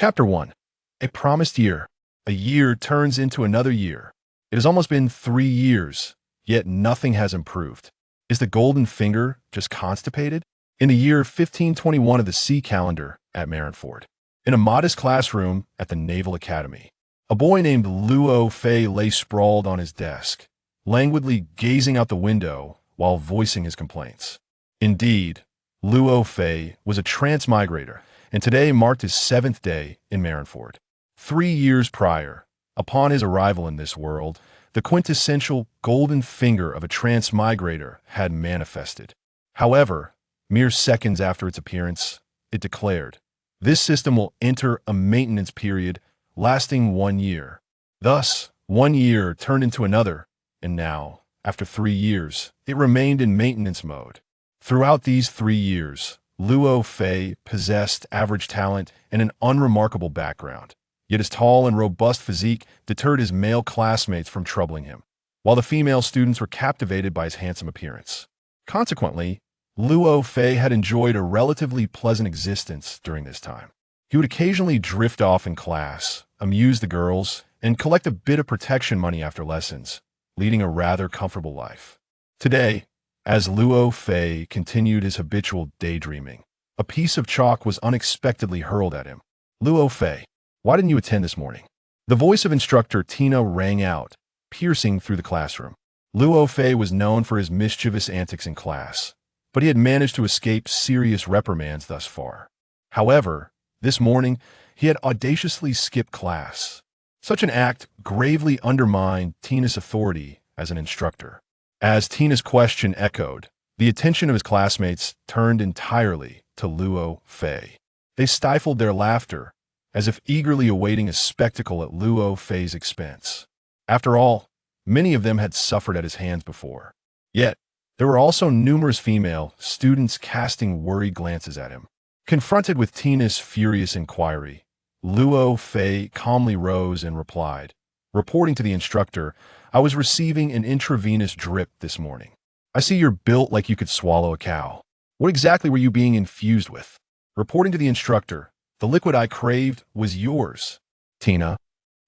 Chapter 1. A Promised Year. A year turns into another year. It has almost been 3 years, yet nothing has improved. Is the golden finger just constipated? In the year 1521 of the sea calendar at Marinford, in a modest classroom at the Naval Academy, a boy named Luo Fei lay sprawled on his desk, languidly gazing out the window while voicing his complaints. Indeed, Luo Fei was a transmigrator, and today marked his 7th day in Marinford. 3 years prior, upon his arrival in this world, the quintessential golden finger of a transmigrator had manifested. However, mere seconds after its appearance, it declared, "This system will enter a maintenance period lasting 1 year." Thus, 1 year turned into another, and now, after 3 years, it remained in maintenance mode. Throughout these 3 years, Luo Fei possessed average talent and an unremarkable background, yet his tall and robust physique deterred his male classmates from troubling him, while the female students were captivated by his handsome appearance. Consequently, Luo Fei had enjoyed a relatively pleasant existence during this time. He would occasionally drift off in class, amuse the girls, and collect a bit of protection money after lessons, leading a rather comfortable life. Today, as Luo Fei continued his habitual daydreaming, a piece of chalk was unexpectedly hurled at him. "Luo Fei, why didn't you attend this morning?" The voice of instructor Tina rang out, piercing through the classroom. Luo Fei was known for his mischievous antics in class, but he had managed to escape serious reprimands thus far. However, this morning, he had audaciously skipped class. Such an act gravely undermined Tina's authority as an instructor. As Tina's question echoed, the attention of his classmates turned entirely to Luo Fei. They stifled their laughter, as if eagerly awaiting a spectacle at Luo Fei's expense. After all, many of them had suffered at his hands before. Yet, there were also numerous female students casting worried glances at him. Confronted with Tina's furious inquiry, Luo Fei calmly rose and replied, reporting to the instructor, "I was receiving an intravenous drip this morning. I see you're built like you could swallow a cow. What exactly were you being infused with?" Reporting to the instructor, "The liquid I craved was yours." "Tina,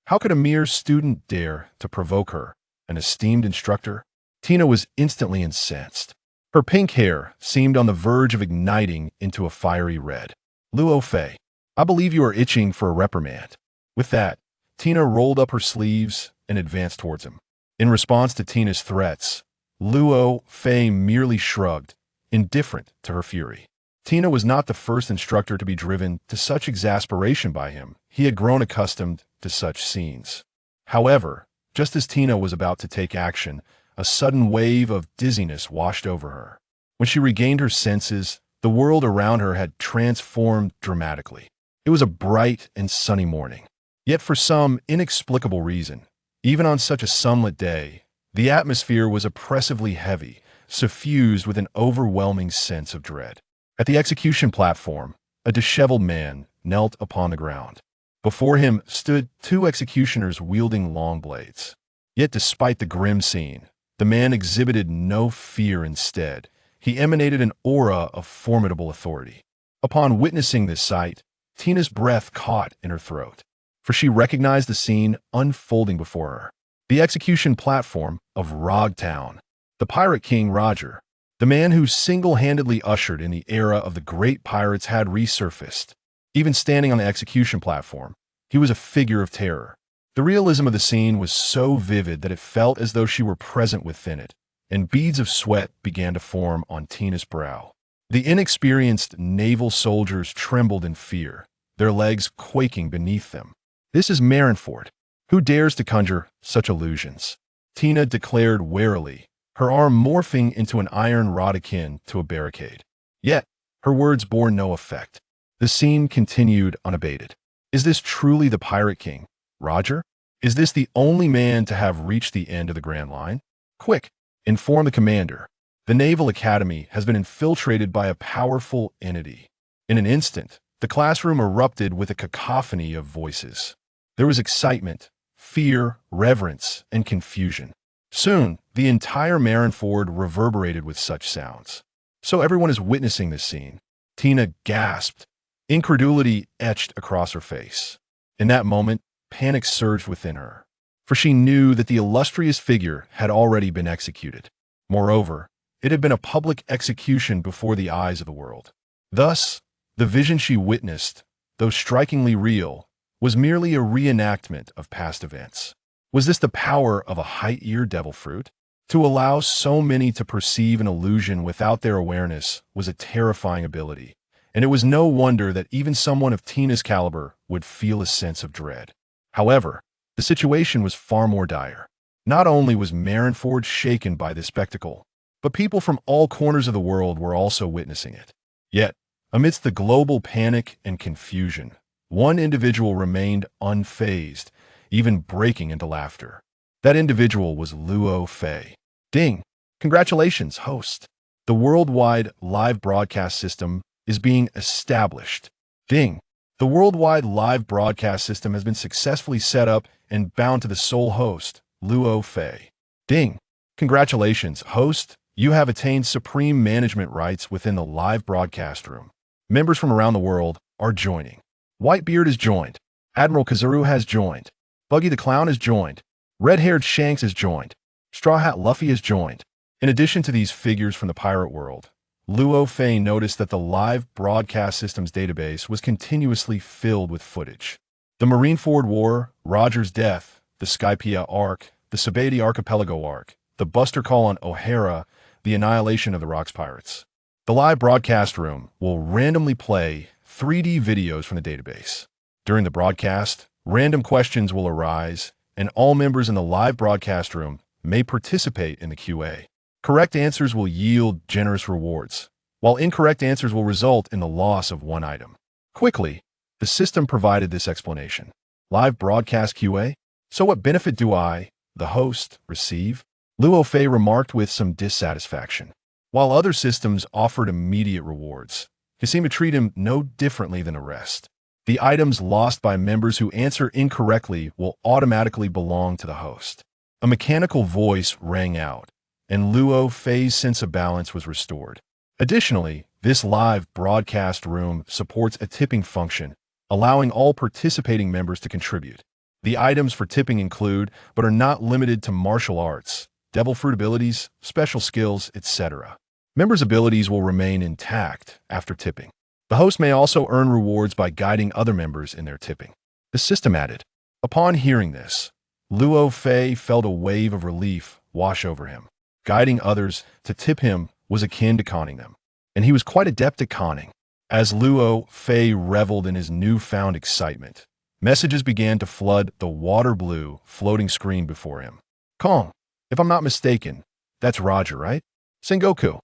how could a mere student dare to provoke her, an esteemed instructor?" Tina was instantly incensed. Her pink hair seemed on the verge of igniting into a fiery red. "Luo Fei, I believe you are itching for a reprimand." With that, Tina rolled up her sleeves and advanced towards him. In response to Tina's threats, Luo Fei merely shrugged, indifferent to her fury. Tina was not the first instructor to be driven to such exasperation by him. He had grown accustomed to such scenes. However, just as Tina was about to take action, a sudden wave of dizziness washed over her. When she regained her senses, the world around her had transformed dramatically. It was a bright and sunny morning. Yet for some inexplicable reason, even on such a sunlit day, the atmosphere was oppressively heavy, suffused with an overwhelming sense of dread. At the execution platform, a disheveled man knelt upon the ground. Before him stood 2 executioners wielding long blades. Yet despite the grim scene, the man exhibited no fear. Instead, he emanated an aura of formidable authority. Upon witnessing this sight, Tina's breath caught in her throat, for she recognized the scene unfolding before her. The execution platform of Loguetown, the pirate king Roger, the man who single-handedly ushered in the era of the great pirates, had resurfaced. Even standing on the execution platform, he was a figure of terror. The realism of the scene was so vivid that it felt as though she were present within it, and beads of sweat began to form on Tina's brow. The inexperienced naval soldiers trembled in fear, their legs quaking beneath them. "This is Marinford. Who dares to conjure such illusions?" Tina declared warily, her arm morphing into an iron rod akin to a barricade. Yet, her words bore no effect. The scene continued unabated. Is this truly the Pirate King, Roger? Is this the only man to have reached the end of the Grand Line? Quick, inform the commander. The Naval Academy has been infiltrated by a powerful entity. In an instant, the classroom erupted with a cacophony of voices. There was excitement, fear, reverence, and confusion. Soon, the entire Marinford reverberated with such sounds. "So everyone is witnessing this scene?" Tina gasped, Incredulity etched across her face. In that moment, panic surged within her, for she knew that the illustrious figure had already been executed. Moreover, it had been a public execution before the eyes of the world. Thus, the vision she witnessed, though strikingly real, was merely a reenactment of past events. Was this the power of a height-year devil fruit? To allow so many to perceive an illusion without their awareness was a terrifying ability, and it was no wonder that even someone of Tina's caliber would feel a sense of dread. However, the situation was far more dire. Not only was Marinford shaken by this spectacle, but people from all corners of the world were also witnessing it. Yet, amidst the global panic and confusion, one individual remained unfazed, even breaking into laughter. That individual was Luo Fei. Ding! Congratulations, host. The worldwide live broadcast system is being established. Ding! The worldwide live broadcast system has been successfully set up and bound to the sole host, Luo Fei. Ding! Congratulations, host. You have attained supreme management rights within the live broadcast room. Members from around the world are joining. Whitebeard has joined. Admiral Tsuru has joined. Buggy the Clown has joined. Red-haired Shanks has joined. Straw Hat Luffy has joined. In addition to these figures from the pirate world, Luo Fei noticed that the live broadcast system's database was continuously filled with footage. The Marineford War, Roger's death, the Skypiea arc, the Sabadi Archipelago arc, the Buster Call on O'Hara, the annihilation of the Rocks Pirates. The live broadcast room will randomly play 3D videos from the database. During the broadcast, random questions will arise, and all members in the live broadcast room may participate in the QA. Correct answers will yield generous rewards, while incorrect answers will result in the loss of one item. Quickly, the system provided this explanation. Live broadcast QA? So what benefit do I, the host, receive? Luo Fei remarked with some dissatisfaction. While other systems offered immediate rewards, he seemed to treat him no differently than the rest. The items lost by members who answer incorrectly will automatically belong to the host. A mechanical voice rang out, and Luo Fei's sense of balance was restored. Additionally, this live broadcast room supports a tipping function, allowing all participating members to contribute. The items for tipping include, but are not limited to martial arts, devil fruit abilities, special skills, etc. Members' abilities will remain intact after tipping. The host may also earn rewards by guiding other members in their tipping. The system added. Upon hearing this, Luo Fei felt a wave of relief wash over him. Guiding others to tip him was akin to conning them, and he was quite adept at conning. As Luo Fei reveled in his newfound excitement, messages began to flood the water-blue floating screen before him. Kong, if I'm not mistaken, that's Roger, right? Sengoku.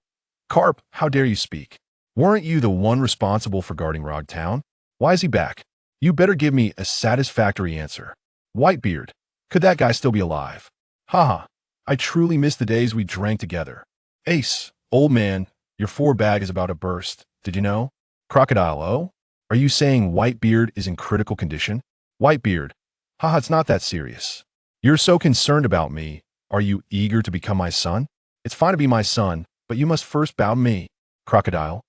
Garp, how dare you speak? Weren't you the one responsible for guarding Loguetown? Why is he back? You better give me a satisfactory answer. Whitebeard, could that guy still be alive? Haha, I truly miss the days we drank together. Ace, old man, your bag is about to burst. Did you know? Crocodile, oh? Are you saying Whitebeard is in critical condition? Whitebeard, haha, it's not that serious. You're so concerned about me. Are you eager to become my son? It's fine to be my son, but you must first bow to me. Crocodile.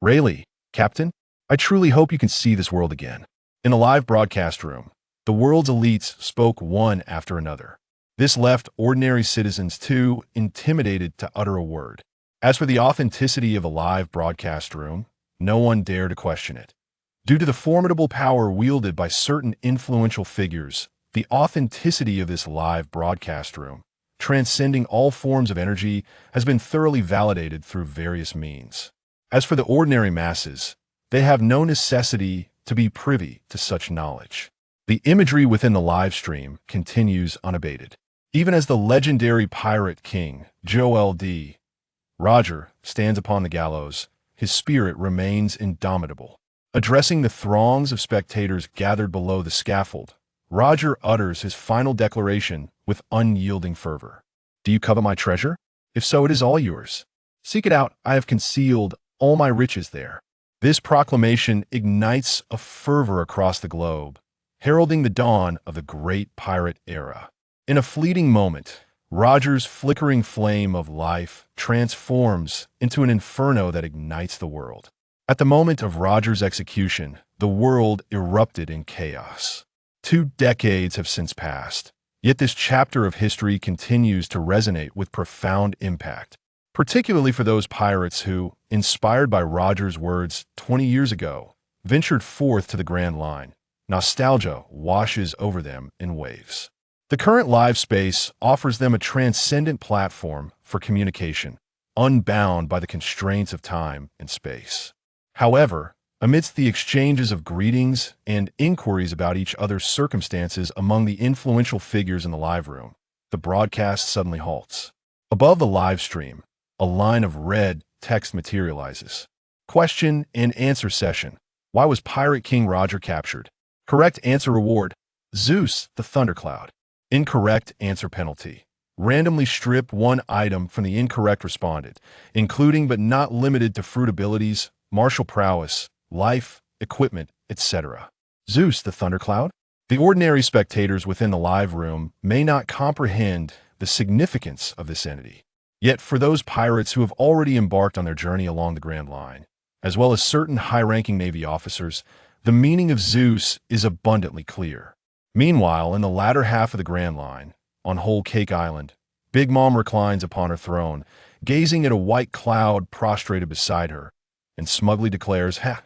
Rayleigh, Captain, I truly hope you can see this world again. In a live broadcast room, the world's elites spoke one after another. This left ordinary citizens too intimidated to utter a word. As for the authenticity of a live broadcast room, no one dared to question it. Due to the formidable power wielded by certain influential figures, the authenticity of this live broadcast room, transcending all forms of energy, has been thoroughly validated through various means. As for the ordinary masses, they have no necessity to be privy to such knowledge. The imagery within the live stream continues unabated. Even as the legendary pirate king, Joel D. Roger, stands upon the gallows, his spirit remains indomitable. Addressing the throngs of spectators gathered below the scaffold, Roger utters his final declaration with unyielding fervor. Do you covet my treasure? If so, it is all yours. Seek it out. I have concealed all my riches there. This proclamation ignites a fervor across the globe, heralding the dawn of the great pirate era. In a fleeting moment, Roger's flickering flame of life transforms into an inferno that ignites the world. At the moment of Roger's execution, the world erupted in chaos. 2 decades have since passed, yet this chapter of history continues to resonate with profound impact, particularly for those pirates who, inspired by Roger's words 20 years ago, ventured forth to the Grand Line. Nostalgia washes over them in waves. The current live space offers them a transcendent platform for communication, unbound by the constraints of time and space. However, amidst the exchanges of greetings and inquiries about each other's circumstances among the influential figures in the live room, the broadcast suddenly halts. Above the live stream, a line of red text materializes. Question and answer session. Why was Pirate King Roger captured? Correct answer reward. Zeus, the thundercloud. Incorrect answer penalty. Randomly strip 1 item from the incorrect respondent, including but not limited to fruit abilities, martial prowess, life, equipment, etc. Zeus, the thundercloud? The ordinary spectators within the live room may not comprehend the significance of this entity. Yet for those pirates who have already embarked on their journey along the Grand Line, as well as certain high-ranking Navy officers, the meaning of Zeus is abundantly clear. Meanwhile, in the latter half of the Grand Line, on Whole Cake Island, Big Mom reclines upon her throne, gazing at a white cloud prostrated beside her, and smugly declares, "Ha!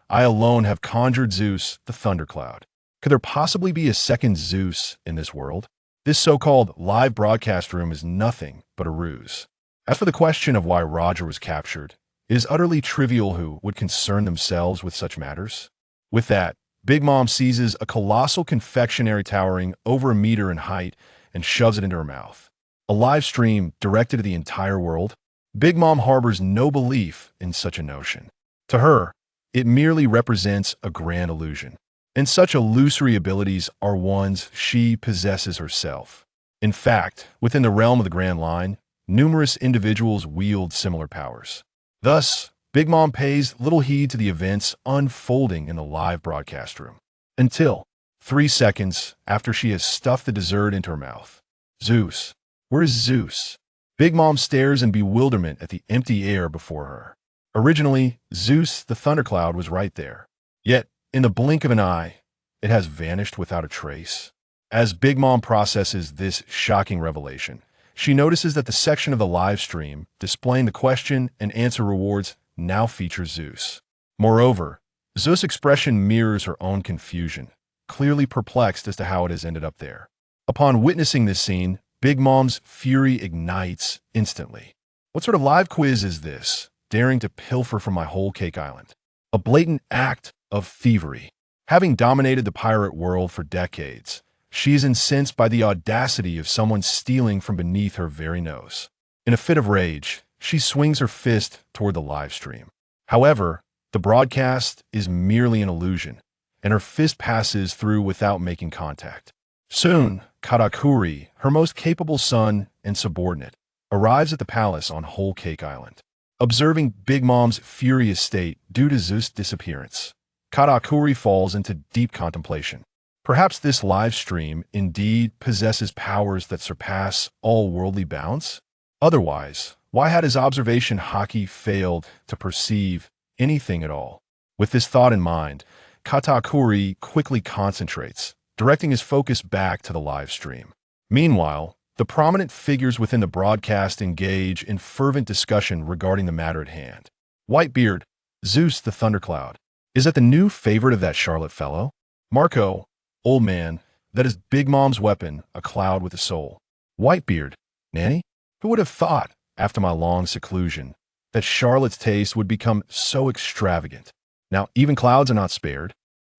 I alone have conjured Zeus, the thundercloud." Could there possibly be a second Zeus in this world? This so-called live broadcast room is nothing but a ruse. As for the question of why Roger was captured, it is utterly trivial who would concern themselves with such matters. With that, Big Mom seizes a colossal confectionery towering over 1 meter in height and shoves it into her mouth. A live stream directed to the entire world? Big Mom harbors no belief in such a notion. To her, it merely represents a grand illusion, and such illusory abilities are ones she possesses herself. In fact, within the realm of the Grand Line, numerous individuals wield similar powers. Thus, Big Mom pays little heed to the events unfolding in the live broadcast room, until 3 seconds after she has stuffed the dessert into her mouth. Zeus. Where is Zeus? Big Mom stares in bewilderment at the empty air before her. Originally, Zeus, the thundercloud, was right there. Yet, in the blink of an eye, it has vanished without a trace. As Big Mom processes this shocking revelation, she notices that the section of the live stream displaying the question and answer rewards now features Zeus. Moreover, Zeus' expression mirrors her own confusion, clearly perplexed as to how it has ended up there. Upon witnessing this scene, Big Mom's fury ignites instantly. What sort of live quiz is this, daring to pilfer from my Whole Cake Island? A blatant act of thievery. Having dominated the pirate world for decades, she is incensed by the audacity of someone stealing from beneath her very nose. In a fit of rage, she swings her fist toward the live stream. However, the broadcast is merely an illusion, and her fist passes through without making contact. Soon, Katakuri, her most capable son and subordinate, arrives at the palace on Whole Cake Island. Observing Big Mom's furious state due to Zeus' disappearance, Katakuri falls into deep contemplation. Perhaps this live stream indeed possesses powers that surpass all worldly bounds? Otherwise, why had his observation Haki failed to perceive anything at all? With this thought in mind, Katakuri quickly concentrates, directing his focus back to the live stream. Meanwhile, the prominent figures within the broadcast engage in fervent discussion regarding the matter at hand. Whitebeard, Zeus the Thundercloud. Is that the new favorite of that Charlotte fellow? Marco, old man, that is Big Mom's weapon, a cloud with a soul. Whitebeard, Nanny? Who would have thought, after my long seclusion, that Charlotte's taste would become so extravagant? Now, even clouds are not spared.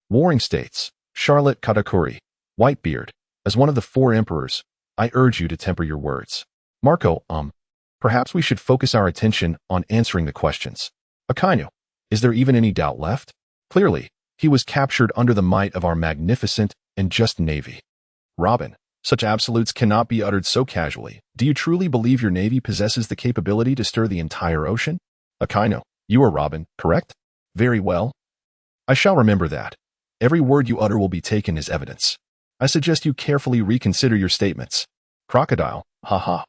Warring States, Charlotte Katakuri, Whitebeard, as one of the 4 emperors, I urge you to temper your words. Marco, perhaps we should focus our attention on answering the questions. Akainu, is there even any doubt left? Clearly, he was captured under the might of our magnificent and just navy. Robin, such absolutes cannot be uttered so casually. Do you truly believe your navy possesses the capability to stir the entire ocean? Akainu, you are Robin, correct? Very well. I shall remember that. Every word you utter will be taken as evidence. I suggest you carefully reconsider your statements. Crocodile, haha.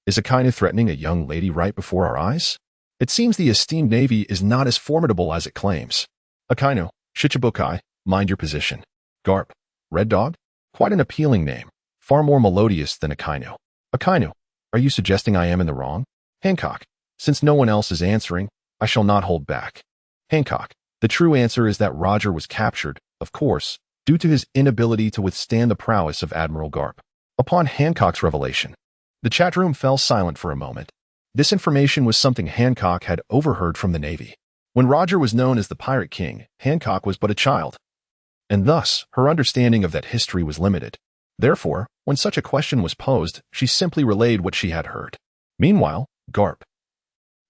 Is Akainu threatening a young lady right before our eyes? It seems the esteemed Navy is not as formidable as it claims. Akainu, Shichibukai, mind your position. Garp, Red Dog? Quite an appealing name, far more melodious than Akainu. Akainu, are you suggesting I am in the wrong? Hancock, since no one else is answering, I shall not hold back. Hancock, the true answer is that Roger was captured, of course, due to his inability to withstand the prowess of Admiral Garp. Upon Hancock's revelation, the chat room fell silent for a moment. This information was something Hancock had overheard from the Navy. When Roger was known as the Pirate King, Hancock was but a child, and thus her understanding of that history was limited. Therefore, when such a question was posed, she simply relayed what she had heard. Meanwhile, Garp,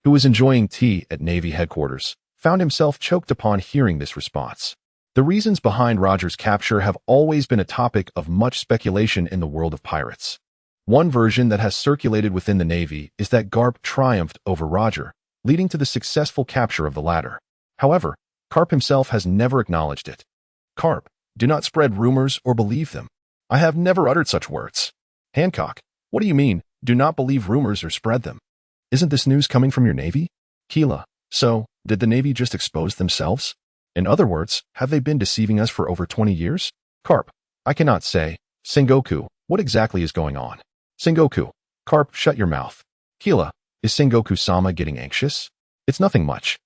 who was enjoying tea at Navy headquarters, found himself choked upon hearing this response. The reasons behind Roger's capture have always been a topic of much speculation in the world of pirates. One version that has circulated within the Navy is that Garp triumphed over Roger, leading to the successful capture of the latter. However, Garp himself has never acknowledged it. Garp, do not spread rumors or believe them. I have never uttered such words. Hancock, what do you mean, do not believe rumors or spread them? Isn't this news coming from your Navy? Keela, so, did the Navy just expose themselves? In other words, have they been deceiving us for over 20 years? Garp, I cannot say. Sengoku, what exactly is going on? Sengoku, Garp, shut your mouth. Keela, is Sengoku-sama getting anxious? It's nothing much.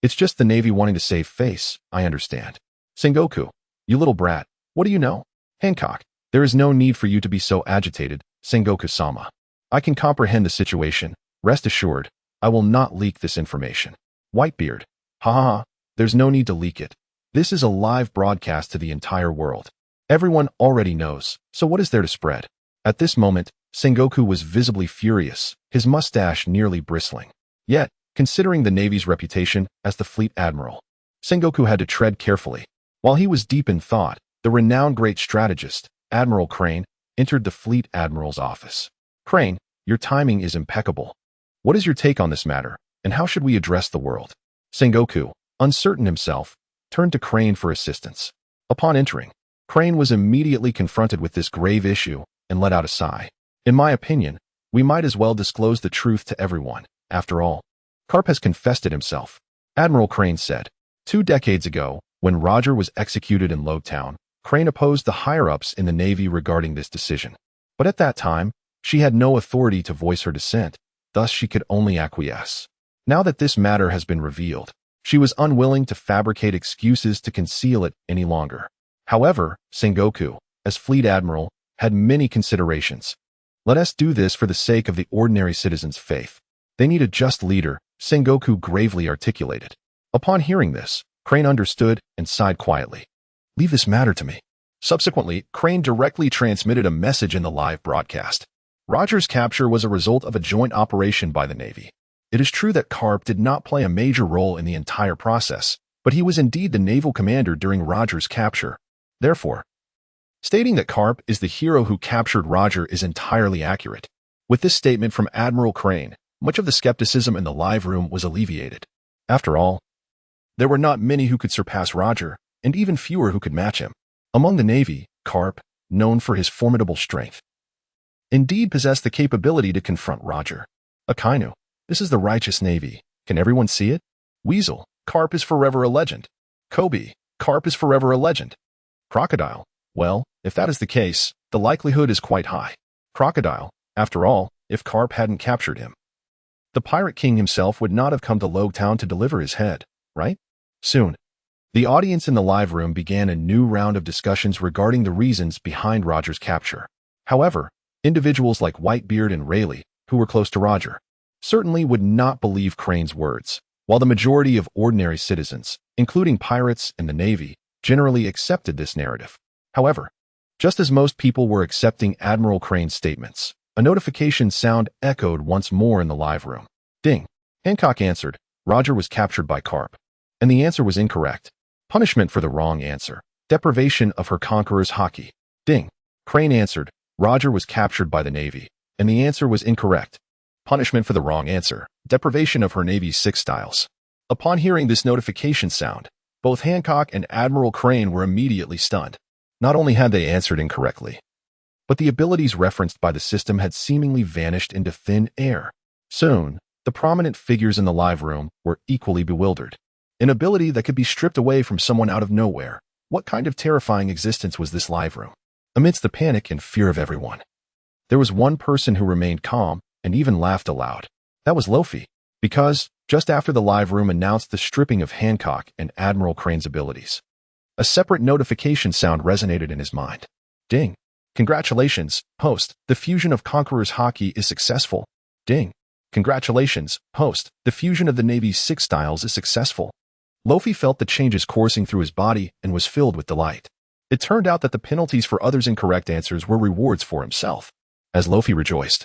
It's just the Navy wanting to save face, I understand. Sengoku, you little brat, what do you know? Hancock, there is no need for you to be so agitated, Sengoku-sama. I can comprehend the situation. Rest assured, I will not leak this information. Whitebeard, ha ha ha, there's no need to leak it. This is a live broadcast to the entire world. Everyone already knows, so what is there to spread? At this moment, Sengoku was visibly furious, his mustache nearly bristling. Yet, considering the Navy's reputation as the fleet admiral, Sengoku had to tread carefully. While he was deep in thought, the renowned great strategist, Admiral Crane, entered the fleet admiral's office. Crane, your timing is impeccable. What is your take on this matter, and how should we address the world? Sengoku, uncertain himself, turned to Crane for assistance. Upon entering, Crane was immediately confronted with this grave issue and let out a sigh. In my opinion, we might as well disclose the truth to everyone. After all, Garp has confessed it himself. Admiral Crane said, 2 decades ago, when Roger was executed in Loguetown, Crane opposed the higher-ups in the Navy regarding this decision. But at that time, she had no authority to voice her dissent, thus she could only acquiesce. Now that this matter has been revealed, she was unwilling to fabricate excuses to conceal it any longer. However, Sengoku, as fleet admiral, had many considerations. Let us do this for the sake of the ordinary citizens' faith. They need a just leader, Sengoku gravely articulated. Upon hearing this, Crane understood and sighed quietly. Leave this matter to me. Subsequently, Crane directly transmitted a message in the live broadcast. Roger's capture was a result of a joint operation by the Navy. It is true that Garp did not play a major role in the entire process, but he was indeed the naval commander during Roger's capture. Therefore, stating that Garp is the hero who captured Roger is entirely accurate. With this statement from Admiral Crane, much of the skepticism in the live room was alleviated. After all, there were not many who could surpass Roger, and even fewer who could match him. Among the Navy, Garp, known for his formidable strength, indeed possessed the capability to confront Roger. Akainu, this is the righteous Navy. Can everyone see it? Weasel, Garp is forever a legend. Kobe, Garp is forever a legend. Crocodile, well, if that is the case, the likelihood is quite high. Crocodile, after all, if Garp hadn't captured him, the Pirate King himself would not have come to Loguetown to deliver his head, right? Soon, the audience in the live room began a new round of discussions regarding the reasons behind Roger's capture. However, individuals like Whitebeard and Rayleigh, who were close to Roger, certainly would not believe Crane's words, while the majority of ordinary citizens, including pirates and the Navy, generally accepted this narrative. However, just as most people were accepting Admiral Crane's statements, a notification sound echoed once more in the live room. Ding. Hancock answered, Roger was captured by Garp. And the answer was incorrect. Punishment for the wrong answer. Deprivation of her conqueror's haki. Ding. Crane answered, Roger was captured by the Navy. And the answer was incorrect. Punishment for the wrong answer. Deprivation of her Navy's 6 styles. Upon hearing this notification sound, both Hancock and Admiral Crane were immediately stunned. Not only had they answered incorrectly, but the abilities referenced by the system had seemingly vanished into thin air. Soon, The prominent figures in the live room were equally bewildered. An ability that could be stripped away from someone out of nowhere. What kind of terrifying existence was this live room? Amidst the panic and fear of everyone, there was one person who remained calm and even laughed aloud. That was Luffy, because just after the live room announced the stripping of Hancock and Admiral Crane's abilities, a separate notification sound resonated in his mind. Ding. Congratulations, host. The fusion of Conqueror's Haki is successful. Ding. Congratulations, host. The fusion of the Navy's 6 styles is successful. Luffy felt the changes coursing through his body and was filled with delight. It turned out that the penalties for others' incorrect answers were rewards for himself. As Luffy rejoiced,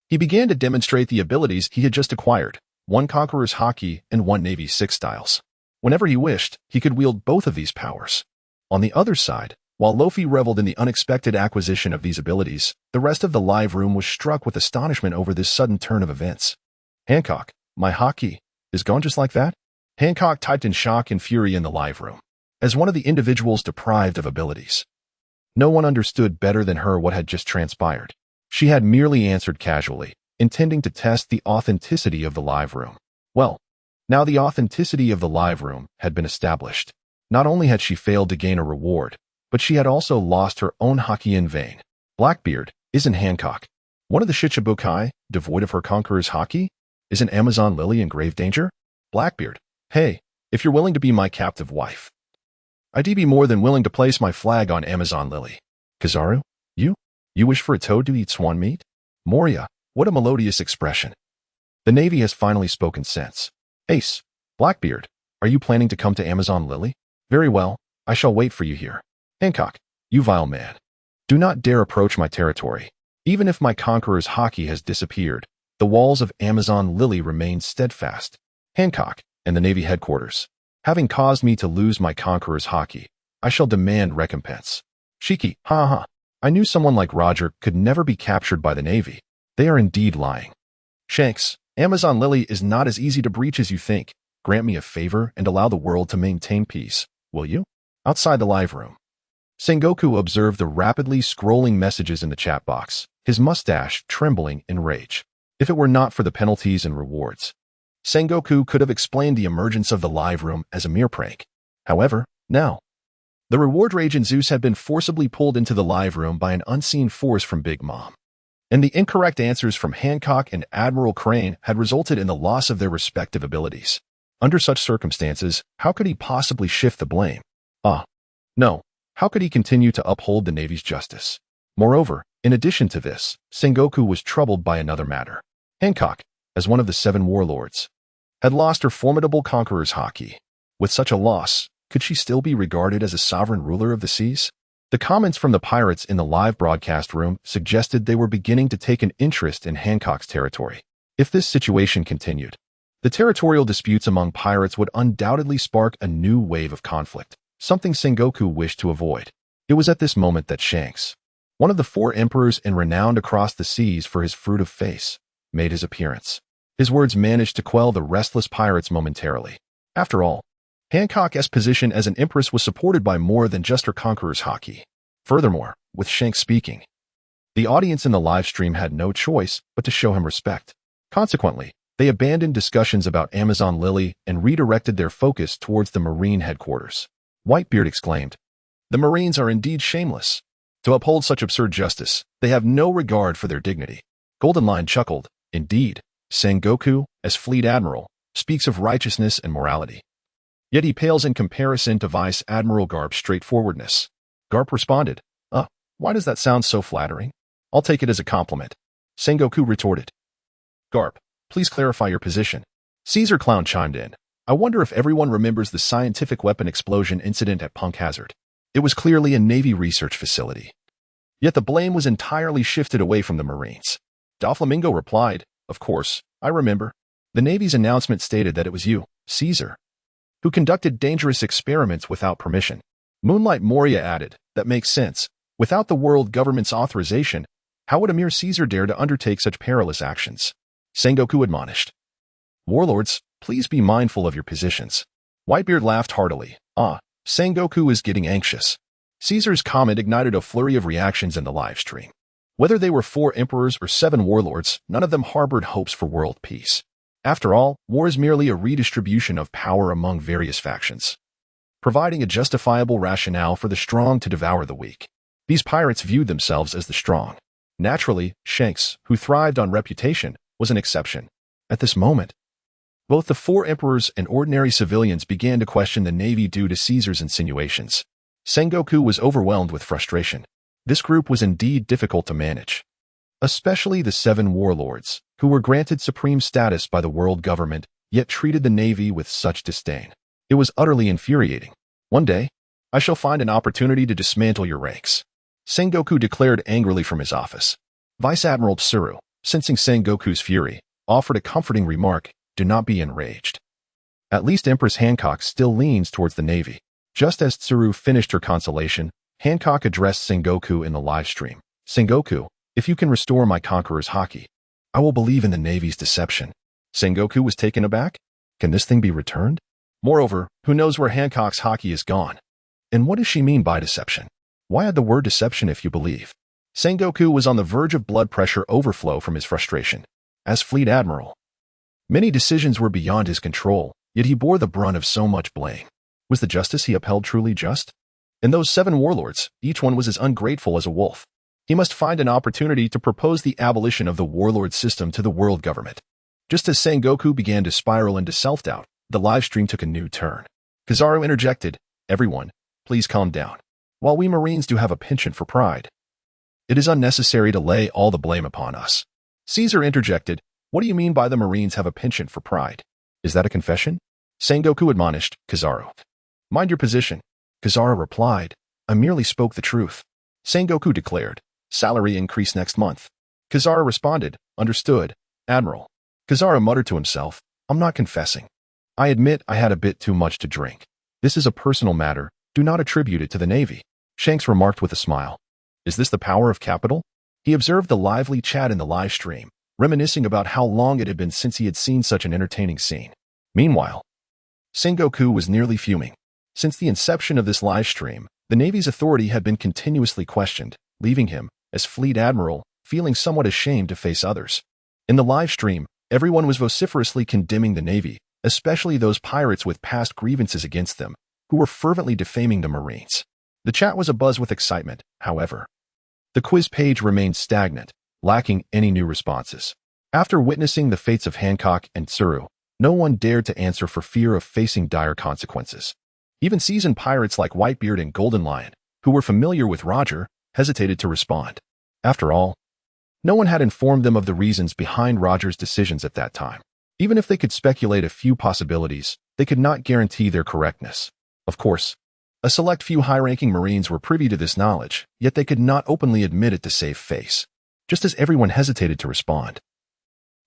he began to demonstrate the abilities he had just acquired, 1 Conqueror's Haki and 1 Navy's 6 styles. Whenever he wished, he could wield both of these powers. On the other side, while Luffy reveled in the unexpected acquisition of these abilities, the rest of the live room was struck with astonishment over this sudden turn of events. Hancock, my Haki, is gone just like that? Hancock typed in shock and fury in the live room, as one of the individuals deprived of abilities. No one understood better than her what had just transpired. She had merely answered casually, intending to test the authenticity of the live room. Well, now the authenticity of the live room had been established. Not only had she failed to gain a reward, but she had also lost her own Haki in vain. Blackbeard, isn't Hancock one of the Shichibukai, devoid of her Conqueror's Haki? Isn't Amazon Lily in grave danger? Blackbeard, hey, if you're willing to be my captive wife, I'd be more than willing to place my flag on Amazon Lily. Kizaru, you wish for a toad to eat swan meat? Moria, what a melodious expression. The Navy has finally spoken sense. Ace, Blackbeard, are you planning to come to Amazon Lily? Very well, I shall wait for you here. Hancock, you vile man. Do not dare approach my territory. Even if my Conqueror's Haki has disappeared, the walls of Amazon Lily remain steadfast. Hancock and the Navy headquarters, having caused me to lose my Conqueror's Haki, I shall demand recompense. Shiki, ha ha. I knew someone like Roger could never be captured by the Navy. They are indeed lying. Shanks, Amazon Lily is not as easy to breach as you think. Grant me a favor and allow the world to maintain peace, will you? Outside the live room, Sengoku observed the rapidly scrolling messages in the chat box, his mustache trembling in rage. If it were not for the penalties and rewards, Sengoku could have explained the emergence of the live room as a mere prank. However, now, the reward agent Zeus had been forcibly pulled into the live room by an unseen force from Big Mom, and the incorrect answers from Hancock and Admiral Crane had resulted in the loss of their respective abilities. Under such circumstances, how could he possibly shift the blame? No. How could he continue to uphold the Navy's justice? Moreover, in addition to this, Sengoku was troubled by another matter. Hancock, as one of the 7 warlords, had lost her formidable Conqueror's Haki. With such a loss, could she still be regarded as a sovereign ruler of the seas? The comments from the pirates in the live broadcast room suggested they were beginning to take an interest in Hancock's territory. If this situation continued, the territorial disputes among pirates would undoubtedly spark a new wave of conflict, something Sengoku wished to avoid. It was at this moment that Shanks, one of the 4 emperors and renowned across the seas for his fruit of face, made his appearance. His words managed to quell the restless pirates momentarily. After all, Hancock's position as an empress was supported by more than just her Conqueror's Haki. Furthermore, with Shanks speaking, the audience in the live stream had no choice but to show him respect. Consequently, they abandoned discussions about Amazon Lily and redirected their focus towards the Marine headquarters. Whitebeard exclaimed, "The Marines are indeed shameless. To uphold such absurd justice, they have no regard for their dignity." Golden Lion chuckled, "Indeed, Sengoku, as Fleet Admiral, speaks of righteousness and morality. Yet he pales in comparison to Vice Admiral Garp's straightforwardness." Garp responded, Why does that sound so flattering? I'll take it as a compliment." Sengoku retorted. "Garp, please clarify your position." Caesar Clown chimed in, "I wonder if everyone remembers the scientific weapon explosion incident at Punk Hazard. It was clearly a Navy research facility. Yet the blame was entirely shifted away from the Marines." Doflamingo replied, "Of course, I remember. The Navy's announcement stated that it was you, Caesar, who conducted dangerous experiments without permission." Moonlight Moria added, "That makes sense. Without the world government's authorization, how would a mere Caesar dare to undertake such perilous actions?" Sengoku admonished, "Warlords, please be mindful of your positions." Whitebeard laughed heartily. Sengoku is getting anxious." Caesar's comment ignited a flurry of reactions in the live stream. Whether they were 4 emperors or 7 warlords, none of them harbored hopes for world peace. After all, war is merely a redistribution of power among various factions, providing a justifiable rationale for the strong to devour the weak. These pirates viewed themselves as the strong. Naturally, Shanks, who thrived on reputation, was an exception. At this moment, both the four emperors and ordinary civilians began to question the navy due to Caesar's insinuations. Sengoku was overwhelmed with frustration. This group was indeed difficult to manage, especially the 7 warlords, who were granted supreme status by the world government, yet treated the navy with such disdain. It was utterly infuriating. One day, I shall find an opportunity to dismantle your ranks, Sengoku declared angrily from his office. Vice Admiral Tsuru, sensing Sengoku's fury, offered a comforting remark, "Do not be enraged. At least Empress Hancock still leans towards the navy." Just as Tsuru finished her consolation, Hancock addressed Sengoku in the live stream. "Sengoku, if you can restore my conqueror's haki, I will believe in the navy's deception." Sengoku was taken aback. Can this thing be returned? Moreover, who knows where Hancock's haki is gone? And what does she mean by deception? Why add the word deception if you believe? Sengoku was on the verge of blood pressure overflow from his frustration. As fleet admiral, many decisions were beyond his control, yet he bore the brunt of so much blame. Was the justice he upheld truly just? And those 7 warlords, each one was as ungrateful as a wolf. He must find an opportunity to propose the abolition of the warlord system to the world government. Just as Sengoku began to spiral into self-doubt, the live stream took a new turn. Kizaru interjected, "Everyone, please calm down. While we Marines do have a penchant for pride, it is unnecessary to lay all the blame upon us." Caesar interjected, "What do you mean by the Marines have a penchant for pride? Is that a confession?" Sengoku admonished Kizaru. "Mind your position." Kizaru replied, "I merely spoke the truth." Sengoku declared, "Salary increase next month." Kizaru responded, "Understood, Admiral." Kizaru muttered to himself, "I'm not confessing. I admit I had a bit too much to drink. This is a personal matter. Do not attribute it to the Navy." Shanks remarked with a smile, "Is this the power of capital?" He observed the lively chat in the live stream, reminiscing about how long it had been since he had seen such an entertaining scene. Meanwhile, Sengoku was nearly fuming. Since the inception of this live stream, the Navy's authority had been continuously questioned, leaving him, as fleet admiral, feeling somewhat ashamed to face others. In the live stream, everyone was vociferously condemning the Navy, especially those pirates with past grievances against them, who were fervently defaming the Marines. The chat was abuzz with excitement, however. The quiz page remained stagnant, lacking any new responses. After witnessing the fates of Hancock and Tsuru, no one dared to answer for fear of facing dire consequences. Even seasoned pirates like Whitebeard and Golden Lion, who were familiar with Roger, hesitated to respond. After all, no one had informed them of the reasons behind Roger's decisions at that time. Even if they could speculate a few possibilities, they could not guarantee their correctness. Of course, a select few high-ranking Marines were privy to this knowledge, yet they could not openly admit it to save face. Just as everyone hesitated to respond,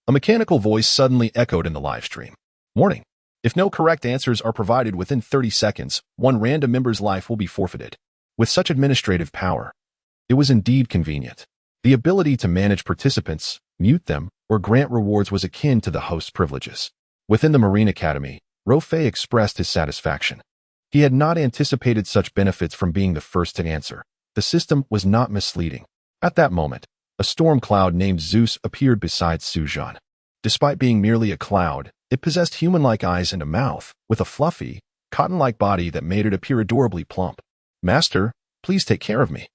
a mechanical voice suddenly echoed in the live stream. "Warning. If no correct answers are provided within 30 seconds, one random member's life will be forfeited." With such administrative power, it was indeed convenient. The ability to manage participants, mute them, or grant rewards was akin to the host's privileges. Within the Marine Academy, Luo Fei expressed his satisfaction. He had not anticipated such benefits from being the first to answer. The system was not misleading. At that moment, a storm cloud named Zeus appeared beside Sujan. Despite being merely a cloud, it possessed human-like eyes and a mouth, with a fluffy, cotton-like body that made it appear adorably plump. "Master, please take care of me."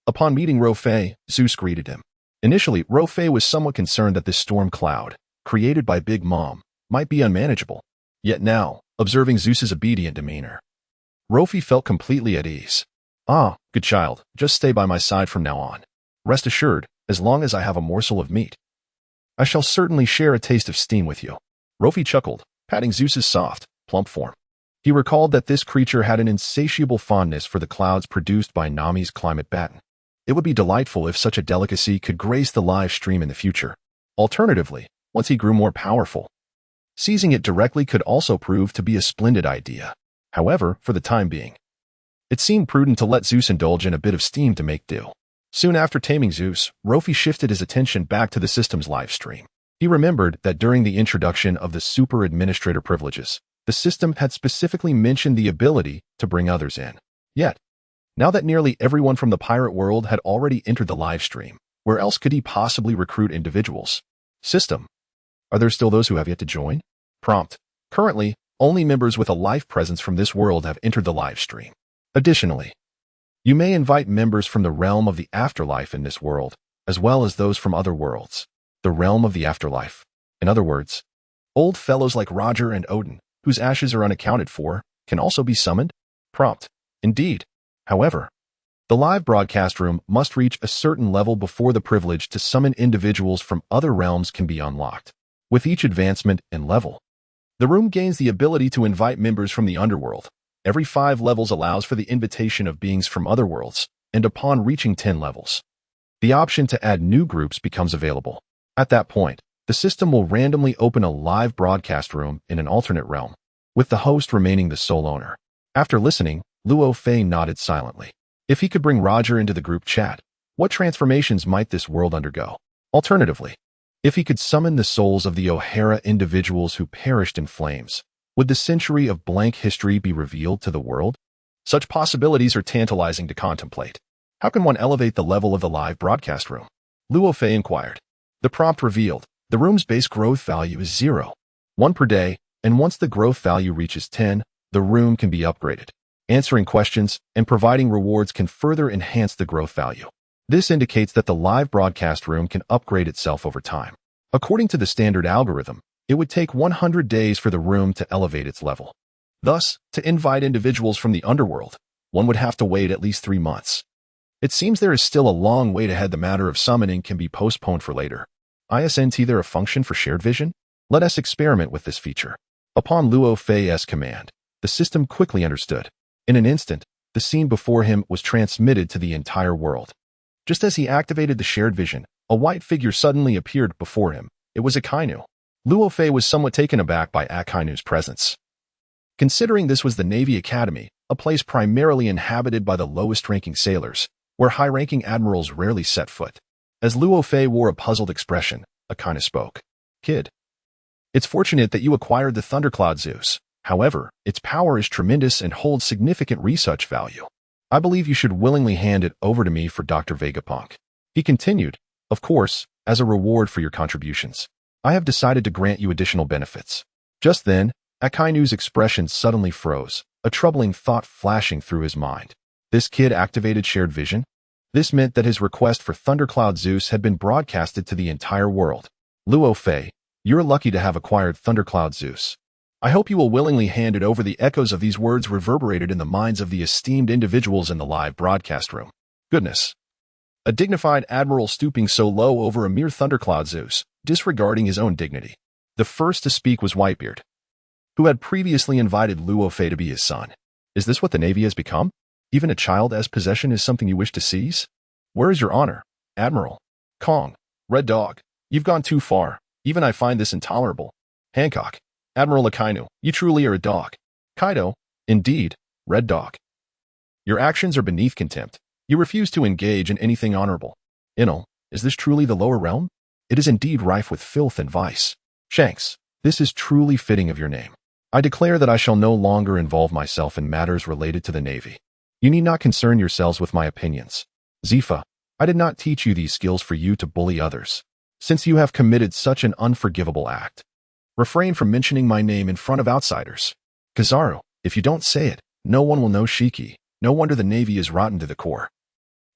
Upon meeting Luo Fei, Zeus greeted him. Initially, Luo Fei was somewhat concerned that this storm cloud, created by Big Mom, might be unmanageable. Yet now, observing Zeus's obedient demeanor, Luo Fei felt completely at ease. "Ah, good child, just stay by my side from now on. Rest assured, as long as I have a morsel of meat, I shall certainly share a taste of steam with you." Luo Fei chuckled, patting Zeus's soft, plump form. He recalled that this creature had an insatiable fondness for the clouds produced by Nami's climate baton. It would be delightful if such a delicacy could grace the live stream in the future. Alternatively, once he grew more powerful, seizing it directly could also prove to be a splendid idea. However, for the time being, it seemed prudent to let Zeus indulge in a bit of steam to make do. Soon after taming Zeus, Luo Fei shifted his attention back to the system's live stream. He remembered that during the introduction of the super administrator privileges, the system had specifically mentioned the ability to bring others in. Yet, now that nearly everyone from the pirate world had already entered the live stream, where else could he possibly recruit individuals? System. Are there still those who have yet to join? Prompt. Currently, only members with a life presence from this world have entered the live stream. Additionally, you may invite members from the realm of the afterlife in this world, as well as those from other worlds. The realm of the afterlife. In other words, old fellows like Roger and Odin, whose ashes are unaccounted for, can also be summoned? Prompt. Indeed. However, the live broadcast room must reach a certain level before the privilege to summon individuals from other realms can be unlocked. With each advancement in level, the room gains the ability to invite members from the underworld. Every 5 levels allows for the invitation of beings from other worlds, and upon reaching 10 levels, the option to add new groups becomes available. At that point, the system will randomly open a live broadcast room in an alternate realm, with the host remaining the sole owner. After listening, Luo Fei nodded silently. If he could bring Roger into the group chat, what transformations might this world undergo? Alternatively, if he could summon the souls of the O'Hara individuals who perished in flames, would the century of blank history be revealed to the world? Such possibilities are tantalizing to contemplate. How can one elevate the level of the live broadcast room? Luo Fei inquired. The prompt revealed, the room's base growth value is 0. 1 per day, and once the growth value reaches 10, the room can be upgraded. Answering questions and providing rewards can further enhance the growth value. This indicates that the live broadcast room can upgrade itself over time. According to the standard algorithm, it would take 100 days for the room to elevate its level. Thus, to invite individuals from the underworld, one would have to wait at least 3 months. It seems there is still a long wait ahead. The matter of summoning can be postponed for later. Isn't there a function for shared vision? Let us experiment with this feature. Upon Luo Fei's command, the system quickly understood. In an instant, the scene before him was transmitted to the entire world. Just as he activated the shared vision, a white figure suddenly appeared before him. It was Akainu. Luo Fei was somewhat taken aback by Akainu's presence. Considering this was the Navy Academy, a place primarily inhabited by the lowest-ranking sailors, where high-ranking admirals rarely set foot. As Luo Fei wore a puzzled expression, Akainu spoke. Kid, it's fortunate that you acquired the Thundercloud Zeus. However, its power is tremendous and holds significant research value. I believe you should willingly hand it over to me for Dr. Vegapunk. He continued, of course, as a reward for your contributions. I have decided to grant you additional benefits. Just then, Akainu's expression suddenly froze, a troubling thought flashing through his mind. This kid activated shared vision? This meant that his request for Thundercloud Zeus had been broadcasted to the entire world. Luo Fei, you're lucky to have acquired Thundercloud Zeus. I hope you will willingly hand it over. The echoes of these words reverberated in the minds of the esteemed individuals in the live broadcast room. Goodness. A dignified admiral stooping so low over a mere Thundercloud Zeus, disregarding his own dignity. The first to speak was Whitebeard, who had previously invited Luo Fei to be his son. Is this what the Navy has become? Even a child as possession is something you wish to seize? Where is your honor, Admiral? Kong, Red Dog, you've gone too far. Even I find this intolerable. Hancock, Admiral Akainu, you truly are a dog. Kaido, indeed, Red Dog. Your actions are beneath contempt. You refuse to engage in anything honorable. Inel, is this truly the lower realm? It is indeed rife with filth and vice. Shanks, this is truly fitting of your name. I declare that I shall no longer involve myself in matters related to the Navy. You need not concern yourselves with my opinions. Zifa, I did not teach you these skills for you to bully others. Since you have committed such an unforgivable act, refrain from mentioning my name in front of outsiders. Kizaru, if you don't say it, no one will know Shiki. No wonder the Navy is rotten to the core.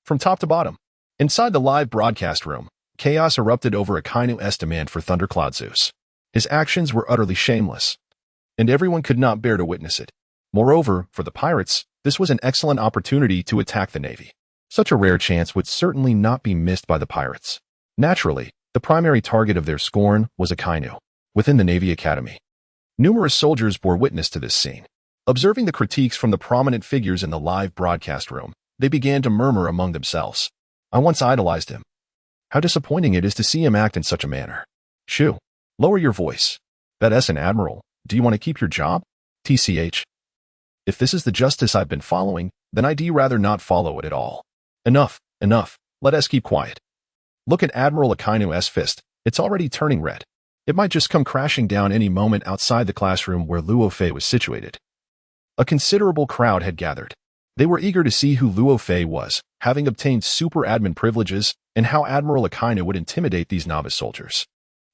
From top to bottom, inside the live broadcast room, chaos erupted over Akainu's demand for Thundercloud Zeus. His actions were utterly shameless, and everyone could not bear to witness it. Moreover, for the pirates, this was an excellent opportunity to attack the Navy. Such a rare chance would certainly not be missed by the pirates. Naturally, the primary target of their scorn was Akainu. Within the Navy Academy, numerous soldiers bore witness to this scene. Observing the critiques from the prominent figures in the live broadcast room, they began to murmur among themselves. I once idolized him. How disappointing it is to see him act in such a manner. Shoo, lower your voice. That's an admiral. Do you want to keep your job? TCH. If this is the justice I've been following, then I'd rather not follow it at all. Enough, enough. Let us keep quiet. Look at Admiral Akainu's fist. It's already turning red. It might just come crashing down any moment outside the classroom where Luo Fei was situated. A considerable crowd had gathered. They were eager to see who Luo Fei was, having obtained super admin privileges, and how Admiral Akainu would intimidate these novice soldiers.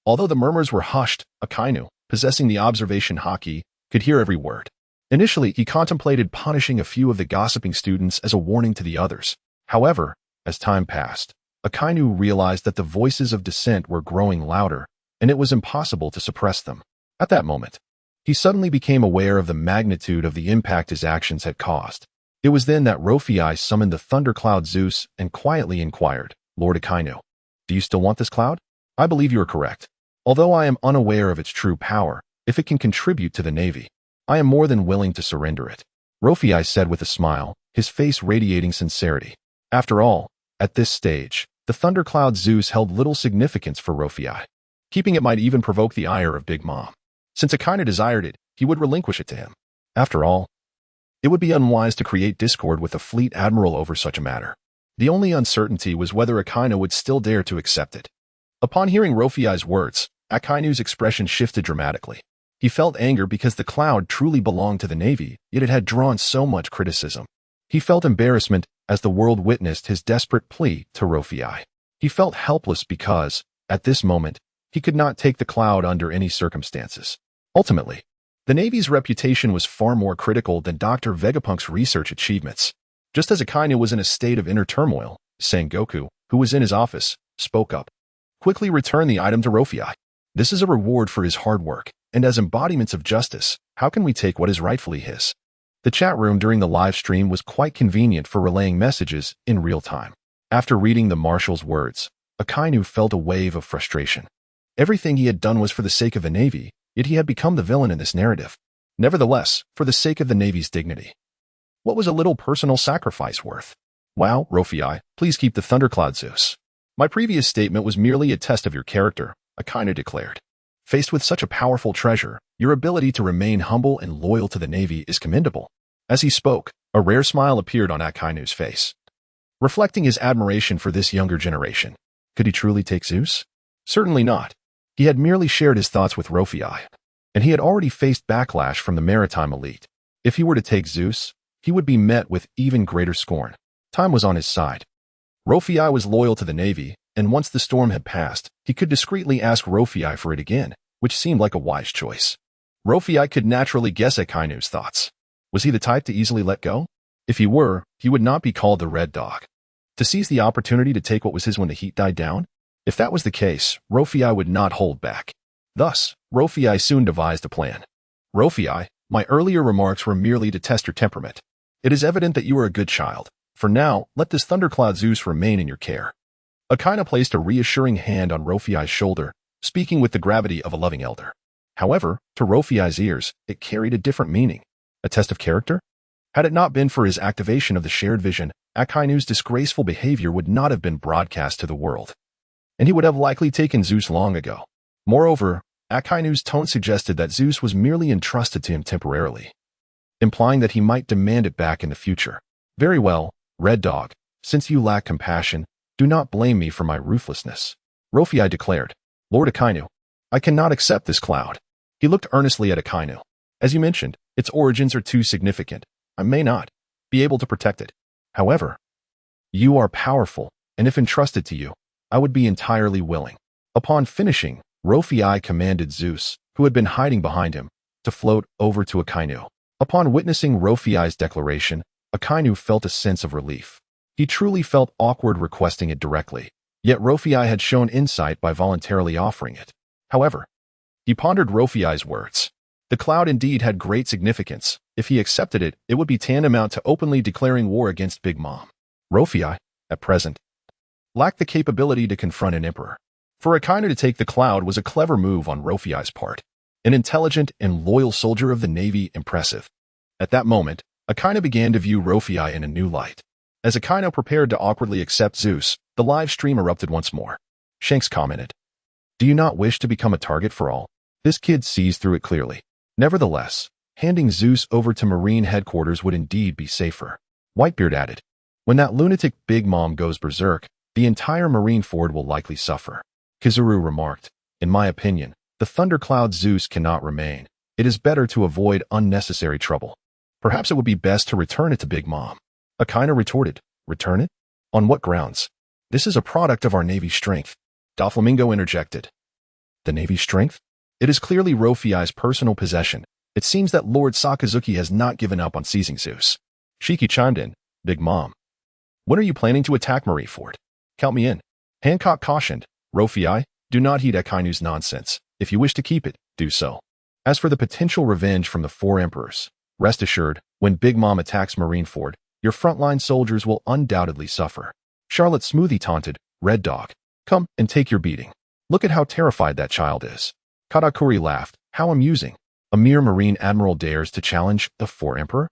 Although the murmurs were hushed, Akainu, possessing the observation haki, could hear every word. Initially, he contemplated punishing a few of the gossiping students as a warning to the others. However, as time passed, Akainu realized that the voices of dissent were growing louder, and it was impossible to suppress them. At that moment, he suddenly became aware of the magnitude of the impact his actions had caused. It was then that Luo Fei summoned the thundercloud Zeus and quietly inquired, "Lord Akainu, do you still want this cloud? I believe you are correct. Although I am unaware of its true power, if it can contribute to the Navy, I am more than willing to surrender it," Luo Fei said with a smile, his face radiating sincerity. After all, at this stage, the thundercloud Zeus held little significance for Luo Fei. Keeping it might even provoke the ire of Big Mom. Since Akainu desired it, he would relinquish it to him. After all, it would be unwise to create discord with the fleet admiral over such a matter. The only uncertainty was whether Akainu would still dare to accept it. Upon hearing Luo Fei's words, Akainu's expression shifted dramatically. He felt anger because the cloud truly belonged to the Navy, yet it had drawn so much criticism. He felt embarrassment as the world witnessed his desperate plea to Luo Fei. He felt helpless because, at this moment, he could not take the cloud under any circumstances. Ultimately, the Navy's reputation was far more critical than Dr. Vegapunk's research achievements. Just as Akainu was in a state of inner turmoil, Sengoku, who was in his office, spoke up. "Quickly return the item to Luo Fei. This is a reward for his hard work, and as embodiments of justice, how can we take what is rightfully his?" The chat room during the live stream was quite convenient for relaying messages in real time. After reading the marshal's words, Akainu felt a wave of frustration. Everything he had done was for the sake of the Navy, yet he had become the villain in this narrative. Nevertheless, for the sake of the Navy's dignity, what was a little personal sacrifice worth? "Wow, Luo Fei, please keep the thundercloud Zeus. My previous statement was merely a test of your character," Akainu declared. Faced with such a powerful treasure, your ability to remain humble and loyal to the Navy is commendable. As he spoke, a rare smile appeared on Akainu's face, reflecting his admiration for this younger generation. Could he truly take Zeus? Certainly not. He had merely shared his thoughts with Luo Fei, and he had already faced backlash from the maritime elite. If he were to take Zeus, he would be met with even greater scorn. Time was on his side. Luo Fei was loyal to the Navy, and once the storm had passed, he could discreetly ask Luo Fei for it again, which seemed like a wise choice. Luo Fei could naturally guess Akainu's thoughts. Was he the type to easily let go? If he were, he would not be called the Red Dog. To seize the opportunity to take what was his when the heat died down? If that was the case, Luo Fei would not hold back. Thus, Luo Fei soon devised a plan. "Luo Fei, my earlier remarks were merely to test your temperament. It is evident that you are a good child. For now, let this thundercloud Zeus remain in your care." Akainu placed a reassuring hand on Luo Fei's shoulder, speaking with the gravity of a loving elder. However, to Luo Fei's ears, it carried a different meaning. A test of character? Had it not been for his activation of the shared vision, Akainu's disgraceful behavior would not have been broadcast to the world, and he would have likely taken Zeus long ago. Moreover, Akainu's tone suggested that Zeus was merely entrusted to him temporarily, implying that he might demand it back in the future. "Very well, Red Dog, since you lack compassion, do not blame me for my ruthlessness," Luo Fei declared. "Lord Akainu, I cannot accept this cloud." He looked earnestly at Akainu. "As you mentioned, its origins are too significant. I may not be able to protect it. However, you are powerful, and if entrusted to you, I would be entirely willing." Upon finishing, Luo Fei commanded Zeus, who had been hiding behind him, to float over to Akainu. Upon witnessing Luo Fei's declaration, Akainu felt a sense of relief. He truly felt awkward requesting it directly, yet Luo Fei had shown insight by voluntarily offering it. However, he pondered Luo Fei's words. The cloud indeed had great significance. If he accepted it, it would be tantamount to openly declaring war against Big Mom. Luo Fei, at present, lacked the capability to confront an emperor. For Akainu to take the cloud was a clever move on Luo Fei's part. An intelligent and loyal soldier of the Navy, impressive. At that moment, Akainu began to view Luo Fei in a new light. As Akainu prepared to awkwardly accept Zeus, the live stream erupted once more. Shanks commented, "Do you not wish to become a target for all?" This kid sees through it clearly. Nevertheless, handing Zeus over to Marine headquarters would indeed be safer. Whitebeard added, "When that lunatic Big Mom goes berserk, the entire Marineford will likely suffer." Tsuru remarked, "In my opinion, the thundercloud Zeus cannot remain. It is better to avoid unnecessary trouble. Perhaps it would be best to return it to Big Mom." Akainu retorted, "Return it? On what grounds? This is a product of our Navy's strength." Doflamingo interjected, The Navy's strength? It is clearly Rofei's personal possession. It seems that Lord Sakazuki has not given up on seizing Zeus. Shiki chimed in. Big Mom. When are you planning to attack Marineford? Count me in. Hancock cautioned. Rofei, do not heed Akainu's nonsense. If you wish to keep it, do so. As for the potential revenge from the four emperors, rest assured, when Big Mom attacks Marineford, your frontline soldiers will undoubtedly suffer. Charlotte Smoothie taunted. Red Dog. Come and take your beating. Look at how terrified that child is. Katakuri laughed. How amusing. A mere Marine Admiral dares to challenge the four emperor?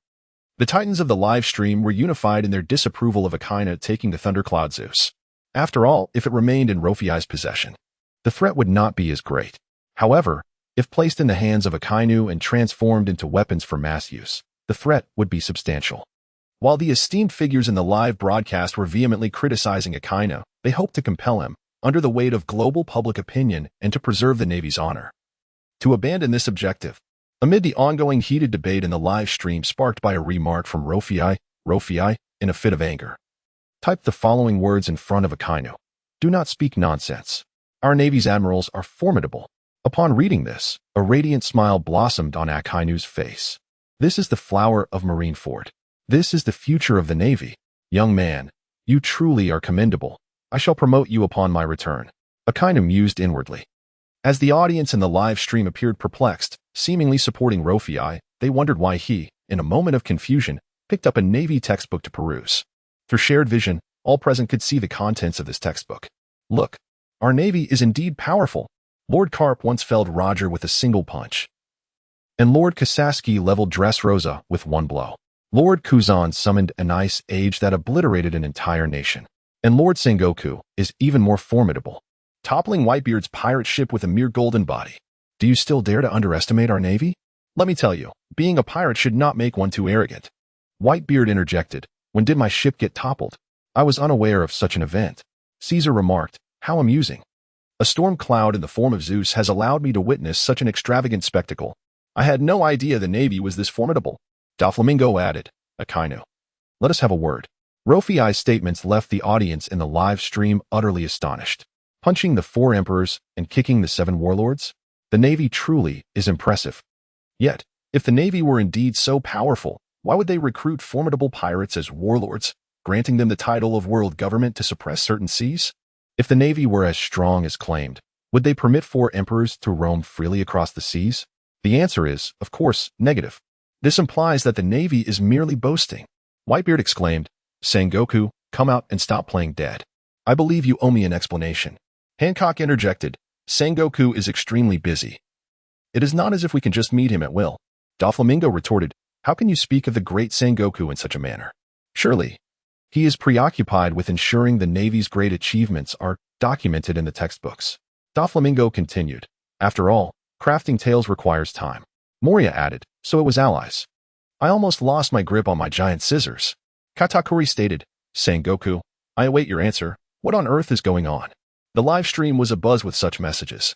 The titans of the live stream were unified in their disapproval of Akainu taking the Thundercloud Zeus. After all, if it remained in Rofei's possession, the threat would not be as great. However, if placed in the hands of Akainu and transformed into weapons for mass use, the threat would be substantial. While the esteemed figures in the live broadcast were vehemently criticizing Akainu, they hoped to compel him, under the weight of global public opinion and to preserve the Navy's honor, to abandon this objective. Amid the ongoing heated debate in the live stream sparked by a remark from Rofei, in a fit of anger, typed the following words in front of Akainu. Do not speak nonsense. Our Navy's admirals are formidable. Upon reading this, a radiant smile blossomed on Akainu's face. This is the flower of Marineford. This is the future of the Navy. Young man, you truly are commendable. I shall promote you upon my return. Akainu mused inwardly. As the audience in the live stream appeared perplexed, seemingly supporting Rofei, they wondered why he, in a moment of confusion, picked up a Navy textbook to peruse. Through shared vision, all present could see the contents of this textbook. Look, our Navy is indeed powerful. Lord Garp once felled Roger with a single punch, and Lord Kasasky leveled Dressrosa with one blow. Lord Kuzan summoned an ice age that obliterated an entire nation. And Lord Sengoku is even more formidable, toppling Whitebeard's pirate ship with a mere golden body. Do you still dare to underestimate our Navy? Let me tell you, being a pirate should not make one too arrogant. Whitebeard interjected. When did my ship get toppled? I was unaware of such an event. Caesar remarked. How amusing. A storm cloud in the form of Zeus has allowed me to witness such an extravagant spectacle. I had no idea the Navy was this formidable. Doflamingo added. Akainu. Let us have a word. Rofei's statements left the audience in the live stream utterly astonished. Punching the four emperors and kicking the seven warlords? The Navy truly is impressive. Yet, if the Navy were indeed so powerful, why would they recruit formidable pirates as warlords, granting them the title of world government to suppress certain seas? If the Navy were as strong as claimed, would they permit four emperors to roam freely across the seas? The answer is, of course, negative. This implies that the Navy is merely boasting. Whitebeard exclaimed, Sengoku, come out and stop playing dead. I believe you owe me an explanation. Hancock interjected. Sengoku is extremely busy. It is not as if we can just meet him at will. Doflamingo retorted. How can you speak of the great Sengoku in such a manner? Surely, he is preoccupied with ensuring the Navy's great achievements are documented in the textbooks. Doflamingo continued. After all, crafting tales requires time. Moria added. So it was allies. I almost lost my grip on my giant scissors. Katakuri stated, Sengoku, I await your answer. What on earth is going on? The live stream was abuzz with such messages,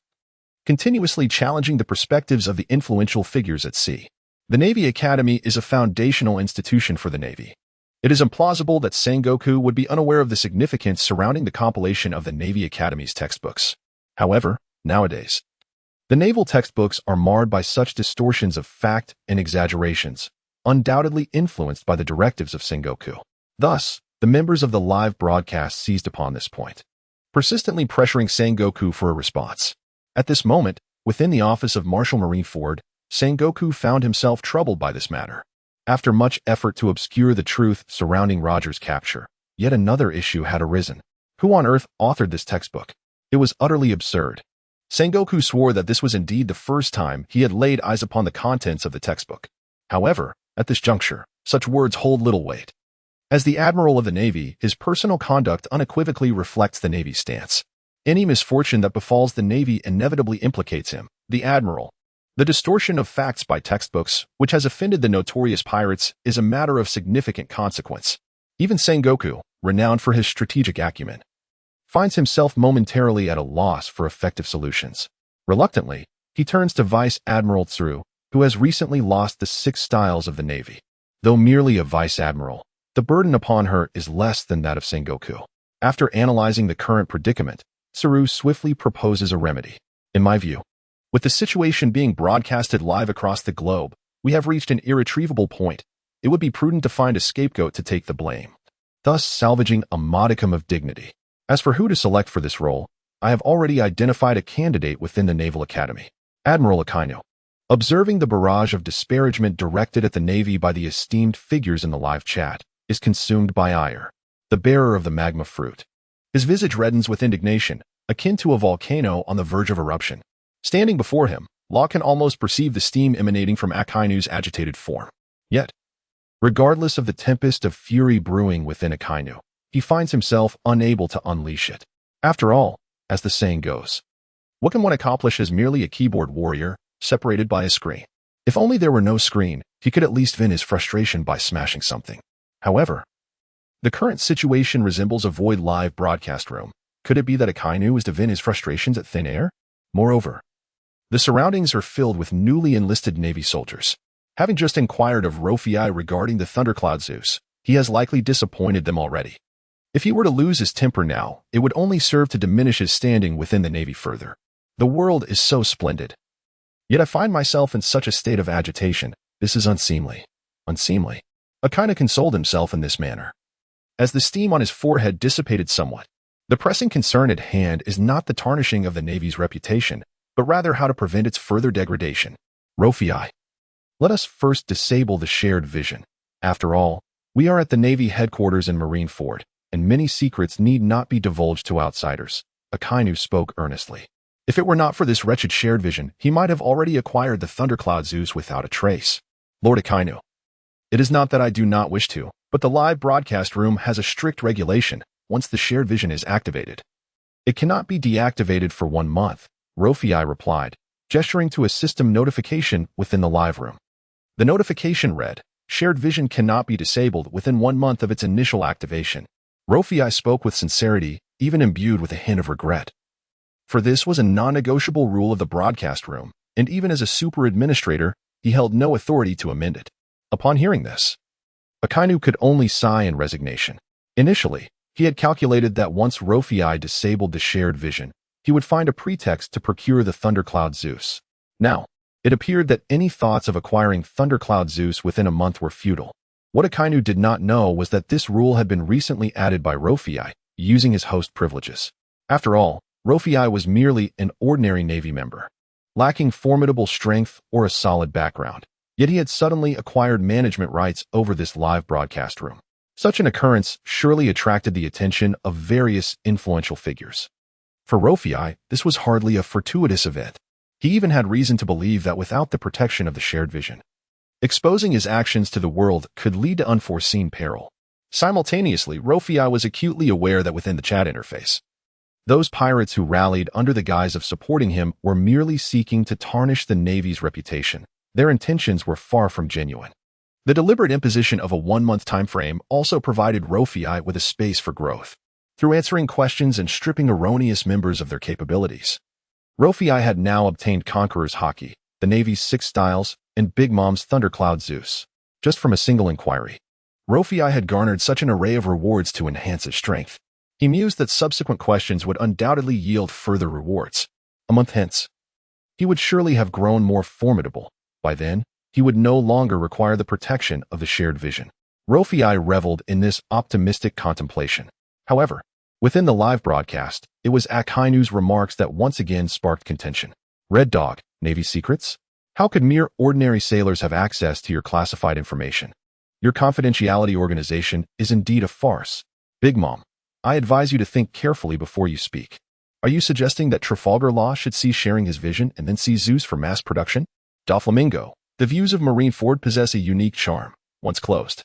continuously challenging the perspectives of the influential figures at sea. The Navy Academy is a foundational institution for the Navy. It is implausible that Sengoku would be unaware of the significance surrounding the compilation of the Navy Academy's textbooks. However, nowadays, the naval textbooks are marred by such distortions of fact and exaggerations, undoubtedly influenced by the directives of Sengoku. Thus, the members of the live broadcast seized upon this point, persistently pressuring Sengoku for a response. At this moment, within the office of Marshal Marineford, Sengoku found himself troubled by this matter. After much effort to obscure the truth surrounding Roger's capture, yet another issue had arisen. Who on earth authored this textbook? It was utterly absurd. Sengoku swore that this was indeed the first time he had laid eyes upon the contents of the textbook. However, at this juncture, such words hold little weight. As the Admiral of the Navy, his personal conduct unequivocally reflects the Navy's stance. Any misfortune that befalls the Navy inevitably implicates him, the Admiral. The distortion of facts by textbooks, which has offended the notorious pirates, is a matter of significant consequence. Even Sengoku, renowned for his strategic acumen, finds himself momentarily at a loss for effective solutions. Reluctantly, he turns to Vice Admiral Tsuru, who has recently lost the 6 styles of the Navy. Though merely a Vice Admiral, the burden upon her is less than that of Sengoku. After analyzing the current predicament, Tsuru swiftly proposes a remedy. In my view, with the situation being broadcasted live across the globe, we have reached an irretrievable point. It would be prudent to find a scapegoat to take the blame, thus salvaging a modicum of dignity. As for who to select for this role, I have already identified a candidate within the Naval Academy, Admiral Akainu. Observing the barrage of disparagement directed at the Navy by the esteemed figures in the live chat, is consumed by ire, the bearer of the magma fruit. His visage reddens with indignation, akin to a volcano on the verge of eruption. Standing before him, Law can almost perceive the steam emanating from Akainu's agitated form. Yet, regardless of the tempest of fury brewing within Akainu, he finds himself unable to unleash it. After all, as the saying goes, what can one accomplish as merely a keyboard warrior, separated by a screen? If only there were no screen, he could at least vent his frustration by smashing something. However, the current situation resembles a void live broadcast room. Could it be that Akainu is to vent his frustrations at thin air? Moreover, the surroundings are filled with newly enlisted Navy soldiers. Having just inquired of Luo Fei regarding the thundercloud Zeus, he has likely disappointed them already. If he were to lose his temper now, it would only serve to diminish his standing within the Navy further. The world is so splendid. Yet I find myself in such a state of agitation. This is unseemly. Unseemly. Akainu consoled himself in this manner. As the steam on his forehead dissipated somewhat, the pressing concern at hand is not the tarnishing of the Navy's reputation, but rather how to prevent its further degradation. Luo Fei. Let us first disable the shared vision. After all, we are at the Navy headquarters in Marineford, and many secrets need not be divulged to outsiders. Akainu spoke earnestly. If it were not for this wretched shared vision, he might have already acquired the thundercloud Zeus without a trace. Lord Akainu. It is not that I do not wish to, but the live broadcast room has a strict regulation once the shared vision is activated. It cannot be deactivated for 1 month, Luo Fei replied, gesturing to a system notification within the live room. The notification read, shared vision cannot be disabled within 1 month of its initial activation. Luo Fei spoke with sincerity, even imbued with a hint of regret. For this was a non-negotiable rule of the broadcast room, and even as a super administrator, he held no authority to amend it. Upon hearing this, Akainu could only sigh in resignation. Initially, he had calculated that once Luo Fei disabled the shared vision, he would find a pretext to procure the thundercloud Zeus. Now, it appeared that any thoughts of acquiring thundercloud Zeus within a month were futile. What Akainu did not know was that this rule had been recently added by Luo Fei, using his host privileges. After all, Luo Fei was merely an ordinary Navy member, lacking formidable strength or a solid background. Yet he had suddenly acquired management rights over this live broadcast room. Such an occurrence surely attracted the attention of various influential figures. For Luo Fei, this was hardly a fortuitous event. He even had reason to believe that without the protection of the shared vision, exposing his actions to the world could lead to unforeseen peril. Simultaneously, Luo Fei was acutely aware that within the chat interface, those pirates who rallied under the guise of supporting him were merely seeking to tarnish the Navy's reputation. Their intentions were far from genuine. The deliberate imposition of a 1-month time frame also provided Luo Fei with a space for growth. Through answering questions and stripping erroneous members of their capabilities, Luo Fei had now obtained Conqueror's Haki, the Navy's 6 styles, and Big Mom's Thundercloud Zeus. Just from a single inquiry, Luo Fei had garnered such an array of rewards to enhance his strength. He mused that subsequent questions would undoubtedly yield further rewards. A month hence, he would surely have grown more formidable. By then, he would no longer require the protection of the shared vision. Luo Fei reveled in this optimistic contemplation. However, within the live broadcast, it was Akainu's remarks that once again sparked contention. Red Dog, Navy Secrets? How could mere ordinary sailors have access to your classified information? Your confidentiality organization is indeed a farce. Big Mom, I advise you to think carefully before you speak. Are you suggesting that Trafalgar Law should cease sharing his vision and then seize Zeus for mass production? Doflamingo, the views of Marineford possess a unique charm. Once closed,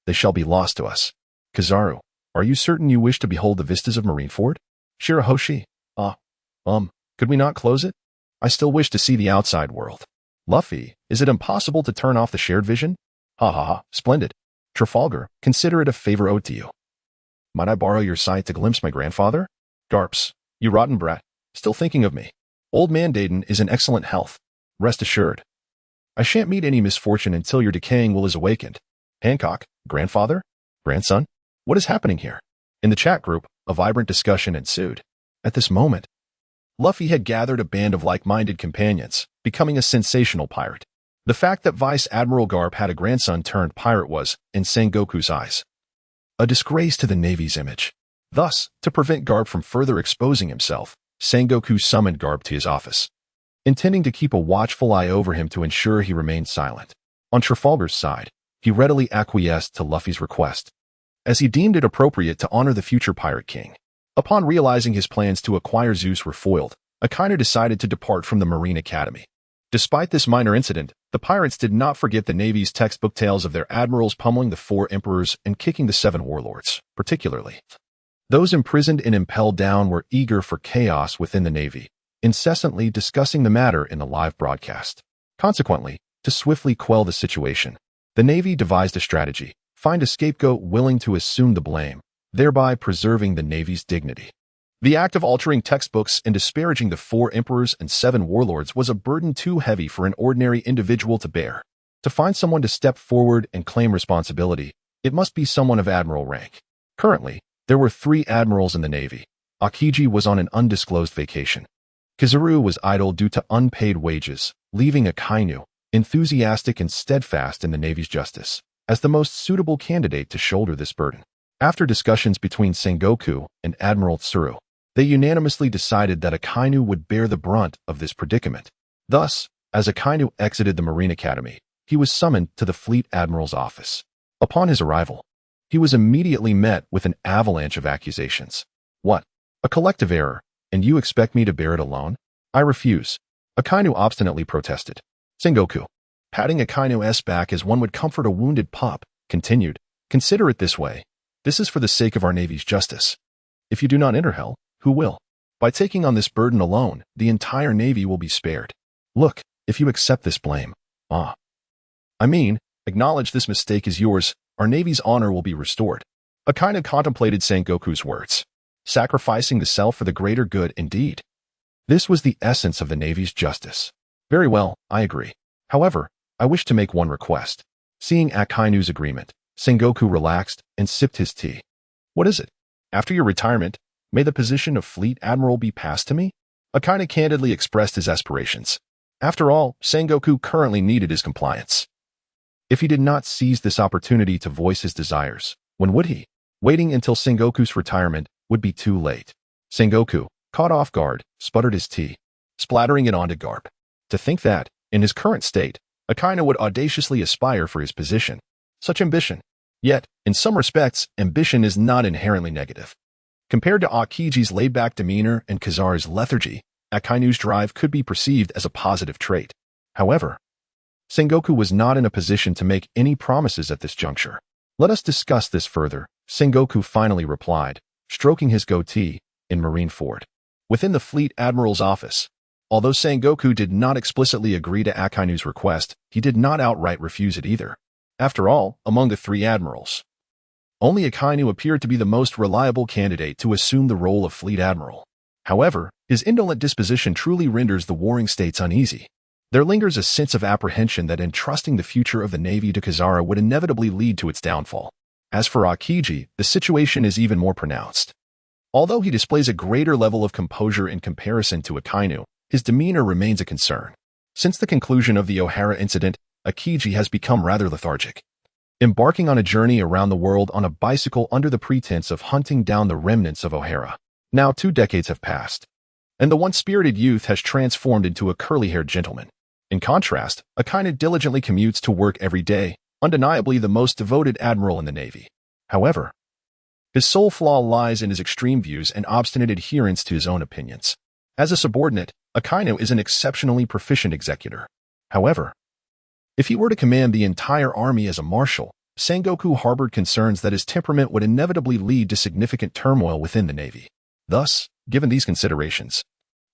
they shall be lost to us. Kizaru, are you certain you wish to behold the vistas of Marineford? Shirahoshi, could we not close it? I still wish to see the outside world. Luffy, is it impossible to turn off the shared vision? Ha ha ha, splendid. Trafalgar, consider it a favor owed to you. Might I borrow your sight to glimpse my grandfather? Garps, you rotten brat, still thinking of me. Old man Dayton is in excellent health. Rest assured. I shan't meet any misfortune until your decaying will is awakened. Hancock, grandfather? Grandson? What is happening here? In the chat group, a vibrant discussion ensued. At this moment, Luffy had gathered a band of like-minded companions, becoming a sensational pirate. The fact that Vice Admiral Garp had a grandson turned pirate was, in Sengoku's eyes, a disgrace to the Navy's image. Thus, to prevent Garp from further exposing himself, Sengoku summoned Garp to his office, intending to keep a watchful eye over him to ensure he remained silent. On Trafalgar's side, he readily acquiesced to Luffy's request, as he deemed it appropriate to honor the future Pirate King. Upon realizing his plans to acquire Zeus were foiled, Akainu decided to depart from the Marine Academy. Despite this minor incident, the pirates did not forget the Navy's textbook tales of their admirals pummeling the 4 emperors and kicking the 7 warlords. Particularly, those imprisoned and impelled down were eager for chaos within the Navy, incessantly discussing the matter in the live broadcast. Consequently, to swiftly quell the situation, the Navy devised a strategy: find a scapegoat willing to assume the blame, thereby preserving the Navy's dignity. The act of altering textbooks and disparaging the 4 emperors and 7 warlords was a burden too heavy for an ordinary individual to bear. To find someone to step forward and claim responsibility, it must be someone of admiral rank. Currently, there were 3 admirals in the Navy. Akiji was on an undisclosed vacation. Tsuru was idle due to unpaid wages, leaving Akainu, enthusiastic and steadfast in the Navy's justice, as the most suitable candidate to shoulder this burden. After discussions between Sengoku and Admiral Tsuru, they unanimously decided that Akainu would bear the brunt of this predicament. Thus, as Akainu exited the Marine Academy, he was summoned to the Fleet Admiral's office. Upon his arrival, he was immediately met with an avalanche of accusations. What? A collective error, and you expect me to bear it alone? I refuse. Akainu obstinately protested. Sengoku, patting Akainu's back as one would comfort a wounded pup, continued, consider it this way. This is for the sake of our Navy's justice. If you do not enter hell, who will? By taking on this burden alone, the entire Navy will be spared. Look, if you accept this blame, acknowledge this mistake is yours, our Navy's honor will be restored. Akainu contemplated Sengoku's words. Sacrificing the self for the greater good indeed. This was the essence of the Navy's justice. Very well, I agree. However, I wish to make one request. Seeing Akainu's agreement, Sengoku relaxed and sipped his tea. What is it? After your retirement, may the position of Fleet Admiral be passed to me? Akainu candidly expressed his aspirations. After all, Sengoku currently needed his compliance. If he did not seize this opportunity to voice his desires, when would he? Waiting until Sengoku's retirement would be too late. Sengoku, caught off guard, sputtered his tea, splattering it onto Garp. To think that, in his current state, Akainu would audaciously aspire for his position. Such ambition. Yet, in some respects, ambition is not inherently negative. Compared to Akiji's laid-back demeanor and Kizaru's lethargy, Akainu's drive could be perceived as a positive trait. However, Sengoku was not in a position to make any promises at this juncture. Let us discuss this further, Sengoku finally replied, stroking his goatee, in Marineford. Within the Fleet Admiral's office, although Sengoku did not explicitly agree to Akainu's request, he did not outright refuse it either. After all, among the 3 admirals, only Akainu appeared to be the most reliable candidate to assume the role of Fleet Admiral. However, his indolent disposition truly renders the warring states uneasy. There lingers a sense of apprehension that entrusting the future of the Navy to Kizaru would inevitably lead to its downfall. As for Akiji, the situation is even more pronounced. Although he displays a greater level of composure in comparison to Akainu, his demeanor remains a concern. Since the conclusion of the Ohara incident, Akiji has become rather lethargic, embarking on a journey around the world on a bicycle under the pretense of hunting down the remnants of Ohara. Now 2 decades have passed, and the once spirited youth has transformed into a curly-haired gentleman. In contrast, Akainu diligently commutes to work every day, undeniably the most devoted admiral in the Navy. However, his sole flaw lies in his extreme views and obstinate adherence to his own opinions. As a subordinate, Akainu is an exceptionally proficient executor. However, if he were to command the entire army as a marshal, Sengoku harbored concerns that his temperament would inevitably lead to significant turmoil within the Navy. Thus, given these considerations,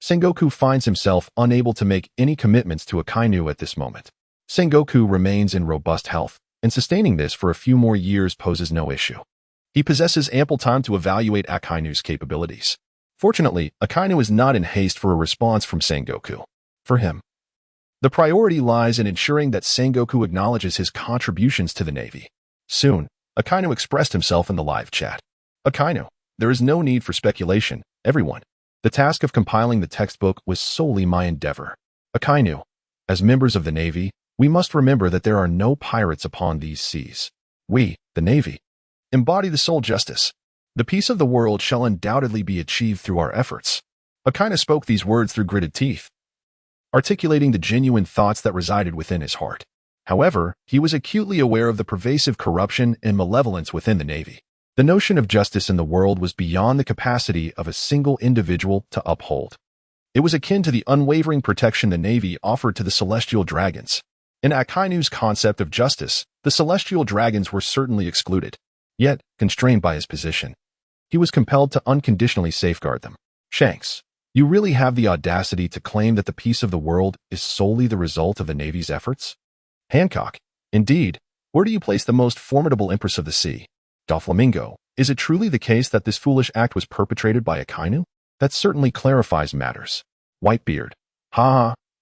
Sengoku finds himself unable to make any commitments to Akainu at this moment. Sengoku remains in robust health, and sustaining this for a few more years poses no issue. He possesses ample time to evaluate Akainu's capabilities. Fortunately, Akainu is not in haste for a response from Sengoku. For him, the priority lies in ensuring that Sengoku acknowledges his contributions to the Navy. Soon, Akainu expressed himself in the live chat. Akainu, there is no need for speculation. Everyone, The task of compiling the textbook was solely my endeavor. Akainu, as members of the Navy, we must remember that there are no pirates upon these seas. We, the Navy, embody the sole justice. The peace of the world shall undoubtedly be achieved through our efforts. Akainu spoke these words through gritted teeth, articulating the genuine thoughts that resided within his heart. However, he was acutely aware of the pervasive corruption and malevolence within the Navy. The notion of justice in the world was beyond the capacity of a single individual to uphold. It was akin to the unwavering protection the Navy offered to the celestial dragons. In Akainu's concept of justice, the celestial dragons were certainly excluded. Yet, constrained by his position, he was compelled to unconditionally safeguard them. Shanks, you really have the audacity to claim that the peace of the world is solely the result of the Navy's efforts? Hancock, indeed, where do you place the most formidable empress of the sea? Doflamingo, is it truly the case that this foolish act was perpetrated by Akainu? That certainly clarifies matters. Whitebeard,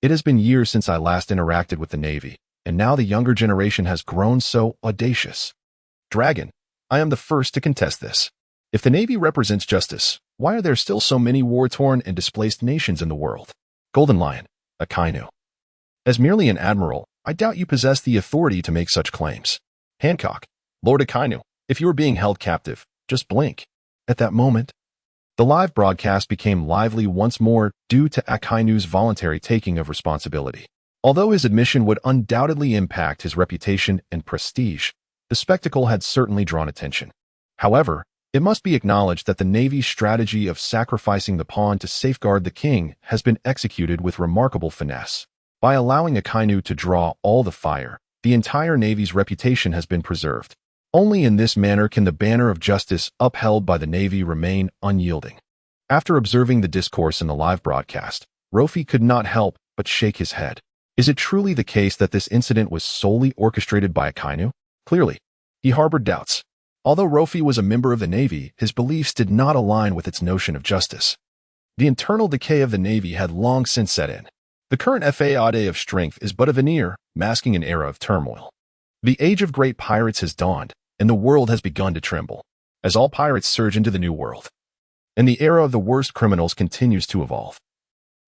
it has been years since I last interacted with the Navy, and now the younger generation has grown so audacious. Dragon, I am the first to contest this. If the Navy represents justice, why are there still so many war-torn and displaced nations in the world? Golden Lion, Akainu. As merely an admiral, I doubt you possess the authority to make such claims. Hancock, Lord Akainu, if you are being held captive, just blink. At that moment, the live broadcast became lively once more due to Akainu's voluntary taking of responsibility. Although his admission would undoubtedly impact his reputation and prestige, the spectacle had certainly drawn attention. However, it must be acknowledged that the Navy's strategy of sacrificing the pawn to safeguard the king has been executed with remarkable finesse. By allowing Akainu to draw all the fire, the entire Navy's reputation has been preserved. Only in this manner can the banner of justice upheld by the Navy remain unyielding. After observing the discourse in the live broadcast, Luffy could not help but shake his head. Is it truly the case that this incident was solely orchestrated by Akainu? Clearly, he harbored doubts. Although Luffy was a member of the Navy, his beliefs did not align with its notion of justice. The internal decay of the Navy had long since set in. The current faade of strength is but a veneer, masking an era of turmoil. The age of great pirates has dawned, and the world has begun to tremble, as all pirates surge into the new world. And the era of the worst criminals continues to evolve.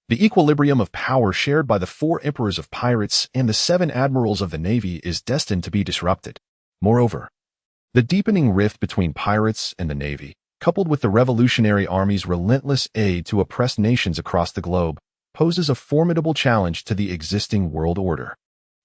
The equilibrium of power shared by the 4 emperors of pirates and the 7 admirals of the Navy is destined to be disrupted. Moreover, the deepening rift between pirates and the Navy, coupled with the Revolutionary Army's relentless aid to oppressed nations across the globe, poses a formidable challenge to the existing world order.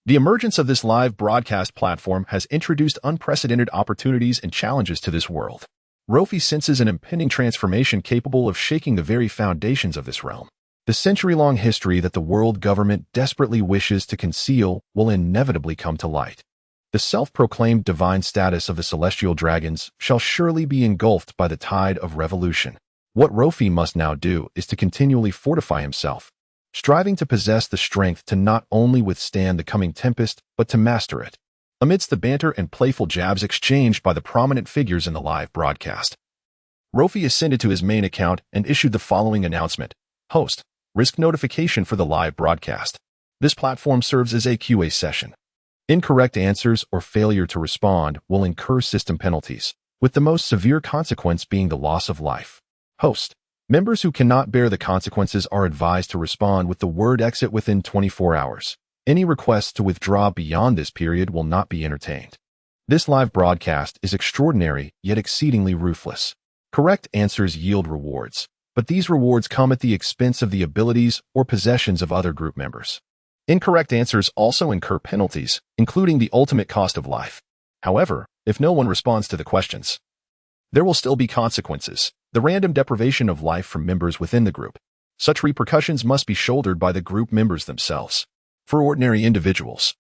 The emergence of this live broadcast platform has introduced unprecedented opportunities and challenges to this world. Luffy senses an impending transformation capable of shaking the very foundations of this realm. The century-long history that the world government desperately wishes to conceal will inevitably come to light. The self-proclaimed divine status of the celestial dragons shall surely be engulfed by the tide of revolution. What Luffy must now do is to continually fortify himself, striving to possess the strength to not only withstand the coming tempest, but to master it. Amidst the banter and playful jabs exchanged by the prominent figures in the live broadcast, Luffy ascended to his main account and issued the following announcement. Host, risk notification for the live broadcast. This platform serves as a QA session. Incorrect answers or failure to respond will incur system penalties, with the most severe consequence being the loss of life. Host, members who cannot bear the consequences are advised to respond with the word exit within 24 hours. Any requests to withdraw beyond this period will not be entertained. This live broadcast is extraordinary yet exceedingly ruthless. Correct answers yield rewards, but these rewards come at the expense of the abilities or possessions of other group members. Incorrect answers also incur penalties, including the ultimate cost of life. However, if no one responds to the questions, there will still be consequences. The random deprivation of life from members within the group. Such repercussions must be shouldered by the group members themselves. For ordinary individuals,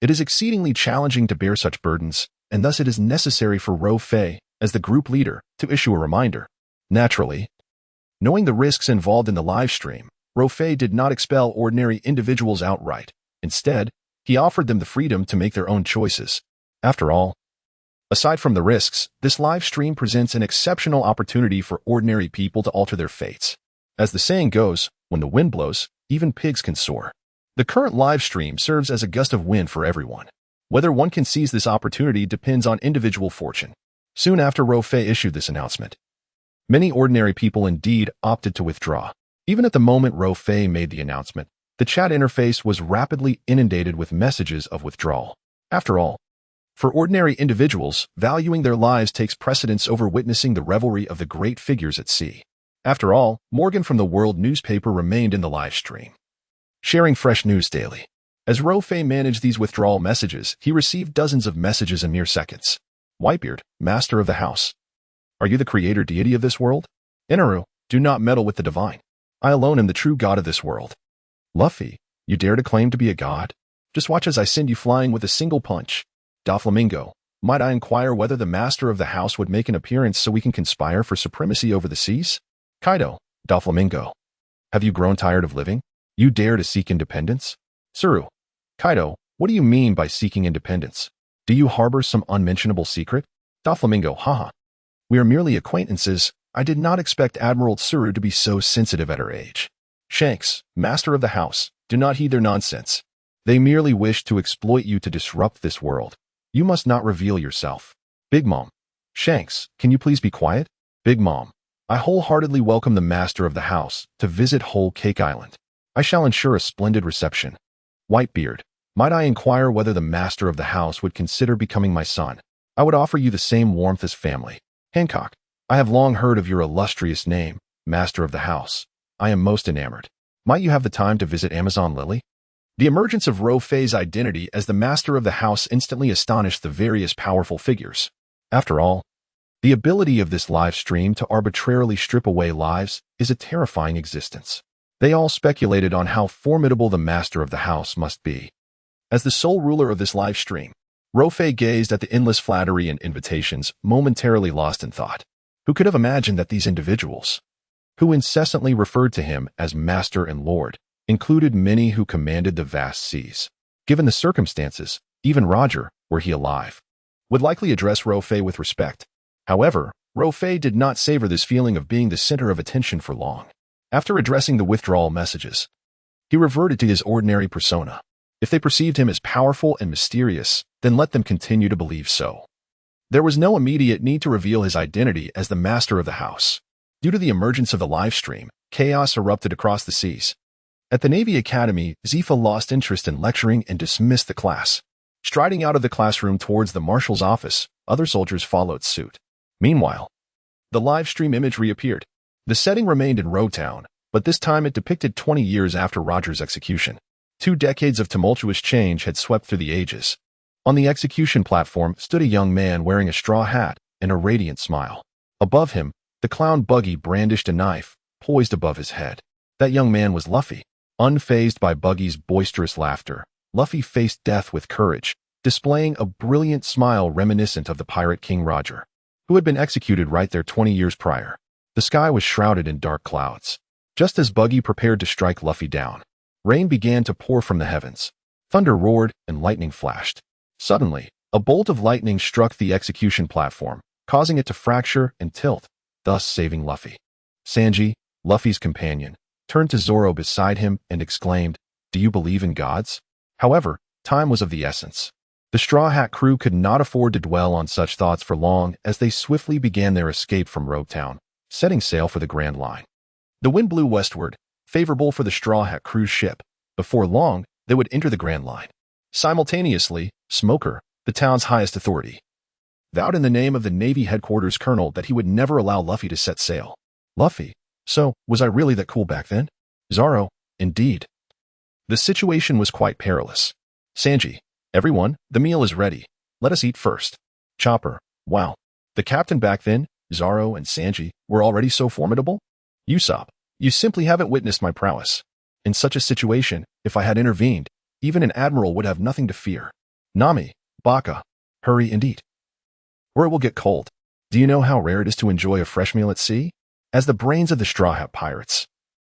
it is exceedingly challenging to bear such burdens, and thus it is necessary for Luo Fei, as the group leader, to issue a reminder. Naturally, knowing the risks involved in the live stream, Luo Fei did not expel ordinary individuals outright. Instead, he offered them the freedom to make their own choices. After all, aside from the risks, this live stream presents an exceptional opportunity for ordinary people to alter their fates. As the saying goes, when the wind blows, even pigs can soar. The current live stream serves as a gust of wind for everyone. Whether one can seize this opportunity depends on individual fortune. Soon after Luo Fei issued this announcement, Many ordinary people indeed opted to withdraw. Even at the moment Luo Fei made the announcement, the chat interface was rapidly inundated with messages of withdrawal. After all, for ordinary individuals, valuing their lives takes precedence over witnessing the revelry of the great figures at sea. After all, Morgan from the World newspaper remained in the live stream, sharing fresh news daily. As Luo Fei managed these withdrawal messages, he received dozens of messages in mere seconds. Whitebeard, master of the house. Are you the creator deity of this world? Inaru, do not meddle with the divine. I alone am the true god of this world. Luffy, you dare to claim to be a god? Just watch as I send you flying with a single punch. Doflamingo, might I inquire whether the master of the house would make an appearance so we can conspire for supremacy over the seas? Kaido, Doflamingo, have you grown tired of living? You dare to seek independence? Tsuru, Kaido, what do you mean by seeking independence? Do you harbor some unmentionable secret? Doflamingo, haha. We are merely acquaintances. I did not expect Admiral Tsuru to be so sensitive at her age. Shanks, master of the house, do not heed their nonsense. They merely wish to exploit you to disrupt this world. You must not reveal yourself. Big Mom. Shanks, can you please be quiet? Big Mom, I wholeheartedly welcome the master of the house to visit Whole Cake Island. I shall ensure a splendid reception. Whitebeard, might I inquire whether the master of the house would consider becoming my son? I would offer you the same warmth as family. Hancock, I have long heard of your illustrious name, master of the house. I am most enamored. Might you have the time to visit Amazon Lily? The emergence of Luo Fei's identity as the master of the house instantly astonished the various powerful figures. After all, the ability of this live stream to arbitrarily strip away lives is a terrifying existence. They all speculated on how formidable the master of the house must be. As the sole ruler of this live stream, Luo Fei gazed at the endless flattery and invitations, momentarily lost in thought. Who could have imagined that these individuals, who incessantly referred to him as master and lord, included many who commanded the vast seas? Given the circumstances, even Roger, were he alive, would likely address Luo Fei with respect. However, Luo Fei did not savor this feeling of being the center of attention for long. After addressing the withdrawal messages, he reverted to his ordinary persona. If they perceived him as powerful and mysterious, then let them continue to believe so. There was no immediate need to reveal his identity as the master of the house. Due to the emergence of the live stream, chaos erupted across the seas. At the Navy Academy, Zifa lost interest in lecturing and dismissed the class. Striding out of the classroom towards the marshal's office, other soldiers followed suit. Meanwhile, the live stream image reappeared. The setting remained in Loguetown, but this time it depicted 20 years after Roger's execution. 2 decades of tumultuous change had swept through the ages. On the execution platform stood a young man wearing a straw hat and a radiant smile. Above him, the clown Buggy brandished a knife, poised above his head. That young man was Luffy. Unfazed by Buggy's boisterous laughter, Luffy faced death with courage, displaying a brilliant smile reminiscent of the pirate King Roger, who had been executed right there 20 years prior. The sky was shrouded in dark clouds. Just as Buggy prepared to strike Luffy down, rain began to pour from the heavens. Thunder roared and lightning flashed. Suddenly, a bolt of lightning struck the execution platform, causing it to fracture and tilt, thus saving Luffy. Sanji, Luffy's companion, turned to Zoro beside him and exclaimed, "Do you believe in gods?" However, time was of the essence. The Straw Hat crew could not afford to dwell on such thoughts for long as they swiftly began their escape from Loguetown, setting sail for the Grand Line. The wind blew westward, favorable for the Straw Hat crew's ship. Before long, they would enter the Grand Line. Simultaneously, Smoker, the town's highest authority, vowed in the name of the Navy headquarters colonel that he would never allow Luffy to set sail. Luffy, so, was I really that cool back then? Zoro, indeed. The situation was quite perilous. Sanji, everyone, the meal is ready. Let us eat first. Chopper, wow. The captain back then, Zoro and Sanji, were already so formidable? Usopp, you simply haven't witnessed my prowess. In such a situation, if I had intervened, even an admiral would have nothing to fear. Nami, Baka, hurry and eat, or it will get cold. Do you know how rare it is to enjoy a fresh meal at sea? As the brains of the Straw Hat pirates,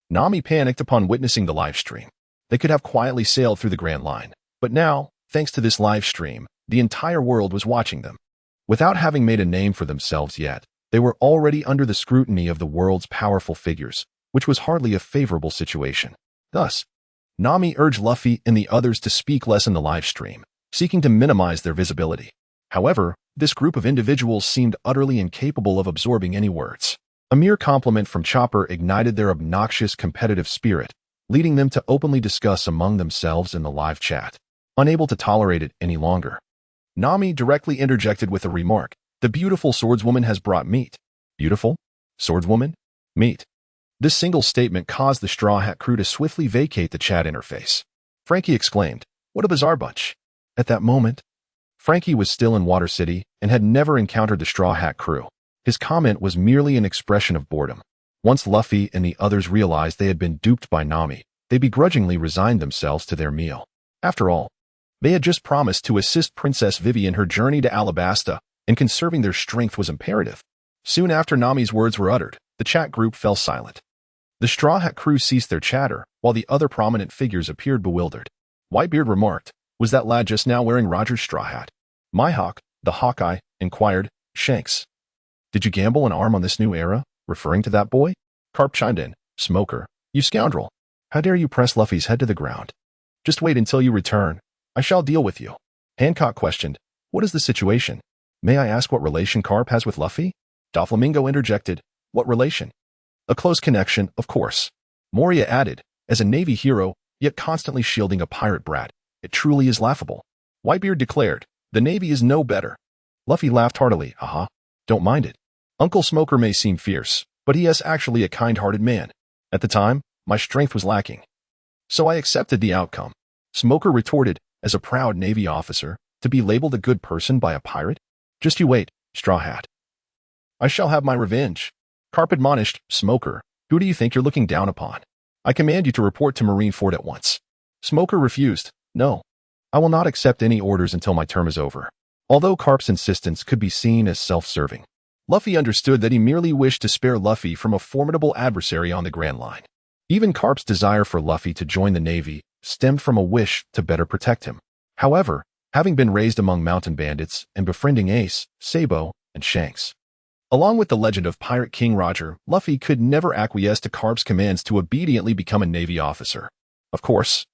Nami panicked upon witnessing the live stream. They could have quietly sailed through the Grand Line, but now, thanks to this live stream, the entire world was watching them. Without having made a name for themselves yet, they were already under the scrutiny of the world's powerful figures, which was hardly a favorable situation. Thus, Nami urged Luffy and the others to speak less in the live stream, seeking to minimize their visibility. However, this group of individuals seemed utterly incapable of absorbing any words. A mere compliment from Chopper ignited their obnoxious competitive spirit, leading them to openly discuss among themselves in the live chat. Unable to tolerate it any longer, Nami directly interjected with a remark. The beautiful swordswoman has brought meat. Beautiful? Swordswoman? Meat. This single statement caused the Straw Hat crew to swiftly vacate the chat interface. Frankie exclaimed, "What a bizarre bunch." At that moment, Frankie was still in Water City and had never encountered the Straw Hat crew. His comment was merely an expression of boredom. Once Luffy and the others realized they had been duped by Nami, they begrudgingly resigned themselves to their meal. After all, they had just promised to assist Princess Vivi in her journey to Alabasta, and conserving their strength was imperative. Soon after Nami's words were uttered, the chat group fell silent. The Straw Hat crew ceased their chatter, while the other prominent figures appeared bewildered. Whitebeard remarked, "Was that lad just now wearing Roger's straw hat?" Mihawk, the Hawkeye, inquired, "Shanks, did you gamble an arm on this new era, referring to that boy?" Garp chimed in, "Smoker, you scoundrel. How dare you press Luffy's head to the ground? Just wait until you return. I shall deal with you." Hancock questioned, "What is the situation? May I ask what relation Garp has with Luffy?" Doflamingo interjected, "What relation?" "A close connection, of course." Moria added, "As a Navy hero, yet constantly shielding a pirate brat. It truly is laughable." Whitebeard declared, "The Navy is no better." Luffy laughed heartily, "Aha, don't mind it. Uncle Smoker may seem fierce, but he is actually a kind-hearted man. At the time, my strength was lacking, so I accepted the outcome." Smoker retorted, "As a proud Navy officer, to be labeled a good person by a pirate? Just you wait, Straw Hat. I shall have my revenge." Garp admonished, "Smoker, who do you think you're looking down upon? I command you to report to Marineford at once." Smoker refused. "No, I will not accept any orders until my term is over." Although Garp's insistence could be seen as self-serving, Luffy understood that he merely wished to spare Luffy from a formidable adversary on the Grand Line. Even Garp's desire for Luffy to join the Navy stemmed from a wish to better protect him. However, having been raised among mountain bandits and befriending Ace, Sabo, and Shanks, along with the legend of Pirate King Roger, Luffy could never acquiesce to Garp's commands to obediently become a Navy officer. Of course,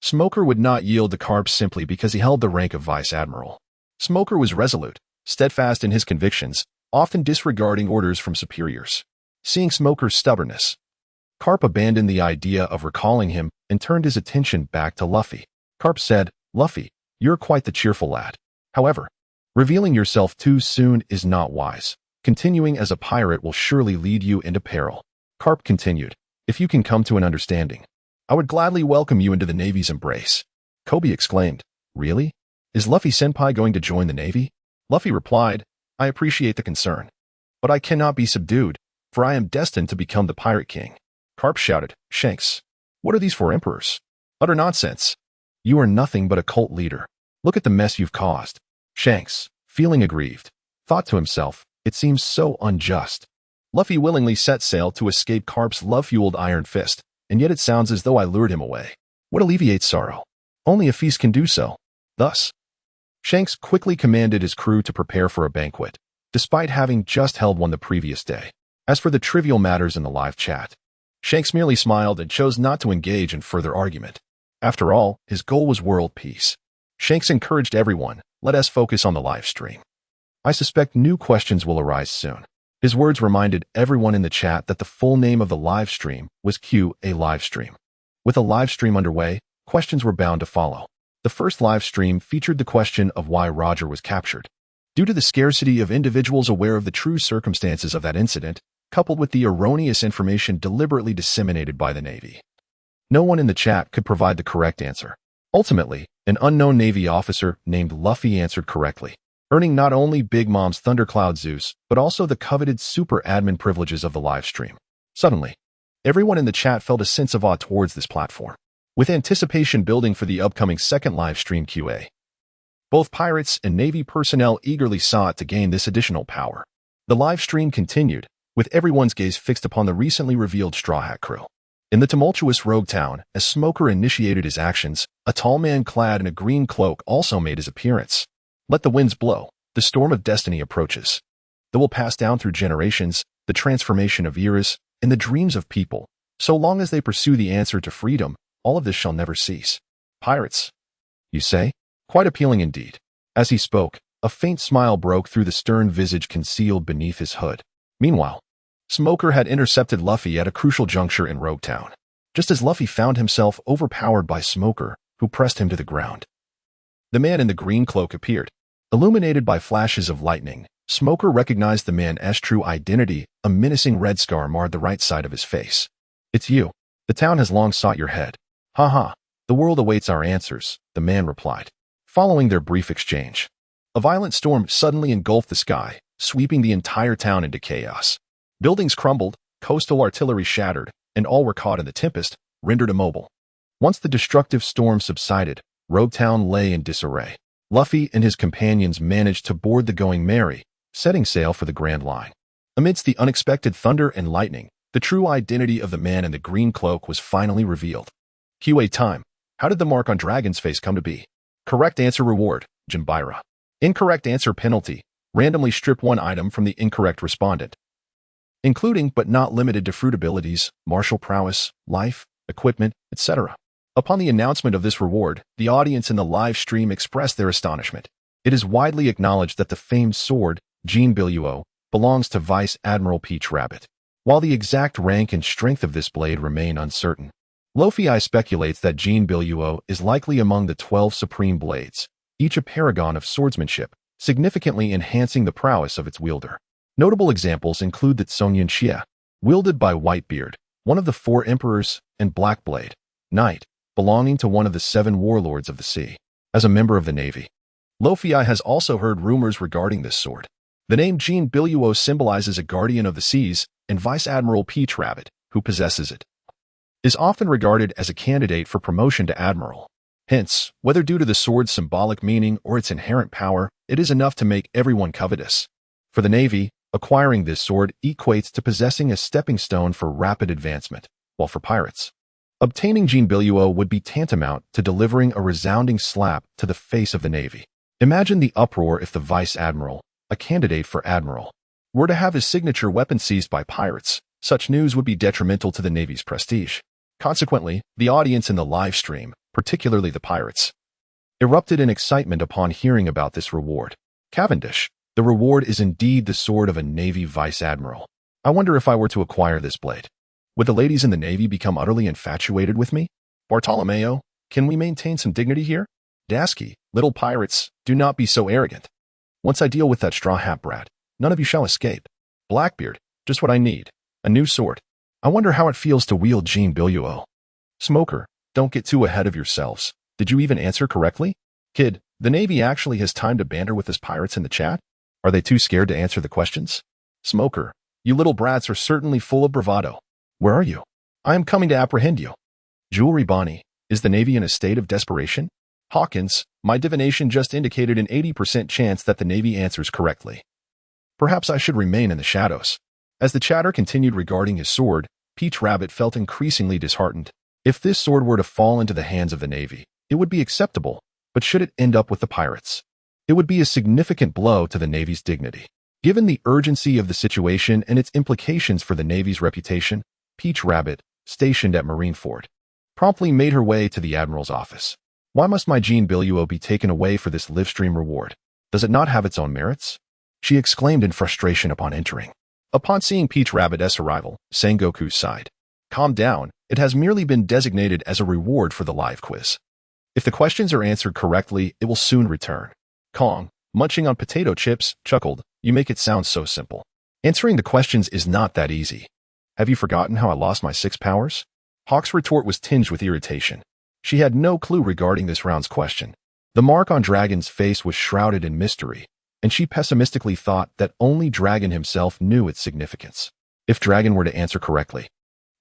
Smoker would not yield to Garp simply because he held the rank of Vice Admiral. Smoker was resolute, steadfast in his convictions, often disregarding orders from superiors. Seeing Smoker's stubbornness, Garp abandoned the idea of recalling him and turned his attention back to Luffy. Garp said, "Luffy, you're quite the cheerful lad. However, revealing yourself too soon is not wise. Continuing as a pirate will surely lead you into peril." Garp continued, "If you can come to an understanding, I would gladly welcome you into the Navy's embrace." Kobe exclaimed, "Really? Is Luffy-senpai going to join the Navy?" Luffy replied, "I appreciate the concern, but I cannot be subdued, for I am destined to become the Pirate King." Garp shouted, "Shanks, what are these for emperors? Utter nonsense. You are nothing but a cult leader. Look at the mess you've caused." Shanks, feeling aggrieved, thought to himself, "It seems so unjust." Luffy willingly set sail to escape Garp's love-fueled iron fist, and yet it sounds as though I lured him away. What alleviates sorrow? Only a feast can do so. Thus, Shanks quickly commanded his crew to prepare for a banquet, despite having just held one the previous day. As for the trivial matters in the live chat, Shanks merely smiled and chose not to engage in further argument. After all, his goal was world peace. Shanks encouraged everyone, "Let us focus on the live stream. I suspect new questions will arise soon." His words reminded everyone in the chat that the full name of the live stream was QA live stream. With a live stream underway, questions were bound to follow. The first live stream featured the question of why Roger was captured. Due to the scarcity of individuals aware of the true circumstances of that incident, coupled with the erroneous information deliberately disseminated by the Navy, no one in the chat could provide the correct answer. Ultimately, an unknown Navy officer named Luffy answered correctly, earning not only Big Mom's Thundercloud Zeus, but also the coveted super admin privileges of the live stream. Suddenly, everyone in the chat felt a sense of awe towards this platform, with anticipation building for the upcoming second live stream QA. Both pirates and Navy personnel eagerly sought to gain this additional power. The live stream continued, with everyone's gaze fixed upon the recently revealed Straw Hat crew. In the tumultuous rogue town, as Smoker initiated his actions, a tall man clad in a green cloak also made his appearance. "Let the winds blow, the storm of destiny approaches. That will pass down through generations, the transformation of eras, and the dreams of people. So long as they pursue the answer to freedom, all of this shall never cease." Pirates, you say? Quite appealing indeed. As he spoke, a faint smile broke through the stern visage concealed beneath his hood. Meanwhile, Smoker had intercepted Luffy at a crucial juncture in Loguetown, just as Luffy found himself overpowered by Smoker, who pressed him to the ground. The man in the green cloak appeared. Illuminated by flashes of lightning, Smoker recognized the man's true identity. A menacing red scar marred the right side of his face. "It's you. The town has long sought your head." "Ha. The world awaits our answers," the man replied. Following their brief exchange, a violent storm suddenly engulfed the sky, sweeping the entire town into chaos. Buildings crumbled, coastal artillery shattered, and all were caught in the tempest, rendered immobile. Once the destructive storm subsided, Loguetown lay in disarray. Luffy and his companions managed to board the Going Merry, setting sail for the Grand Line. Amidst the unexpected thunder and lightning, the true identity of the man in the green cloak was finally revealed. QA time. How did the mark on Dragon's face come to be? Correct answer reward, Jinbira. Incorrect answer penalty. Randomly strip one item from the incorrect respondent, including but not limited to fruit abilities, martial prowess, life, equipment, etc. Upon the announcement of this reward, the audience in the live stream expressed their astonishment. It is widely acknowledged that the famed sword, Jinbeiluo, belongs to Vice Admiral Peach Rabbit. While the exact rank and strength of this blade remain uncertain, Luo Fei speculates that Jinbeiluo is likely among the 12 supreme blades, each a paragon of swordsmanship, significantly enhancing the prowess of its wielder. Notable examples include the Tsongyun Xie, wielded by Whitebeard, one of the 4 emperors, and Blackbeard, knight, belonging to one of the 7 warlords of the sea. As a member of the Navy, Luo Fei has also heard rumors regarding this sword. The name Jinbeiluo symbolizes a guardian of the seas, and Vice Admiral Peach Rabbit, who possesses it, is often regarded as a candidate for promotion to admiral. Hence, whether due to the sword's symbolic meaning or its inherent power, it is enough to make everyone covetous. For the Navy, acquiring this sword equates to possessing a stepping stone for rapid advancement, while for pirates, obtaining Jinbeiluo would be tantamount to delivering a resounding slap to the face of the Navy. Imagine the uproar if the Vice Admiral, a candidate for admiral, were to have his signature weapon seized by pirates. Such news would be detrimental to the Navy's prestige. Consequently, the audience in the live stream, particularly the pirates, erupted in excitement upon hearing about this reward. Cavendish, the reward is indeed the sword of a Navy Vice Admiral. I wonder if I were to acquire this blade, would the ladies in the Navy become utterly infatuated with me? Bartolomeo, can we maintain some dignity here? Dasky, little pirates, do not be so arrogant. Once I deal with that straw hat brat, none of you shall escape. Blackbeard, just what I need, a new sword. I wonder how it feels to wield Jinbeiluo. Smoker, don't get too ahead of yourselves. Did you even answer correctly? Kid, the Navy actually has time to banter with us pirates in the chat? Are they too scared to answer the questions? Smoker, you little brats are certainly full of bravado. Where are you? I am coming to apprehend you. Jewelry Bonnie, is the Navy in a state of desperation? Hawkins, my divination just indicated an 80% chance that the Navy answers correctly. Perhaps I should remain in the shadows. As the chatter continued regarding his sword, Peach Rabbit felt increasingly disheartened. If this sword were to fall into the hands of the Navy, it would be acceptable, but should it end up with the pirates, it would be a significant blow to the Navy's dignity. Given the urgency of the situation and its implications for the Navy's reputation, Peach Rabbit, stationed at Marineford, promptly made her way to the Admiral's office. Why must my Jinbeiluo be taken away for this livestream reward? Does it not have its own merits? She exclaimed in frustration upon entering. Upon seeing Peach Rabbit's arrival, Sengoku sighed. Calm down, it has merely been designated as a reward for the live quiz. If the questions are answered correctly, it will soon return. Kong, munching on potato chips, chuckled. You make it sound so simple. Answering the questions is not that easy. Have you forgotten how I lost my 6 powers? Hawk's retort was tinged with irritation. She had no clue regarding this round's question. The mark on Dragon's face was shrouded in mystery, and she pessimistically thought that only Dragon himself knew its significance. If Dragon were to answer correctly,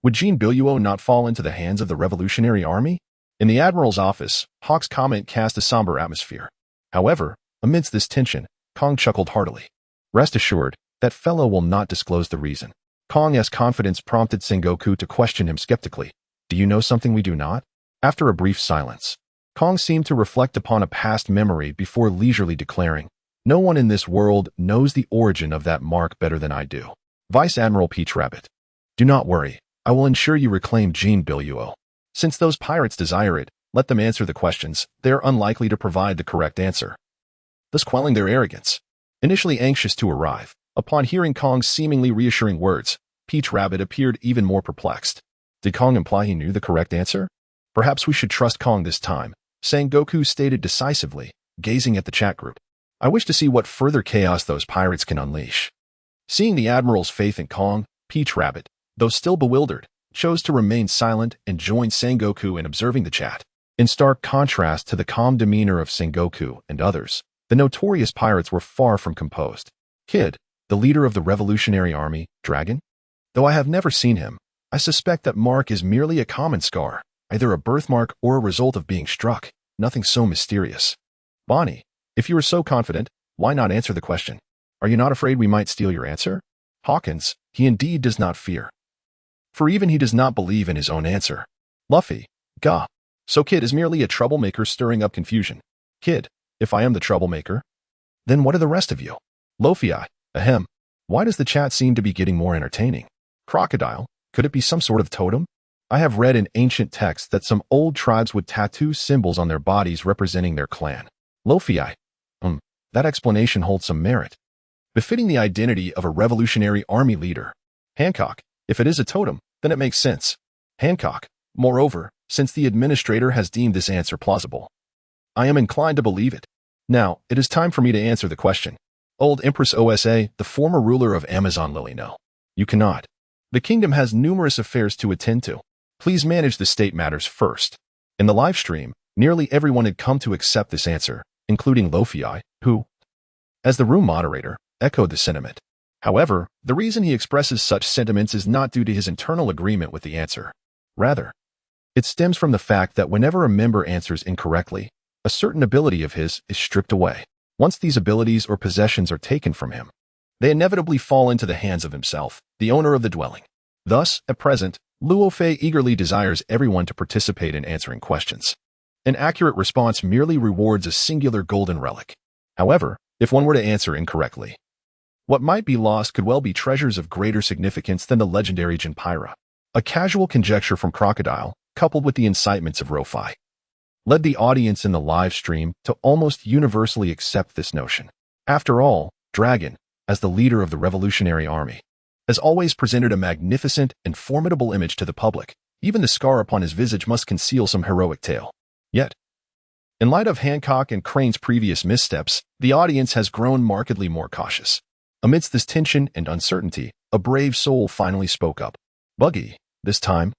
would Jinbeiluo not fall into the hands of the Revolutionary Army? In the Admiral's office, Hawk's comment cast a somber atmosphere. However, amidst this tension, Kong chuckled heartily. Rest assured, that fellow will not disclose the reason. Kong's confidence prompted Sengoku to question him skeptically. Do you know something we do not? After a brief silence, Kong seemed to reflect upon a past memory before leisurely declaring, no one in this world knows the origin of that mark better than I do. Vice Admiral Peach Rabbit. Do not worry, I will ensure you reclaim Jinbeiluo. Since those pirates desire it, let them answer the questions. They are unlikely to provide the correct answer, thus quelling their arrogance. Initially anxious to arrive, upon hearing Kong's seemingly reassuring words, Peach Rabbit appeared even more perplexed. Did Kong imply he knew the correct answer? Perhaps we should trust Kong this time, Sengoku stated decisively, gazing at the chat group. I wish to see what further chaos those pirates can unleash. Seeing the Admiral's faith in Kong, Peach Rabbit, though still bewildered, chose to remain silent and join Sengoku in observing the chat. In stark contrast to the calm demeanor of Sengoku and others, the notorious pirates were far from composed. Kid, the leader of the Revolutionary Army, Dragon? Though I have never seen him, I suspect that mark is merely a common scar, either a birthmark or a result of being struck, nothing so mysterious. Bonnie, if you are so confident, why not answer the question? Are you not afraid we might steal your answer? Hawkins, he indeed does not fear. For even he does not believe in his own answer. Luffy, gah. So Kid is merely a troublemaker stirring up confusion. Kid, if I am the troublemaker, then what are the rest of you? Luffy, ahem. Why does the chat seem to be getting more entertaining? Crocodile, could it be some sort of totem? I have read in ancient texts that some old tribes would tattoo symbols on their bodies representing their clan. Luffy, that explanation holds some merit. Befitting the identity of a revolutionary army leader. Hancock, if it is a totem, then it makes sense. Hancock, moreover, since the administrator has deemed this answer plausible, I am inclined to believe it. Now, it is time for me to answer the question. Old Empress Osa, the former ruler of Amazon Lily, no. You cannot. The kingdom has numerous affairs to attend to. Please manage the state matters first. In the live stream, nearly everyone had come to accept this answer, including Luffy, who, as the room moderator, echoed the sentiment. However, the reason he expresses such sentiments is not due to his internal agreement with the answer. Rather, it stems from the fact that whenever a member answers incorrectly, a certain ability of his is stripped away. Once these abilities or possessions are taken from him, they inevitably fall into the hands of himself, the owner of the dwelling. Thus, at present, Luo Fei eagerly desires everyone to participate in answering questions. An accurate response merely rewards a singular golden relic. However, if one were to answer incorrectly, what might be lost could well be treasures of greater significance than the legendary Jinpyra. A casual conjecture from Crocodile, coupled with the incitements of Luo Fei, led the audience in the live stream to almost universally accept this notion. After all, Dragon, as the leader of the Revolutionary Army, has always presented a magnificent and formidable image to the public. Even the scar upon his visage must conceal some heroic tale. Yet, in light of Hancock and Crane's previous missteps, the audience has grown markedly more cautious. Amidst this tension and uncertainty, a brave soul finally spoke up. Buggy, this time,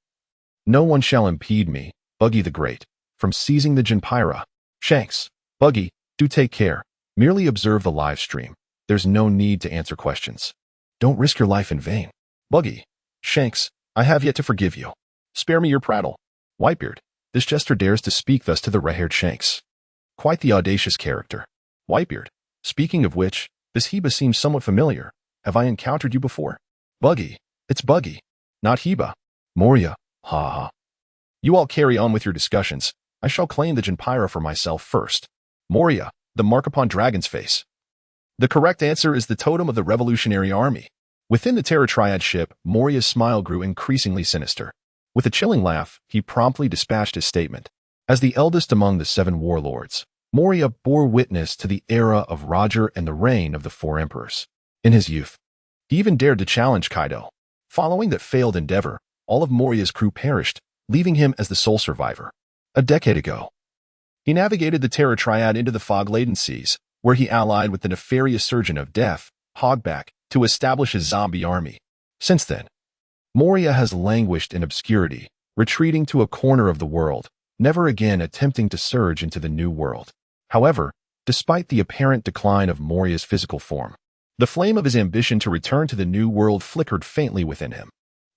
no one shall impede me, Buggy the Great, from seizing the Jinpyra. Shanks, Buggy, do take care. Merely observe the live stream. There's no need to answer questions. Don't risk your life in vain. Buggy, Shanks, I have yet to forgive you. Spare me your prattle. Whitebeard, this jester dares to speak thus to the red-haired Shanks. Quite the audacious character. Whitebeard, speaking of which, this Heba seems somewhat familiar. Have I encountered you before? Buggy, it's Buggy, not Heba. Moria, ha ha. You all carry on with your discussions. I shall claim the Jinpyra for myself first. Moria, the mark upon Dragon's face. The correct answer is the totem of the Revolutionary Army. Within the Terror Triad ship, Moria's smile grew increasingly sinister. With a chilling laugh, he promptly dispatched his statement. As the eldest among the 7 warlords, Moria bore witness to the era of Roger and the reign of the 4 emperors. In his youth, he even dared to challenge Kaido. Following that failed endeavor, all of Moria's crew perished, leaving him as the sole survivor. A decade ago, he navigated the Terror Triad into the fog-laden seas, where he allied with the nefarious surgeon of death, Hogback, to establish a zombie army. Since then, Moria has languished in obscurity, retreating to a corner of the world, never again attempting to surge into the new world. However, despite the apparent decline of Moria's physical form, the flame of his ambition to return to the new world flickered faintly within him.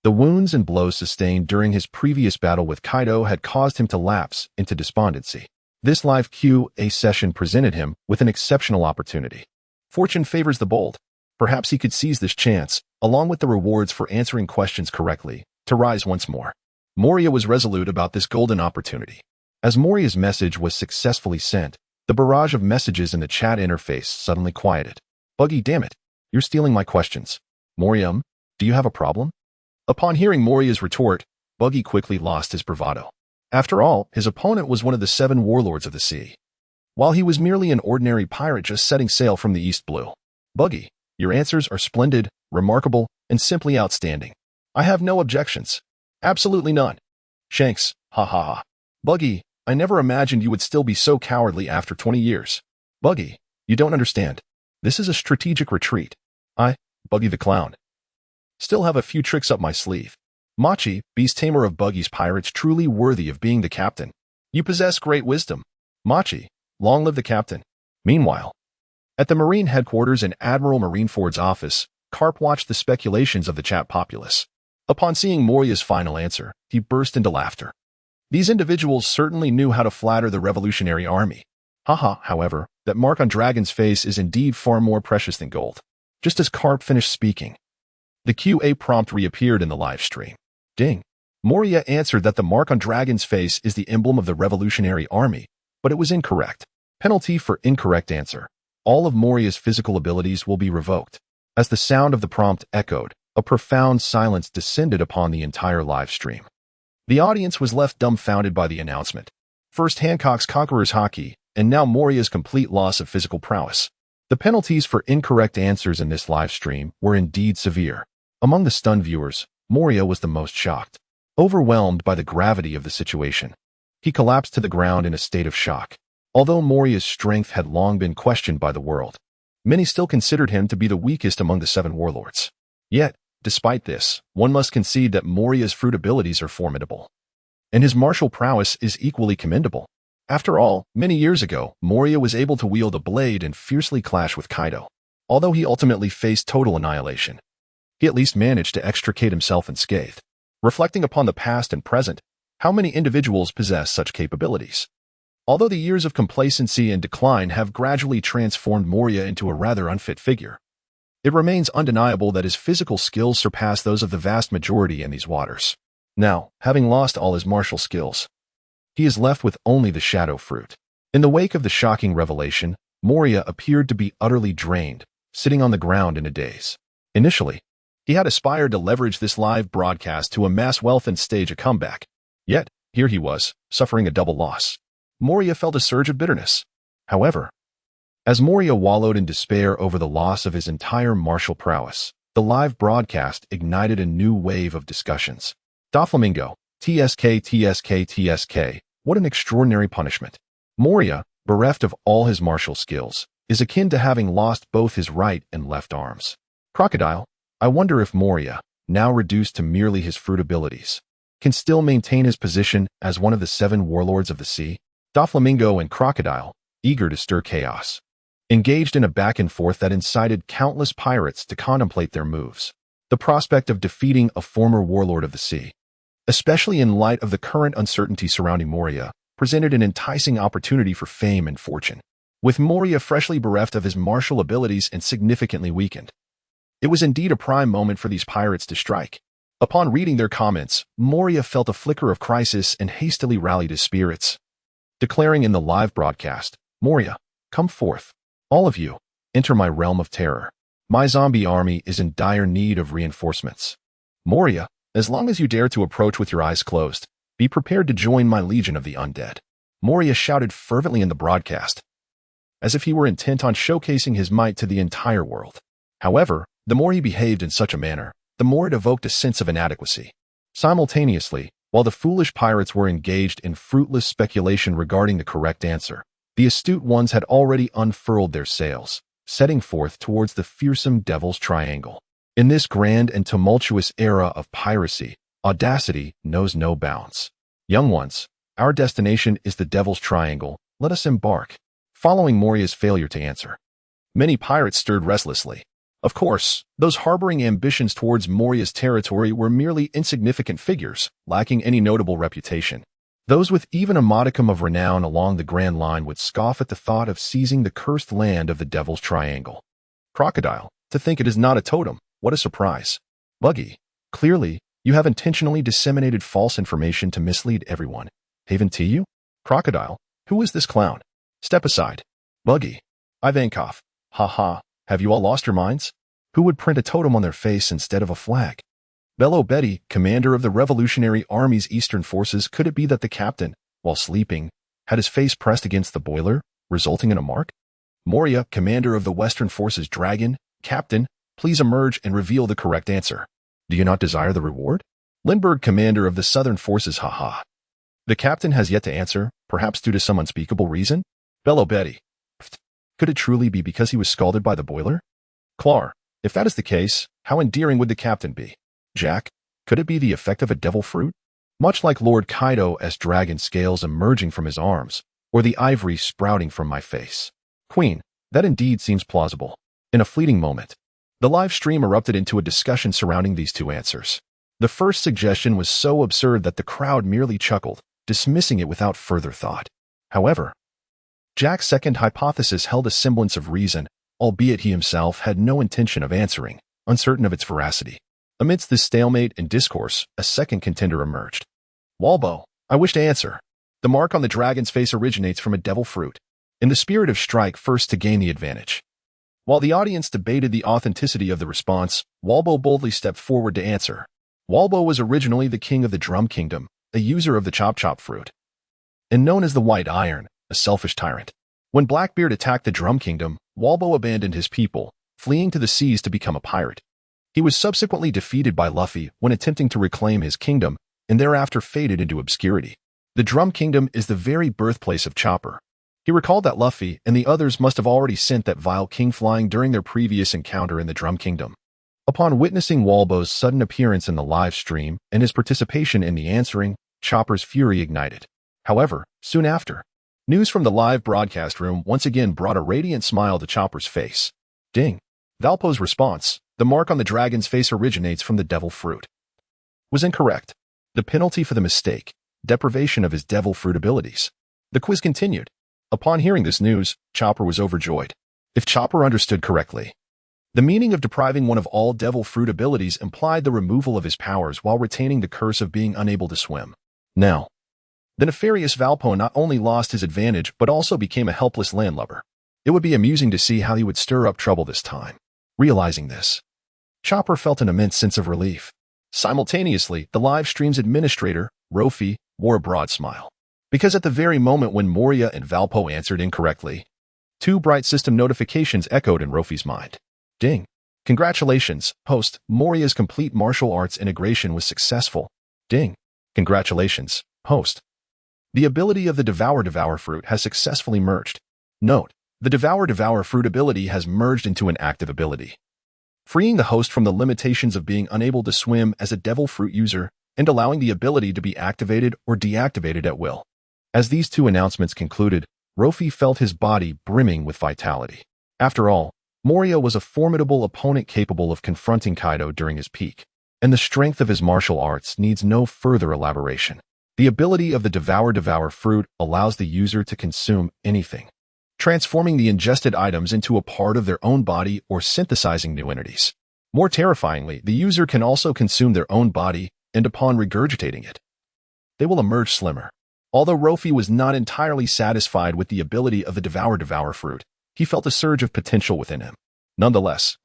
The wounds and blows sustained during his previous battle with Kaido had caused him to lapse into despondency. This live QA session presented him with an exceptional opportunity. Fortune favors the bold. Perhaps he could seize this chance, along with the rewards for answering questions correctly, to rise once more. Moria was resolute about this golden opportunity. As Moria's message was successfully sent, the barrage of messages in the chat interface suddenly quieted. Buggy, damn it, you're stealing my questions. Moria, do you have a problem? Upon hearing Moria's retort, Buggy quickly lost his bravado. After all, his opponent was one of the 7 warlords of the sea, while he was merely an ordinary pirate just setting sail from the East Blue. Buggy, your answers are splendid, remarkable, and simply outstanding. I have no objections. Absolutely none. Shanks, ha ha ha. Buggy, I never imagined you would still be so cowardly after 20 years. Buggy, you don't understand. This is a strategic retreat. I, Buggy the Clown, still have a few tricks up my sleeve. Machi, beast tamer of Buggy's pirates, truly worthy of being the captain. You possess great wisdom. Machi, long live the captain. Meanwhile, at the Marine headquarters in Admiral Marinford's office, Garp watched the speculations of the chat populace. Upon seeing Moria's final answer, he burst into laughter. These individuals certainly knew how to flatter the revolutionary army. Haha, however, that mark on Dragon's face is indeed far more precious than gold. Just as Garp finished speaking, the QA prompt reappeared in the live stream. Ding. Moria answered that the mark on Dragon's face is the emblem of the revolutionary army, but it was incorrect. Penalty for incorrect answer. All of Moria's physical abilities will be revoked. As the sound of the prompt echoed, a profound silence descended upon the entire live stream. The audience was left dumbfounded by the announcement. First Hancock's Conqueror's Hockey, and now Moria's complete loss of physical prowess. The penalties for incorrect answers in this live stream were indeed severe. Among the stunned viewers, Moria was the most shocked. Overwhelmed by the gravity of the situation, he collapsed to the ground in a state of shock. Although Moria's strength had long been questioned by the world, many still considered him to be the weakest among the 7 warlords. Yet, despite this, one must concede that Moria's fruit abilities are formidable, and his martial prowess is equally commendable. After all, many years ago, Moria was able to wield a blade and fiercely clash with Kaido. Although he ultimately faced total annihilation, he at least managed to extricate himself unscathed. Reflecting upon the past and present, how many individuals possess such capabilities? Although the years of complacency and decline have gradually transformed Moria into a rather unfit figure, it remains undeniable that his physical skills surpass those of the vast majority in these waters. Now, having lost all his martial skills, he is left with only the shadow fruit. In the wake of the shocking revelation, Moria appeared to be utterly drained, sitting on the ground in a daze. Initially, he had aspired to leverage this live broadcast to amass wealth and stage a comeback. Yet, here he was, suffering a double loss. Moria felt a surge of bitterness. However, as Moria wallowed in despair over the loss of his entire martial prowess, the live broadcast ignited a new wave of discussions. Doflamingo, TSK, TSK, TSK, what an extraordinary punishment. Moria, bereft of all his martial skills, is akin to having lost both his right and left arms. Crocodile, I wonder if Moria, now reduced to merely his fruit abilities, can still maintain his position as one of the 7 warlords of the sea. Doflamingo and Crocodile, eager to stir chaos, engaged in a back and forth that incited countless pirates to contemplate their moves. The prospect of defeating a former warlord of the sea, especially in light of the current uncertainty surrounding Moria, presented an enticing opportunity for fame and fortune. With Moria freshly bereft of his martial abilities and significantly weakened, it was indeed a prime moment for these pirates to strike. Upon reading their comments, Moria felt a flicker of crisis and hastily rallied his spirits, declaring in the live broadcast, Moria, come forth. All of you, enter my realm of terror. My zombie army is in dire need of reinforcements. Moria, as long as you dare to approach with your eyes closed, be prepared to join my legion of the undead. Moria shouted fervently in the broadcast, as if he were intent on showcasing his might to the entire world. However, the more he behaved in such a manner, the more it evoked a sense of inadequacy. Simultaneously, while the foolish pirates were engaged in fruitless speculation regarding the correct answer, the astute ones had already unfurled their sails, setting forth towards the fearsome Devil's Triangle. In this grand and tumultuous era of piracy, audacity knows no bounds. Young ones, our destination is the Devil's Triangle. Let us embark. Following Moria's failure to answer, many pirates stirred restlessly. Of course, those harboring ambitions towards Moria's territory were merely insignificant figures, lacking any notable reputation. Those with even a modicum of renown along the Grand Line would scoff at the thought of seizing the cursed land of the Devil's Triangle. Crocodile, to think it is not a totem, what a surprise. Buggy, clearly, you have intentionally disseminated false information to mislead everyone. Haven to you? Crocodile, who is this clown? Step aside. Buggy, Ivankov, ha, have you all lost your minds? Who would print a totem on their face instead of a flag? Bello Betty, commander of the Revolutionary Army's Eastern Forces, could it be that the captain, while sleeping, had his face pressed against the boiler, resulting in a mark? Moria, commander of the Western Forces Dragon, captain, please emerge and reveal the correct answer. Do you not desire the reward? Lindbergh, commander of the Southern Forces, haha. The captain has yet to answer, perhaps due to some unspeakable reason? Bellow Betty. Could it truly be because he was scalded by the boiler? Clar. If that is the case, how endearing would the captain be? Jack. Could it be the effect of a devil fruit? Much like Lord Kaido as dragon scales emerging from his arms, or the ivory sprouting from my face. Queen. That indeed seems plausible. In a fleeting moment, the live stream erupted into a discussion surrounding these two answers. The first suggestion was so absurd that the crowd merely chuckled, dismissing it without further thought. However, Jack's second hypothesis held a semblance of reason, albeit he himself had no intention of answering, uncertain of its veracity. Amidst this stalemate and discourse, a second contender emerged. Walbo, I wish to answer. The mark on the dragon's face originates from a devil fruit. In the spirit of strike first to gain the advantage. While the audience debated the authenticity of the response, Walbo boldly stepped forward to answer. Walbo was originally the king of the Drum Kingdom, a user of the Chop Chop fruit, and known as the White Iron, a selfish tyrant. When Blackbeard attacked the Drum Kingdom, Walbo abandoned his people, fleeing to the seas to become a pirate. He was subsequently defeated by Luffy when attempting to reclaim his kingdom, and thereafter faded into obscurity. The Drum Kingdom is the very birthplace of Chopper. He recalled that Luffy and the others must have already sent that vile king flying during their previous encounter in the Drum Kingdom. Upon witnessing Walbo's sudden appearance in the live stream and his participation in the answering, Chopper's fury ignited. However, soon after, news from the live broadcast room once again brought a radiant smile to Chopper's face. Ding. Valpo's response, the mark on the dragon's face originates from the devil fruit, was incorrect. The penalty for the mistake, deprivation of his devil fruit abilities. The quiz continued. Upon hearing this news, Chopper was overjoyed. If Chopper understood correctly, the meaning of depriving one of all devil fruit abilities implied the removal of his powers while retaining the curse of being unable to swim. Now, the nefarious Valpo not only lost his advantage but also became a helpless landlubber. It would be amusing to see how he would stir up trouble this time. Realizing this, Chopper felt an immense sense of relief. Simultaneously, the live stream's administrator, Luo wore a broad smile. Because at the very moment when Moria and Valpo answered incorrectly, two bright system notifications echoed in Luffy's mind. Ding. Congratulations, host, Moria's complete martial arts integration was successful. Ding. Congratulations, host. The ability of the Devour fruit has successfully merged. Note, the Devour fruit ability has merged into an active ability, freeing the host from the limitations of being unable to swim as a devil fruit user and allowing the ability to be activated or deactivated at will. As these two announcements concluded, Luffy felt his body brimming with vitality. After all, Moria was a formidable opponent capable of confronting Kaido during his peak, and the strength of his martial arts needs no further elaboration. The ability of the Devour fruit allows the user to consume anything, transforming the ingested items into a part of their own body or synthesizing new entities. More terrifyingly, the user can also consume their own body, and upon regurgitating it, they will emerge slimmer. Although Luffy was not entirely satisfied with the ability of the Devour fruit, he felt a surge of potential within him. Nonetheless,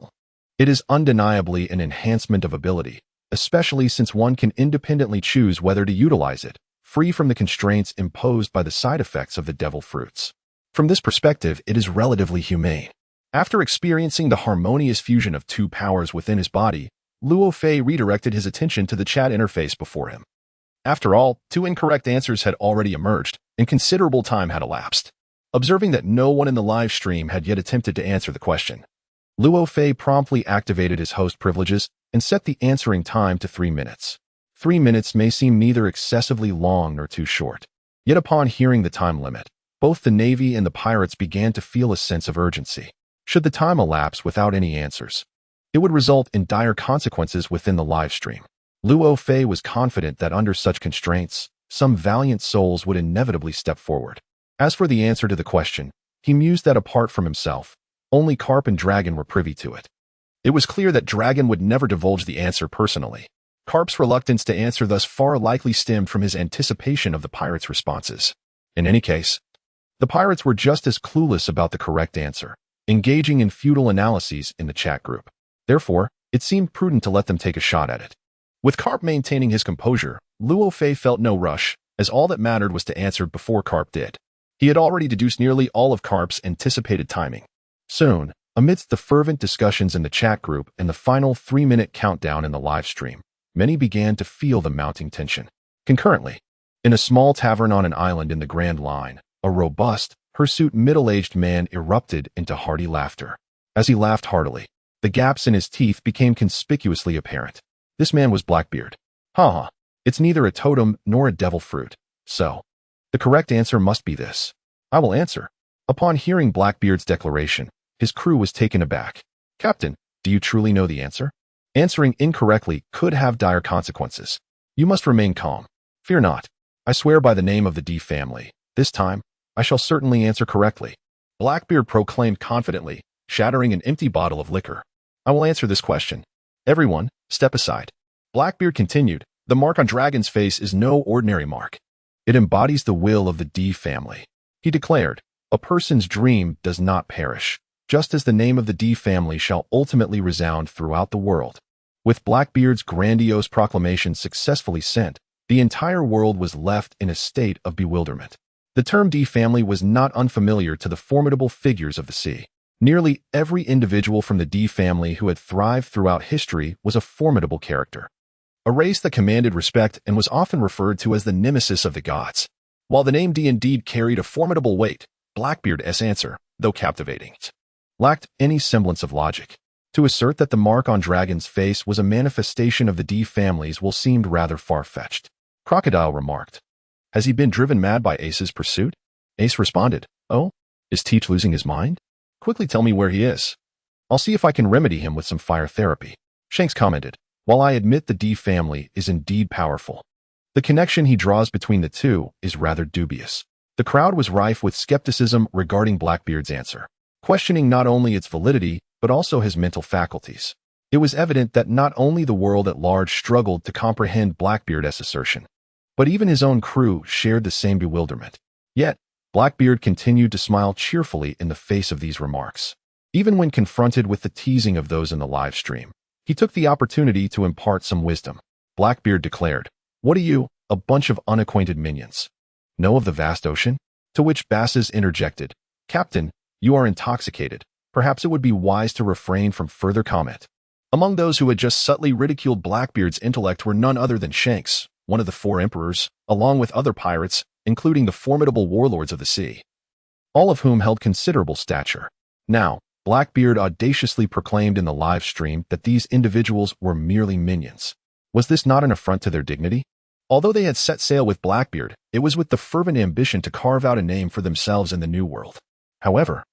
it is undeniably an enhancement of ability, especially since one can independently choose whether to utilize it, free from the constraints imposed by the side effects of the devil fruits. From this perspective, it is relatively humane. After experiencing the harmonious fusion of two powers within his body, Luo Fei redirected his attention to the chat interface before him. After all, two incorrect answers had already emerged, and considerable time had elapsed. Observing that no one in the live stream had yet attempted to answer the question, Luo Fei promptly activated his host privileges and set the answering time to 3 minutes. 3 minutes may seem neither excessively long nor too short. Yet upon hearing the time limit, both the Navy and the pirates began to feel a sense of urgency. Should the time elapse without any answers, it would result in dire consequences within the live stream. Luo Fei was confident that under such constraints, some valiant souls would inevitably step forward. As for the answer to the question, he mused that apart from himself, only Garp and Dragon were privy to it. It was clear that Dragon would never divulge the answer personally. Garp's reluctance to answer thus far likely stemmed from his anticipation of the pirates' responses. In any case, the pirates were just as clueless about the correct answer, engaging in futile analyses in the chat group. Therefore, it seemed prudent to let them take a shot at it. With Garp maintaining his composure, Luo Fei felt no rush, as all that mattered was to answer before Garp did. He had already deduced nearly all of Garp's anticipated timing. Soon, Amidst the fervent discussions in the chat group and the final 3-minute countdown in the live stream, many began to feel the mounting tension. Concurrently, in a small tavern on an island in the Grand Line, a robust, hirsute middle-aged man erupted into hearty laughter. As he laughed heartily, the gaps in his teeth became conspicuously apparent. This man was Blackbeard. Ha! It's neither a totem nor a devil fruit. So, the correct answer must be this. I will answer. Upon hearing Blackbeard's declaration, his crew was taken aback. Captain, do you truly know the answer? Answering incorrectly could have dire consequences. You must remain calm. Fear not. I swear by the name of the D family. This time, I shall certainly answer correctly. Blackbeard proclaimed confidently, shattering an empty bottle of liquor. I will answer this question. Everyone, step aside. Blackbeard continued, the mark on Dragon's face is no ordinary mark. It embodies the will of the D family. He declared, a person's dream does not perish, just as the name of the D family shall ultimately resound throughout the world. With Blackbeard's grandiose proclamation successfully sent, the entire world was left in a state of bewilderment. The term D family was not unfamiliar to the formidable figures of the sea. Nearly every individual from the D family who had thrived throughout history was a formidable character. A race that commanded respect and was often referred to as the nemesis of the gods. While the name D indeed carried a formidable weight, Blackbeard's answer, though captivating, lacked any semblance of logic. To assert that the mark on Dragon's face was a manifestation of the D families will seem rather far-fetched. Crocodile remarked, has he been driven mad by Ace's pursuit? Ace responded, oh, is Teach losing his mind? Quickly tell me where he is. I'll see if I can remedy him with some fire therapy. Shanks commented, while I admit the D family is indeed powerful, the connection he draws between the two is rather dubious. The crowd was rife with skepticism regarding Blackbeard's answer, questioning not only its validity, but also his mental faculties. It was evident that not only the world at large struggled to comprehend Blackbeard's assertion, but even his own crew shared the same bewilderment. Yet, Blackbeard continued to smile cheerfully in the face of these remarks. Even when confronted with the teasing of those in the live stream, he took the opportunity to impart some wisdom. Blackbeard declared, what do you, a bunch of unacquainted minions, know of the vast ocean? To which Basses interjected, Captain, you are intoxicated. Perhaps it would be wise to refrain from further comment. Among those who had just subtly ridiculed Blackbeard's intellect were none other than Shanks, one of the 4 emperors, along with other pirates, including the formidable warlords of the sea, all of whom held considerable stature. Now, Blackbeard audaciously proclaimed in the live stream that these individuals were merely minions. Was this not an affront to their dignity? Although they had set sail with Blackbeard, it was with the fervent ambition to carve out a name for themselves in the New World. However,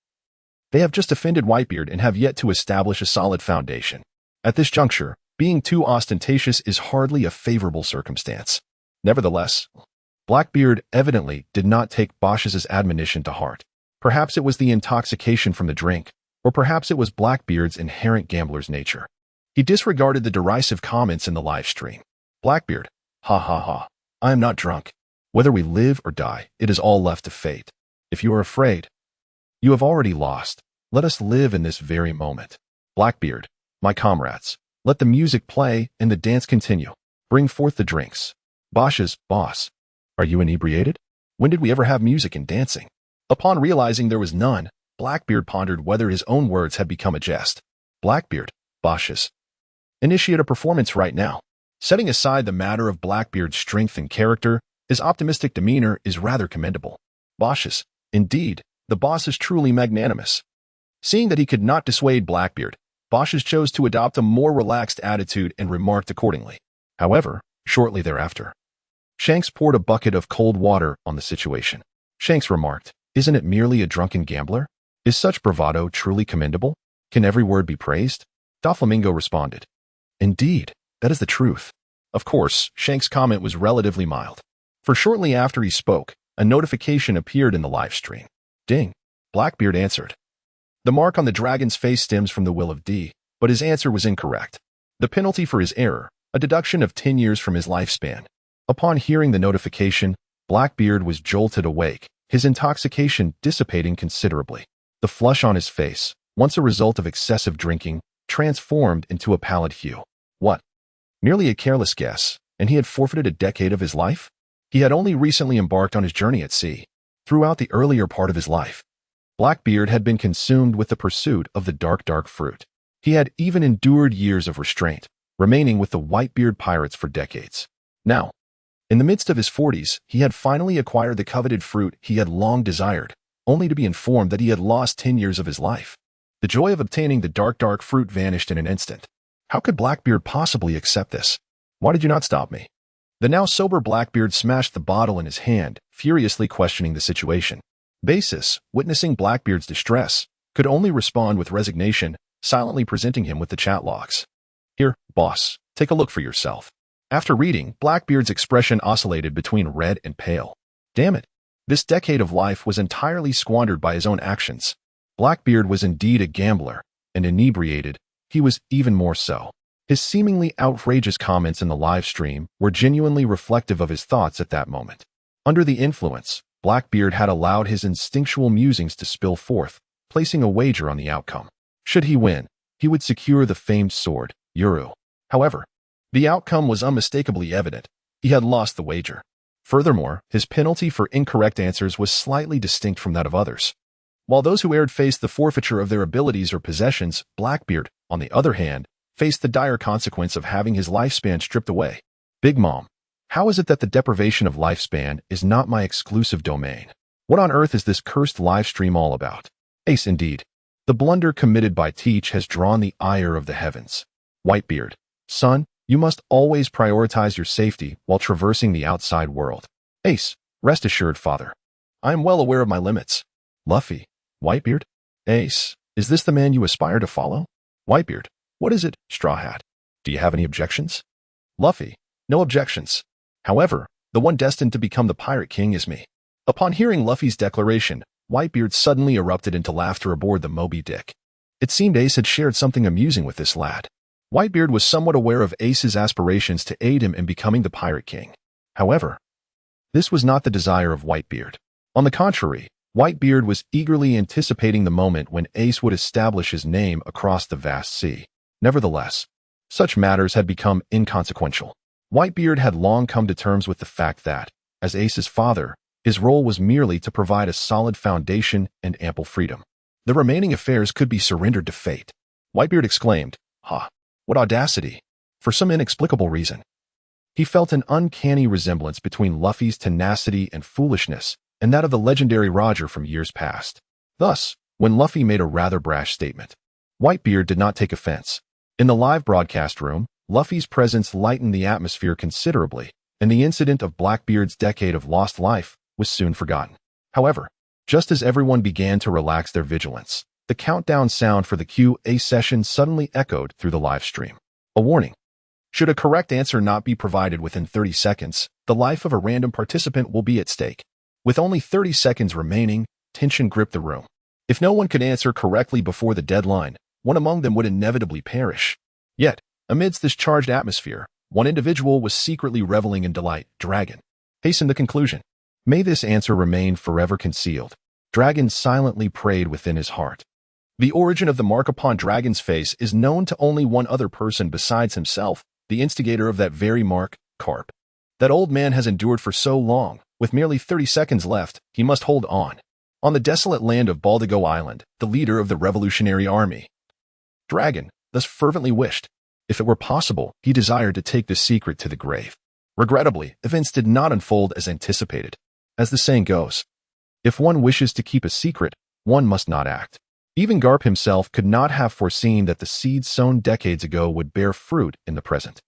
they have just offended Whitebeard and have yet to establish a solid foundation. At this juncture, being too ostentatious is hardly a favorable circumstance. Nevertheless, Blackbeard evidently did not take Bosch's admonition to heart. Perhaps it was the intoxication from the drink, or perhaps it was Blackbeard's inherent gambler's nature. He disregarded the derisive comments in the live stream. Blackbeard, ha ha ha, I am not drunk. Whether we live or die, it is all left to fate. If you are afraid, you have already lost. Let us live in this very moment. Blackbeard, my comrades, let the music play and the dance continue. Bring forth the drinks. Bosch's boss, are you inebriated? When did we ever have music and dancing? Upon realizing there was none, Blackbeard pondered whether his own words had become a jest. Blackbeard, Bosch's, initiate a performance right now. Setting aside the matter of Blackbeard's strength and character, his optimistic demeanor is rather commendable. Bosch's, indeed, the boss is truly magnanimous. Seeing that he could not dissuade Blackbeard, Bosch's chose to adopt a more relaxed attitude and remarked accordingly. However, shortly thereafter, Shanks poured a bucket of cold water on the situation. Shanks remarked, isn't it merely a drunken gambler? Is such bravado truly commendable? Can every word be praised? Doflamingo responded, indeed, that is the truth. Of course, Shanks' comment was relatively mild, for shortly after he spoke, a notification appeared in the live stream. Ding. Blackbeard answered. The mark on the dragon's face stems from the will of D, but his answer was incorrect. The penalty for his error, a deduction of 10 years from his lifespan. Upon hearing the notification, Blackbeard was jolted awake, his intoxication dissipating considerably. The flush on his face, once a result of excessive drinking, transformed into a pallid hue. What? Merely a careless guess, and he had forfeited a decade of his life? He had only recently embarked on his journey at sea. Throughout the earlier part of his life, Blackbeard had been consumed with the pursuit of the dark fruit. He had even endured years of restraint, remaining with the Whitebeard pirates for decades. Now, in the midst of his 40s, he had finally acquired the coveted fruit he had long desired, only to be informed that he had lost 10 years of his life. The joy of obtaining the dark fruit vanished in an instant. How could Blackbeard possibly accept this? Why did you not stop me? The now sober Blackbeard smashed the bottle in his hand, furiously questioning the situation. Basis, witnessing Blackbeard's distress, could only respond with resignation, silently presenting him with the chat logs. Here, boss, take a look for yourself. After reading, Blackbeard's expression oscillated between red and pale. Damn it. This decade of life was entirely squandered by his own actions. Blackbeard was indeed a gambler, and inebriated, he was even more so. His seemingly outrageous comments in the live stream were genuinely reflective of his thoughts at that moment. Under the influence, Blackbeard had allowed his instinctual musings to spill forth, placing a wager on the outcome. Should he win, he would secure the famed sword, Uru. However, the outcome was unmistakably evident. He had lost the wager. Furthermore, his penalty for incorrect answers was slightly distinct from that of others. While those who erred faced the forfeiture of their abilities or possessions, Blackbeard, on the other hand, faced the dire consequence of having his lifespan stripped away. Big Mom, how is it that the deprivation of lifespan is not my exclusive domain? What on earth is this cursed live stream all about? Ace indeed. The blunder committed by Teach has drawn the ire of the heavens. Whitebeard, son, you must always prioritize your safety while traversing the outside world. Ace, rest assured, father. I am well aware of my limits. Luffy, Whitebeard? Ace, is this the man you aspire to follow? Whitebeard, what is it, Straw Hat? Do you have any objections? Luffy, no objections. However, the one destined to become the Pirate King is me. Upon hearing Luffy's declaration, Whitebeard suddenly erupted into laughter aboard the Moby Dick. It seemed Ace had shared something amusing with this lad. Whitebeard was somewhat aware of Ace's aspirations to aid him in becoming the Pirate King. However, this was not the desire of Whitebeard. On the contrary, Whitebeard was eagerly anticipating the moment when Ace would establish his name across the vast sea. Nevertheless, such matters had become inconsequential. Whitebeard had long come to terms with the fact that, as Ace's father, his role was merely to provide a solid foundation and ample freedom. The remaining affairs could be surrendered to fate. Whitebeard exclaimed, "Ha! What audacity!" For some inexplicable reason. He felt an uncanny resemblance between Luffy's tenacity and foolishness and that of the legendary Roger from years past. Thus, when Luffy made a rather brash statement, Whitebeard did not take offense. In the live broadcast room, Luffy's presence lightened the atmosphere considerably, and the incident of Blackbeard's decade of lost life was soon forgotten. However, just as everyone began to relax their vigilance, the countdown sound for the QA session suddenly echoed through the live stream. A warning. Should a correct answer not be provided within 30 seconds, the life of a random participant will be at stake. With only 30 seconds remaining, tension gripped the room. If no one could answer correctly before the deadline, one among them would inevitably perish. Yet, amidst this charged atmosphere, one individual was secretly reveling in delight. Dragon hastened the conclusion. May this answer remain forever concealed. Dragon silently prayed within his heart. The origin of the mark upon Dragon's face is known to only one other person besides himself, the instigator of that very mark, Garp. That old man has endured for so long. With merely 30 seconds left, he must hold on. On the desolate land of Baldigo Island, the leader of the Revolutionary Army, Dragon thus fervently wished. If it were possible, he desired to take the secret to the grave. Regrettably, events did not unfold as anticipated. As the saying goes, if one wishes to keep a secret, one must not act. Even Garp himself could not have foreseen that the seeds sown decades ago would bear fruit in the present.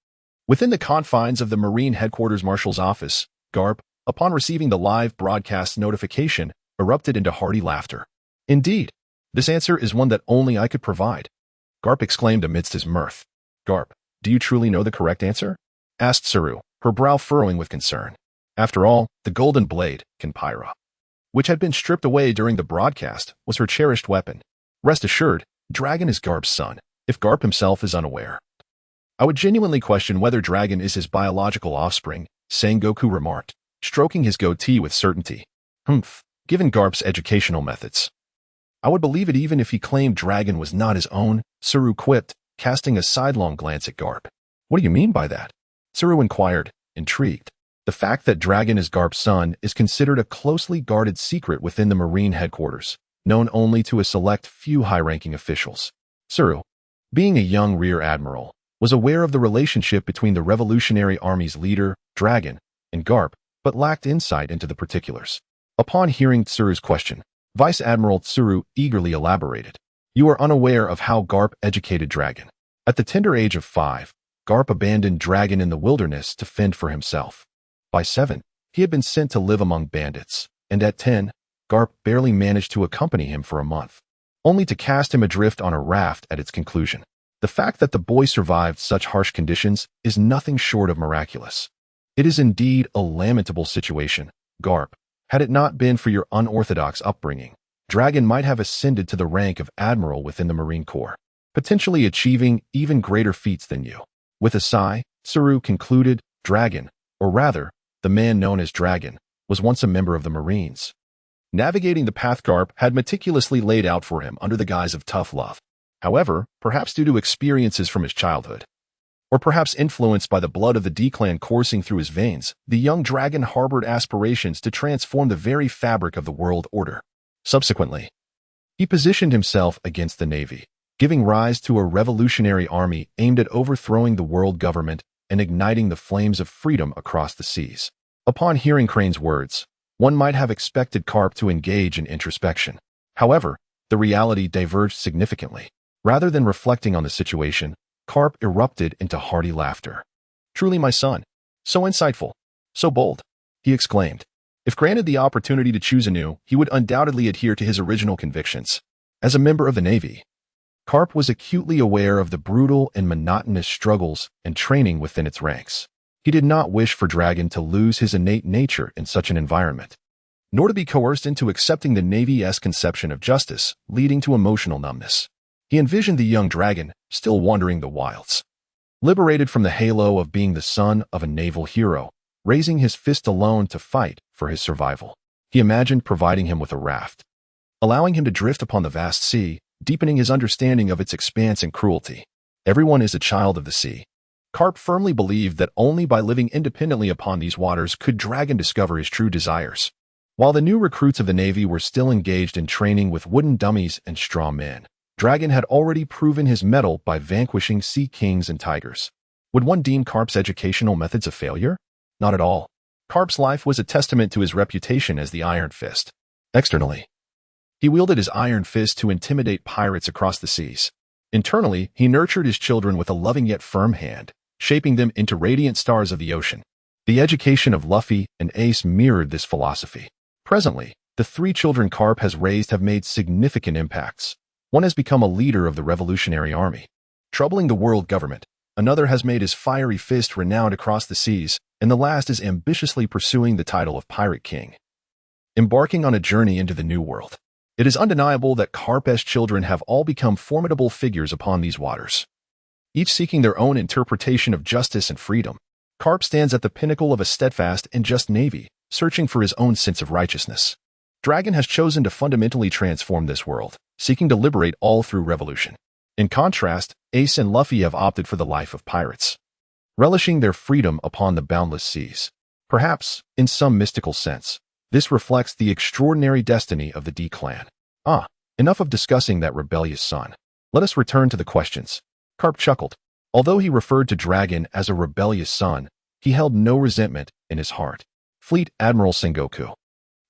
Within the confines of the Marine Headquarters Marshal's office, Garp, upon receiving the live broadcast notification, erupted into hearty laughter. Indeed, this answer is one that only I could provide. Garp exclaimed amidst his mirth. Garp, do you truly know the correct answer? Asked Tsuru, her brow furrowing with concern. After all, the golden blade, Kenpyra, which had been stripped away during the broadcast, was her cherished weapon. Rest assured, Dragon is Garp's son, if Garp himself is unaware. I would genuinely question whether Dragon is his biological offspring, Sengoku remarked, stroking his goatee with certainty. Given Garp's educational methods. I would believe it even if he claimed Dragon was not his own, Tsuru quipped, casting a sidelong glance at Garp. What do you mean by that? Tsuru inquired, intrigued. The fact that Dragon is Garp's son is considered a closely guarded secret within the Marine Headquarters. known only to a select few high-ranking officials. Tsuru, being a young rear admiral, was aware of the relationship between the Revolutionary Army's leader, Dragon, and Garp, but lacked insight into the particulars. Upon hearing Tsuru's question, Vice Admiral Tsuru eagerly elaborated. You are unaware of how Garp educated Dragon. At the tender age of 5, Garp abandoned Dragon in the wilderness to fend for himself. By 7, he had been sent to live among bandits, and at 10, Garp barely managed to accompany him for a month, only to cast him adrift on a raft at its conclusion. The fact that the boy survived such harsh conditions is nothing short of miraculous. It is indeed a lamentable situation, Garp. Had it not been for your unorthodox upbringing, Dragon might have ascended to the rank of admiral within the Marine Corps, potentially achieving even greater feats than you. With a sigh, Tsuru concluded, Dragon, or rather, the man known as Dragon, was once a member of the Marines, navigating the path Garp had meticulously laid out for him under the guise of tough love. However, perhaps due to experiences from his childhood, or perhaps influenced by the blood of the D-clan coursing through his veins, the young Dragon harbored aspirations to transform the very fabric of the world order. Subsequently, he positioned himself against the Navy, giving rise to a revolutionary army aimed at overthrowing the world government and igniting the flames of freedom across the seas. Upon hearing Crane's words, one might have expected Garp to engage in introspection. However, the reality diverged significantly. Rather than reflecting on the situation, Garp erupted into hearty laughter. Truly my son. So insightful. So bold. He exclaimed. If granted the opportunity to choose anew, he would undoubtedly adhere to his original convictions. As a member of the Navy, Garp was acutely aware of the brutal and monotonous struggles and training within its ranks. He did not wish for Dragon to lose his innate nature in such an environment, nor to be coerced into accepting the Navy-esque conception of justice, leading to emotional numbness. He envisioned the young Dragon, still wandering the wilds, liberated from the halo of being the son of a naval hero, raising his fist alone to fight for his survival. He imagined providing him with a raft, allowing him to drift upon the vast sea, deepening his understanding of its expanse and cruelty. Everyone is a child of the sea. Garp firmly believed that only by living independently upon these waters could Dragon discover his true desires. While the new recruits of the Navy were still engaged in training with wooden dummies and straw men, Dragon had already proven his mettle by vanquishing sea kings and tigers. Would one deem Garp's educational methods a failure? Not at all. Garp's life was a testament to his reputation as the Iron Fist. Externally, he wielded his iron fist to intimidate pirates across the seas. Internally, he nurtured his children with a loving yet firm hand, shaping them into radiant stars of the ocean. The education of Luffy and Ace mirrored this philosophy. Presently, the 3 children Garp has raised have made significant impacts. One has become a leader of the Revolutionary Army, troubling the world government. Another has made his fiery fist renowned across the seas, and the last is ambitiously pursuing the title of Pirate King, embarking on a journey into the New World. It is undeniable that Garp's children have all become formidable figures upon these waters, each seeking their own interpretation of justice and freedom. Garp stands at the pinnacle of a steadfast and just navy, searching for his own sense of righteousness. Dragon has chosen to fundamentally transform this world, seeking to liberate all through revolution. In contrast, Ace and Luffy have opted for the life of pirates, relishing their freedom upon the boundless seas. Perhaps, in some mystical sense, this reflects the extraordinary destiny of the D-clan. Enough of discussing that rebellious son. Let us return to the questions. Garp chuckled. Although he referred to Dragon as a rebellious son, he held no resentment in his heart. Fleet Admiral Sengoku,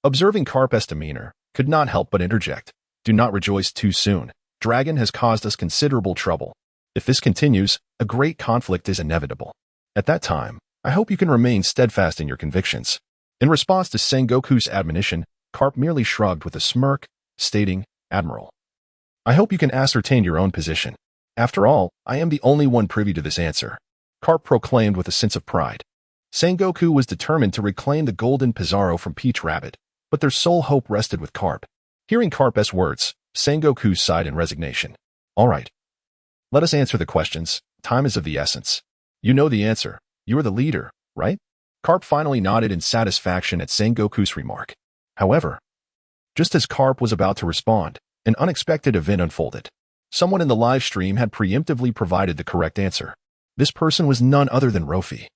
observing Garp's demeanor, could not help but interject. Do not rejoice too soon. Dragon has caused us considerable trouble. If this continues, a great conflict is inevitable. At that time, I hope you can remain steadfast in your convictions. In response to Sengoku's admonition, Garp merely shrugged with a smirk, stating, Admiral, I hope you can ascertain your own position. After all, I am the only one privy to this answer. Garp proclaimed with a sense of pride. Sengoku was determined to reclaim the golden Pizarro from Peach Rabbit, but their sole hope rested with Garp. Hearing Garp's words, Sengoku sighed in resignation. All right. Let us answer the questions. Time is of the essence. You know the answer. You are the leader, right? Garp finally nodded in satisfaction at Sengoku's remark. However, just as Garp was about to respond, an unexpected event unfolded. Someone in the live stream had preemptively provided the correct answer. This person was none other than Luo Fei.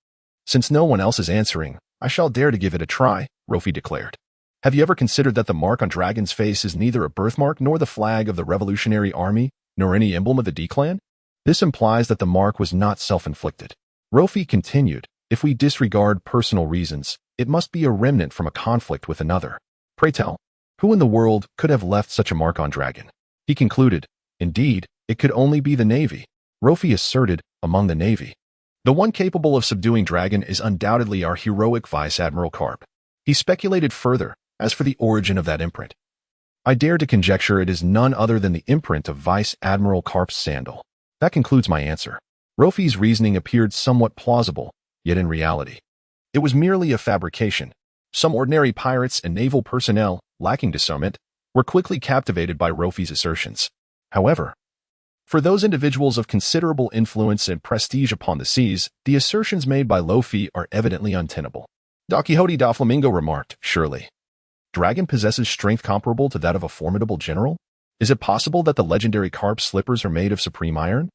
Since no one else is answering, I shall dare to give it a try, Luo Fei declared. Have you ever considered that the mark on Dragon's face is neither a birthmark nor the flag of the Revolutionary Army, nor any emblem of the D-Clan? This implies that the mark was not self-inflicted. Luffy continued, if we disregard personal reasons, it must be a remnant from a conflict with another. Pray tell, who in the world could have left such a mark on Dragon? He concluded, indeed, it could only be the Navy. Luffy asserted, among the Navy. The one capable of subduing Dragon is undoubtedly our heroic Vice Admiral Garp. He speculated further, as for the origin of that imprint. I dare to conjecture it is none other than the imprint of Vice Admiral Garp's sandal. That concludes my answer. Luffy's reasoning appeared somewhat plausible, yet in reality, it was merely a fabrication. Some ordinary pirates and naval personnel, lacking discernment, were quickly captivated by Luffy's assertions. However, for those individuals of considerable influence and prestige upon the seas, the assertions made by Luffy are evidently untenable. Don Quixote da Flamingo remarked, surely, Dragon possesses strength comparable to that of a formidable general? Is it possible that the legendary Garp's slippers are made of supreme iron?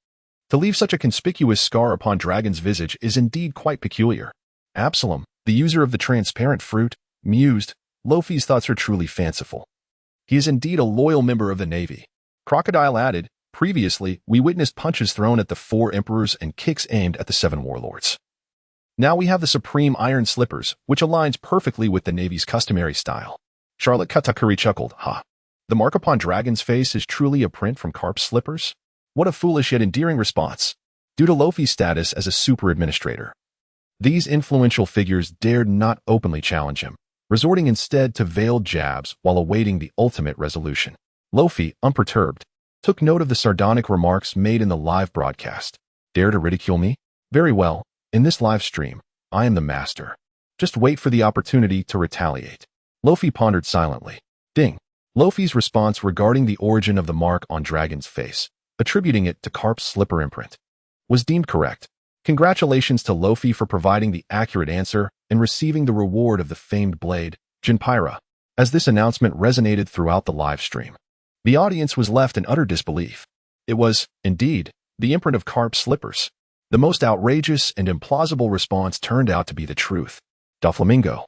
To leave such a conspicuous scar upon Dragon's visage is indeed quite peculiar. Absalom, the user of the transparent fruit, mused, Luffy's thoughts are truly fanciful. He is indeed a loyal member of the Navy. Crocodile added, previously, we witnessed punches thrown at the 4 emperors and kicks aimed at the 7 warlords. Now we have the supreme iron slippers, which aligns perfectly with the Navy's customary style. Charlotte Katakuri chuckled, ha. The mark upon Dragon's face is truly a print from Garp's slippers? What a foolish yet endearing response. Due to Luffy's status as a super administrator, these influential figures dared not openly challenge him, resorting instead to veiled jabs while awaiting the ultimate resolution. Luffy, unperturbed, took note of the sardonic remarks made in the live broadcast. Dare to ridicule me? Very well, in this live stream, I am the master. Just wait for the opportunity to retaliate. Luffy pondered silently. Ding. Luffy's response regarding the origin of the mark on Dragon's face, attributing it to Garp's slipper imprint, was deemed correct. Congratulations to Luffy for providing the accurate answer and receiving the reward of the famed blade, Jinpira. As this announcement resonated throughout the live stream, the audience was left in utter disbelief. It was, indeed, the imprint of Garp's slippers. The most outrageous and implausible response turned out to be the truth. Doflamingo,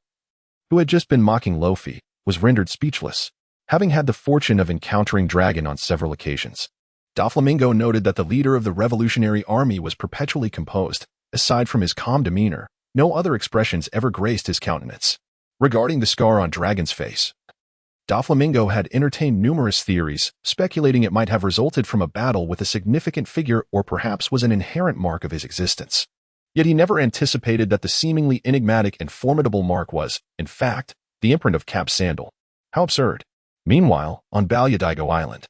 who had just been mocking Luffy, was rendered speechless, having had the fortune of encountering Dragon on several occasions. Doflamingo noted that the leader of the Revolutionary Army was perpetually composed. Aside from his calm demeanor, no other expressions ever graced his countenance. Regarding the scar on Dragon's face, Doflamingo had entertained numerous theories, speculating it might have resulted from a battle with a significant figure or perhaps was an inherent mark of his existence. Yet he never anticipated that the seemingly enigmatic and formidable mark was, in fact, the imprint of Cap's sandal. How absurd. Meanwhile, on Balyadigo Island,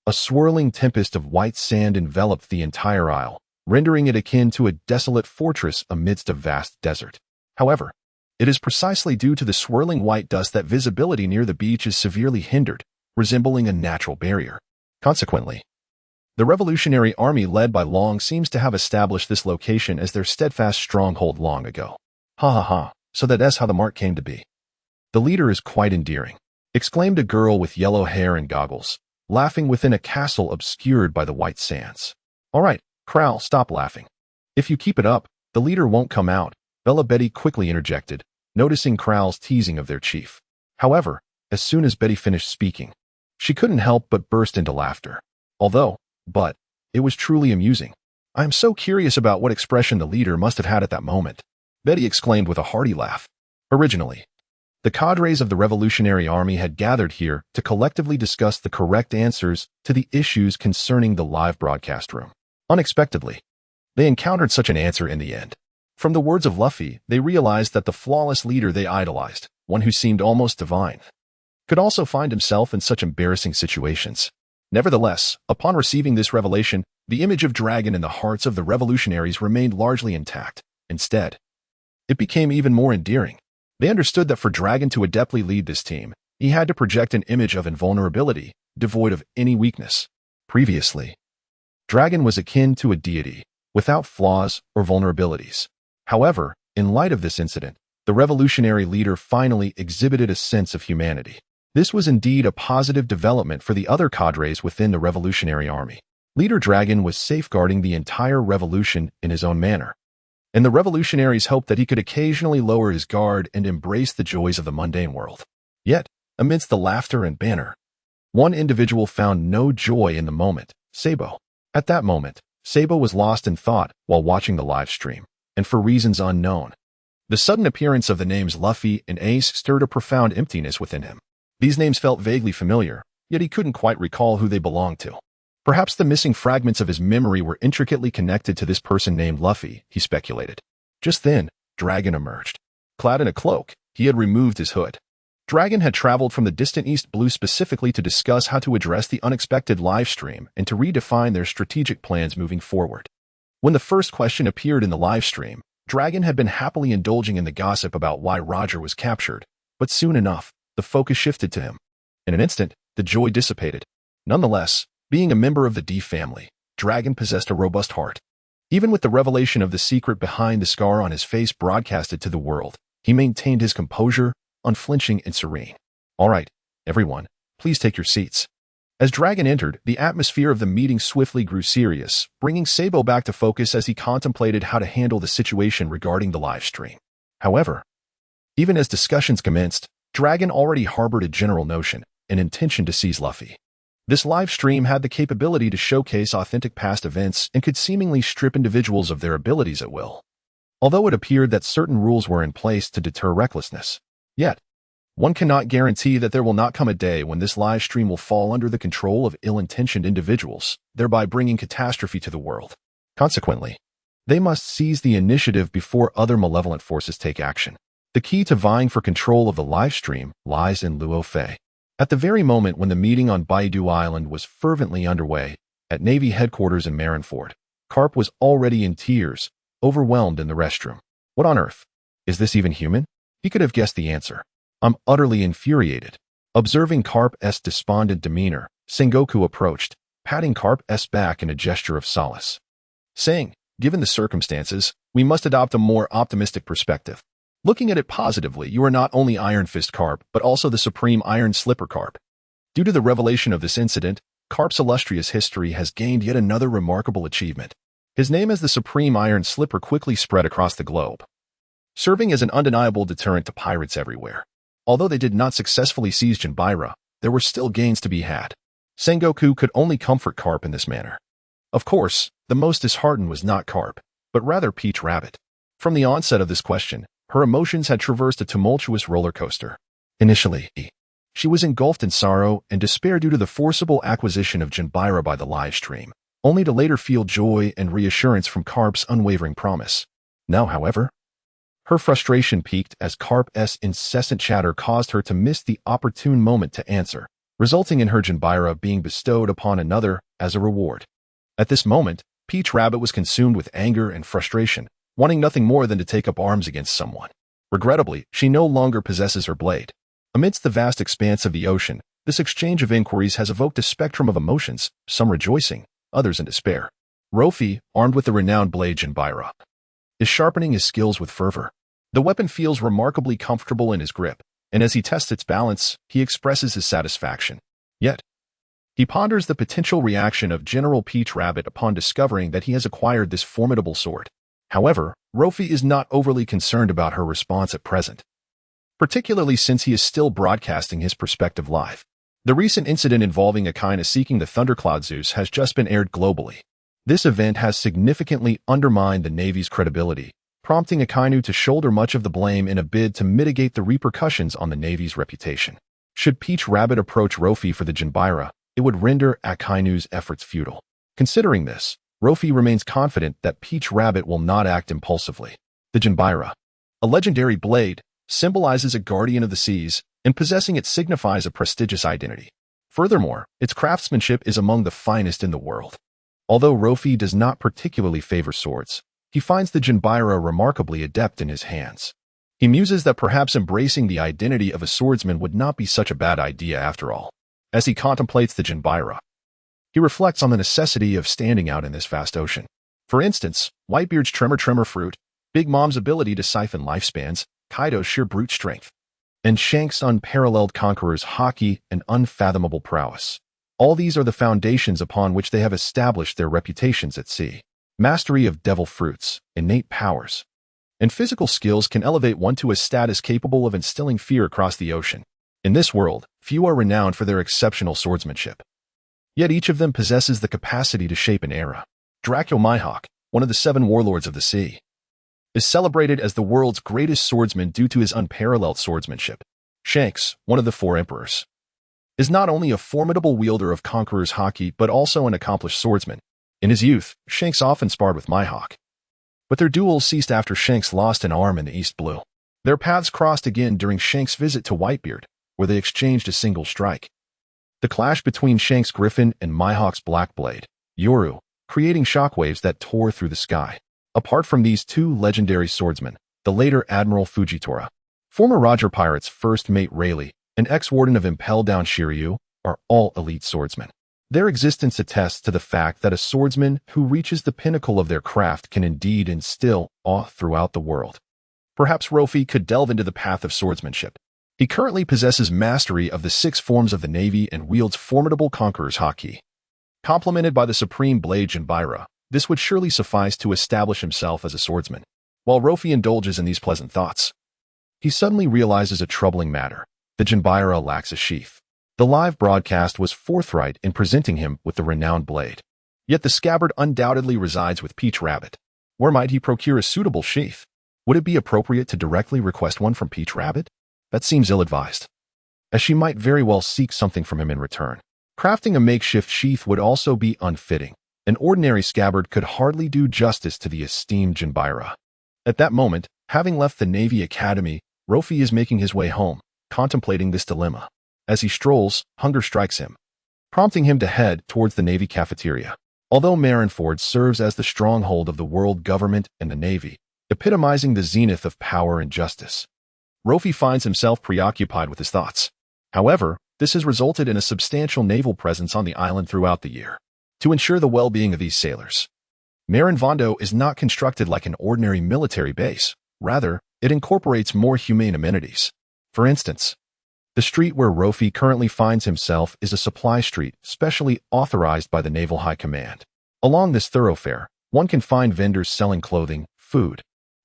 a swirling tempest of white sand enveloped the entire isle, rendering it akin to a desolate fortress amidst a vast desert. However, it is precisely due to the swirling white dust that visibility near the beach is severely hindered, resembling a natural barrier. Consequently, the Revolutionary Army led by Long seems to have established this location as their steadfast stronghold long ago. Ha ha ha, so that's how the mark came to be. The leader is quite endearing, exclaimed a girl with yellow hair and goggles, laughing within a castle obscured by the white sands. All right, Crowl, stop laughing. If you keep it up, the leader won't come out, Bella Betty quickly interjected, noticing Crowl's teasing of their chief. However, as soon as Betty finished speaking, she couldn't help but burst into laughter. But it was truly amusing. I am so curious about what expression the leader must have had at that moment, Betty exclaimed with a hearty laugh. Originally, the cadres of the Revolutionary Army had gathered here to collectively discuss the correct answers to the issues concerning the live broadcast room. Unexpectedly, they encountered such an answer in the end. From the words of Luffy, they realized that the flawless leader they idolized, one who seemed almost divine, could also find himself in such embarrassing situations. Nevertheless, upon receiving this revelation, the image of Dragon in the hearts of the revolutionaries remained largely intact. Instead, it became even more endearing. They understood that for Dragon to adeptly lead this team, he had to project an image of invulnerability, devoid of any weakness. Previously, Dragon was akin to a deity, without flaws or vulnerabilities. However, in light of this incident, the revolutionary leader finally exhibited a sense of humanity. This was indeed a positive development for the other cadres within the Revolutionary Army. Leader Dragon was safeguarding the entire revolution in his own manner, and the revolutionaries hoped that he could occasionally lower his guard and embrace the joys of the mundane world. Yet, amidst the laughter and banter, one individual found no joy in the moment, Sabo. At that moment, Sabo was lost in thought while watching the live stream, and for reasons unknown. The sudden appearance of the names Luffy and Ace stirred a profound emptiness within him. These names felt vaguely familiar, yet he couldn't quite recall who they belonged to. Perhaps the missing fragments of his memory were intricately connected to this person named Luffy, he speculated. Just then, Dragon emerged. Clad in a cloak, he had removed his hood. Dragon had traveled from the distant East Blue specifically to discuss how to address the unexpected live stream and to redefine their strategic plans moving forward. When the first question appeared in the live stream, Dragon had been happily indulging in the gossip about why Roger was captured, but soon enough, the focus shifted to him. In an instant, the joy dissipated. Nonetheless, being a member of the D family, Dragon possessed a robust heart. Even with the revelation of the secret behind the scar on his face broadcasted to the world, he maintained his composure, unflinching and serene. All right, everyone, please take your seats. As Dragon entered, the atmosphere of the meeting swiftly grew serious, bringing Sabo back to focus as he contemplated how to handle the situation regarding the live stream. However, even as discussions commenced, Dragon already harbored a general notion, an intention to seize Luffy. This live stream had the capability to showcase authentic past events and could seemingly strip individuals of their abilities at will. Although it appeared that certain rules were in place to deter recklessness, yet, one cannot guarantee that there will not come a day when this live stream will fall under the control of ill-intentioned individuals, thereby bringing catastrophe to the world. Consequently, they must seize the initiative before other malevolent forces take action. The key to vying for control of the live stream lies in Luo Fei. At the very moment when the meeting on Baidu Island was fervently underway, at Navy headquarters in Marinford, Garp was already in tears, overwhelmed in the restroom. What on earth? Is this even human? He could have guessed the answer. I'm utterly infuriated. Observing Garp's despondent demeanor, Sengoku approached, patting Garp's back in a gesture of solace, saying, given the circumstances, we must adopt a more optimistic perspective. Looking at it positively, you are not only Iron Fist Garp, but also the Supreme Iron Slipper Garp. Due to the revelation of this incident, Garp's illustrious history has gained yet another remarkable achievement. His name as the Supreme Iron Slipper quickly spread across the globe, serving as an undeniable deterrent to pirates everywhere. Although they did not successfully seize Jinbei, there were still gains to be had. Sengoku could only comfort Garp in this manner. Of course, the most disheartened was not Garp, but rather Peach Rabbit. From the onset of this question, her emotions had traversed a tumultuous roller coaster. Initially, she was engulfed in sorrow and despair due to the forcible acquisition of Jinbei by the live stream, only to later feel joy and reassurance from Garp's unwavering promise. Now, however, her frustration peaked as Garp's incessant chatter caused her to miss the opportune moment to answer, resulting in her Jinbei being bestowed upon another as a reward. At this moment, Peach Rabbit was consumed with anger and frustration, wanting nothing more than to take up arms against someone. Regrettably, she no longer possesses her blade. Amidst the vast expanse of the ocean, this exchange of inquiries has evoked a spectrum of emotions, some rejoicing, others in despair. Luffy, armed with the renowned blade Jinbei, is sharpening his skills with fervor. The weapon feels remarkably comfortable in his grip, and as he tests its balance, he expresses his satisfaction. Yet, he ponders the potential reaction of General Peach Rabbit upon discovering that he has acquired this formidable sword. However, Luffy is not overly concerned about her response at present, particularly since he is still broadcasting his perspective live. The recent incident involving Akainu seeking the Thundercloud Zeus has just been aired globally. This event has significantly undermined the Navy's credibility, prompting Akainu to shoulder much of the blame in a bid to mitigate the repercussions on the Navy's reputation. Should Peach Rabbit approach Luffy for the Jinbei, it would render Akainu's efforts futile. Considering this, Luffy remains confident that Peach Rabbit will not act impulsively. The Jinbei, a legendary blade, symbolizes a guardian of the seas, and possessing it signifies a prestigious identity. Furthermore, its craftsmanship is among the finest in the world. Although Luffy does not particularly favor swords, he finds the Jinbei remarkably adept in his hands. He muses that perhaps embracing the identity of a swordsman would not be such a bad idea after all. As he contemplates the Jinbei, he reflects on the necessity of standing out in this vast ocean. For instance, Whitebeard's Tremor Fruit, Big Mom's ability to siphon lifespans, Kaido's sheer brute strength, and Shank's unparalleled conqueror's haki and unfathomable prowess. All these are the foundations upon which they have established their reputations at sea. Mastery of devil fruits, innate powers, and physical skills can elevate one to a status capable of instilling fear across the ocean. In this world, few are renowned for their exceptional swordsmanship. Yet each of them possesses the capacity to shape an era. Draco Mihawk, one of the 7 warlords of the sea, is celebrated as the world's greatest swordsman due to his unparalleled swordsmanship. Shanks, one of the 4 emperors, is not only a formidable wielder of Conqueror's Haki but also an accomplished swordsman. In his youth, Shanks often sparred with Mihawk, but their duels ceased after Shanks lost an arm in the East Blue. Their paths crossed again during Shanks' visit to Whitebeard, where they exchanged a single strike. The clash between Shanks' Griffin and Mihawk's Black Blade, Yoru, creating shockwaves that tore through the sky. Apart from these 2 legendary swordsmen, the later Admiral Fujitora, former Roger Pirate's first mate Rayleigh, and ex-warden of Impel Down Shiryu, are all elite swordsmen. Their existence attests to the fact that a swordsman who reaches the pinnacle of their craft can indeed instill awe throughout the world. Perhaps Luffy could delve into the path of swordsmanship. He currently possesses mastery of the 6 forms of the Navy and wields formidable Conqueror's Haki. Complemented by the supreme blade Jinbira, this would surely suffice to establish himself as a swordsman. While Luffy indulges in these pleasant thoughts, he suddenly realizes a troubling matter. The Jinbira lacks a sheath. The live broadcast was forthright in presenting him with the renowned blade. Yet the scabbard undoubtedly resides with Peach Rabbit. Where might he procure a suitable sheath? Would it be appropriate to directly request one from Peach Rabbit? That seems ill-advised, as she might very well seek something from him in return. Crafting a makeshift sheath would also be unfitting. An ordinary scabbard could hardly do justice to the esteemed Jinbira. At that moment, having left the Navy Academy, Luffy is making his way home, contemplating this dilemma. As he strolls, hunger strikes him, prompting him to head towards the Navy cafeteria. Although Marinford serves as the stronghold of the world government and the Navy, epitomizing the zenith of power and justice, Luffy finds himself preoccupied with his thoughts. However, this has resulted in a substantial naval presence on the island throughout the year. To ensure the well-being of these sailors, Marinford is not constructed like an ordinary military base. Rather, it incorporates more humane amenities. For instance, the street where Luffy currently finds himself is a supply street specially authorized by the Naval High Command. Along this thoroughfare, one can find vendors selling clothing, food,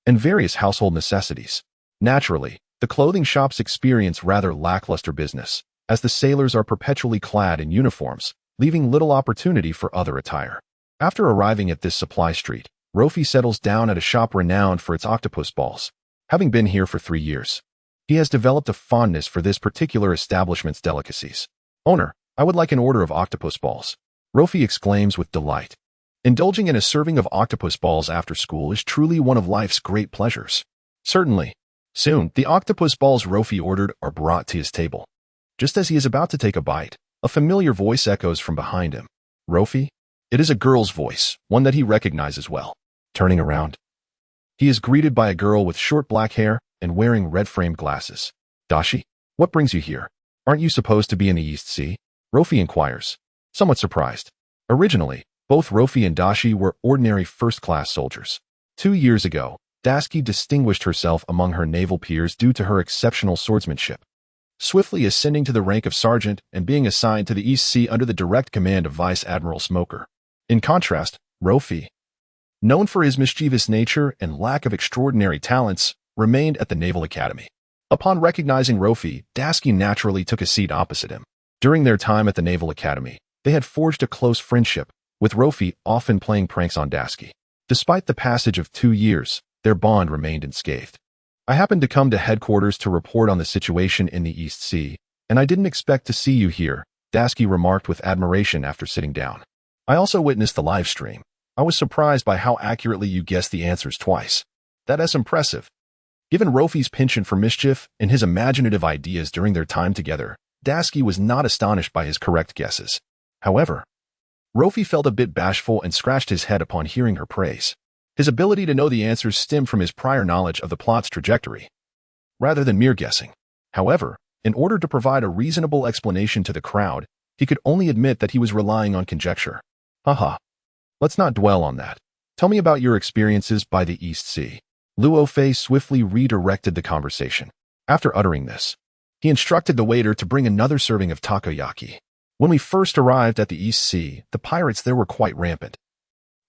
and various household necessities. Naturally, the clothing shops experience rather lackluster business, as the sailors are perpetually clad in uniforms, leaving little opportunity for other attire. After arriving at this supply street, Luffy settles down at a shop renowned for its octopus balls. Having been here for 3 years, he has developed a fondness for this particular establishment's delicacies. "Owner, I would like an order of octopus balls," Luffy exclaims with delight. Indulging in a serving of octopus balls after school is truly one of life's great pleasures. Certainly. Soon, the octopus balls Luffy ordered are brought to his table. Just as he is about to take a bite, a familiar voice echoes from behind him. "Luffy?" It is a girl's voice, one that he recognizes well. Turning around, he is greeted by a girl with short black hair and wearing red-framed glasses. "Dashi, what brings you here? Aren't you supposed to be in the East Sea?" Luffy inquires, somewhat surprised. Originally, both Luffy and Dashi were ordinary first-class soldiers. 2 years ago, Dashi distinguished herself among her naval peers due to her exceptional swordsmanship, swiftly ascending to the rank of sergeant and being assigned to the East Sea under the direct command of Vice Admiral Smoker. In contrast, Luffy, known for his mischievous nature and lack of extraordinary talents, remained at the Naval Academy. Upon recognizing Luffy, Dashi naturally took a seat opposite him. During their time at the Naval Academy, they had forged a close friendship, with Luffy often playing pranks on Dashi. Despite the passage of 2 years, their bond remained unscathed. "I happened to come to headquarters to report on the situation in the East Sea, and I didn't expect to see you here," Dashi remarked with admiration after sitting down. "I also witnessed the live stream. I was surprised by how accurately you guessed the answers twice. That's impressive." Given Luffy's penchant for mischief and his imaginative ideas during their time together, Dashi was not astonished by his correct guesses. However, Luffy felt a bit bashful and scratched his head upon hearing her praise. His ability to know the answers stemmed from his prior knowledge of the plot's trajectory, rather than mere guessing. However, in order to provide a reasonable explanation to the crowd, he could only admit that he was relying on conjecture. "Haha. Let's not dwell on that. Tell me about your experiences by the East Sea." Luo Fei swiftly redirected the conversation. After uttering this, he instructed the waiter to bring another serving of takoyaki. "When we first arrived at the East Sea, the pirates there were quite rampant.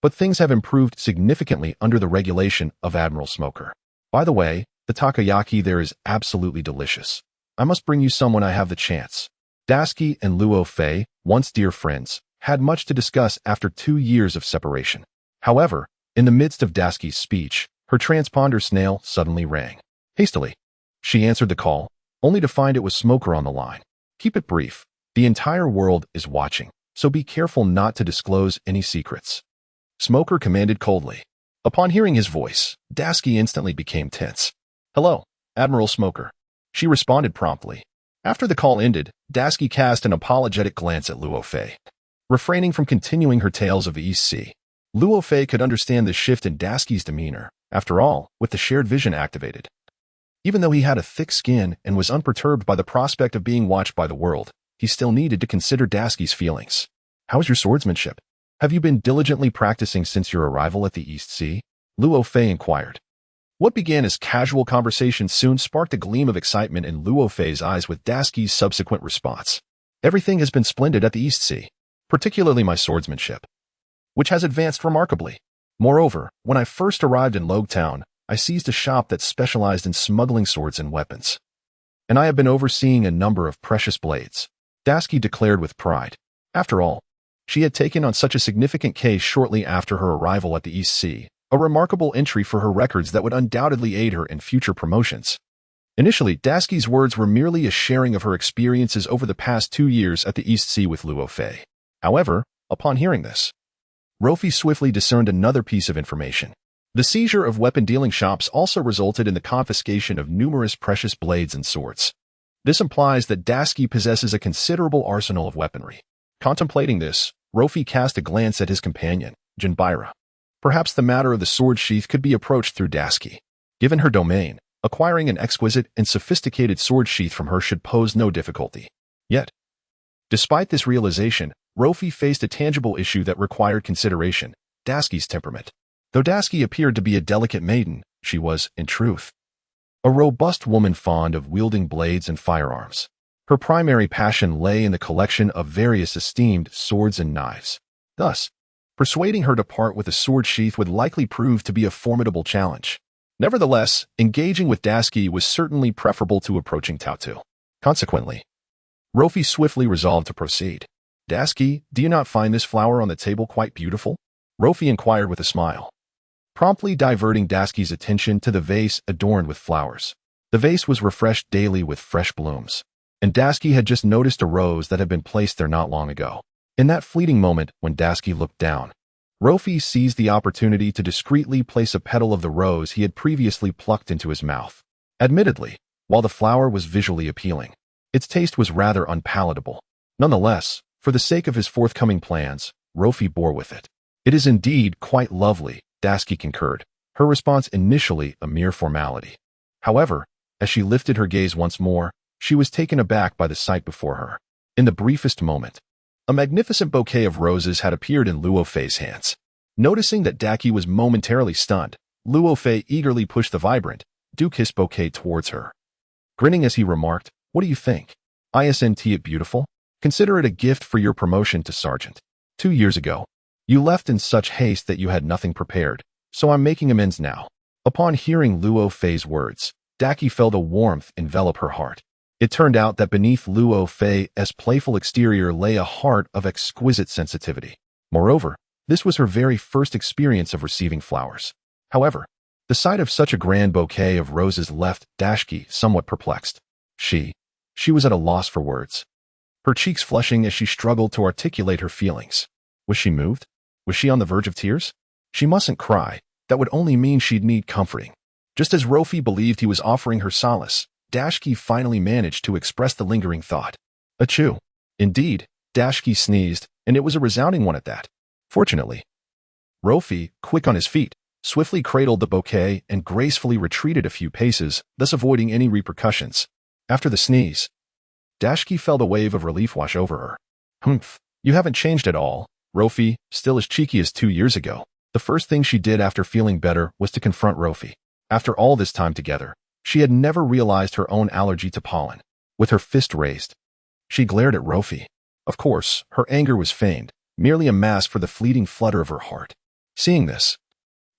But things have improved significantly under the regulation of Admiral Smoker. By the way, the takoyaki there is absolutely delicious. I must bring you someone I have the chance. Tashigi and Luo Fei, once dear friends, had much to discuss after 2 years of separation. However, in the midst of Tashigi's speech, her transponder snail suddenly rang. Hastily, she answered the call, only to find it was Smoker on the line. Keep it brief. The entire world is watching, so be careful not to disclose any secrets. Smoker commanded coldly. Upon hearing his voice, Tashigi instantly became tense. Hello, Admiral Smoker. She responded promptly. After the call ended, Tashigi cast an apologetic glance at Luo Fei. Refraining from continuing her tales of the East Sea, Luo Fei could understand the shift in Tashigi's demeanor, after all, with the shared vision activated. Even though he had a thick skin and was unperturbed by the prospect of being watched by the world, he still needed to consider Tashigi's feelings. How is your swordsmanship? Have you been diligently practicing since your arrival at the East Sea? Luo Fei inquired. What began as casual conversation soon sparked a gleam of excitement in Luo Fei's eyes with Tashigi's subsequent response. Everything has been splendid at the East Sea, particularly my swordsmanship, which has advanced remarkably. Moreover, when I first arrived in Loguetown, I seized a shop that specialized in smuggling swords and weapons. And I have been overseeing a number of precious blades, Tashigi declared with pride. After all, she had taken on such a significant case shortly after her arrival at the East Sea, a remarkable entry for her records that would undoubtedly aid her in future promotions. Initially, Tashigi's words were merely a sharing of her experiences over the past 2 years at the East Sea with Luo Fei. However, upon hearing this, Luffy swiftly discerned another piece of information. The seizure of weapon-dealing shops also resulted in the confiscation of numerous precious blades and swords. This implies that Tashigi possesses a considerable arsenal of weaponry. Contemplating this, Luffy cast a glance at his companion, Jinbei. Perhaps the matter of the sword sheath could be approached through Tashigi. Given her domain, acquiring an exquisite and sophisticated sword sheath from her should pose no difficulty. Yet, despite this realization, Luffy faced a tangible issue that required consideration, Tashigi's temperament. Though Tashigi appeared to be a delicate maiden, she was, in truth, a robust woman fond of wielding blades and firearms. Her primary passion lay in the collection of various esteemed swords and knives. Thus, persuading her to part with a sword sheath would likely prove to be a formidable challenge. Nevertheless, engaging with Tashigi was certainly preferable to approaching Tautu. Consequently, Luffy swiftly resolved to proceed. Tashigi, do you not find this flower on the table quite beautiful? Luffy inquired with a smile, promptly diverting Tashigi's attention to the vase adorned with flowers. The vase was refreshed daily with fresh blooms, and Tashigi had just noticed a rose that had been placed there not long ago. In that fleeting moment when Tashigi looked down, Luffy seized the opportunity to discreetly place a petal of the rose he had previously plucked into his mouth. Admittedly, while the flower was visually appealing, its taste was rather unpalatable. Nonetheless, for the sake of his forthcoming plans, Luffy bore with it. It is indeed quite lovely, Tashigi concurred, her response initially a mere formality. However, as she lifted her gaze once more, she was taken aback by the sight before her. In the briefest moment, a magnificent bouquet of roses had appeared in Luo Fei's hands. Noticing that Tashigi was momentarily stunned, Luo Fei eagerly pushed the vibrant, dew-kissed bouquet towards her. Grinning as he remarked, "What do you think? Isn't it beautiful? Consider it a gift for your promotion to sergeant. 2 years ago, you left in such haste that you had nothing prepared, so I'm making amends now." Upon hearing Luo Fei's words, Tashigi felt a warmth envelop her heart. It turned out that beneath Luo Fei's playful exterior lay a heart of exquisite sensitivity. Moreover, this was her very first experience of receiving flowers. However, the sight of such a grand bouquet of roses left Tashigi somewhat perplexed. She was at a loss for words, her cheeks flushing as she struggled to articulate her feelings. Was she moved? Was she on the verge of tears? She mustn't cry. That would only mean she'd need comforting. Just as Luffy believed he was offering her solace, Tashigi finally managed to express the lingering thought. Achoo. Indeed, Tashigi sneezed, and it was a resounding one at that. Fortunately, Luffy, quick on his feet, swiftly cradled the bouquet and gracefully retreated a few paces, thus avoiding any repercussions. After the sneeze, Tashigi felt a wave of relief wash over her. Humph, you haven't changed at all, Luffy, still as cheeky as 2 years ago. The first thing she did after feeling better was to confront Luffy. After all this time together, she had never realized her own allergy to pollen. With her fist raised, she glared at Luffy. Of course, her anger was feigned, merely a mask for the fleeting flutter of her heart. Seeing this,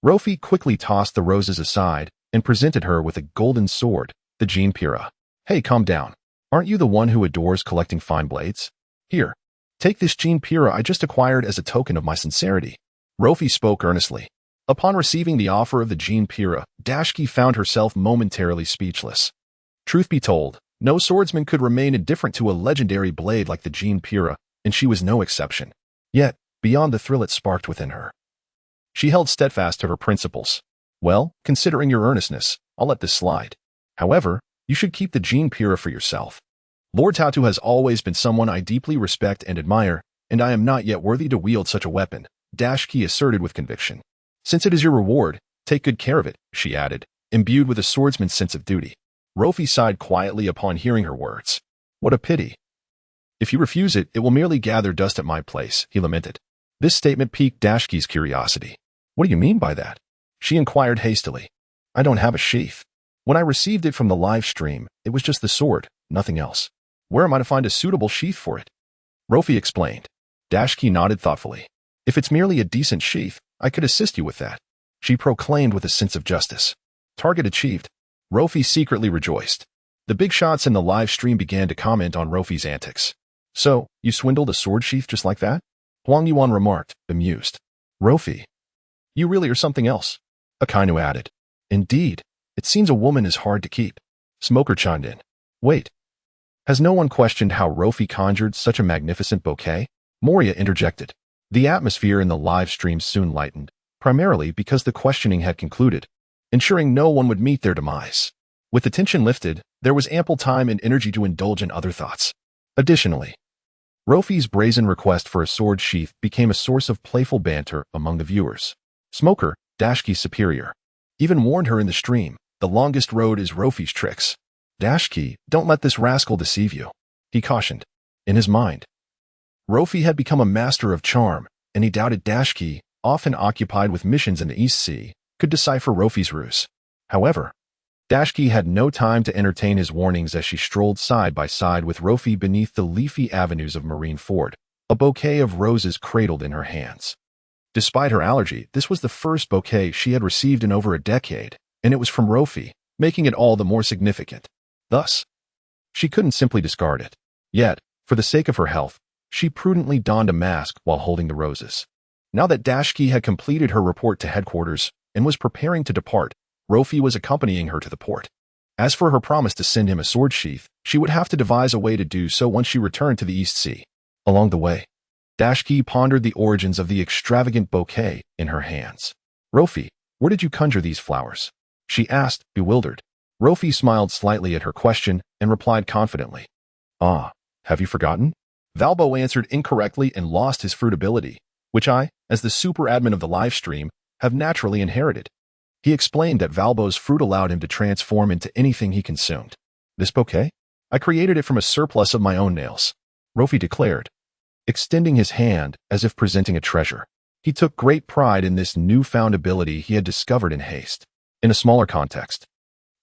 Luffy quickly tossed the roses aside and presented her with a golden sword, the Jinpira. Hey, calm down. Aren't you the one who adores collecting fine blades? Here, take this Jean Pira I just acquired as a token of my sincerity. Luffy spoke earnestly. Upon receiving the offer of the Jean Pira, Tashigi found herself momentarily speechless. Truth be told, no swordsman could remain indifferent to a legendary blade like the Jean Pira, and she was no exception. Yet, beyond the thrill it sparked within her, she held steadfast to her principles. Well, considering your earnestness, I'll let this slide. However, you should keep the Jean Pira for yourself. Lord Tatu has always been someone I deeply respect and admire, and I am not yet worthy to wield such a weapon, Tashigi asserted with conviction. Since it is your reward, take good care of it, she added, imbued with a swordsman's sense of duty. Luffy sighed quietly upon hearing her words. What a pity. If you refuse it, it will merely gather dust at my place, he lamented. This statement piqued Tashigi's curiosity. What do you mean by that? She inquired hastily. I don't have a sheath. When I received it from the live stream, it was just the sword, nothing else. Where am I to find a suitable sheath for it? Luffy explained. Tashigi nodded thoughtfully. If it's merely a decent sheath, I could assist you with that, she proclaimed with a sense of justice. Target achieved. Luffy secretly rejoiced. The big shots in the live stream began to comment on Luffy's antics. So, you swindled a sword sheath just like that? Huang Yuan remarked, amused. Luffy, you really are something else, Akainu added. Indeed, it seems a woman is hard to keep. Smoker chimed in. Wait. Has no one questioned how Luffy conjured such a magnificent bouquet? Moria interjected. The atmosphere in the live stream soon lightened, primarily because the questioning had concluded, ensuring no one would meet their demise. With the tension lifted, there was ample time and energy to indulge in other thoughts. Additionally, Luffy's brazen request for a sword sheath became a source of playful banter among the viewers. Smoker, Tashigi's superior, even warned her in the stream, the longest road is Luffy's tricks. Tashigi, don't let this rascal deceive you, he cautioned. In his mind, Luffy had become a master of charm, and he doubted Tashigi, often occupied with missions in the East Sea, could decipher Luffy's ruse. However, Tashigi had no time to entertain his warnings as she strolled side by side with Luffy beneath the leafy avenues of Marineford, a bouquet of roses cradled in her hands. Despite her allergy, this was the first bouquet she had received in over a decade, and it was from Luffy, making it all the more significant. Thus, she couldn't simply discard it. Yet, for the sake of her health, she prudently donned a mask while holding the roses. Now that Tashigi had completed her report to headquarters and was preparing to depart, Luffy was accompanying her to the port. As for her promise to send him a sword sheath, she would have to devise a way to do so once she returned to the East Sea. Along the way, Tashigi pondered the origins of the extravagant bouquet in her hands. Luffy, where did you conjure these flowers? She asked, bewildered. Luffy smiled slightly at her question and replied confidently. Ah, have you forgotten? Valbo answered incorrectly and lost his fruit ability, which I, as the super admin of the live stream, have naturally inherited. He explained that Valbo's fruit allowed him to transform into anything he consumed. This bouquet? I created it from a surplus of my own nails, Luffy declared, extending his hand as if presenting a treasure. He took great pride in this newfound ability he had discovered in haste. In a smaller context,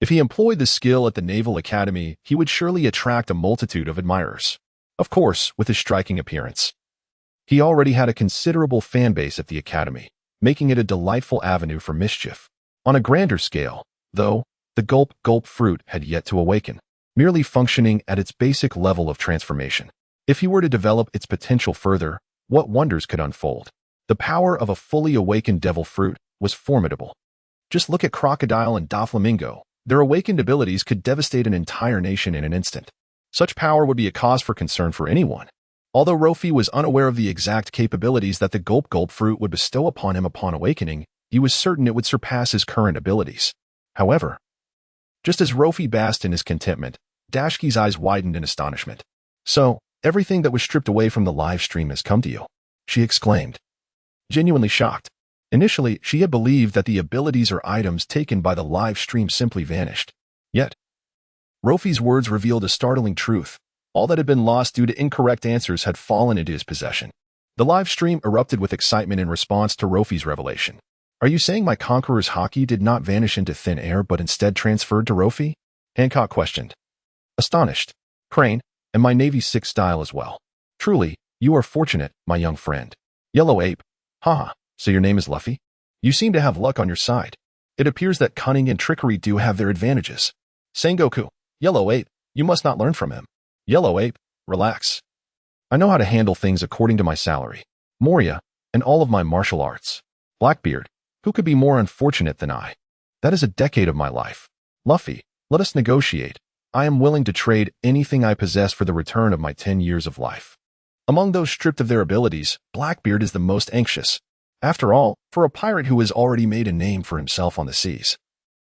if he employed the skill at the Naval Academy, he would surely attract a multitude of admirers. Of course, with his striking appearance. He already had a considerable fan base at the Academy, making it a delightful avenue for mischief. On a grander scale, though, the gulp fruit had yet to awaken, merely functioning at its basic level of transformation. If he were to develop its potential further, what wonders could unfold? The power of a fully awakened devil fruit was formidable. Just look at Crocodile and Doflamingo. Their awakened abilities could devastate an entire nation in an instant. Such power would be a cause for concern for anyone. Although Luffy was unaware of the exact capabilities that the gulp fruit would bestow upon him upon awakening, he was certain it would surpass his current abilities. However, just as Luffy basked in his contentment, Tashigi's eyes widened in astonishment. So, everything that was stripped away from the live stream has come to you, she exclaimed, genuinely shocked. Initially, she had believed that the abilities or items taken by the live stream simply vanished. Yet, Luffy's words revealed a startling truth. All that had been lost due to incorrect answers had fallen into his possession. The live stream erupted with excitement in response to Luffy's revelation. Are you saying my conqueror's haki did not vanish into thin air but instead transferred to Luffy? Hancock questioned. Astonished. Crane, and my Navy's 6 style as well. Truly, you are fortunate, my young friend. Yellow Ape. Haha, so your name is Luffy? You seem to have luck on your side. It appears that cunning and trickery do have their advantages. Sengoku. Yellow Ape, you must not learn from him. Yellow Ape, relax. I know how to handle things according to my salary, Moria, and all of my martial arts. Blackbeard, who could be more unfortunate than I? That is a decade of my life. Luffy, let us negotiate. I am willing to trade anything I possess for the return of my 10 years of life. Among those stripped of their abilities, Blackbeard is the most anxious. After all, for a pirate who has already made a name for himself on the seas,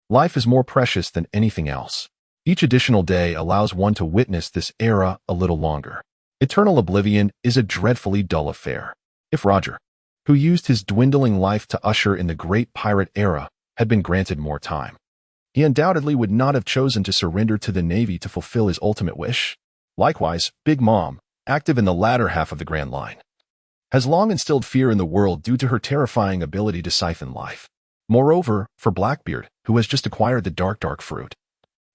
life is more precious than anything else. Each additional day allows one to witness this era a little longer. Eternal oblivion is a dreadfully dull affair. If Roger, who used his dwindling life to usher in the great pirate era, had been granted more time, he undoubtedly would not have chosen to surrender to the Navy to fulfill his ultimate wish. Likewise, Big Mom, active in the latter half of the Grand Line, has long instilled fear in the world due to her terrifying ability to siphon life. Moreover, for Blackbeard, who has just acquired the dark fruit,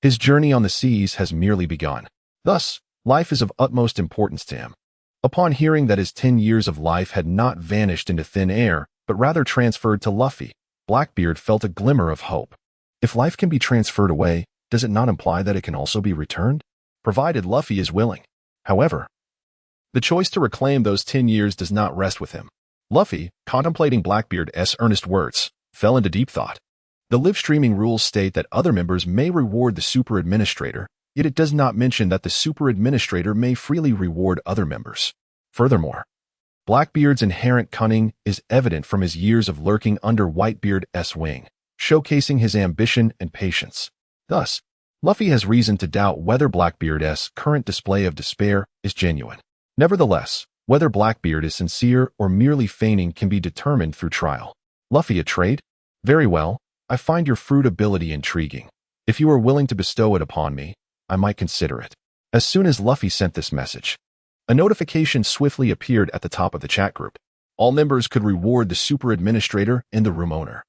his journey on the seas has merely begun. Thus, life is of utmost importance to him. Upon hearing that his 10 years of life had not vanished into thin air, but rather transferred to Luffy, Blackbeard felt a glimmer of hope. If life can be transferred away, does it not imply that it can also be returned? Provided Luffy is willing. However, the choice to reclaim those 10 years does not rest with him. Luffy, contemplating Blackbeard's earnest words, fell into deep thought. The live streaming rules state that other members may reward the super administrator, yet it does not mention that the super administrator may freely reward other members. Furthermore, Blackbeard's inherent cunning is evident from his years of lurking under Whitebeard's wing, showcasing his ambition and patience. Thus, Luffy has reason to doubt whether Blackbeard's current display of despair is genuine. Nevertheless, whether Blackbeard is sincere or merely feigning can be determined through trial. Luffy, a trade? Very well, I find your fruit ability intriguing. If you are willing to bestow it upon me, I might consider it. As soon as Luffy sent this message, a notification swiftly appeared at the top of the chat group. All members could reward the super administrator and the room owner,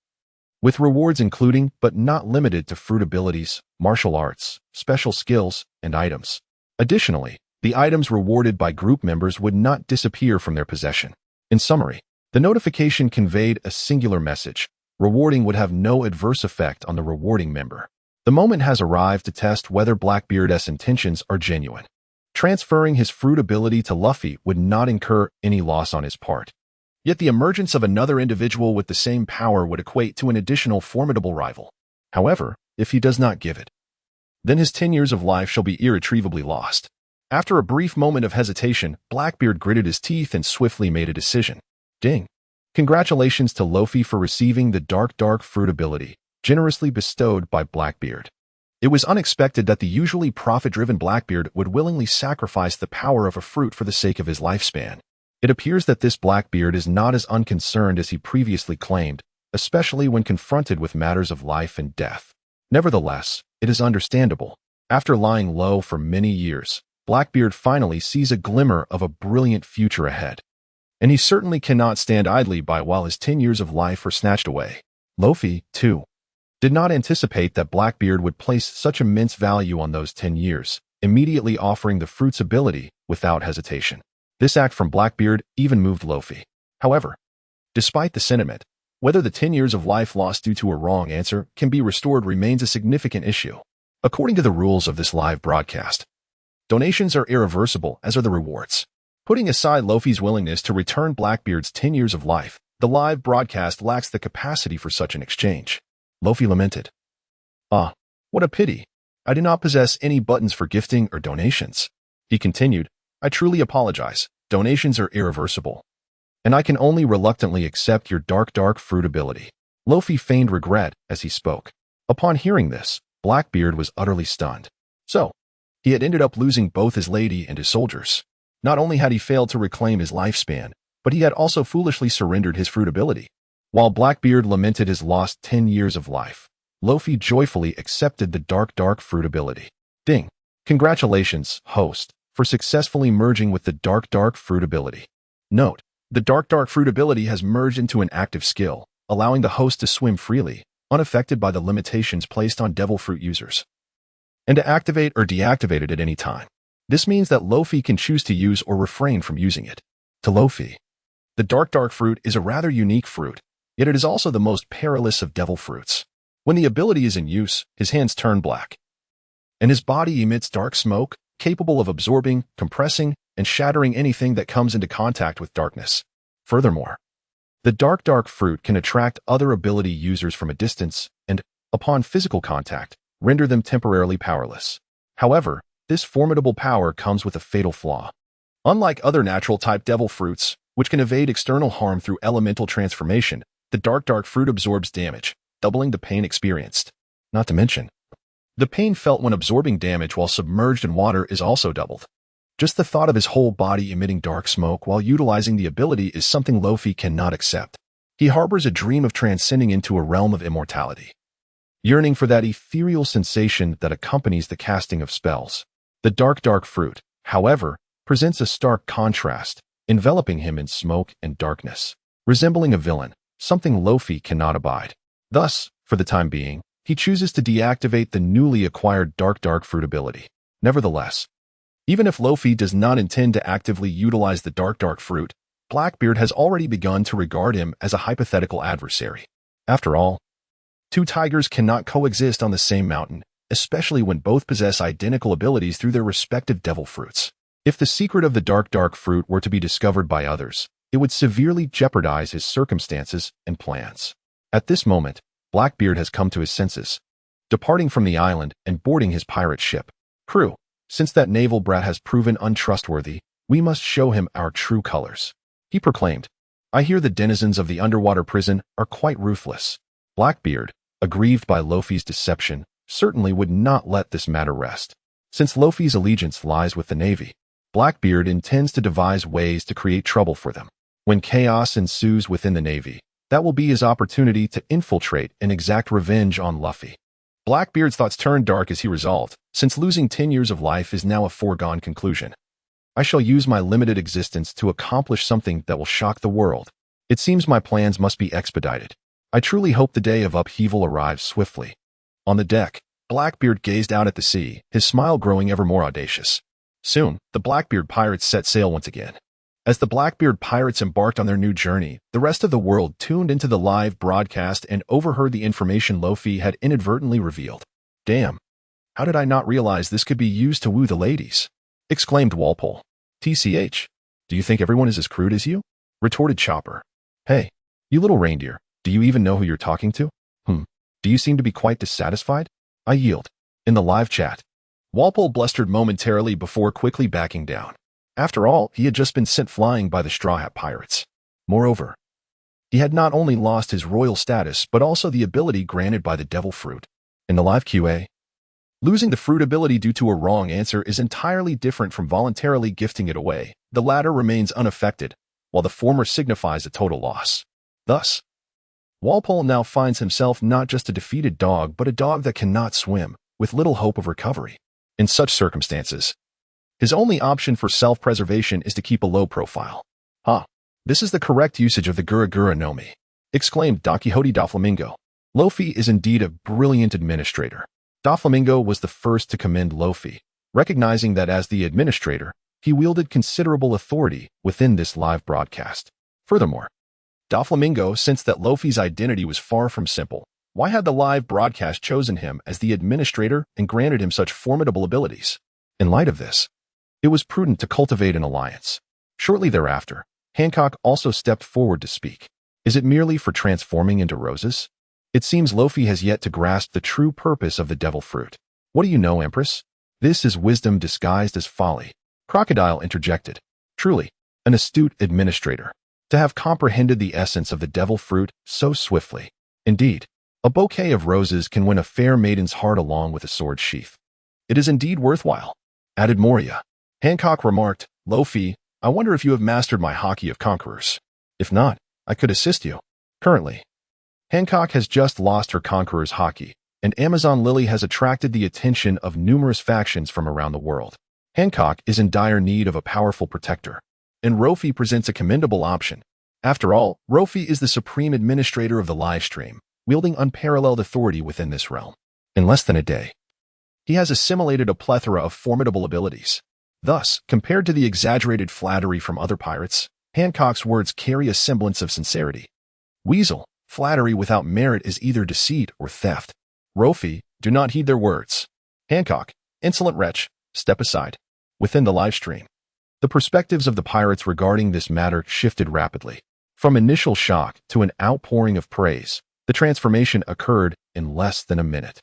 with rewards including but not limited to fruit abilities, martial arts, special skills, and items. Additionally, the items rewarded by group members would not disappear from their possession. In summary, the notification conveyed a singular message. Rewarding would have no adverse effect on the rewarding member. The moment has arrived to test whether Blackbeard's intentions are genuine. Transferring his fruit ability to Luffy would not incur any loss on his part. Yet the emergence of another individual with the same power would equate to an additional formidable rival. However, if he does not give it, then his 10 years of life shall be irretrievably lost. After a brief moment of hesitation, Blackbeard gritted his teeth and swiftly made a decision. Ding! Congratulations to Luffy for receiving the dark fruit ability, generously bestowed by Blackbeard. It was unexpected that the usually profit-driven Blackbeard would willingly sacrifice the power of a fruit for the sake of his lifespan. It appears that this Blackbeard is not as unconcerned as he previously claimed, especially when confronted with matters of life and death. Nevertheless, it is understandable. After lying low for many years, Blackbeard finally sees a glimmer of a brilliant future ahead. And he certainly cannot stand idly by while his 10 years of life are snatched away. Luffy, too, did not anticipate that Blackbeard would place such immense value on those 10 years, immediately offering the fruit's ability without hesitation. This act from Blackbeard even moved Luffy. However, despite the sentiment, whether the 10 years of life lost due to a wrong answer can be restored remains a significant issue. According to the rules of this live broadcast, donations are irreversible, as are the rewards. Putting aside Luffy's willingness to return Blackbeard's 10 years of life, the live broadcast lacks the capacity for such an exchange. Luffy lamented. Ah, what a pity. I do not possess any buttons for gifting or donations. He continued, I truly apologize. Donations are irreversible, and I can only reluctantly accept your dark fruit ability. Luffy feigned regret as he spoke. Upon hearing this, Blackbeard was utterly stunned. So, he had ended up losing both his lady and his soldiers. Not only had he failed to reclaim his lifespan, but he had also foolishly surrendered his fruit ability. While Blackbeard lamented his lost 10 years of life, Luffy joyfully accepted the dark fruit ability. Ding! Congratulations, host, for successfully merging with the dark fruit ability. Note, the dark fruit ability has merged into an active skill, allowing the host to swim freely, unaffected by the limitations placed on devil fruit users, and to activate or deactivate it at any time. This means that Luffy can choose to use or refrain from using it. To Luffy, the dark fruit is a rather unique fruit, yet it is also the most perilous of devil fruits. When the ability is in use, his hands turn black, and his body emits dark smoke, capable of absorbing, compressing, and shattering anything that comes into contact with darkness. Furthermore, the dark fruit can attract other ability users from a distance and, upon physical contact, render them temporarily powerless. However, this formidable power comes with a fatal flaw. Unlike other natural-type devil fruits, which can evade external harm through elemental transformation, the dark fruit absorbs damage, doubling the pain experienced. Not to mention, the pain felt when absorbing damage while submerged in water is also doubled. Just the thought of his whole body emitting dark smoke while utilizing the ability is something Luffy cannot accept. He harbors a dream of transcending into a realm of immortality, yearning for that ethereal sensation that accompanies the casting of spells. The dark fruit, however, presents a stark contrast, enveloping him in smoke and darkness, resembling a villain, something Luffy cannot abide. Thus, for the time being, he chooses to deactivate the newly acquired dark fruit ability. Nevertheless, even if Luffy does not intend to actively utilize the dark fruit, Blackbeard has already begun to regard him as a hypothetical adversary. After all, two tigers cannot coexist on the same mountain, especially when both possess identical abilities through their respective devil fruits. If the secret of the dark fruit were to be discovered by others, it would severely jeopardize his circumstances and plans. At this moment, Blackbeard has come to his senses, departing from the island and boarding his pirate ship. Crew, since that naval brat has proven untrustworthy, we must show him our true colors, he proclaimed. I hear the denizens of the underwater prison are quite ruthless. Blackbeard, aggrieved by Luffy's deception, certainly would not let this matter rest. Since Luffy's allegiance lies with the Navy, Blackbeard intends to devise ways to create trouble for them. When chaos ensues within the Navy, that will be his opportunity to infiltrate and exact revenge on Luffy. Blackbeard's thoughts turned dark as he resolved, since losing 10 years of life is now a foregone conclusion. I shall use my limited existence to accomplish something that will shock the world. It seems my plans must be expedited. I truly hope the day of upheaval arrives swiftly. On the deck, Blackbeard gazed out at the sea, his smile growing ever more audacious. Soon, the Blackbeard pirates set sail once again. As the Blackbeard pirates embarked on their new journey, the rest of the world tuned into the live broadcast and overheard the information Luffy had inadvertently revealed. Damn, how did I not realize this could be used to woo the ladies? Exclaimed Walpole. TCH, do you think everyone is as crude as you? Retorted Chopper. Hey, you little reindeer, do you even know who you're talking to? Do you seem to be quite dissatisfied? I yield. In the live chat, Walpole blustered momentarily before quickly backing down. After all, he had just been sent flying by the Straw Hat Pirates. Moreover, he had not only lost his royal status but also the ability granted by the Devil Fruit. In the live QA, losing the fruit ability due to a wrong answer is entirely different from voluntarily gifting it away. The latter remains unaffected, while the former signifies a total loss. Thus, Walpole now finds himself not just a defeated dog but a dog that cannot swim, with little hope of recovery. In such circumstances, his only option for self-preservation is to keep a low profile. This is the correct usage of the Gura no Mi, exclaimed Don Quixote Doflamingo. Luffy is indeed a brilliant administrator. Doflamingo was the first to commend Luffy, recognizing that as the administrator, he wielded considerable authority within this live broadcast. Furthermore, Doflamingo sensed that Luffy's identity was far from simple. Why had the live broadcast chosen him as the administrator and granted him such formidable abilities? In light of this, it was prudent to cultivate an alliance. Shortly thereafter, Hancock also stepped forward to speak. Is it merely for transforming into roses? It seems Luffy has yet to grasp the true purpose of the devil fruit. What do you know, Empress? This is wisdom disguised as folly. Crocodile interjected. Truly, an astute administrator, to have comprehended the essence of the devil fruit so swiftly. Indeed, a bouquet of roses can win a fair maiden's heart along with a sword sheath. It is indeed worthwhile, added Moria. Hancock remarked, Luffy, I wonder if you have mastered my hockey of conquerors. If not, I could assist you. Currently, Hancock has just lost her conqueror's hockey, and Amazon Lily has attracted the attention of numerous factions from around the world. Hancock is in dire need of a powerful protector, and Luffy presents a commendable option. After all, Luffy is the supreme administrator of the live stream, wielding unparalleled authority within this realm. In less than a day, he has assimilated a plethora of formidable abilities. Thus, compared to the exaggerated flattery from other pirates, Hancock's words carry a semblance of sincerity. Weasel, flattery without merit is either deceit or theft. Luffy, do not heed their words. Hancock, insolent wretch, step aside. Within the livestream, the perspectives of the pirates regarding this matter shifted rapidly. From initial shock to an outpouring of praise, the transformation occurred in less than a minute.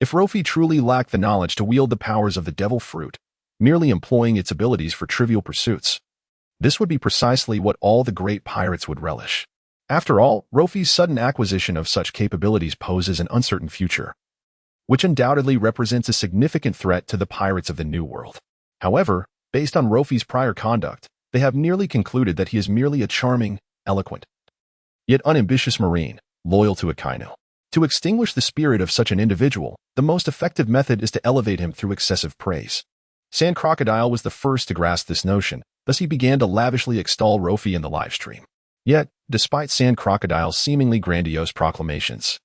If Luffy truly lacked the knowledge to wield the powers of the devil fruit, merely employing its abilities for trivial pursuits, this would be precisely what all the great pirates would relish. After all, Luffy's sudden acquisition of such capabilities poses an uncertain future, which undoubtedly represents a significant threat to the pirates of the New World. However, based on Luffy's prior conduct, they have nearly concluded that he is merely a charming, eloquent, yet unambitious marine, loyal to Akainu. To extinguish the spirit of such an individual, the most effective method is to elevate him through excessive praise. Sand Crocodile was the first to grasp this notion, thus he began to lavishly extol Luffy in the livestream. Yet, despite Sand Crocodile's seemingly grandiose proclamations,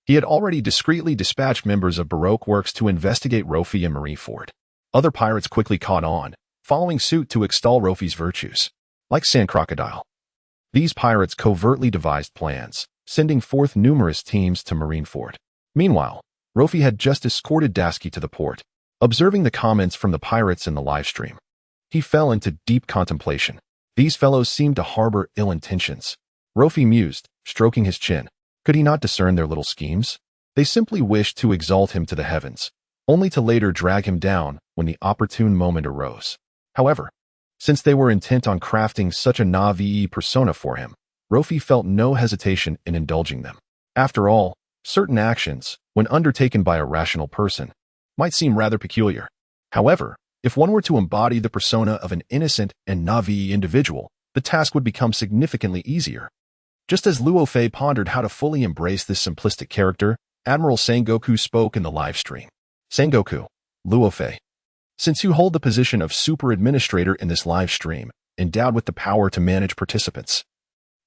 he had already discreetly dispatched members of Baroque Works to investigate Luffy and Marineford. Other pirates quickly caught on, following suit to extol Luffy's virtues. Like Sand Crocodile, these pirates covertly devised plans, sending forth numerous teams to Marineford. Meanwhile, Luffy had just escorted Dasky to the port. Observing the comments from the pirates in the livestream, he fell into deep contemplation. These fellows seemed to harbor ill intentions. Luffy mused, stroking his chin. Could he not discern their little schemes? They simply wished to exalt him to the heavens, only to later drag him down when the opportune moment arose. However, since they were intent on crafting such a Na'vi persona for him, Luffy felt no hesitation in indulging them. After all, certain actions, when undertaken by a rational person, might seem rather peculiar. However, if one were to embody the persona of an innocent and Na'vi individual, the task would become significantly easier. Just as Luo Fei pondered how to fully embrace this simplistic character, Admiral Sengoku spoke in the livestream. Sengoku, Luo Fei, since you hold the position of super administrator in this livestream, endowed with the power to manage participants,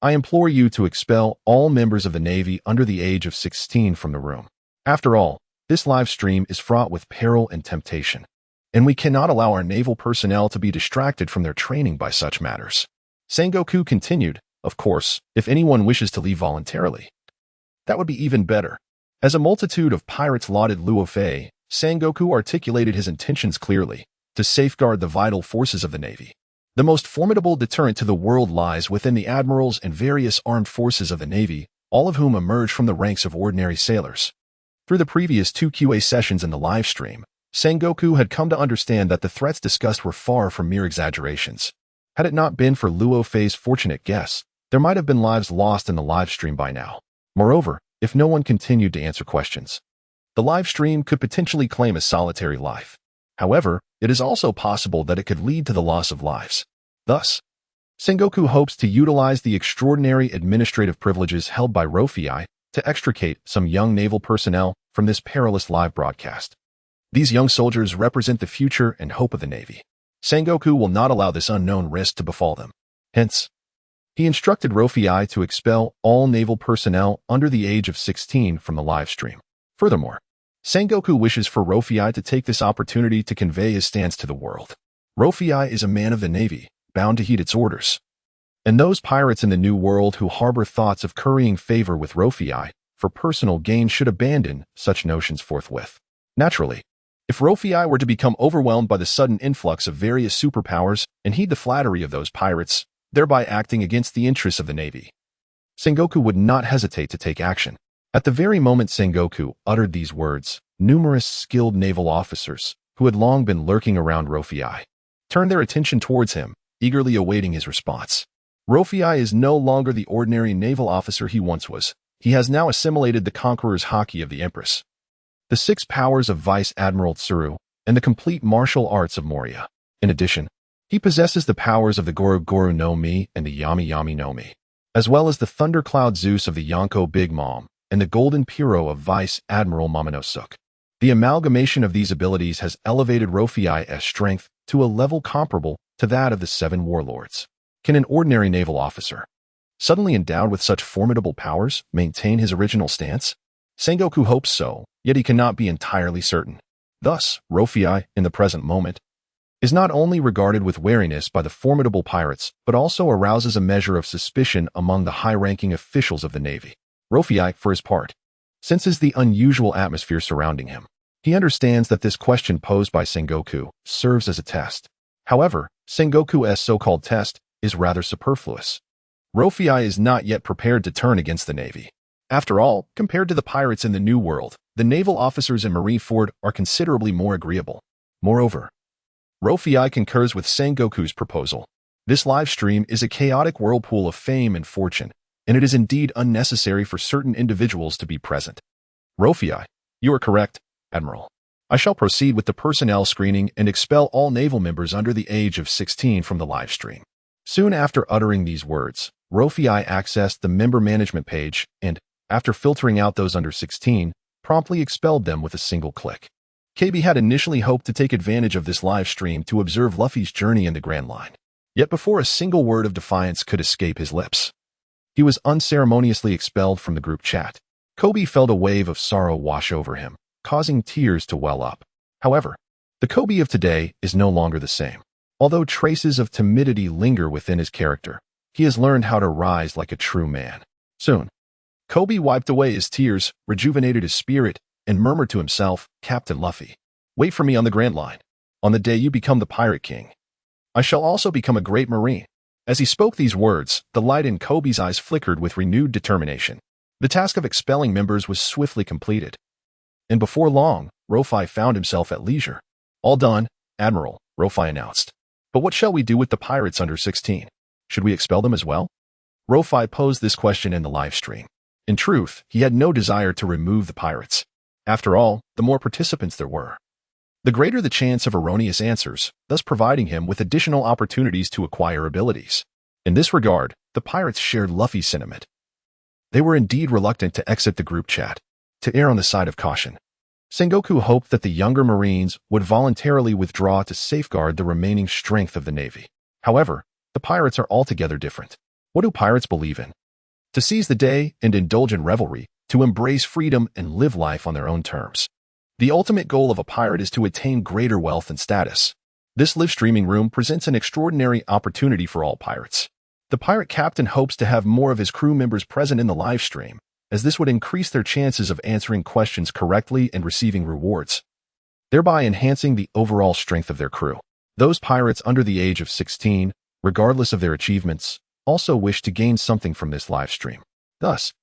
I implore you to expel all members of the Navy under the age of 16 from the room. After all, this livestream is fraught with peril and temptation, and we cannot allow our naval personnel to be distracted from their training by such matters. Sengoku continued, of course, if anyone wishes to leave voluntarily, that would be even better. As a multitude of pirates lauded Luo Fei, Sengoku articulated his intentions clearly, to safeguard the vital forces of the Navy. The most formidable deterrent to the world lies within the admirals and various armed forces of the Navy, all of whom emerge from the ranks of ordinary sailors. Through the previous 2 QA sessions in the livestream, Sengoku had come to understand that the threats discussed were far from mere exaggerations. Had it not been for Luo Fei's fortunate guess, there might have been lives lost in the livestream by now. Moreover, if no one continued to answer questions, the livestream could potentially claim a solitary life. However, it is also possible that it could lead to the loss of lives. Thus, Sengoku hopes to utilize the extraordinary administrative privileges held by Luffy to extricate some young naval personnel from this perilous live broadcast. These young soldiers represent the future and hope of the Navy. Sengoku will not allow this unknown risk to befall them. Hence, he instructed Luffy to expel all naval personnel under the age of 16 from the livestream. Furthermore, Sengoku wishes for Luffy to take this opportunity to convey his stance to the world. Luffy is a man of the Navy, bound to heed its orders. And those pirates in the New World who harbor thoughts of currying favor with Luffy for personal gain should abandon such notions forthwith. Naturally, if Luffy were to become overwhelmed by the sudden influx of various superpowers and heed the flattery of those pirates, thereby acting against the interests of the Navy, Sengoku would not hesitate to take action. At the very moment Sengoku uttered these words, numerous skilled naval officers, who had long been lurking around Luffy, turned their attention towards him, eagerly awaiting his response. Luffy is no longer the ordinary naval officer he once was. He has now assimilated the conqueror's haki of the Empress, the 6 powers of Vice Admiral Tsuru, and the complete martial arts of Moria. In addition, he possesses the powers of the Goru Goru no Mi and the Yami Yami no Mi, as well as the Thundercloud Zeus of the Yonko Big Mom and the Golden Piro of Vice Admiral Momonosuke. The amalgamation of these abilities has elevated Luffy's strength to a level comparable to that of the 7 warlords. Can an ordinary naval officer, suddenly endowed with such formidable powers, maintain his original stance? Sengoku hopes so, yet he cannot be entirely certain. Thus, Luffy, in the present moment, is not only regarded with wariness by the formidable pirates, but also arouses a measure of suspicion among the high-ranking officials of the Navy. Luffy, for his part, senses the unusual atmosphere surrounding him. He understands that this question posed by Sengoku serves as a test. However, Sengoku's so-called test is rather superfluous. Luo Fei is not yet prepared to turn against the Navy. After all, compared to the pirates in the New World, the naval officers in Marineford are considerably more agreeable. Moreover, Luo Fei concurs with Sengoku's proposal. This live stream is a chaotic whirlpool of fame and fortune, and it is indeed unnecessary for certain individuals to be present. Luo Fei, you are correct, Admiral. I shall proceed with the personnel screening and expel all naval members under the age of 16 from the live stream. Soon after uttering these words, Luo Fei accessed the member management page and, after filtering out those under 16, promptly expelled them with a single click. KB had initially hoped to take advantage of this live stream to observe Luffy's journey in the Grand Line. Yet before a single word of defiance could escape his lips, he was unceremoniously expelled from the group chat. Kobe felt a wave of sorrow wash over him, causing tears to well up. However, the Kobe of today is no longer the same. Although traces of timidity linger within his character, he has learned how to rise like a true man. Soon, Kobe wiped away his tears, rejuvenated his spirit, and murmured to himself, Captain Luffy, wait for me on the Grand Line. On the day you become the Pirate King, I shall also become a great Marine. As he spoke these words, the light in Kobe's eyes flickered with renewed determination. The task of expelling members was swiftly completed. And before long, Luo Fei found himself at leisure. All done, Admiral, Luo Fei announced. But what shall we do with the pirates under 16? Should we expel them as well? Luo Fei posed this question in the live stream. In truth, he had no desire to remove the pirates. After all, the more participants there were, the greater the chance of erroneous answers, thus providing him with additional opportunities to acquire abilities. In this regard, the pirates shared Luffy's sentiment. They were indeed reluctant to exit the group chat, to err on the side of caution. Sengoku hoped that the younger Marines would voluntarily withdraw to safeguard the remaining strength of the Navy. However, the pirates are altogether different. What do pirates believe in? To seize the day and indulge in revelry, to embrace freedom and live life on their own terms. The ultimate goal of a pirate is to attain greater wealth and status. This live streaming room presents an extraordinary opportunity for all pirates. The pirate captain hopes to have more of his crew members present in the live stream, as this would increase their chances of answering questions correctly and receiving rewards, thereby enhancing the overall strength of their crew. Those pirates under the age of 16, regardless of their achievements, also wish to gain something from this live stream. Thus,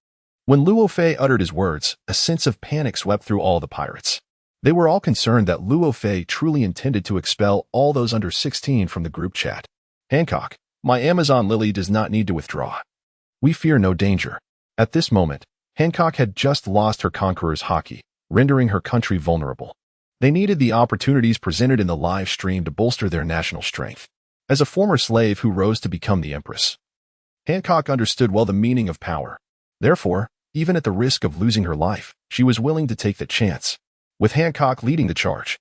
when Luo Fei uttered his words, a sense of panic swept through all the pirates. They were all concerned that Luo Fei truly intended to expel all those under 16 from the group chat. Hancock, my Amazon Lily does not need to withdraw. We fear no danger. At this moment, Hancock had just lost her conqueror's haki, rendering her country vulnerable. They needed the opportunities presented in the live stream to bolster their national strength. As a former slave who rose to become the empress, Hancock understood well the meaning of power. Therefore, even at the risk of losing her life, she was willing to take the chance. With Hancock leading the charge,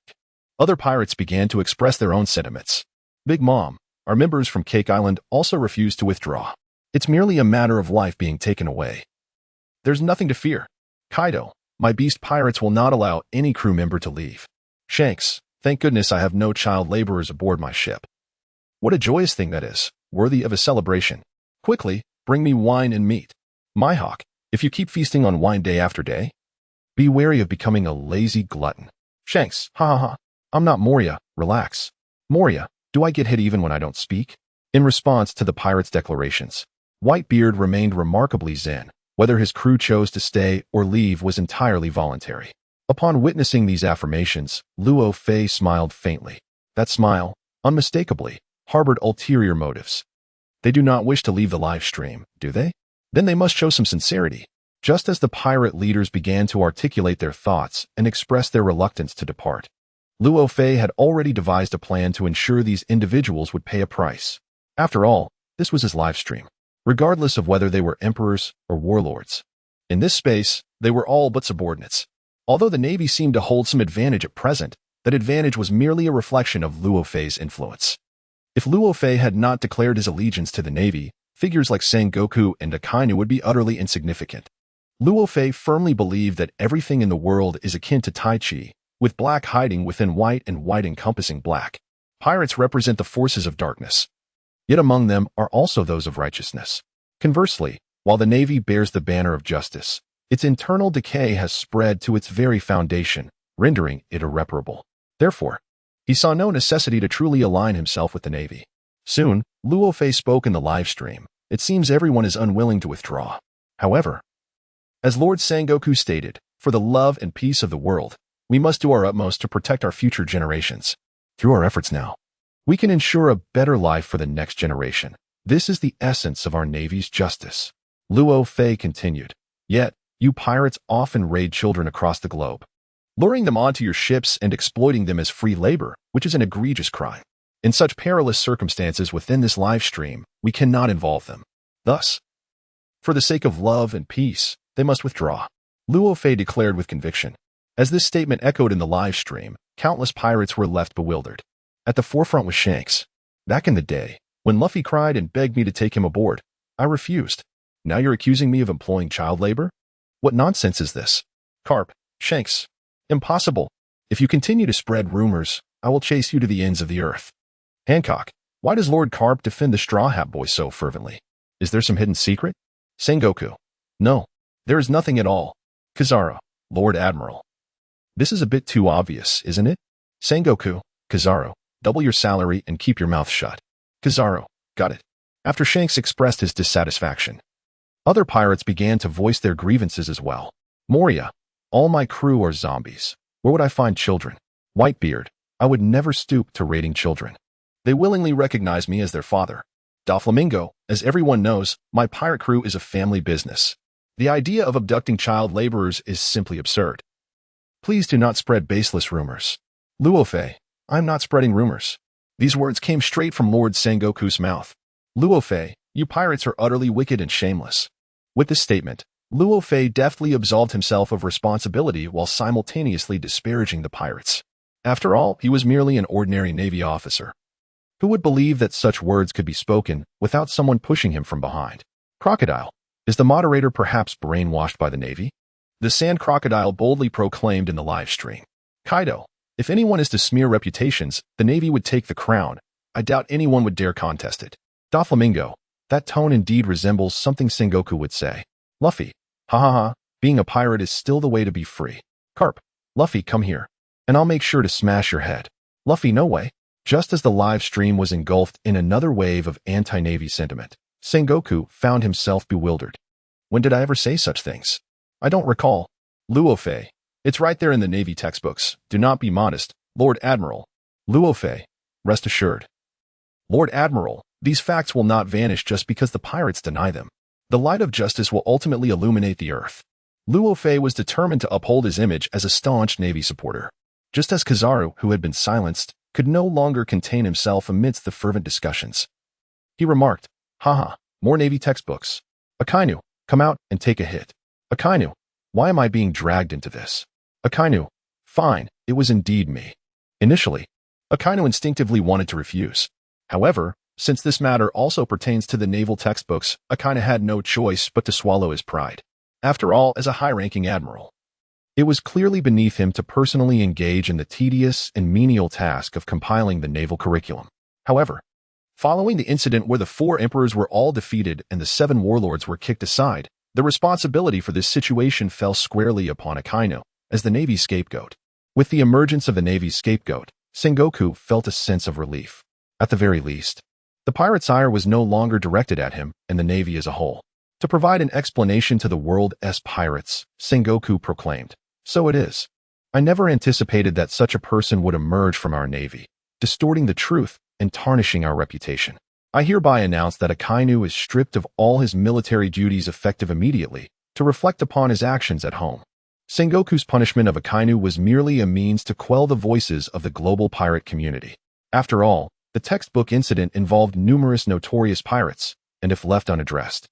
other pirates began to express their own sentiments. Big Mom, our members from Cake Island also refused to withdraw. It's merely a matter of life being taken away. There's nothing to fear. Kaido, my beast pirates will not allow any crew member to leave. Shanks, thank goodness I have no child laborers aboard my ship. What a joyous thing that is, worthy of a celebration. Quickly, bring me wine and meat. Mihawk, if you keep feasting on wine day after day, be wary of becoming a lazy glutton. Shanks, ha ha ha. I'm not Moria, relax. Moria, do I get hit even when I don't speak? In response to the pirates' declarations, Whitebeard remained remarkably zen. Whether his crew chose to stay or leave was entirely voluntary. Upon witnessing these affirmations, Luo Fei smiled faintly. That smile, unmistakably, harbored ulterior motives. They do not wish to leave the live stream, do they? Then they must show some sincerity. Just as the pirate leaders began to articulate their thoughts and express their reluctance to depart, Luo Fei had already devised a plan to ensure these individuals would pay a price. After all, this was his live stream, regardless of whether they were emperors or warlords. In this space, they were all but subordinates. Although the Navy seemed to hold some advantage at present, that advantage was merely a reflection of Luo Fei's influence. If Luo Fei had not declared his allegiance to the Navy, figures like Sengoku and Akainu would be utterly insignificant. Luo Fei firmly believed that everything in the world is akin to Tai Chi, with black hiding within white and white encompassing black. Pirates represent the forces of darkness. Yet among them are also those of righteousness. Conversely, while the Navy bears the banner of justice, its internal decay has spread to its very foundation, rendering it irreparable. Therefore, he saw no necessity to truly align himself with the Navy. Soon, Luo Fei spoke in the live stream. It seems everyone is unwilling to withdraw. However, as Lord Sengoku stated, for the love and peace of the world, we must do our utmost to protect our future generations. Through our efforts now, we can ensure a better life for the next generation. This is the essence of our Navy's justice. Luo Fei continued. Yet, you pirates often raid children across the globe, luring them onto your ships and exploiting them as free labor, which is an egregious crime. In such perilous circumstances within this live stream, we cannot involve them. Thus, for the sake of love and peace, they must withdraw. Luo Fei declared with conviction. As this statement echoed in the live stream, countless pirates were left bewildered. At the forefront was Shanks. Back in the day, when Luffy cried and begged me to take him aboard, I refused. Now you're accusing me of employing child labor? What nonsense is this? Garp, Shanks. Impossible. If you continue to spread rumors, I will chase you to the ends of the earth. Hancock, why does Lord Garp defend the Straw Hat Boy so fervently? Is there some hidden secret? Sengoku. No, there is nothing at all. Kizaru, Lord Admiral. This is a bit too obvious, isn't it? Sengoku, Kizaru, double your salary and keep your mouth shut. Kizaru, got it. After Shanks expressed his dissatisfaction, other pirates began to voice their grievances as well. Moria, all my crew are zombies. Where would I find children? Whitebeard, I would never stoop to raiding children. They willingly recognize me as their father. Doflamingo, as everyone knows, my pirate crew is a family business. The idea of abducting child laborers is simply absurd. Please do not spread baseless rumors. Luo Fei, I'm not spreading rumors. These words came straight from Lord Sengoku's mouth. Luo Fei, you pirates are utterly wicked and shameless. With this statement, Luo Fei deftly absolved himself of responsibility while simultaneously disparaging the pirates. After all, he was merely an ordinary Navy officer. Who would believe that such words could be spoken without someone pushing him from behind? Crocodile, is the moderator perhaps brainwashed by the Navy? The Sand Crocodile boldly proclaimed in the live stream. Kaido, if anyone is to smear reputations, the Navy would take the crown. I doubt anyone would dare contest it. Doflamingo, that tone indeed resembles something Sengoku would say. Luffy, ha ha ha, being a pirate is still the way to be free. Garp, Luffy, come here, and I'll make sure to smash your head. Luffy, no way. Just as the live stream was engulfed in another wave of anti-Navy sentiment, Sengoku found himself bewildered. When did I ever say such things? I don't recall. Luo Fei, it's right there in the Navy textbooks. Do not be modest, Lord Admiral. Luo Fei, rest assured. Lord Admiral, these facts will not vanish just because the pirates deny them. The light of justice will ultimately illuminate the earth. Luo Fei was determined to uphold his image as a staunch Navy supporter. Just as Kizaru, who had been silenced, could no longer contain himself amidst the fervent discussions. He remarked, haha, more Navy textbooks. Akainu, come out and take a hit. Akainu, why am I being dragged into this? Akainu, fine, it was indeed me. Initially, Akainu instinctively wanted to refuse. However, since this matter also pertains to the naval textbooks, Akainu had no choice but to swallow his pride. After all, as a high-ranking admiral, it was clearly beneath him to personally engage in the tedious and menial task of compiling the naval curriculum. However, following the incident where the 4 emperors were all defeated and the 7 warlords were kicked aside, the responsibility for this situation fell squarely upon Akainu as the Navy's scapegoat. With the emergence of the Navy's scapegoat, Sengoku felt a sense of relief. At the very least, the pirate's ire was no longer directed at him and the Navy as a whole. To provide an explanation to the world's pirates, Sengoku proclaimed, so it is. I never anticipated that such a person would emerge from our Navy, distorting the truth and tarnishing our reputation. I hereby announce that Akainu is stripped of all his military duties effective immediately to reflect upon his actions at home. Sengoku's punishment of Akainu was merely a means to quell the voices of the global pirate community. After all, the textbook incident involved numerous notorious pirates, and if left unaddressed,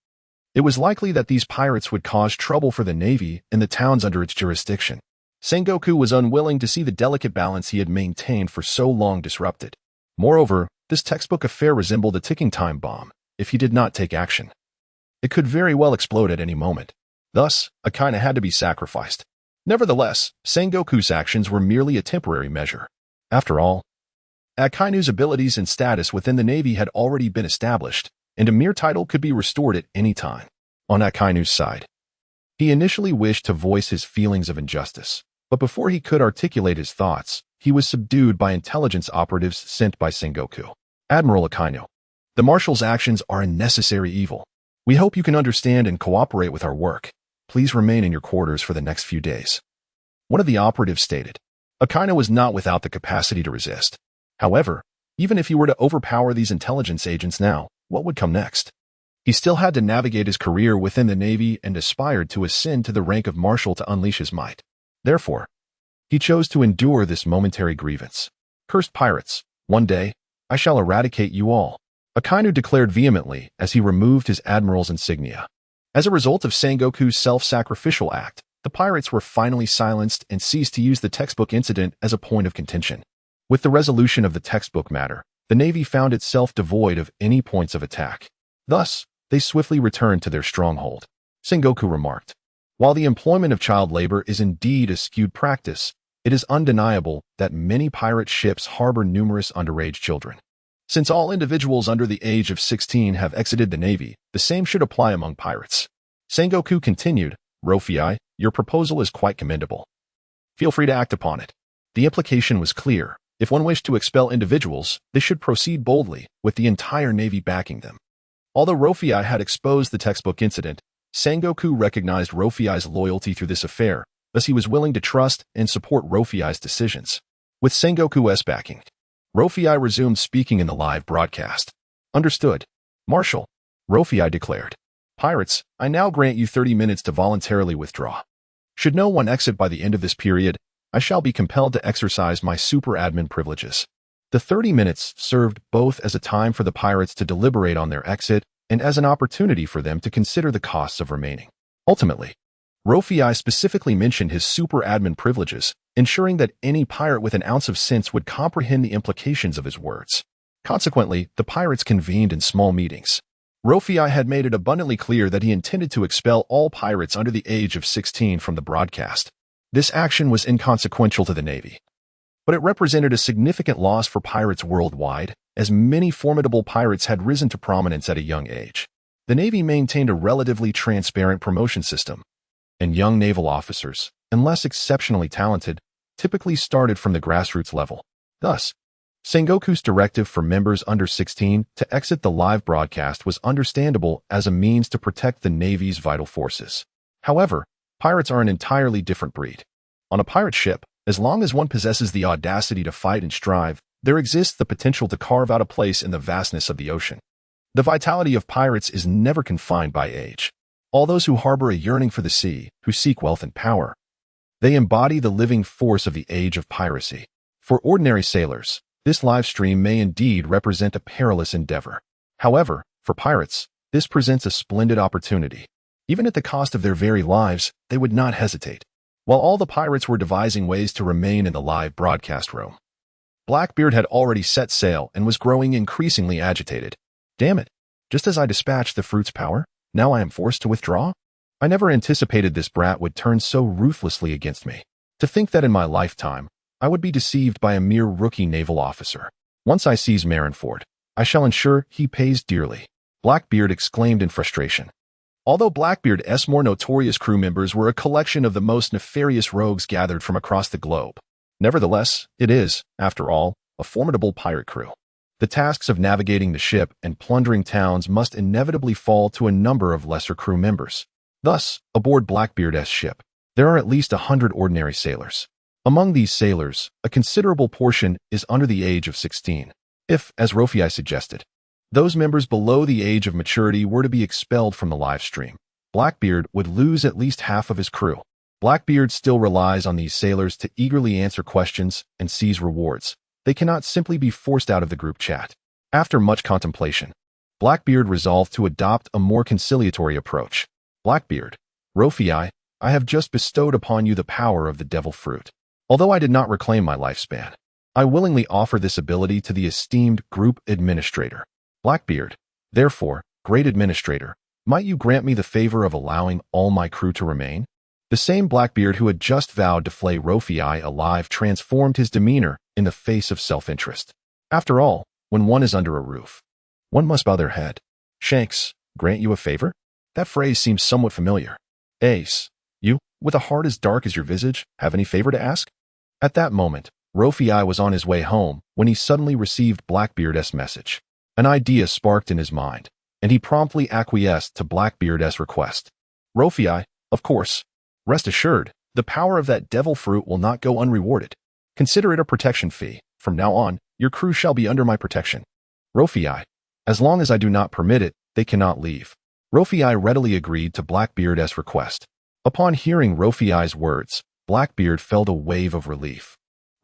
it was likely that these pirates would cause trouble for the Navy and the towns under its jurisdiction. Sengoku was unwilling to see the delicate balance he had maintained for so long disrupted. Moreover, this textbook affair resembled a ticking time bomb. If he did not take action, it could very well explode at any moment. Thus, Akainu had to be sacrificed. Nevertheless, Sengoku's actions were merely a temporary measure. After all, Akainu's abilities and status within the Navy had already been established, and a mere title could be restored at any time. On Akainu's side, he initially wished to voice his feelings of injustice. But before he could articulate his thoughts, he was subdued by intelligence operatives sent by Sengoku. Admiral Akainu, the Marshal's actions are a necessary evil. We hope you can understand and cooperate with our work. Please remain in your quarters for the next few days. One of the operatives stated. Akainu was not without the capacity to resist. However, even if he were to overpower these intelligence agents now, what would come next? He still had to navigate his career within the Navy and aspired to ascend to the rank of Marshal to unleash his might. Therefore, he chose to endure this momentary grievance. Cursed pirates, one day, I shall eradicate you all, Akainu declared vehemently as he removed his admiral's insignia. As a result of Sengoku's self-sacrificial act, the pirates were finally silenced and ceased to use the textbook incident as a point of contention. With the resolution of the textbook matter, the Navy found itself devoid of any points of attack. Thus, they swiftly returned to their stronghold. Sengoku remarked, while the employment of child labor is indeed a skewed practice, it is undeniable that many pirate ships harbor numerous underage children. Since all individuals under the age of 16 have exited the Navy, the same should apply among pirates. Sengoku continued, Luo Fei, your proposal is quite commendable. Feel free to act upon it. The implication was clear. If one wished to expel individuals, they should proceed boldly, with the entire Navy backing them. Although Luo Fei had exposed the textbook incident, Sengoku recognized Luo Fei's loyalty through this affair, thus he was willing to trust and support Luo Fei's decisions. With Sengoku's backing, Luo Fei resumed speaking in the live broadcast. Understood. Marshal, Luo Fei declared. Pirates, I now grant you 30 minutes to voluntarily withdraw. Should no one exit by the end of this period, I shall be compelled to exercise my super admin privileges. The 30 minutes served both as a time for the pirates to deliberate on their exit and as an opportunity for them to consider the costs of remaining. Ultimately, Luo Fei specifically mentioned his super admin privileges, ensuring that any pirate with an ounce of sense would comprehend the implications of his words. Consequently, the pirates convened in small meetings. Luo Fei had made it abundantly clear that he intended to expel all pirates under the age of 16 from the broadcast. This action was inconsequential to the Navy, but it represented a significant loss for pirates worldwide, as many formidable pirates had risen to prominence at a young age. The Navy maintained a relatively transparent promotion system, and young naval officers, unless exceptionally talented, typically started from the grassroots level. Thus, Sengoku's directive for members under 16 to exit the live broadcast was understandable as a means to protect the Navy's vital forces. However, pirates are an entirely different breed. On a pirate ship, as long as one possesses the audacity to fight and strive, there exists the potential to carve out a place in the vastness of the ocean. The vitality of pirates is never confined by age. All those who harbor a yearning for the sea, who seek wealth and power, they embody the living force of the age of piracy. For ordinary sailors, this live stream may indeed represent a perilous endeavor. However, for pirates, this presents a splendid opportunity. Even at the cost of their very lives, they would not hesitate. While all the pirates were devising ways to remain in the live broadcast room, Blackbeard had already set sail and was growing increasingly agitated. Damn it! Just as I dispatched the fruit's power, now I am forced to withdraw? I never anticipated this brat would turn so ruthlessly against me. To think that in my lifetime, I would be deceived by a mere rookie naval officer. Once I seize Marinford, I shall ensure he pays dearly, Blackbeard exclaimed in frustration. Although Blackbeard's more notorious crew members were a collection of the most nefarious rogues gathered from across the globe, nevertheless, it is, after all, a formidable pirate crew. The tasks of navigating the ship and plundering towns must inevitably fall to a number of lesser crew members. Thus, aboard Blackbeard's ship, there are at least 100 ordinary sailors. Among these sailors, a considerable portion is under the age of 16. If, as Luo Fei suggested, those members below the age of maturity were to be expelled from the live stream, Blackbeard would lose at least half of his crew. Blackbeard still relies on these sailors to eagerly answer questions and seize rewards. They cannot simply be forced out of the group chat. After much contemplation, Blackbeard resolved to adopt a more conciliatory approach. Blackbeard, Luo Fei, I have just bestowed upon you the power of the devil fruit. Although I did not reclaim my lifespan, I willingly offer this ability to the esteemed group administrator. Blackbeard, therefore, great administrator, might you grant me the favor of allowing all my crew to remain? The same Blackbeard who had just vowed to flay Luo Fei alive transformed his demeanor in the face of self-interest. After all, when one is under a roof, one must bow their head. Shanks, grant you a favor? That phrase seems somewhat familiar. Ace, you, with a heart as dark as your visage, have any favor to ask? At that moment, Luo Fei was on his way home when he suddenly received Blackbeard's message. An idea sparked in his mind, and he promptly acquiesced to Blackbeard's request. Luo Fei, of course. Rest assured, the power of that devil fruit will not go unrewarded. Consider it a protection fee. From now on, your crew shall be under my protection. Luo Fei, as long as I do not permit it, they cannot leave. Luo Fei readily agreed to Blackbeard's request. Upon hearing Luo Fei's words, Blackbeard felt a wave of relief.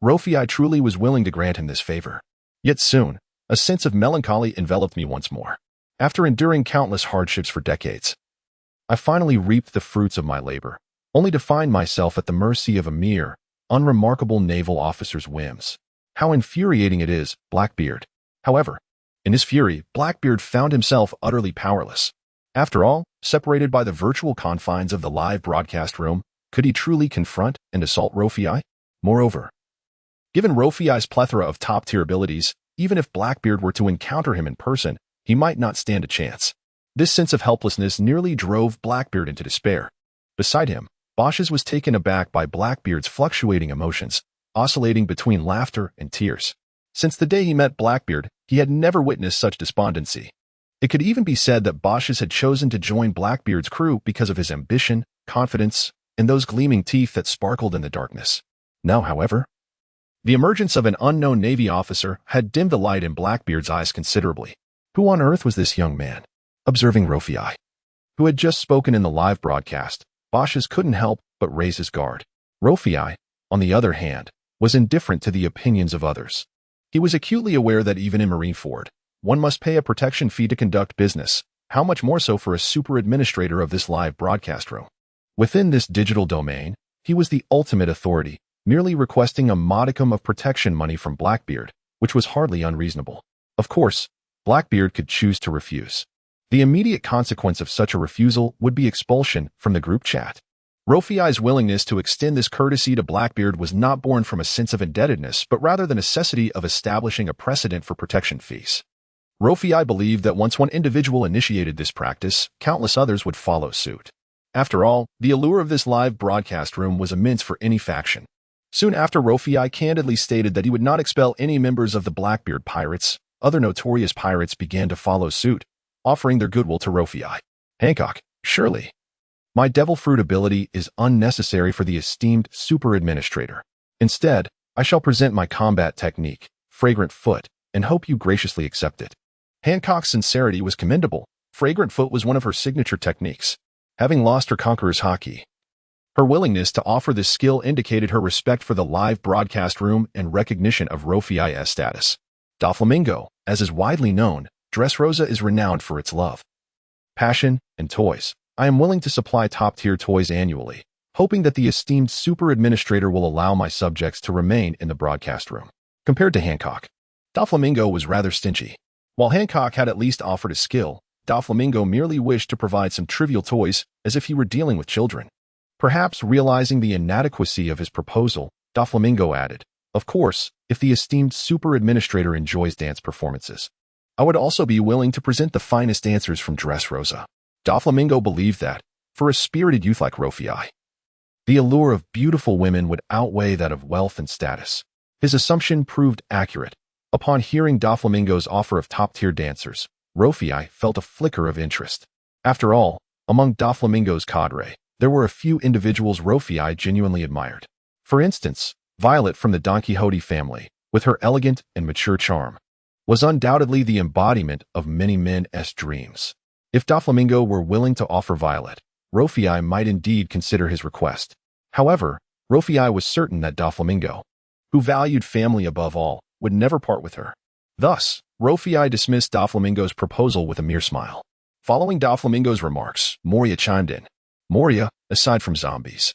Luo Fei truly was willing to grant him this favor. Yet soon, a sense of melancholy enveloped me once more. After enduring countless hardships for decades, I finally reaped the fruits of my labor, only to find myself at the mercy of a mere, unremarkable naval officer's whims. How infuriating it is, Blackbeard. However, in his fury, Blackbeard found himself utterly powerless. After all, separated by the virtual confines of the live broadcast room, could he truly confront and assault Luo Fei? Moreover, given Luo Fei's plethora of top-tier abilities, even if Blackbeard were to encounter him in person, he might not stand a chance. This sense of helplessness nearly drove Blackbeard into despair. Beside him, Bosches was taken aback by Blackbeard's fluctuating emotions, oscillating between laughter and tears. Since the day he met Blackbeard, he had never witnessed such despondency. It could even be said that Bosches had chosen to join Blackbeard's crew because of his ambition, confidence, and those gleaming teeth that sparkled in the darkness. Now, however, the emergence of an unknown Navy officer had dimmed the light in Blackbeard's eyes considerably. Who on earth was this young man? Observing Luo Fei, who had just spoken in the live broadcast, Bosches couldn't help but raise his guard. Luo Fei, on the other hand, was indifferent to the opinions of others. He was acutely aware that even in Marineford, one must pay a protection fee to conduct business, how much more so for a super administrator of this live broadcast room. Within this digital domain, he was the ultimate authority, merely requesting a modicum of protection money from Blackbeard, which was hardly unreasonable. Of course, Blackbeard could choose to refuse. The immediate consequence of such a refusal would be expulsion from the group chat. Luo Fei's willingness to extend this courtesy to Blackbeard was not born from a sense of indebtedness, but rather the necessity of establishing a precedent for protection fees. Luo Fei believed that once one individual initiated this practice, countless others would follow suit. After all, the allure of this live broadcast room was immense for any faction. Soon after, Luo Fei candidly stated that he would not expel any members of the Blackbeard pirates. Other notorious pirates began to follow suit, offering their goodwill to Luo Fei. Hancock, surely. My devil fruit ability is unnecessary for the esteemed super administrator. Instead, I shall present my combat technique, Fragrant Foot, and hope you graciously accept it. Hancock's sincerity was commendable. Fragrant Foot was one of her signature techniques. Having lost her conqueror's haki, her willingness to offer this skill indicated her respect for the live broadcast room and recognition of Luo Fei's status. Doflamingo, as is widely known, Dressrosa is renowned for its love, passion, and toys. I am willing to supply top-tier toys annually, hoping that the esteemed super administrator will allow my subjects to remain in the broadcast room. Compared to Hancock, Doflamingo was rather stingy. While Hancock had at least offered a skill, Doflamingo merely wished to provide some trivial toys as if he were dealing with children. Perhaps realizing the inadequacy of his proposal, Doflamingo added, "Of course, if the esteemed super administrator enjoys dance performances, I would also be willing to present the finest dancers from Dressrosa." Doflamingo believed that, for a spirited youth like Luo Fei, the allure of beautiful women would outweigh that of wealth and status. His assumption proved accurate. Upon hearing Doflamingo's offer of top-tier dancers, Luo Fei felt a flicker of interest. After all, among Doflamingo's cadre, there were a few individuals Luo Fei genuinely admired. For instance, Violet from the Don Quixote family, with her elegant and mature charm, was undoubtedly the embodiment of many men's dreams. If Doflamingo were willing to offer Violet, Luo Fei might indeed consider his request. However, Luo Fei was certain that Doflamingo, who valued family above all, would never part with her. Thus, Luo Fei dismissed Doflamingo's proposal with a mere smile. Following Doflamingo's remarks, Moria chimed in. "Moria, aside from zombies,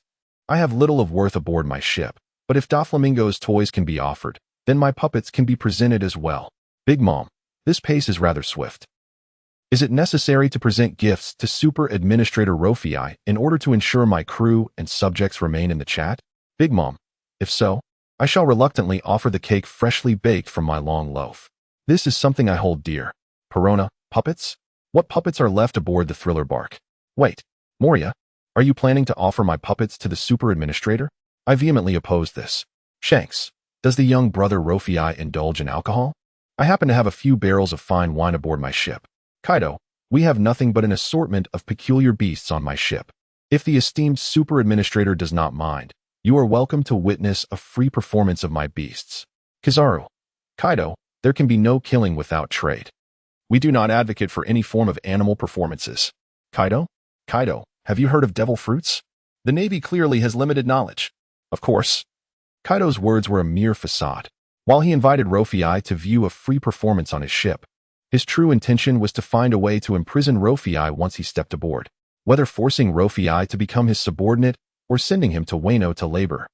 I have little of worth aboard my ship, but if Doflamingo's toys can be offered, then my puppets can be presented as well. Big Mom, this pace is rather swift. Is it necessary to present gifts to Super Administrator Luo Fei in order to ensure my crew and subjects remain in the chat? Big Mom, if so, I shall reluctantly offer the cake freshly baked from my long loaf. This is something I hold dear. Perona, puppets? What puppets are left aboard the thriller bark? Wait, Moria, Are you planning to offer my puppets to the super administrator? I vehemently oppose this. Shanks, does the young brother Luo Fei indulge in alcohol? I happen to have a few barrels of fine wine aboard my ship. Kaido, we have nothing but an assortment of peculiar beasts on my ship. If the esteemed super administrator does not mind, you are welcome to witness a free performance of my beasts. Kizaru, Kaido, there can be no killing without trade. We do not advocate for any form of animal performances. Kaido, have you heard of devil fruits? The Navy clearly has limited knowledge. Of course. Kaido's words were a mere facade. While he invited Luo Fei to view a free performance on his ship, his true intention was to find a way to imprison Luo Fei once he stepped aboard, whether forcing Luo Fei to become his subordinate or sending him to Wano to labor.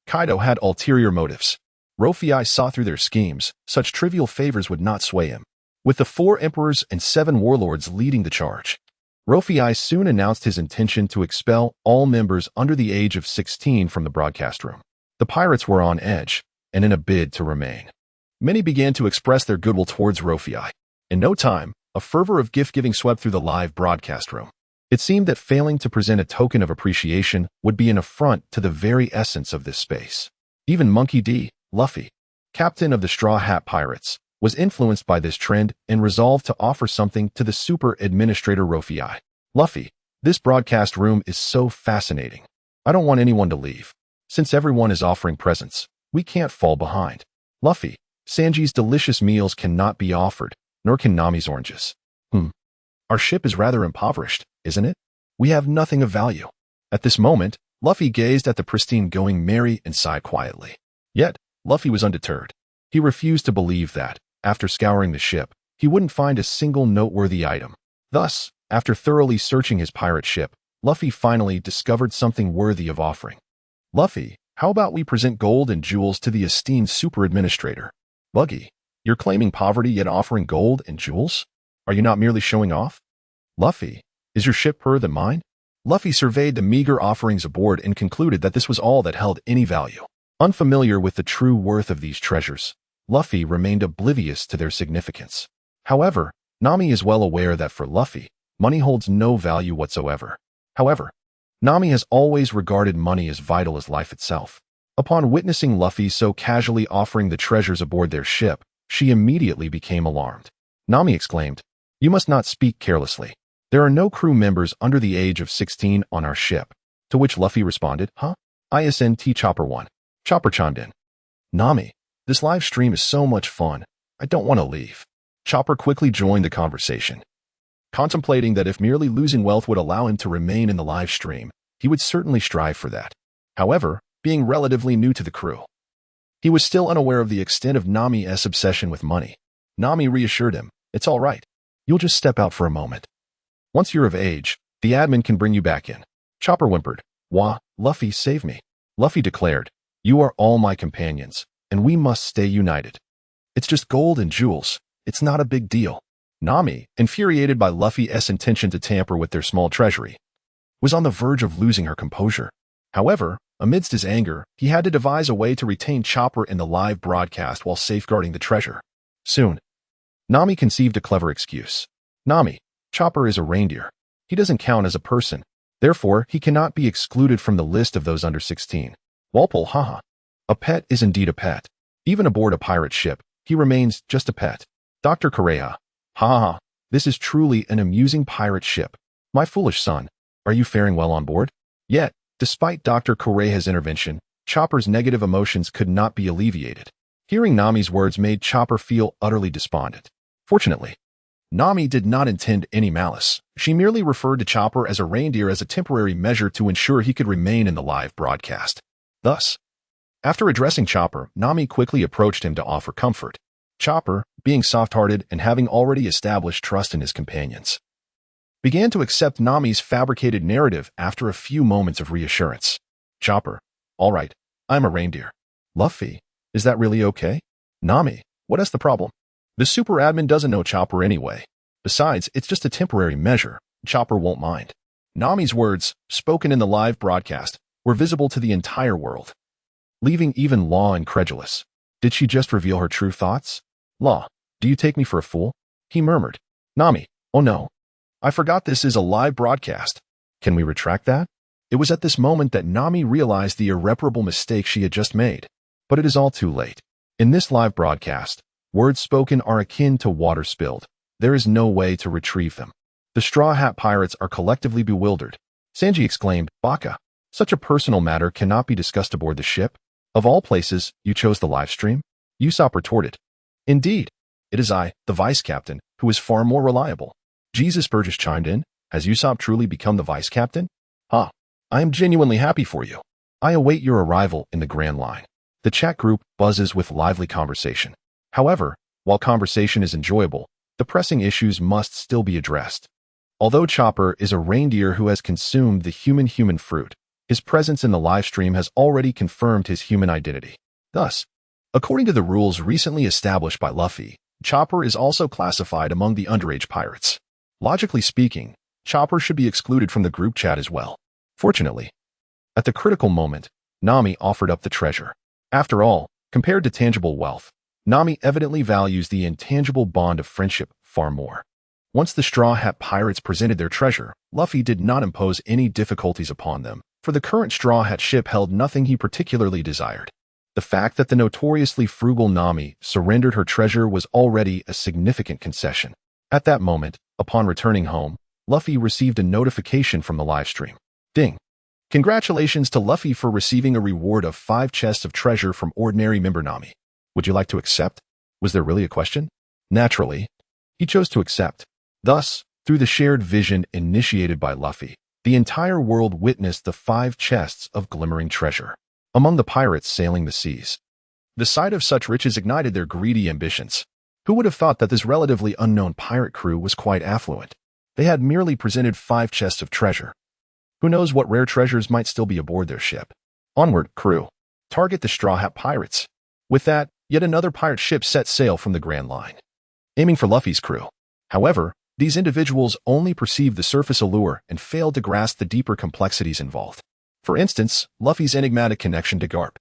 Kaido had ulterior motives. Luo Fei saw through their schemes. Such trivial favors would not sway him. With the 4 emperors and 7 warlords leading the charge, Luo Fei soon announced his intention to expel all members under the age of 16 from the broadcast room. The pirates were on edge, and in a bid to remain, many began to express their goodwill towards Luo Fei. In no time, a fervor of gift-giving swept through the live broadcast room. It seemed that failing to present a token of appreciation would be an affront to the very essence of this space. Even Monkey D. Luffy, captain of the Straw Hat Pirates, was influenced by this trend and resolved to offer something to the super administrator Luo Fei. Luffy, this broadcast room is so fascinating. I don't want anyone to leave. Since everyone is offering presents, we can't fall behind. Luffy, Sanji's delicious meals cannot be offered, nor can Nami's oranges. Our ship is rather impoverished, isn't it? We have nothing of value. At this moment, Luffy gazed at the pristine going merry and sighed quietly. Yet, Luffy was undeterred. He refused to believe that, after scouring the ship, he wouldn't find a single noteworthy item. Thus, after thoroughly searching his pirate ship, Luffy finally discovered something worthy of offering. Luffy, how about we present gold and jewels to the esteemed super administrator? Buggy, you're claiming poverty yet offering gold and jewels? Are you not merely showing off? Luffy, is your ship poorer than mine? Luffy surveyed the meager offerings aboard and concluded that this was all that held any value. Unfamiliar with the true worth of these treasures, Luffy remained oblivious to their significance. However, Nami is well aware that for Luffy, money holds no value whatsoever. However, Nami has always regarded money as vital as life itself. Upon witnessing Luffy so casually offering the treasures aboard their ship, she immediately became alarmed. Nami exclaimed, "You must not speak carelessly. There are no crew members under the age of 16 on our ship." To which Luffy responded, ISNT Chopper 1. Chopper chimed in. Nami, this live stream is so much fun. I don't want to leave. Chopper quickly joined the conversation. Contemplating that if merely losing wealth would allow him to remain in the live stream, he would certainly strive for that. However, being relatively new to the crew, he was still unaware of the extent of Nami's obsession with money. Nami reassured him, "It's all right. You'll just step out for a moment. Once you're of age, the admin can bring you back in." Chopper whimpered, "Wah, Luffy, save me." Luffy declared, "You are all my companions, and we must stay united. It's just gold and jewels. It's not a big deal." Nami, infuriated by Luffy's intention to tamper with their small treasury, was on the verge of losing her composure. However, amidst his anger, he had to devise a way to retain Chopper in the live broadcast while safeguarding the treasure. Soon, Nami conceived a clever excuse. Nami, Chopper is a reindeer. He doesn't count as a person. Therefore, he cannot be excluded from the list of those under 16. Walpole, haha. A pet is indeed a pet. Even aboard a pirate ship, he remains just a pet. Dr. Correa, ha. This is truly an amusing pirate ship. My foolish son, are you faring well on board? Yet, despite Dr. Correa's intervention, Chopper's negative emotions could not be alleviated. Hearing Nami's words made Chopper feel utterly despondent. Fortunately, Nami did not intend any malice. She merely referred to Chopper as a reindeer as a temporary measure to ensure he could remain in the live broadcast. Thus, after addressing Chopper, Nami quickly approached him to offer comfort. Chopper, being soft-hearted and having already established trust in his companions, began to accept Nami's fabricated narrative after a few moments of reassurance. Chopper, all right, I'm a reindeer. Luffy, is that really okay? Nami, what is the problem? The super admin doesn't know Chopper anyway. Besides, it's just a temporary measure. Chopper won't mind. Nami's words, spoken in the live broadcast, were visible to the entire world, leaving even Law incredulous. Did she just reveal her true thoughts? Law, do you take me for a fool? He murmured. Nami, oh no. I forgot this is a live broadcast. Can we retract that? It was at this moment that Nami realized the irreparable mistake she had just made. But it is all too late. In this live broadcast, words spoken are akin to water spilled. There is no way to retrieve them. The Straw Hat Pirates are collectively bewildered. Sanji exclaimed, "Baka, such a personal matter cannot be discussed aboard the ship. Of all places, you chose the live stream?" Usopp retorted, "Indeed. It is I, the vice captain, who is far more reliable." Jesus Burgess chimed in, "Has Usopp truly become the vice captain?" "Huh. I am genuinely happy for you. I await your arrival in the Grand Line." The chat group buzzes with lively conversation. However, while conversation is enjoyable, the pressing issues must still be addressed. Although Chopper is a reindeer who has consumed the human fruit, his presence in the live stream has already confirmed his human identity. Thus, according to the rules recently established by Luffy, Chopper is also classified among the underage pirates. Logically speaking, Chopper should be excluded from the group chat as well. Fortunately, at the critical moment, Nami offered up the treasure. After all, compared to tangible wealth, Nami evidently values the intangible bond of friendship far more. Once the Straw Hat Pirates presented their treasure, Luffy did not impose any difficulties upon them, for the current Straw Hat ship held nothing he particularly desired. The fact that the notoriously frugal Nami surrendered her treasure was already a significant concession. At that moment, upon returning home, Luffy received a notification from the livestream. Ding! Congratulations to Luffy for receiving a reward of 5 chests of treasure from ordinary member Nami. Would you like to accept? Was there really a question? Naturally, he chose to accept. Thus, through the shared vision initiated by Luffy, the entire world witnessed the 5 chests of glimmering treasure. Among the pirates sailing the seas, the sight of such riches ignited their greedy ambitions. Who would have thought that this relatively unknown pirate crew was quite affluent? They had merely presented 5 chests of treasure. Who knows what rare treasures might still be aboard their ship? Onward, crew. Target the Straw Hat Pirates. With that, yet another pirate ship set sail from the Grand Line, aiming for Luffy's crew. However, these individuals only perceived the surface allure and failed to grasp the deeper complexities involved. For instance, Luffy's enigmatic connection to Garp.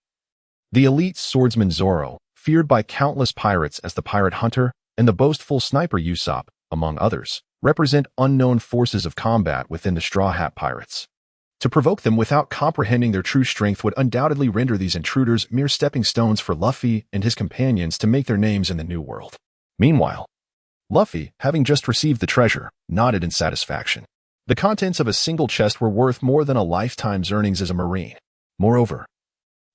The elite swordsman Zoro, feared by countless pirates as the pirate hunter, and the boastful sniper Usopp, among others, represent unknown forces of combat within the Straw Hat Pirates. To provoke them without comprehending their true strength would undoubtedly render these intruders mere stepping stones for Luffy and his companions to make their names in the New World. Meanwhile, Luffy, having just received the treasure, nodded in satisfaction. The contents of a single chest were worth more than a lifetime's earnings as a Marine. Moreover,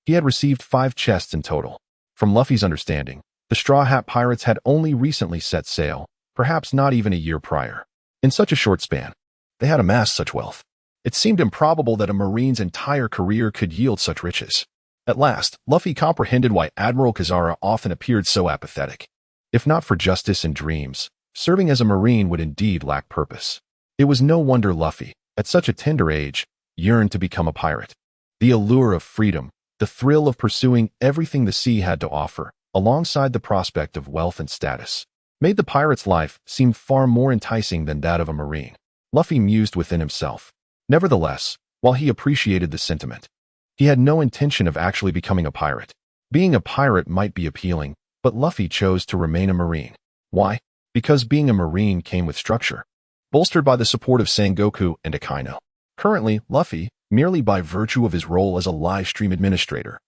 he had received 5 chests in total. From Luffy's understanding, the Straw Hat Pirates had only recently set sail, perhaps not even a year prior. In such a short span, they had amassed such wealth. It seemed improbable that a Marine's entire career could yield such riches. At last, Luffy comprehended why Admiral Kazara often appeared so apathetic. If not for justice and dreams, serving as a Marine would indeed lack purpose. It was no wonder Luffy, at such a tender age, yearned to become a pirate. The allure of freedom, the thrill of pursuing everything the sea had to offer, alongside the prospect of wealth and status, made the pirate's life seem far more enticing than that of a Marine. Luffy mused within himself. Nevertheless, while he appreciated the sentiment, he had no intention of actually becoming a pirate. Being a pirate might be appealing, but Luffy chose to remain a Marine. Why? Because being a Marine came with structure, bolstered by the support of Sengoku and Akainu. Currently, Luffy, merely by virtue of his role as a live stream administrator,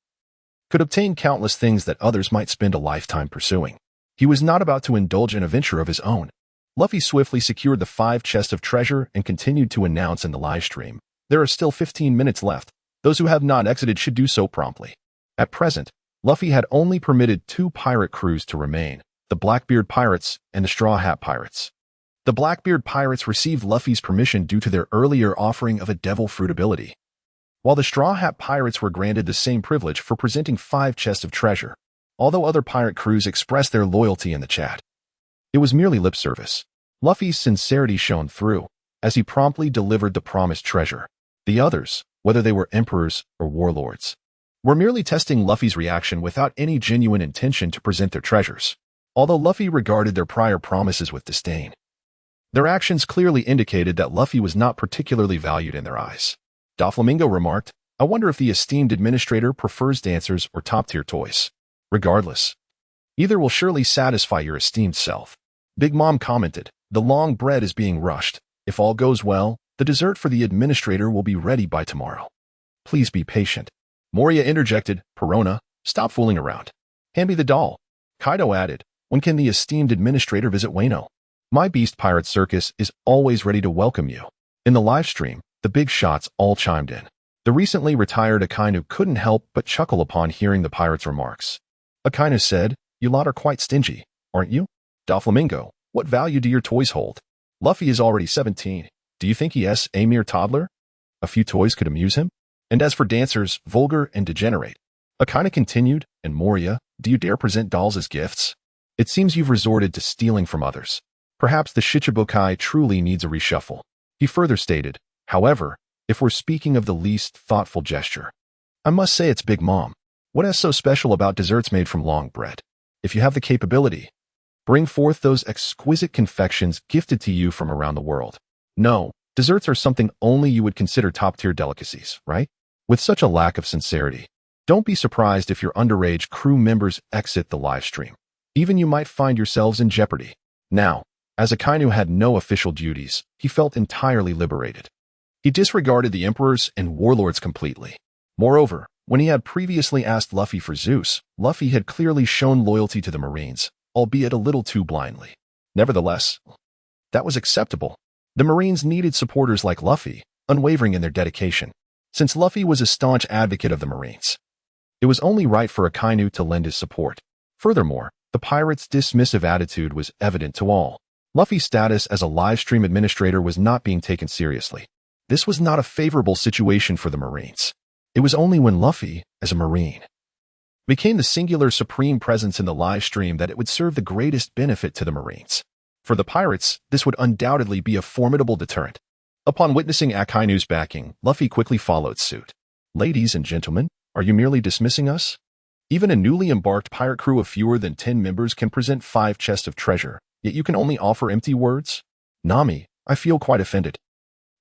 could obtain countless things that others might spend a lifetime pursuing. He was not about to indulge in a venture of his own. Luffy swiftly secured the 5 chests of treasure and continued to announce in the live stream, "There are still 15 minutes left. Those who have not exited should do so promptly." At present, Luffy had only permitted 2 pirate crews to remain, the Blackbeard Pirates and the Straw Hat Pirates. The Blackbeard Pirates received Luffy's permission due to their earlier offering of a devil fruit ability, while the Straw Hat Pirates were granted the same privilege for presenting 5 chests of treasure. Although other pirate crews expressed their loyalty in the chat, it was merely lip service. Luffy's sincerity shone through, as he promptly delivered the promised treasure. The others, whether they were emperors or warlords, were merely testing Luffy's reaction without any genuine intention to present their treasures. Although Luffy regarded their prior promises with disdain, their actions clearly indicated that Luffy was not particularly valued in their eyes. Doflamingo remarked, "I wonder if the esteemed administrator prefers dancers or top-tier toys. Regardless, either will surely satisfy your esteemed self." Big Mom commented, "The long bread is being rushed. If all goes well, The dessert for the administrator will be ready by tomorrow. Please be patient. Moria interjected. Perona, stop fooling around. Hand me the doll. Kaido added, when can the esteemed administrator visit Wano? My Beast Pirate Circus is always ready to welcome you. In the live stream, the big shots all chimed in. The recently retired Akainu couldn't help but chuckle upon hearing the pirate's remarks. Akainu said, you lot are quite stingy, aren't you? Doflamingo, what value do your toys hold? Luffy is already 17. Do you think he is a mere toddler? A few toys could amuse him? And as for dancers, vulgar and degenerate. Akainu continued, and Moria, do you dare present dolls as gifts? It seems you've resorted to stealing from others. Perhaps the Shichibukai truly needs a reshuffle. He further stated, however, if we're speaking of the least thoughtful gesture, I must say it's Big Mom. What is so special about desserts made from long bread? If you have the capability, bring forth those exquisite confections gifted to you from around the world. No, desserts are something only you would consider top-tier delicacies, right? With such a lack of sincerity, don't be surprised if your underage crew members exit the live stream. Even you might find yourselves in jeopardy. Now, as Akainu had no official duties, he felt entirely liberated. He disregarded the emperors and warlords completely. Moreover, when he had previously asked Luffy for Zeus, Luffy had clearly shown loyalty to the Marines, albeit a little too blindly. Nevertheless, that was acceptable. The Marines needed supporters like Luffy, unwavering in their dedication. Since Luffy was a staunch advocate of the Marines, it was only right for Akainu to lend his support. Furthermore, the pirate's dismissive attitude was evident to all. Luffy's status as a livestream administrator was not being taken seriously. This was not a favorable situation for the Marines. It was only when Luffy, as a Marine, became the singular supreme presence in the live stream that it would serve the greatest benefit to the Marines. For the pirates, this would undoubtedly be a formidable deterrent. Upon witnessing Akainu's backing, Luffy quickly followed suit. Ladies and gentlemen, are you merely dismissing us? Even a newly embarked pirate crew of fewer than 10 members can present 5 chests of treasure, yet you can only offer empty words? Nami, I feel quite offended.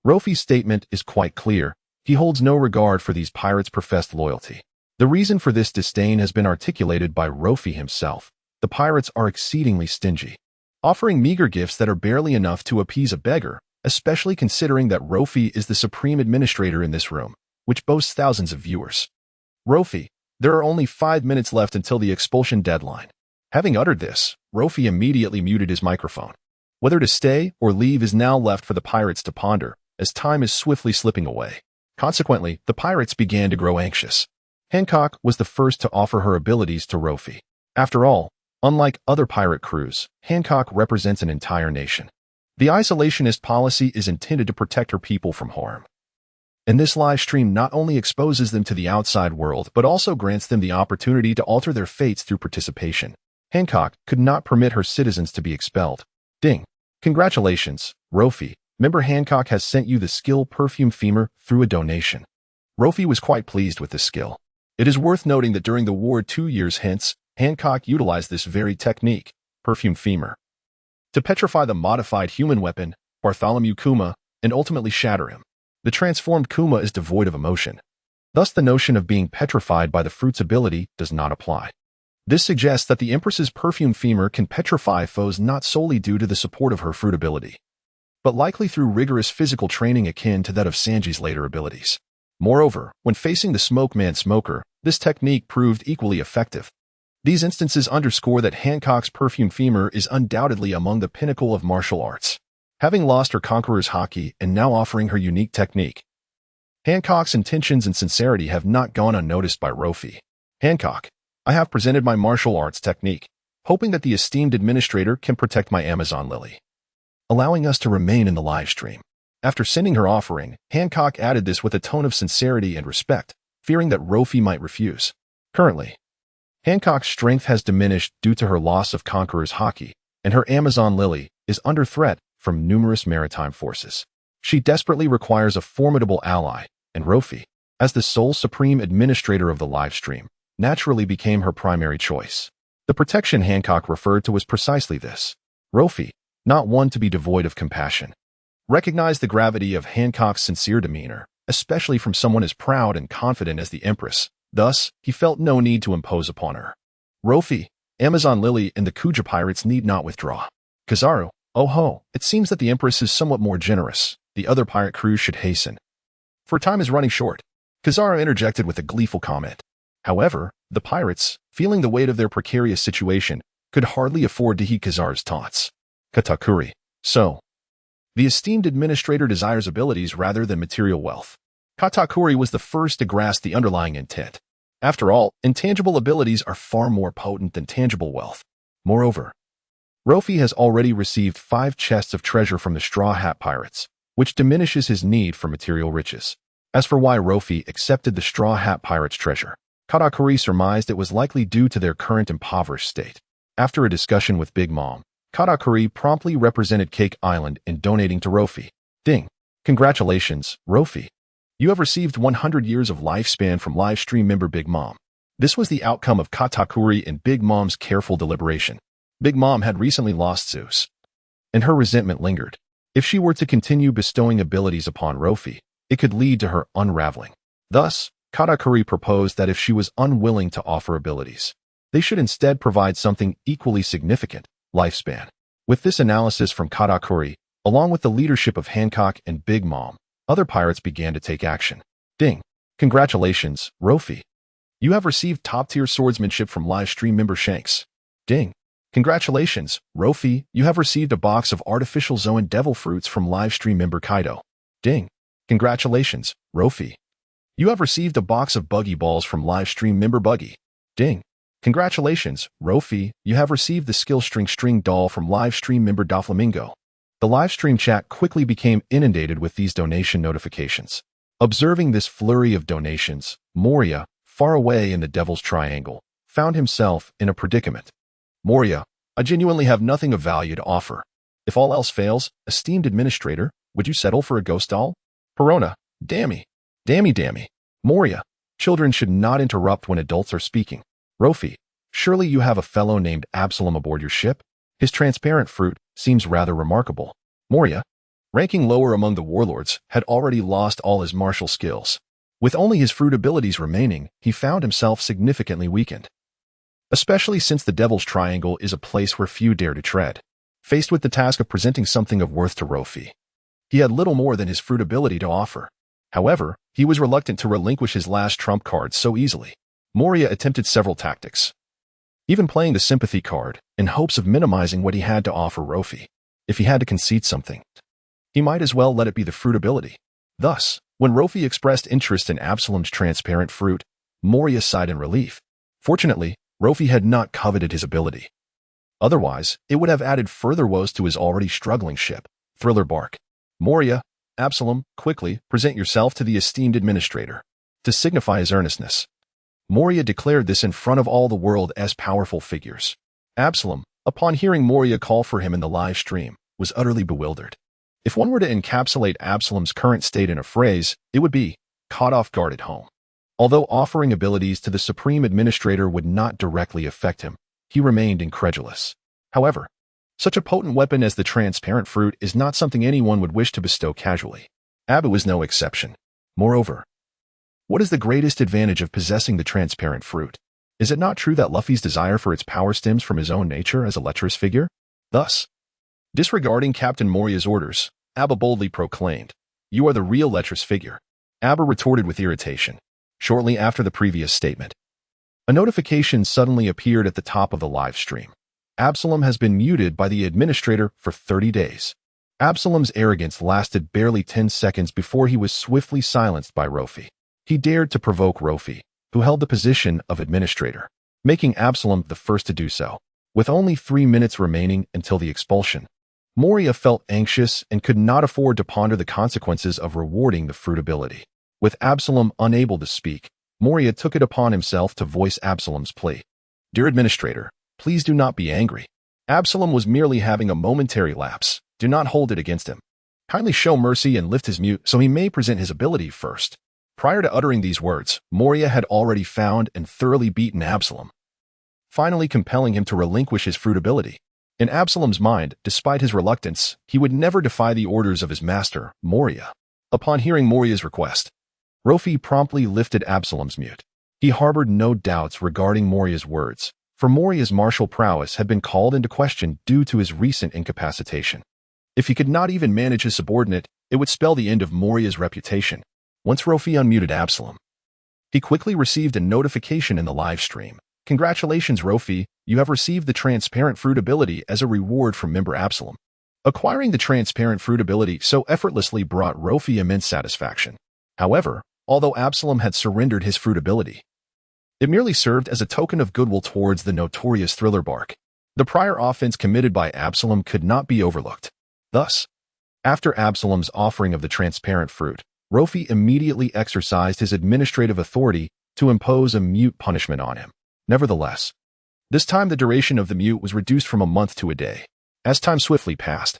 Rofy's statement is quite clear. He holds no regard for these pirates' professed loyalty. The reason for this disdain has been articulated by Rofy himself. The pirates are exceedingly stingy, offering meager gifts that are barely enough to appease a beggar, especially considering that Rofy is the supreme administrator in this room, which boasts thousands of viewers. Rofy, there are only 5 minutes left until the expulsion deadline. Having uttered this, Rofy immediately muted his microphone. Whether to stay or leave is now left for the pirates to ponder, as time is swiftly slipping away. Consequently, the pirates began to grow anxious. Hancock was the first to offer her abilities to Rofy. After all, unlike other pirate crews, Hancock represents an entire nation. The isolationist policy is intended to protect her people from harm. And this live stream not only exposes them to the outside world, but also grants them the opportunity to alter their fates through participation. Hancock could not permit her citizens to be expelled. Ding. Congratulations, Rofy. Member Hancock has sent you the skill Perfume Femur through a donation. Rofy was quite pleased with this skill. It is worth noting that during the war 2 years hence, Hancock utilized this very technique, Perfume Femur, to petrify the modified human weapon, Bartholomew Kuma, and ultimately shatter him. The transformed Kuma is devoid of emotion. Thus the notion of being petrified by the fruit's ability does not apply. This suggests that the Empress's Perfume Femur can petrify foes not solely due to the support of her fruit ability, but likely through rigorous physical training akin to that of Sanji's later abilities. Moreover, when facing the Smoke Man Smoker, this technique proved equally effective. These instances underscore that Hancock's Perfume Femur is undoubtedly among the pinnacle of martial arts. Having lost her Conqueror's Haki and now offering her unique technique, Hancock's intentions and sincerity have not gone unnoticed by Rofy. Hancock, I have presented my martial arts technique, hoping that the esteemed administrator can protect my Amazon Lily, allowing us to remain in the live stream. After sending her offering, Hancock added this with a tone of sincerity and respect, fearing that Rofy might refuse. Currently, Hancock's strength has diminished due to her loss of Conqueror's Haki, and her Amazon Lily is under threat from numerous maritime forces. She desperately requires a formidable ally, and Rofy, as the sole supreme administrator of the live stream, naturally became her primary choice. The protection Hancock referred to was precisely this. Rofy, not one to be devoid of compassion, recognized the gravity of Hancock's sincere demeanor, especially from someone as proud and confident as the Empress. Thus, he felt no need to impose upon her. Rofy, Amazon Lily, and the Kuja pirates need not withdraw. Kizaru, Oh ho, it seems that the Empress is somewhat more generous. The other pirate crews should hasten, for time is running short. Kizaru interjected with a gleeful comment. However, the pirates, feeling the weight of their precarious situation, could hardly afford to heed Kizaru's taunts. Katakuri. So, the esteemed administrator desires abilities rather than material wealth. Katakuri was the first to grasp the underlying intent. After all, intangible abilities are far more potent than tangible wealth. Moreover, Luffy has already received 5 chests of treasure from the Straw Hat Pirates, which diminishes his need for material riches. As for why Luffy accepted the Straw Hat Pirates' treasure, Katakuri surmised it was likely due to their current impoverished state. After a discussion with Big Mom, Katakuri promptly represented Cake Island in donating to Luffy. Ding! Congratulations, Luffy. You have received 100 years of lifespan from livestream member Big Mom. This was the outcome of Katakuri and Big Mom's careful deliberation. Big Mom had recently lost Zeus, and her resentment lingered. If she were to continue bestowing abilities upon Luffy, it could lead to her unraveling. Thus, Katakuri proposed that if she was unwilling to offer abilities, they should instead provide something equally significant, lifespan. With this analysis from Katakuri, along with the leadership of Hancock and Big Mom, other pirates began to take action. Ding! Congratulations, Luffy. You have received top-tier swordsmanship from livestream member Shanks. Ding! Congratulations, Luffy. You have received a box of artificial Zoan devil fruits from livestream member Kaido. Ding! Congratulations, Luffy. You have received a box of buggy balls from livestream member Buggy. Ding! Congratulations, Luffy. You have received the skill string doll from livestream member Doflamingo. The livestream chat quickly became inundated with these donation notifications. Observing this flurry of donations, Moria, far away in the Devil's Triangle, found himself in a predicament. Moria, I genuinely have nothing of value to offer. If all else fails, esteemed administrator, would you settle for a ghost doll? Perona, dammy. Moria, children should not interrupt when adults are speaking. Luffy, surely you have a fellow named Absalom aboard your ship? His transparent fruit seems rather remarkable. Moria, ranking lower among the warlords, had already lost all his martial skills. With only his fruit abilities remaining, he found himself significantly weakened. Especially since the Devil's Triangle is a place where few dare to tread. Faced with the task of presenting something of worth to Luffy, he had little more than his fruit ability to offer. However, he was reluctant to relinquish his last trump card so easily. Moria attempted several tactics, even playing the sympathy card, in hopes of minimizing what he had to offer Luffy. If he had to concede something, he might as well let it be the fruit ability. Thus, when Luffy expressed interest in Absalom's transparent fruit, Moria sighed in relief. Fortunately, Luffy had not coveted his ability. Otherwise, it would have added further woes to his already struggling ship. Thriller bark. Moria, Absalom, quickly, present yourself to the esteemed administrator. To signify his earnestness, Moria declared this in front of all the world as powerful figures. Absalom, upon hearing Moria call for him in the live stream, was utterly bewildered. If one were to encapsulate Absalom's current state in a phrase, it would be, caught off guard at home. Although offering abilities to the Supreme Administrator would not directly affect him, he remained incredulous. However, such a potent weapon as the transparent fruit is not something anyone would wish to bestow casually. Abu was no exception. Moreover, what is the greatest advantage of possessing the transparent fruit? Is it not true that Luffy's desire for its power stems from his own nature as a lecherous figure? Thus, disregarding Captain Moria's orders, Abba boldly proclaimed, "You are the real lecherous figure." Abba retorted with irritation. Shortly after the previous statement, a notification suddenly appeared at the top of the live stream. Absalom has been muted by the administrator for 30 days. Absalom's arrogance lasted barely 10 seconds before he was swiftly silenced by Luffy. He dared to provoke Luffy, who held the position of administrator, making Absalom the first to do so. With only 3 minutes remaining until the expulsion, Moria felt anxious and could not afford to ponder the consequences of rewarding the fruit ability. With Absalom unable to speak, Moria took it upon himself to voice Absalom's plea. "Dear Administrator, please do not be angry. Absalom was merely having a momentary lapse. Do not hold it against him. Kindly show mercy and lift his mute so he may present his ability first." Prior to uttering these words, Moria had already found and thoroughly beaten Absalom, finally compelling him to relinquish his fruit ability. In Absalom's mind, despite his reluctance, he would never defy the orders of his master, Moria. Upon hearing Moria's request, Luffy promptly lifted Absalom's mute. He harbored no doubts regarding Moria's words, for Moriya's martial prowess had been called into question due to his recent incapacitation. If he could not even manage his subordinate, it would spell the end of Moriya's reputation. Once Luffy unmuted Absalom, he quickly received a notification in the live stream. Congratulations, Luffy, you have received the transparent fruit ability as a reward from member Absalom. Acquiring the transparent fruit ability so effortlessly brought Luffy immense satisfaction. However, although Absalom had surrendered his fruit ability, it merely served as a token of goodwill towards the notorious Thriller Bark. The prior offense committed by Absalom could not be overlooked. Thus, after Absalom's offering of the transparent fruit, Luffy immediately exercised his administrative authority to impose a mute punishment on him. Nevertheless, this time the duration of the mute was reduced from a month to a day. As time swiftly passed,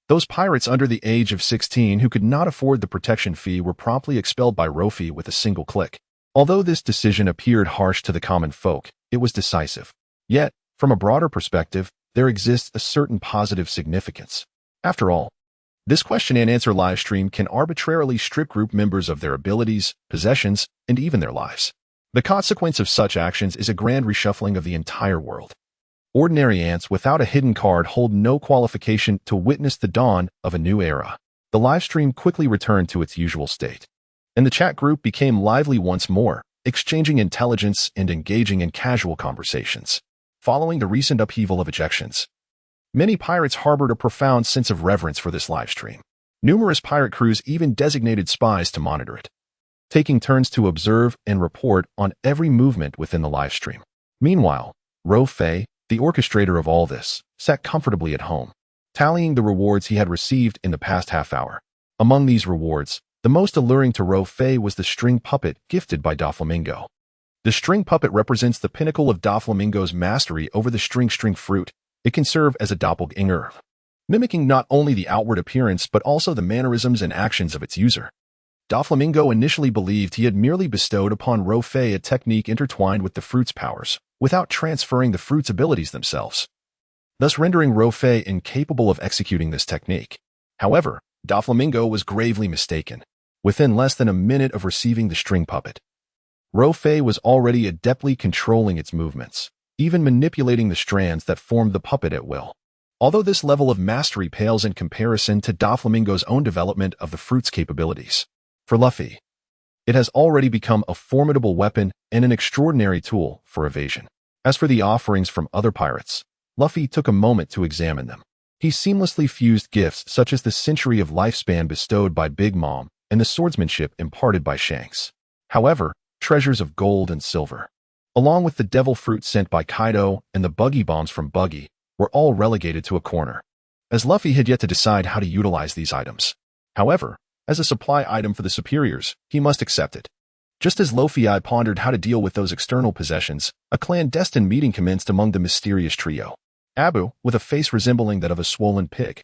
those pirates under the age of 16 who could not afford the protection fee were promptly expelled by Luffy with a single click. Although this decision appeared harsh to the common folk, it was decisive. Yet, from a broader perspective, there exists a certain positive significance. After all, this question and answer live stream can arbitrarily strip group members of their abilities, possessions, and even their lives. The consequence of such actions is a grand reshuffling of the entire world. Ordinary ants without a hidden card hold no qualification to witness the dawn of a new era. The live stream quickly returned to its usual state, and the chat group became lively once more, exchanging intelligence and engaging in casual conversations. Following the recent upheaval of ejections, many pirates harbored a profound sense of reverence for this live stream. Numerous pirate crews even designated spies to monitor it, taking turns to observe and report on every movement within the live stream. Meanwhile, Luo Fei, the orchestrator of all this, sat comfortably at home, tallying the rewards he had received in the past half hour. Among these rewards, the most alluring to Luo Fei was the string puppet gifted by Doflamingo. The string puppet represents the pinnacle of Doflamingo's mastery over the string fruit. It can serve as a doppelganger, mimicking not only the outward appearance but also the mannerisms and actions of its user. Doflamingo initially believed he had merely bestowed upon Luo Fei a technique intertwined with the fruit's powers, without transferring the fruit's abilities themselves, thus rendering Luo Fei incapable of executing this technique. However, Doflamingo was gravely mistaken. Within less than a minute of receiving the string puppet, Luo Fei was already adeptly controlling its movements, even manipulating the strands that formed the puppet at will. Although this level of mastery pales in comparison to Doflamingo's own development of the fruit's capabilities, for Luffy, it has already become a formidable weapon and an extraordinary tool for evasion. As for the offerings from other pirates, Luffy took a moment to examine them. He seamlessly fused gifts such as the century of lifespan bestowed by Big Mom and the swordsmanship imparted by Shanks. However, treasures of gold and silver, along with the devil fruit sent by Kaido and the buggy bombs from Buggy, were all relegated to a corner, as Luffy had yet to decide how to utilize these items. However, as a supply item for the superiors, he must accept it. Just as Luffy pondered how to deal with those external possessions, a clandestine meeting commenced among the mysterious trio. Abu, with a face resembling that of a swollen pig,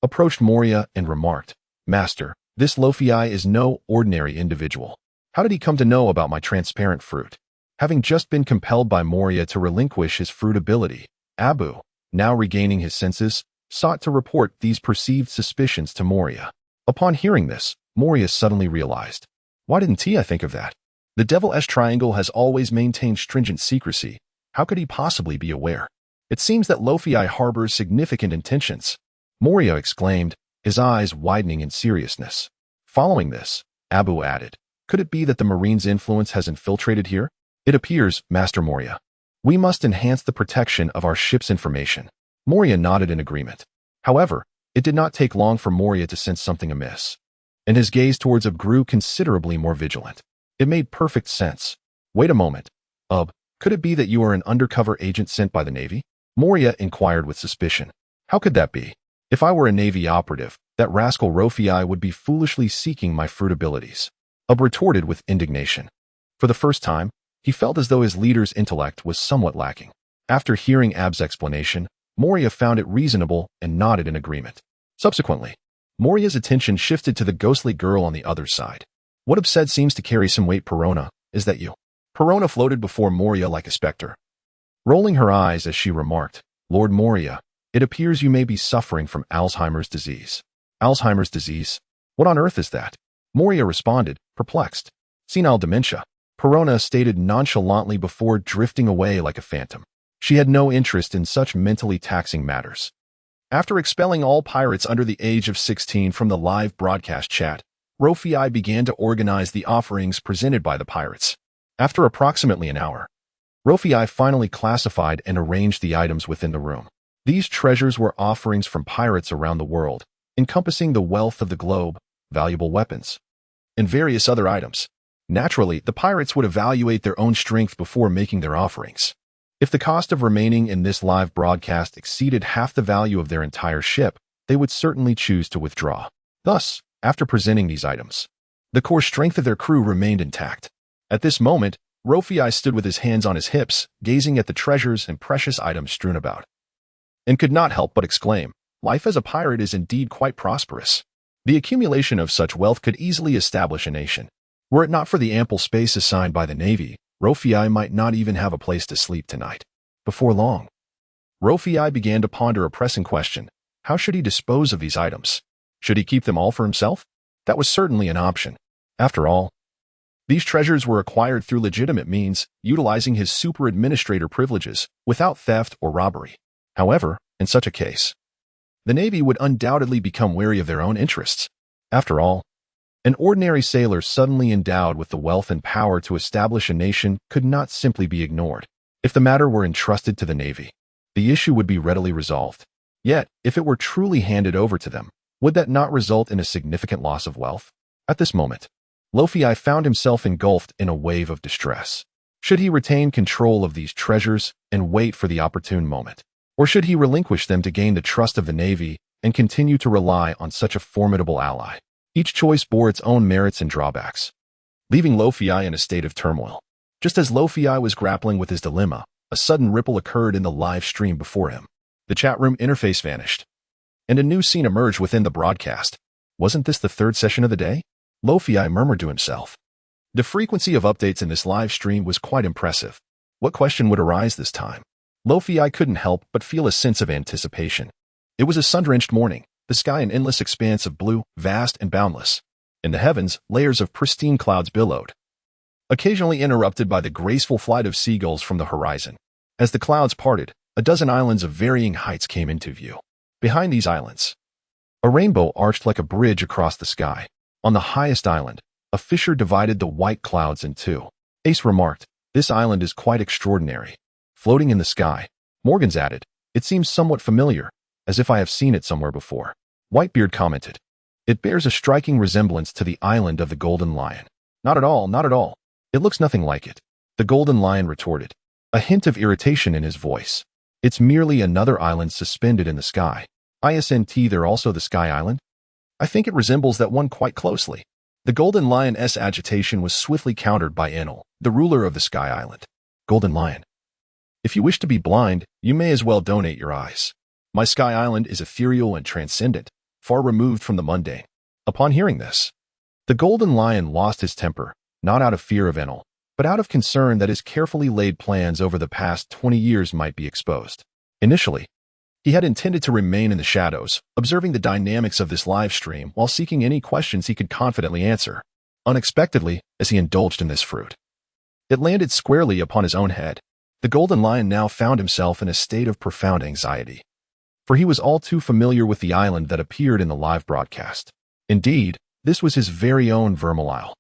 approached Moriya and remarked, "Master, this Luffy is no ordinary individual. How did he come to know about my transparent fruit?" Having just been compelled by Moriya to relinquish his fruit ability, Abu, now regaining his senses, sought to report these perceived suspicions to Moriya. Upon hearing this, Moriya suddenly realized, why didn't Tia think of that? The Devil-esque Triangle has always maintained stringent secrecy. How could he possibly be aware? It seems that Luffy harbors significant intentions, Moriya exclaimed, his eyes widening in seriousness. Following this, Abu added, could it be that the Marine's influence has infiltrated here? It appears, Master Moriya. We must enhance the protection of our ship's information. Moriya nodded in agreement. However, it did not take long for Moriya to sense something amiss, and his gaze towards Ub grew considerably more vigilant. It made perfect sense. Wait a moment. Ub, could it be that you are an undercover agent sent by the Navy? Moriya inquired with suspicion. How could that be? If I were a Navy operative, that rascal Luffy would be foolishly seeking my fruit abilities. Ub retorted with indignation. For the first time, he felt as though his leader's intellect was somewhat lacking. After hearing Ab's explanation, Moriya found it reasonable and nodded in agreement. Subsequently, Moriya's attention shifted to the ghostly girl on the other side. What Ub said seems to carry some weight. Perona, is that you? Perona floated before Moriya like a specter, rolling her eyes as she remarked, Lord Moriya, it appears you may be suffering from Alzheimer's disease. Alzheimer's disease? What on earth is that? Moriya responded, perplexed. Senile dementia, Perona stated nonchalantly before drifting away like a phantom. She had no interest in such mentally taxing matters. After expelling all pirates under the age of 16 from the live broadcast chat, Luo Fei began to organize the offerings presented by the pirates. After approximately an hour, Luo Fei finally classified and arranged the items within the room. These treasures were offerings from pirates around the world, encompassing the wealth of the globe, valuable weapons, and various other items. Naturally, the pirates would evaluate their own strength before making their offerings. If the cost of remaining in this live broadcast exceeded half the value of their entire ship, they would certainly choose to withdraw. Thus, after presenting these items, the core strength of their crew remained intact. At this moment, Luo Fei stood with his hands on his hips, gazing at the treasures and precious items strewn about, and could not help but exclaim, "Life as a pirate is indeed quite prosperous." The accumulation of such wealth could easily establish a nation. Were it not for the ample space assigned by the Navy, Luo Fei might not even have a place to sleep tonight. Before long, Luo Fei began to ponder a pressing question. How should he dispose of these items? Should he keep them all for himself? That was certainly an option. After all, these treasures were acquired through legitimate means, utilizing his super administrator privileges, without theft or robbery. However, in such a case, the Navy would undoubtedly become wary of their own interests. After all, an ordinary sailor suddenly endowed with the wealth and power to establish a nation could not simply be ignored. If the matter were entrusted to the Navy, the issue would be readily resolved. Yet, if it were truly handed over to them, would that not result in a significant loss of wealth? At this moment, Luo Fei found himself engulfed in a wave of distress. Should he retain control of these treasures and wait for the opportune moment? Or should he relinquish them to gain the trust of the Navy and continue to rely on such a formidable ally? Each choice bore its own merits and drawbacks, leaving Luo Fei in a state of turmoil. Just as Luo Fei was grappling with his dilemma, a sudden ripple occurred in the live stream before him. The chat room interface vanished, and a new scene emerged within the broadcast. Wasn't this the third session of the day? Luo Fei murmured to himself. The frequency of updates in this live stream was quite impressive. What question would arise this time? Luo Fei couldn't help but feel a sense of anticipation. It was a sun-drenched morning, the sky an endless expanse of blue, vast and boundless. In the heavens, layers of pristine clouds billowed, occasionally interrupted by the graceful flight of seagulls from the horizon. As the clouds parted, a dozen islands of varying heights came into view. Behind these islands, a rainbow arched like a bridge across the sky. On the highest island, a fissure divided the white clouds in two. Ace remarked, "This island is quite extraordinary." Floating in the sky, Morgans added, "It seems somewhat familiar, as if I have seen it somewhere before." Whitebeard commented, "It bears a striking resemblance to the island of the Golden Lion." "Not at all, not at all. It looks nothing like it," the Golden Lion retorted, a hint of irritation in his voice. "It's merely another island suspended in the sky. Isn't there also the Sky Island? I think it resembles that one quite closely." The Golden Lion's agitation was swiftly countered by Enel, the ruler of the Sky Island. "Golden Lion, if you wish to be blind, you may as well donate your eyes. My Sky Island is ethereal and transcendent, far removed from the mundane." Upon hearing this, the Golden Lion lost his temper, not out of fear of Enel, but out of concern that his carefully laid plans over the past 20 years might be exposed. Initially, he had intended to remain in the shadows, observing the dynamics of this live stream while seeking any questions he could confidently answer. Unexpectedly, as he indulged in this fruit, it landed squarely upon his own head. The Golden Lion now found himself in a state of profound anxiety, for he was all too familiar with the island that appeared in the live broadcast. Indeed, this was his very own Vermal Isle.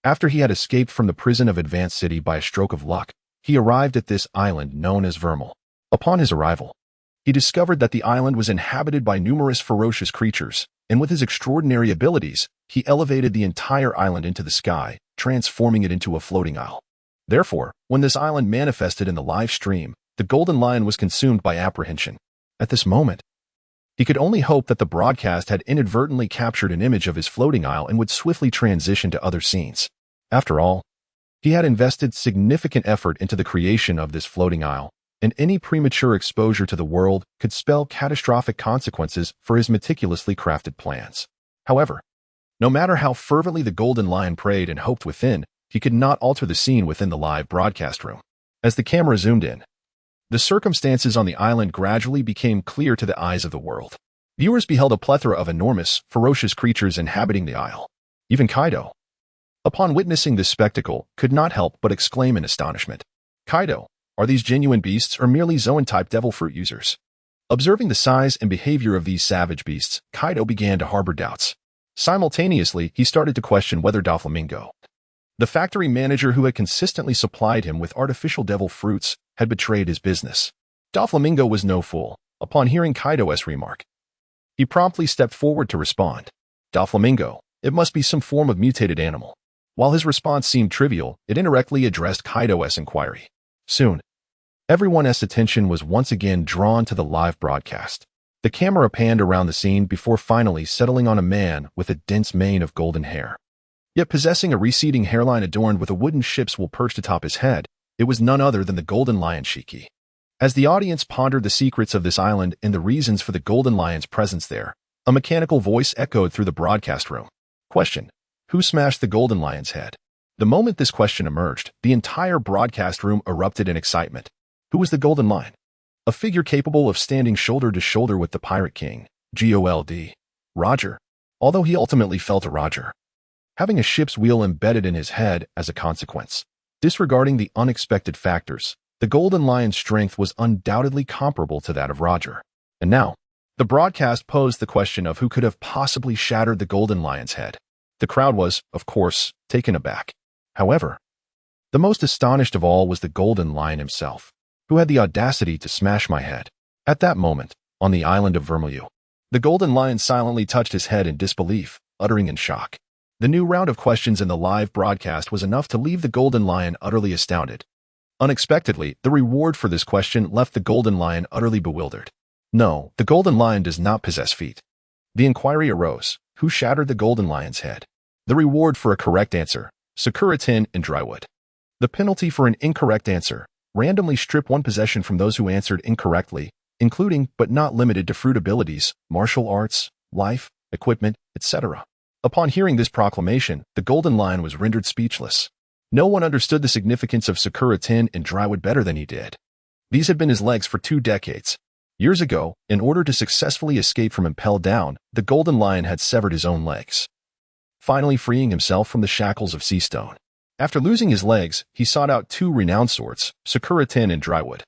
After he had escaped from the prison of Advanced City by a stroke of luck, he arrived at this island known as Vermal. Upon his arrival, he discovered that the island was inhabited by numerous ferocious creatures, and with his extraordinary abilities, he elevated the entire island into the sky, transforming it into a floating isle. Therefore, when this island manifested in the live stream, the Golden Lion was consumed by apprehension. At this moment, he could only hope that the broadcast had inadvertently captured an image of his floating isle and would swiftly transition to other scenes. After all, he had invested significant effort into the creation of this floating isle, and any premature exposure to the world could spell catastrophic consequences for his meticulously crafted plans. However, no matter how fervently the Golden Lion prayed and hoped within, he could not alter the scene within the live broadcast room. As the camera zoomed in, the circumstances on the island gradually became clear to the eyes of the world. Viewers beheld a plethora of enormous, ferocious creatures inhabiting the isle. Even Kaido, upon witnessing this spectacle, could not help but exclaim in astonishment. Kaido, Are these genuine beasts or merely Zoan-type devil fruit users? Observing the size and behavior of these savage beasts, Kaido began to harbor doubts. Simultaneously, he started to question whether Doflamingo, the factory manager who had consistently supplied him with artificial devil fruits, had betrayed his business. Doflamingo was no fool. Upon hearing Kaido's remark, he promptly stepped forward to respond. Doflamingo, it must be some form of mutated animal. While his response seemed trivial, it indirectly addressed Kaido's inquiry. Soon, everyone's attention was once again drawn to the live broadcast. The camera panned around the scene before finally settling on a man with a dense mane of golden hair. Yet possessing a receding hairline adorned with a wooden ship's wool perched atop his head, it was none other than the Golden Lion Shiki. As the audience pondered the secrets of this island and the reasons for the Golden Lion's presence there, a mechanical voice echoed through the broadcast room. Question: who smashed the Golden Lion's head? The moment this question emerged, the entire broadcast room erupted in excitement. Who was the Golden Lion? A figure capable of standing shoulder to shoulder with the Pirate King, Gold. Roger. Although he ultimately fell to Roger, having a ship's wheel embedded in his head as a consequence. Disregarding the unexpected factors, the Golden Lion's strength was undoubtedly comparable to that of Roger. And now, the broadcast posed the question of who could have possibly shattered the Golden Lion's head. The crowd was, of course, taken aback. However, the most astonished of all was the Golden Lion himself, who had the audacity to smash my head. At that moment, on the island of Vermilion, the Golden Lion silently touched his head in disbelief, uttering in shock. The new round of questions in the live broadcast was enough to leave the Golden Lion utterly astounded. Unexpectedly, the reward for this question left the Golden Lion utterly bewildered. No, the Golden Lion does not possess feet. The inquiry arose: who shattered the Golden Lion's head? The reward for a correct answer: Sakura tin and drywood. The penalty for an incorrect answer: randomly strip one possession from those who answered incorrectly, including but not limited to fruit abilities, martial arts, life, equipment, etc. Upon hearing this proclamation, the Golden Lion was rendered speechless. No one understood the significance of Sakura tin and drywood better than he did. These had been his legs for 2 decades. Years ago, in order to successfully escape from impelled down, the Golden Lion had severed his own legs, finally freeing himself from the shackles of sea stone. After losing his legs, he sought out 2 renowned swords, Sakura tin and drywood,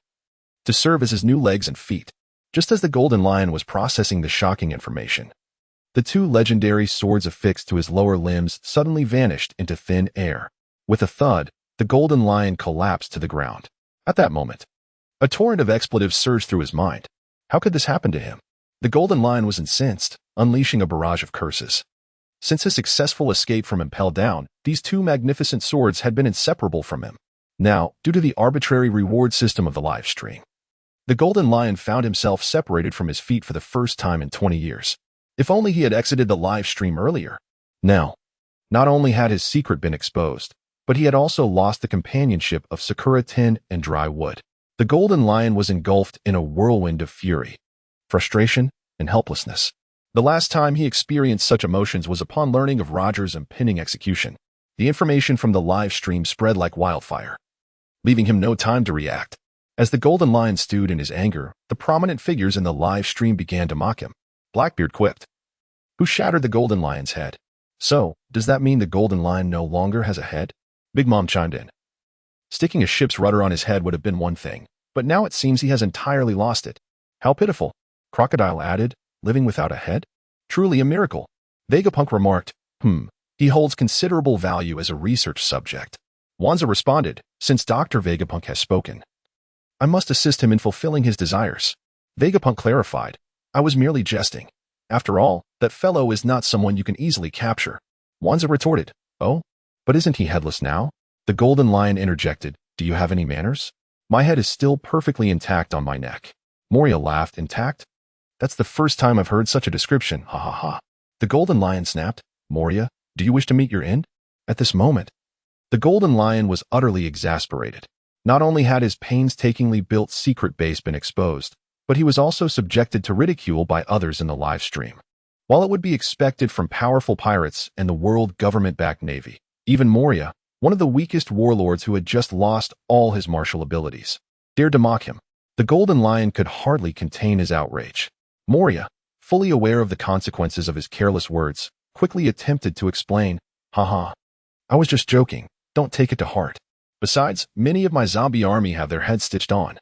to serve as his new legs and feet. Just as the Golden Lion was processing the shocking information, the 2 legendary swords affixed to his lower limbs suddenly vanished into thin air. With a thud, the Golden Lion collapsed to the ground. At that moment, a torrent of expletives surged through his mind. How could this happen to him? The Golden Lion was incensed, unleashing a barrage of curses. Since his successful escape from impelled down, these 2 magnificent swords had been inseparable from him. Now, due to the arbitrary reward system of the live stream, the Golden Lion found himself separated from his feet for the first time in 20 years. If only he had exited the live stream earlier. Now, not only had his secret been exposed, but he had also lost the companionship of Sakura tin and dry wood. The Golden Lion was engulfed in a whirlwind of fury, frustration, and helplessness. The last time he experienced such emotions was upon learning of Roger's impending execution. The information from the live stream spread like wildfire, leaving him no time to react. As the Golden Lion stewed in his anger, the prominent figures in the live stream began to mock him. Blackbeard quipped, "Who shattered the Golden Lion's head?" "So, does that mean the Golden Lion no longer has a head?" Big Mom chimed in. "Sticking a ship's rudder on his head would have been one thing, but now it seems he has entirely lost it." "How pitiful," Crocodile added, "living without a head? Truly a miracle." Vegapunk remarked, "He holds considerable value as a research subject." Wanza responded, "Since Dr. Vegapunk has spoken, I must assist him in fulfilling his desires." Vegapunk clarified, "I was merely jesting. After all, that fellow is not someone you can easily capture." Wanza retorted, "Oh, but isn't he headless now?" The Golden Lion interjected, "Do you have any manners? My head is still perfectly intact on my neck." Moria laughed. "Intact? That's the first time I've heard such a description, ha ha ha." The Golden Lion snapped, "Moria, do you wish to meet your end?" At this moment, the Golden Lion was utterly exasperated. Not only had his painstakingly built secret base been exposed, but he was also subjected to ridicule by others in the live stream. While it would be expected from powerful pirates and the world government-backed navy, even Moria, one of the weakest warlords who had just lost all his martial abilities, dared to mock him. The Golden Lion could hardly contain his outrage. Moria, fully aware of the consequences of his careless words, quickly attempted to explain, "Haha, I was just joking, don't take it to heart." Besides, many of my zombie army have their heads stitched on.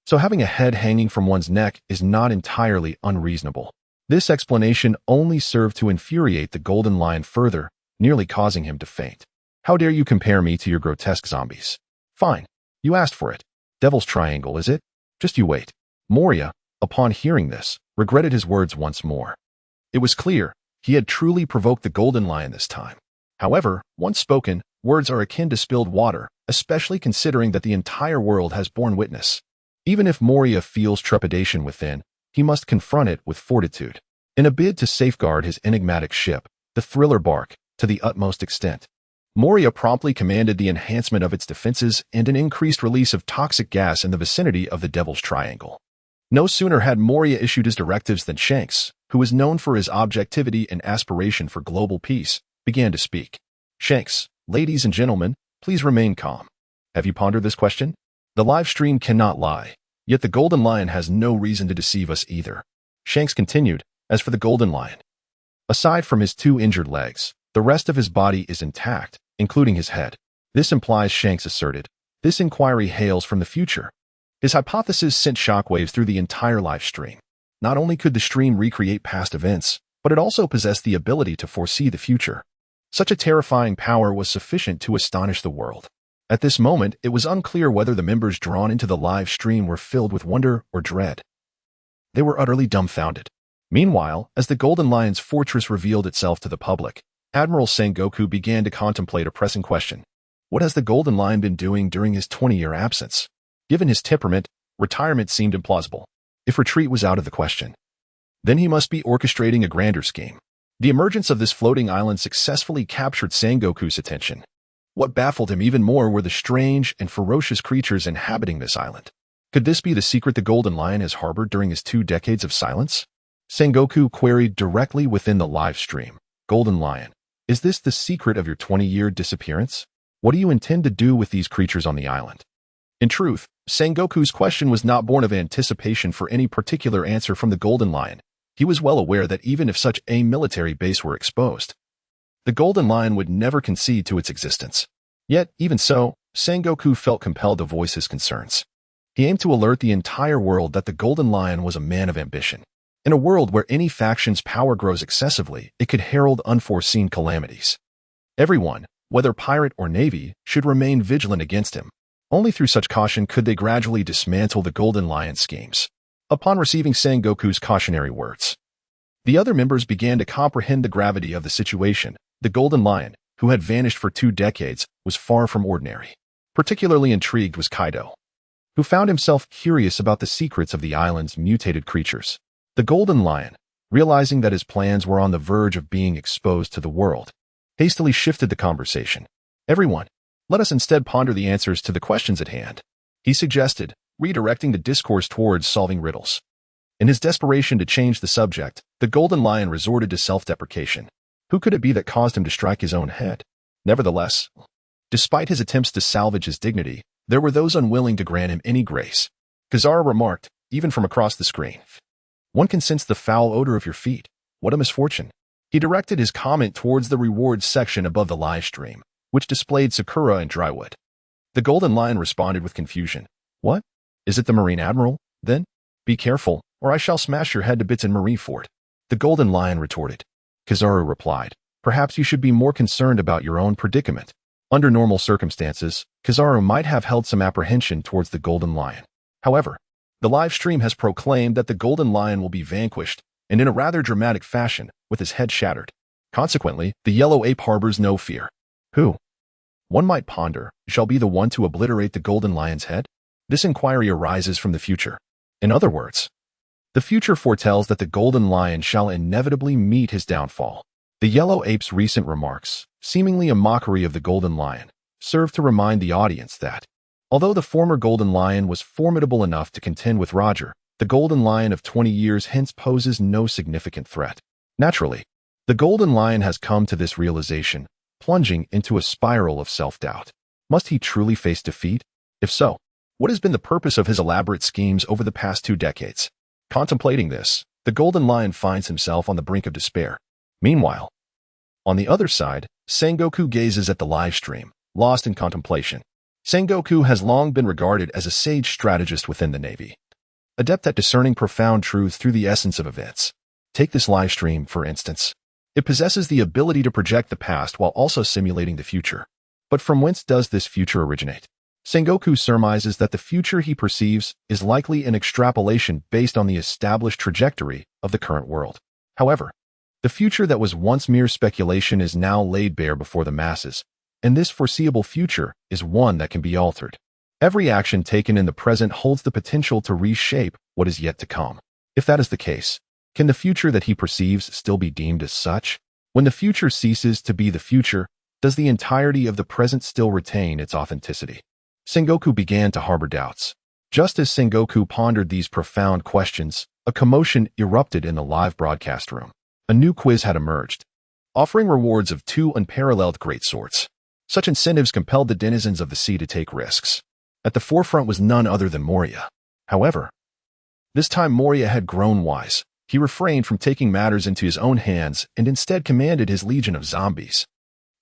So having a head hanging from one's neck is not entirely unreasonable. This explanation only served to infuriate the Golden Lion further, nearly causing him to faint. How dare you compare me to your grotesque zombies? Fine. You asked for it. Devil's Triangle, is it? Just you wait. Moria, upon hearing this, regretted his words once more. It was clear he had truly provoked the Golden Lion this time. However, once spoken, words are akin to spilled water, especially considering that the entire world has borne witness. Even if Moria feels trepidation within, he must confront it with fortitude. In a bid to safeguard his enigmatic ship, the Thriller bark, to the utmost extent, Moria promptly commanded the enhancement of its defenses and an increased release of toxic gas in the vicinity of the Devil's Triangle. No sooner had Moria issued his directives than Shanks, who was known for his objectivity and aspiration for global peace, began to speak. Shanks, ladies and gentlemen, please remain calm. Have you pondered this question? The live stream cannot lie, yet the Golden Lion has no reason to deceive us either. Shanks continued, as for the Golden Lion, aside from his 2 injured legs, the rest of his body is intact, including his head. This implies, Shanks asserted, this inquiry hails from the future. His hypothesis sent shockwaves through the entire live stream. Not only could the stream recreate past events, but it also possessed the ability to foresee the future. Such a terrifying power was sufficient to astonish the world. At this moment, it was unclear whether the members drawn into the live stream were filled with wonder or dread. They were utterly dumbfounded. Meanwhile, as the Golden Lion's fortress revealed itself to the public, Admiral Sengoku began to contemplate a pressing question. What has the Golden Lion been doing during his 20-year absence? Given his temperament, retirement seemed implausible. If retreat was out of the question, then he must be orchestrating a grander scheme. The emergence of this floating island successfully captured Sengoku's attention. What baffled him even more were the strange and ferocious creatures inhabiting this island. Could this be the secret the Golden Lion has harbored during his 2 decades of silence? Sengoku queried directly within the live stream. Golden Lion, is this the secret of your 20-year disappearance? What do you intend to do with these creatures on the island? In truth, Sengoku's question was not born of anticipation for any particular answer from the Golden Lion. He was well aware that even if such a military base were exposed, the Golden Lion would never concede to its existence. Yet, even so, Sengoku felt compelled to voice his concerns. He aimed to alert the entire world that the Golden Lion was a man of ambition. In a world where any faction's power grows excessively, it could herald unforeseen calamities. Everyone, whether pirate or navy, should remain vigilant against him. Only through such caution could they gradually dismantle the Golden Lion's schemes. Upon receiving Sengoku's cautionary words, the other members began to comprehend the gravity of the situation. The Golden Lion, who had vanished for 2 decades, was far from ordinary. Particularly intrigued was Kaido, who found himself curious about the secrets of the island's mutated creatures. The Golden Lion, realizing that his plans were on the verge of being exposed to the world, hastily shifted the conversation. Everyone, let us instead ponder the answers to the questions at hand, he suggested, redirecting the discourse towards solving riddles. In his desperation to change the subject, the Golden Lion resorted to self-deprecation. Who could it be that caused him to strike his own head? Nevertheless, despite his attempts to salvage his dignity, there were those unwilling to grant him any grace. Kizaru remarked, even from across the screen, one can sense the foul odor of your feet. What a misfortune. He directed his comment towards the rewards section above the live stream, which displayed Sakura and Drywood. The Golden Lion responded with confusion. What? Is it the Marine Admiral, then? Be careful, or I shall smash your head to bits in Marineford. The Golden Lion retorted. Kizaru replied, perhaps you should be more concerned about your own predicament. Under normal circumstances, Kizaru might have held some apprehension towards the Golden Lion. However, the live stream has proclaimed that the Golden Lion will be vanquished, and in a rather dramatic fashion, with his head shattered. Consequently, the Yellow Ape harbors no fear. Who, one might ponder, shall be the one to obliterate the Golden Lion's head? This inquiry arises from the future. In other words, the future foretells that the Golden Lion shall inevitably meet his downfall. The Yellow Ape's recent remarks, seemingly a mockery of the Golden Lion, serve to remind the audience that, although the former Golden Lion was formidable enough to contend with Roger, the Golden Lion of 20 years hence poses no significant threat. Naturally, the Golden Lion has come to this realization, plunging into a spiral of self-doubt. Must he truly face defeat? If so, what has been the purpose of his elaborate schemes over the past 2 decades? Contemplating this, the Golden Lion finds himself on the brink of despair. Meanwhile, on the other side, Sengoku gazes at the live stream, lost in contemplation. Sengoku has long been regarded as a sage strategist within the Navy, adept at discerning profound truths through the essence of events. Take this live stream, for instance. It possesses the ability to project the past while also simulating the future. But from whence does this future originate? Sengoku surmises that the future he perceives is likely an extrapolation based on the established trajectory of the current world. However, the future that was once mere speculation is now laid bare before the masses, and this foreseeable future is one that can be altered. Every action taken in the present holds the potential to reshape what is yet to come. If that is the case, can the future that he perceives still be deemed as such? When the future ceases to be the future, does the entirety of the present still retain its authenticity? Sengoku began to harbor doubts. Just as Sengoku pondered these profound questions, a commotion erupted in the live broadcast room. A new quiz had emerged, offering rewards of 2 unparalleled greatswords. Such incentives compelled the denizens of the sea to take risks. At the forefront was none other than Moria. However, this time Moria had grown wise. He refrained from taking matters into his own hands and instead commanded his legion of zombies.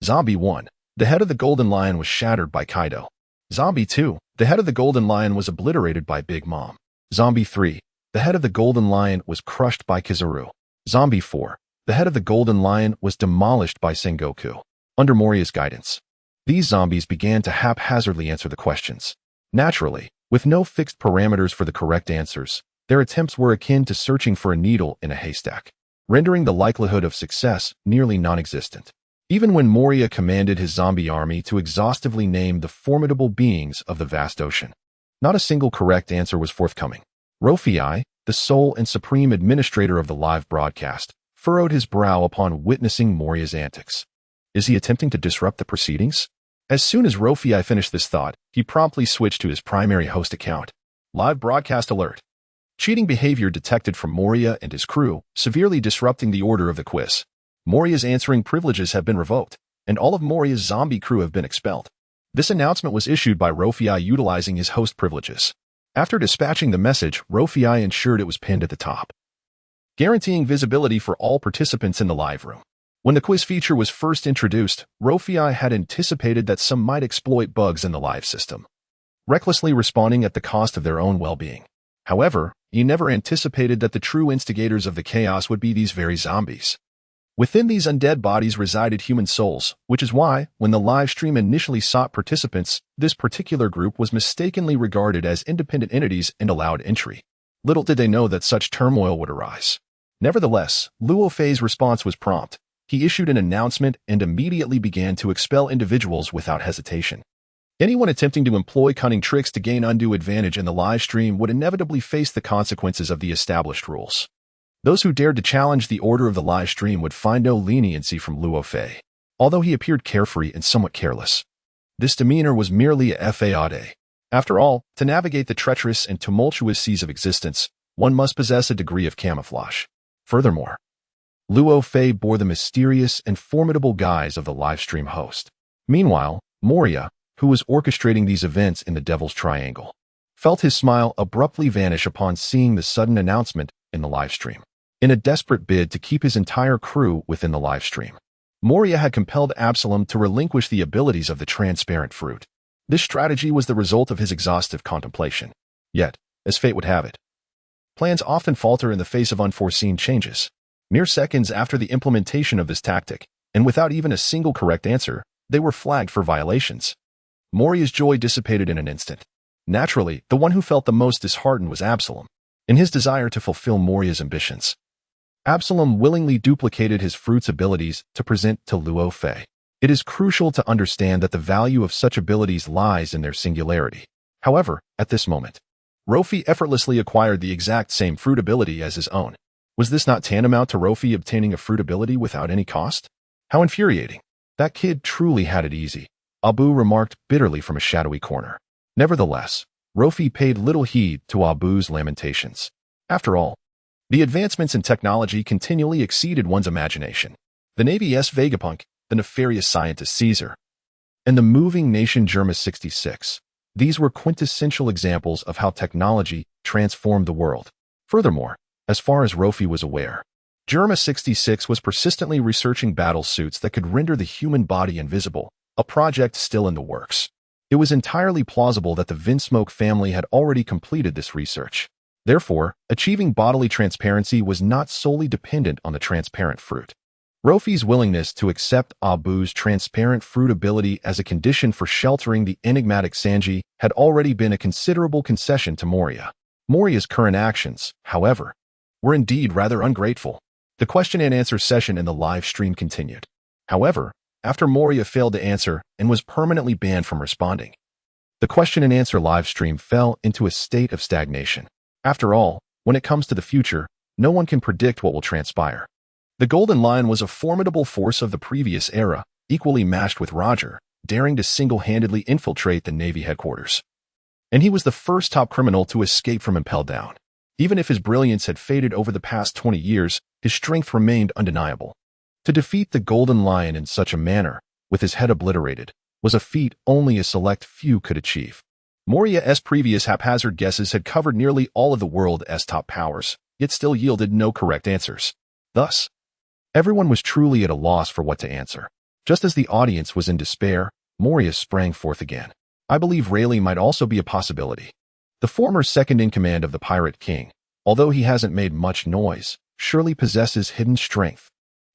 Zombie 1. The head of the Golden Lion was shattered by Kaido. Zombie 2. The head of the Golden Lion was obliterated by Big Mom. Zombie 3. The head of the Golden Lion was crushed by Kizaru. Zombie 4. The head of the Golden Lion was demolished by Sengoku. Under Moria's guidance, these zombies began to haphazardly answer the questions. Naturally, with no fixed parameters for the correct answers, their attempts were akin to searching for a needle in a haystack, rendering the likelihood of success nearly non-existent. Even when Moria commanded his zombie army to exhaustively name the formidable beings of the vast ocean, not a single correct answer was forthcoming. Luo Fei, the sole and supreme administrator of the live broadcast, furrowed his brow upon witnessing Moria's antics. Is he attempting to disrupt the proceedings? As soon as Luo Fei finished this thought, he promptly switched to his primary host account. Live broadcast alert. Cheating behavior detected from Moria and his crew, severely disrupting the order of the quiz. Moria's answering privileges have been revoked, and all of Moria's zombie crew have been expelled. This announcement was issued by Luo Fei utilizing his host privileges. After dispatching the message, Luo Fei ensured it was pinned at the top, guaranteeing visibility for all participants in the live room. When the quiz feature was first introduced, Luo Fei had anticipated that some might exploit bugs in the live system, recklessly responding at the cost of their own well-being. However, he never anticipated that the true instigators of the chaos would be these very zombies. Within these undead bodies resided human souls, which is why, when the live stream initially sought participants, this particular group was mistakenly regarded as independent entities and allowed entry. Little did they know that such turmoil would arise. Nevertheless, Luo Fei's response was prompt. He issued an announcement and immediately began to expel individuals without hesitation. Anyone attempting to employ cunning tricks to gain undue advantage in the live stream would inevitably face the consequences of the established rules. Those who dared to challenge the order of the live stream would find no leniency from Luo Fei, although he appeared carefree and somewhat careless. This demeanor was merely a faade. After all, to navigate the treacherous and tumultuous seas of existence, one must possess a degree of camouflage. Furthermore, Luo Fei bore the mysterious and formidable guise of the livestream host. Meanwhile, Moria, who was orchestrating these events in the Devil's Triangle, felt his smile abruptly vanish upon seeing the sudden announcement in the livestream. In a desperate bid to keep his entire crew within the livestream, Moria had compelled Absalom to relinquish the abilities of the transparent fruit. This strategy was the result of his exhaustive contemplation. Yet, as fate would have it, plans often falter in the face of unforeseen changes. Mere seconds after the implementation of this tactic, and without even a single correct answer, they were flagged for violations. Moria's joy dissipated in an instant. Naturally, the one who felt the most disheartened was Absalom. In his desire to fulfill Moria's ambitions, Absalom willingly duplicated his fruit's abilities to present to Luo Fei. It is crucial to understand that the value of such abilities lies in their singularity. However, at this moment, Luo Fei effortlessly acquired the exact same fruit ability as his own. Was this not tantamount to Luo Fei obtaining a fruit ability without any cost? How infuriating. That kid truly had it easy, Abu remarked bitterly from a shadowy corner. Nevertheless, Luo Fei paid little heed to Abu's lamentations. After all, the advancements in technology continually exceeded one's imagination. The Navy's Vegapunk, the nefarious scientist Caesar, and the moving nation Germa 66. These were quintessential examples of how technology transformed the world. Furthermore, as far as Luo Fei was aware, Germa 66 was persistently researching battle suits that could render the human body invisible, a project still in the works. It was entirely plausible that the Vinsmoke family had already completed this research. Therefore, achieving bodily transparency was not solely dependent on the transparent fruit. Rofy's willingness to accept Abu's transparent fruit ability as a condition for sheltering the enigmatic Sanji had already been a considerable concession to Moria. Moria's current actions, however, were indeed rather ungrateful. The question and answer session in the live stream continued. However, after Moria failed to answer and was permanently banned from responding, the question and answer live stream fell into a state of stagnation. After all, when it comes to the future, no one can predict what will transpire. The Golden Lion was a formidable force of the previous era, equally matched with Roger, daring to single-handedly infiltrate the Navy headquarters. And he was the first top criminal to escape from Impel Down. Even if his brilliance had faded over the past 20 years, his strength remained undeniable. To defeat the Golden Lion in such a manner, with his head obliterated, was a feat only a select few could achieve. Moria's previous haphazard guesses had covered nearly all of the world's top powers, yet still yielded no correct answers. Thus, everyone was truly at a loss for what to answer. Just as the audience was in despair, Moria sprang forth again. I believe Rayleigh might also be a possibility. The former second-in-command of the Pirate King, although he hasn't made much noise, surely possesses hidden strength.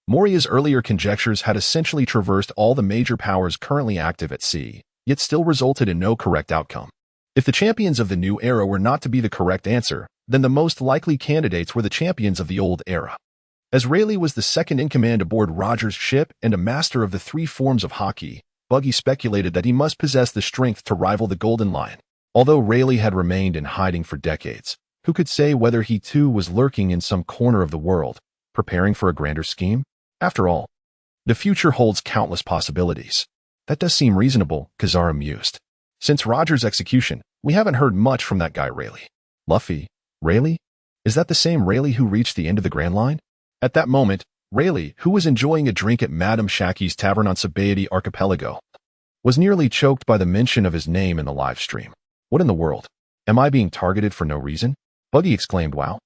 Moria's earlier conjectures had essentially traversed all the major powers currently active at sea, yet still resulted in no correct outcome. If the champions of the new era were not to be the correct answer, then the most likely candidates were the champions of the old era. As Rayleigh was the second-in-command aboard Roger's ship and a master of the three forms of Haki, Buggy speculated that he must possess the strength to rival the Golden Lion. Although Rayleigh had remained in hiding for decades, who could say whether he too was lurking in some corner of the world, preparing for a grander scheme? After all, the future holds countless possibilities. That does seem reasonable, Kazara mused. Since Roger's execution, we haven't heard much from that guy Rayleigh. Luffy? Rayleigh? Is that the same Rayleigh who reached the end of the Grand Line? At that moment, Rayleigh, who was enjoying a drink at Madame Shaki's tavern on Sabaody Archipelago, was nearly choked by the mention of his name in the live stream. What in the world? Am I being targeted for no reason? Buggy exclaimed, wow.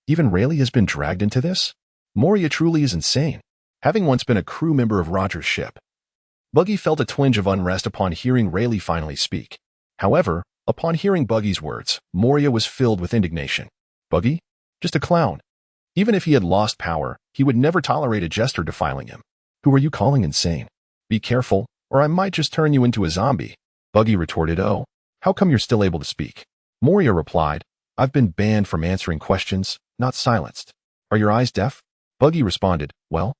Even Rayleigh has been dragged into this? Moria truly is insane. Having once been a crew member of Roger's ship, Buggy felt a twinge of unrest upon hearing Rayleigh finally speak. However, upon hearing Buggy's words, Moria was filled with indignation. Buggy? Just a clown. Even if he had lost power, he would never tolerate a jester defiling him. Who are you calling insane? Be careful, or I might just turn you into a zombie. Buggy retorted, oh, how come you're still able to speak? Moria replied, I've been banned from answering questions, not silenced. Are your eyes deaf? Buggy responded, well,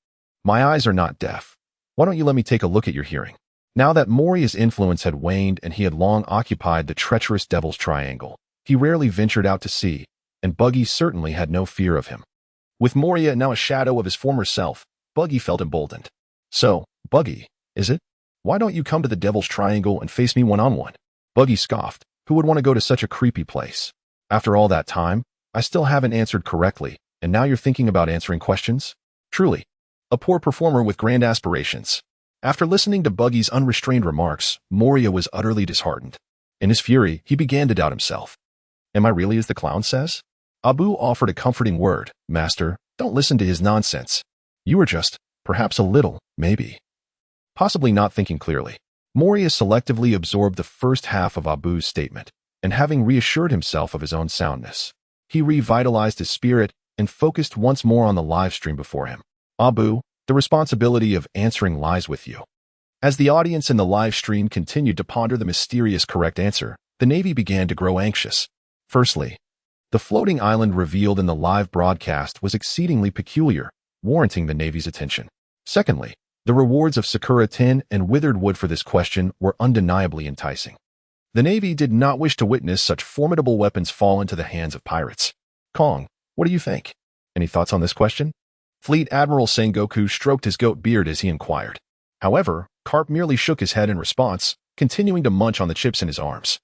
my eyes are not deaf. Why don't you let me take a look at your hearing? Now that Moria's influence had waned and he had long occupied the treacherous Devil's Triangle, he rarely ventured out to sea, and Buggy certainly had no fear of him. With Moria now a shadow of his former self, Buggy felt emboldened. So, Buggy, is it? Why don't you come to the Devil's Triangle and face me one-on-one? Buggy scoffed. Who would want to go to such a creepy place? After all that time, I still haven't answered correctly, and now you're thinking about answering questions? Truly, a poor performer with grand aspirations. After listening to Buggy's unrestrained remarks, Moria was utterly disheartened. In his fury, he began to doubt himself. Am I really as the clown says? Abu offered a comforting word. Master, don't listen to his nonsense. You are just, perhaps a little, maybe. Possibly not thinking clearly. Moria selectively absorbed the first half of Abu's statement, and having reassured himself of his own soundness, he revitalized his spirit and focused once more on the live stream before him. Abu, the responsibility of answering lies with you. As the audience in the live stream continued to ponder the mysterious correct answer, the Navy began to grow anxious. Firstly, the floating island revealed in the live broadcast was exceedingly peculiar, warranting the Navy's attention. Secondly, the rewards of Sakura tin and withered wood for this question were undeniably enticing. The Navy did not wish to witness such formidable weapons fall into the hands of pirates. Kong, what do you think? Any thoughts on this question? Fleet Admiral Sengoku stroked his goat beard as he inquired. However, Garp merely shook his head in response, continuing to munch on the chips in his arms.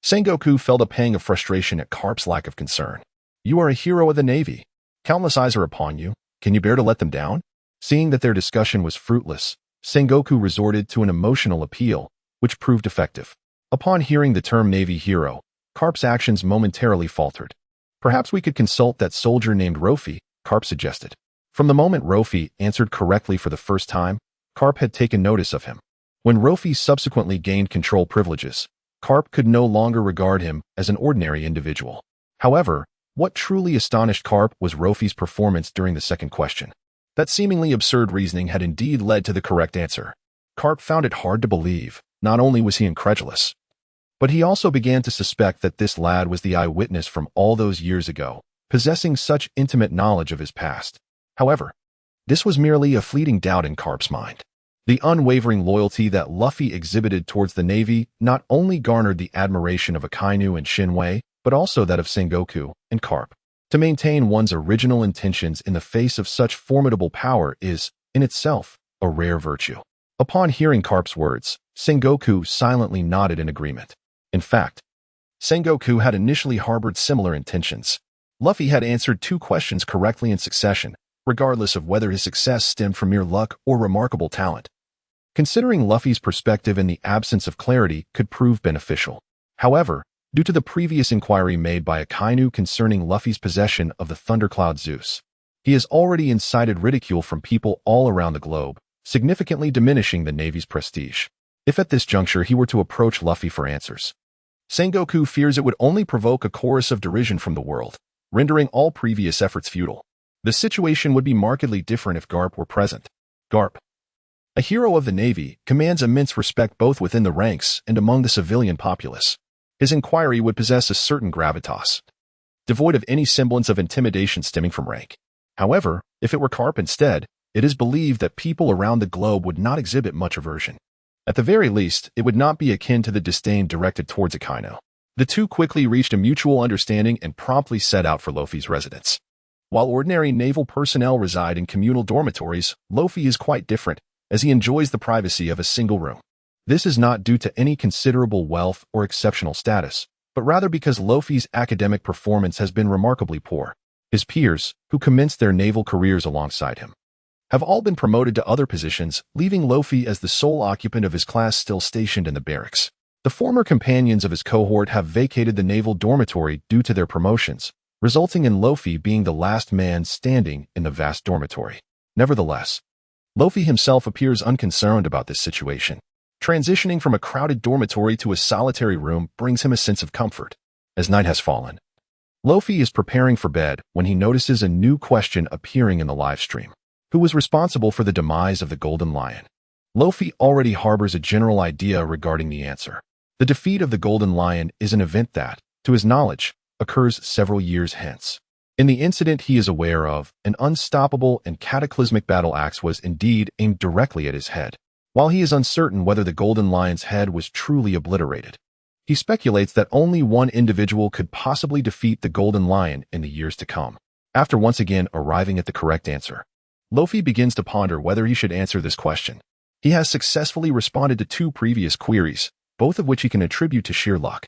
Sengoku felt a pang of frustration at Garp's lack of concern. You are a hero of the Navy. Countless eyes are upon you. Can you bear to let them down? Seeing that their discussion was fruitless, Sengoku resorted to an emotional appeal, which proved effective. Upon hearing the term Navy hero, Garp's actions momentarily faltered. Perhaps we could consult that soldier named Rofy, Garp suggested. From the moment Rofy answered correctly for the first time, Garp had taken notice of him. When Luffy subsequently gained control privileges, Garp could no longer regard him as an ordinary individual. However, what truly astonished Garp was Luffy's performance during the second question. That seemingly absurd reasoning had indeed led to the correct answer. Garp found it hard to believe. Not only was he incredulous, but he also began to suspect that this lad was the eyewitness from all those years ago, possessing such intimate knowledge of his past. However, this was merely a fleeting doubt in Garp's mind. The unwavering loyalty that Luffy exhibited towards the Navy not only garnered the admiration of Akainu and Shinwei, but also that of Sengoku and Garp. To maintain one's original intentions in the face of such formidable power is, in itself, a rare virtue. Upon hearing Garp's words, Sengoku silently nodded in agreement. In fact, Sengoku had initially harbored similar intentions. Luffy had answered 2 questions correctly in succession, regardless of whether his success stemmed from mere luck or remarkable talent. Considering Luffy's perspective in the absence of clarity could prove beneficial. However, due to the previous inquiry made by Akainu concerning Luffy's possession of the thundercloud Zeus, he has already incited ridicule from people all around the globe, significantly diminishing the Navy's prestige. If at this juncture he were to approach Luffy for answers, Sengoku fears it would only provoke a chorus of derision from the world, rendering all previous efforts futile. The situation would be markedly different if Garp were present. Garp, a hero of the Navy, commands immense respect both within the ranks and among the civilian populace. His inquiry would possess a certain gravitas, devoid of any semblance of intimidation stemming from rank. However, if it were Garp instead, it is believed that people around the globe would not exhibit much aversion. At the very least, it would not be akin to the disdain directed towards Akainu. The two quickly reached a mutual understanding and promptly set out for Luffy's residence. While ordinary naval personnel reside in communal dormitories, Luffy is quite different, as he enjoys the privacy of a single room. This is not due to any considerable wealth or exceptional status, but rather because Luffy's academic performance has been remarkably poor. His peers, who commenced their naval careers alongside him, have all been promoted to other positions, leaving Luffy as the sole occupant of his class still stationed in the barracks. The former companions of his cohort have vacated the naval dormitory due to their promotions, resulting in Luffy being the last man standing in the vast dormitory. Nevertheless, Luffy himself appears unconcerned about this situation. Transitioning from a crowded dormitory to a solitary room brings him a sense of comfort. As night has fallen, Luffy is preparing for bed when he notices a new question appearing in the live stream. Who was responsible for the demise of the Golden Lion? Luffy already harbors a general idea regarding the answer. The defeat of the Golden Lion is an event that, to his knowledge, occurs several years hence. In the incident he is aware of, an unstoppable and cataclysmic battle axe was indeed aimed directly at his head. While he is uncertain whether the Golden Lion's head was truly obliterated, he speculates that only one individual could possibly defeat the Golden Lion in the years to come. After once again arriving at the correct answer, Luffy begins to ponder whether he should answer this question. He has successfully responded to 2 previous queries, both of which he can attribute to sheer luck.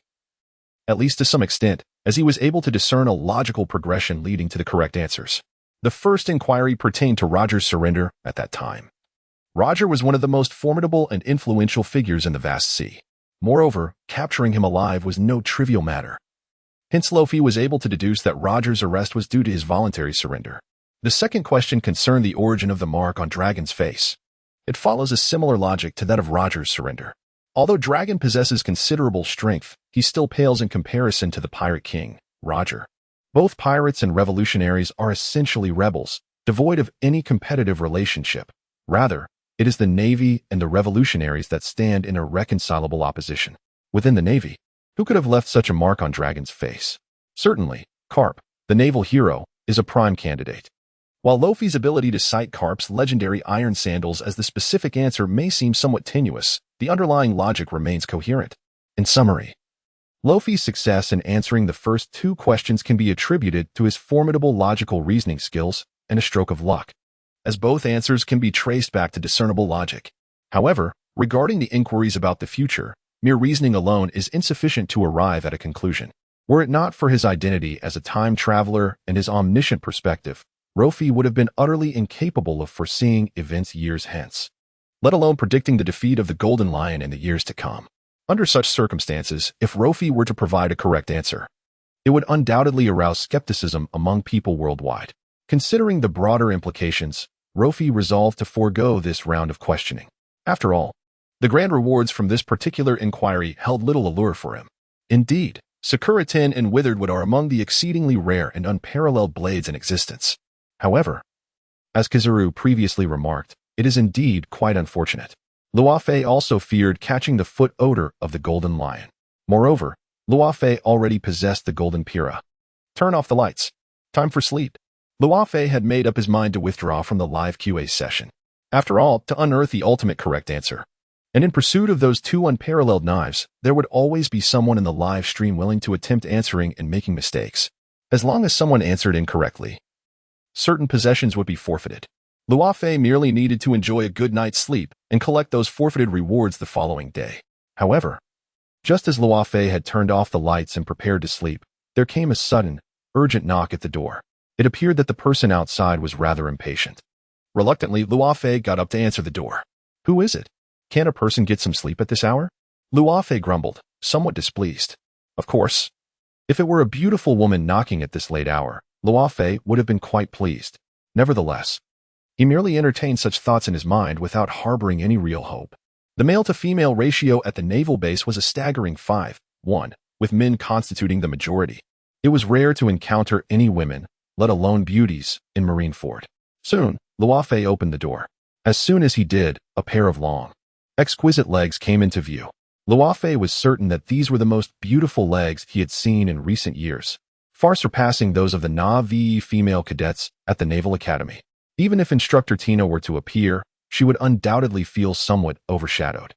At least to some extent, as he was able to discern a logical progression leading to the correct answers. The first inquiry pertained to Roger's surrender at that time. Roger was one of the most formidable and influential figures in the vast sea. Moreover, capturing him alive was no trivial matter. Hence Luffy was able to deduce that Roger's arrest was due to his voluntary surrender. The second question concerned the origin of the mark on Dragon's face. It follows a similar logic to that of Roger's surrender. Although Dragon possesses considerable strength, he still pales in comparison to the Pirate King, Roger. Both pirates and revolutionaries are essentially rebels, devoid of any competitive relationship. Rather, it is the Navy and the revolutionaries that stand in irreconcilable opposition. Within the Navy, who could have left such a mark on Dragon's face? Certainly, Garp, the naval hero, is a prime candidate. While Luffy's ability to cite Garp's legendary iron sandals as the specific answer may seem somewhat tenuous, the underlying logic remains coherent. In summary, Luffy's success in answering the first 2 questions can be attributed to his formidable logical reasoning skills and a stroke of luck, as both answers can be traced back to discernible logic. However, regarding the inquiries about the future, mere reasoning alone is insufficient to arrive at a conclusion. Were it not for his identity as a time traveler and his omniscient perspective, Luffy would have been utterly incapable of foreseeing events years hence, let alone predicting the defeat of the Golden Lion in the years to come. Under such circumstances, if Luffy were to provide a correct answer, it would undoubtedly arouse skepticism among people worldwide. Considering the broader implications, Luffy resolved to forego this round of questioning. After all, The grand rewards from this particular inquiry held little allure for him. Indeed, Sakura-tin and Witheredwood are among the exceedingly rare and unparalleled blades in existence. However, as Tsuru previously remarked, it is indeed quite unfortunate. Luo Fei also feared catching the foot odor of the golden lion. Moreover, Luo Fei already possessed the golden pira. Turn off the lights. Time for sleep. Luo Fei had made up his mind to withdraw from the live QA session. After all, to unearth the ultimate correct answer. And in pursuit of those two unparalleled knives, there would always be someone in the live stream willing to attempt answering and making mistakes. As long as someone answered incorrectly, certain possessions would be forfeited. Luo Fei merely needed to enjoy a good night's sleep and collect those forfeited rewards the following day. However, just as Luo Fei had turned off the lights and prepared to sleep, there came a sudden, urgent knock at the door. It appeared that the person outside was rather impatient. Reluctantly, Luo Fei got up to answer the door. Who is it? Can't a person get some sleep at this hour? Luo Fei grumbled, somewhat displeased. Of course. If it were a beautiful woman knocking at this late hour, Luo Fei would have been quite pleased. Nevertheless, he merely entertained such thoughts in his mind without harboring any real hope. The male-to-female ratio at the naval base was a staggering 5:1, with men constituting the majority. It was rare to encounter any women, let alone beauties, in Marineford. Soon, Luo Fei opened the door. As soon as he did, a pair of long, exquisite legs came into view. Luo Fei was certain that these were the most beautiful legs he had seen in recent years, far surpassing those of the Na'vi female cadets at the Naval Academy. Even if Instructor Tina were to appear, she would undoubtedly feel somewhat overshadowed.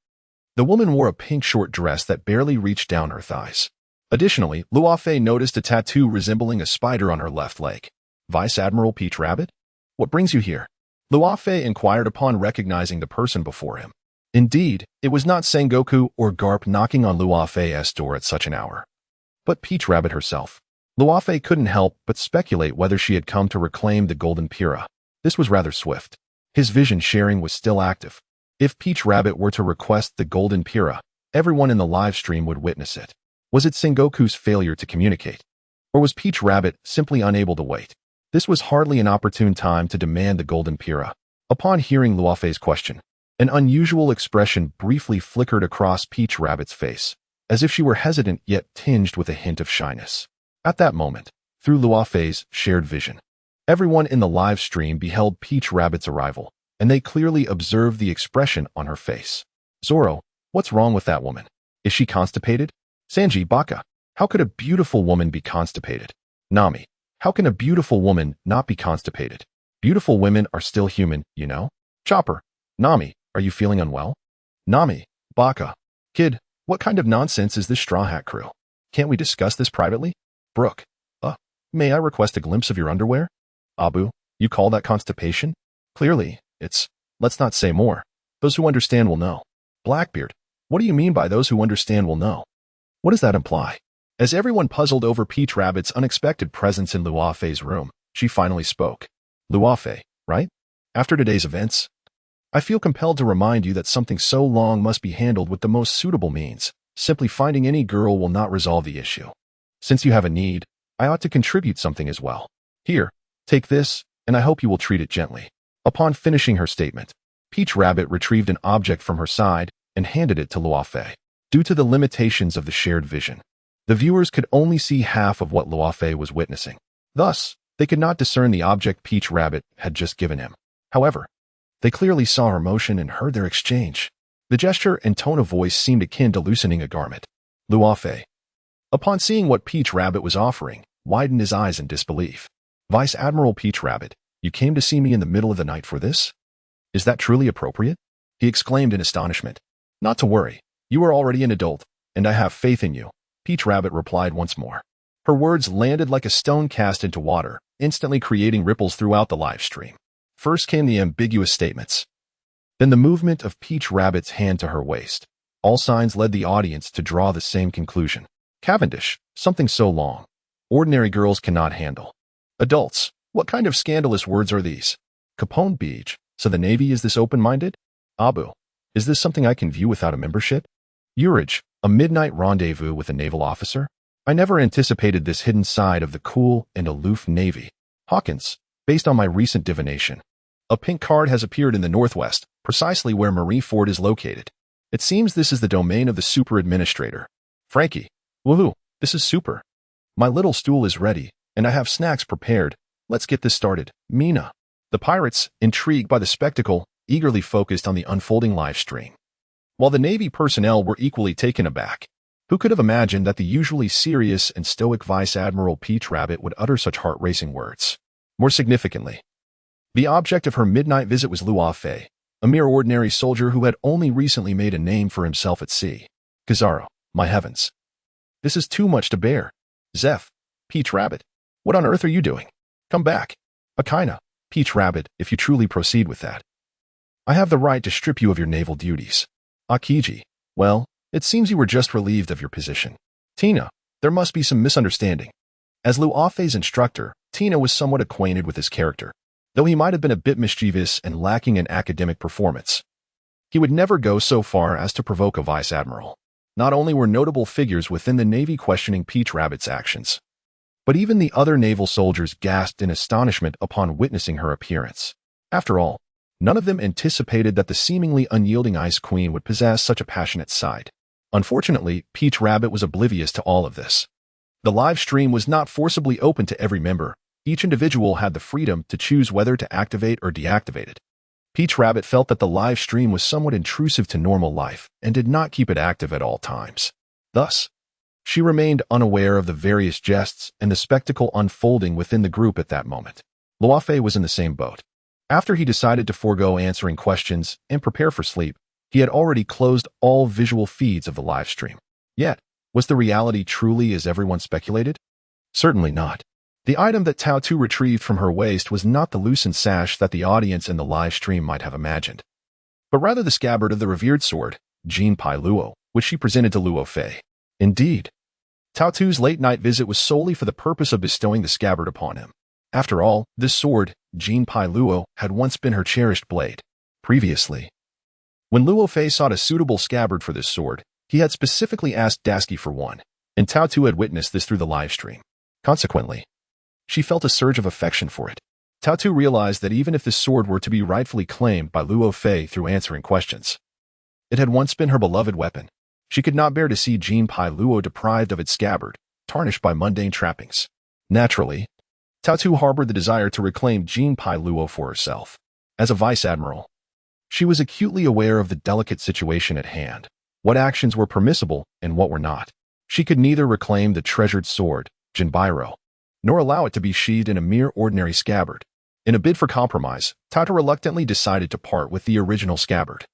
The woman wore a pink short dress that barely reached down her thighs. Additionally, Luo Fei noticed a tattoo resembling a spider on her left leg. Vice Admiral Peach Rabbit? What brings you here? Luo Fei inquired upon recognizing the person before him. Indeed, it was not Sengoku or Garp knocking on Luo Fei's door at such an hour, but Peach Rabbit herself. Luo Fei couldn't help but speculate whether she had come to reclaim the golden pira. This was rather swift. His vision sharing was still active. If Peach Rabbit were to request the golden pira, everyone in the live stream would witness it. Was it Sengoku's failure to communicate? Or was Peach Rabbit simply unable to wait? This was hardly an opportune time to demand the golden pira. Upon hearing Luo Fei's question, an unusual expression briefly flickered across Peach Rabbit's face, as if she were hesitant yet tinged with a hint of shyness. At that moment, through Luo Fei's shared vision, everyone in the live stream beheld Peach Rabbit's arrival, and they clearly observed the expression on her face. Zoro, what's wrong with that woman? Is she constipated? Sanji, Baka, how could a beautiful woman be constipated? Nami, how can a beautiful woman not be constipated? Beautiful women are still human, you know? Chopper, Nami, are you feeling unwell? Nami, Baka, kid, what kind of nonsense is this Straw Hat crew? Can't we discuss this privately? Brooke, may I request a glimpse of your underwear? Abu, you call that constipation? Clearly, it's, let's not say more. Those who understand will know. Blackbeard, what do you mean by those who understand will know? What does that imply? As everyone puzzled over Peach Rabbit's unexpected presence in Luo Fei's room, she finally spoke. Luo Fei, right? After today's events, I feel compelled to remind you that something so long must be handled with the most suitable means. Simply finding any girl will not resolve the issue. Since you have a need, I ought to contribute something as well. Here, take this, and I hope you will treat it gently. Upon finishing her statement, Peach Rabbit retrieved an object from her side and handed it to Luo Fei. Due to the limitations of the shared vision, the viewers could only see half of what Luo Fei was witnessing. Thus, they could not discern the object Peach Rabbit had just given him. However, they clearly saw her motion and heard their exchange. The gesture and tone of voice seemed akin to loosening a garment. Luo Fei, upon seeing what Peach Rabbit was offering, widened his eyes in disbelief. Vice Admiral Peach Rabbit, you came to see me in the middle of the night for this? Is that truly appropriate? He exclaimed in astonishment. Not to worry. You are already an adult, and I have faith in you, Peach Rabbit replied once more. Her words landed like a stone cast into water, instantly creating ripples throughout the live stream. First came the ambiguous statements. Then the movement of Peach Rabbit's hand to her waist. All signs led the audience to draw the same conclusion. Cavendish, something so long. Ordinary girls cannot handle. Adults, what kind of scandalous words are these? Capone Beach, so the Navy is this open-minded? Abu, is this something I can view without a membership? Urage, a midnight rendezvous with a naval officer? I never anticipated this hidden side of the cool and aloof Navy. Hawkins, based on my recent divination, a pink card has appeared in the northwest, precisely where Marineford is located. It seems this is the domain of the super administrator. Frankie. Woohoo, this is super. My little stool is ready, and I have snacks prepared. Let's get this started. Mina. The pirates, intrigued by the spectacle, eagerly focused on the unfolding live stream. While the Navy personnel were equally taken aback. Who could have imagined that the usually serious and stoic Vice Admiral Peach Rabbit would utter such heart-racing words? More significantly, the object of her midnight visit was Luo Fei, a mere ordinary soldier who had only recently made a name for himself at sea. Kizaru, my heavens. This is too much to bear. Zeph, Peach Rabbit, what on earth are you doing? Come back. Akainu, Peach Rabbit, if you truly proceed with that. I have the right to strip you of your naval duties. Akiji, well, it seems you were just relieved of your position. Tina, there must be some misunderstanding. As Luo Fei's instructor, Tina was somewhat acquainted with his character, though he might have been a bit mischievous and lacking in academic performance. He would never go so far as to provoke a vice admiral. Not only were notable figures within the Navy questioning Peach Rabbit's actions, but even the other naval soldiers gasped in astonishment upon witnessing her appearance. After all, none of them anticipated that the seemingly unyielding Ice Queen would possess such a passionate side. Unfortunately, Peach Rabbit was oblivious to all of this. The live stream was not forcibly open to every member. Each individual had the freedom to choose whether to activate or deactivate it. Peach Rabbit felt that the live stream was somewhat intrusive to normal life and did not keep it active at all times. Thus, she remained unaware of the various jests and the spectacle unfolding within the group at that moment. Luo Fei was in the same boat. After he decided to forego answering questions and prepare for sleep, he had already closed all visual feeds of the live stream. Yet, was the reality truly as everyone speculated? Certainly not. The item that Tao retrieved from her waist was not the loosened sash that the audience in the live stream might have imagined, but rather the scabbard of the revered sword, Jinpai Luo, which she presented to Luo Fei. Indeed, Tao's late-night visit was solely for the purpose of bestowing the scabbard upon him. After all, this sword, Jinpai Luo, had once been her cherished blade. Previously, when Luo Fei sought a suitable scabbard for this sword, he had specifically asked Dasky for one, and Tao had witnessed this through the live stream. Consequently, she felt a surge of affection for it. Tao realized that even if this sword were to be rightfully claimed by Luo Fei through answering questions, it had once been her beloved weapon. She could not bear to see Jinpai Luo deprived of its scabbard, tarnished by mundane trappings. Naturally, Tao harbored the desire to reclaim Jinpai Luo for herself. As a vice admiral, she was acutely aware of the delicate situation at hand, what actions were permissible and what were not. She could neither reclaim the treasured sword, Jinbairo, nor allow it to be sheathed in a mere ordinary scabbard. In a bid for compromise, Tao reluctantly decided to part with the original scabbard,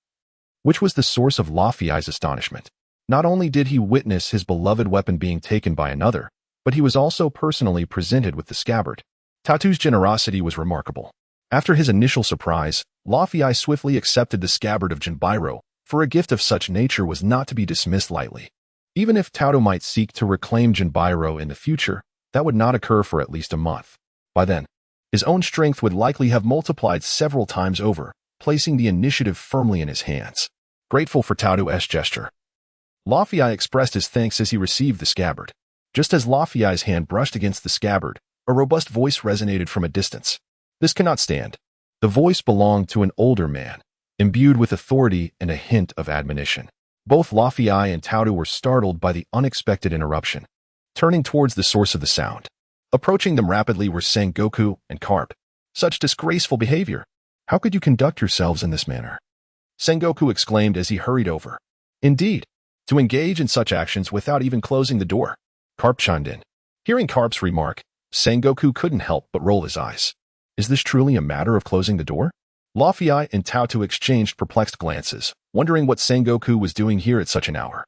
which was the source of Luffy's astonishment. Not only did he witness his beloved weapon being taken by another, but he was also personally presented with the scabbard. Tao's generosity was remarkable. After his initial surprise, Luffy swiftly accepted the scabbard of Jinbairo, for a gift of such nature was not to be dismissed lightly. Even if Tao might seek to reclaim Jinbairo in the future, that would not occur for at least a month. By then, his own strength would likely have multiplied several times over, placing the initiative firmly in his hands. Grateful for Tao's gesture, Luffy expressed his thanks as he received the scabbard. Just as Luffy's hand brushed against the scabbard, a robust voice resonated from a distance. This cannot stand. The voice belonged to an older man, imbued with authority and a hint of admonition. Both Luffy and Tao were startled by the unexpected interruption, turning towards the source of the sound. Approaching them rapidly were Sengoku and Garp. Such disgraceful behavior! How could you conduct yourselves in this manner? Sengoku exclaimed as he hurried over. Indeed, to engage in such actions without even closing the door. Garp chimed in. Hearing Garp's remark, Sengoku couldn't help but roll his eyes. Is this truly a matter of closing the door? Luffy and Tao exchanged perplexed glances, wondering what Sengoku was doing here at such an hour.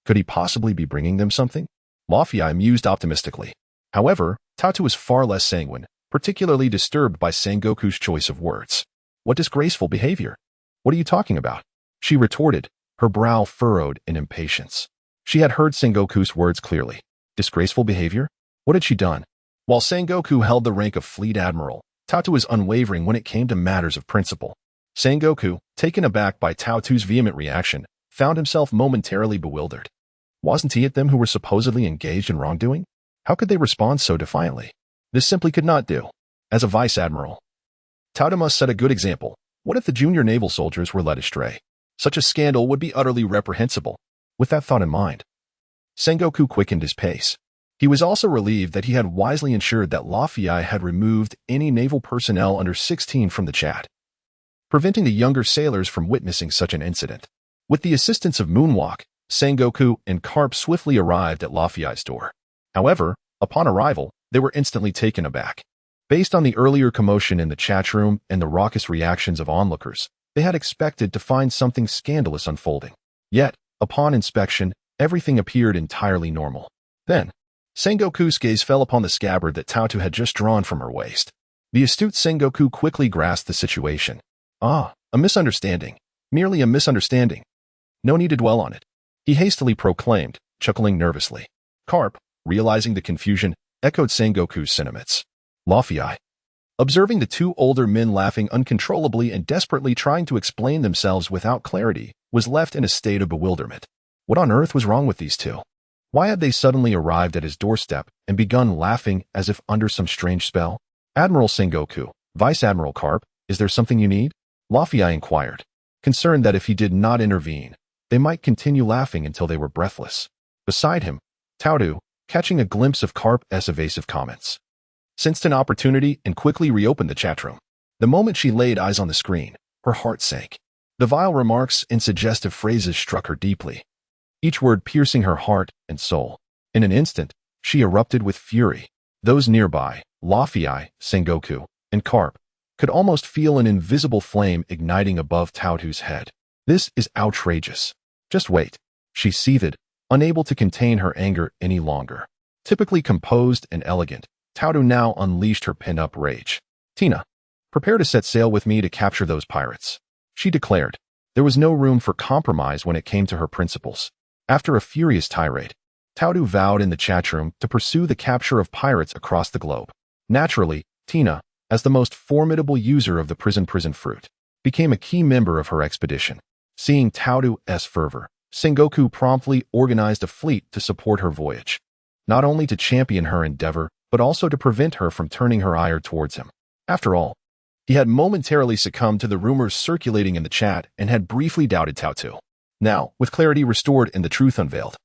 Could he possibly be bringing them something? Luffy mused optimistically. However, Tao was far less sanguine, particularly disturbed by Sengoku's choice of words. What disgraceful behavior? What are you talking about? She retorted, her brow furrowed in impatience. She had heard Sengoku's words clearly. Disgraceful behavior? What had she done? While Sengoku held the rank of Fleet Admiral, Tao was unwavering when it came to matters of principle. Sengoku, taken aback by Tao's vehement reaction, found himself momentarily bewildered. Wasn't he at them who were supposedly engaged in wrongdoing? How could they respond so defiantly? This simply could not do. As a vice admiral, Tao must set a good example. What if the junior naval soldiers were led astray? Such a scandal would be utterly reprehensible. With that thought in mind, Sengoku quickened his pace. He was also relieved that he had wisely ensured that Luo Fei had removed any naval personnel under 16 from the chat, preventing the younger sailors from witnessing such an incident. With the assistance of Moonwalk, Sengoku and Garp swiftly arrived at Luo Fei's door. However, upon arrival, they were instantly taken aback. Based on the earlier commotion in the chat room and the raucous reactions of onlookers, they had expected to find something scandalous unfolding. Yet, upon inspection, everything appeared entirely normal. Then, Sengoku's gaze fell upon the scabbard that Tautu had just drawn from her waist. The astute Sengoku quickly grasped the situation. A misunderstanding. Merely a misunderstanding. No need to dwell on it, he hastily proclaimed, chuckling nervously. Garp, realizing the confusion, echoed Sengoku's sentiments. Luo Fei, observing the two older men laughing uncontrollably and desperately trying to explain themselves without clarity, was left in a state of bewilderment. What on earth was wrong with these two? Why had they suddenly arrived at his doorstep and begun laughing as if under some strange spell? Admiral Sengoku, Vice Admiral Garp, is there something you need? Luo Fei inquired, concerned that if he did not intervene, they might continue laughing until they were breathless. Beside him, Tautu, catching a glimpse of Garp's evasive comments, sensed an opportunity and quickly reopened the chat room. The moment she laid eyes on the screen, her heart sank. The vile remarks and suggestive phrases struck her deeply, each word piercing her heart and soul. In an instant, she erupted with fury. Those nearby, Luo Fei, Sengoku, and Garp, could almost feel an invisible flame igniting above Tautu's head. This is outrageous. Just wait, she seethed, unable to contain her anger any longer. Typically composed and elegant, Tautu now unleashed her pent-up rage. Tina, prepare to set sail with me to capture those pirates, she declared. There was no room for compromise when it came to her principles. After a furious tirade, Tautu vowed in the chat room to pursue the capture of pirates across the globe. Naturally, Tina, as the most formidable user of the prison fruit, became a key member of her expedition. Seeing Tautu's fervor, Sengoku promptly organized a fleet to support her voyage, not only to champion her endeavor, but also to prevent her from turning her ire towards him. After all, he had momentarily succumbed to the rumors circulating in the chat and had briefly doubted Tautu. Now, with clarity restored and the truth unveiled,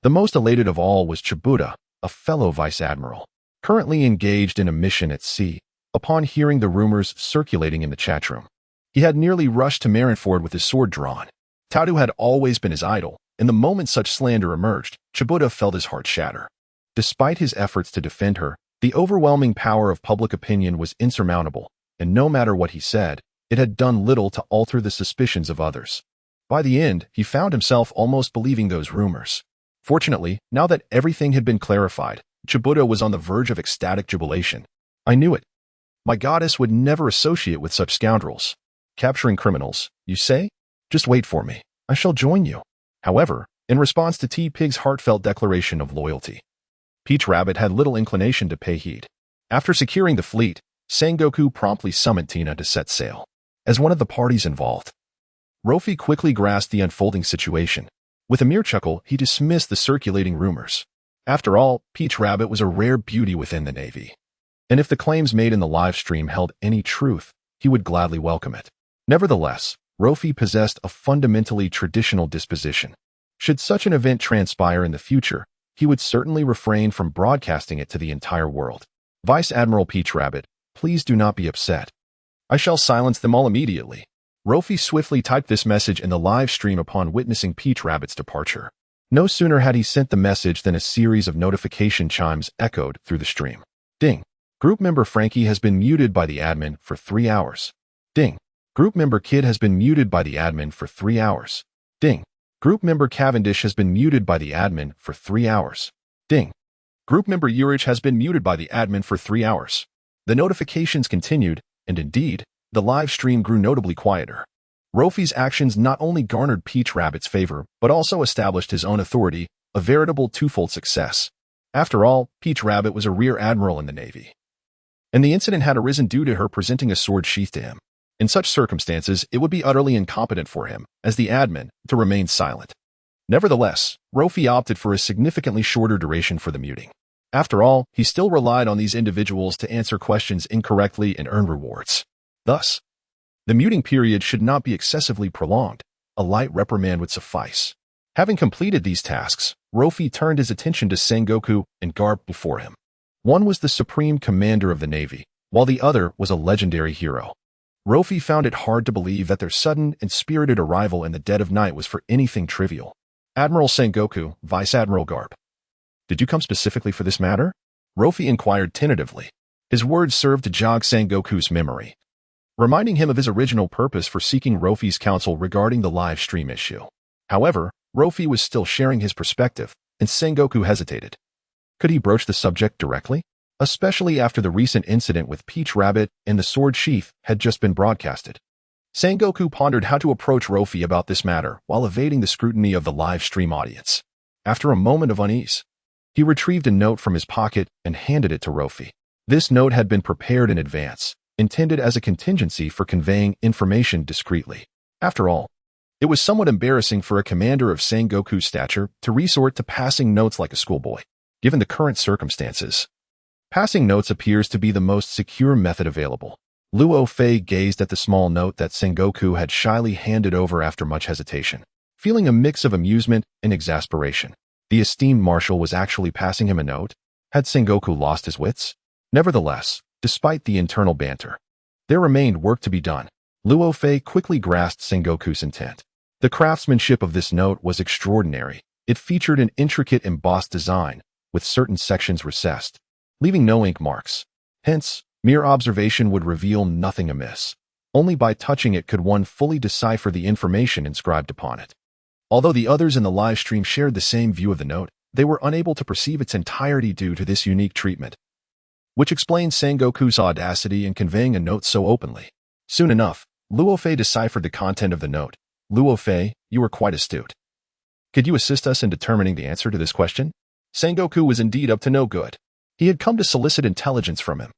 the most elated of all was Chibuta, a fellow vice admiral, currently engaged in a mission at sea. Upon hearing the rumors circulating in the chat room, he had nearly rushed to Marinford with his sword drawn. Tautu had always been his idol, and the moment such slander emerged, Chibuta felt his heart shatter. Despite his efforts to defend her, the overwhelming power of public opinion was insurmountable, and no matter what he said, it had done little to alter the suspicions of others. By the end, he found himself almost believing those rumors. Fortunately, now that everything had been clarified, Chibuta was on the verge of ecstatic jubilation. I knew it. My goddess would never associate with such scoundrels. Capturing criminals, you say? Just wait for me. I shall join you. However, in response to T-Pig's heartfelt declaration of loyalty, Peach Rabbit had little inclination to pay heed. After securing the fleet, Sengoku promptly summoned Tina to set sail. As one of the parties involved, Luo Fei quickly grasped the unfolding situation. With a mere chuckle, he dismissed the circulating rumors. After all, Peach Rabbit was a rare beauty within the Navy, and if the claims made in the live stream held any truth, he would gladly welcome it. Nevertheless, Luo Fei possessed a fundamentally traditional disposition. Should such an event transpire in the future, he would certainly refrain from broadcasting it to the entire world. Vice Admiral Peach Rabbit, please do not be upset. I shall silence them all immediately. Luo Fei swiftly typed this message in the live stream upon witnessing Peach Rabbit's departure. No sooner had he sent the message than a series of notification chimes echoed through the stream. Ding. Group member Frankie has been muted by the admin for 3 hours. Ding. Group member Kid has been muted by the admin for 3 hours. Ding. Group member Cavendish has been muted by the admin for 3 hours. Ding. Group member Urich has been muted by the admin for 3 hours. The notifications continued, and indeed, the live stream grew notably quieter. Luo Fei's actions not only garnered Peach Rabbit's favor, but also established his own authority, a veritable twofold success. After all, Peach Rabbit was a rear admiral in the Navy, and the incident had arisen due to her presenting a sword sheath to him. In such circumstances, it would be utterly incompetent for him, as the admin, to remain silent. Nevertheless, Luo Fei opted for a significantly shorter duration for the muting. After all, he still relied on these individuals to answer questions incorrectly and earn rewards. Thus, the muting period should not be excessively prolonged. a light reprimand would suffice. Having completed these tasks, Luffy turned his attention to Sengoku and Garp before him. One was the supreme commander of the Navy, while the other was a legendary hero. Luffy found it hard to believe that their sudden and spirited arrival in the dead of night was for anything trivial. Admiral Sengoku, Vice Admiral Garp. Did you come specifically for this matter? Luffy inquired tentatively. His words served to jog Sengoku's memory, reminding him of his original purpose for seeking Luffy's counsel regarding the live stream issue. However, Luffy was still sharing his perspective, and Sengoku hesitated. Could he broach the subject directly? Especially after the recent incident with Peach Rabbit and the sword sheath had just been broadcasted. Sengoku pondered how to approach Luffy about this matter while evading the scrutiny of the live stream audience. After a moment of unease, he retrieved a note from his pocket and handed it to Luffy. This note had been prepared in advance, intended as a contingency for conveying information discreetly. After all, it was somewhat embarrassing for a commander of Sengoku's stature to resort to passing notes like a schoolboy. Given the current circumstances, passing notes appears to be the most secure method available. Luo Fei gazed at the small note that Sengoku had shyly handed over after much hesitation, feeling a mix of amusement and exasperation. The esteemed marshal was actually passing him a note? Had Sengoku lost his wits? Nevertheless, despite the internal banter, there remained work to be done. Luo Fei quickly grasped Sengoku's intent. The craftsmanship of this note was extraordinary. It featured an intricate embossed design, with certain sections recessed, leaving no ink marks. Hence, mere observation would reveal nothing amiss. Only by touching it could one fully decipher the information inscribed upon it. Although the others in the live stream shared the same view of the note, they were unable to perceive its entirety due to this unique treatment, which explains Sengoku's audacity in conveying a note so openly. Soon enough, Luo Fei deciphered the content of the note. Luo Fei, you were quite astute. Could you assist us in determining the answer to this question? Sengoku was indeed up to no good. He had come to solicit intelligence from him.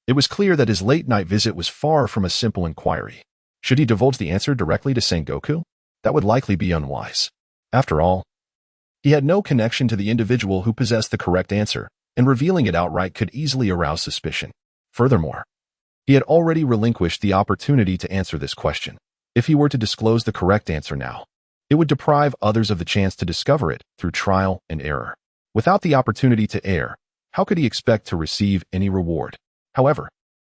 It was clear that his late-night visit was far from a simple inquiry. Should he divulge the answer directly to Sengoku? That would likely be unwise. After all, he had no connection to the individual who possessed the correct answer, and revealing it outright could easily arouse suspicion. Furthermore, he had already relinquished the opportunity to answer this question. If he were to disclose the correct answer now, it would deprive others of the chance to discover it through trial and error. Without the opportunity to err, how could he expect to receive any reward? However,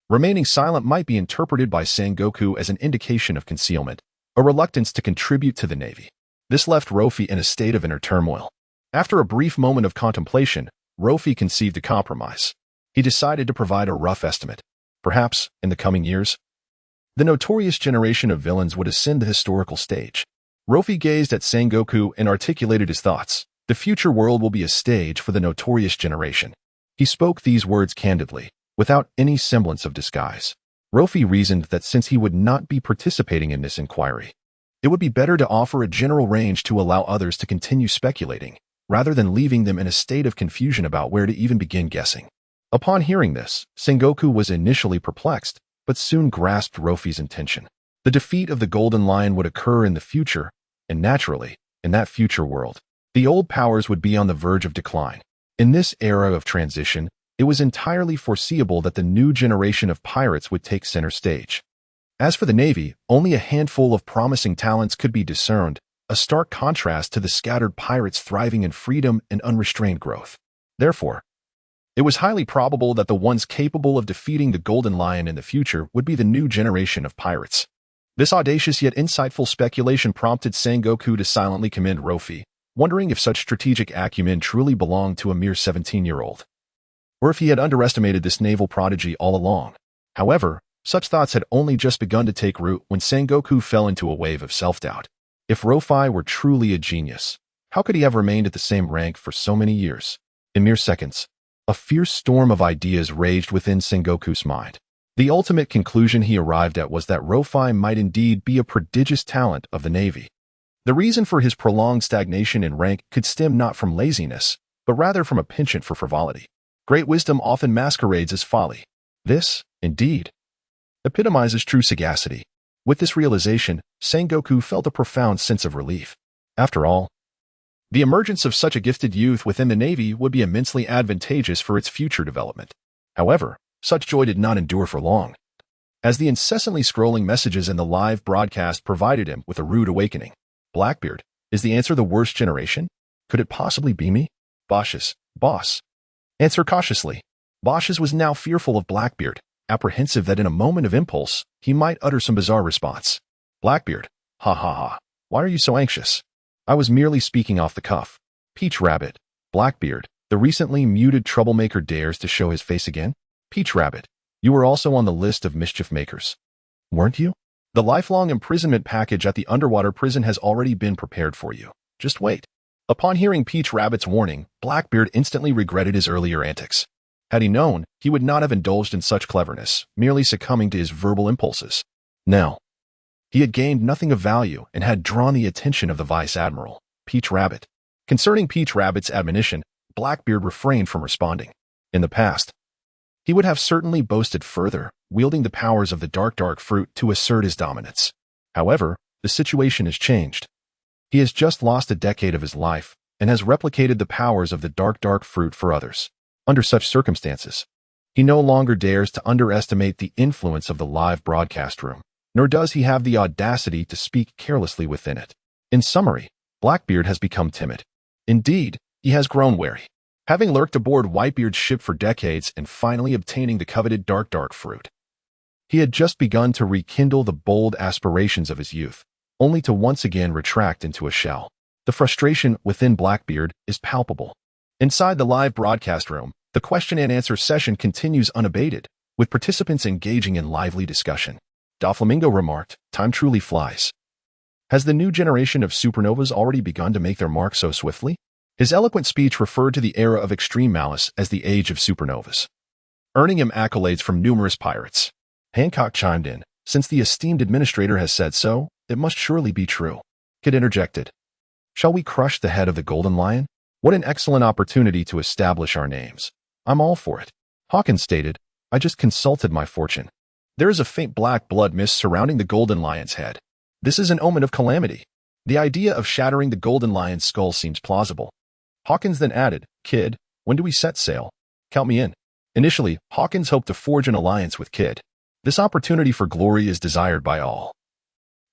remaining silent might be interpreted by Sengoku as an indication of concealment, a reluctance to contribute to the Navy. This left Luffy in a state of inner turmoil. After a brief moment of contemplation, Luffy conceived a compromise. He decided to provide a rough estimate. Perhaps, in the coming years, the notorious generation of villains would ascend the historical stage. Luffy gazed at Sengoku and articulated his thoughts. The future world will be a stage for the notorious generation. He spoke these words candidly, without any semblance of disguise. Luffy reasoned that since he would not be participating in this inquiry, it would be better to offer a general range to allow others to continue speculating, rather than leaving them in a state of confusion about where to even begin guessing. Upon hearing this, Sengoku was initially perplexed, but soon grasped Luffy's intention. The defeat of the Golden Lion would occur in the future, and naturally, in that future world, the old powers would be on the verge of decline. In this era of transition, it was entirely foreseeable that the new generation of pirates would take center stage. As for the Navy, only a handful of promising talents could be discerned, a stark contrast to the scattered pirates thriving in freedom and unrestrained growth. Therefore, it was highly probable that the ones capable of defeating the Golden Lion in the future would be the new generation of pirates. This audacious yet insightful speculation prompted Sengoku to silently commend Luffy, wondering if such strategic acumen truly belonged to a mere 17-year-old, or if he had underestimated this naval prodigy all along. However, such thoughts had only just begun to take root when Sengoku fell into a wave of self-doubt. If Luffy were truly a genius, how could he have remained at the same rank for so many years? In mere seconds, a fierce storm of ideas raged within Sengoku's mind. The ultimate conclusion he arrived at was that Luffy might indeed be a prodigious talent of the Navy. The reason for his prolonged stagnation in rank could stem not from laziness, but rather from a penchant for frivolity. Great wisdom often masquerades as folly. This, indeed, epitomizes true sagacity. With this realization, Sengoku felt a profound sense of relief. After all, the emergence of such a gifted youth within the Navy would be immensely advantageous for its future development. However, such joy did not endure for long, as the incessantly scrolling messages in the live broadcast provided him with a rude awakening. Blackbeard, is the answer the worst generation? Could it possibly be me? Boss. Answer cautiously. Bosch was now fearful of Blackbeard, apprehensive that in a moment of impulse, he might utter some bizarre response. Blackbeard, ha. Why are you so anxious? I was merely speaking off the cuff. Peach Rabbit. Blackbeard, the recently muted troublemaker dares to show his face again? Peach Rabbit, you were also on the list of mischief makers. Weren't you? The lifelong imprisonment package at the underwater prison has already been prepared for you. Just wait. Upon hearing Peach Rabbit's warning, Blackbeard instantly regretted his earlier antics. Had he known, he would not have indulged in such cleverness, merely succumbing to his verbal impulses. Now, he had gained nothing of value and had drawn the attention of the Vice Admiral, Peach Rabbit. Concerning Peach Rabbit's admonition, Blackbeard refrained from responding. In the past, he would have certainly boasted further, wielding the powers of the dark fruit to assert his dominance. However, the situation has changed. He has just lost a decade of his life and has replicated the powers of the dark fruit for others. Under such circumstances, he no longer dares to underestimate the influence of the live broadcast room, nor does he have the audacity to speak carelessly within it. In summary, Blackbeard has become timid. Indeed, he has grown wary. Having lurked aboard Whitebeard's ship for decades and finally obtaining the coveted dark fruit, he had just begun to rekindle the bold aspirations of his youth, only to once again retract into a shell. The frustration within Blackbeard is palpable. Inside the live broadcast room, the question-and-answer session continues unabated, with participants engaging in lively discussion. Doflamingo remarked, "Time truly flies. Has the new generation of supernovas already begun to make their mark so swiftly?" His eloquent speech referred to the era of extreme malice as the age of supernovas, earning him accolades from numerous pirates. Hancock chimed in, "Since the esteemed administrator has said so, it must surely be true." Kid interjected, "Shall we crush the head of the Golden Lion? What an excellent opportunity to establish our names. I'm all for it." Hawkins stated, "I just consulted my fortune. There is a faint black blood mist surrounding the Golden Lion's head. This is an omen of calamity. The idea of shattering the Golden Lion's skull seems plausible." Hawkins then added, "Kid, when do we set sail? Count me in." Initially, Hawkins hoped to forge an alliance with Kid. This opportunity for glory is desired by all.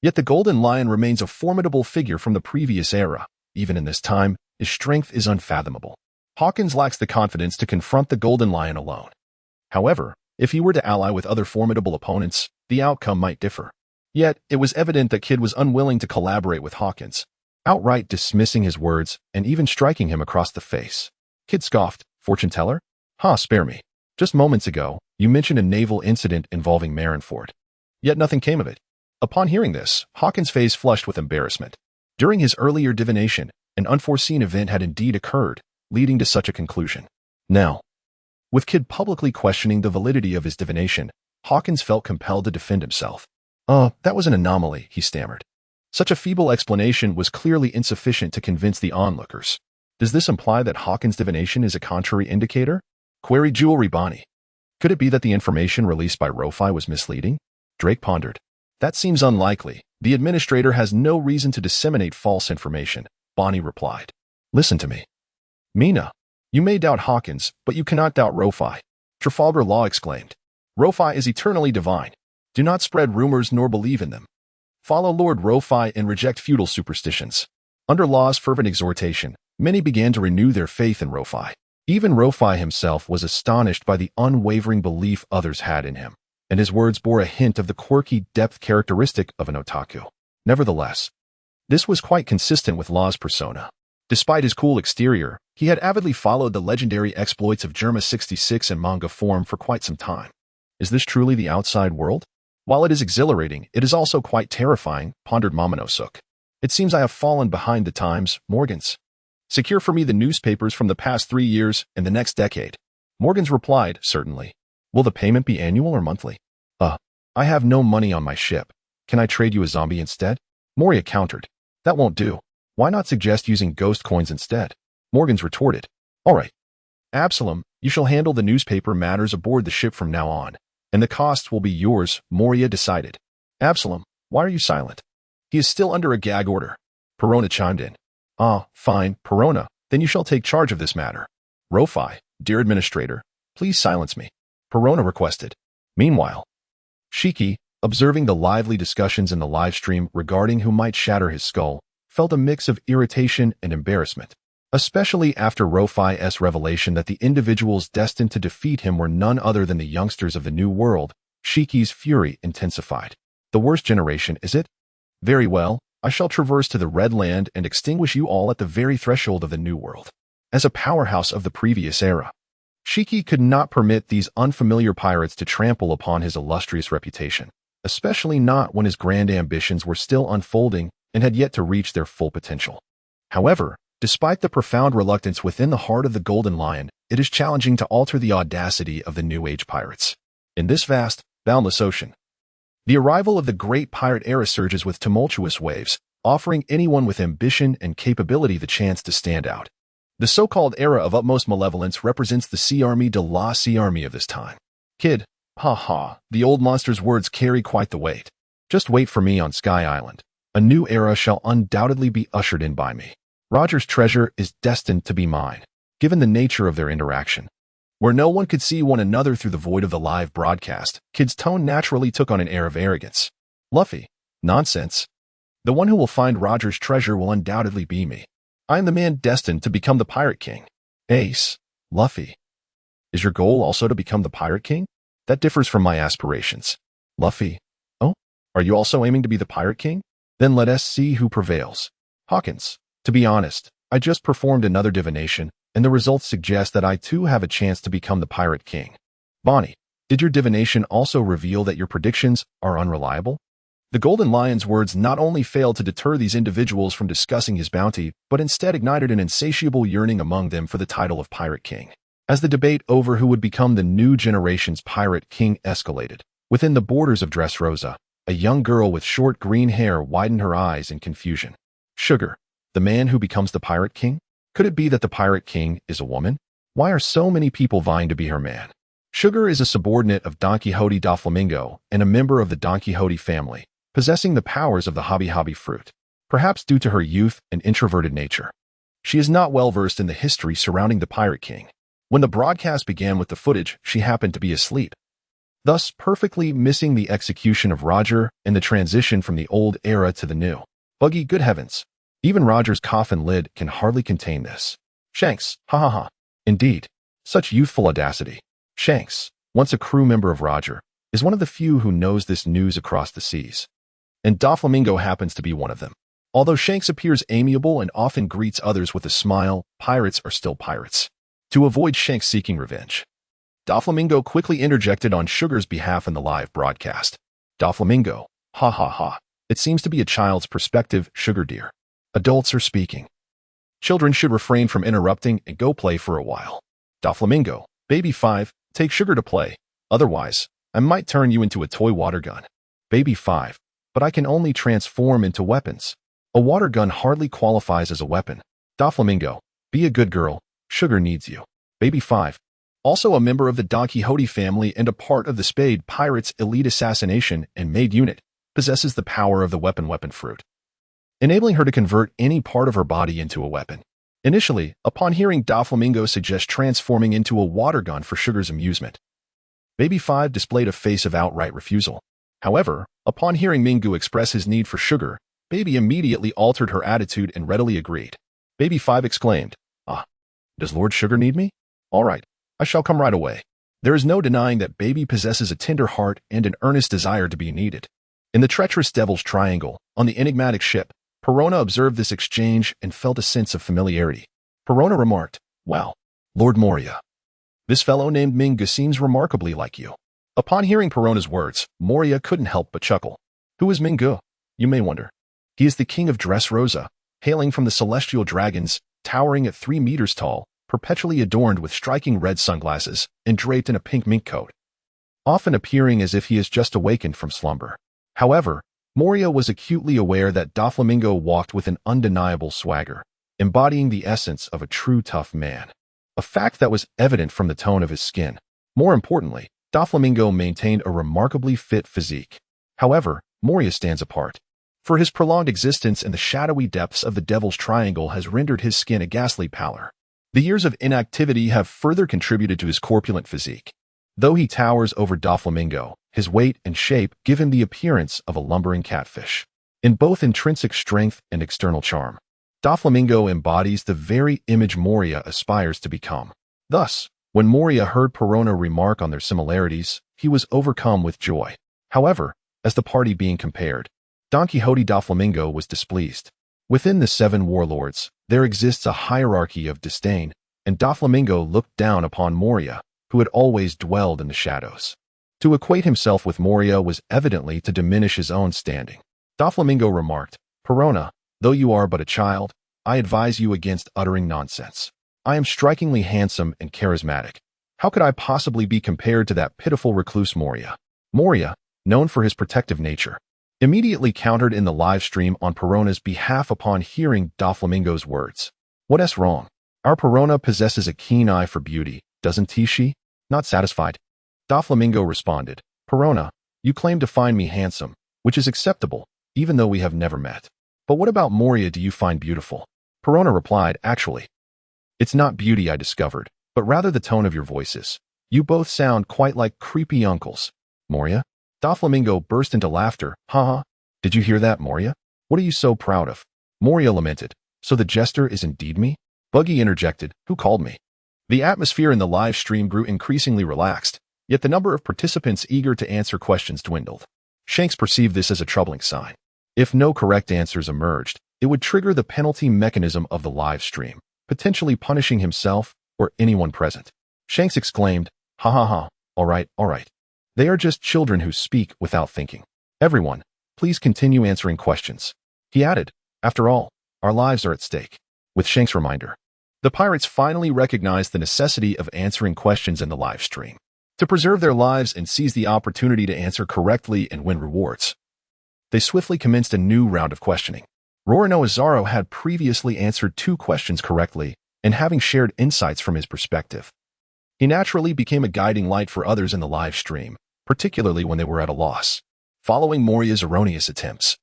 Yet the Golden Lion remains a formidable figure from the previous era. Even in this time, his strength is unfathomable. Hawkins lacks the confidence to confront the Golden Lion alone. However, if he were to ally with other formidable opponents, the outcome might differ. Yet, it was evident that Kid was unwilling to collaborate with Hawkins, outright dismissing his words and even striking him across the face. Kid scoffed, "Fortune teller? Spare me. Just moments ago, you mentioned a naval incident involving Marinford. Yet nothing came of it." Upon hearing this, Hawkins' face flushed with embarrassment. During his earlier divination, an unforeseen event had indeed occurred, leading to such a conclusion. Now, with Kid publicly questioning the validity of his divination, Hawkins felt compelled to defend himself. That was an anomaly," he stammered. Such a feeble explanation was clearly insufficient to convince the onlookers. "Does this imply that Hawkins' divination is a contrary indicator?" queried Jewelry Bonnie. "Could it be that the information released by Luo Fei was misleading?" Drake pondered. "That seems unlikely. The administrator has no reason to disseminate false information," Bonnie replied. "Listen to me. Mina, you may doubt Hawkins, but you cannot doubt Luo Fei," Trafalgar Law exclaimed. "Luo Fei is eternally divine. Do not spread rumors nor believe in them. Follow Lord Luo Fei and reject feudal superstitions." Under Law's fervent exhortation, many began to renew their faith in Luo Fei. Even Luo Fei himself was astonished by the unwavering belief others had in him, and his words bore a hint of the quirky depth characteristic of an otaku. Nevertheless, this was quite consistent with Law's persona. Despite his cool exterior, he had avidly followed the legendary exploits of Germa 66 in manga form for quite some time. Is this truly the outside world? While it is exhilarating, it is also quite terrifying, pondered Momonosuke. It seems I have fallen behind the times, Morgans. Secure for me the newspapers from the past 3 years and the next decade. Morgans replied, "Certainly. Will the payment be annual or monthly?" I have no money on my ship. Can I trade you a zombie instead?" Moria countered. "That won't do. Why not suggest using ghost coins instead?" Morgans retorted. "All right. Absalom, you shall handle the newspaper matters aboard the ship from now on, and the costs will be yours," Moria decided. "Absalom, why are you silent?" "He is still under a gag order." Perona chimed in. Fine, Perona, then you shall take charge of this matter." Luo Fei, "Dear Administrator, please silence me," Perona requested. Meanwhile, Shiki, observing the lively discussions in the live stream regarding who might shatter his skull, felt a mix of irritation and embarrassment, especially after Luo Fei's revelation that the individuals destined to defeat him were none other than the youngsters of the New World. Shiki's fury intensified. The worst generation, is it? Very well, I shall traverse to the Red Land and extinguish you all at the very threshold of the New World. As a powerhouse of the previous era, Shiki could not permit these unfamiliar pirates to trample upon his illustrious reputation, especially not when his grand ambitions were still unfolding and had yet to reach their full potential. However, despite the profound reluctance within the heart of the Golden Lion, it is challenging to alter the audacity of the New Age pirates. In this vast, boundless ocean, the arrival of the great pirate era surges with tumultuous waves, offering anyone with ambition and capability the chance to stand out. The so-called era of utmost malevolence represents the Sea Army de la Sea Army of this time. Kid, ha, the old monster's words carry quite the weight. Just wait for me on Sky Island. A new era shall undoubtedly be ushered in by me. Roger's treasure is destined to be mine, given the nature of their interaction. Where no one could see one another through the void of the live broadcast, Kid's tone naturally took on an air of arrogance. Luffy, nonsense. The one who will find Roger's treasure will undoubtedly be me. I am the man destined to become the Pirate King. Ace, Luffy. Is your goal also to become the Pirate King? That differs from my aspirations. Luffy, oh, are you also aiming to be the Pirate King? Then let us see who prevails. Hawkins, to be honest, I just performed another divination, and the results suggest that I too have a chance to become the Pirate King. Bonnie, did your divination also reveal that your predictions are unreliable? The Golden Lion's words not only failed to deter these individuals from discussing his bounty, but instead ignited an insatiable yearning among them for the title of Pirate King. As the debate over who would become the new generation's Pirate King escalated, within the borders of Dressrosa, a young girl with short green hair widened her eyes in confusion. Sugar, the man who becomes the Pirate King? Could it be that the Pirate King is a woman? Why are so many people vying to be her man? Sugar is a subordinate of Don Quixote da Flamingo and a member of the Don Quixote family, possessing the powers of the Hobby fruit, perhaps due to her youth and introverted nature. She is not well versed in the history surrounding the Pirate King. When the broadcast began with the footage, she happened to be asleep, thus perfectly missing the execution of Roger and the transition from the old era to the new. Buggy, good heavens. Even Roger's coffin lid can hardly contain this. Shanks, ha. Indeed, such youthful audacity. Shanks, once a crew member of Roger, is one of the few who knows this news across the seas. And Doflamingo happens to be one of them. Although Shanks appears amiable and often greets others with a smile, pirates are still pirates. To avoid Shanks seeking revenge, Doflamingo quickly interjected on Sugar's behalf in the live broadcast. Doflamingo, ha. It seems to be a child's perspective, Sugar dear. Adults are speaking. Children should refrain from interrupting and go play for a while. Doflamingo, Baby 5, take Sugar to play. Otherwise, I might turn you into a toy water gun. Baby 5, but I can only transform into weapons. A water gun hardly qualifies as a weapon. Doflamingo, be a good girl. Sugar needs you. Baby 5, also a member of the Don Quixote family and a part of the Spade Pirates Elite Assassination and Maid Unit, possesses the power of the weapon fruit, enabling her to convert any part of her body into a weapon. Initially, upon hearing Doflamingo suggest transforming into a water gun for Sugar's amusement, Baby 5 displayed a face of outright refusal. However, upon hearing Mingu express his need for Sugar, Baby immediately altered her attitude and readily agreed. Baby 5 exclaimed, does Lord Sugar need me? All right, I shall come right away. There is no denying that Baby possesses a tender heart and an earnest desire to be needed. In the treacherous Devil's Triangle, on the enigmatic ship, Perona observed this exchange and felt a sense of familiarity. Perona remarked, wow, Lord Moria. This fellow named Mingu seems remarkably like you. Upon hearing Perona's words, Moria couldn't help but chuckle. Who is Mingu? You may wonder. He is the king of Dressrosa, hailing from the celestial dragons, towering at 3 meters tall, perpetually adorned with striking red sunglasses and draped in a pink mink coat, often appearing as if he has just awakened from slumber. However, Moria was acutely aware that Doflamingo walked with an undeniable swagger, embodying the essence of a true tough man, a fact that was evident from the tone of his skin. More importantly, Doflamingo maintained a remarkably fit physique. However, Moria stands apart, for his prolonged existence in the shadowy depths of the Devil's Triangle has rendered his skin a ghastly pallor. The years of inactivity have further contributed to his corpulent physique. Though he towers over Doflamingo, his weight and shape give him the appearance of a lumbering catfish. in both intrinsic strength and external charm. Doflamingo embodies the very image Moria aspires to become. Thus, when Moria heard Perona remark on their similarities, he was overcome with joy. However, as the party being compared, Don Quixote Doflamingo was displeased. Within the 7 warlords, there exists a hierarchy of disdain, and Doflamingo looked down upon Moria, who had always dwelled in the shadows. To equate himself with Moria was evidently to diminish his own standing. Doflamingo remarked, Perona, though you are but a child, I advise you against uttering nonsense. I am strikingly handsome and charismatic. How could I possibly be compared to that pitiful recluse Moria? Moria, known for his protective nature, immediately countered in the live stream on Perona's behalf upon hearing Doflamingo's words. What's wrong? Our Perona possesses a keen eye for beauty, doesn't she? Not satisfied. Doflamingo responded, Perona, you claim to find me handsome, which is acceptable, even though we have never met. But what about Moria do you find beautiful? Perona replied, actually, it's not beauty I discovered, but rather the tone of your voices. You both sound quite like creepy uncles. Moria? Doflamingo burst into laughter. Haha. Did you hear that, Moria? What are you so proud of? Moria lamented. So the jester is indeed me? Buggy interjected. Who called me? The atmosphere in the live stream grew increasingly relaxed, yet the number of participants eager to answer questions dwindled. Shanks perceived this as a troubling sign. If no correct answers emerged, it would trigger the penalty mechanism of the live stream, potentially punishing himself or anyone present. Shanks exclaimed, ha ha ha, all right. They are just children who speak without thinking. Everyone, please continue answering questions. He added, after all, our lives are at stake. With Shanks' reminder, the pirates finally recognized the necessity of answering questions in the live stream to preserve their lives and seize the opportunity to answer correctly and win rewards. They swiftly commenced a new round of questioning. Roronoa Zaro had previously answered 2 questions correctly, and having shared insights from his perspective, he naturally became a guiding light for others in the live stream, particularly when they were at a loss. Following Moria's erroneous attempts,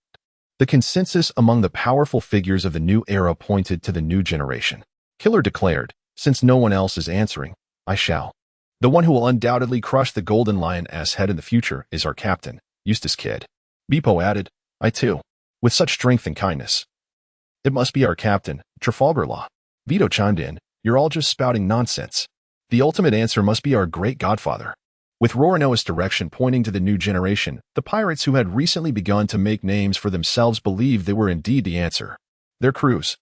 the consensus among the powerful figures of the new era pointed to the new generation. Killer declared, since no one else is answering, I shall. The one who will undoubtedly crush the Golden Lion's head in the future is our captain, Eustace Kidd. Bepo added, I too. With such strength and kindness. It must be our captain, Trafalgar Law. Vito chimed in, you're all just spouting nonsense. The ultimate answer must be our great godfather. With Roronoa's direction pointing to the new generation, the pirates who had recently begun to make names for themselves believed they were indeed the answer. Their crews,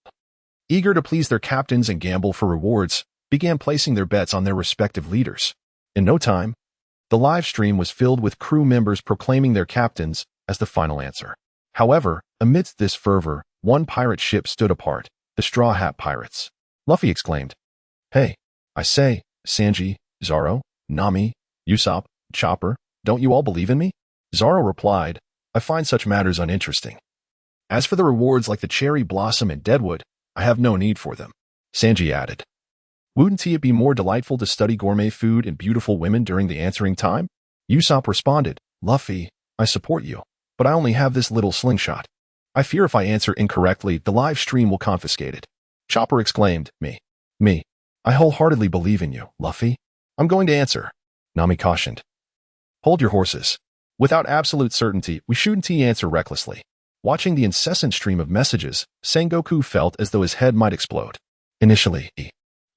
eager to please their captains and gamble for rewards, began placing their bets on their respective leaders. In no time, the live stream was filled with crew members proclaiming their captains as the final answer. However, amidst this fervor, one pirate ship stood apart, the Straw Hat Pirates. Luffy exclaimed, Hey, I say, Sanji, Zaro, Nami, Usopp, Chopper, don't you all believe in me? Zaro replied, I find such matters uninteresting. As for the rewards like the cherry blossom and deadwood, I have no need for them. Sanji added, Wouldn't it be more delightful to study gourmet food and beautiful women during the answering time? Usopp responded, Luffy, I support you, but I only have this little slingshot. I fear if I answer incorrectly, the live stream will confiscate it. Chopper exclaimed, Me. I wholeheartedly believe in you, Luffy. I'm going to answer. Nami cautioned. Hold your horses. Without absolute certainty, we shouldn't answer recklessly. Watching the incessant stream of messages, Sengoku felt as though his head might explode. Initially,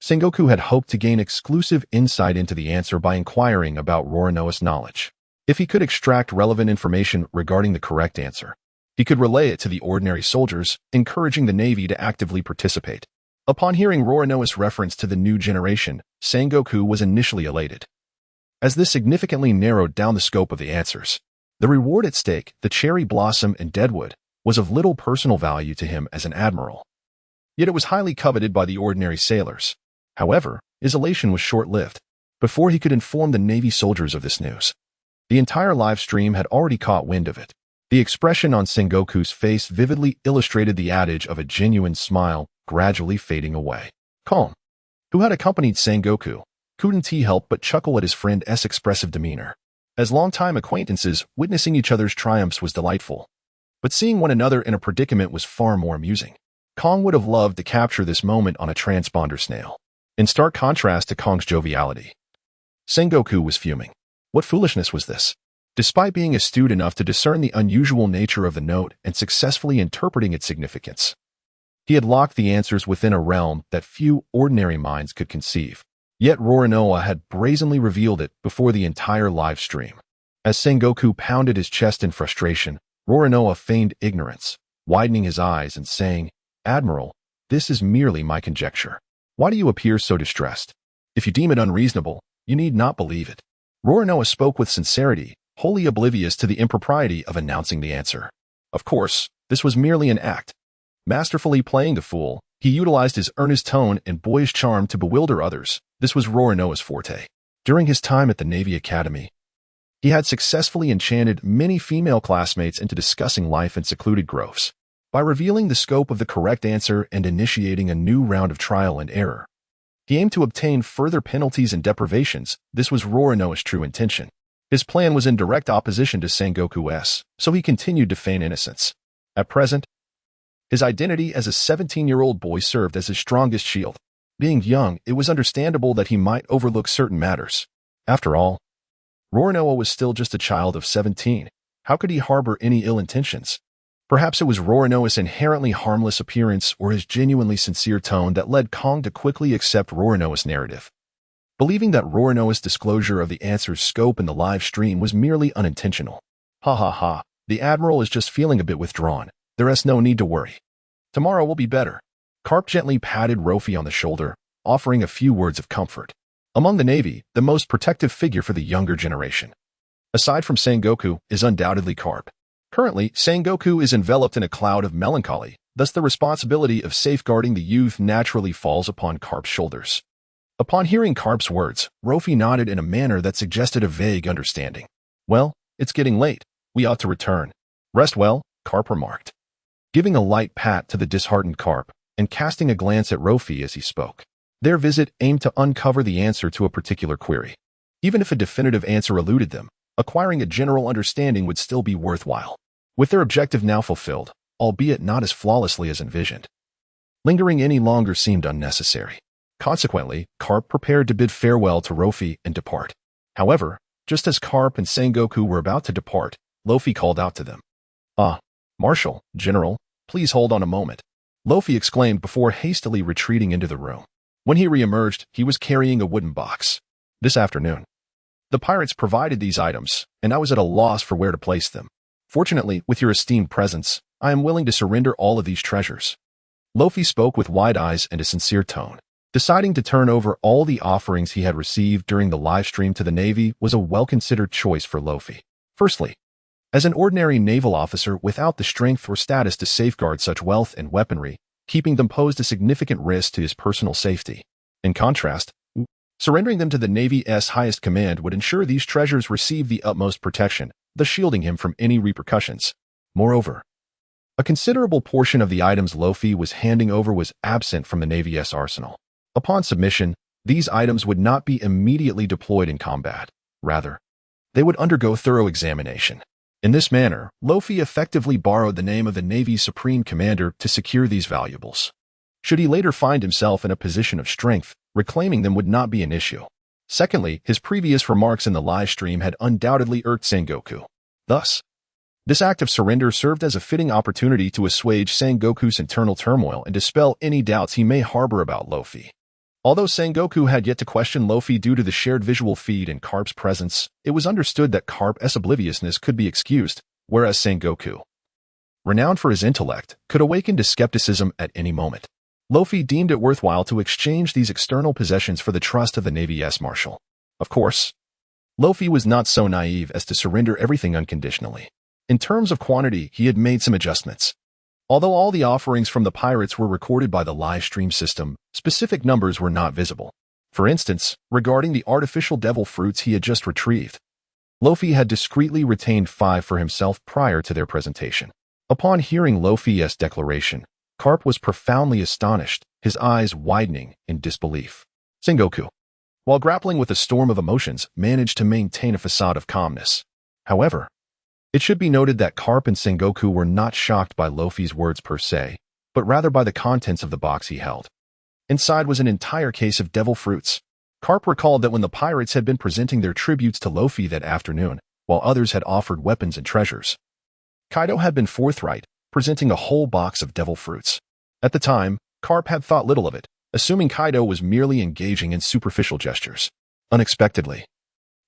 Sengoku had hoped to gain exclusive insight into the answer by inquiring about Roronoa's knowledge. If he could extract relevant information regarding the correct answer, he could relay it to the ordinary soldiers, encouraging the Navy to actively participate. Upon hearing Roronoa's reference to the new generation, Sengoku was initially elated, as this significantly narrowed down the scope of the answers. The reward at stake, the cherry blossom and deadwood, was of little personal value to him as an admiral. Yet it was highly coveted by the ordinary sailors. However, his elation was short-lived. Before he could inform the Navy soldiers of this news, the entire live stream had already caught wind of it. The expression on Sengoku's face vividly illustrated the adage of a genuine smile gradually fading away. Calm, who had accompanied Sengoku, couldn't help but chuckle at his friend's expressive demeanor. As longtime acquaintances, witnessing each other's triumphs was delightful, but seeing one another in a predicament was far more amusing. Kong would have loved to capture this moment on a transponder snail. In stark contrast to Kong's joviality, Sengoku was fuming. What foolishness was this? despite being astute enough to discern the unusual nature of the note and successfully interpreting its significance. He had locked the answers within a realm that few ordinary minds could conceive. Yet Rorinoa had brazenly revealed it before the entire live stream. As Sengoku pounded his chest in frustration, Rorinoa feigned ignorance, widening his eyes and saying, "Admiral, this is merely my conjecture. Why do you appear so distressed? If you deem it unreasonable, you need not believe it." Rorinoa spoke with sincerity, wholly oblivious to the impropriety of announcing the answer. Of course, this was merely an act. Masterfully playing the fool, he utilized his earnest tone and boyish charm to bewilder others. This was Rorinoa's forte. During his time at the Navy Academy, he had successfully enchanted many female classmates into discussing life in secluded groves. By revealing the scope of the correct answer and initiating a new round of trial and error, he aimed to obtain further penalties and deprivations. This was Rorinoa's true intention. His plan was in direct opposition to Sengoku's, so he continued to feign innocence. At present, his identity as a 17-year-old boy served as his strongest shield. Being young, it was understandable that he might overlook certain matters. After all, Rorinoa was still just a child of 17. How could he harbor any ill intentions? Perhaps it was Rorinoa's inherently harmless appearance or his genuinely sincere tone that led Kong to quickly accept Rorinoa's narrative. Believing that Rorinoa's disclosure of the answer's scope in the live stream was merely unintentional. Ha ha ha, the Admiral is just feeling a bit withdrawn. There is no need to worry. Tomorrow will be better. Garp gently patted Luffy on the shoulder, offering a few words of comfort. Among the Navy, the most protective figure for the younger generation, aside from Sengoku, is undoubtedly Garp. Currently, Sengoku is enveloped in a cloud of melancholy, thus the responsibility of safeguarding the youth naturally falls upon Garp's shoulders. Upon hearing Garp's words, Luffy nodded in a manner that suggested a vague understanding. "Well, it's getting late. We ought to return. Rest well," Garp remarked, giving a light pat to the disheartened Garp and casting a glance at Luffy as he spoke. Their visit aimed to uncover the answer to a particular query. Even if a definitive answer eluded them, acquiring a general understanding would still be worthwhile. With their objective now fulfilled, albeit not as flawlessly as envisioned, lingering any longer seemed unnecessary. Consequently, Garp prepared to bid farewell to Luffy and depart. However, just as Garp and Sengoku were about to depart, Luffy called out to them. "Ah, Marshal, General, please hold on a moment," Luffy exclaimed before hastily retreating into the room. When he re-emerged, he was carrying a wooden box. "This afternoon, the pirates provided these items, and I was at a loss for where to place them. Fortunately, with your esteemed presence, I am willing to surrender all of these treasures." Luffy spoke with wide eyes and a sincere tone. Deciding to turn over all the offerings he had received during the live stream to the Navy was a well-considered choice for Luffy. Firstly, as an ordinary naval officer without the strength or status to safeguard such wealth and weaponry, keeping them posed a significant risk to his personal safety. In contrast, surrendering them to the Navy's highest command would ensure these treasures receive the utmost protection, thus shielding him from any repercussions. Moreover, a considerable portion of the items Luffy was handing over was absent from the Navy's arsenal. Upon submission, these items would not be immediately deployed in combat. Rather, they would undergo thorough examination. In this manner, Luffy effectively borrowed the name of the Navy's Supreme Commander to secure these valuables. Should he later find himself in a position of strength, reclaiming them would not be an issue. Secondly, his previous remarks in the live stream had undoubtedly irked Sengoku. Thus, this act of surrender served as a fitting opportunity to assuage Sengoku's internal turmoil and dispel any doubts he may harbor about Luffy. Although Sengoku had yet to question Luffy due to the shared visual feed and Garp's presence, it was understood that Garp's obliviousness could be excused, whereas Sengoku, renowned for his intellect, could awaken to skepticism at any moment. Luffy deemed it worthwhile to exchange these external possessions for the trust of the Navy's Marshal. Of course, Luffy was not so naive as to surrender everything unconditionally. In terms of quantity, he had made some adjustments. Although all the offerings from the pirates were recorded by the live stream system, specific numbers were not visible. For instance, regarding the artificial devil fruits he had just retrieved, Luffy had discreetly retained 5 for himself prior to their presentation. Upon hearing Luffy's declaration, Garp was profoundly astonished, his eyes widening in disbelief. Sengoku, while grappling with a storm of emotions, managed to maintain a facade of calmness. However, it should be noted that Garp and Sengoku were not shocked by Luffy's words per se, but rather by the contents of the box he held. Inside was an entire case of devil fruits. Garp recalled that when the pirates had been presenting their tributes to Luffy that afternoon, while others had offered weapons and treasures. Kaido had been forthright, presenting a whole box of devil fruits. At the time, Garp had thought little of it, assuming Kaido was merely engaging in superficial gestures. Unexpectedly,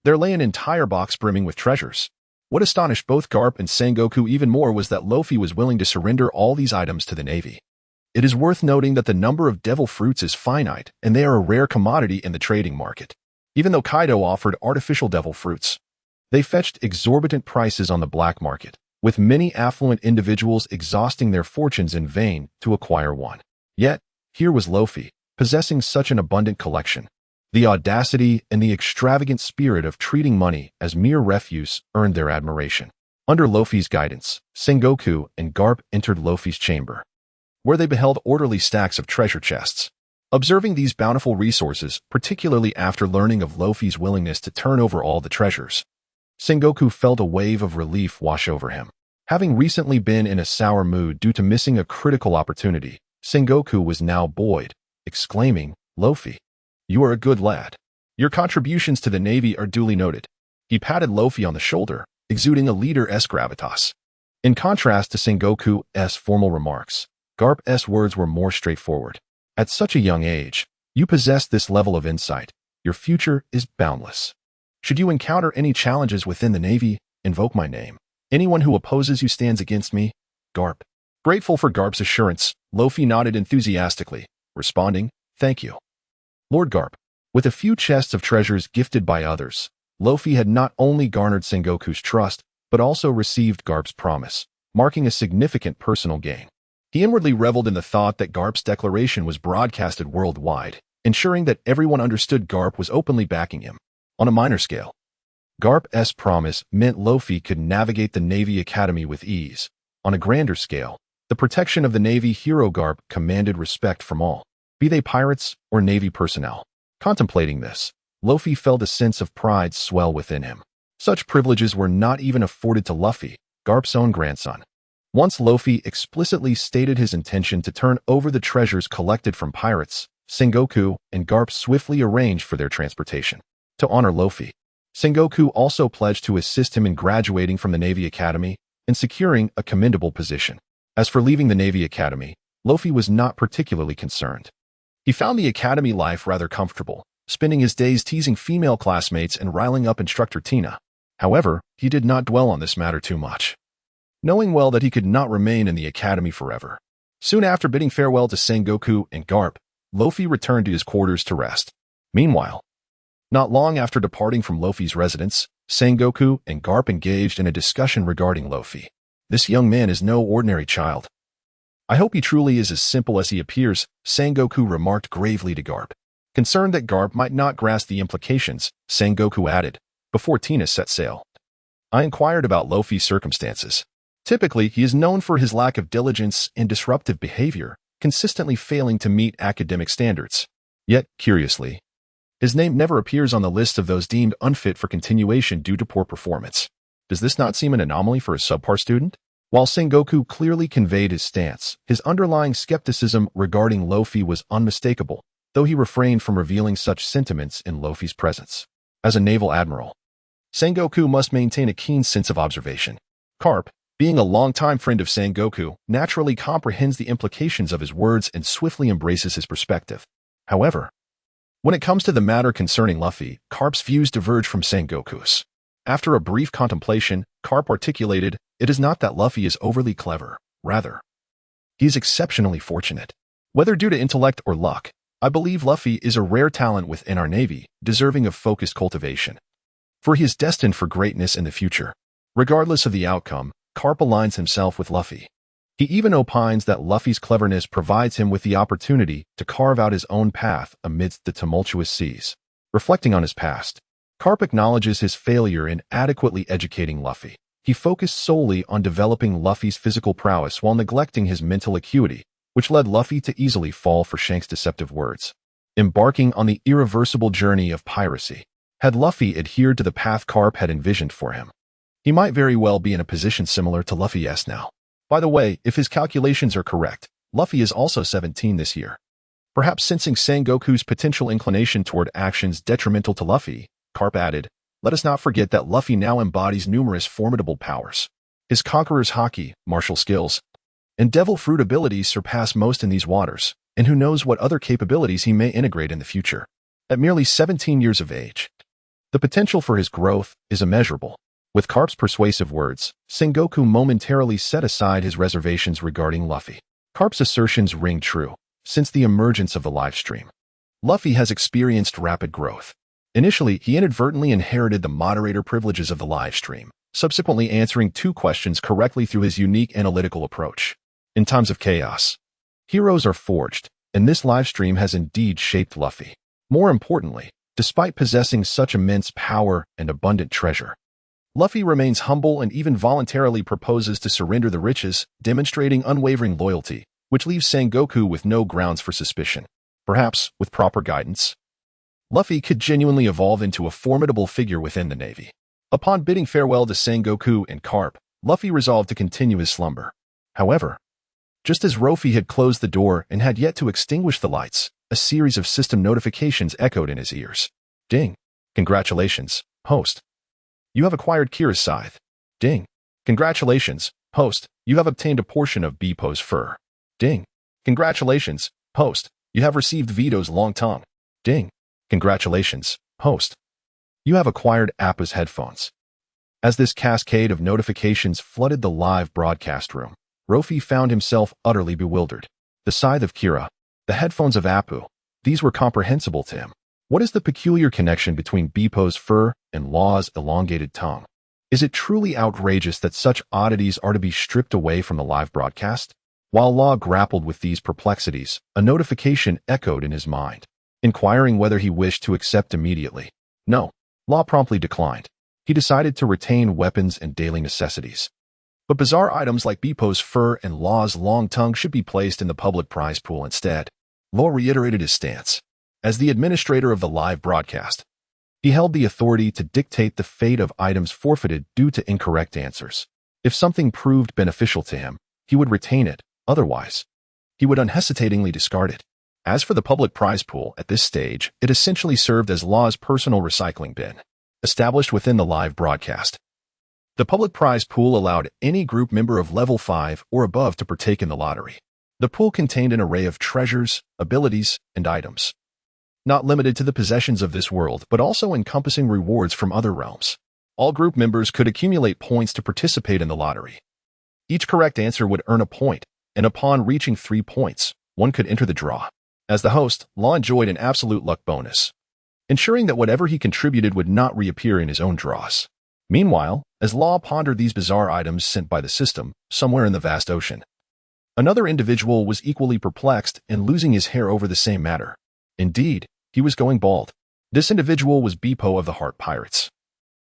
there lay an entire box brimming with treasures. What astonished both Garp and Sengoku even more was that Luffy was willing to surrender all these items to the Navy. It is worth noting that the number of devil fruits is finite, and they are a rare commodity in the trading market. Even though Kaido offered artificial devil fruits, they fetched exorbitant prices on the black market, with many affluent individuals exhausting their fortunes in vain to acquire one. Yet, here was Luffy, possessing such an abundant collection. The audacity and the extravagant spirit of treating money as mere refuse earned their admiration. Under Luffy's guidance, Sengoku and Garp entered Luffy's chamber, where they beheld orderly stacks of treasure chests. Observing these bountiful resources, particularly after learning of Luffy's willingness to turn over all the treasures, Sengoku felt a wave of relief wash over him. Having recently been in a sour mood due to missing a critical opportunity, Sengoku was now buoyed, exclaiming, "Luffy, you are a good lad. Your contributions to the Navy are duly noted." He patted Luffy on the shoulder, exuding a leader-esque gravitas. In contrast to Sengoku's formal remarks, Garp's words were more straightforward. At such a young age, you possess this level of insight. Your future is boundless. Should you encounter any challenges within the Navy, invoke my name. Anyone who opposes you stands against me. Garp. Grateful for Garp's assurance, Luffy nodded enthusiastically, responding, "Thank you, Lord Garp." With a few chests of treasures gifted by others, Luffy had not only garnered Sengoku's trust, but also received Garp's promise, marking a significant personal gain. He inwardly reveled in the thought that Garp's declaration was broadcasted worldwide, ensuring that everyone understood Garp was openly backing him. On a minor scale, Garp's promise meant Luffy could navigate the Navy Academy with ease. On a grander scale, the protection of the Navy hero Garp commanded respect from all, be they pirates or Navy personnel. Contemplating this, Luffy felt a sense of pride swell within him. Such privileges were not even afforded to Luffy, Garp's own grandson. Once Luffy explicitly stated his intention to turn over the treasures collected from pirates, Sengoku and Garp swiftly arranged for their transportation. To honor Luffy, Sengoku also pledged to assist him in graduating from the Navy Academy and securing a commendable position. As for leaving the Navy Academy, Luffy was not particularly concerned. He found the academy life rather comfortable, spending his days teasing female classmates and riling up instructor Tina. However, he did not dwell on this matter too much, knowing well that he could not remain in the academy forever. Soon after bidding farewell to Sengoku and Garp, Luffy returned to his quarters to rest. Meanwhile, not long after departing from Luffy's residence, Sengoku and Garp engaged in a discussion regarding Luffy. This young man is no ordinary child. I hope he truly is as simple as he appears, Sengoku remarked gravely to Garp. Concerned that Garp might not grasp the implications, Sengoku added, before Tina set sail. I inquired about Luffy's circumstances. Typically, he is known for his lack of diligence and disruptive behavior, consistently failing to meet academic standards. Yet, curiously, his name never appears on the list of those deemed unfit for continuation due to poor performance. Does this not seem an anomaly for a subpar student? While Sengoku clearly conveyed his stance, his underlying skepticism regarding Luffy was unmistakable, though he refrained from revealing such sentiments in Luffy's presence. As a naval admiral, Sengoku must maintain a keen sense of observation. Garp, being a longtime friend of Sengoku, naturally comprehends the implications of his words and swiftly embraces his perspective. However, when it comes to the matter concerning Luffy, Garp's views diverge from Sengoku's. After a brief contemplation, Garp articulated, "It is not that Luffy is overly clever. Rather, he is exceptionally fortunate. Whether due to intellect or luck, I believe Luffy is a rare talent within our Navy, deserving of focused cultivation. For he is destined for greatness in the future." Regardless of the outcome, Garp aligns himself with Luffy. He even opines that Luffy's cleverness provides him with the opportunity to carve out his own path amidst the tumultuous seas. Reflecting on his past, Garp acknowledges his failure in adequately educating Luffy. He focused solely on developing Luffy's physical prowess while neglecting his mental acuity, which led Luffy to easily fall for Shanks' deceptive words. Embarking on the irreversible journey of piracy, had Luffy adhered to the path Garp had envisioned for him, he might very well be in a position similar to Luffy's now. By the way, if his calculations are correct, Luffy is also 17 this year. Perhaps sensing Sengoku's potential inclination toward actions detrimental to Luffy, Garp added, Let us not forget that Luffy now embodies numerous formidable powers. His Conqueror's Haki, martial skills, and Devil Fruit abilities surpass most in these waters, and who knows what other capabilities he may integrate in the future. At merely 17 years of age, the potential for his growth is immeasurable. With Garp's persuasive words, Sengoku momentarily set aside his reservations regarding Luffy. Garp's assertions ring true. Since the emergence of the livestream, Luffy has experienced rapid growth. Initially, he inadvertently inherited the moderator privileges of the livestream, subsequently answering 2 questions correctly through his unique analytical approach. In times of chaos, heroes are forged, and this livestream has indeed shaped Luffy. More importantly, despite possessing such immense power and abundant treasure, Luffy remains humble and even voluntarily proposes to surrender the riches, demonstrating unwavering loyalty, which leaves Sengoku with no grounds for suspicion. Perhaps, with proper guidance, Luffy could genuinely evolve into a formidable figure within the Navy. Upon bidding farewell to Sengoku and Garp, Luffy resolved to continue his slumber. However, just as Luffy had closed the door and had yet to extinguish the lights, a series of system notifications echoed in his ears. Ding. Congratulations, host. You have acquired Kira's scythe. Ding. Congratulations, host. You have obtained a portion of Bepo's fur. Ding. Congratulations, host. You have received Vito's long tongue. Ding. Congratulations, host. You have acquired Appa's headphones. As this cascade of notifications flooded the live broadcast room, Luffy found himself utterly bewildered. The scythe of Kira, the headphones of Appa, these were comprehensible to him. What is the peculiar connection between Bepo's fur and Law's elongated tongue? Is it truly outrageous that such oddities are to be stripped away from the live broadcast? While Law grappled with these perplexities, a notification echoed in his mind, inquiring whether he wished to accept immediately. No, Law promptly declined. He decided to retain weapons and daily necessities. But bizarre items like Bepo's fur and Law's long tongue should be placed in the public prize pool instead. Law reiterated his stance. As the administrator of the live broadcast, he held the authority to dictate the fate of items forfeited due to incorrect answers. If something proved beneficial to him, he would retain it. Otherwise, he would unhesitatingly discard it. As for the public prize pool, at this stage, it essentially served as Law's personal recycling bin, established within the live broadcast. The public prize pool allowed any group member of level 5 or above to partake in the lottery. The pool contained an array of treasures, abilities, and items, not limited to the possessions of this world, but also encompassing rewards from other realms. All group members could accumulate points to participate in the lottery. Each correct answer would earn a point, and upon reaching 3 points, one could enter the draw. As the host, Law enjoyed an absolute luck bonus, ensuring that whatever he contributed would not reappear in his own draws. Meanwhile, as Law pondered these bizarre items sent by the system, somewhere in the vast ocean, another individual was equally perplexed and losing his hair over the same matter. Indeed, he was going bald. This individual was Bepo of the Heart Pirates,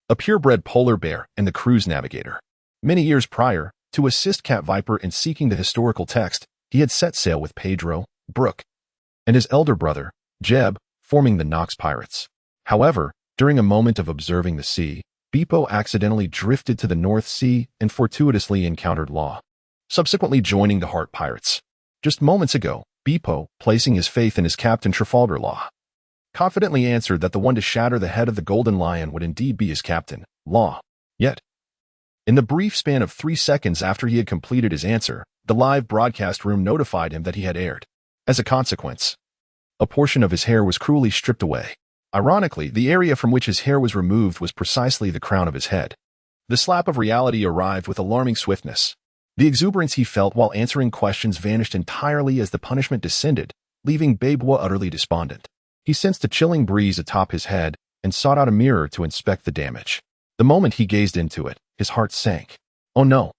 a purebred polar bear and the cruise navigator. Many years prior, to assist Cat Viper in seeking the historical text, he had set sail with Pedro, Brooke, and his elder brother, Jeb, forming the Nox Pirates. However, during a moment of observing the sea, Bepo accidentally drifted to the North Sea and fortuitously encountered Law, subsequently joining the Heart Pirates. Just moments ago, Bepo, placing his faith in his captain Trafalgar Law, confidently answered that the one to shatter the head of the Golden Lion would indeed be his captain, Law. Yet, in the brief span of 3 seconds after he had completed his answer, the live broadcast room notified him that he had erred. As a consequence, a portion of his hair was cruelly stripped away. Ironically, the area from which his hair was removed was precisely the crown of his head. The slap of reality arrived with alarming swiftness. The exuberance he felt while answering questions vanished entirely as the punishment descended, leaving Babwa utterly despondent. He sensed a chilling breeze atop his head and sought out a mirror to inspect the damage. The moment he gazed into it, his heart sank. Oh no!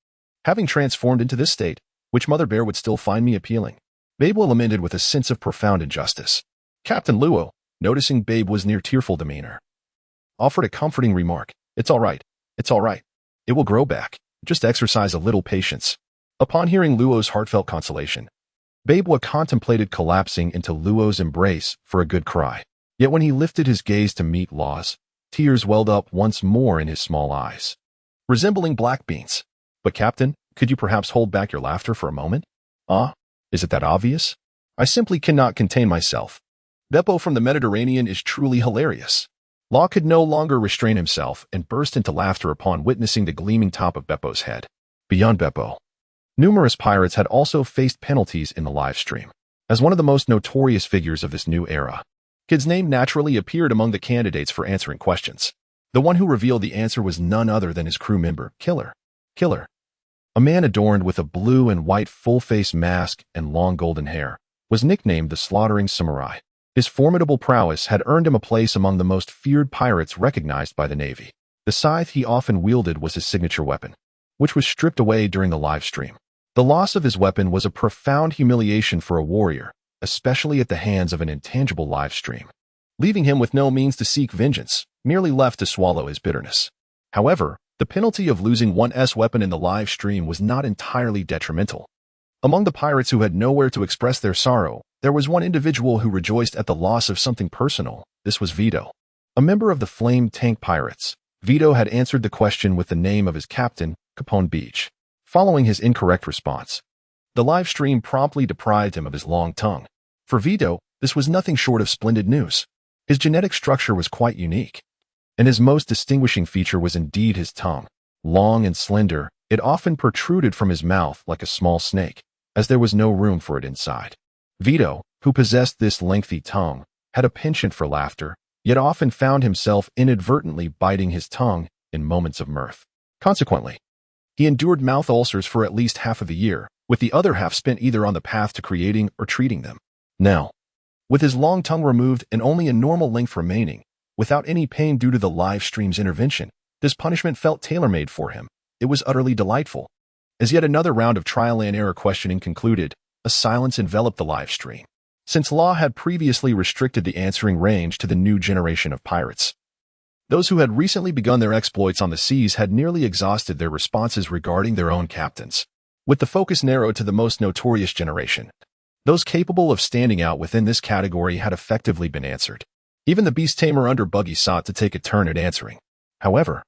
Having transformed into this state, which Mother Bear would still find me appealing? Babwa lamented with a sense of profound injustice. Captain Luo, noticing Babwa's near tearful demeanor, offered a comforting remark. It's all right. It's all right. It will grow back. Just exercise a little patience. Upon hearing Luo's heartfelt consolation, Babwa contemplated collapsing into Luo's embrace for a good cry. Yet when he lifted his gaze to meet Law's, tears welled up once more in his small eyes, resembling black beans. But Captain, could you perhaps hold back your laughter for a moment? Is it that obvious? I simply cannot contain myself. Beppo from the Mediterranean is truly hilarious. Law could no longer restrain himself and burst into laughter upon witnessing the gleaming top of Beppo's head. Beyond Beppo, numerous pirates had also faced penalties in the live stream. As one of the most notorious figures of this new era, Kid's name naturally appeared among the candidates for answering questions. The one who revealed the answer was none other than his crew member, Killer. A man adorned with a blue and white full-face mask and long golden hair, was nicknamed the Slaughtering Samurai. His formidable prowess had earned him a place among the most feared pirates recognized by the Navy. The scythe he often wielded was his signature weapon, which was stripped away during the live stream. The loss of his weapon was a profound humiliation for a warrior, especially at the hands of an intangible live stream, leaving him with no means to seek vengeance, merely left to swallow his bitterness. However, the penalty of losing one's weapon in the live stream was not entirely detrimental. Among the pirates who had nowhere to express their sorrow, there was one individual who rejoiced at the loss of something personal. This was Vito. A member of the Flame Tank Pirates, Vito had answered the question with the name of his captain, Capone Beach. Following his incorrect response, the live stream promptly deprived him of his long tongue. For Vito, this was nothing short of splendid news. His genetic structure was quite unique, and his most distinguishing feature was indeed his tongue. Long and slender, it often protruded from his mouth like a small snake, as there was no room for it inside. Vito, who possessed this lengthy tongue, had a penchant for laughter, yet often found himself inadvertently biting his tongue in moments of mirth. Consequently, he endured mouth ulcers for at least half of the year, with the other half spent either on the path to creating or treating them. Now, with his long tongue removed and only a normal length remaining, without any pain due to the live stream's intervention, this punishment felt tailor-made for him. It was utterly delightful. As yet another round of trial and error questioning concluded, a silence enveloped the live stream. Since Law had previously restricted the answering range to the new generation of pirates, those who had recently begun their exploits on the seas had nearly exhausted their responses regarding their own captains. With the focus narrowed to the most notorious generation, those capable of standing out within this category had effectively been answered. Even the beast tamer under Buggy sought to take a turn at answering. However,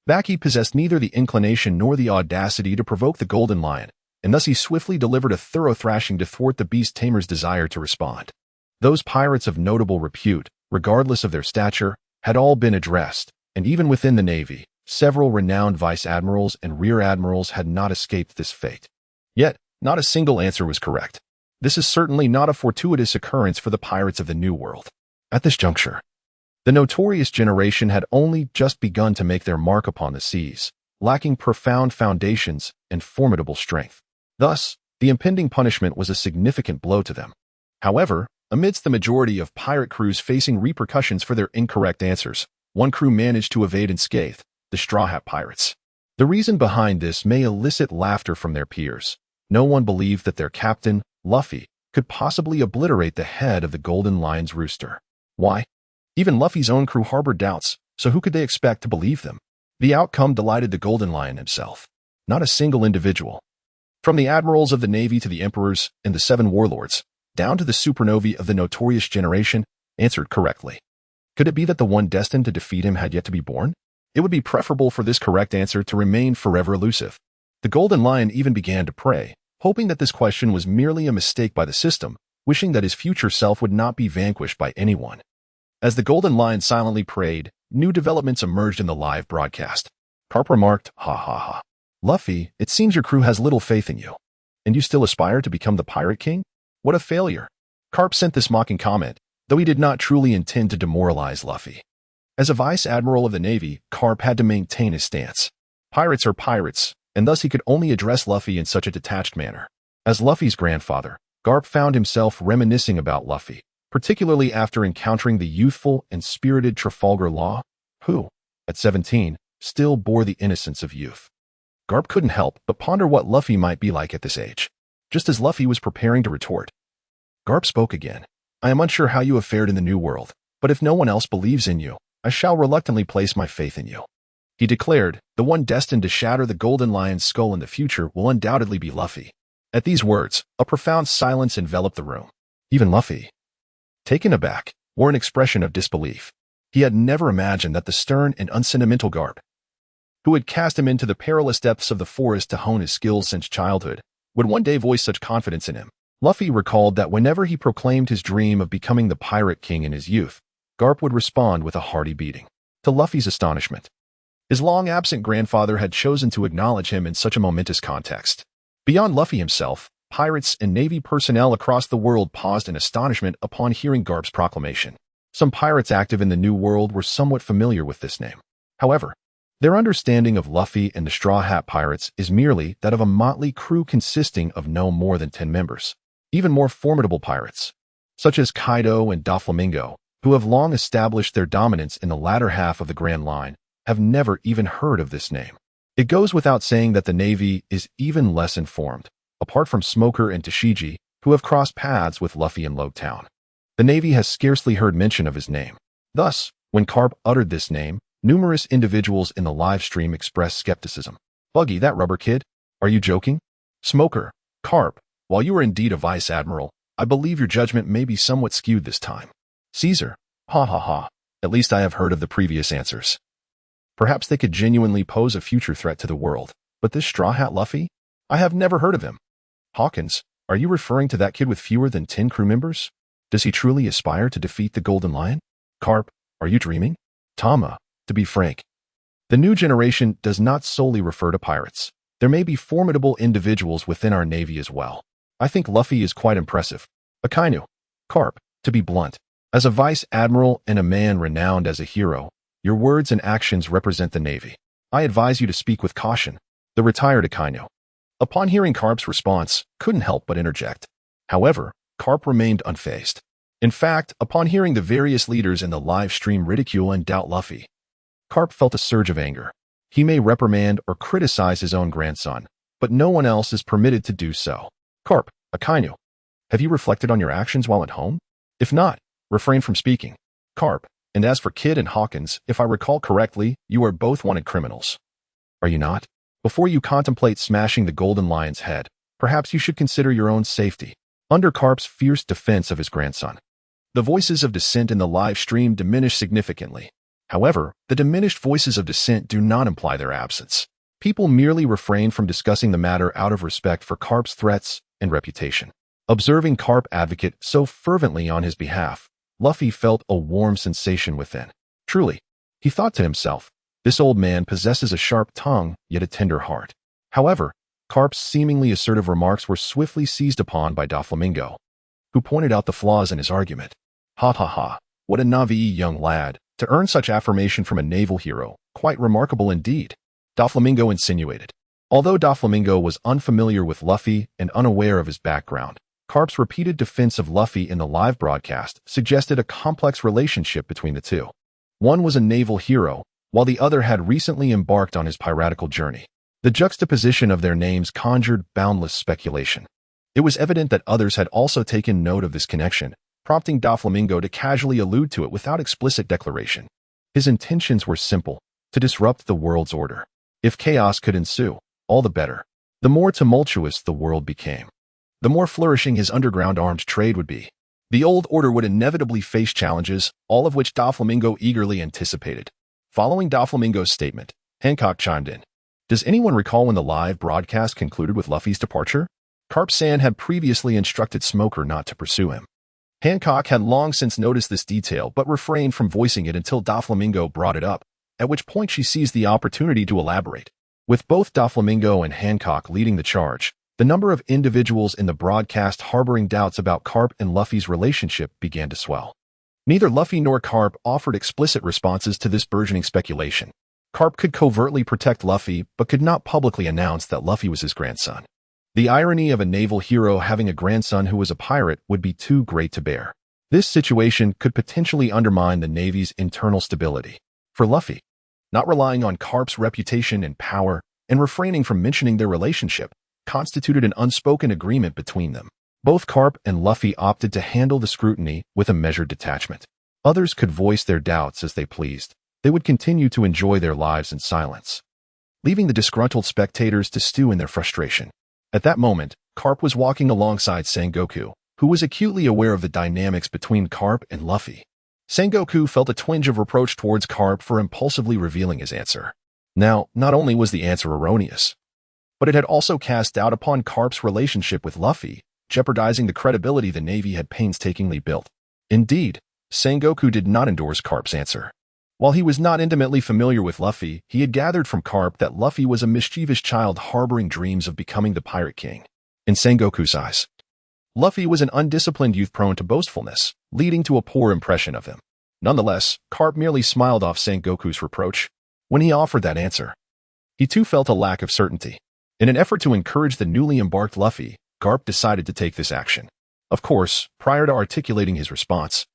Baki possessed neither the inclination nor the audacity to provoke the Golden Lion, and thus he swiftly delivered a thorough thrashing to thwart the beast tamer's desire to respond. Those pirates of notable repute, regardless of their stature, had all been addressed, and even within the Navy, several renowned vice admirals and rear admirals had not escaped this fate. Yet, not a single answer was correct. This is certainly not a fortuitous occurrence for the pirates of the New World. At this juncture, the notorious generation had only just begun to make their mark upon the seas, lacking profound foundations and formidable strength. Thus, the impending punishment was a significant blow to them. However, amidst the majority of pirate crews facing repercussions for their incorrect answers, one crew managed to evade unscathed, the Straw Hat Pirates. The reason behind this may elicit laughter from their peers. No one believed that their captain, Luffy, could possibly obliterate the head of the Golden Lion's rooster. Why? Even Luffy's own crew harbored doubts, so who could they expect to believe them? The outcome delighted the Golden Lion himself. Not a single individual, from the admirals of the Navy to the emperors and the 7 warlords, down to the supernovae of the notorious generation, answered correctly. Could it be that the one destined to defeat him had yet to be born? It would be preferable for this correct answer to remain forever elusive. The Golden Lion even began to pray, hoping that this question was merely a mistake by the system, wishing that his future self would not be vanquished by anyone. As the Golden Lion silently prayed, new developments emerged in the live broadcast. Garp remarked, "Ha ha ha. Luffy, it seems your crew has little faith in you. And you still aspire to become the Pirate King? What a failure." Garp sent this mocking comment, though he did not truly intend to demoralize Luffy. As a vice admiral of the Navy, Garp had to maintain his stance. Pirates are pirates, and thus he could only address Luffy in such a detached manner. As Luffy's grandfather, Garp found himself reminiscing about Luffy, particularly after encountering the youthful and spirited Trafalgar Law, who, at 17, still bore the innocence of youth. Garp couldn't help but ponder what Luffy might be like at this age. Just as Luffy was preparing to retort, Garp spoke again. "I am unsure how you have fared in the New World, but if no one else believes in you, I shall reluctantly place my faith in you." He declared, "The one destined to shatter the Golden Lion's skull in the future will undoubtedly be Luffy." At these words, a profound silence enveloped the room. Even Luffy, taken aback, wore an expression of disbelief. He had never imagined that the stern and unsentimental Garp, who had cast him into the perilous depths of the forest to hone his skills since childhood, would one day voice such confidence in him. Luffy recalled that whenever he proclaimed his dream of becoming the Pirate King in his youth, Garp would respond with a hearty beating. To Luffy's astonishment, his long-absent grandfather had chosen to acknowledge him in such a momentous context. Beyond Luffy himself, pirates and Navy personnel across the world paused in astonishment upon hearing Garp's proclamation. Some pirates active in the New World were somewhat familiar with this name. However, their understanding of Luffy and the Straw Hat Pirates is merely that of a motley crew consisting of no more than 10 members. Even more formidable pirates, such as Kaido and Doflamingo, who have long established their dominance in the latter half of the Grand Line, have never even heard of this name. It goes without saying that the Navy is even less informed, apart from Smoker and Tashigi, who have crossed paths with Luffy in Loguetown. The Navy has scarcely heard mention of his name. Thus, when Garp uttered this name, numerous individuals in the live stream expressed skepticism. Buggy, that rubber kid? Are you joking? Smoker, Garp, while you are indeed a vice admiral, I believe your judgment may be somewhat skewed this time. Caesar, ha ha ha, at least I have heard of the previous answers. Perhaps they could genuinely pose a future threat to the world, but this Straw Hat Luffy? I have never heard of him. Hawkins, are you referring to that kid with fewer than 10 crew members? Does he truly aspire to defeat the Golden Lion? Garp, are you dreaming? Tama, to be frank, the new generation does not solely refer to pirates. There may be formidable individuals within our Navy as well. I think Luffy is quite impressive. Akainu, Garp, to be blunt, as a vice admiral and a man renowned as a hero, your words and actions represent the Navy. I advise you to speak with caution. The retired Akainu, upon hearing Garp's response, couldn't help but interject. However, Garp remained unfazed. In fact, upon hearing the various leaders in the live stream ridicule and doubt Luffy, Garp felt a surge of anger. He may reprimand or criticize his own grandson, but no one else is permitted to do so. Garp, Akainu, have you reflected on your actions while at home? If not, refrain from speaking. Garp, and as for Kid and Hawkins, if I recall correctly, you are both wanted criminals. Are you not? Before you contemplate smashing the Golden Lion's head, perhaps you should consider your own safety. Under Garp's fierce defense of his grandson, the voices of dissent in the live stream diminished significantly. However, the diminished voices of dissent do not imply their absence. People merely refrain from discussing the matter out of respect for Garp's threats and reputation. Observing Garp advocate so fervently on his behalf, Luffy felt a warm sensation within. Truly, he thought to himself, this old man possesses a sharp tongue, yet a tender heart. However, Garp's seemingly assertive remarks were swiftly seized upon by Doflamingo, who pointed out the flaws in his argument. Ha ha ha, what a naive young lad, to earn such affirmation from a naval hero, quite remarkable indeed, Doflamingo insinuated. Although Doflamingo was unfamiliar with Luffy and unaware of his background, Garp's repeated defense of Luffy in the live broadcast suggested a complex relationship between the two. One was a naval hero, while the other had recently embarked on his piratical journey. The juxtaposition of their names conjured boundless speculation. It was evident that others had also taken note of this connection, prompting Doflamingo to casually allude to it without explicit declaration. His intentions were simple, to disrupt the world's order. If chaos could ensue, all the better. The more tumultuous the world became, the more flourishing his underground arms trade would be. The old order would inevitably face challenges, all of which Doflamingo eagerly anticipated. Following Doflamingo's statement, Hancock chimed in. Does anyone recall when the live broadcast concluded with Luffy's departure? Garp-san had previously instructed Smoker not to pursue him. Hancock had long since noticed this detail but refrained from voicing it until Doflamingo brought it up, at which point she seized the opportunity to elaborate. With both Doflamingo and Hancock leading the charge, the number of individuals in the broadcast harboring doubts about Garp and Luffy's relationship began to swell. Neither Luffy nor Garp offered explicit responses to this burgeoning speculation. Garp could covertly protect Luffy but could not publicly announce that Luffy was his grandson. The irony of a naval hero having a grandson who was a pirate would be too great to bear. This situation could potentially undermine the Navy's internal stability. For Luffy, not relying on Garp's reputation and power and refraining from mentioning their relationship constituted an unspoken agreement between them. Both Garp and Luffy opted to handle the scrutiny with a measured detachment. Others could voice their doubts as they pleased. They would continue to enjoy their lives in silence, leaving the disgruntled spectators to stew in their frustration. At that moment, Garp was walking alongside Sengoku, who was acutely aware of the dynamics between Garp and Luffy. Sengoku felt a twinge of reproach towards Garp for impulsively revealing his answer. Now, not only was the answer erroneous, but it had also cast doubt upon Garp's relationship with Luffy, jeopardizing the credibility the Navy had painstakingly built. Indeed, Sengoku did not endorse Garp's answer. While he was not intimately familiar with Luffy, he had gathered from Garp that Luffy was a mischievous child harboring dreams of becoming the Pirate King. In Sengoku's eyes, Luffy was an undisciplined youth prone to boastfulness, leading to a poor impression of him. Nonetheless, Garp merely smiled off Sengoku's reproach when he offered that answer. He too felt a lack of certainty. In an effort to encourage the newly embarked Luffy, Garp decided to take this action. Of course, prior to articulating his response,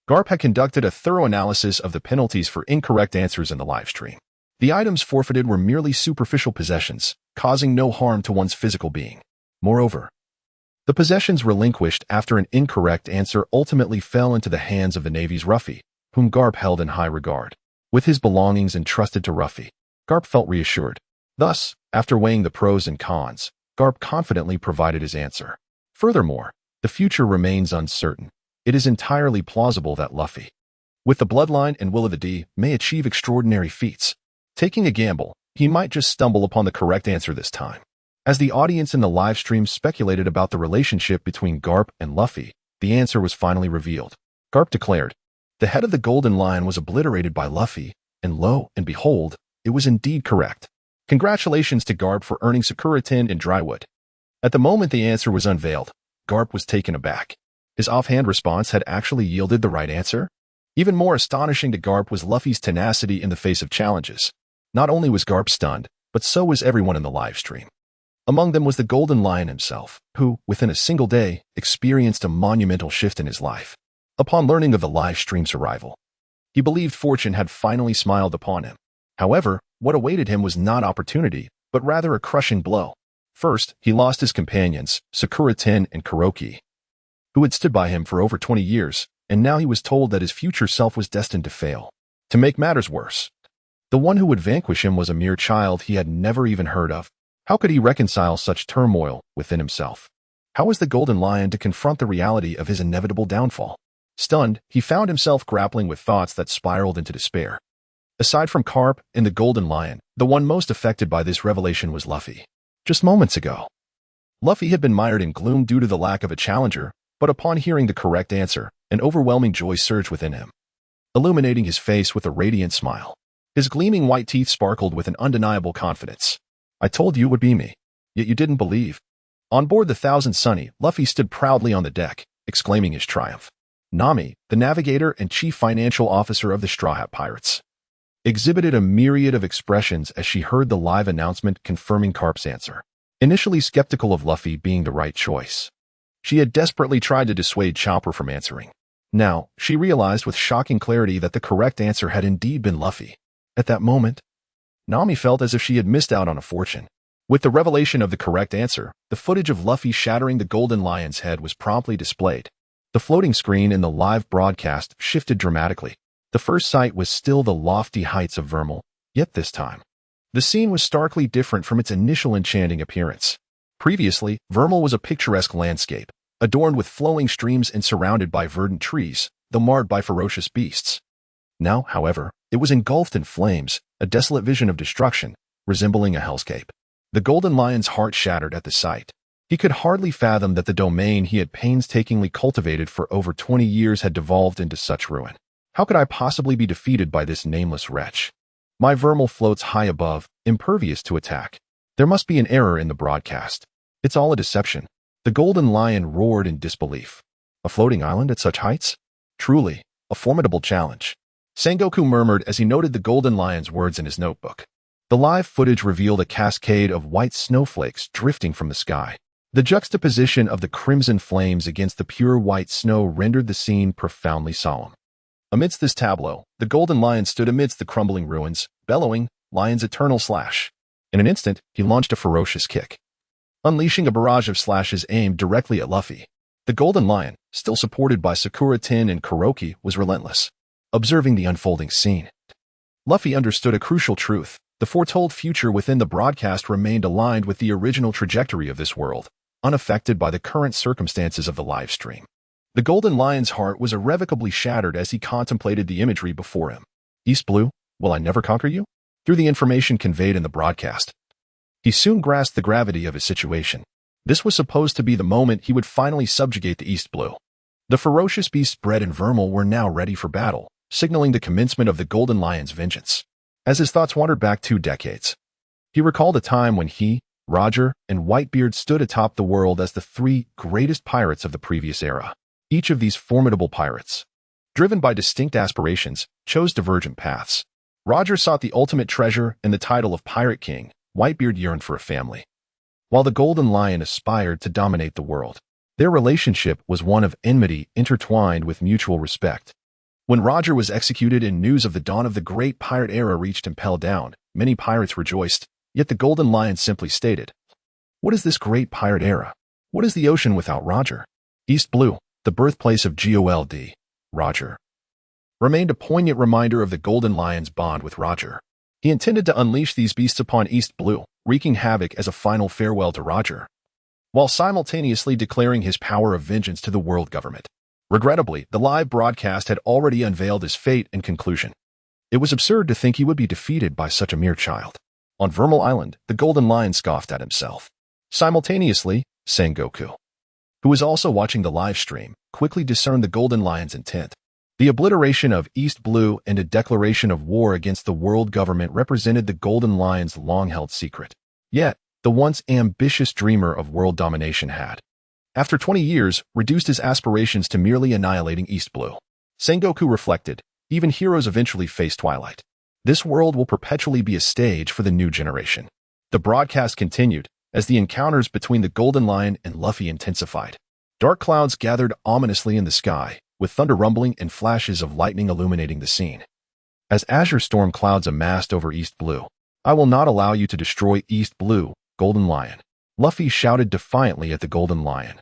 Garp had conducted a thorough analysis of the penalties for incorrect answers in the livestream. The items forfeited were merely superficial possessions, causing no harm to one's physical being. Moreover, the possessions relinquished after an incorrect answer ultimately fell into the hands of the Navy's Ruffy, whom Garp held in high regard. With his belongings entrusted to Ruffy, Garp felt reassured. Thus, after weighing the pros and cons, Garp confidently provided his answer. Furthermore, the future remains uncertain. It is entirely plausible that Luffy, with the bloodline and will of the D, may achieve extraordinary feats. Taking a gamble, he might just stumble upon the correct answer this time. As the audience in the livestream speculated about the relationship between Garp and Luffy, the answer was finally revealed. Garp declared, "The head of the Golden Lion was obliterated by Luffy, and lo and behold, it was indeed correct. Congratulations to Garp for earning Sakura tin and drywood." At the moment the answer was unveiled, Garp was taken aback. His offhand response had actually yielded the right answer? Even more astonishing to Garp was Luffy's tenacity in the face of challenges. Not only was Garp stunned, but so was everyone in the livestream. Among them was the Golden Lion himself, who, within a single day, experienced a monumental shift in his life. Upon learning of the livestream's arrival, he believed fortune had finally smiled upon him. However, what awaited him was not opportunity, but rather a crushing blow. First, he lost his companions, Sakura Tin and Kuroki, who had stood by him for over 20 years, and now he was told that his future self was destined to fail. To make matters worse, the one who would vanquish him was a mere child he had never even heard of. How could he reconcile such turmoil within himself? How was the Golden Lion to confront the reality of his inevitable downfall? Stunned, he found himself grappling with thoughts that spiraled into despair. Aside from Garp and the Golden Lion, the one most affected by this revelation was Luffy. Just moments ago, Luffy had been mired in gloom due to the lack of a challenger, but upon hearing the correct answer, an overwhelming joy surged within him, illuminating his face with a radiant smile. His gleaming white teeth sparkled with an undeniable confidence. "I told you it would be me, yet you didn't believe." On board the Thousand Sunny, Luffy stood proudly on the deck, exclaiming his triumph. Nami, the navigator and chief financial officer of the Straw Hat Pirates, exhibited a myriad of expressions as she heard the live announcement confirming Garp's answer. Initially skeptical of Luffy being the right choice, she had desperately tried to dissuade Chopper from answering. Now, she realized with shocking clarity that the correct answer had indeed been Luffy. At that moment, Nami felt as if she had missed out on a fortune. With the revelation of the correct answer, the footage of Luffy shattering the Golden Lion's head was promptly displayed. The floating screen in the live broadcast shifted dramatically. The first sight was still the lofty heights of Vermal, yet this time, the scene was starkly different from its initial enchanting appearance. Previously, Vermal was a picturesque landscape, adorned with flowing streams and surrounded by verdant trees, though marred by ferocious beasts. Now, however, it was engulfed in flames, a desolate vision of destruction, resembling a hellscape. The Golden Lion's heart shattered at the sight. He could hardly fathom that the domain he had painstakingly cultivated for over 20 years had devolved into such ruin. How could I possibly be defeated by this nameless wretch? My Vermal floats high above, impervious to attack. There must be an error in the broadcast. It's all a deception. The Golden Lion roared in disbelief. A floating island at such heights? Truly, a formidable challenge. Sengoku murmured as he noted the Golden Lion's words in his notebook. The live footage revealed a cascade of white snowflakes drifting from the sky. The juxtaposition of the crimson flames against the pure white snow rendered the scene profoundly solemn. Amidst this tableau, the Golden Lion stood amidst the crumbling ruins, bellowing, "Lion's eternal slash." In an instant, he launched a ferocious kick, unleashing a barrage of slashes aimed directly at Luffy. The Golden Lion, still supported by Sakura Tin and Kuroki, was relentless. Observing the unfolding scene, Luffy understood a crucial truth. The foretold future within the broadcast remained aligned with the original trajectory of this world, unaffected by the current circumstances of the live stream. The Golden Lion's heart was irrevocably shattered as he contemplated the imagery before him. "East Blue, will I never conquer you?" Through the information conveyed in the broadcast, he soon grasped the gravity of his situation. This was supposed to be the moment he would finally subjugate the East Blue. The ferocious beasts Bread and Vermal were now ready for battle, signaling the commencement of the Golden Lion's vengeance. As his thoughts wandered back 2 decades, he recalled a time when he, Roger, and Whitebeard stood atop the world as the 3 greatest pirates of the previous era. Each of these formidable pirates, driven by distinct aspirations, chose divergent paths. Roger sought the ultimate treasure and the title of Pirate King. Whitebeard yearned for a family, while the Golden Lion aspired to dominate the world. Their relationship was one of enmity intertwined with mutual respect. When Roger was executed and news of the dawn of the great pirate era reached Impel Down, many pirates rejoiced, yet the Golden Lion simply stated, "What is this great pirate era? What is the ocean without Roger?" East Blue, the birthplace of Gold, Roger, remained a poignant reminder of the Golden Lion's bond with Roger. He intended to unleash these beasts upon East Blue, wreaking havoc as a final farewell to Roger, while simultaneously declaring his power of vengeance to the world government. Regrettably, the live broadcast had already unveiled his fate and conclusion. It was absurd to think he would be defeated by such a mere child. On Vermal Island, the Golden Lion scoffed at himself. Simultaneously, Sengoku, who was also watching the live stream, quickly discerned the Golden Lion's intent. The obliteration of East Blue and a declaration of war against the world government represented the Golden Lion's long-held secret. Yet, the once ambitious dreamer of world domination had, after 20 years, reduced his aspirations to merely annihilating East Blue. Sengoku reflected, even heroes eventually face twilight. This world will perpetually be a stage for the new generation. The broadcast continued, as the encounters between the Golden Lion and Luffy intensified. Dark clouds gathered ominously in the sky, with thunder rumbling and flashes of lightning illuminating the scene. As azure storm clouds amassed over East Blue, "I will not allow you to destroy East Blue, Golden Lion," Luffy shouted defiantly at the Golden Lion,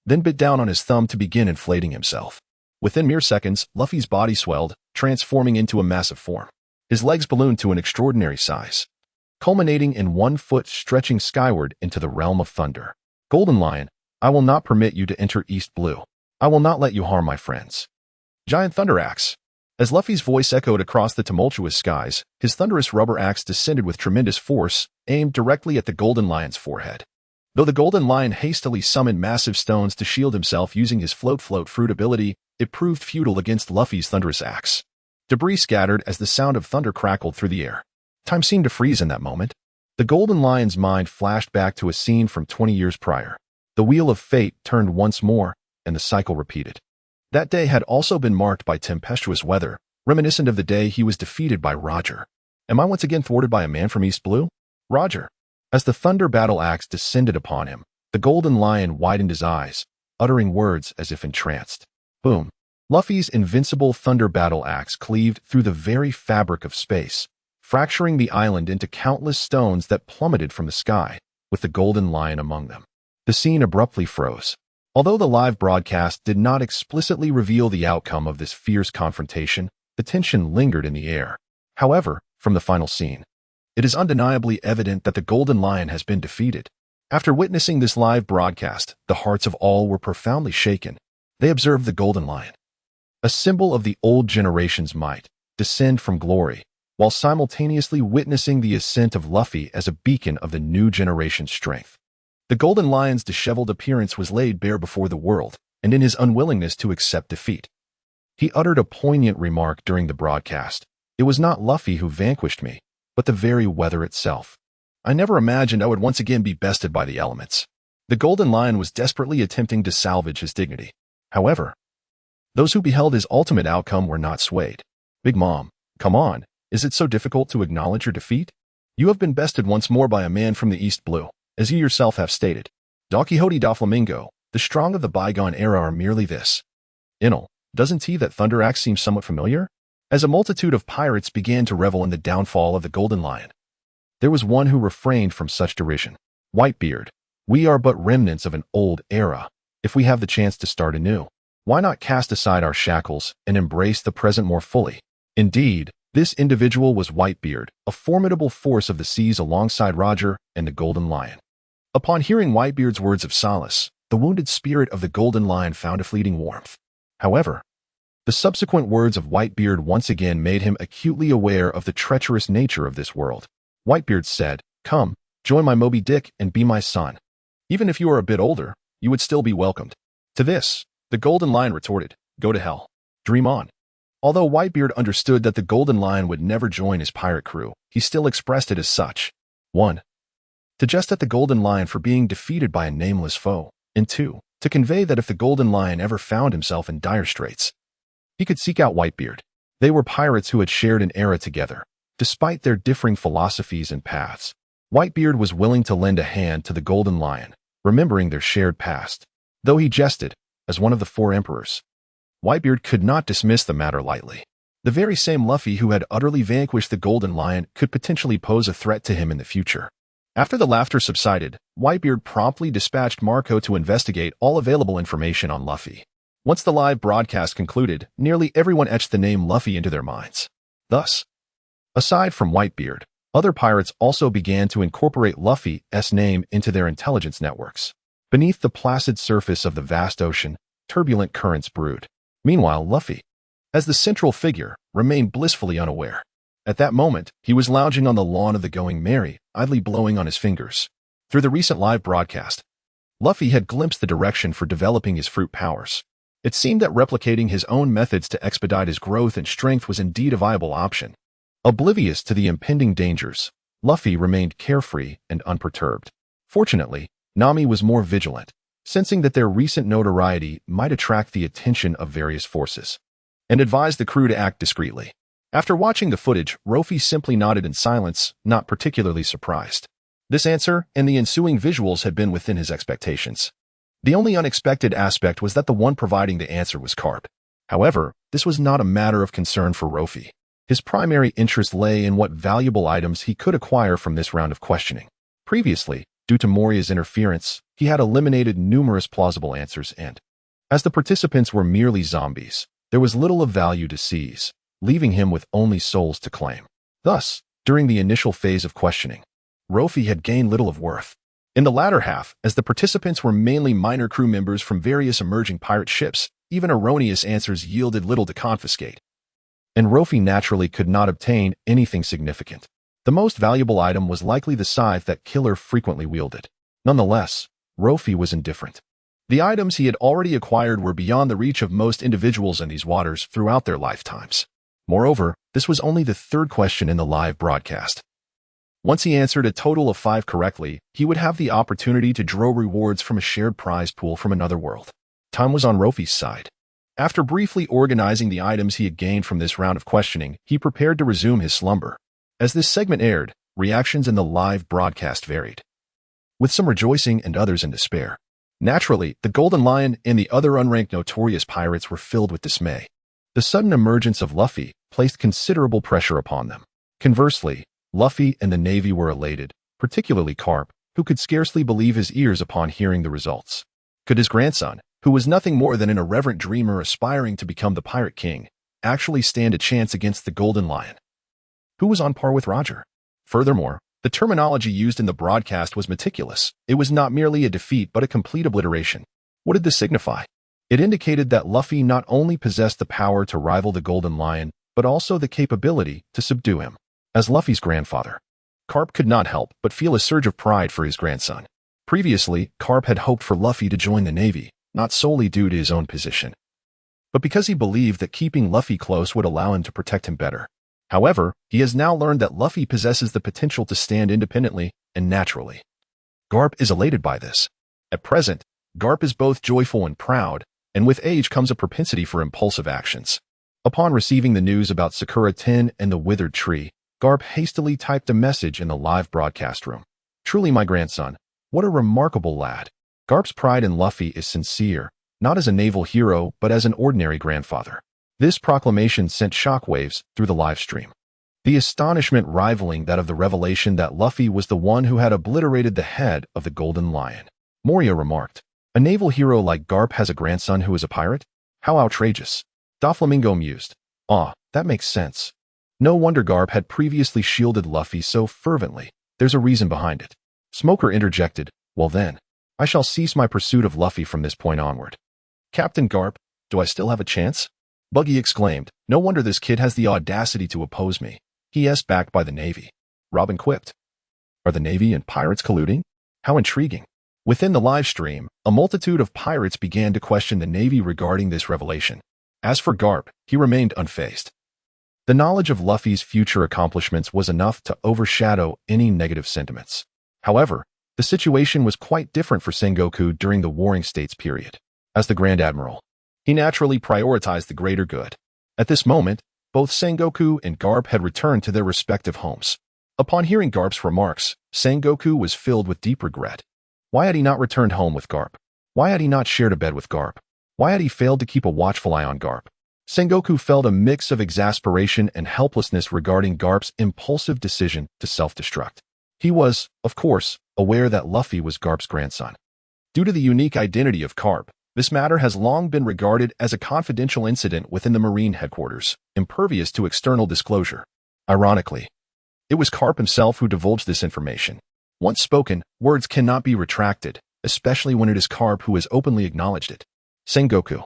then bit down on his thumb to begin inflating himself. Within mere seconds, Luffy's body swelled, transforming into a massive form. His legs ballooned to an extraordinary size, culminating in 1 foot stretching skyward into the realm of thunder. "Golden Lion, I will not permit you to enter East Blue. I will not let you harm my friends." Giant Thunder Axe. As Luffy's voice echoed across the tumultuous skies, his thunderous rubber axe descended with tremendous force, aimed directly at the Golden Lion's forehead. Though the Golden Lion hastily summoned massive stones to shield himself using his float fruit ability, it proved futile against Luffy's thunderous axe. Debris scattered as the sound of thunder crackled through the air. Time seemed to freeze in that moment. The Golden Lion's mind flashed back to a scene from 20 years prior. The wheel of fate turned once more, and the cycle repeated. That day had also been marked by tempestuous weather, reminiscent of the day he was defeated by Roger. "Am I once again thwarted by a man from East Blue? Roger." As the thunder battle axe descended upon him, the Golden Lion widened his eyes, uttering words as if entranced. Boom. Luffy's invincible thunder battle axe cleaved through the very fabric of space, fracturing the island into countless stones that plummeted from the sky, with the Golden Lion among them. The scene abruptly froze. Although the live broadcast did not explicitly reveal the outcome of this fierce confrontation, the tension lingered in the air. However, from the final scene, it is undeniably evident that the Golden Lion has been defeated. After witnessing this live broadcast, the hearts of all were profoundly shaken. They observed the Golden Lion, a symbol of the old generation's might, descend from glory, while simultaneously witnessing the ascent of Luffy as a beacon of the new generation's strength. The Golden Lion's disheveled appearance was laid bare before the world, and in his unwillingness to accept defeat, he uttered a poignant remark during the broadcast. "It was not Luffy who vanquished me, but the very weather itself. I never imagined I would once again be bested by the elements." The Golden Lion was desperately attempting to salvage his dignity. However, those who beheld his ultimate outcome were not swayed. "Big Mom, come on, is it so difficult to acknowledge your defeat? You have been bested once more by a man from the East Blue, as you yourself have stated. Don Quixote da Flamingo, the strong of the bygone era are merely this." Inel, doesn't he that Thunder Axe seem somewhat familiar? As a multitude of pirates began to revel in the downfall of the Golden Lion, there was one who refrained from such derision. "Whitebeard, we are but remnants of an old era. If we have the chance to start anew, why not cast aside our shackles and embrace the present more fully?" Indeed, this individual was Whitebeard, a formidable force of the seas alongside Roger and the Golden Lion. Upon hearing Whitebeard's words of solace, the wounded spirit of the Golden Lion found a fleeting warmth. However, the subsequent words of Whitebeard once again made him acutely aware of the treacherous nature of this world. Whitebeard said, "Come, join my Moby Dick and be my son. Even if you are a bit older, you would still be welcomed." To this, The Golden Lion retorted, "Go to hell. Dream on." Although Whitebeard understood that the Golden Lion would never join his pirate crew, he still expressed it as such. 1. To jest at the Golden Lion for being defeated by a nameless foe, and 2. To convey that if the Golden Lion ever found himself in dire straits, he could seek out Whitebeard. They were pirates who had shared an era together. Despite their differing philosophies and paths, Whitebeard was willing to lend a hand to the Golden Lion, remembering their shared past. Though he jested, as one of the 4 emperors, Whitebeard could not dismiss the matter lightly. The very same Luffy who had utterly vanquished the Golden Lion could potentially pose a threat to him in the future. After the laughter subsided, Whitebeard promptly dispatched Marco to investigate all available information on Luffy. Once the live broadcast concluded, nearly everyone etched the name Luffy into their minds. Thus, aside from Whitebeard, other pirates also began to incorporate Luffy's name into their intelligence networks. Beneath the placid surface of the vast ocean, turbulent currents brewed. Meanwhile, Luffy, as the central figure, remained blissfully unaware. At that moment, he was lounging on the lawn of the Going Merry, idly blowing on his fingers. Through the recent live broadcast, Luffy had glimpsed the direction for developing his fruit powers. It seemed that replicating his own methods to expedite his growth and strength was indeed a viable option. Oblivious to the impending dangers, Luffy remained carefree and unperturbed. Fortunately, Nami was more vigilant, sensing that their recent notoriety might attract the attention of various forces, and advised the crew to act discreetly. After watching the footage, Luffy simply nodded in silence, not particularly surprised. This answer and the ensuing visuals had been within his expectations. The only unexpected aspect was that the one providing the answer was Garp. However, this was not a matter of concern for Luffy. His primary interest lay in what valuable items he could acquire from this round of questioning. Previously, due to Moria's interference, he had eliminated numerous plausible answers and, as the participants were merely zombies, there was little of value to seize, leaving him with only souls to claim. Thus, during the initial phase of questioning, Luffy had gained little of worth. In the latter half, as the participants were mainly minor crew members from various emerging pirate ships, even erroneous answers yielded little to confiscate, and Luffy naturally could not obtain anything significant. The most valuable item was likely the scythe that Killer frequently wielded. Nonetheless, Luffy was indifferent. The items he had already acquired were beyond the reach of most individuals in these waters throughout their lifetimes. Moreover, this was only the 3rd question in the live broadcast. Once he answered a total of 5 correctly, he would have the opportunity to draw rewards from a shared prize pool from another world. Time was on Luffy's side. After briefly organizing the items he had gained from this round of questioning, he prepared to resume his slumber. As this segment aired, reactions in the live broadcast varied, with some rejoicing and others in despair. Naturally, the Golden Lion and the other unranked notorious pirates were filled with dismay. The sudden emergence of Luffy placed considerable pressure upon them. Conversely, Luffy and the Navy were elated, particularly Garp, who could scarcely believe his ears upon hearing the results. Could his grandson, who was nothing more than an irreverent dreamer aspiring to become the Pirate King, actually stand a chance against the Golden Lion, who was on par with Roger? Furthermore, the terminology used in the broadcast was meticulous. It was not merely a defeat but a complete obliteration. What did this signify? It indicated that Luffy not only possessed the power to rival the Golden Lion, but also the capability to subdue him. As Luffy's grandfather, Garp could not help but feel a surge of pride for his grandson. Previously, Garp had hoped for Luffy to join the Navy, not solely due to his own position, but because he believed that keeping Luffy close would allow him to protect him better. However, he has now learned that Luffy possesses the potential to stand independently and naturally. Garp is elated by this. At present, Garp is both joyful and proud, and with age comes a propensity for impulsive actions. Upon receiving the news about Sakura 10 and the withered tree, Garp hastily typed a message in the live broadcast room. "Truly my grandson, what a remarkable lad." Garp's pride in Luffy is sincere, not as a naval hero but as an ordinary grandfather. This proclamation sent shockwaves through the live stream, the astonishment rivaling that of the revelation that Luffy was the one who had obliterated the head of the Golden Lion. Moria remarked, "A naval hero like Garp has a grandson who is a pirate? How outrageous." Doflamingo mused, "Ah, that makes sense. No wonder Garp had previously shielded Luffy so fervently. There's a reason behind it." Smoker interjected, "Well then, I shall cease my pursuit of Luffy from this point onward." "Captain Garp, do I still have a chance?" Buggy exclaimed, "No wonder this kid has the audacity to oppose me. He is backed by the Navy." Robin quipped, "Are the Navy and pirates colluding? How intriguing. Within the live stream, a multitude of pirates began to question the Navy regarding this revelation. As for Garp, he remained unfazed. The knowledge of Luffy's future accomplishments was enough to overshadow any negative sentiments. However, the situation was quite different for Sengoku during the Warring States period. As the Grand Admiral, he naturally prioritized the greater good. At this moment, both Sengoku and Garp had returned to their respective homes. Upon hearing Garp's remarks, Sengoku was filled with deep regret. Why had he not returned home with Garp? Why had he not shared a bed with Garp? Why had he failed to keep a watchful eye on Garp? Sengoku felt a mix of exasperation and helplessness regarding Garp's impulsive decision to self-destruct. He was, of course, aware that Luffy was Garp's grandson. Due to the unique identity of Garp, this matter has long been regarded as a confidential incident within the Marine headquarters, impervious to external disclosure. Ironically, it was Garp himself who divulged this information. Once spoken, words cannot be retracted, especially when it is Garp who has openly acknowledged it. Sengoku,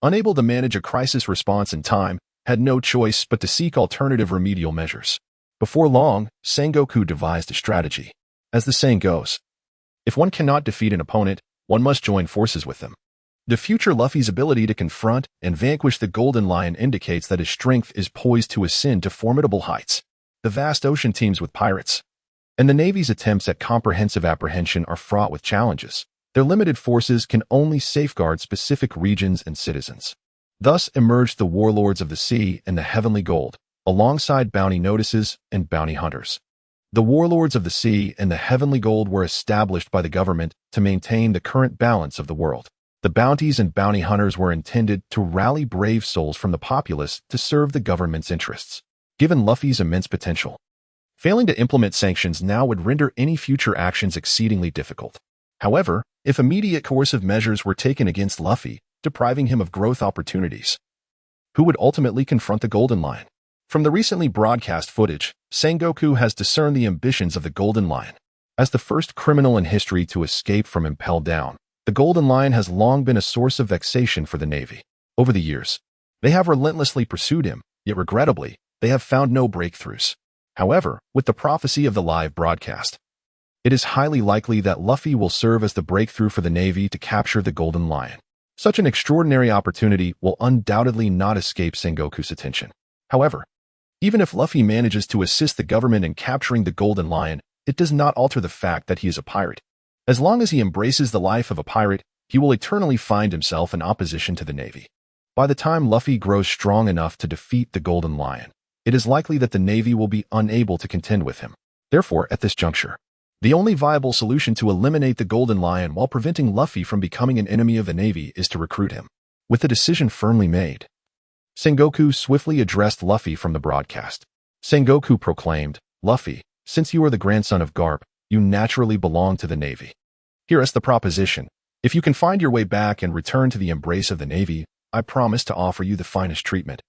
unable to manage a crisis response in time, had no choice but to seek alternative remedial measures. Before long, Sengoku devised a strategy. As the saying goes, if one cannot defeat an opponent, one must join forces with them. The future Luffy's ability to confront and vanquish the Golden Lion indicates that his strength is poised to ascend to formidable heights. The vast ocean teems with pirates, and the Navy's attempts at comprehensive apprehension are fraught with challenges. Their limited forces can only safeguard specific regions and citizens. Thus emerged the warlords of the sea and the heavenly gold, alongside bounty notices and bounty hunters. The warlords of the sea and the heavenly gold were established by the government to maintain the current balance of the world. The bounties and bounty hunters were intended to rally brave souls from the populace to serve the government's interests. Given Luffy's immense potential, failing to implement sanctions now would render any future actions exceedingly difficult. However, if immediate coercive measures were taken against Luffy, depriving him of growth opportunities, who would ultimately confront the Golden Lion? From the recently broadcast footage, Sengoku has discerned the ambitions of the Golden Lion. As the first criminal in history to escape from Impel Down, the Golden Lion has long been a source of vexation for the Navy. Over the years, they have relentlessly pursued him, yet regrettably, they have found no breakthroughs. However, with the prophecy of the live broadcast, it is highly likely that Luffy will serve as the breakthrough for the Navy to capture the Golden Lion. Such an extraordinary opportunity will undoubtedly not escape Sengoku's attention. However, even if Luffy manages to assist the government in capturing the Golden Lion, it does not alter the fact that he is a pirate. As long as he embraces the life of a pirate, he will eternally find himself in opposition to the Navy. By the time Luffy grows strong enough to defeat the Golden Lion, it is likely that the Navy will be unable to contend with him. Therefore, at this juncture, the only viable solution to eliminate the Golden Lion while preventing Luffy from becoming an enemy of the Navy is to recruit him. With the decision firmly made, Sengoku swiftly addressed Luffy from the broadcast. Sengoku proclaimed, "Luffy, since you are the grandson of Garp, you naturally belong to the Navy. Hear us the proposition. If you can find your way back and return to the embrace of the Navy, I promise to offer you the finest treatment,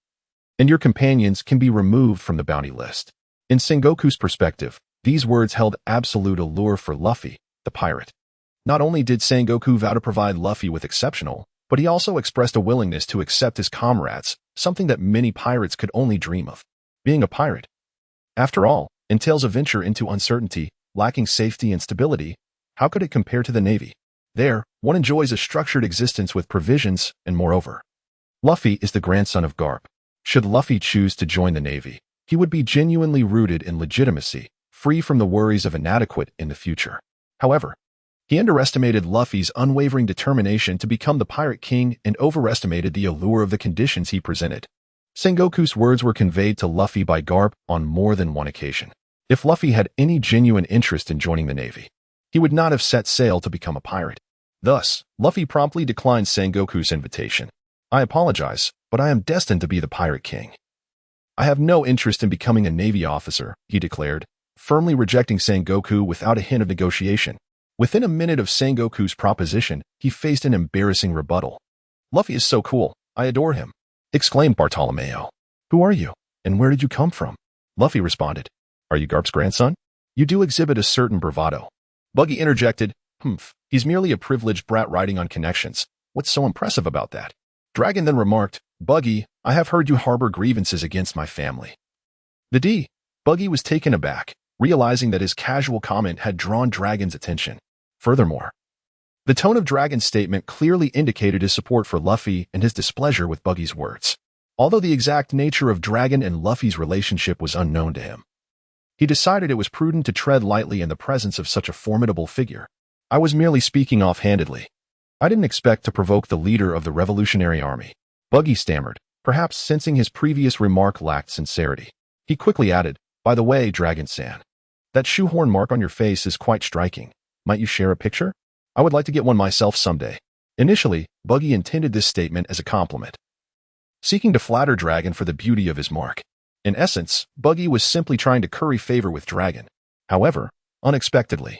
and your companions can be removed from the bounty list." In Sengoku's perspective, these words held absolute allure for Luffy, the pirate. Not only did Sengoku vow to provide Luffy with exceptional, but he also expressed a willingness to accept his comrades, something that many pirates could only dream of. Being a pirate, after all, entails a venture into uncertainty, lacking safety and stability. How could it compare to the Navy? There, one enjoys a structured existence with provisions, and moreover, Luffy is the grandson of Garp. Should Luffy choose to join the Navy, he would be genuinely rooted in legitimacy, free from the worries of inadequate in the future. However, he underestimated Luffy's unwavering determination to become the Pirate King and overestimated the allure of the conditions he presented. Sengoku's words were conveyed to Luffy by Garp on more than one occasion. If Luffy had any genuine interest in joining the Navy, he would not have set sail to become a pirate. Thus, Luffy promptly declined Sengoku's invitation. "I apologize, but I am destined to be the Pirate King. I have no interest in becoming a Navy officer," he declared, firmly rejecting Sengoku without a hint of negotiation. Within a minute of Sengoku's proposition, he faced an embarrassing rebuttal. "Luffy is so cool, I adore him," exclaimed Bartolomeo. "Who are you, and where did you come from?" Luffy responded, "Are you Garp's grandson? You do exhibit a certain bravado." Buggy interjected, "He's merely a privileged brat riding on connections. What's so impressive about that?" Dragon then remarked, "Buggy, I have heard you harbor grievances against my family." Buggy was taken aback, realizing that his casual comment had drawn Dragon's attention. Furthermore, The tone of Dragon's statement clearly indicated his support for Luffy and his displeasure with Buggy's words, although the exact nature of Dragon and Luffy's relationship was unknown to him. He decided it was prudent to tread lightly in the presence of such a formidable figure. I was merely speaking offhandedly. I didn't expect to provoke the leader of the Revolutionary Army. Buggy stammered, perhaps sensing his previous remark lacked sincerity. He quickly added, by the way, Dragon-san, that shoehorn mark on your face is quite striking. Might you share a picture? I would like to get one myself someday. Initially, Buggy intended this statement as a compliment, seeking to flatter Dragon for the beauty of his mark. In essence, Buggy was simply trying to curry favor with Dragon. However, unexpectedly,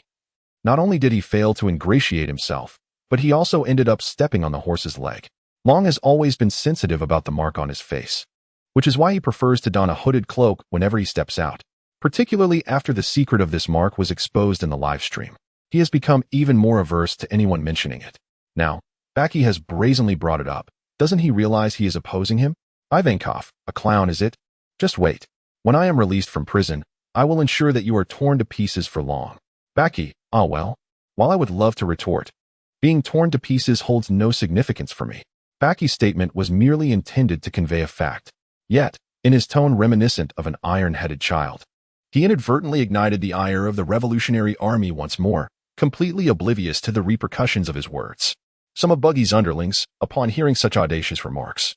not only did he fail to ingratiate himself, but he also ended up stepping on the horse's leg. Long has always been sensitive about the mark on his face, which is why he prefers to don a hooded cloak whenever he steps out, particularly after the secret of this mark was exposed in the live stream. He has become even more averse to anyone mentioning it. Now, Baki has brazenly brought it up. Doesn't he realize he is opposing him? Ivankov, a clown, is it? Just wait. When I am released from prison, I will ensure that you are torn to pieces for long. Baki, ah well. While I would love to retort, being torn to pieces holds no significance for me. Baki's statement was merely intended to convey a fact. Yet, in his tone reminiscent of an iron-headed child, he inadvertently ignited the ire of the Revolutionary Army once more, completely oblivious to the repercussions of his words. Some of Buggy's underlings, upon hearing such audacious remarks,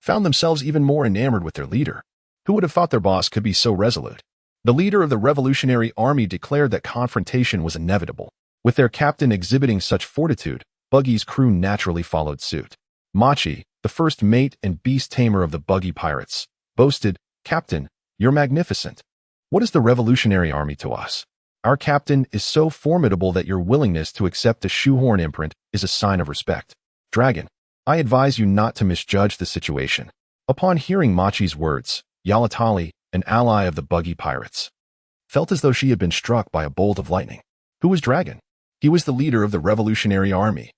found themselves even more enamored with their leader. Who would have thought their boss could be so resolute? The leader of the Revolutionary Army declared that confrontation was inevitable. With their captain exhibiting such fortitude, Buggy's crew naturally followed suit. Machi, the first mate and beast tamer of the Buggy pirates, boasted, "Captain, you're magnificent. What is the Revolutionary Army to us? Our captain is so formidable that your willingness to accept the shoehorn imprint is a sign of respect. Dragon, I advise you not to misjudge the situation." Upon hearing Machi's words, Yalatali, an ally of the Buggy pirates, felt as though she had been struck by a bolt of lightning. Who was Dragon? He was the leader of the Revolutionary Army,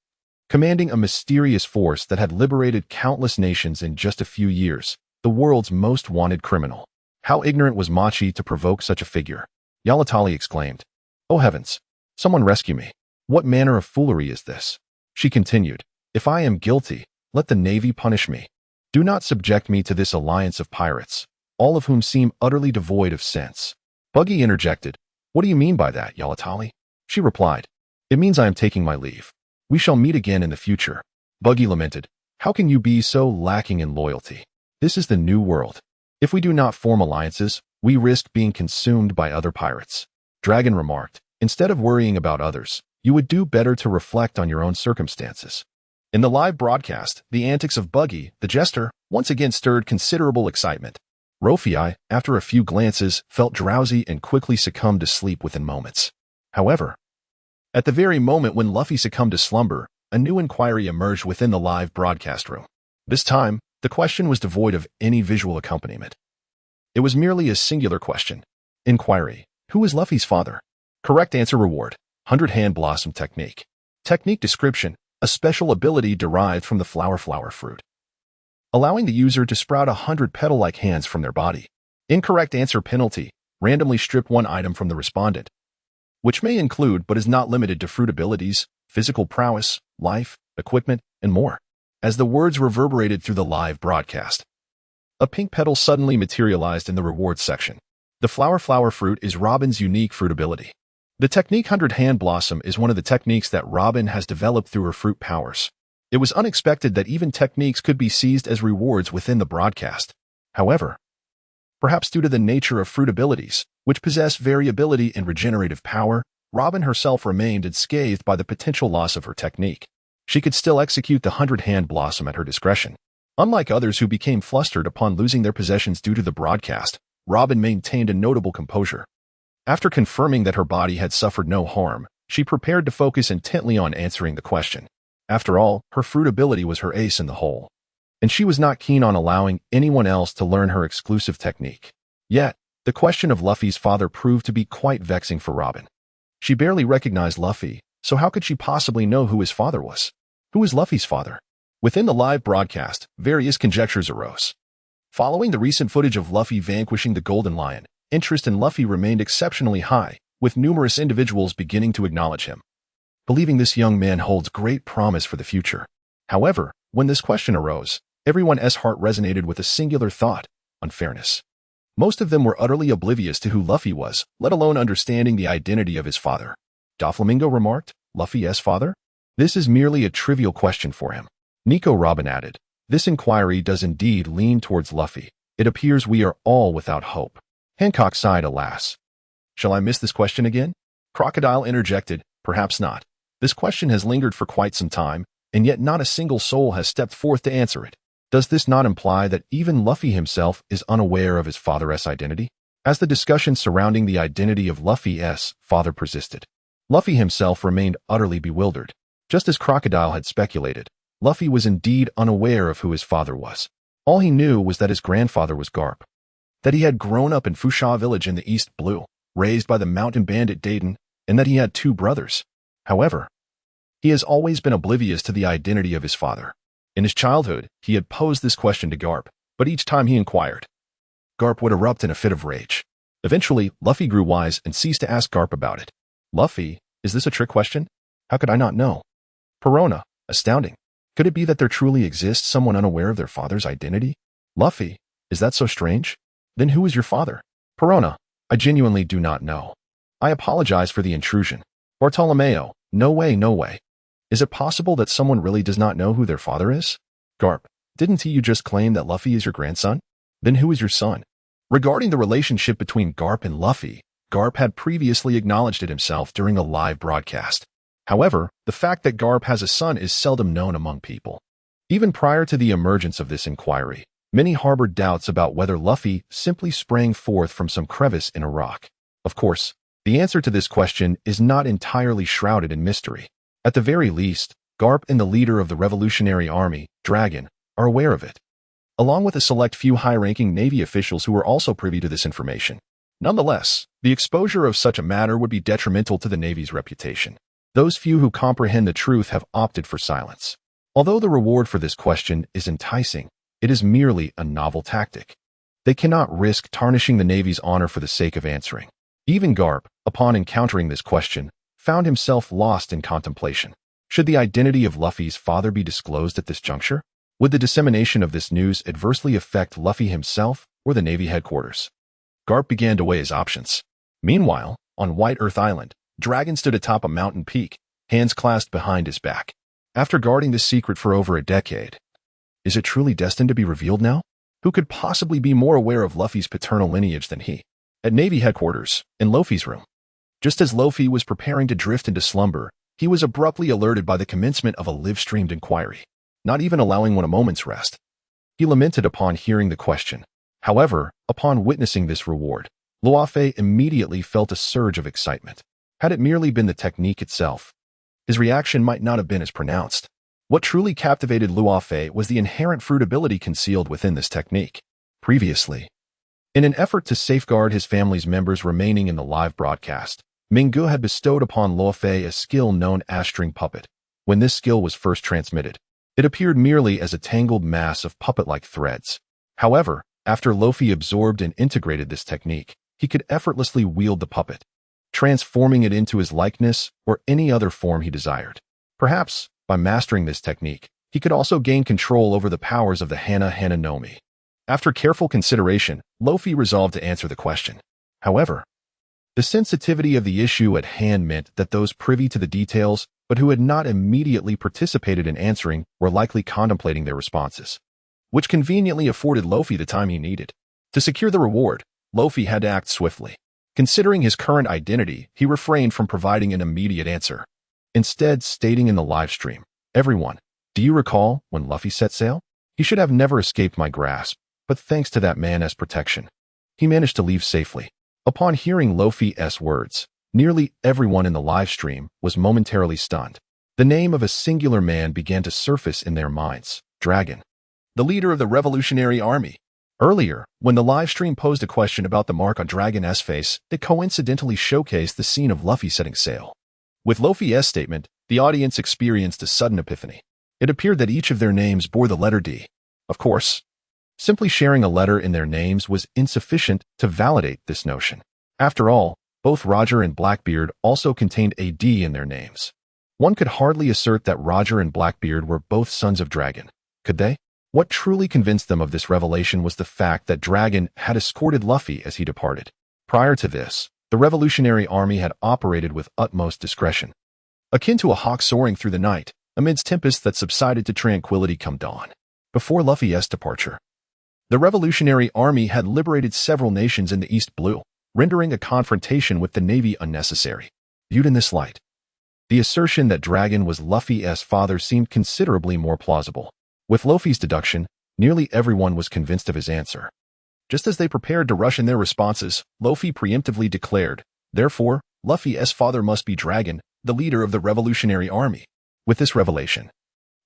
commanding a mysterious force that had liberated countless nations in just a few years, the world's most wanted criminal. How ignorant was Machi to provoke such a figure? Yalatali exclaimed, "Oh heavens! Someone rescue me! What manner of foolery is this?" She continued, "If I am guilty, let the Navy punish me. Do not subject me to this alliance of pirates, all of whom seem utterly devoid of sense." Buggy interjected, "What do you mean by that, Yalatali?" She replied, "It means I am taking my leave. We shall meet again in the future." Buggy lamented, "How can you be so lacking in loyalty? This is the new world. If we do not form alliances, we risk being consumed by other pirates." Dragon remarked, "Instead of worrying about others, you would do better to reflect on your own circumstances." In the live broadcast, the antics of Buggy, the jester, once again stirred considerable excitement. Rofei, after a few glances, felt drowsy and quickly succumbed to sleep within moments. However, at the very moment when Luffy succumbed to slumber, a new inquiry emerged within the live broadcast room. This time, the question was devoid of any visual accompaniment. It was merely a singular question. Inquiry: who is Luffy's father? Correct answer reward: 100 hand blossom technique. Technique description: a special ability derived from the flower fruit, allowing the user to sprout 100 petal-like hands from their body. Incorrect answer penalty: randomly strip one item from the respondent, which may include but is not limited to fruit abilities, physical prowess, life, equipment, and more. As the words reverberated through the live broadcast, a pink petal suddenly materialized in the rewards section. The flower fruit is Robin's unique fruit ability. The technique 100 Hand Blossom is one of the techniques that Robin has developed through her fruit powers. It was unexpected that even techniques could be seized as rewards within the broadcast. However, perhaps due to the nature of fruit abilities, which possess variability and regenerative power, Robin herself remained unscathed by the potential loss of her technique. She could still execute the 100 Hand Blossom at her discretion. Unlike others who became flustered upon losing their possessions due to the broadcast, Robin maintained a notable composure. After confirming that her body had suffered no harm, she prepared to focus intently on answering the question. After all, her fruit ability was her ace in the hole, and she was not keen on allowing anyone else to learn her exclusive technique. Yet, the question of Luffy's father proved to be quite vexing for Robin. She barely recognized Luffy, so how could she possibly know who his father was? Who is Luffy's father? Within the live broadcast, various conjectures arose. Following the recent footage of Luffy vanquishing the Golden Lion, interest in Luffy remained exceptionally high, with numerous individuals beginning to acknowledge him. believing this young man holds great promise for the future. However, when this question arose, everyone's heart resonated with a singular thought: unfairness. Most of them were utterly oblivious to who Luffy was, let alone understanding the identity of his father. Doflamingo remarked, "Luffy's father? This is merely a trivial question for him." Nico Robin added, "This inquiry does indeed lean towards Luffy. It appears we are all without hope." Hancock sighed, alas. "Shall I miss this question again?" Crocodile interjected, "Perhaps not. This question has lingered for quite some time, and yet not a single soul has stepped forth to answer it. Does this not imply that even Luffy himself is unaware of his father's identity?" As the discussion surrounding the identity of Luffy's father persisted, Luffy himself remained utterly bewildered. Just as Crocodile had speculated, Luffy was indeed unaware of who his father was. All he knew was that his grandfather was Garp, that he had grown up in Fusha village in the East Blue, raised by the mountain bandit Dayton, and that he had 2 brothers. However, he has always been oblivious to the identity of his father. In his childhood, he had posed this question to Garp, but each time he inquired, Garp would erupt in a fit of rage. Eventually, Luffy grew wise and ceased to ask Garp about it. "Luffy, is this a trick question? How could I not know?" Perona, astounding. Could it be that there truly exists someone unaware of their father's identity? Luffy, is that so strange? Then who is your father? Perona, I genuinely do not know. I apologize for the intrusion. Bartolomeo, no way, no way. Is it possible that someone really does not know who their father is? Garp, didn't you just claim that Luffy is your grandson? Then who is your son? Regarding the relationship between Garp and Luffy, Garp had previously acknowledged it himself during a live broadcast. However, the fact that Garp has a son is seldom known among people. Even prior to the emergence of this inquiry, many harbored doubts about whether Luffy simply sprang forth from some crevice in a rock. Of course, the answer to this question is not entirely shrouded in mystery. At the very least, Garp and the leader of the Revolutionary Army, Dragon, are aware of it, along with a select few high-ranking Navy officials who are also privy to this information. Nonetheless, the exposure of such a matter would be detrimental to the Navy's reputation. Those few who comprehend the truth have opted for silence. Although the reward for this question is enticing, it is merely a novel tactic. They cannot risk tarnishing the Navy's honor for the sake of answering. Even Garp, upon encountering this question, found himself lost in contemplation. Should the identity of Luffy's father be disclosed at this juncture? Would the dissemination of this news adversely affect Luffy himself or the Navy headquarters? Garp began to weigh his options. Meanwhile, on White Earth Island, Dragon stood atop a mountain peak, hands clasped behind his back. After guarding this secret for over a decade, is it truly destined to be revealed now? Who could possibly be more aware of Luffy's paternal lineage than he? At Navy headquarters, in Luffy's room, just as Luffy was preparing to drift into slumber, he was abruptly alerted by the commencement of a live-streamed inquiry, not even allowing one a moment's rest. He lamented upon hearing the question. However, upon witnessing this reward, Luo Fei immediately felt a surge of excitement. Had it merely been the technique itself, his reaction might not have been as pronounced. What truly captivated Luo Fei was the inherent fruitability concealed within this technique. Previously, in an effort to safeguard his family's members remaining in the live broadcast, Minggu had bestowed upon Luo Fei a skill known as string puppet. When this skill was first transmitted, it appeared merely as a tangled mass of puppet-like threads. However, after Luffy absorbed and integrated this technique, he could effortlessly wield the puppet, transforming it into his likeness or any other form he desired. Perhaps, by mastering this technique, he could also gain control over the powers of the Hana no Mi. After careful consideration, Luffy resolved to answer the question. However, the sensitivity of the issue at hand meant that those privy to the details, but who had not immediately participated in answering, were likely contemplating their responses, which conveniently afforded Luffy the time he needed. To secure the reward, Luffy had to act swiftly. Considering his current identity, he refrained from providing an immediate answer, instead stating in the live stream, "Everyone, do you recall when Luffy set sail? He should have never escaped my grasp, but thanks to that man's protection, he managed to leave safely." Upon hearing Luffy's words, nearly everyone in the live stream was momentarily stunned. The name of a singular man began to surface in their minds: Dragon, the leader of the Revolutionary Army. Earlier, when the live stream posed a question about the mark on Dragon's face, it coincidentally showcased the scene of Luffy setting sail. With Luffy's statement, the audience experienced a sudden epiphany. It appeared that each of their names bore the letter D. Of course, simply sharing a letter in their names was insufficient to validate this notion. After all, both Roger and Blackbeard also contained a D in their names. One could hardly assert that Roger and Blackbeard were both sons of Dragon, could they? What truly convinced them of this revelation was the fact that Dragon had escorted Luffy as he departed. Prior to this, the Revolutionary Army had operated with utmost discretion, akin to a hawk soaring through the night, amidst tempests that subsided to tranquility come dawn. Before Luffy's departure, the Revolutionary Army had liberated several nations in the East Blue, rendering a confrontation with the Navy unnecessary. Viewed in this light, the assertion that Dragon was Luffy's father seemed considerably more plausible. With Luffy's deduction, nearly everyone was convinced of his answer. Just as they prepared to rush in their responses, Luffy preemptively declared, "Therefore, Luffy's father must be Dragon, the leader of the Revolutionary Army." With this revelation,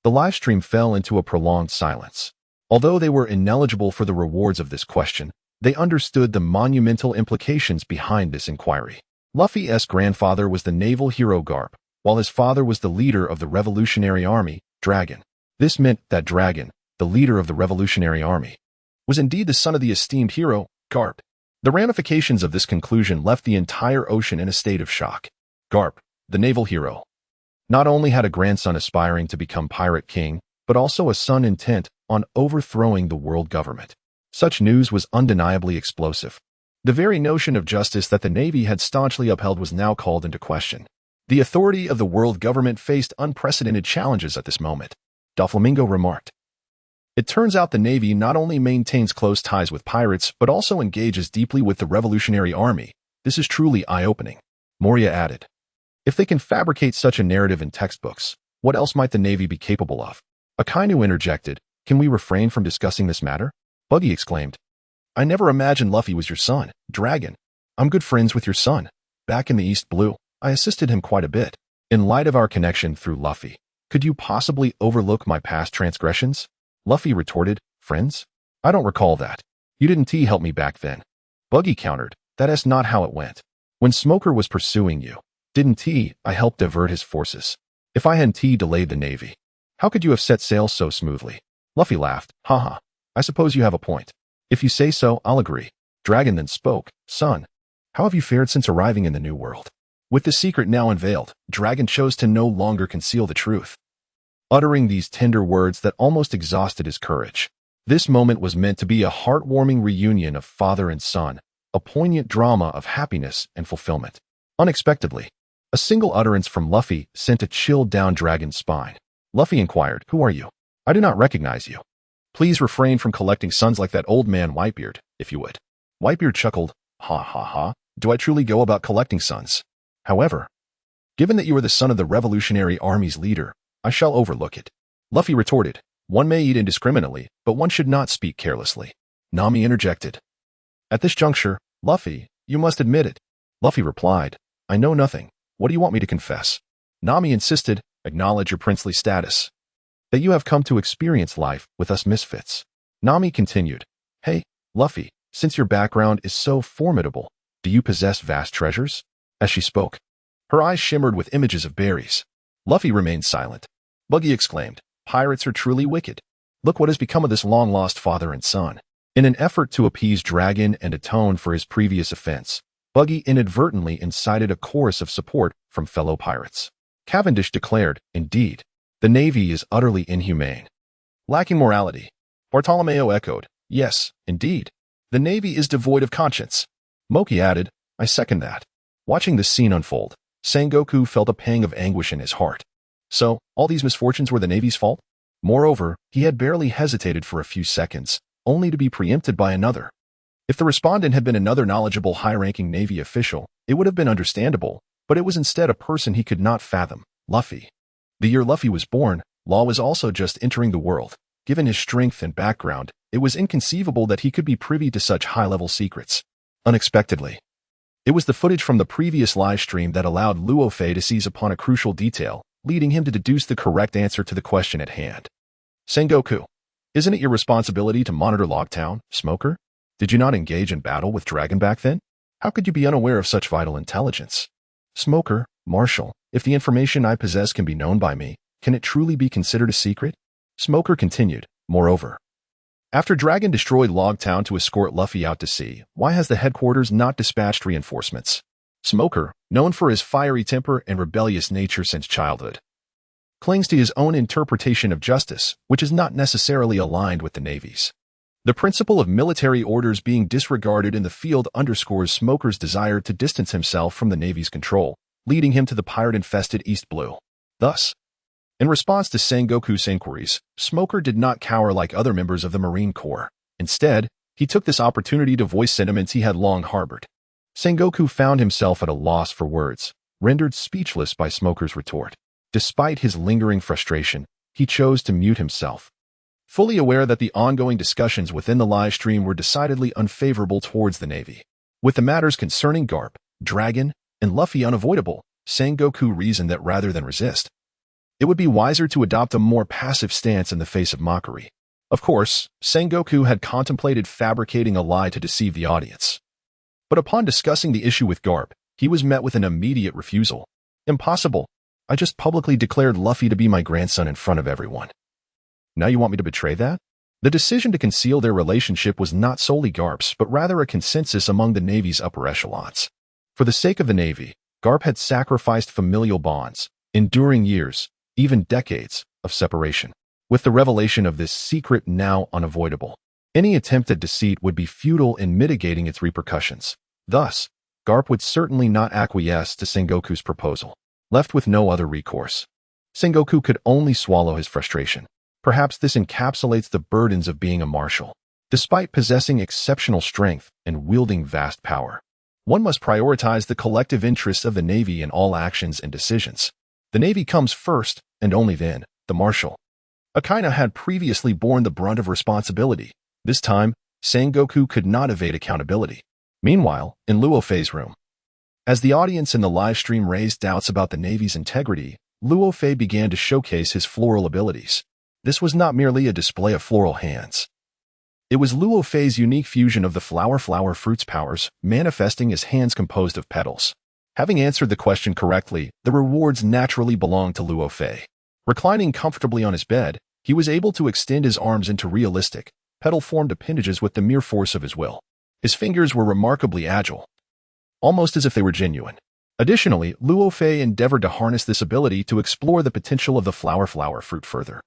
the livestream fell into a prolonged silence. Although they were ineligible for the rewards of this question, they understood the monumental implications behind this inquiry. Luffy's grandfather was the naval hero Garp, while his father was the leader of the Revolutionary Army, Dragon. This meant that Dragon, the leader of the Revolutionary Army, was indeed the son of the esteemed hero, Garp. The ramifications of this conclusion left the entire ocean in a state of shock. Garp, the naval hero, not only had a grandson aspiring to become pirate king, but also a son intent on overthrowing the world government. Such news was undeniably explosive. The very notion of justice that the Navy had staunchly upheld was now called into question. The authority of the world government faced unprecedented challenges at this moment. Doflamingo remarked. It turns out the Navy not only maintains close ties with pirates, but also engages deeply with the Revolutionary Army. This is truly eye-opening. Moria added. If they can fabricate such a narrative in textbooks, what else might the Navy be capable of? Akainu interjected. Can we refrain from discussing this matter? Buggy exclaimed. I never imagined Luffy was your son, Dragon. I'm good friends with your son. Back in the East Blue, I assisted him quite a bit. In light of our connection through Luffy, could you possibly overlook my past transgressions? Luffy retorted, friends? I don't recall that. You didn't help me back then. Buggy countered, that's not how it went. When Smoker was pursuing you, didn't I helped divert his forces. If I hadn't delayed the Navy, how could you have set sail so smoothly? Luffy laughed, haha, I suppose you have a point. If you say so, I'll agree. Dragon then spoke, son, how have you fared since arriving in the New World? With the secret now unveiled, Dragon chose to no longer conceal the truth, uttering these tender words that almost exhausted his courage. This moment was meant to be a heartwarming reunion of father and son, a poignant drama of happiness and fulfillment. Unexpectedly, a single utterance from Luffy sent a chill down Dragon's spine. Luffy inquired, who are you? I do not recognize you. Please refrain from collecting sons like that old man Whitebeard, if you would. Whitebeard chuckled, ha ha ha, do I truly go about collecting sons? However, given that you are the son of the Revolutionary Army's leader, I shall overlook it. Luffy retorted, one may eat indiscriminately, but one should not speak carelessly. Nami interjected. At this juncture, Luffy, you must admit it. Luffy replied, I know nothing. What do you want me to confess? Nami insisted, acknowledge your princely status. That you have come to experience life with us misfits. Nami continued, hey, Luffy, since your background is so formidable, do you possess vast treasures? As she spoke, her eyes shimmered with images of berries. Luffy remained silent. Buggy exclaimed, pirates are truly wicked. Look what has become of this long-lost father and son. In an effort to appease Dragon and atone for his previous offense, Buggy inadvertently incited a chorus of support from fellow pirates. Cavendish declared, indeed, the Navy is utterly inhumane, lacking morality. Bartolomeo echoed, yes, indeed. The Navy is devoid of conscience. Moki added, I second that. Watching this scene unfold, Sengoku felt a pang of anguish in his heart. So, all these misfortunes were the Navy's fault? Moreover, he had barely hesitated for a few seconds, only to be preempted by another. If the respondent had been another knowledgeable high-ranking Navy official, it would have been understandable, but it was instead a person he could not fathom, Luffy. The year Luffy was born, Law was also just entering the world. Given his strength and background, it was inconceivable that he could be privy to such high-level secrets. Unexpectedly, it was the footage from the previous live stream that allowed Luo Fei to seize upon a crucial detail, leading him to deduce the correct answer to the question at hand. Sengoku, isn't it your responsibility to monitor Loguetown, Smoker? Did you not engage in battle with Dragon back then? How could you be unaware of such vital intelligence? Smoker, Marshal, if the information I possess can be known by me, can it truly be considered a secret? Smoker continued, moreover, after Dragon destroyed Loguetown to escort Luffy out to sea, why has the headquarters not dispatched reinforcements? Smoker, known for his fiery temper and rebellious nature since childhood, clings to his own interpretation of justice, which is not necessarily aligned with the Navy's. The principle of military orders being disregarded in the field underscores Smoker's desire to distance himself from the Navy's control, leading him to the pirate-infested East Blue. Thus, in response to Sengoku's inquiries, Smoker did not cower like other members of the Marine Corps. Instead, he took this opportunity to voice sentiments he had long harbored. Sengoku found himself at a loss for words, rendered speechless by Smoker's retort. Despite his lingering frustration, he chose to mute himself. Fully aware that the ongoing discussions within the live stream were decidedly unfavorable towards the Navy. With the matters concerning Garp, Dragon, and Luffy unavoidable, Sengoku reasoned that rather than resist, it would be wiser to adopt a more passive stance in the face of mockery. Of course, Sengoku had contemplated fabricating a lie to deceive the audience. But upon discussing the issue with Garp, he was met with an immediate refusal. Impossible. I just publicly declared Luffy to be my grandson in front of everyone. Now you want me to betray that? The decision to conceal their relationship was not solely Garp's, but rather a consensus among the Navy's upper echelons. For the sake of the Navy, Garp had sacrificed familial bonds, enduring years, even decades, of separation. With the revelation of this secret now unavoidable, any attempt at deceit would be futile in mitigating its repercussions. Thus, Garp would certainly not acquiesce to Sengoku's proposal. Left with no other recourse, Sengoku could only swallow his frustration. Perhaps this encapsulates the burdens of being a marshal. Despite possessing exceptional strength and wielding vast power, one must prioritize the collective interests of the Navy in all actions and decisions. The Navy comes first, and only then, the marshal. Akainu had previously borne the brunt of responsibility. This time, Sengoku could not evade accountability. Meanwhile, in Luo Fei's room, as the audience in the live stream raised doubts about the Navy's integrity, Luo Fei began to showcase his floral abilities. This was not merely a display of floral hands. It was Luo Fei's unique fusion of the flower fruits powers, manifesting as hands composed of petals. Having answered the question correctly, the rewards naturally belonged to Luo Fei. Reclining comfortably on his bed, he was able to extend his arms into realistic, petal-formed appendages with the mere force of his will. His fingers were remarkably agile, almost as if they were genuine. Additionally, Luo Fei endeavored to harness this ability to explore the potential of the flower fruit further,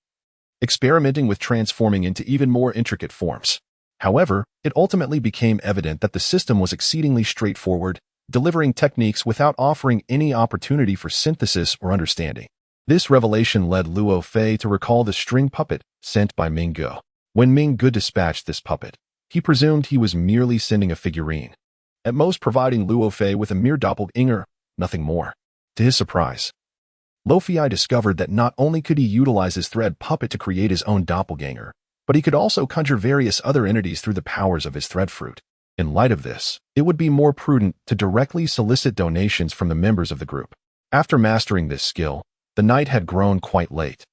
experimenting with transforming into even more intricate forms. However, it ultimately became evident that the system was exceedingly straightforward, delivering techniques without offering any opportunity for synthesis or understanding. This revelation led Luo Fei to recall the string puppet sent by Minggu. When Minggu dispatched this puppet, he presumed he was merely sending a figurine, at most providing Luo Fei with a mere doppelganger, nothing more. To his surprise, Luffy discovered that not only could he utilize his thread puppet to create his own doppelganger, but he could also conjure various other entities through the powers of his thread fruit. In light of this, it would be more prudent to directly solicit donations from the members of the group. After mastering this skill, the night had grown quite late,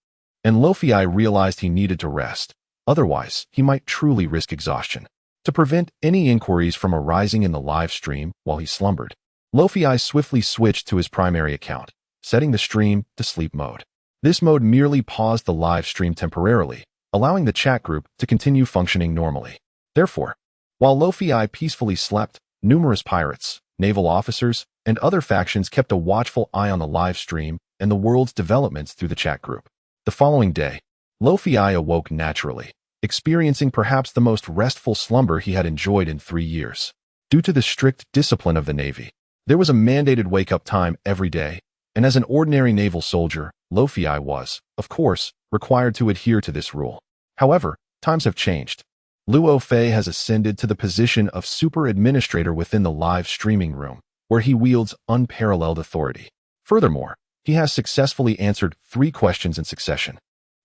and Luffy realized he needed to rest. Otherwise, he might truly risk exhaustion. To prevent any inquiries from arising in the live stream while he slumbered, Luffy swiftly switched to his primary account, setting the stream to sleep mode. This mode merely paused the live stream temporarily, allowing the chat group to continue functioning normally. Therefore, while Luffy peacefully slept, numerous pirates, naval officers, and other factions kept a watchful eye on the live stream and the world's developments through the chat group. The following day, Luffy awoke naturally, experiencing perhaps the most restful slumber he had enjoyed in 3 years. Due to the strict discipline of the Navy, there was a mandated wake-up time every day, and as an ordinary naval soldier, Luffy was, of course, required to adhere to this rule. However, times have changed. Luo Fei has ascended to the position of super administrator within the live streaming room, where he wields unparalleled authority. Furthermore, he has successfully answered 3 questions in succession,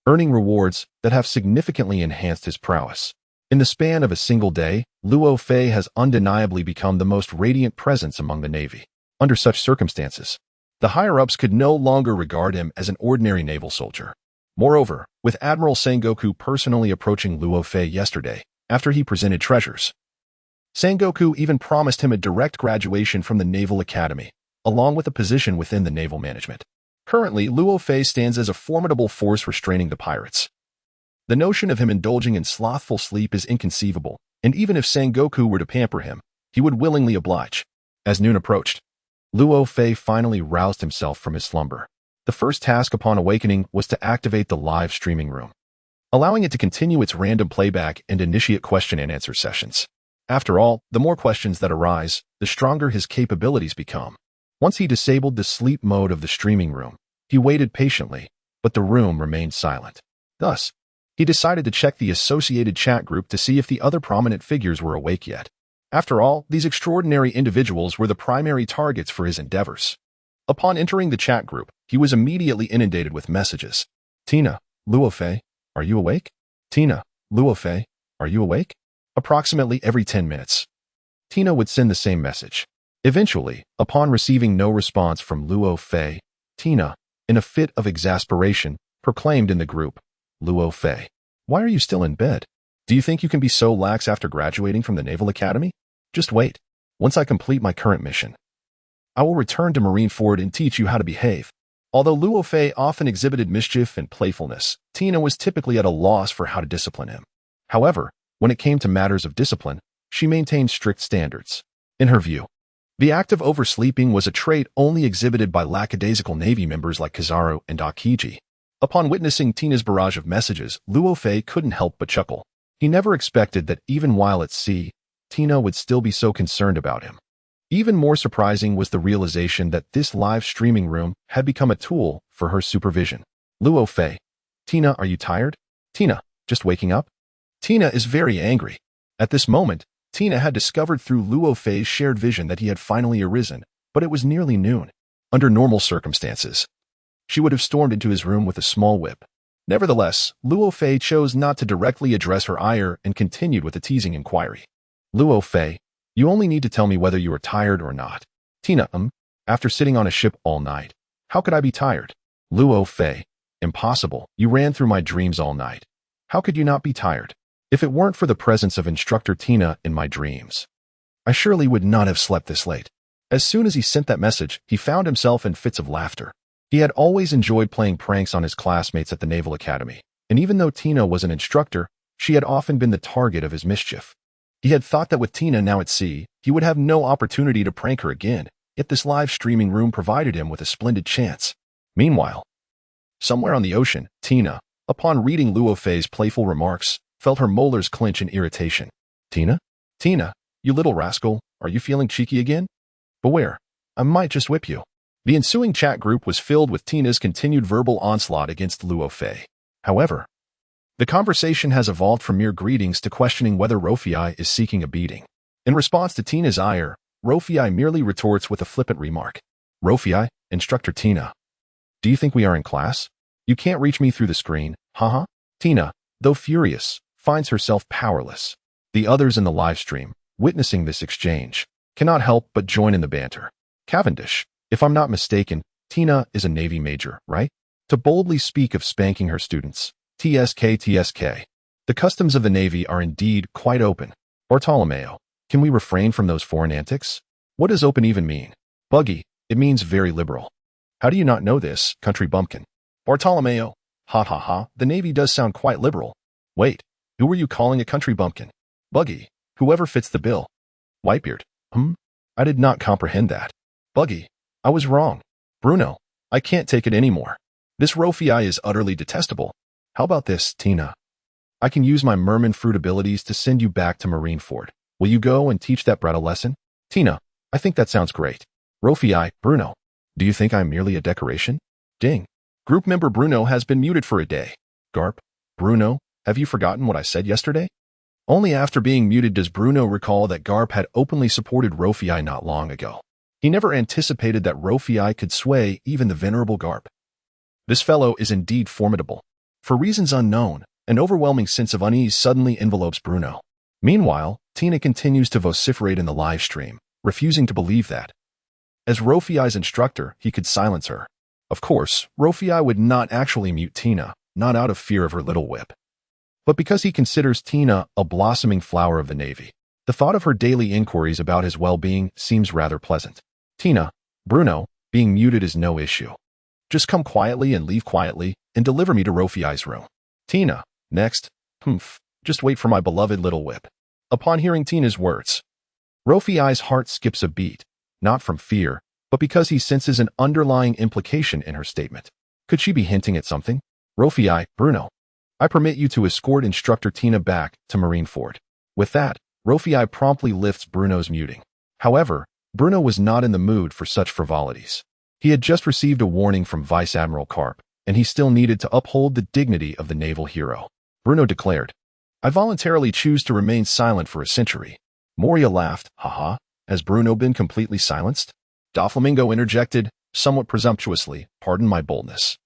earning rewards that have significantly enhanced his prowess. In the span of a single day, Luo Fei has undeniably become the most radiant presence among the Navy. Under such circumstances, the higher-ups could no longer regard him as an ordinary naval soldier. Moreover, with Admiral Sengoku personally approaching Luo Fei yesterday, after he presented treasures, Sengoku even promised him a direct graduation from the Naval Academy, along with a position within the naval management. Currently, Luo Fei stands as a formidable force restraining the pirates. The notion of him indulging in slothful sleep is inconceivable, and even if Sengoku were to pamper him, he would willingly oblige. As noon approached, Luo Fei finally roused himself from his slumber. The first task upon awakening was to activate the live streaming room, allowing it to continue its random playback and initiate question and answer sessions. After all, the more questions that arise, the stronger his capabilities become. Once he disabled the sleep mode of the streaming room, he waited patiently, but the room remained silent. Thus, he decided to check the associated chat group to see if the other prominent figures were awake yet. After all, these extraordinary individuals were the primary targets for his endeavors. Upon entering the chat group, he was immediately inundated with messages. Tina, Luo Fei, are you awake? Tina, Luo Fei, are you awake? Approximately every 10 minutes, Tina would send the same message. Eventually, upon receiving no response from Luo Fei, Tina, in a fit of exasperation, proclaimed in the group, Luo Fei, why are you still in bed? Do you think you can be so lax after graduating from the Naval Academy? Just wait. Once I complete my current mission, I will return to Marineford and teach you how to behave. Although Luo Fei often exhibited mischief and playfulness, Tina was typically at a loss for how to discipline him. However, when it came to matters of discipline, she maintained strict standards. In her view, the act of oversleeping was a trait only exhibited by lackadaisical Navy members like Kizaru and Akiji. Upon witnessing Tina's barrage of messages, Luo Fei couldn't help but chuckle. He never expected that even while at sea, Tina would still be so concerned about him. Even more surprising was the realization that this live streaming room had become a tool for her supervision. Luo Fei, Tina, are you tired? Tina, just waking up? Tina is very angry. At this moment, Tina had discovered through Luo Fei's shared vision that he had finally arisen, but it was nearly noon. Under normal circumstances, she would have stormed into his room with a small whip. Nevertheless, Luo Fei chose not to directly address her ire and continued with a teasing inquiry. Luo Fei, you only need to tell me whether you are tired or not. Tina, after sitting on a ship all night, how could I be tired? Luo Fei, impossible. You ran through my dreams all night. How could you not be tired? If it weren't for the presence of instructor Tina in my dreams, I surely would not have slept this late. As soon as he sent that message, he found himself in fits of laughter. He had always enjoyed playing pranks on his classmates at the Naval Academy, and even though Tina was an instructor, she had often been the target of his mischief. He had thought that with Tina now at sea, he would have no opportunity to prank her again, yet this live streaming room provided him with a splendid chance. Meanwhile, somewhere on the ocean, Tina, upon reading Luo Fei's playful remarks, felt her molars clench in irritation. Tina? Tina, you little rascal, are you feeling cheeky again? Beware, I might just whip you. The ensuing chat group was filled with Tina's continued verbal onslaught against Luo Fei. However, the conversation has evolved from mere greetings to questioning whether Rofei is seeking a beating. In response to Tina's ire, Rofei merely retorts with a flippant remark. Rofei, instructor Tina, do you think we are in class? You can't reach me through the screen, haha? Tina, though furious, finds herself powerless. The others in the live stream, witnessing this exchange, cannot help but join in the banter. Cavendish, if I'm not mistaken, Tina is a Navy major, right? To boldly speak of spanking her students. TSK. The customs of the Navy are indeed quite open. Bartolomeo, can we refrain from those foreign antics? What does open even mean? Buggy, it means very liberal. How do you not know this, country bumpkin? Bartolomeo, ha, the Navy does sound quite liberal. Wait, who were you calling a country bumpkin? Buggy, whoever fits the bill. Whitebeard, I did not comprehend that. Buggy, I was wrong. Bruno, I can't take it anymore. This Rofei is utterly detestable. How about this, Tina? I can use my merman fruit abilities to send you back to Marineford. Will you go and teach that brat a lesson? Tina, I think that sounds great. Rofei, Bruno, do you think I'm merely a decoration? Ding. Group member Bruno has been muted for a day. Garp, Bruno, have you forgotten what I said yesterday? Only after being muted does Bruno recall that Garp had openly supported Rofei not long ago. He never anticipated that Rofei could sway even the venerable Garp. This fellow is indeed formidable. For reasons unknown, an overwhelming sense of unease suddenly envelopes Bruno. Meanwhile, Tina continues to vociferate in the live stream, refusing to believe that, as Rofei's instructor, he could silence her. Of course, Rofei would not actually mute Tina, not out of fear of her little whip, but because he considers Tina a blossoming flower of the Navy. The thought of her daily inquiries about his well-being seems rather pleasant. Tina, Bruno, being muted is no issue. Just come quietly and leave quietly, and deliver me to Rofei's room. Tina, next, just wait for my beloved little whip. Upon hearing Tina's words, Rofei's heart skips a beat, not from fear, but because he senses an underlying implication in her statement. Could she be hinting at something? Rofei, Bruno. I permit you to escort Instructor Tina back to Marineford. With that, Rofei promptly lifts Bruno's muting. However, Bruno was not in the mood for such frivolities. He had just received a warning from Vice Admiral Garp, and he still needed to uphold the dignity of the naval hero. Bruno declared, I voluntarily choose to remain silent for a century. Moria laughed, haha, has Bruno been completely silenced? Doflamingo interjected, somewhat presumptuously, pardon my boldness.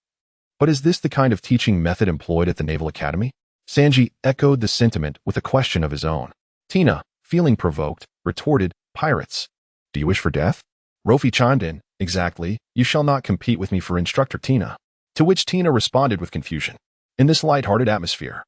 But is this the kind of teaching method employed at the Naval Academy? Sanji echoed the sentiment with a question of his own. Tina, feeling provoked, retorted, pirates. Do you wish for death? Rofei chimed in, exactly, you shall not compete with me for Instructor Tina. To which Tina responded with confusion. In this light-hearted atmosphere,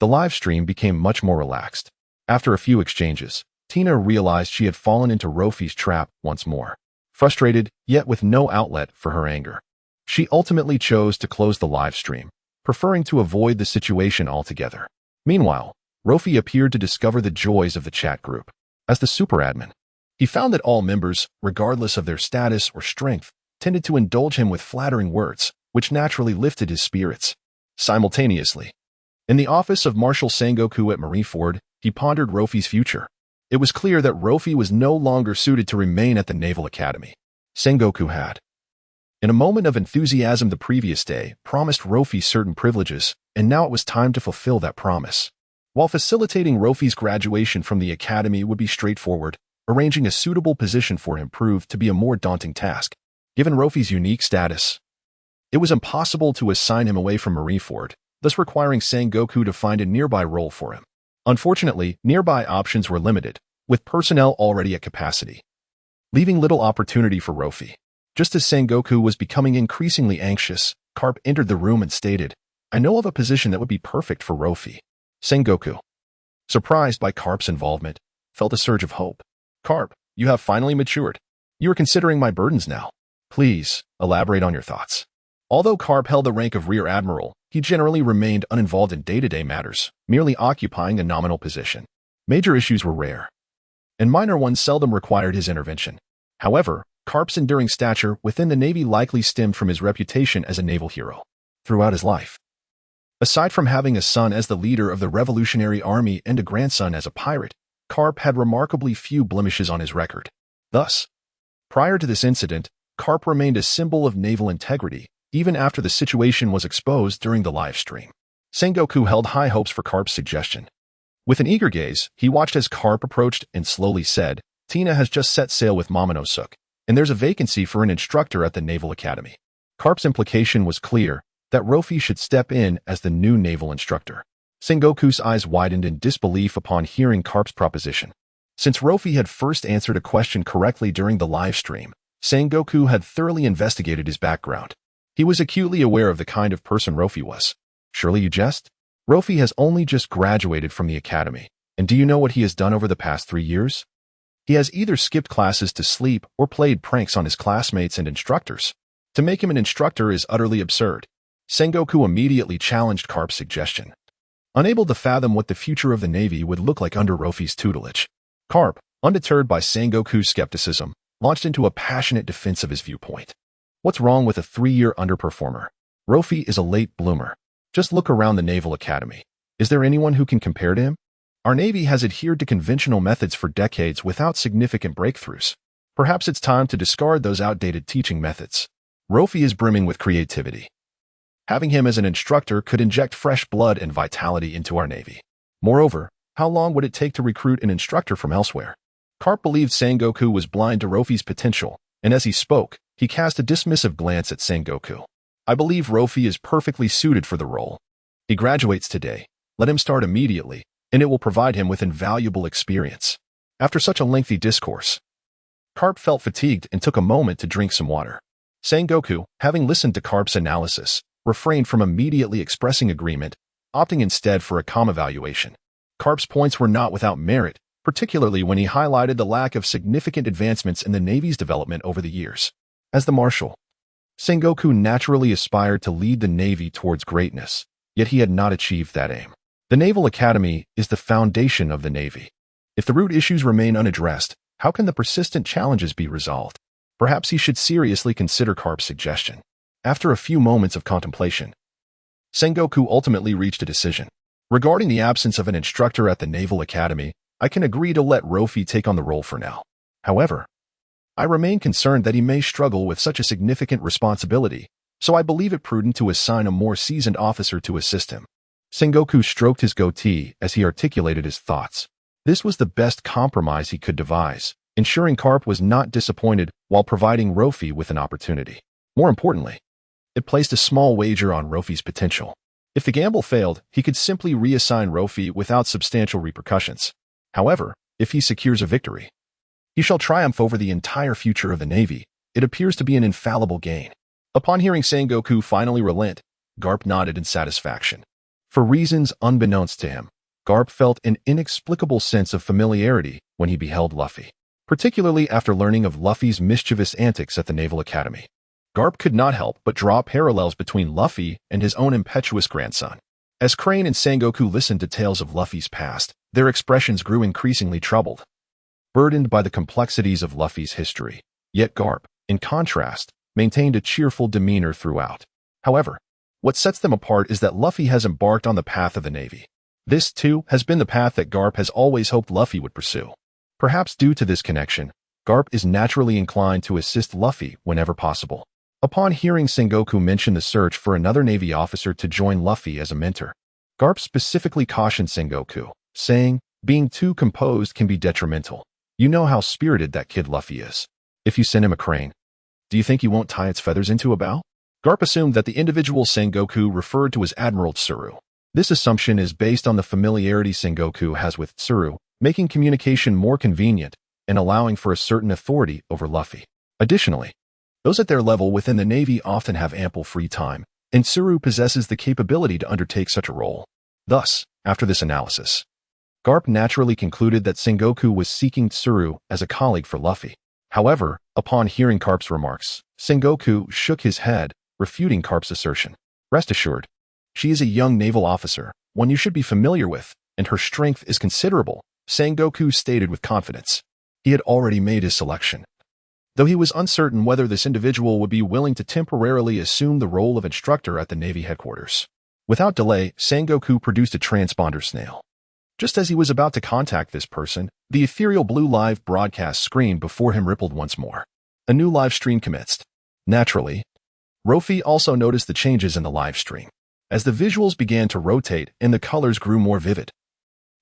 the live stream became much more relaxed. After a few exchanges, Tina realized she had fallen into Rofei's trap once more. Frustrated, yet with no outlet for her anger, she ultimately chose to close the live stream, preferring to avoid the situation altogether. Meanwhile, Rofei appeared to discover the joys of the chat group. As the super admin, he found that all members, regardless of their status or strength, tended to indulge him with flattering words, which naturally lifted his spirits. Simultaneously, in the office of Marshal Sengoku at Marineford, he pondered Rofei's future. It was clear that Rofei was no longer suited to remain at the Naval Academy. Sengoku had, in a moment of enthusiasm the previous day, promised Rofei certain privileges, and now it was time to fulfill that promise. While facilitating Rofei's graduation from the academy would be straightforward, arranging a suitable position for him proved to be a more daunting task. Given Rofei's unique status, it was impossible to assign him away from Marineford, thus requiring Sengoku to find a nearby role for him. Unfortunately, nearby options were limited, with personnel already at capacity, leaving little opportunity for Rofei. Just as Sengoku was becoming increasingly anxious, Garp entered the room and stated, I know of a position that would be perfect for Rofei. Sengoku, surprised by Garp's involvement, felt a surge of hope. Garp, you have finally matured. You are considering my burdens now. Please, elaborate on your thoughts. Although Garp held the rank of Rear Admiral, he generally remained uninvolved in day-to-day matters, merely occupying a nominal position. Major issues were rare, and minor ones seldom required his intervention. However, Garp's enduring stature within the Navy likely stemmed from his reputation as a naval hero throughout his life. Aside from having a son as the leader of the Revolutionary Army and a grandson as a pirate, Garp had remarkably few blemishes on his record. Thus, prior to this incident, Garp remained a symbol of naval integrity, even after the situation was exposed during the live stream. Sengoku held high hopes for Garp's suggestion. With an eager gaze, he watched as Garp approached and slowly said, Tina has just set sail with Momonosuke, and there's a vacancy for an instructor at the Naval Academy. Garp's implication was clear, that Rofei should step in as the new naval instructor. Sengoku's eyes widened in disbelief upon hearing Garp's proposition. Since Rofei had first answered a question correctly during the live stream, Sengoku had thoroughly investigated his background. He was acutely aware of the kind of person Rofei was. Surely you jest? Rofei has only just graduated from the academy, and do you know what he has done over the past 3 years? He has either skipped classes to sleep or played pranks on his classmates and instructors. To make him an instructor is utterly absurd. Sengoku immediately challenged Garp's suggestion, unable to fathom what the future of the Navy would look like under Rofei's tutelage. Garp, undeterred by Sengoku's skepticism, launched into a passionate defense of his viewpoint. What's wrong with a 3-year underperformer? Rofei is a late bloomer. Just look around the Naval Academy. Is there anyone who can compare to him? Our Navy has adhered to conventional methods for decades without significant breakthroughs. Perhaps it's time to discard those outdated teaching methods. Rofei is brimming with creativity. Having him as an instructor could inject fresh blood and vitality into our Navy. Moreover, how long would it take to recruit an instructor from elsewhere? Garp believed Sengoku was blind to Rofei's potential, and as he spoke, he cast a dismissive glance at Sengoku. I believe Rofei is perfectly suited for the role. He graduates today. Let him start immediately, and it will provide him with invaluable experience. After such a lengthy discourse, Garp felt fatigued and took a moment to drink some water. Sengoku, having listened to Garp's analysis, refrained from immediately expressing agreement, opting instead for a calm evaluation. Garp's points were not without merit, particularly when he highlighted the lack of significant advancements in the Navy's development over the years. As the Marshal, Sengoku naturally aspired to lead the Navy towards greatness, yet he had not achieved that aim. The Naval Academy is the foundation of the Navy. If the root issues remain unaddressed, how can the persistent challenges be resolved? Perhaps he should seriously consider Garp's suggestion. After a few moments of contemplation, Sengoku ultimately reached a decision. Regarding the absence of an instructor at the Naval Academy, I can agree to let Luo Fei take on the role for now. However, I remain concerned that he may struggle with such a significant responsibility, so I believe it prudent to assign a more seasoned officer to assist him. Sengoku stroked his goatee as he articulated his thoughts. This was the best compromise he could devise, ensuring Garp was not disappointed while providing Luo Fei with an opportunity. More importantly, it placed a small wager on Luo Fei's potential. If the gamble failed, he could simply reassign Luo Fei without substantial repercussions. However, if he secures a victory, he shall triumph over the entire future of the Navy. It appears to be an infallible gain. Upon hearing Sengoku finally relent, Garp nodded in satisfaction. For reasons unbeknownst to him, Garp felt an inexplicable sense of familiarity when he beheld Luffy, particularly after learning of Luffy's mischievous antics at the Naval Academy. Garp could not help but draw parallels between Luffy and his own impetuous grandson. As Crane and Sengoku listened to tales of Luffy's past, their expressions grew increasingly troubled, burdened by the complexities of Luffy's history. Yet Garp, in contrast, maintained a cheerful demeanor throughout. However, what sets them apart is that Luffy has embarked on the path of the Navy. This, too, has been the path that Garp has always hoped Luffy would pursue. Perhaps due to this connection, Garp is naturally inclined to assist Luffy whenever possible. Upon hearing Sengoku mention the search for another Navy officer to join Luffy as a mentor, Garp specifically cautioned Sengoku, saying, "Being too composed can be detrimental. You know how spirited that kid Luffy is. If you send him a crane, do you think he won't tie its feathers into a bow?" Garp assumed that the individual Sengoku referred to as Admiral Tsuru. This assumption is based on the familiarity Sengoku has with Tsuru, making communication more convenient and allowing for a certain authority over Luffy. Additionally, those at their level within the Navy often have ample free time, and Tsuru possesses the capability to undertake such a role. Thus, after this analysis, Garp naturally concluded that Sengoku was seeking Tsuru as a colleague for Luffy. However, upon hearing Garp's remarks, Sengoku shook his head, refuting Garp's assertion. "Rest assured, she is a young naval officer, one you should be familiar with, and her strength is considerable," Sengoku stated with confidence. He had already made his selection, though he was uncertain whether this individual would be willing to temporarily assume the role of instructor at the Navy headquarters. Without delay, Sengoku produced a transponder snail. Just as he was about to contact this person, the ethereal blue live broadcast screen before him rippled once more. A new live stream commenced. Naturally, Luo Fei also noticed the changes in the live stream. As the visuals began to rotate and the colors grew more vivid,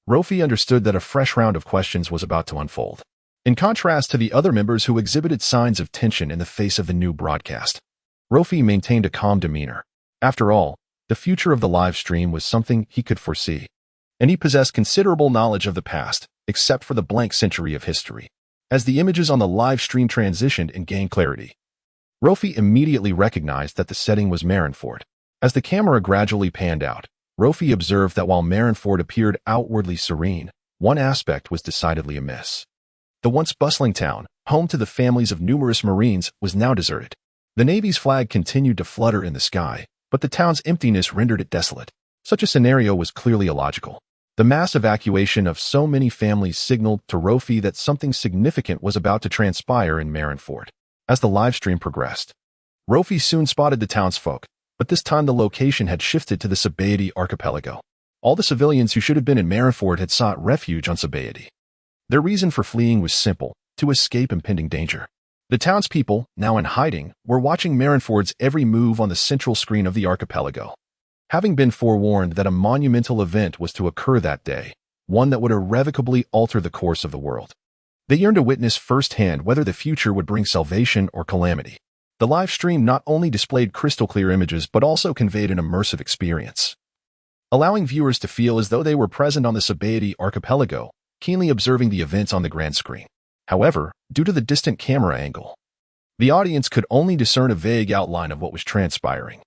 Luo Fei understood that a fresh round of questions was about to unfold. In contrast to the other members who exhibited signs of tension in the face of the new broadcast, Luo Fei maintained a calm demeanor. After all, the future of the live stream was something he could foresee, and he possessed considerable knowledge of the past, except for the blank century of history. As the images on the live stream transitioned and gained clarity, Luo Fei immediately recognized that the setting was Marinford. As the camera gradually panned out, Luo Fei observed that while Marinford appeared outwardly serene, one aspect was decidedly amiss. The once bustling town, home to the families of numerous Marines, was now deserted. The Navy's flag continued to flutter in the sky, but the town's emptiness rendered it desolate. Such a scenario was clearly illogical. The mass evacuation of so many families signaled to Luo Fei that something significant was about to transpire in Marinford. As the livestream progressed, Luo Fei soon spotted the townsfolk, but this time the location had shifted to the Sabo archipelago. All the civilians who should have been in Marinford had sought refuge on Sabo. Their reason for fleeing was simple: to escape impending danger. The townspeople, now in hiding, were watching Marinford's every move on the central screen of the archipelago. Having been forewarned that a monumental event was to occur that day, one that would irrevocably alter the course of the world, they yearned to witness firsthand whether the future would bring salvation or calamity. The live stream not only displayed crystal-clear images but also conveyed an immersive experience, allowing viewers to feel as though they were present on the Sabo archipelago, keenly observing the events on the grand screen. However, due to the distant camera angle, the audience could only discern a vague outline of what was transpiring.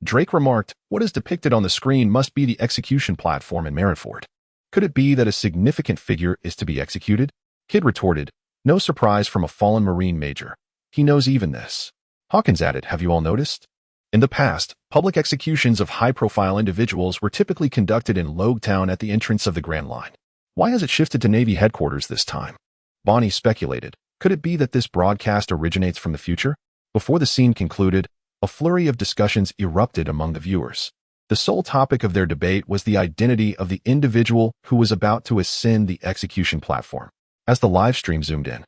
Drake remarked, "What is depicted on the screen must be the execution platform in Marinford. Could it be that a significant figure is to be executed?" Kid retorted, "No surprise from a fallen Marine major. He knows even this." Hawkins added, "Have you all noticed? In the past, public executions of high-profile individuals were typically conducted in Loguetown at the entrance of the Grand Line. Why has it shifted to Navy headquarters this time?" Bonnie speculated, Could it be that this broadcast originates from the future? Before the scene concluded, a flurry of discussions erupted among the viewers. The sole topic of their debate was the identity of the individual who was about to ascend the execution platform. As the live stream zoomed in,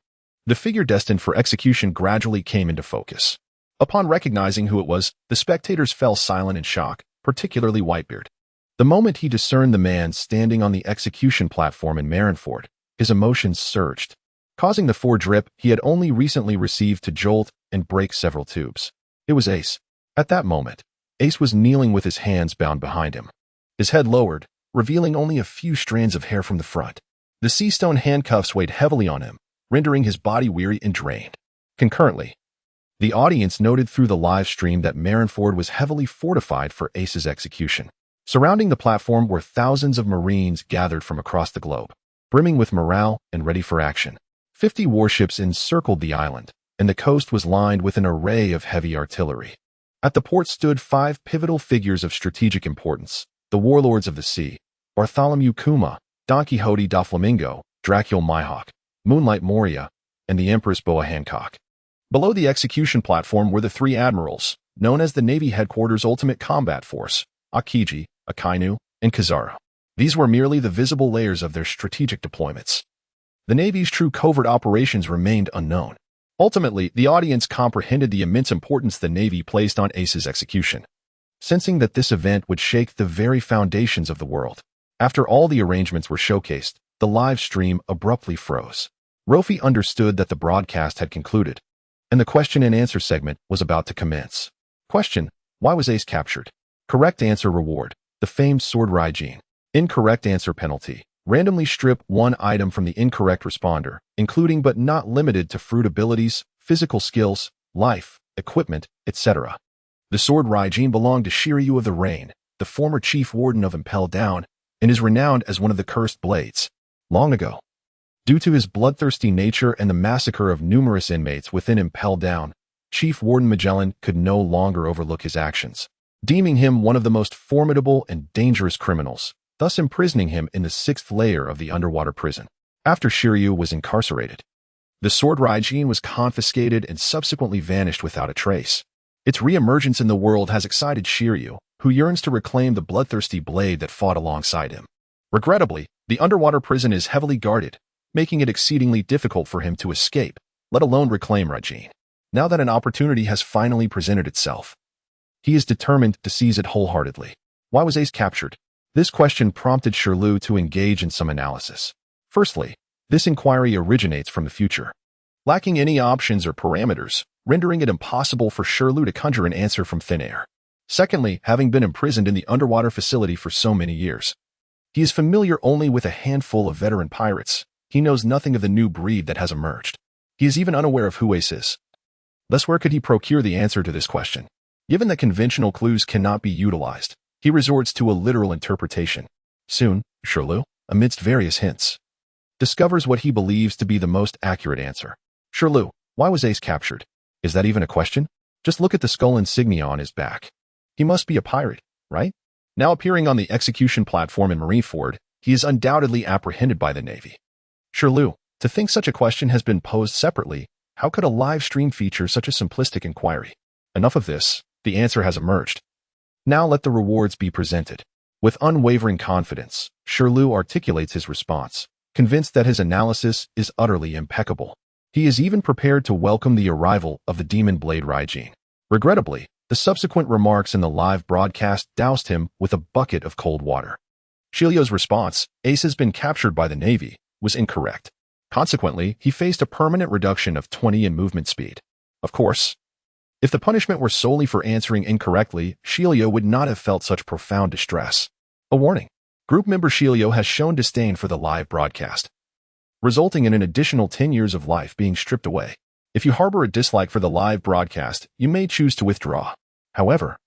the figure destined for execution gradually came into focus. Upon recognizing who it was, the spectators fell silent in shock, particularly Whitebeard. The moment he discerned the man standing on the execution platform in Marinford, his emotions surged, causing the drip he had only recently received to jolt and break several tubes. It was Ace. At that moment, Ace was kneeling with his hands bound behind him, his head lowered, revealing only a few strands of hair from the front. The sea stone handcuffs weighed heavily on him, rendering his body weary and drained. Concurrently, the audience noted through the live stream that Marinford was heavily fortified for Ace's execution. Surrounding the platform were thousands of Marines gathered from across the globe, brimming with morale and ready for action. 50 warships encircled the island, and the coast was lined with an array of heavy artillery. At the port stood 5 pivotal figures of strategic importance: the warlords of the sea, Bartholomew Kuma, Don Quixote da Flamingo, Dracula Mihawk, Moonlight Moria, and the Empress Boa Hancock. Below the execution platform were the 3 admirals, known as the Navy Headquarters Ultimate Combat Force, Akiji, Akainu, and Kizaru. These were merely the visible layers of their strategic deployments. The Navy's true covert operations remained unknown. Ultimately, the audience comprehended the immense importance the Navy placed on Ace's execution, sensing that this event would shake the very foundations of the world. After all the arrangements were showcased, the live stream abruptly froze. Luffy understood that the broadcast had concluded, and the question and answer segment was about to commence. Question: why was Ace captured? Correct answer: reward, the famed sword Raijin. Incorrect answer: penalty. Randomly strip 1 item from the incorrect responder, including but not limited to fruit abilities, physical skills, life, equipment, etc. The sword Raijin belonged to Shiryu of the Rain, the former chief warden of Impel Down, and is renowned as one of the cursed blades. Long ago, due to his bloodthirsty nature and the massacre of numerous inmates within Impel Down, Chief Warden Magellan could no longer overlook his actions, deeming him one of the most formidable and dangerous criminals, thus imprisoning him in the 6th layer of the underwater prison. After Shiryu was incarcerated, the sword Raijin was confiscated and subsequently vanished without a trace. Its re-emergence in the world has excited Shiryu, who yearns to reclaim the bloodthirsty blade that fought alongside him. Regrettably, the underwater prison is heavily guarded, making it exceedingly difficult for him to escape, let alone reclaim Raijin. Now that an opportunity has finally presented itself, he is determined to seize it wholeheartedly. Why was Ace captured? This question prompted Shirlu to engage in some analysis. Firstly, this inquiry originates from the future, lacking any options or parameters, rendering it impossible for Shirlu to conjure an answer from thin air. Secondly, having been imprisoned in the underwater facility for so many years, he is familiar only with a handful of veteran pirates. He knows nothing of the new breed that has emerged. He is even unaware of who Ace is. Thus, where could he procure the answer to this question? Given that conventional clues cannot be utilized, he resorts to a literal interpretation. Soon, Shirlu, amidst various hints, discovers what he believes to be the most accurate answer. Shirlu, why was Ace captured? Is that even a question? Just look at the skull insignia on his back. He must be a pirate, right? Now appearing on the execution platform in Marineford, he is undoubtedly apprehended by the Navy. Shirlu, to think such a question has been posed separately, how could a live stream feature such a simplistic inquiry? Enough of this, the answer has emerged. Now let the rewards be presented. With unwavering confidence, Shirlu articulates his response, convinced that his analysis is utterly impeccable. He is even prepared to welcome the arrival of the demon blade Raijin. Regrettably, the subsequent remarks in the live broadcast doused him with a bucket of cold water. Shiryu's response, Ace has been captured by the Navy, was incorrect. Consequently, he faced a permanent reduction of 20 in movement speed. Of course, if the punishment were solely for answering incorrectly, Shiryu would not have felt such profound distress. A warning. Group member Shiryu has shown disdain for the live broadcast, resulting in an additional 10 years of life being stripped away. If you harbor a dislike for the live broadcast, you may choose to withdraw. However,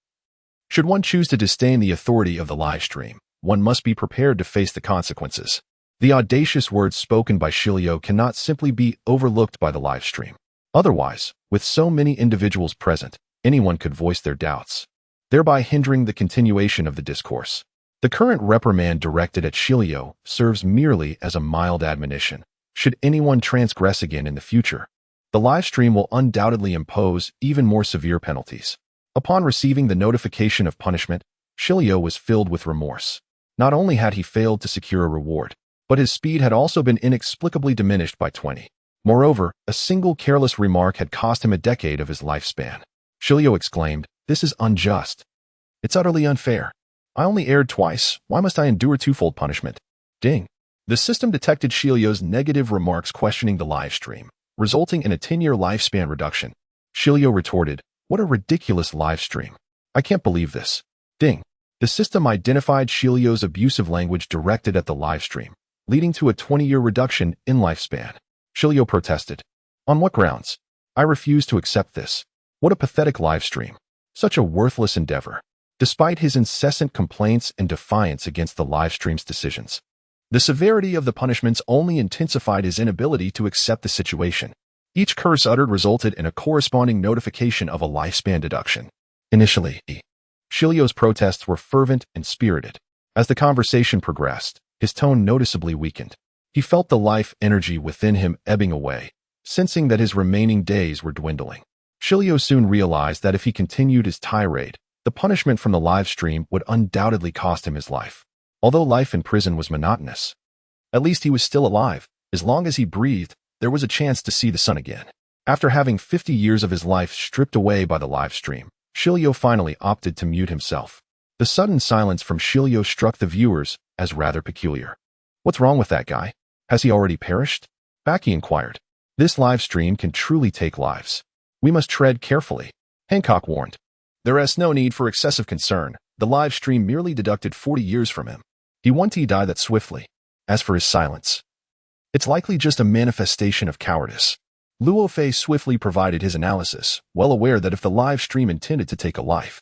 should one choose to disdain the authority of the live stream, one must be prepared to face the consequences. The audacious words spoken by Shiryu cannot simply be overlooked by the live stream. Otherwise, with so many individuals present, anyone could voice their doubts, thereby hindering the continuation of the discourse. The current reprimand directed at Shiryu serves merely as a mild admonition. Should anyone transgress again in the future, The live stream will undoubtedly impose even more severe penalties. Upon receiving the notification of punishment, Shilio was filled with remorse. Not only had he failed to secure a reward, but his speed had also been inexplicably diminished by 20. Moreover, a single careless remark had cost him a decade of his lifespan. Shilio exclaimed, "This is unjust. It's utterly unfair. I only erred twice. Why must I endure twofold punishment?" Ding. The system detected Shilio's negative remarks questioning the live stream, resulting in a 10-year lifespan reduction. Shilio retorted, "What a ridiculous live stream. I can't believe this." Ding. The system identified Shilio's abusive language directed at the live stream, leading to a 20-year reduction in lifespan. Shilio protested. "On what grounds? I refuse to accept this. What a pathetic live stream. Such a worthless endeavor." Despite his incessant complaints and defiance against the live stream's decisions, the severity of the punishments only intensified his inability to accept the situation. Each curse uttered resulted in a corresponding notification of a lifespan deduction. Initially, Shilio's protests were fervent and spirited. As the conversation progressed, his tone noticeably weakened. He felt the life energy within him ebbing away, sensing that his remaining days were dwindling. Shilio soon realized that if he continued his tirade, the punishment from the live stream would undoubtedly cost him his life. Although life in prison was monotonous, at least he was still alive. As long as he breathed, there was a chance to see the sun again. After having 50 years of his life stripped away by the live stream, Shilio finally opted to mute himself. The sudden silence from Shilio struck the viewers as rather peculiar. "What's wrong with that guy? Has he already perished?" Baki inquired. "This live stream can truly take lives. We must tread carefully," Hancock warned. "There is no need for excessive concern. The live stream merely deducted 40 years from him. He won't die that swiftly. As for his silence, it's likely just a manifestation of cowardice." Luo Fei swiftly provided his analysis, well aware that if the live stream intended to take a life,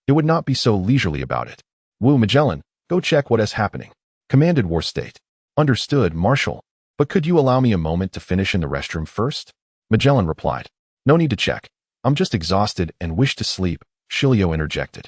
it would not be so leisurely about it. "Wu Magellan, go check what is happening," commanded War State. "Understood, Marshal. But could you allow me a moment to finish in the restroom first?" Magellan replied. "No need to check. I'm just exhausted and wish to sleep," Shilio interjected.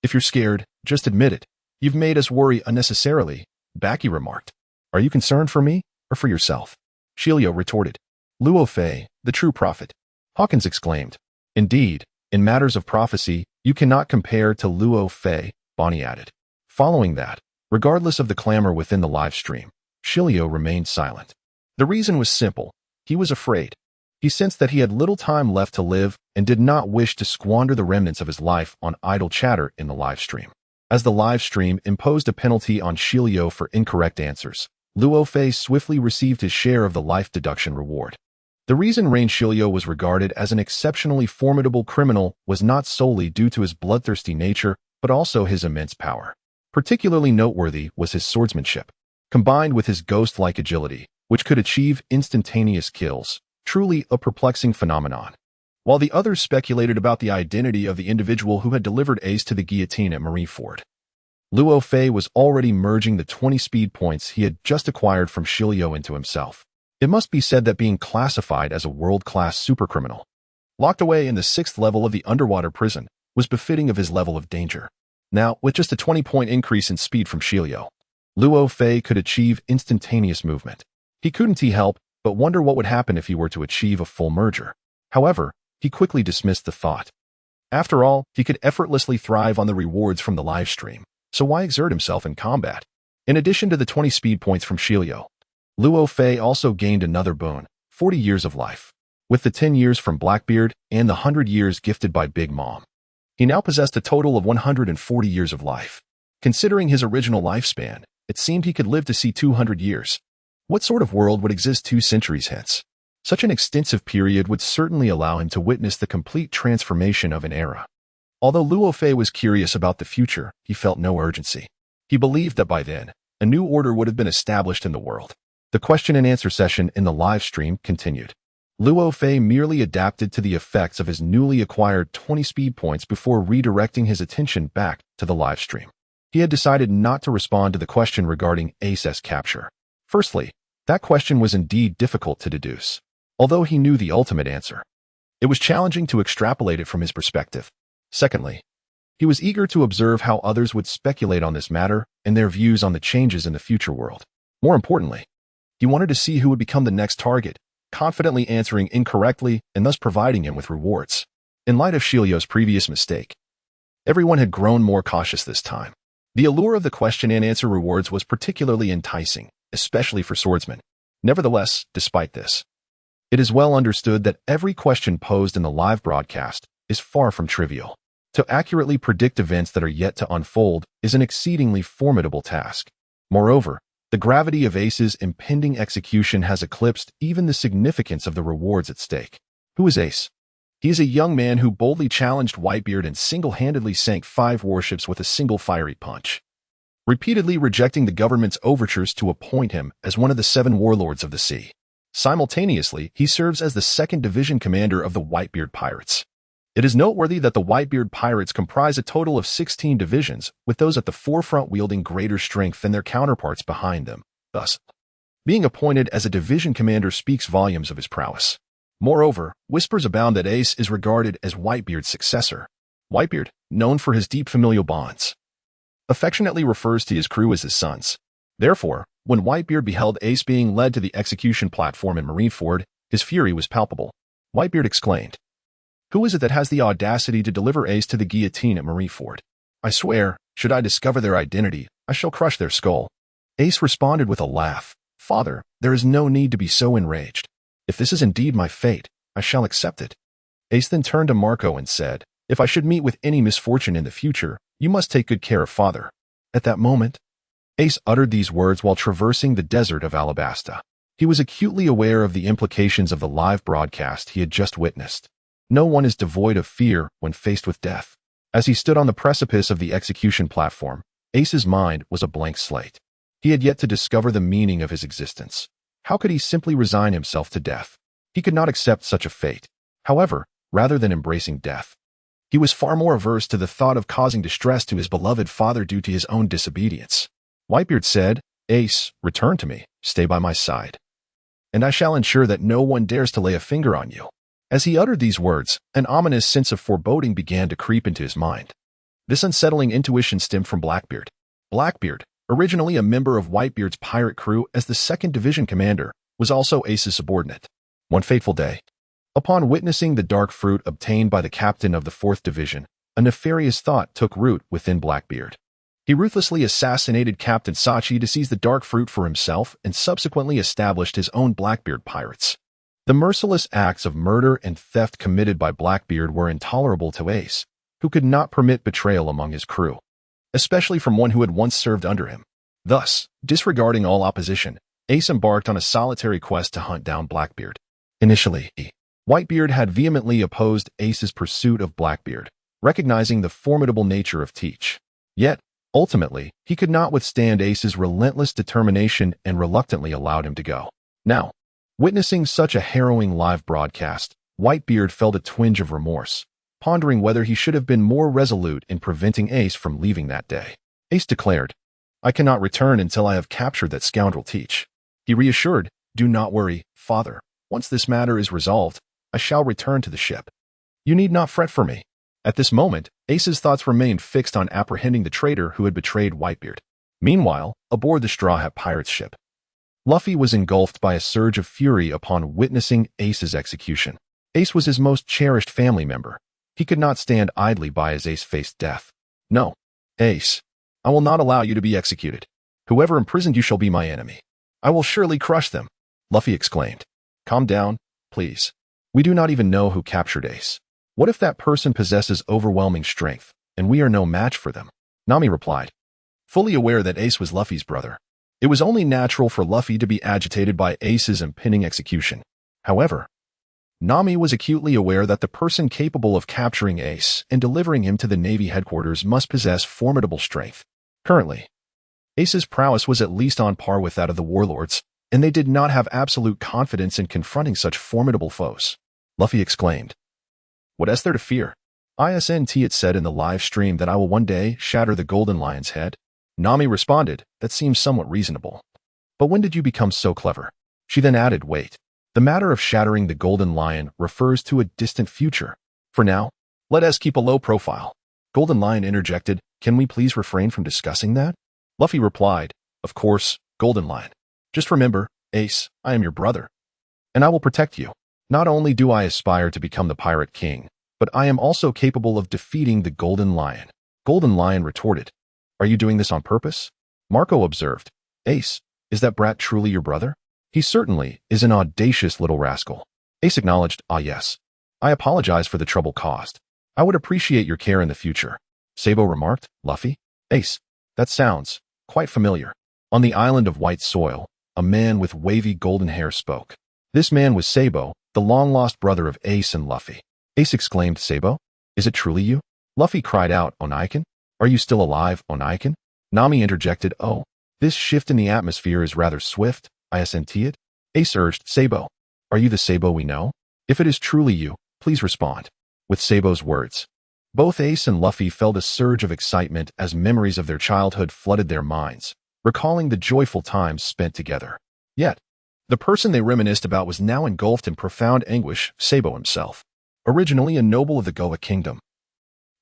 "If you're scared, just admit it. You've made us worry unnecessarily," Baki remarked. "Are you concerned for me or for yourself?" Shilio retorted. "Luo Fei, the true prophet," Hawkins exclaimed. "Indeed, in matters of prophecy, you cannot compare to Luo Fei," Bonnie added. Following that, regardless of the clamor within the live stream, Shilio remained silent. The reason was simple. He was afraid. He sensed that he had little time left to live and did not wish to squander the remnants of his life on idle chatter in the live stream. As the live stream imposed a penalty on Shilio for incorrect answers, Luo Fei swiftly received his share of the life deduction reward. The reason Rain Shilio was regarded as an exceptionally formidable criminal was not solely due to his bloodthirsty nature, but also his immense power. Particularly noteworthy was his swordsmanship, combined with his ghost-like agility, which could achieve instantaneous kills. Truly a perplexing phenomenon. While the others speculated about the identity of the individual who had delivered Ace to the guillotine at Marinford, Luo Fei was already merging the 20 speed points he had just acquired from Shilio into himself. It must be said that being classified as a world-class supercriminal, locked away in the 6th level of the underwater prison, was befitting of his level of danger. Now, with just a 20-point increase in speed from Shilio, Luo Fei could achieve instantaneous movement. He couldn't help but wonder what would happen if he were to achieve a full merger. However, he quickly dismissed the thought. After all, he could effortlessly thrive on the rewards from the live stream, so why exert himself in combat? In addition to the 20 speed points from Shilio, Luo Fei also gained another boon, 40 years of life. With the 10 years from Blackbeard and the 100 years gifted by Big Mom, he now possessed a total of 140 years of life. Considering his original lifespan, it seemed he could live to see 200 years. What sort of world would exist 2 centuries hence? Such an extensive period would certainly allow him to witness the complete transformation of an era. Although Luo Fei was curious about the future, he felt no urgency. He believed that by then, a new order would have been established in the world. The question and answer session in the live stream continued. Luo Fei merely adapted to the effects of his newly acquired 20 speed points before redirecting his attention back to the live stream. He had decided not to respond to the question regarding Ace's capture. Firstly, that question was indeed difficult to deduce. Although he knew the ultimate answer, it was challenging to extrapolate it from his perspective. Secondly, he was eager to observe how others would speculate on this matter and their views on the changes in the future world. More importantly, he wanted to see who would become the next target, confidently answering incorrectly and thus providing him with rewards. In light of Shilio's previous mistake, everyone had grown more cautious this time. The allure of the question-and-answer rewards was particularly enticing, especially for swordsmen. Nevertheless, despite this, it is well understood that every question posed in the live broadcast is far from trivial. To accurately predict events that are yet to unfold is an exceedingly formidable task. Moreover, the gravity of Ace's impending execution has eclipsed even the significance of the rewards at stake. Who is Ace? He is a young man who boldly challenged Whitebeard and single-handedly sank 5 warships with a single fiery punch, repeatedly rejecting the government's overtures to appoint him as one of the 7 warlords of the sea. Simultaneously, he serves as the 2nd Division commander of the Whitebeard Pirates. It is noteworthy that the Whitebeard Pirates comprise a total of 16 divisions, with those at the forefront wielding greater strength than their counterparts behind them. Thus, being appointed as a division commander speaks volumes of his prowess. Moreover, whispers abound that Ace is regarded as Whitebeard's successor. Whitebeard, known for his deep familial bonds, affectionately refers to his crew as his sons. Therefore, when Whitebeard beheld Ace being led to the execution platform in Marineford, his fury was palpable. Whitebeard exclaimed, "Who is it that has the audacity to deliver Ace to the guillotine at Marineford? I swear, should I discover their identity, I shall crush their skull." Ace responded with a laugh, "Father, there is no need to be so enraged. If this is indeed my fate, I shall accept it." Ace then turned to Marco and said, "If I should meet with any misfortune in the future, you must take good care of Father." At that moment, Ace uttered these words while traversing the desert of Alabasta. He was acutely aware of the implications of the live broadcast he had just witnessed. No one is devoid of fear when faced with death. As he stood on the precipice of the execution platform, Ace's mind was a blank slate. He had yet to discover the meaning of his existence. How could he simply resign himself to death? He could not accept such a fate. However, rather than embracing death, he was far more averse to the thought of causing distress to his beloved father due to his own disobedience. Whitebeard said, "Ace, return to me, stay by my side, and I shall ensure that no one dares to lay a finger on you." As he uttered these words, an ominous sense of foreboding began to creep into his mind. This unsettling intuition stemmed from Blackbeard. Blackbeard, originally a member of Whitebeard's pirate crew as the 2nd Division commander, was also Ace's subordinate. One fateful day, upon witnessing the dark fruit obtained by the captain of the 4th Division, a nefarious thought took root within Blackbeard. He ruthlessly assassinated Captain Sachi to seize the dark fruit for himself and subsequently established his own Blackbeard Pirates. The merciless acts of murder and theft committed by Blackbeard were intolerable to Ace, who could not permit betrayal among his crew, especially from one who had once served under him. Thus, disregarding all opposition, Ace embarked on a solitary quest to hunt down Blackbeard. Initially, Whitebeard had vehemently opposed Ace's pursuit of Blackbeard, recognizing the formidable nature of Teach. Yet, ultimately, he could not withstand Ace's relentless determination and reluctantly allowed him to go. Now, witnessing such a harrowing live broadcast, Whitebeard felt a twinge of remorse, pondering whether he should have been more resolute in preventing Ace from leaving that day. Ace declared, "I cannot return until I have captured that scoundrel Teach." He reassured, "Do not worry, Father. Once this matter is resolved, I shall return to the ship. You need not fret for me." At this moment, Ace's thoughts remained fixed on apprehending the traitor who had betrayed Whitebeard. Meanwhile, aboard the Straw Hat Pirate's ship, Luffy was engulfed by a surge of fury upon witnessing Ace's execution. Ace was his most cherished family member. He could not stand idly by as Ace faced death. "No, Ace, I will not allow you to be executed. Whoever imprisoned you shall be my enemy. I will surely crush them," Luffy exclaimed. "Calm down, please. We do not even know who captured Ace. What if that person possesses overwhelming strength, and we are no match for them?" Nami replied, fully aware that Ace was Luffy's brother. It was only natural for Luffy to be agitated by Ace's impending execution. However, Nami was acutely aware that the person capable of capturing Ace and delivering him to the Navy headquarters must possess formidable strength. Currently, Ace's prowess was at least on par with that of the warlords, and they did not have absolute confidence in confronting such formidable foes. Luffy exclaimed, "What is there to fear? Isn't it said in the live stream that I will one day shatter the Golden Lion's head?" Nami responded, "That seems somewhat reasonable. But when did you become so clever?" She then added, "Wait. The matter of shattering the Golden Lion refers to a distant future. For now, let us keep a low profile." Golden Lion interjected, "Can we please refrain from discussing that?" Luffy replied, "Of course, Golden Lion. Just remember, Ace, I am your brother." and I will protect you. Not only do I aspire to become the Pirate King, but I am also capable of defeating the Golden Lion. Golden Lion retorted, Are you doing this on purpose? Marco observed, Ace, is that brat truly your brother? He certainly is an audacious little rascal. Ace acknowledged, Ah yes. I apologize for the trouble caused. I would appreciate your care in the future. Sabo remarked, Luffy? Ace, that sounds quite familiar. On the island of white soil, a man with wavy golden hair spoke. This man was Sabo, the long-lost brother of Ace and Luffy. Ace exclaimed, Sabo? Is it truly you? Luffy cried out, Onaiken? Are you still alive, Onaiken? Nami interjected, Oh, this shift in the atmosphere is rather swift, I assent it. Ace urged, Sabo, are you the Sabo we know? If it is truly you, please respond. With Sabo's words, both Ace and Luffy felt a surge of excitement as memories of their childhood flooded their minds, recalling the joyful times spent together. Yet, the person they reminisced about was now engulfed in profound anguish, Sabo himself. Originally a noble of the Goa kingdom,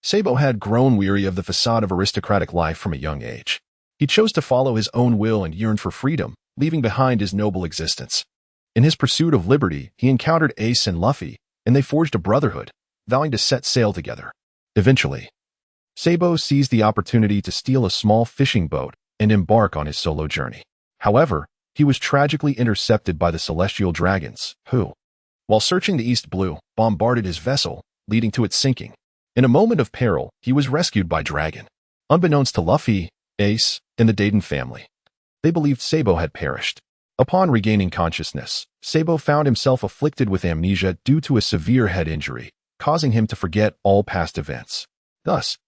Sabo had grown weary of the facade of aristocratic life from a young age. He chose to follow his own will and yearned for freedom, leaving behind his noble existence. In his pursuit of liberty, he encountered Ace and Luffy, and they forged a brotherhood, vowing to set sail together. Eventually, Sabo seized the opportunity to steal a small fishing boat and embark on his solo journey. However, he was tragically intercepted by the celestial dragons, who, while searching the East Blue, bombarded his vessel, leading to its sinking. In a moment of peril, he was rescued by Dragon. Unbeknownst to Luffy, Ace, and the Dayton family, they believed Sabo had perished. Upon regaining consciousness, Sabo found himself afflicted with amnesia due to a severe head injury, causing him to forget all past events. Thus,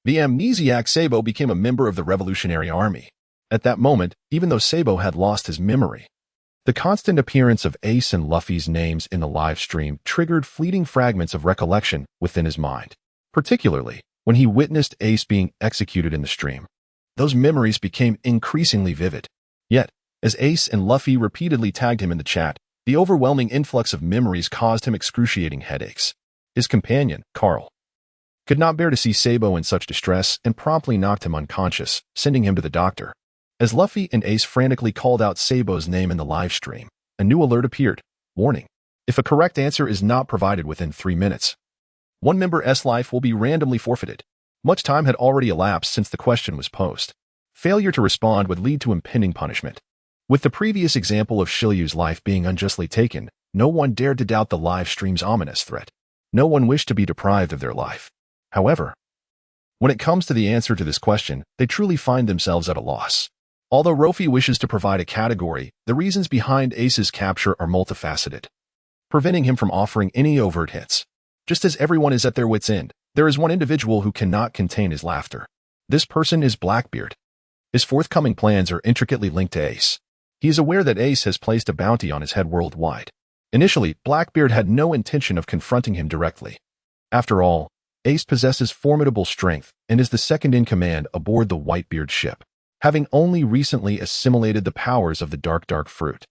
the amnesiac Sabo became a member of the Revolutionary Army. At that moment, even though Sabo had lost his memory, the constant appearance of Ace and Luffy's names in the live stream triggered fleeting fragments of recollection within his mind, particularly when he witnessed Ace being executed in the stream. Those memories became increasingly vivid. Yet, as Ace and Luffy repeatedly tagged him in the chat, the overwhelming influx of memories caused him excruciating headaches. His companion, Carl, could not bear to see Sabo in such distress and promptly knocked him unconscious, sending him to the doctor. As Luffy and Ace frantically called out Sabo's name in the live stream, a new alert appeared. Warning. If a correct answer is not provided within 3 minutes, one member's life will be randomly forfeited. Much time had already elapsed since the question was posed. Failure to respond would lead to impending punishment. With the previous example of Shiryu's life being unjustly taken, no one dared to doubt the live stream's ominous threat. No one wished to be deprived of their life. However, when it comes to the answer to this question, they truly find themselves at a loss. Although Rofy wishes to provide a category, the reasons behind Ace's capture are multifaceted, preventing him from offering any overt hints. Just as everyone is at their wits' end, there is one individual who cannot contain his laughter. This person is Blackbeard. His forthcoming plans are intricately linked to Ace. He is aware that Ace has placed a bounty on his head worldwide. Initially, Blackbeard had no intention of confronting him directly. After all, Ace possesses formidable strength and is the second in command aboard the Whitebeard ship, having only recently assimilated the powers of the dark fruit.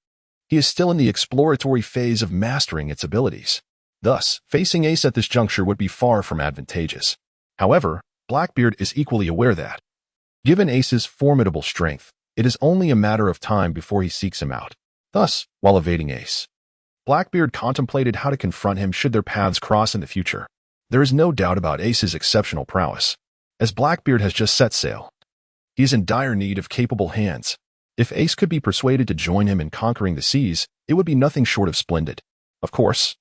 He is still in the exploratory phase of mastering its abilities. Thus, facing Ace at this juncture would be far from advantageous. However, Blackbeard is equally aware that, given Ace's formidable strength, it is only a matter of time before he seeks him out. Thus, while evading Ace, Blackbeard contemplated how to confront him should their paths cross in the future. There is no doubt about Ace's exceptional prowess. As Blackbeard has just set sail, he is in dire need of capable hands. If Ace could be persuaded to join him in conquering the seas, it would be nothing short of splendid. Of course,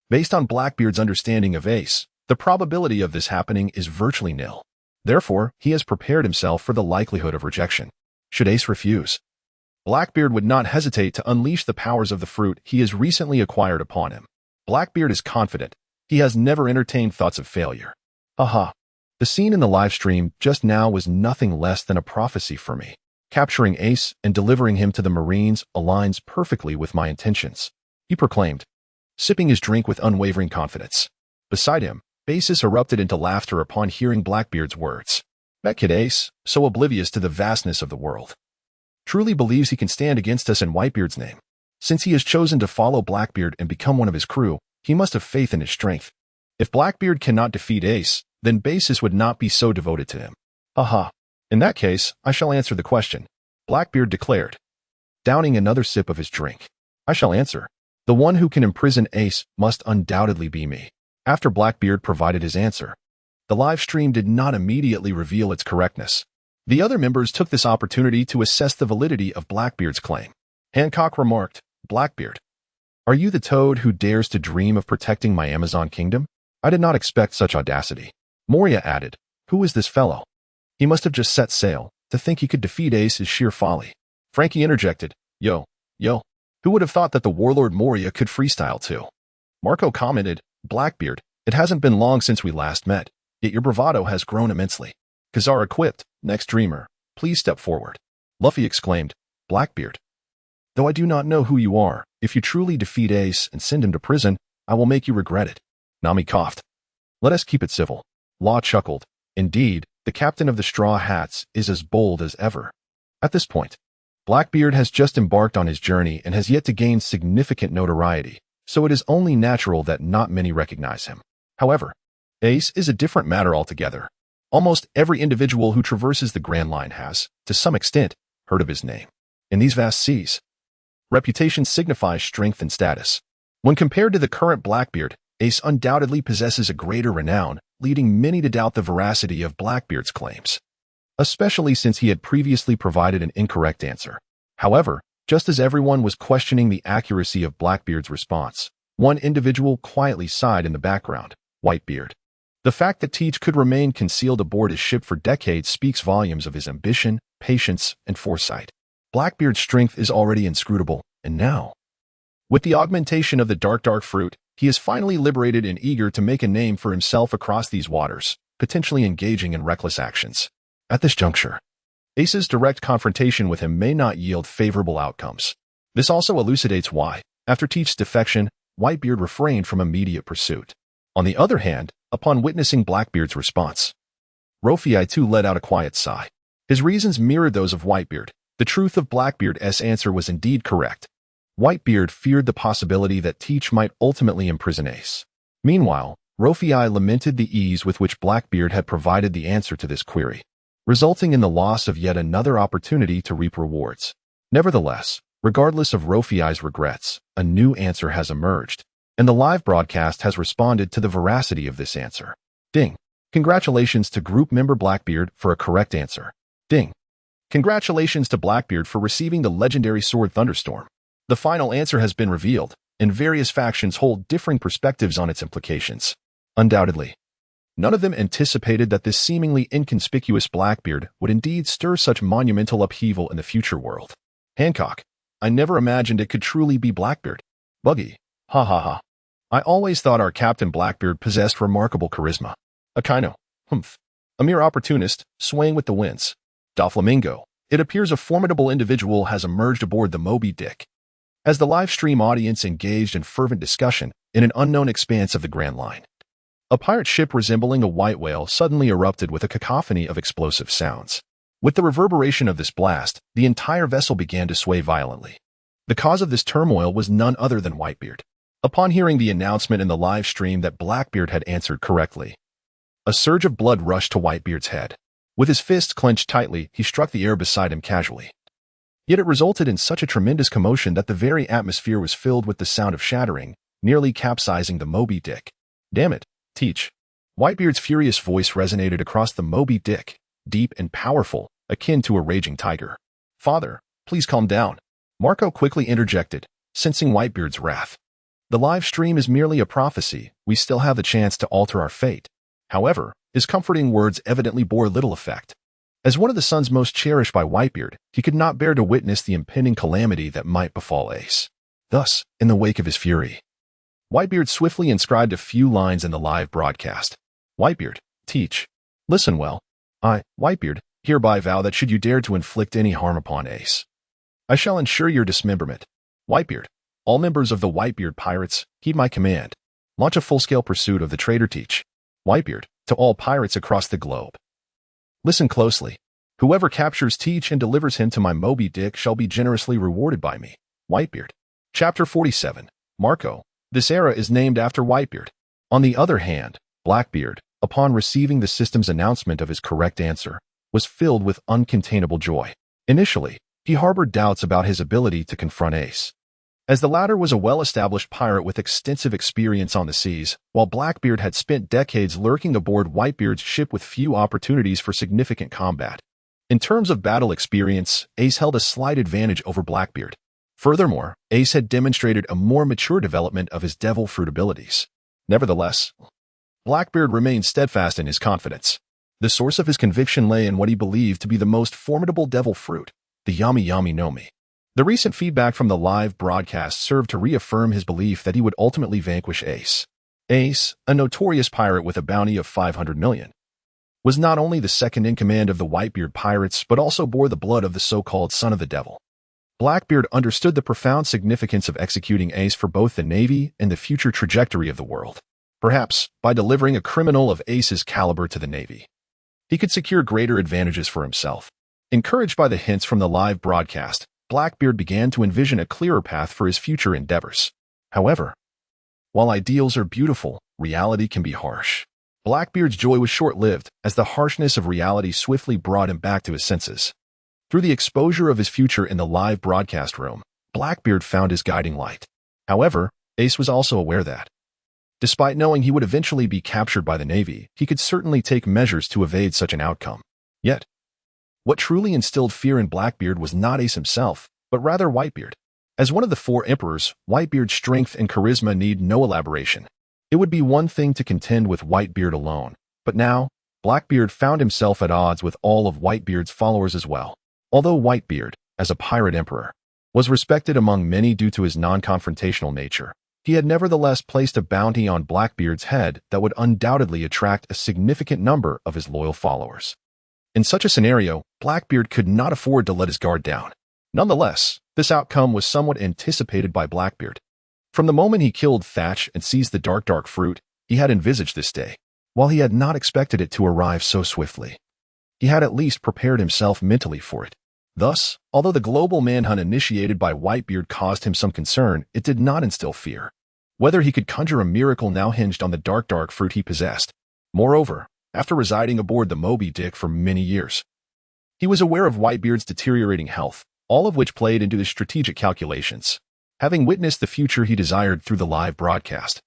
based on Blackbeard's understanding of Ace, the probability of this happening is virtually nil. Therefore, he has prepared himself for the likelihood of rejection. Should Ace refuse, Blackbeard would not hesitate to unleash the powers of the fruit he has recently acquired upon him. Blackbeard is confident. He has never entertained thoughts of failure. Aha. The scene in the live stream just now was nothing less than a prophecy for me. Capturing Ace and delivering him to the Marines aligns perfectly with my intentions, he proclaimed, sipping his drink with unwavering confidence. Beside him, Basis erupted into laughter upon hearing Blackbeard's words. That kid Ace, so oblivious to the vastness of the world, truly believes he can stand against us in Whitebeard's name. Since he has chosen to follow Blackbeard and become one of his crew, he must have faith in his strength. If Blackbeard cannot defeat Ace, then Basis would not be so devoted to him. Aha. In that case, I shall answer the question, Blackbeard declared, downing another sip of his drink. I shall answer. The one who can imprison Ace must undoubtedly be me. After Blackbeard provided his answer, the live stream did not immediately reveal its correctness. The other members took this opportunity to assess the validity of Blackbeard's claim. Hancock remarked, "Blackbeard, are you the toad who dares to dream of protecting my Amazon kingdom? I did not expect such audacity." Moria added, "Who is this fellow? He must have just set sail. To think he could defeat Ace is sheer folly." Frankie interjected, Yo, who would have thought that the warlord Moria could freestyle too?" Marco commented, "Blackbeard, it hasn't been long since we last met, yet your bravado has grown immensely. Kazar equipped, next dreamer, please step forward." Luffy exclaimed, "Blackbeard, though I do not know who you are, if you truly defeat Ace and send him to prison, I will make you regret it." Nami coughed. "Let us keep it civil." Law chuckled. "Indeed, the captain of the Straw Hats is as bold as ever." At this point, Blackbeard has just embarked on his journey and has yet to gain significant notoriety, so it is only natural that not many recognize him. However, Ace is a different matter altogether. Almost every individual who traverses the Grand Line has, to some extent, heard of his name. In these vast seas, reputation signifies strength and status. When compared to the current Blackbeard, Ace undoubtedly possesses a greater renown, leading many to doubt the veracity of Blackbeard's claims, especially since he had previously provided an incorrect answer. However, just as everyone was questioning the accuracy of Blackbeard's response, one individual quietly sighed in the background, Whitebeard. The fact that Teach could remain concealed aboard his ship for decades speaks volumes of his ambition, patience, and foresight. Blackbeard's strength is already inscrutable, and now, with the augmentation of the dark fruit, he is finally liberated and eager to make a name for himself across these waters, potentially engaging in reckless actions. At this juncture, Ace's direct confrontation with him may not yield favorable outcomes. This also elucidates why, after Teach's defection, Whitebeard refrained from immediate pursuit. On the other hand, upon witnessing Blackbeard's response, Rofei too let out a quiet sigh. His reasons mirrored those of Whitebeard. The truth of Blackbeard's answer was indeed correct. Whitebeard feared the possibility that Teach might ultimately imprison Ace. Meanwhile, Rofei lamented the ease with which Blackbeard had provided the answer to this query, resulting in the loss of yet another opportunity to reap rewards. Nevertheless, regardless of Rofei's regrets, a new answer has emerged, and the live broadcast has responded to the veracity of this answer. Ding. Congratulations to group member Blackbeard for a correct answer. Ding. Congratulations to Blackbeard for receiving the legendary sword Thunderstorm. The final answer has been revealed, and various factions hold differing perspectives on its implications. Undoubtedly, none of them anticipated that this seemingly inconspicuous Blackbeard would indeed stir such monumental upheaval in the future world. Hancock, I never imagined it could truly be Blackbeard. Buggy, ha ha ha. I always thought our Captain Blackbeard possessed remarkable charisma. Akainu, humph. A mere opportunist, swaying with the winds. Doflamingo, it appears a formidable individual has emerged aboard the Moby Dick. As the live stream audience engaged in fervent discussion in an unknown expanse of the Grand Line, a pirate ship resembling a white whale suddenly erupted with a cacophony of explosive sounds. With the reverberation of this blast, the entire vessel began to sway violently. The cause of this turmoil was none other than Whitebeard. Upon hearing the announcement in the live stream that Blackbeard had answered correctly, a surge of blood rushed to Whitebeard's head. With his fists clenched tightly, he struck the air beside him casually. Yet it resulted in such a tremendous commotion that the very atmosphere was filled with the sound of shattering, nearly capsizing the Moby Dick. Damn it, Teach. Whitebeard's furious voice resonated across the Moby Dick, deep and powerful, akin to a raging tiger. Father, please calm down. Marco quickly interjected, sensing Whitebeard's wrath. The live stream is merely a prophecy. We still have the chance to alter our fate. However, his comforting words evidently bore little effect. As one of the sons most cherished by Whitebeard, he could not bear to witness the impending calamity that might befall Ace. Thus, in the wake of his fury, Whitebeard swiftly inscribed a few lines in the live broadcast. Whitebeard, Teach. Listen well. I, Whitebeard, hereby vow that should you dare to inflict any harm upon Ace, I shall ensure your dismemberment. Whitebeard, all members of the Whitebeard pirates, heed my command. Launch a full-scale pursuit of the traitor Teach. Whitebeard, to all pirates across the globe. Listen closely. Whoever captures Teach and delivers him to my Moby Dick shall be generously rewarded by me. Whitebeard. Chapter 47. Marco. This era is named after Whitebeard. On the other hand, Blackbeard, upon receiving the system's announcement of his correct answer, was filled with uncontainable joy. Initially, he harbored doubts about his ability to confront Ace. as the latter was a well-established pirate with extensive experience on the seas, while Blackbeard had spent decades lurking aboard Whitebeard's ship with few opportunities for significant combat. In terms of battle experience, Ace held a slight advantage over Blackbeard. Furthermore, Ace had demonstrated a more mature development of his devil fruit abilities. Nevertheless, Blackbeard remained steadfast in his confidence. The source of his conviction lay in what he believed to be the most formidable devil fruit, the Yami Yami no Mi. The recent feedback from the live broadcast served to reaffirm his belief that he would ultimately vanquish Ace. Ace, a notorious pirate with a bounty of 500 million, was not only the second in command of the Whitebeard pirates but also bore the blood of the so-called Son of the Devil. Blackbeard understood the profound significance of executing Ace for both the Navy and the future trajectory of the world. Perhaps, by delivering a criminal of Ace's caliber to the Navy, he could secure greater advantages for himself. Encouraged by the hints from the live broadcast, Blackbeard began to envision a clearer path for his future endeavors. However, while ideals are beautiful, reality can be harsh. Blackbeard's joy was short-lived, as the harshness of reality swiftly brought him back to his senses. Through the exposure of his future in the live broadcast room, Blackbeard found his guiding light. However, Ace was also aware that, despite knowing he would eventually be captured by the Navy, he could certainly take measures to evade such an outcome. Yet, what truly instilled fear in Blackbeard was not Ace himself, but rather Whitebeard. As one of the four emperors, Whitebeard's strength and charisma need no elaboration. It would be one thing to contend with Whitebeard alone, but now, Blackbeard found himself at odds with all of Whitebeard's followers as well. Although Whitebeard, as a pirate emperor, was respected among many due to his non-confrontational nature, he had nevertheless placed a bounty on Blackbeard's head that would undoubtedly attract a significant number of his loyal followers. In such a scenario, Blackbeard could not afford to let his guard down. Nonetheless, this outcome was somewhat anticipated by Blackbeard. From the moment he killed Thatch and seized the dark fruit, he had envisaged this day. While he had not expected it to arrive so swiftly, he had at least prepared himself mentally for it. Thus, although the global manhunt initiated by Whitebeard caused him some concern, it did not instill fear. Whether he could conjure a miracle now hinged on the dark fruit he possessed. Moreover, after residing aboard the Moby Dick for many years, he was aware of Whitebeard's deteriorating health, all of which played into his strategic calculations. Having witnessed the future he desired through the live broadcast,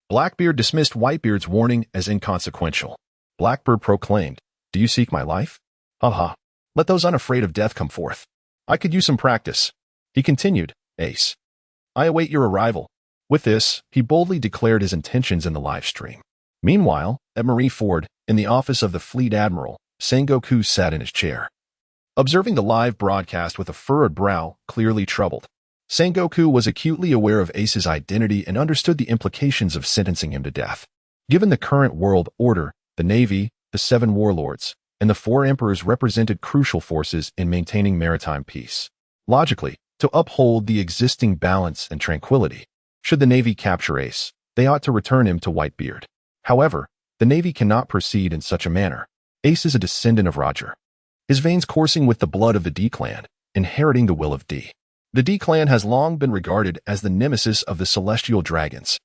Blackbeard dismissed Whitebeard's warning as inconsequential. Blackbeard proclaimed, "Do you seek my life? Haha. Let those unafraid of death come forth. I could use some practice." He continued, "Ace, I await your arrival." With this, he boldly declared his intentions in the live stream. Meanwhile, at Marinford, in the office of the Fleet Admiral, Sengoku sat in his chair, observing the live broadcast with a furrowed brow, clearly troubled. Sengoku was acutely aware of Ace's identity and understood the implications of sentencing him to death. Given the current world order, the Navy, the 7 warlords, and the 4 emperors represented crucial forces in maintaining maritime peace. Logically, to uphold the existing balance and tranquility, should the Navy capture Ace, they ought to return him to Whitebeard. However, the Navy cannot proceed in such a manner. Ace is a descendant of Roger, his veins coursing with the blood of the D clan, inheriting the will of D. The D clan has long been regarded as the nemesis of the celestial dragons.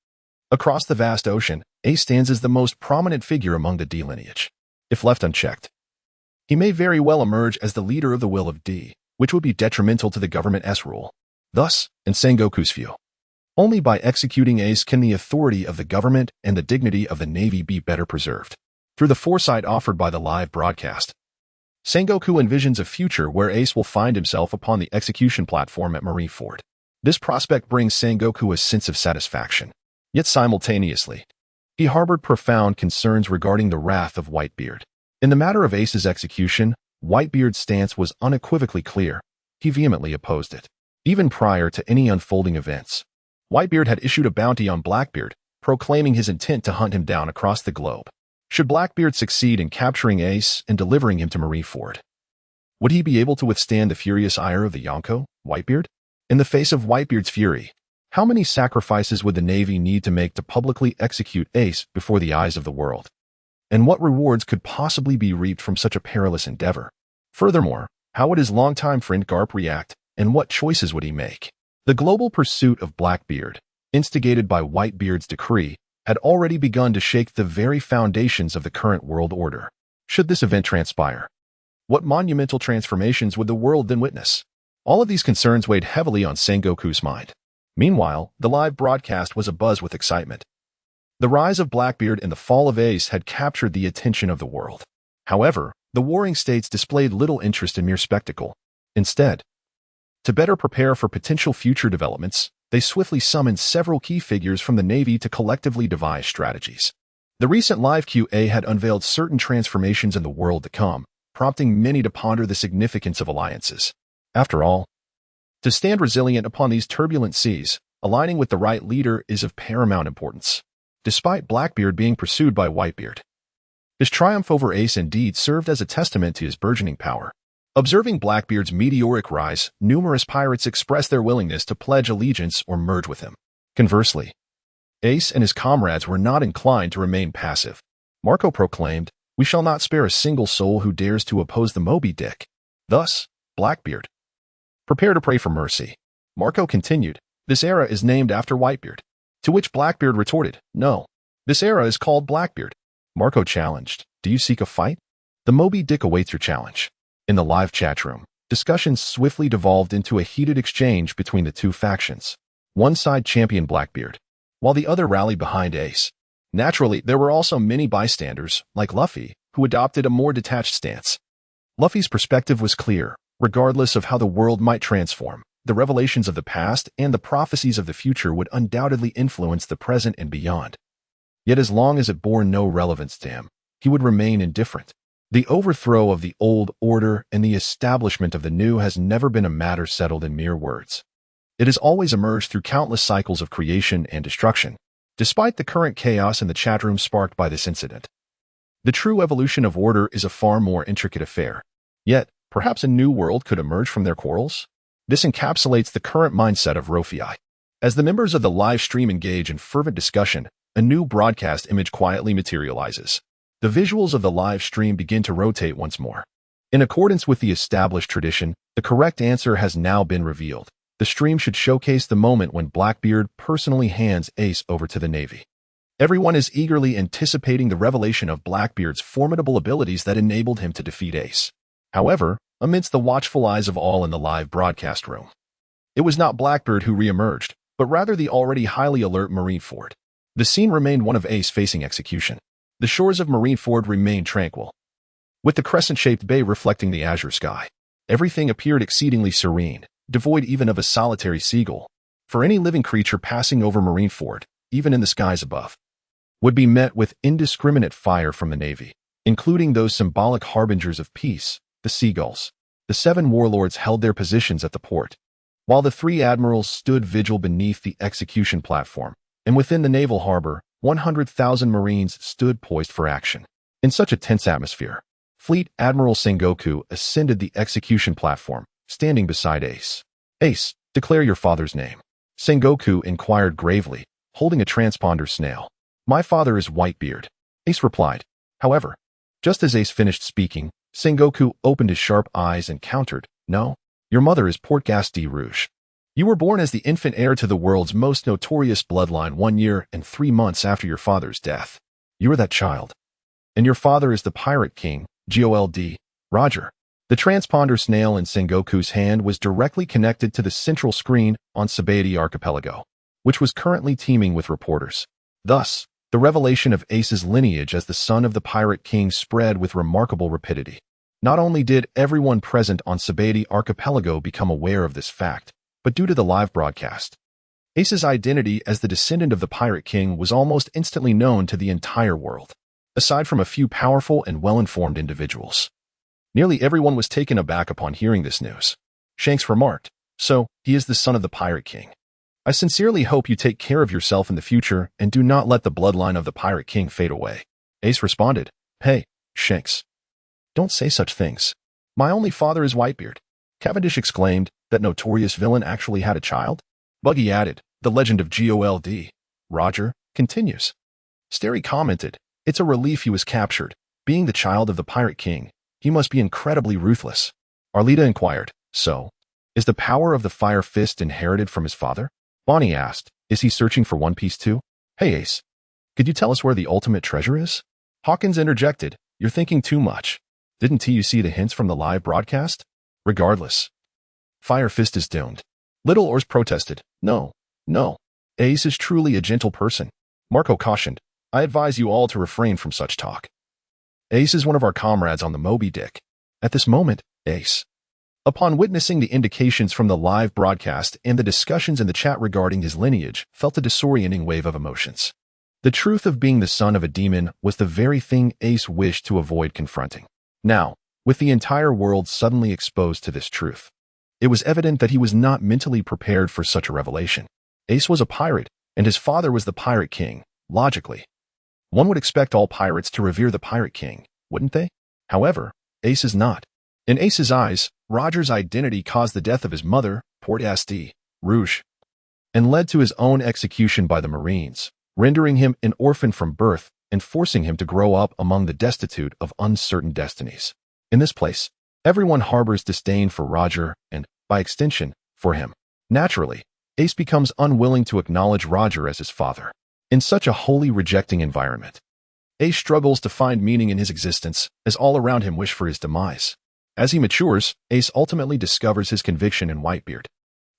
Across the vast ocean, Ace stands as the most prominent figure among the D lineage. If left unchecked, he may very well emerge as the leader of the will of D, which would be detrimental to the government's rule. Thus, in Sengoku's view, only by executing Ace can the authority of the government and the dignity of the Navy be better preserved. Through the foresight offered by the live broadcast, Sengoku envisions a future where Ace will find himself upon the execution platform at Marineford. This prospect brings Sengoku a sense of satisfaction. Yet simultaneously, he harbored profound concerns regarding the wrath of Whitebeard. In the matter of Ace's execution, Whitebeard's stance was unequivocally clear. He vehemently opposed it. Even prior to any unfolding events, Whitebeard had issued a bounty on Blackbeard, proclaiming his intent to hunt him down across the globe. Should Blackbeard succeed in capturing Ace and delivering him to Marineford, would he be able to withstand the furious ire of the Yonko, Whitebeard? In the face of Whitebeard's fury, how many sacrifices would the Navy need to make to publicly execute Ace before the eyes of the world? And what rewards could possibly be reaped from such a perilous endeavor? Furthermore, how would his longtime friend Garp react, and what choices would he make? The global pursuit of Blackbeard, instigated by Whitebeard's decree, had already begun to shake the very foundations of the current world order. Should this event transpire, what monumental transformations would the world then witness? All of these concerns weighed heavily on Sengoku's mind. Meanwhile, the live broadcast was abuzz with excitement. The rise of Blackbeard and the fall of Ace had captured the attention of the world. However, the warring states displayed little interest in mere spectacle. Instead, to better prepare for potential future developments, they swiftly summoned several key figures from the Navy to collectively devise strategies. The recent live QA had unveiled certain transformations in the world to come, prompting many to ponder the significance of alliances. After all, to stand resilient upon these turbulent seas, aligning with the right leader is of paramount importance. Despite Blackbeard being pursued by Whitebeard, his triumph over Ace indeed served as a testament to his burgeoning power. Observing Blackbeard's meteoric rise, numerous pirates expressed their willingness to pledge allegiance or merge with him. Conversely, Ace and his comrades were not inclined to remain passive. Marco proclaimed, "We shall not spare a single soul who dares to oppose the Moby Dick." Thus, Blackbeard, "Prepare to pray for mercy." Marco continued, "This era is named after Whitebeard." To which Blackbeard retorted, "No, this era is called Blackbeard." Marco challenged, "Do you seek a fight? The Moby Dick awaits your challenge." In the live chat room, discussions swiftly devolved into a heated exchange between the two factions. One side championed Blackbeard, while the other rallied behind Ace. Naturally, there were also many bystanders, like Luffy, who adopted a more detached stance. Luffy's perspective was clear. Regardless of how the world might transform, the revelations of the past and the prophecies of the future would undoubtedly influence the present and beyond. Yet as long as it bore no relevance to him, he would remain indifferent. The overthrow of the old order and the establishment of the new has never been a matter settled in mere words. It has always emerged through countless cycles of creation and destruction, despite the current chaos in the chat room sparked by this incident. The true evolution of order is a far more intricate affair. Yet, perhaps a new world could emerge from their quarrels? This encapsulates the current mindset of Luo Fei. As the members of the live stream engage in fervent discussion, a new broadcast image quietly materializes. The visuals of the live stream begin to rotate once more. In accordance with the established tradition, the correct answer has now been revealed. The stream should showcase the moment when Blackbeard personally hands Ace over to the Navy. Everyone is eagerly anticipating the revelation of Blackbeard's formidable abilities that enabled him to defeat Ace. However, amidst the watchful eyes of all in the live broadcast room, it was not Blackbeard who re-emerged, but rather the already highly alert Marineford. The scene remained one of Ace facing execution. The shores of Marineford remained tranquil, with the crescent-shaped bay reflecting the azure sky. Everything appeared exceedingly serene, devoid even of a solitary seagull. For any living creature passing over Marineford, even in the skies above, would be met with indiscriminate fire from the Navy, including those symbolic harbingers of peace, the seagulls. The 7 warlords held their positions at the port, while the 3 admirals stood vigil beneath the execution platform, and within the naval harbor, 100,000 Marines stood poised for action. In such a tense atmosphere, Fleet Admiral Sengoku ascended the execution platform, standing beside Ace. "Ace, declare your father's name." Sengoku inquired gravely, holding a transponder snail. "My father is Whitebeard," Ace replied. However, just as Ace finished speaking, Sengoku opened his sharp eyes and countered, "No, your mother is Portgas de Rouge. You were born as the infant heir to the world's most notorious bloodline 1 year and 3 months after your father's death. You are that child. And your father is the Pirate King, Gold. Roger." The transponder snail in Sengoku's hand was directly connected to the central screen on Sabo Archipelago, which was currently teeming with reporters. Thus, the revelation of Ace's lineage as the son of the Pirate King spread with remarkable rapidity. Not only did everyone present on Sabo Archipelago become aware of this fact, but due to the live broadcast, Ace's identity as the descendant of the Pirate King was almost instantly known to the entire world. Aside from a few powerful and well-informed individuals, nearly everyone was taken aback upon hearing this news. Shanks remarked, "So, he is the son of the Pirate King. I sincerely hope you take care of yourself in the future and do not let the bloodline of the Pirate King fade away." Ace responded, "Hey, Shanks, don't say such things. My only father is Whitebeard." Cavendish exclaimed, "That notorious villain actually had a child?" Buggy added, "The legend of Gold. Roger continues." Sterry commented, "It's a relief he was captured. Being the child of the Pirate King, he must be incredibly ruthless." Arlita inquired, "So, is the power of the Fire Fist inherited from his father?" Bonnie asked, "Is he searching for One Piece too?" "Hey Ace, could you tell us where the ultimate treasure is?" Hawkins interjected, "You're thinking too much. Didn't you see the hints from the live broadcast?" Regardless, Fire Fist is doomed. Little Oars protested, "No, No, Ace is truly a gentle person. Marco cautioned, I advise you all to refrain from such talk. Ace is one of our comrades on the Moby Dick. At this moment, Ace, upon witnessing the indications from the live broadcast and the discussions in the chat regarding his lineage, felt a disorienting wave of emotions. The truth of being the son of a demon was the very thing Ace wished to avoid confronting. Now, with the entire world suddenly exposed to this truth, it was evident that he was not mentally prepared for such a revelation. Ace was a pirate, and his father was the Pirate King. Logically, one would expect all pirates to revere the Pirate King, wouldn't they? However, Ace is not. In Ace's eyes, Roger's identity caused the death of his mother, Port St. Rouge, and led to his own execution by the Marines, rendering him an orphan from birth and forcing him to grow up among the destitute of uncertain destinies. In this place, everyone harbors disdain for Roger and, by extension, for him. Naturally, Ace becomes unwilling to acknowledge Roger as his father. In such a wholly rejecting environment, Ace struggles to find meaning in his existence as all around him wish for his demise. As he matures, Ace ultimately discovers his conviction in Whitebeard.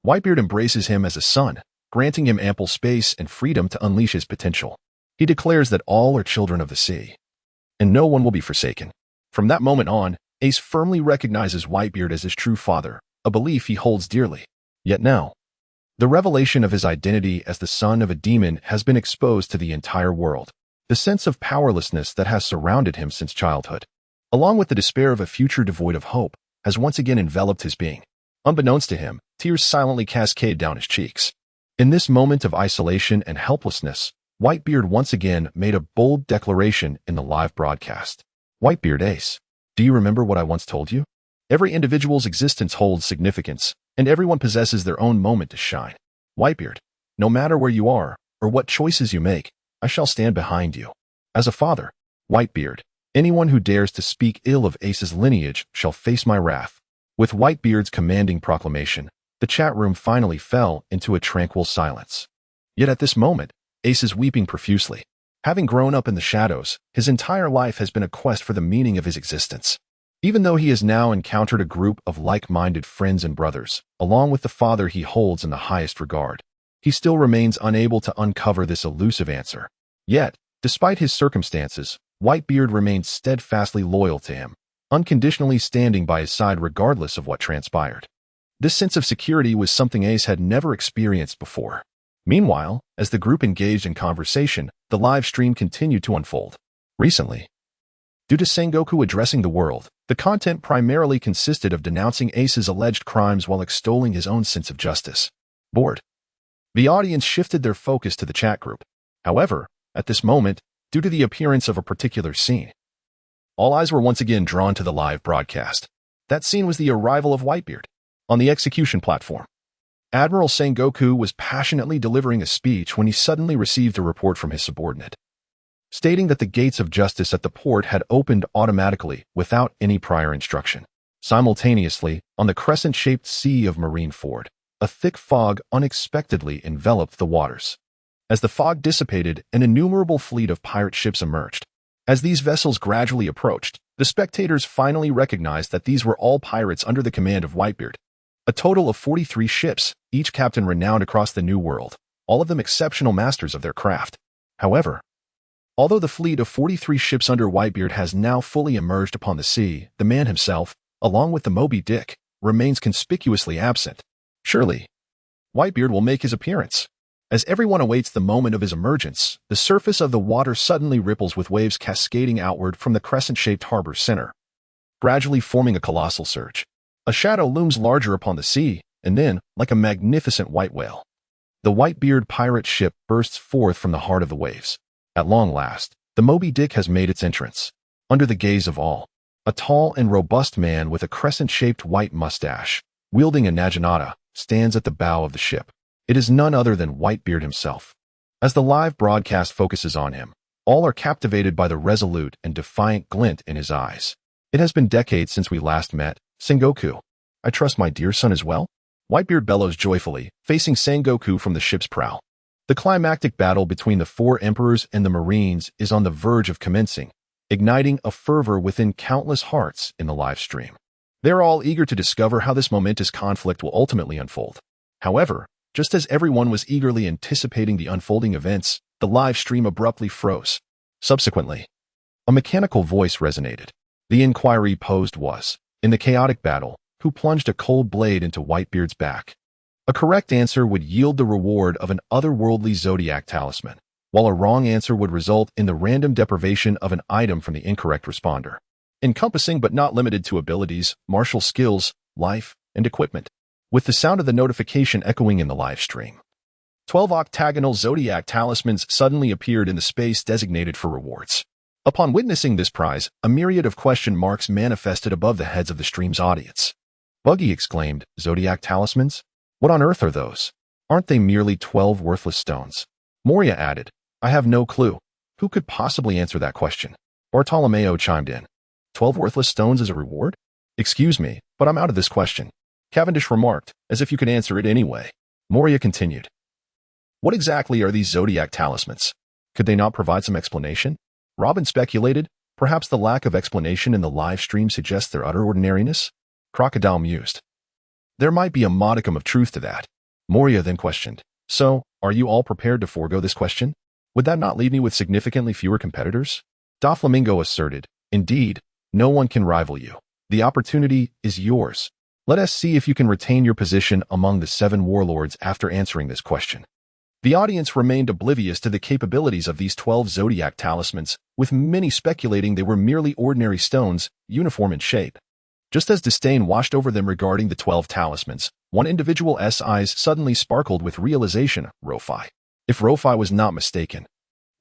Whitebeard embraces him as a son, granting him ample space and freedom to unleash his potential. He declares that all are children of the sea, and no one will be forsaken. From that moment on, Ace firmly recognizes Whitebeard as his true father, a belief he holds dearly. Yet now, the revelation of his identity as the son of a demon has been exposed to the entire world. The sense of powerlessness that has surrounded him since childhood, along with the despair of a future devoid of hope, has once again enveloped his being. Unbeknownst to him, tears silently cascade down his cheeks. In this moment of isolation and helplessness, Whitebeard once again made a bold declaration in the live broadcast. Whitebeard, Ace, do you remember what I once told you? Every individual's existence holds significance, and everyone possesses their own moment to shine. Whitebeard, no matter where you are, or what choices you make, I shall stand behind you. As a father, Whitebeard, anyone who dares to speak ill of Ace's lineage shall face my wrath. With Whitebeard's commanding proclamation, the chat room finally fell into a tranquil silence. Yet at this moment, Ace is weeping profusely. Having grown up in the shadows, his entire life has been a quest for the meaning of his existence. Even though he has now encountered a group of like-minded friends and brothers, along with the father he holds in the highest regard, he still remains unable to uncover this elusive answer. Yet, despite his circumstances, Whitebeard remains steadfastly loyal to him, unconditionally standing by his side regardless of what transpired. This sense of security was something Ace had never experienced before. Meanwhile, as the group engaged in conversation, the live stream continued to unfold. Recently, due to Sengoku addressing the world, the content primarily consisted of denouncing Ace's alleged crimes while extolling his own sense of justice. Bored, the audience shifted their focus to the chat group. However, at this moment, due to the appearance of a particular scene, all eyes were once again drawn to the live broadcast. That scene was the arrival of Whitebeard on the execution platform. Admiral Sengoku was passionately delivering a speech when he suddenly received a report from his subordinate, stating that the gates of justice at the port had opened automatically without any prior instruction. Simultaneously, on the crescent-shaped sea of Marineford, a thick fog unexpectedly enveloped the waters. As the fog dissipated, an innumerable fleet of pirate ships emerged. As these vessels gradually approached, the spectators finally recognized that these were all pirates under the command of Whitebeard. A total of 43 ships, each captain renowned across the New World, all of them exceptional masters of their craft. However, although the fleet of 43 ships under Whitebeard has now fully emerged upon the sea, the man himself, along with the Moby Dick, remains conspicuously absent. Surely, Whitebeard will make his appearance. As everyone awaits the moment of his emergence, the surface of the water suddenly ripples with waves cascading outward from the crescent-shaped harbor center, gradually forming a colossal surge. A shadow looms larger upon the sea, and then, like a magnificent white whale, the Whitebeard pirate ship bursts forth from the heart of the waves. At long last, the Moby Dick has made its entrance. Under the gaze of all, a tall and robust man with a crescent-shaped white mustache, wielding a naginata, stands at the bow of the ship. It is none other than Whitebeard himself. As the live broadcast focuses on him, all are captivated by the resolute and defiant glint in his eyes. It has been decades since we last met, Sengoku. I trust my dear son as well? Whitebeard bellows joyfully, facing Sengoku from the ship's prow. The climactic battle between the four emperors and the Marines is on the verge of commencing, igniting a fervor within countless hearts in the live stream. They're all eager to discover how this momentous conflict will ultimately unfold. However, Just as everyone was eagerly anticipating the unfolding events, the live stream abruptly froze. Subsequently, a mechanical voice resonated. The inquiry posed was, in the chaotic battle, who plunged a cold blade into Whitebeard's back? A correct answer would yield the reward of an otherworldly zodiac talisman, while a wrong answer would result in the random deprivation of an item from the incorrect responder, encompassing but not limited to abilities, martial skills, life, and equipment. With the sound of the notification echoing in the live stream, 12 octagonal zodiac talismans suddenly appeared in the space designated for rewards. Upon witnessing this prize, a myriad of question marks manifested above the heads of the stream's audience. Buggy exclaimed, "Zodiac talismans? What on earth are those? Aren't they merely 12 worthless stones?" Moria added, "I have no clue. Who could possibly answer that question?" Bartolomeo chimed in, 12 worthless stones as a reward? Excuse me, but I'm out of this question. Cavendish remarked, as if you could answer it anyway. Moria continued, "What exactly are these zodiac talismans? Could they not provide some explanation?" Robin speculated, perhaps the lack of explanation in the live stream suggests their utter ordinariness. Crocodile mused, "There might be a modicum of truth to that." Moria then questioned, "So, are you all prepared to forego this question? Would that not leave me with significantly fewer competitors?" Doflamingo asserted, "Indeed, no one can rival you. The opportunity is yours. Let us see if you can retain your position among the 7 warlords after answering this question." The audience remained oblivious to the capabilities of these 12 zodiac talismans, with many speculating they were merely ordinary stones, uniform in shape. Just as disdain washed over them regarding the 12 talismans, one individual's eyes suddenly sparkled with realization, Luo Fei. If Luo Fei was not mistaken,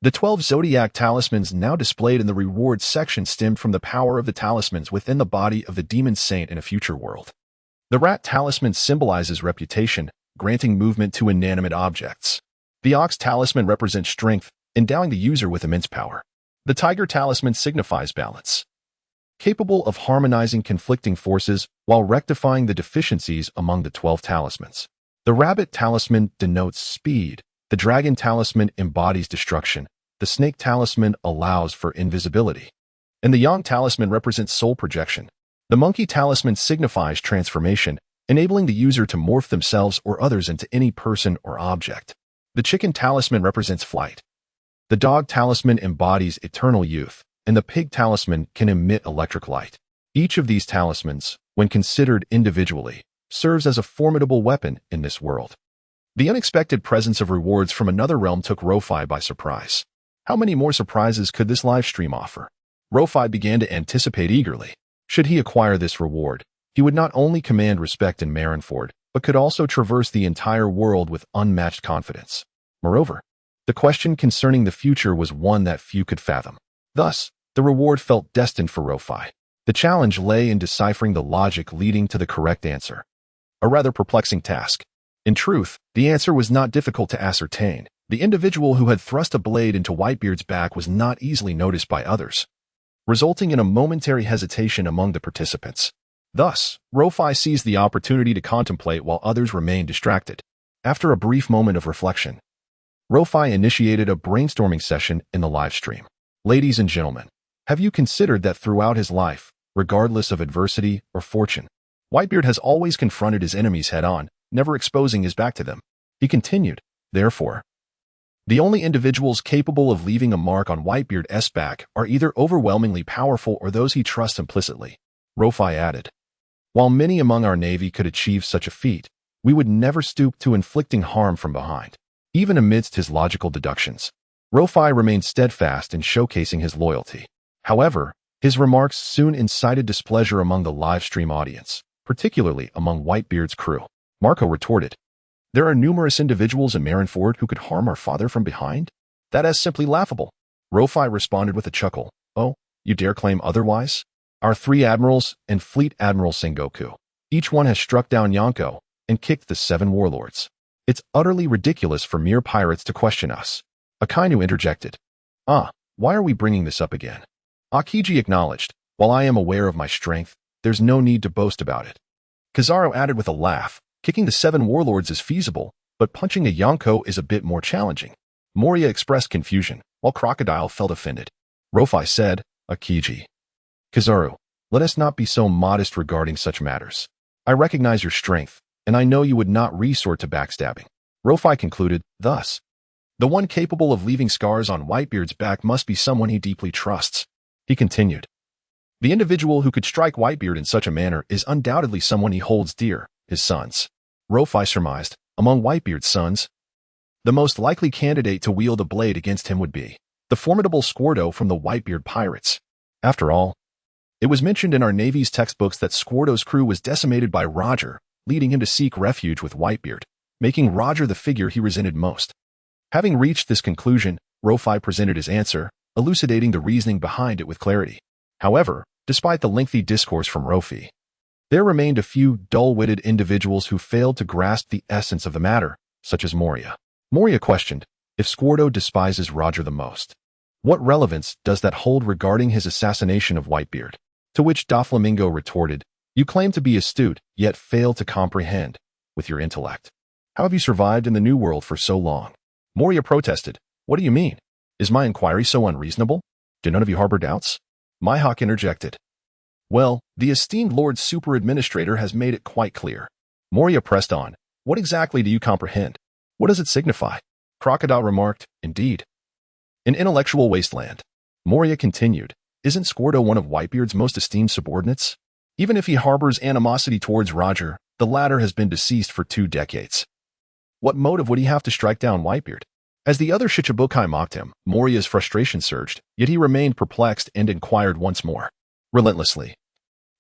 the 12 zodiac talismans now displayed in the rewards section stemmed from the power of the talismans within the body of the demon saint in a future world. The rat talisman symbolizes reputation, granting movement to inanimate objects. The ox talisman represents strength, endowing the user with immense power. The tiger talisman signifies balance, capable of harmonizing conflicting forces while rectifying the deficiencies among the 12 talismans. The rabbit talisman denotes speed. The dragon talisman embodies destruction. The snake talisman allows for invisibility. And the yang talisman represents soul projection. The monkey talisman signifies transformation, enabling the user to morph themselves or others into any person or object. The chicken talisman represents flight. The dog talisman embodies eternal youth, and the pig talisman can emit electric light. Each of these talismans, when considered individually, serves as a formidable weapon in this world. The unexpected presence of rewards from another realm took Luo Fei by surprise. How many more surprises could this live stream offer? Luo Fei began to anticipate eagerly. Should he acquire this reward, he would not only command respect in Marinford, but could also traverse the entire world with unmatched confidence. Moreover, the question concerning the future was one that few could fathom. Thus, the reward felt destined for Luo Fei. The challenge lay in deciphering the logic leading to the correct answer. A rather perplexing task. In truth, the answer was not difficult to ascertain. The individual who had thrust a blade into Whitebeard's back was not easily noticed by others, resulting in a momentary hesitation among the participants. Thus, Luo Fei seized the opportunity to contemplate while others remained distracted. After a brief moment of reflection, Luo Fei initiated a brainstorming session in the live stream. "Ladies and gentlemen, have you considered that throughout his life, regardless of adversity or fortune, Whitebeard has always confronted his enemies head-on, never exposing his back to them?" He continued, "Therefore, the only individuals capable of leaving a mark on Whitebeard's back are either overwhelmingly powerful or those he trusts implicitly." Luo Fei added, "While many among our navy could achieve such a feat, we would never stoop to inflicting harm from behind." Even amidst his logical deductions, Luo Fei remained steadfast in showcasing his loyalty. However, his remarks soon incited displeasure among the live stream audience, particularly among Whitebeard's crew. Marco retorted, "There are numerous individuals in Marinford who could harm our father from behind? That is simply laughable." Luo Fei responded with a chuckle, "Oh, you dare claim otherwise? Our 3 admirals and Fleet Admiral Sengoku, each one has struck down Yonko and kicked the 7 warlords. It's utterly ridiculous for mere pirates to question us." Akainu interjected, "Why are we bringing this up again?" Akiji acknowledged, "While I am aware of my strength, there's no need to boast about it." Kizaru added with a laugh, "Kicking the 7 warlords is feasible, but punching a Yonko is a bit more challenging." Moria expressed confusion, while Crocodile felt offended. Luo Fei said, "Akiji, Kizaru, let us not be so modest regarding such matters. I recognize your strength, and I know you would not resort to backstabbing. Luo Fei concluded, thus. The one capable of leaving scars on Whitebeard's back must be someone he deeply trusts. He continued. The individual who could strike Whitebeard in such a manner is undoubtedly someone he holds dear, his sons. Luo Fei surmised, among Whitebeard's sons, the most likely candidate to wield a blade against him would be the formidable Squirdo from the Whitebeard pirates. After all, it was mentioned in our Navy's textbooks that Squirdo's crew was decimated by Roger, leading him to seek refuge with Whitebeard, making Roger the figure he resented most. Having reached this conclusion, Luo Fei presented his answer, elucidating the reasoning behind it with clarity. However, despite the lengthy discourse from Luo Fei, there remained a few dull-witted individuals who failed to grasp the essence of the matter, such as Moria. Moria questioned, if Squirdo despises Roger the most, what relevance does that hold regarding his assassination of Whitebeard? To which Doflamingo retorted, you claim to be astute, yet fail to comprehend, with your intellect. How have you survived in the New World for so long? Moria protested, what do you mean? Is my inquiry so unreasonable? Do none of you harbor doubts? Mihawk interjected. Well, the esteemed Lord Super Administrator has made it quite clear. Moria pressed on, what exactly do you comprehend? What does it signify? Crocodile remarked, indeed. An intellectual wasteland. Moria continued, isn't Squirdo one of Whitebeard's most esteemed subordinates? Even if he harbors animosity towards Roger, the latter has been deceased for 2 decades. What motive would he have to strike down Whitebeard? As the other Shichibukai mocked him, Moria's frustration surged, yet he remained perplexed and inquired once more. Relentlessly.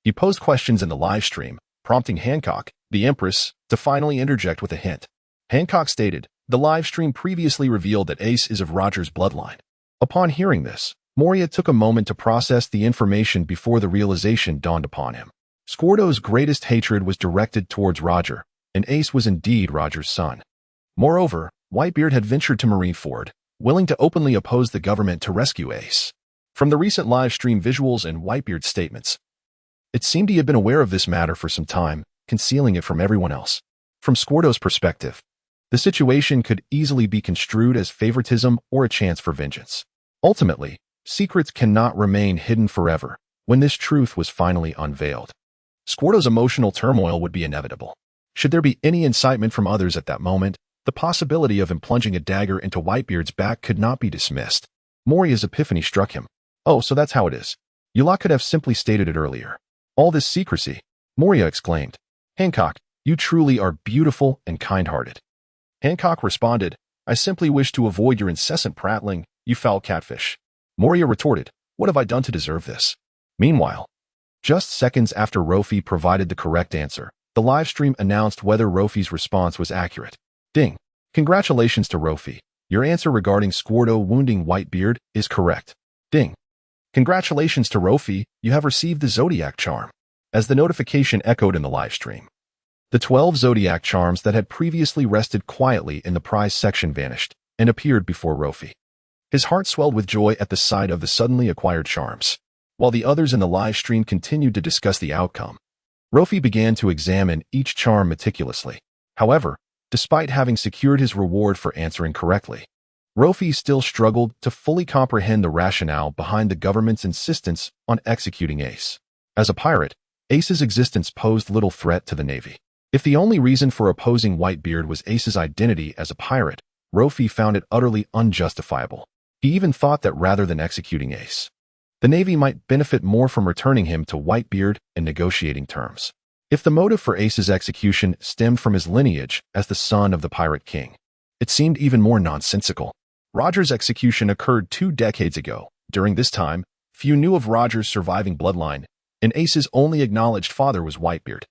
He posed questions in the live stream, prompting Hancock, the Empress, to finally interject with a hint. Hancock stated, the live stream previously revealed that Ace is of Roger's bloodline. Upon hearing this, Moria took a moment to process the information before the realization dawned upon him. Squirdo's greatest hatred was directed towards Roger, and Ace was indeed Roger's son. Moreover, Whitebeard had ventured to Marineford, willing to openly oppose the government to rescue Ace. From the recent live stream visuals and Whitebeard's statements, it seemed he had been aware of this matter for some time, concealing it from everyone else. From Squirdo's perspective, the situation could easily be construed as favoritism or a chance for vengeance. Ultimately, secrets cannot remain hidden forever. When this truth was finally unveiled, Squirdo's emotional turmoil would be inevitable. Should there be any incitement from others at that moment, the possibility of him plunging a dagger into Whitebeard's back could not be dismissed. Moria's epiphany struck him. Oh, so that's how it is. You lot could have simply stated it earlier. All this secrecy, Moria exclaimed. Hancock, you truly are beautiful and kind-hearted. Hancock responded, I simply wish to avoid your incessant prattling, you foul catfish. Moria retorted, what have I done to deserve this? Meanwhile, just seconds after Luo Fei provided the correct answer, the livestream announced whether Luo Fei's response was accurate. Ding. Congratulations to Luo Fei. Your answer regarding Squirdo wounding Whitebeard is correct. Ding. Congratulations to Luo Fei, you have received the Zodiac Charm. As the notification echoed in the livestream, the 12 Zodiac Charms that had previously rested quietly in the prize section vanished and appeared before Luo Fei. His heart swelled with joy at the sight of the suddenly acquired charms. While the others in the live stream continued to discuss the outcome, Luo Fei began to examine each charm meticulously. However, despite having secured his reward for answering correctly, Luo Fei still struggled to fully comprehend the rationale behind the government's insistence on executing Ace. As a pirate, Ace's existence posed little threat to the Navy. If the only reason for opposing Whitebeard was Ace's identity as a pirate, Luo Fei found it utterly unjustifiable. He even thought that rather than executing Ace, the Navy might benefit more from returning him to Whitebeard and negotiating terms. If the motive for Ace's execution stemmed from his lineage as the son of the Pirate King, it seemed even more nonsensical. Roger's execution occurred 2 decades ago. During this time, few knew of Roger's surviving bloodline, and Ace's only acknowledged father was Whitebeard.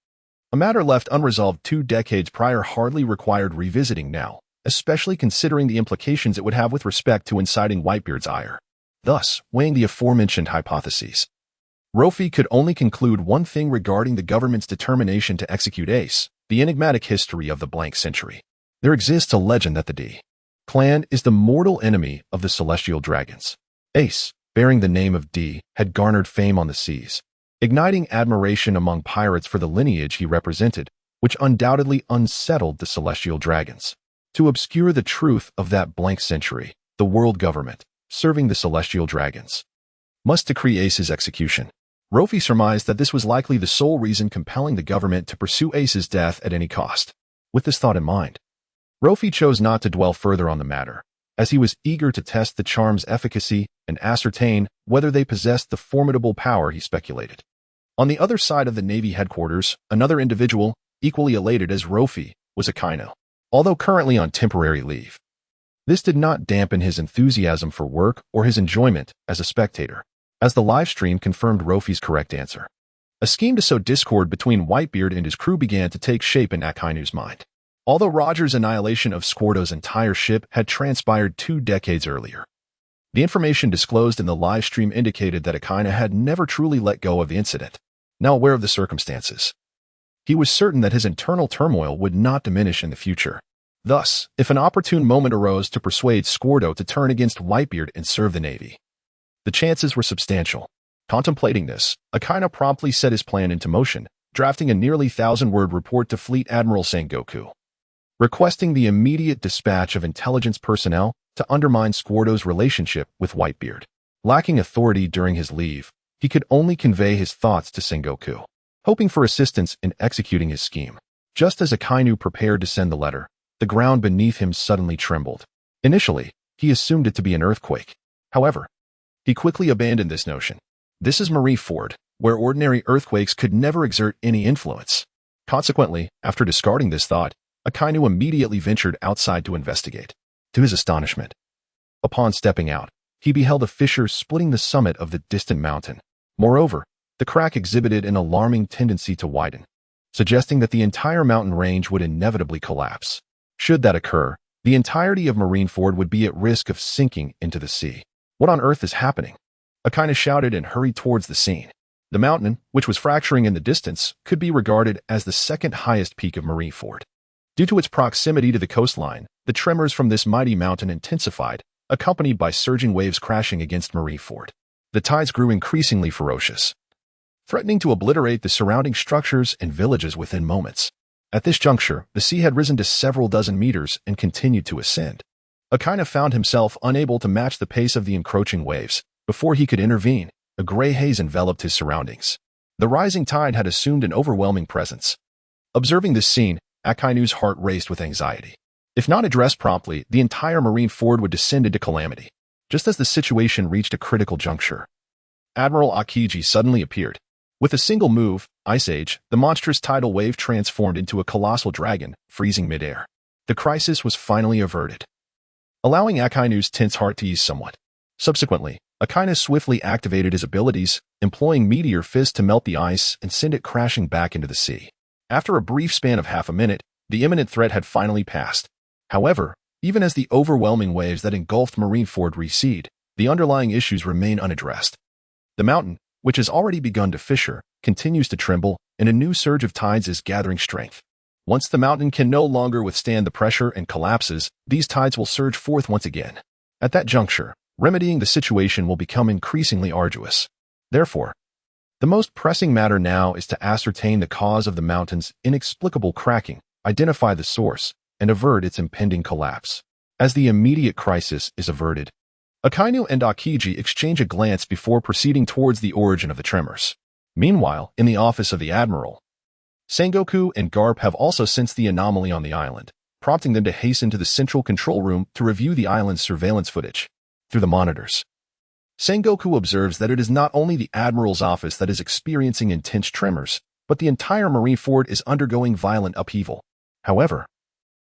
A matter left unresolved 2 decades prior hardly required revisiting now, especially considering the implications it would have with respect to inciting Whitebeard's ire. Thus, weighing the aforementioned hypotheses, Luo Fei could only conclude one thing regarding the government's determination to execute Ace, the enigmatic history of the blank century. There exists a legend that the D clan is the mortal enemy of the celestial dragons. Ace, bearing the name of D, had garnered fame on the seas, igniting admiration among pirates for the lineage he represented, which undoubtedly unsettled the celestial dragons. To obscure the truth of that blank century, the world government, serving the celestial dragons, must decree Ace's execution. Luo Fei surmised that this was likely the sole reason compelling the government to pursue Ace's death at any cost. With this thought in mind, Luffy chose not to dwell further on the matter, as he was eager to test the charm's efficacy and ascertain whether they possessed the formidable power he speculated. On the other side of the Navy headquarters, another individual, equally elated as Luffy, was Akainu, although currently on temporary leave. This did not dampen his enthusiasm for work or his enjoyment as a spectator, as the livestream confirmed Luffy's correct answer. A scheme to sow discord between Whitebeard and his crew began to take shape in Akainu's mind. Although Roger's annihilation of Squarto's entire ship had transpired 2 decades earlier, the information disclosed in the livestream indicated that Akainu had never truly let go of the incident. Now aware of the circumstances, he was certain that his internal turmoil would not diminish in the future. Thus, if an opportune moment arose to persuade Squarto to turn against Whitebeard and serve the Navy, the chances were substantial. Contemplating this, Akainu promptly set his plan into motion, drafting a nearly 1,000-word report to Fleet Admiral Sengoku, requesting the immediate dispatch of intelligence personnel to undermine Squarto's relationship with Whitebeard. Lacking authority during his leave, he could only convey his thoughts to Sengoku, hoping for assistance in executing his scheme. Just as Akainu prepared to send the letter, the ground beneath him suddenly trembled. Initially, he assumed it to be an earthquake. However, he quickly abandoned this notion. This is Marineford, where ordinary earthquakes could never exert any influence. Consequently, after discarding this thought, Akainu immediately ventured outside to investigate. To his astonishment, upon stepping out, he beheld a fissure splitting the summit of the distant mountain. Moreover, the crack exhibited an alarming tendency to widen, suggesting that the entire mountain range would inevitably collapse. Should that occur, the entirety of Marineford would be at risk of sinking into the sea. What on earth is happening? Akainu shouted and hurried towards the scene. The mountain, which was fracturing in the distance, could be regarded as the second highest peak of Marineford. Due to its proximity to the coastline, the tremors from this mighty mountain intensified, accompanied by surging waves crashing against Marineford. The tides grew increasingly ferocious, threatening to obliterate the surrounding structures and villages within moments. At this juncture, the sea had risen to several dozen meters and continued to ascend. Akainu found himself unable to match the pace of the encroaching waves. Before he could intervene, a gray haze enveloped his surroundings. The rising tide had assumed an overwhelming presence. Observing this scene, Akainu's heart raced with anxiety. If not addressed promptly, the entire Marineford would descend into calamity. Just as the situation reached a critical juncture, Admiral Akiji suddenly appeared. With a single move, Ice Age, the monstrous tidal wave transformed into a colossal dragon, freezing midair. The crisis was finally averted, allowing Akainu's tense heart to ease somewhat. Subsequently, Akainu swiftly activated his abilities, employing Meteor Fist to melt the ice and send it crashing back into the sea. After a brief span of half a minute, the imminent threat had finally passed. However, even as the overwhelming waves that engulfed Marineford recede, the underlying issues remain unaddressed. The mountain, which has already begun to fissure, continues to tremble, and a new surge of tides is gathering strength. Once the mountain can no longer withstand the pressure and collapses, these tides will surge forth once again. At that juncture, remedying the situation will become increasingly arduous. Therefore, the most pressing matter now is to ascertain the cause of the mountain's inexplicable cracking, identify the source, and avert its impending collapse. As the immediate crisis is averted, Akainu and Akiji exchange a glance before proceeding towards the origin of the tremors. Meanwhile, in the office of the Admiral, Sengoku and Garp have also sensed the anomaly on the island, prompting them to hasten to the central control room to review the island's surveillance footage. Through the monitors, Sengoku observes that it is not only the Admiral's office that is experiencing intense tremors, but the entire Marineford is undergoing violent upheaval. However,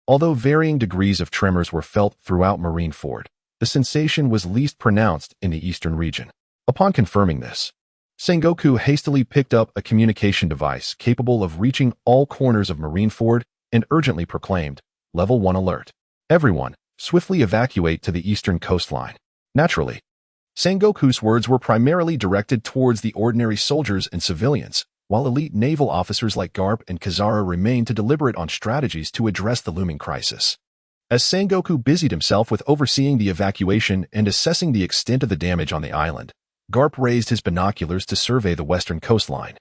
although varying degrees of tremors were felt throughout Marineford, the sensation was least pronounced in the eastern region. Upon confirming this, Sengoku hastily picked up a communication device capable of reaching all corners of Marineford and urgently proclaimed, Level 1 alert. Everyone, swiftly evacuate to the eastern coastline. Naturally, Sengoku's words were primarily directed towards the ordinary soldiers and civilians, while elite naval officers like Garp and Kizaru remained to deliberate on strategies to address the looming crisis. As Sengoku busied himself with overseeing the evacuation and assessing the extent of the damage on the island, Garp raised his binoculars to survey the western coastline,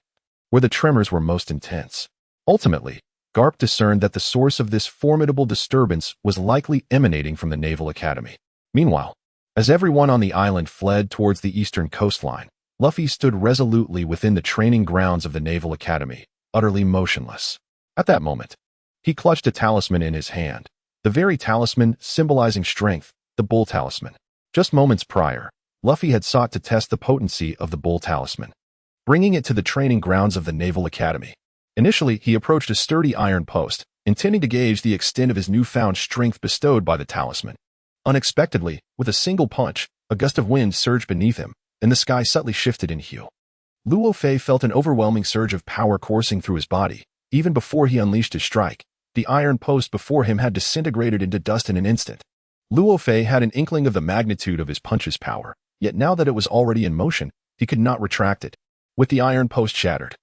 where the tremors were most intense. Ultimately, Garp discerned that the source of this formidable disturbance was likely emanating from the Naval Academy. Meanwhile, as everyone on the island fled towards the eastern coastline, Luffy stood resolutely within the training grounds of the Naval Academy, utterly motionless. At that moment, he clutched a talisman in his hand, The very talisman symbolizing strength, the bull talisman. Just moments prior, Luffy had sought to test the potency of the bull talisman, bringing it to the training grounds of the Naval Academy. Initially, he approached a sturdy iron post, intending to gauge the extent of his newfound strength bestowed by the talisman. Unexpectedly, with a single punch, a gust of wind surged beneath him, and the sky subtly shifted in hue. Luo Fei felt an overwhelming surge of power coursing through his body. Even before he unleashed his strike, the iron post before him had disintegrated into dust in an instant. Luo Fei had an inkling of the magnitude of his punch's power, yet now that it was already in motion, he could not retract it. With the iron post shattered,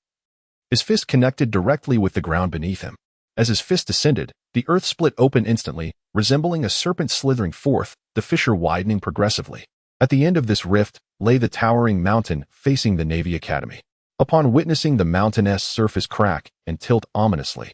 his fist connected directly with the ground beneath him. As his fist descended, the earth split open instantly, resembling a serpent slithering forth, the fissure widening progressively. At the end of this rift lay the towering mountain facing the Navy Academy. Upon witnessing the mountainous surface crack and tilt ominously,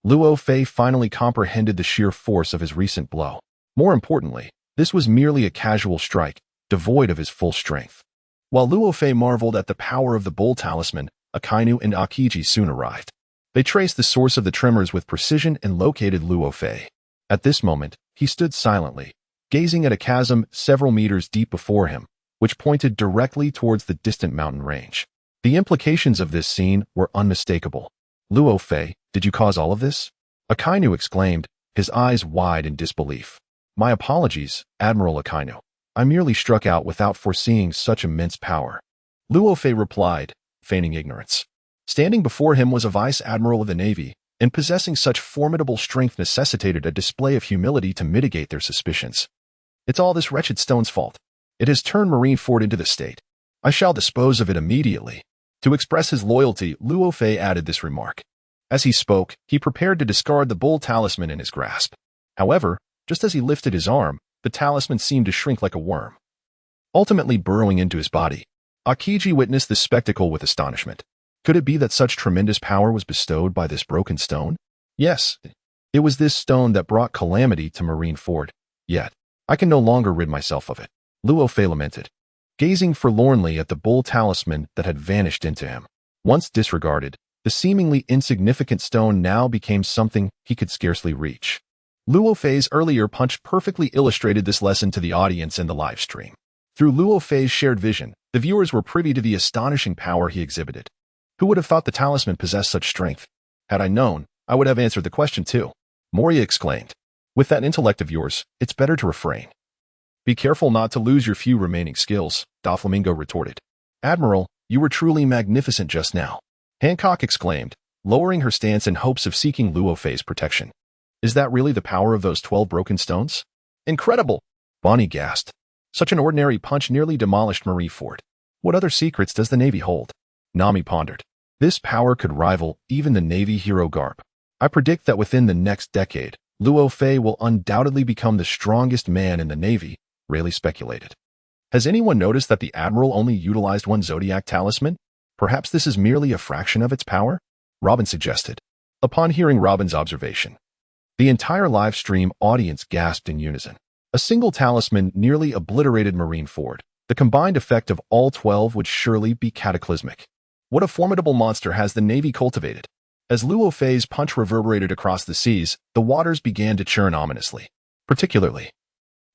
Luo Fei finally comprehended the sheer force of his recent blow. More importantly, this was merely a casual strike, devoid of his full strength. While Luo Fei marveled at the power of the bull talisman, Akainu and Akiji soon arrived. They traced the source of the tremors with precision and located Luo Fei. At this moment, he stood silently, gazing at a chasm several meters deep before him, which pointed directly towards the distant mountain range. The implications of this scene were unmistakable. "Luo Fei, did you cause all of this?" Akainu exclaimed, his eyes wide in disbelief. "My apologies, Admiral Akainu. I merely struck out without foreseeing such immense power." Luo Fei replied, feigning ignorance. Standing before him was a vice admiral of the Navy, and possessing such formidable strength necessitated a display of humility to mitigate their suspicions. "It's all this wretched stone's fault. It has turned Marineford into the state. I shall dispose of it immediately." To express his loyalty, Luo Fei added this remark. As he spoke, he prepared to discard the bull talisman in his grasp. However, just as he lifted his arm, the talisman seemed to shrink like a worm, ultimately burrowing into his body. Akiji witnessed this spectacle with astonishment. Could it be that such tremendous power was bestowed by this broken stone? Yes, it was this stone that brought calamity to Marineford. Yet, I can no longer rid myself of it, Luo Fei lamented, gazing forlornly at the bull talisman that had vanished into him. Once disregarded, the seemingly insignificant stone now became something he could scarcely reach. Luo Fei's earlier punch perfectly illustrated this lesson to the audience in the live stream. Through Luo Fei's shared vision, the viewers were privy to the astonishing power he exhibited. Who would have thought the talisman possessed such strength? Had I known, I would have answered the question too, Moria exclaimed. With that intellect of yours, it's better to refrain. Be careful not to lose your few remaining skills, Doflamingo retorted. Admiral, you were truly magnificent just now, Hancock exclaimed, lowering her stance in hopes of seeking Luo Fei's protection. Is that really the power of those 12 broken stones? Incredible! Bonnie gasped. Such an ordinary punch nearly demolished Marineford. What other secrets does the Navy hold? Nami pondered. This power could rival even the Navy hero Garp. I predict that within the next decade, Luo Fei will undoubtedly become the strongest man in the Navy, Rayleigh speculated. Has anyone noticed that the Admiral only utilized one Zodiac talisman? Perhaps this is merely a fraction of its power? Robin suggested. Upon hearing Robin's observation, the entire live stream audience gasped in unison. A single talisman nearly obliterated Marineford. The combined effect of all 12 would surely be cataclysmic. What a formidable monster has the Navy cultivated. As Luo Fei's punch reverberated across the seas, the waters began to churn ominously. Particularly,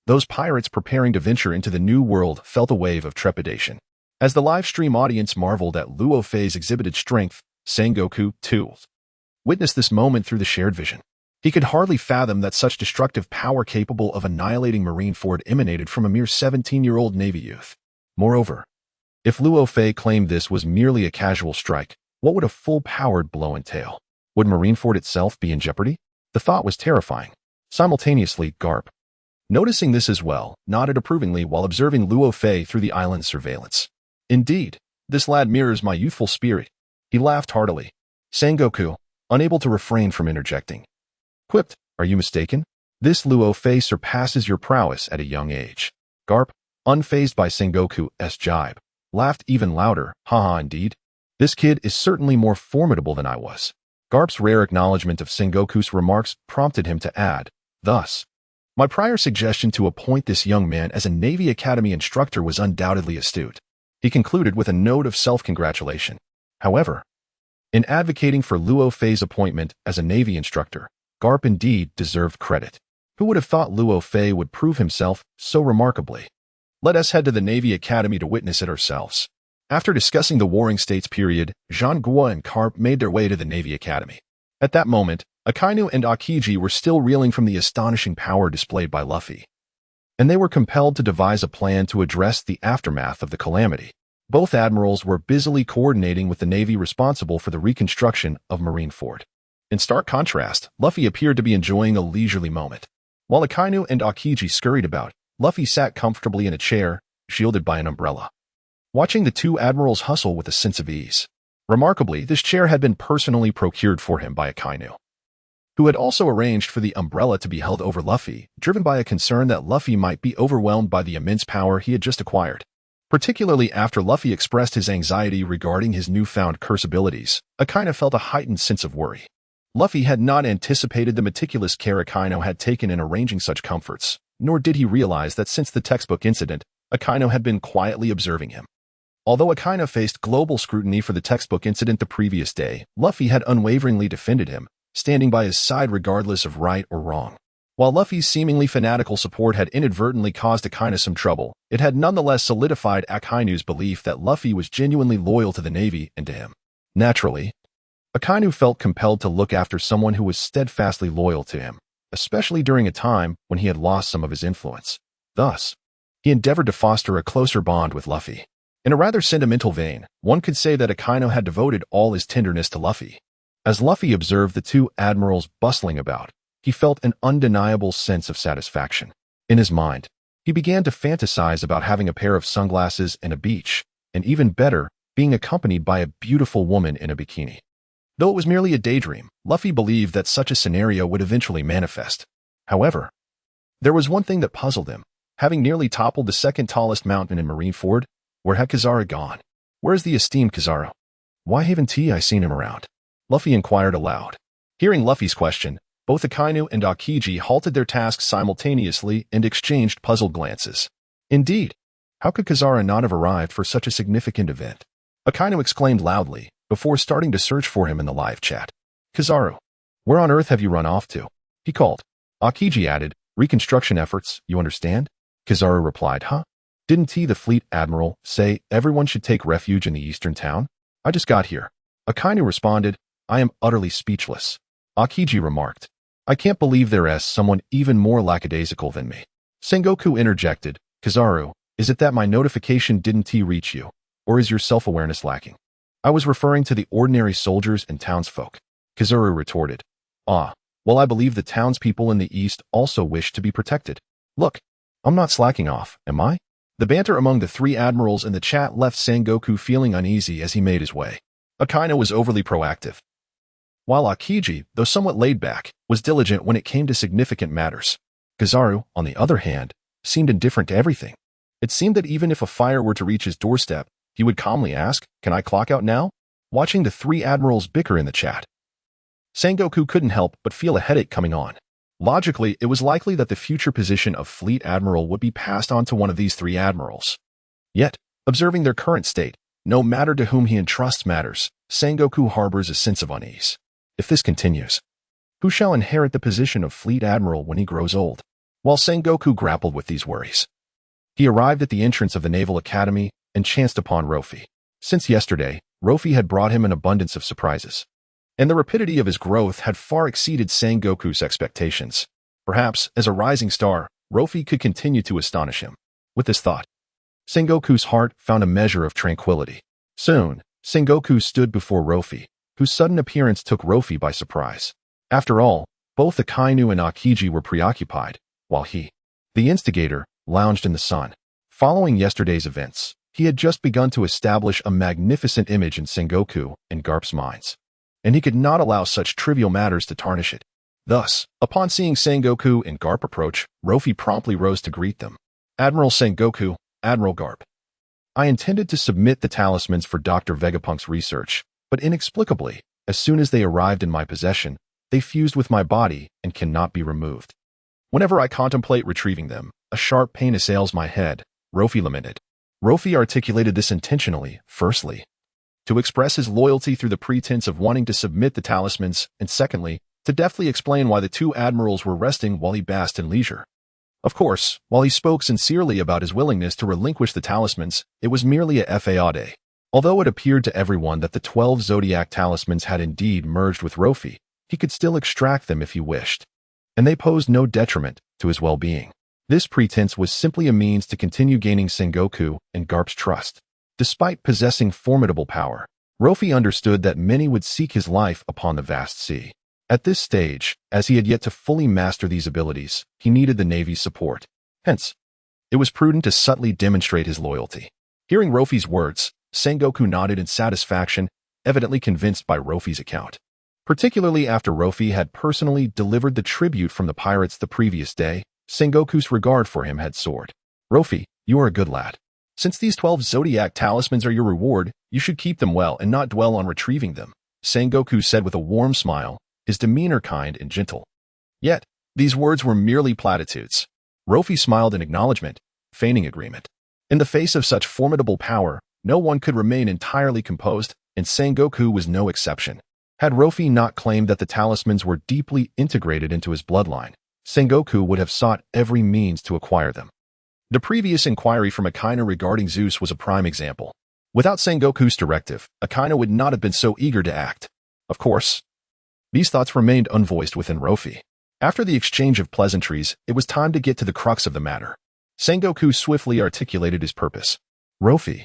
those pirates preparing to venture into the New World felt a wave of trepidation. As the live stream audience marveled at Luo Fei's exhibited strength, Sengoku, too, witnessed this moment through the shared vision. He could hardly fathom that such destructive power capable of annihilating Marineford emanated from a mere 17-year-old Navy youth. Moreover, if Luo Fei claimed this was merely a casual strike, what would a full-powered blow entail? Would Marineford itself be in jeopardy? The thought was terrifying. Simultaneously, Garp, noticing this as well, nodded approvingly while observing Luo Fei through the island's surveillance. Indeed, this lad mirrors my youthful spirit. He laughed heartily. Sengoku, unable to refrain from interjecting, quipped, "Are you mistaken? This Luo Fei surpasses your prowess at a young age." Garp, unfazed by Sengoku's jibe, laughed even louder. Haha, indeed. This kid is certainly more formidable than I was. Garp's rare acknowledgement of Sengoku's remarks prompted him to add, "Thus, my prior suggestion to appoint this young man as a Navy Academy instructor was undoubtedly astute." He concluded with a note of self-congratulation. However, in advocating for Luo Fei's appointment as a Navy instructor, Garp indeed deserved credit. Who would have thought Luo Fei would prove himself so remarkably? Let us head to the Navy Academy to witness it ourselves. After discussing the Warring States period, Jean Guo and Garp made their way to the Navy Academy. At that moment, Akainu and Akiji were still reeling from the astonishing power displayed by Luffy, and they were compelled to devise a plan to address the aftermath of the calamity. Both admirals were busily coordinating with the Navy responsible for the reconstruction of Marineford. In stark contrast, Luffy appeared to be enjoying a leisurely moment. While Akainu and Akiji scurried about, Luffy sat comfortably in a chair, shielded by an umbrella, watching the two admirals hustle with a sense of ease. Remarkably, this chair had been personally procured for him by Akainu, who had also arranged for the umbrella to be held over Luffy, driven by a concern that Luffy might be overwhelmed by the immense power he had just acquired. Particularly after Luffy expressed his anxiety regarding his newfound curse abilities, Akainu felt a heightened sense of worry. Luffy had not anticipated the meticulous care Akainu had taken in arranging such comforts, nor did he realize that since the textbook incident, Akainu had been quietly observing him. Although Akainu faced global scrutiny for the textbook incident the previous day, Luffy had unwaveringly defended him, standing by his side regardless of right or wrong. While Luffy's seemingly fanatical support had inadvertently caused Akainu some trouble, it had nonetheless solidified Akainu's belief that Luffy was genuinely loyal to the Navy and to him. Naturally, Akainu felt compelled to look after someone who was steadfastly loyal to him, especially during a time when he had lost some of his influence. Thus, he endeavored to foster a closer bond with Luffy. In a rather sentimental vein, one could say that Akainu had devoted all his tenderness to Luffy. As Luffy observed the two admirals bustling about, he felt an undeniable sense of satisfaction. In his mind, he began to fantasize about having a pair of sunglasses and a beach, and even better, being accompanied by a beautiful woman in a bikini. Though it was merely a daydream, Luffy believed that such a scenario would eventually manifest. However, there was one thing that puzzled him. Having nearly toppled the second tallest mountain in Marineford, where had Kizaru gone? Where is the esteemed Kizaru? Why haven't I seen him around? Luffy inquired aloud. Hearing Luffy's question, both Akainu and Akiji halted their tasks simultaneously and exchanged puzzled glances. Indeed, how could Kizaru not have arrived for such a significant event? Akainu exclaimed loudly, before starting to search for him in the live chat. Kizaru, where on earth have you run off to? He called. Akiji added, reconstruction efforts, you understand? Kizaru replied, huh? Didn't the fleet admiral say everyone should take refuge in the eastern town? I just got here. Akainu responded, I am utterly speechless. Akiji remarked, I can't believe there is someone even more lackadaisical than me. Sengoku interjected, Kizaru, is it that my notification didn't reach you, or is your self-awareness lacking? I was referring to the ordinary soldiers and townsfolk. Kizaru retorted, well, I believe the townspeople in the east also wish to be protected. Look, I'm not slacking off, am I? The banter among the three admirals in the chat left Sengoku feeling uneasy as he made his way. Akainu was overly proactive, while Akiji, though somewhat laid back, was diligent when it came to significant matters. Kizaru, on the other hand, seemed indifferent to everything. It seemed that even if a fire were to reach his doorstep, he would calmly ask, can I clock out now? Watching the three admirals bicker in the chat, Sengoku couldn't help but feel a headache coming on. Logically, it was likely that the future position of fleet admiral would be passed on to one of these three admirals. Yet, observing their current state, no matter to whom he entrusts matters, Sengoku harbors a sense of unease. If this continues, who shall inherit the position of fleet admiral when he grows old? While Sengoku grappled with these worries, he arrived at the entrance of the Naval Academy and chanced upon Luffy. Since yesterday, Luffy had brought him an abundance of surprises, and the rapidity of his growth had far exceeded Sengoku's expectations. Perhaps, as a rising star, Luffy could continue to astonish him. With this thought, Sengoku's heart found a measure of tranquility. Soon, Sengoku stood before Luffy, whose sudden appearance took Luffy by surprise. After all, both Akainu and Akiji were preoccupied, while he, the instigator, lounged in the sun. Following yesterday's events, he had just begun to establish a magnificent image in Sengoku and Garp's minds, and he could not allow such trivial matters to tarnish it. Thus, upon seeing Sengoku and Garp approach, Luffy promptly rose to greet them. Admiral Sengoku, Admiral Garp. I intended to submit the talismans for Dr. Vegapunk's research, but inexplicably, as soon as they arrived in my possession, they fused with my body and cannot be removed. Whenever I contemplate retrieving them, a sharp pain assails my head, Luffy lamented. Luffy articulated this intentionally, firstly, to express his loyalty through the pretense of wanting to submit the talismans, and secondly, to deftly explain why the two admirals were resting while he basked in leisure. Of course, while he spoke sincerely about his willingness to relinquish the talismans, it was merely a fabled. Although it appeared to everyone that the 12 zodiac talismans had indeed merged with Luo Fei, he could still extract them if he wished, and they posed no detriment to his well-being. This pretense was simply a means to continue gaining Sengoku and Garp's trust. Despite possessing formidable power, Luo Fei understood that many would seek his life upon the vast sea. At this stage, as he had yet to fully master these abilities, he needed the Navy's support. Hence, it was prudent to subtly demonstrate his loyalty. Hearing Luo Fei's words, Sengoku nodded in satisfaction, evidently convinced by Luo Fei's account. Particularly after Luo Fei had personally delivered the tribute from the pirates the previous day, Sengoku's regard for him had soared. Luo Fei, you are a good lad. Since these 12 zodiac talismans are your reward, you should keep them well and not dwell on retrieving them, Sengoku said with a warm smile, his demeanor kind and gentle. Yet, these words were merely platitudes. Luo Fei smiled in acknowledgement, feigning agreement. In the face of such formidable power, no one could remain entirely composed, and Sengoku was no exception. Had Luo Fei not claimed that the talismans were deeply integrated into his bloodline, Sengoku would have sought every means to acquire them. The previous inquiry from Akainu regarding Zeus was a prime example. Without Sengoku's directive, Akainu would not have been so eager to act. Of course, these thoughts remained unvoiced within Luo Fei. After the exchange of pleasantries, it was time to get to the crux of the matter. Sengoku swiftly articulated his purpose. Luo Fei,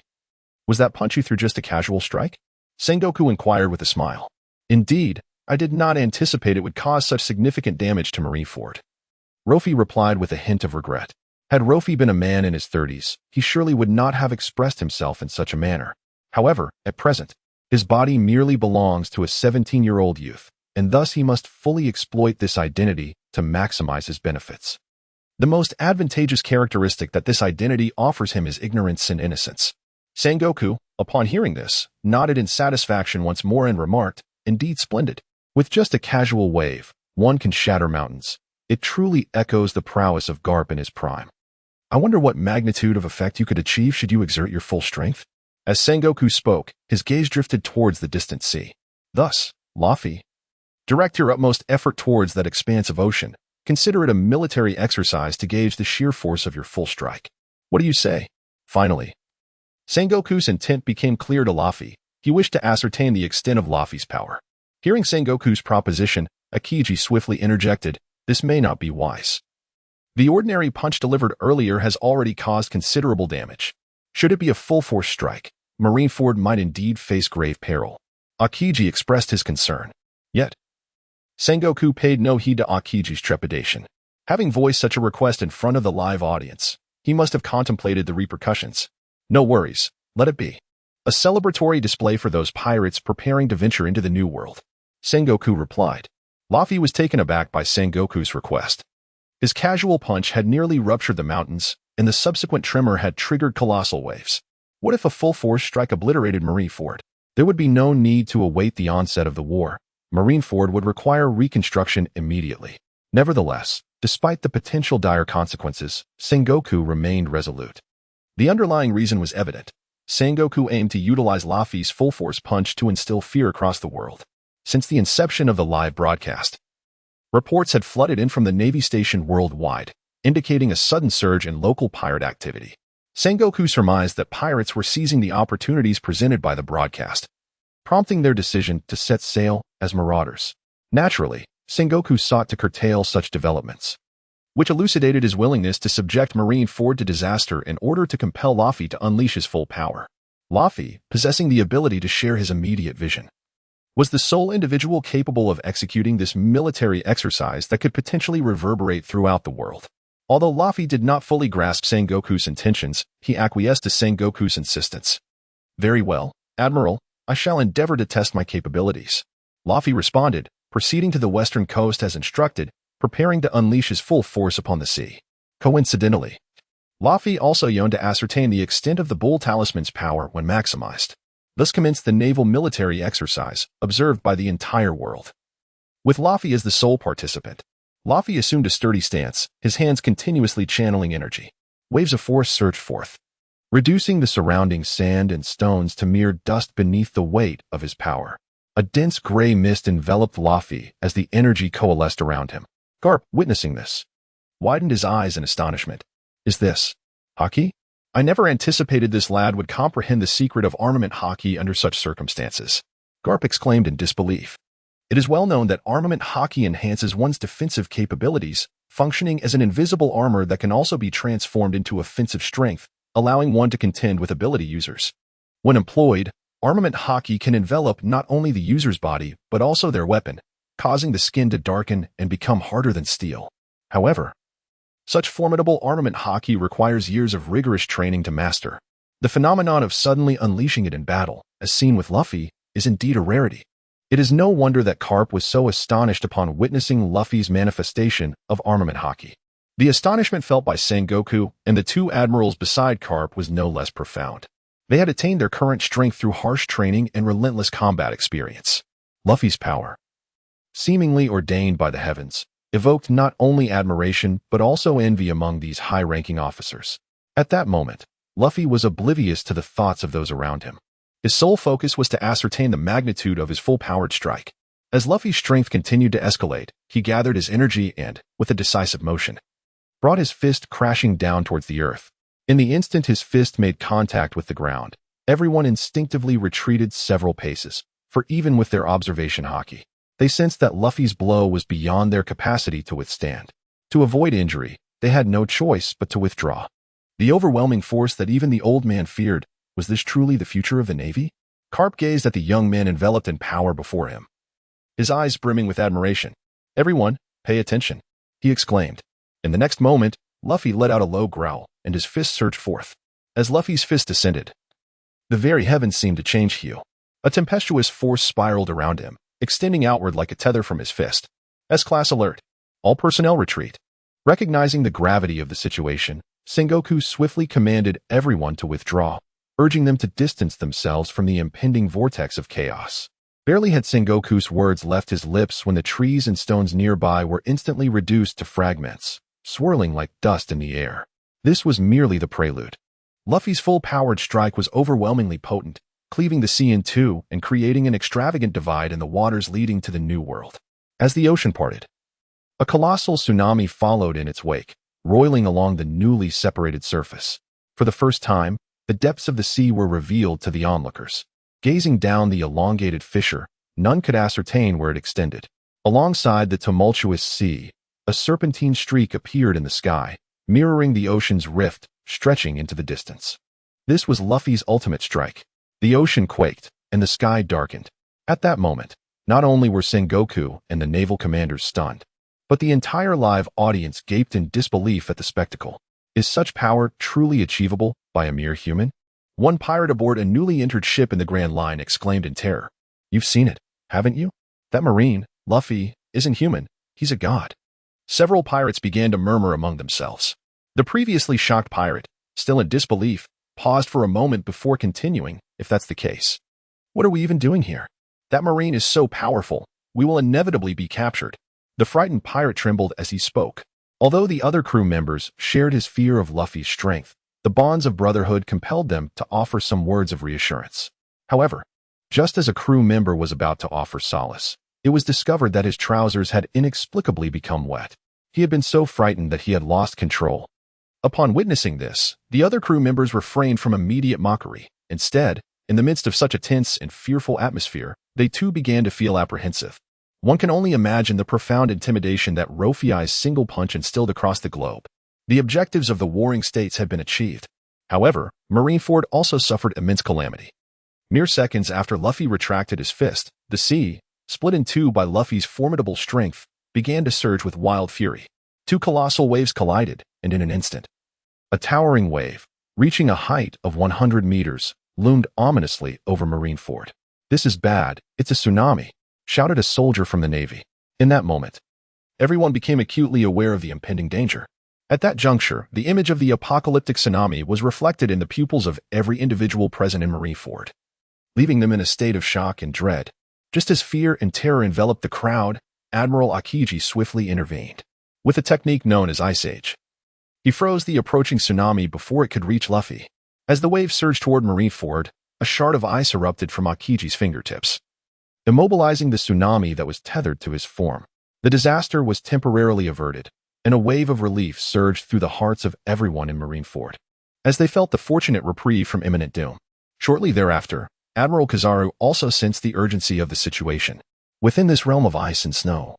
was that punch you threw just a casual strike? Sengoku inquired with a smile. Indeed, I did not anticipate it would cause such significant damage to Marinford. Luo Fei replied with a hint of regret. Had Luo Fei been a man in his 30s, he surely would not have expressed himself in such a manner. However, at present, his body merely belongs to a 17-year-old youth, and thus he must fully exploit this identity to maximize his benefits. The most advantageous characteristic that this identity offers him is ignorance and innocence. Sengoku, upon hearing this, nodded in satisfaction once more and remarked, indeed splendid. With just a casual wave, one can shatter mountains. It truly echoes the prowess of Garp in his prime. I wonder what magnitude of effect you could achieve should you exert your full strength? As Sengoku spoke, his gaze drifted towards the distant sea. Thus, Luo Fei, direct your utmost effort towards that expanse of ocean. Consider it a military exercise to gauge the sheer force of your full strike. What do you say? Finally, Sengoku's intent became clear to Luo Fei. He wished to ascertain the extent of Luo Fei's power. Hearing Sengoku's proposition, Akinu swiftly interjected, this may not be wise. The ordinary punch delivered earlier has already caused considerable damage. Should it be a full-force strike, Marinford might indeed face grave peril. Akinu expressed his concern. Yet, Sengoku paid no heed to Akinu's trepidation. Having voiced such a request in front of the live audience, he must have contemplated the repercussions. No worries, let it be. A celebratory display for those pirates preparing to venture into the New World. Sengoku replied. Luo Fei was taken aback by Sengoku's request. His casual punch had nearly ruptured the mountains, and the subsequent tremor had triggered colossal waves. What if a full-force strike obliterated Marineford? There would be no need to await the onset of the war. Marineford would require reconstruction immediately. Nevertheless, despite the potential dire consequences, Sengoku remained resolute. The underlying reason was evident. Sengoku aimed to utilize Luo Fei's full-force punch to instill fear across the world. Since the inception of the live broadcast, reports had flooded in from the Navy station worldwide, indicating a sudden surge in local pirate activity. Sengoku surmised that pirates were seizing the opportunities presented by the broadcast, prompting their decision to set sail as marauders. Naturally, Sengoku sought to curtail such developments, which elucidated his willingness to subject Marineford to disaster in order to compel Luo Fei to unleash his full power. Luo Fei, possessing the ability to share his immediate vision, was the sole individual capable of executing this military exercise that could potentially reverberate throughout the world. Although Luo Fei did not fully grasp Sengoku's intentions, he acquiesced to Sengoku's insistence. Very well, Admiral, I shall endeavor to test my capabilities. Luo Fei responded, proceeding to the western coast as instructed, preparing to unleash his full force upon the sea. Coincidentally, Luo Fei also yearned to ascertain the extent of the Bull Talisman's power when maximized. Thus commenced the naval military exercise, observed by the entire world. With Luo Fei as the sole participant, Luo Fei assumed a sturdy stance, his hands continuously channeling energy. Waves of force surged forth, reducing the surrounding sand and stones to mere dust beneath the weight of his power. A dense gray mist enveloped Luffy as the energy coalesced around him. Garp, witnessing this, widened his eyes in astonishment. Is this Haki? I never anticipated this lad would comprehend the secret of armament Haki under such circumstances. Garp exclaimed in disbelief. It is well known that armament Haki enhances one's defensive capabilities, functioning as an invisible armor that can also be transformed into offensive strength, allowing one to contend with ability users. When employed, armament Haki can envelop not only the user's body, but also their weapon, causing the skin to darken and become harder than steel. However, such formidable armament Haki requires years of rigorous training to master. The phenomenon of suddenly unleashing it in battle, as seen with Luffy, is indeed a rarity. It is no wonder that Garp was so astonished upon witnessing Luffy's manifestation of armament Haki. The astonishment felt by Sengoku and the two admirals beside Garp was no less profound. They had attained their current strength through harsh training and relentless combat experience. Luffy's power, seemingly ordained by the heavens, evoked not only admiration but also envy among these high-ranking officers. At that moment, Luffy was oblivious to the thoughts of those around him. His sole focus was to ascertain the magnitude of his full-powered strike. As Luffy's strength continued to escalate, he gathered his energy and, with a decisive motion, brought his fist crashing down towards the earth. In the instant his fist made contact with the ground, everyone instinctively retreated several paces, for even with their observation Haki, they sensed that Luffy's blow was beyond their capacity to withstand. To avoid injury, they had no choice but to withdraw. The overwhelming force that even the old man feared, was this truly the future of the Navy? Garp gazed at the young man enveloped in power before him, his eyes brimming with admiration. Everyone, pay attention, he exclaimed. In the next moment, Luffy let out a low growl, and his fist surged forth. As Luffy's fist descended, the very heavens seemed to change hue. A tempestuous force spiraled around him, extending outward like a tether from his fist. S-class alert. All personnel retreat. Recognizing the gravity of the situation, Sengoku swiftly commanded everyone to withdraw, urging them to distance themselves from the impending vortex of chaos. Barely had Sengoku's words left his lips when the trees and stones nearby were instantly reduced to fragments, swirling like dust in the air. This was merely the prelude. Luffy's full-powered strike was overwhelmingly potent, cleaving the sea in two and creating an extravagant divide in the waters leading to the New World. As the ocean parted, a colossal tsunami followed in its wake, roiling along the newly separated surface. For the first time, the depths of the sea were revealed to the onlookers. Gazing down the elongated fissure, none could ascertain where it extended. Alongside the tumultuous sea, a serpentine streak appeared in the sky, mirroring the ocean's rift, stretching into the distance. This was Luffy's ultimate strike. The ocean quaked, and the sky darkened. At that moment, not only were Sengoku and the naval commanders stunned, but the entire live audience gaped in disbelief at the spectacle. Is such power truly achievable by a mere human? One pirate aboard a newly entered ship in the Grand Line exclaimed in terror. You've seen it, haven't you? That Marine, Luffy, isn't human, he's a god. Several pirates began to murmur among themselves. The previously shocked pirate, still in disbelief, paused for a moment before continuing, if that's the case. What are we even doing here? That Marine is so powerful, we will inevitably be captured. The frightened pirate trembled as he spoke. Although the other crew members shared his fear of Luffy's strength, the bonds of brotherhood compelled them to offer some words of reassurance. However, just as a crew member was about to offer solace, it was discovered that his trousers had inexplicably become wet. He had been so frightened that he had lost control. Upon witnessing this, the other crew members refrained from immediate mockery. Instead, in the midst of such a tense and fearful atmosphere, they too began to feel apprehensive. One can only imagine the profound intimidation that Rofei's single punch instilled across the globe. The objectives of the warring states had been achieved. However, Marineford also suffered immense calamity. Mere seconds after Luffy retracted his fist, the sea, split in two by Luffy's formidable strength, began to surge with wild fury. Two colossal waves collided, and in an instant, a towering wave, reaching a height of 100 meters, loomed ominously over Marineford. This is bad, it's a tsunami, shouted a soldier from the Navy. In that moment, everyone became acutely aware of the impending danger. At that juncture, the image of the apocalyptic tsunami was reflected in the pupils of every individual present in Marineford, leaving them in a state of shock and dread. Just as fear and terror enveloped the crowd, Admiral Akiji swiftly intervened. With a technique known as Ice Age, he froze the approaching tsunami before it could reach Luffy. As the wave surged toward Marineford, a shard of ice erupted from Akiji's fingertips. immobilizing the tsunami that was tethered to his form. The disaster was temporarily averted, and a wave of relief surged through the hearts of everyone in Marineford, as they felt the fortunate reprieve from imminent doom. Shortly thereafter, Admiral Kizaru also sensed the urgency of the situation. Within this realm of ice and snow,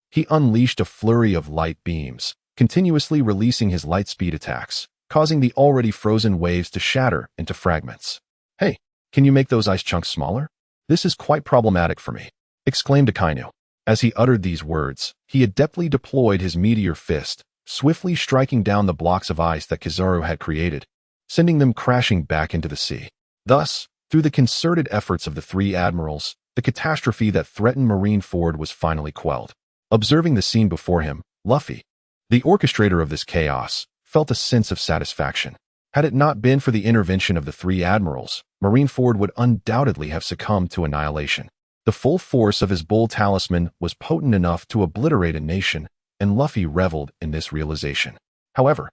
he unleashed a flurry of light beams, continuously releasing his light-speed attacks, causing the already frozen waves to shatter into fragments. "Hey, can you make those ice chunks smaller? This is quite problematic for me," exclaimed Akainu. As he uttered these words, he adeptly deployed his meteor fist, swiftly striking down the blocks of ice that Kizaru had created, sending them crashing back into the sea. Thus, through the concerted efforts of the three admirals, the catastrophe that threatened Marineford was finally quelled. Observing the scene before him, Luffy, the orchestrator of this chaos, felt a sense of satisfaction. Had it not been for the intervention of the three admirals, Marineford would undoubtedly have succumbed to annihilation. The full force of his bull talisman was potent enough to obliterate a nation, and Luffy reveled in this realization. However,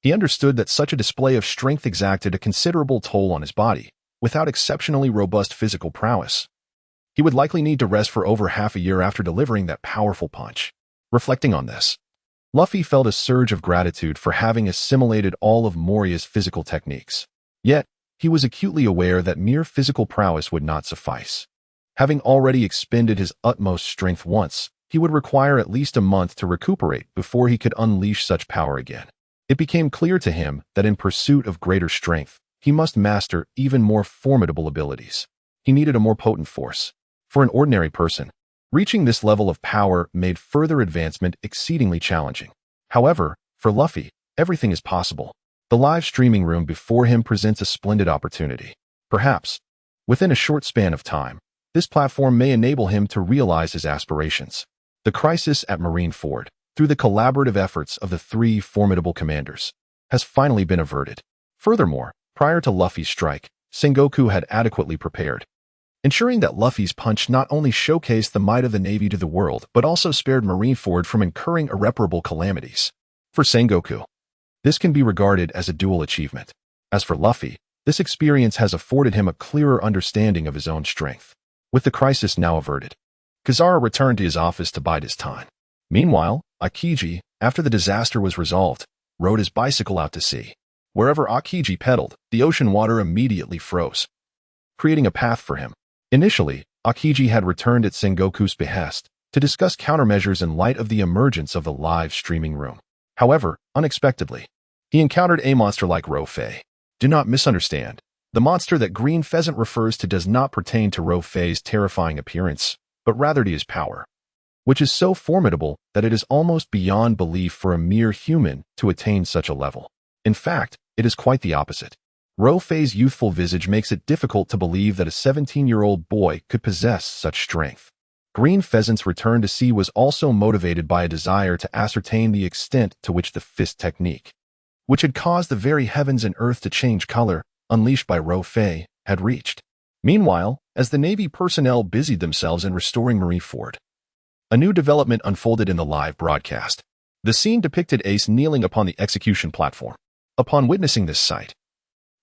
he understood that such a display of strength exacted a considerable toll on his body. Without exceptionally robust physical prowess, he would likely need to rest for over half a year after delivering that powerful punch. Reflecting on this, Luffy felt a surge of gratitude for having assimilated all of Moria's physical techniques. Yet, he was acutely aware that mere physical prowess would not suffice. Having already expended his utmost strength once, he would require at least a month to recuperate before he could unleash such power again. It became clear to him that in pursuit of greater strength, he must master even more formidable abilities. He needed a more potent force. For an ordinary person, reaching this level of power made further advancement exceedingly challenging. However, for Luffy, everything is possible. The live streaming room before him presents a splendid opportunity. Perhaps, within a short span of time, this platform may enable him to realize his aspirations. The crisis at Marineford, through the collaborative efforts of the three formidable commanders, has finally been averted. Furthermore, prior to Luffy's strike, Sengoku had adequately prepared, ensuring that Luffy's punch not only showcased the might of the Navy to the world, but also spared Marineford from incurring irreparable calamities. For Sengoku, this can be regarded as a dual achievement. As for Luffy, this experience has afforded him a clearer understanding of his own strength. With the crisis now averted, Kizaru returned to his office to bide his time. Meanwhile, Akiji, after the disaster was resolved, rode his bicycle out to sea. Wherever Akiji pedaled, the ocean water immediately froze, creating a path for him. Initially, Akiji had returned at Sengoku's behest to discuss countermeasures in light of the emergence of the live streaming room. However, unexpectedly, he encountered a monster like Luo Fei. Do not misunderstand. The monster that Green Pheasant refers to does not pertain to Luo Fei's terrifying appearance, but rather to his power, which is so formidable that it is almost beyond belief for a mere human to attain such a level. In fact, it is quite the opposite. Luo Fei's youthful visage makes it difficult to believe that a 17-year-old boy could possess such strength. Green Pheasant's return to sea was also motivated by a desire to ascertain the extent to which the fist technique, which had caused the very heavens and earth to change color, unleashed by Luo Fei, had reached. Meanwhile, as the Navy personnel busied themselves in restoring Marineford, a new development unfolded in the live broadcast. The scene depicted Ace kneeling upon the execution platform. Upon witnessing this sight,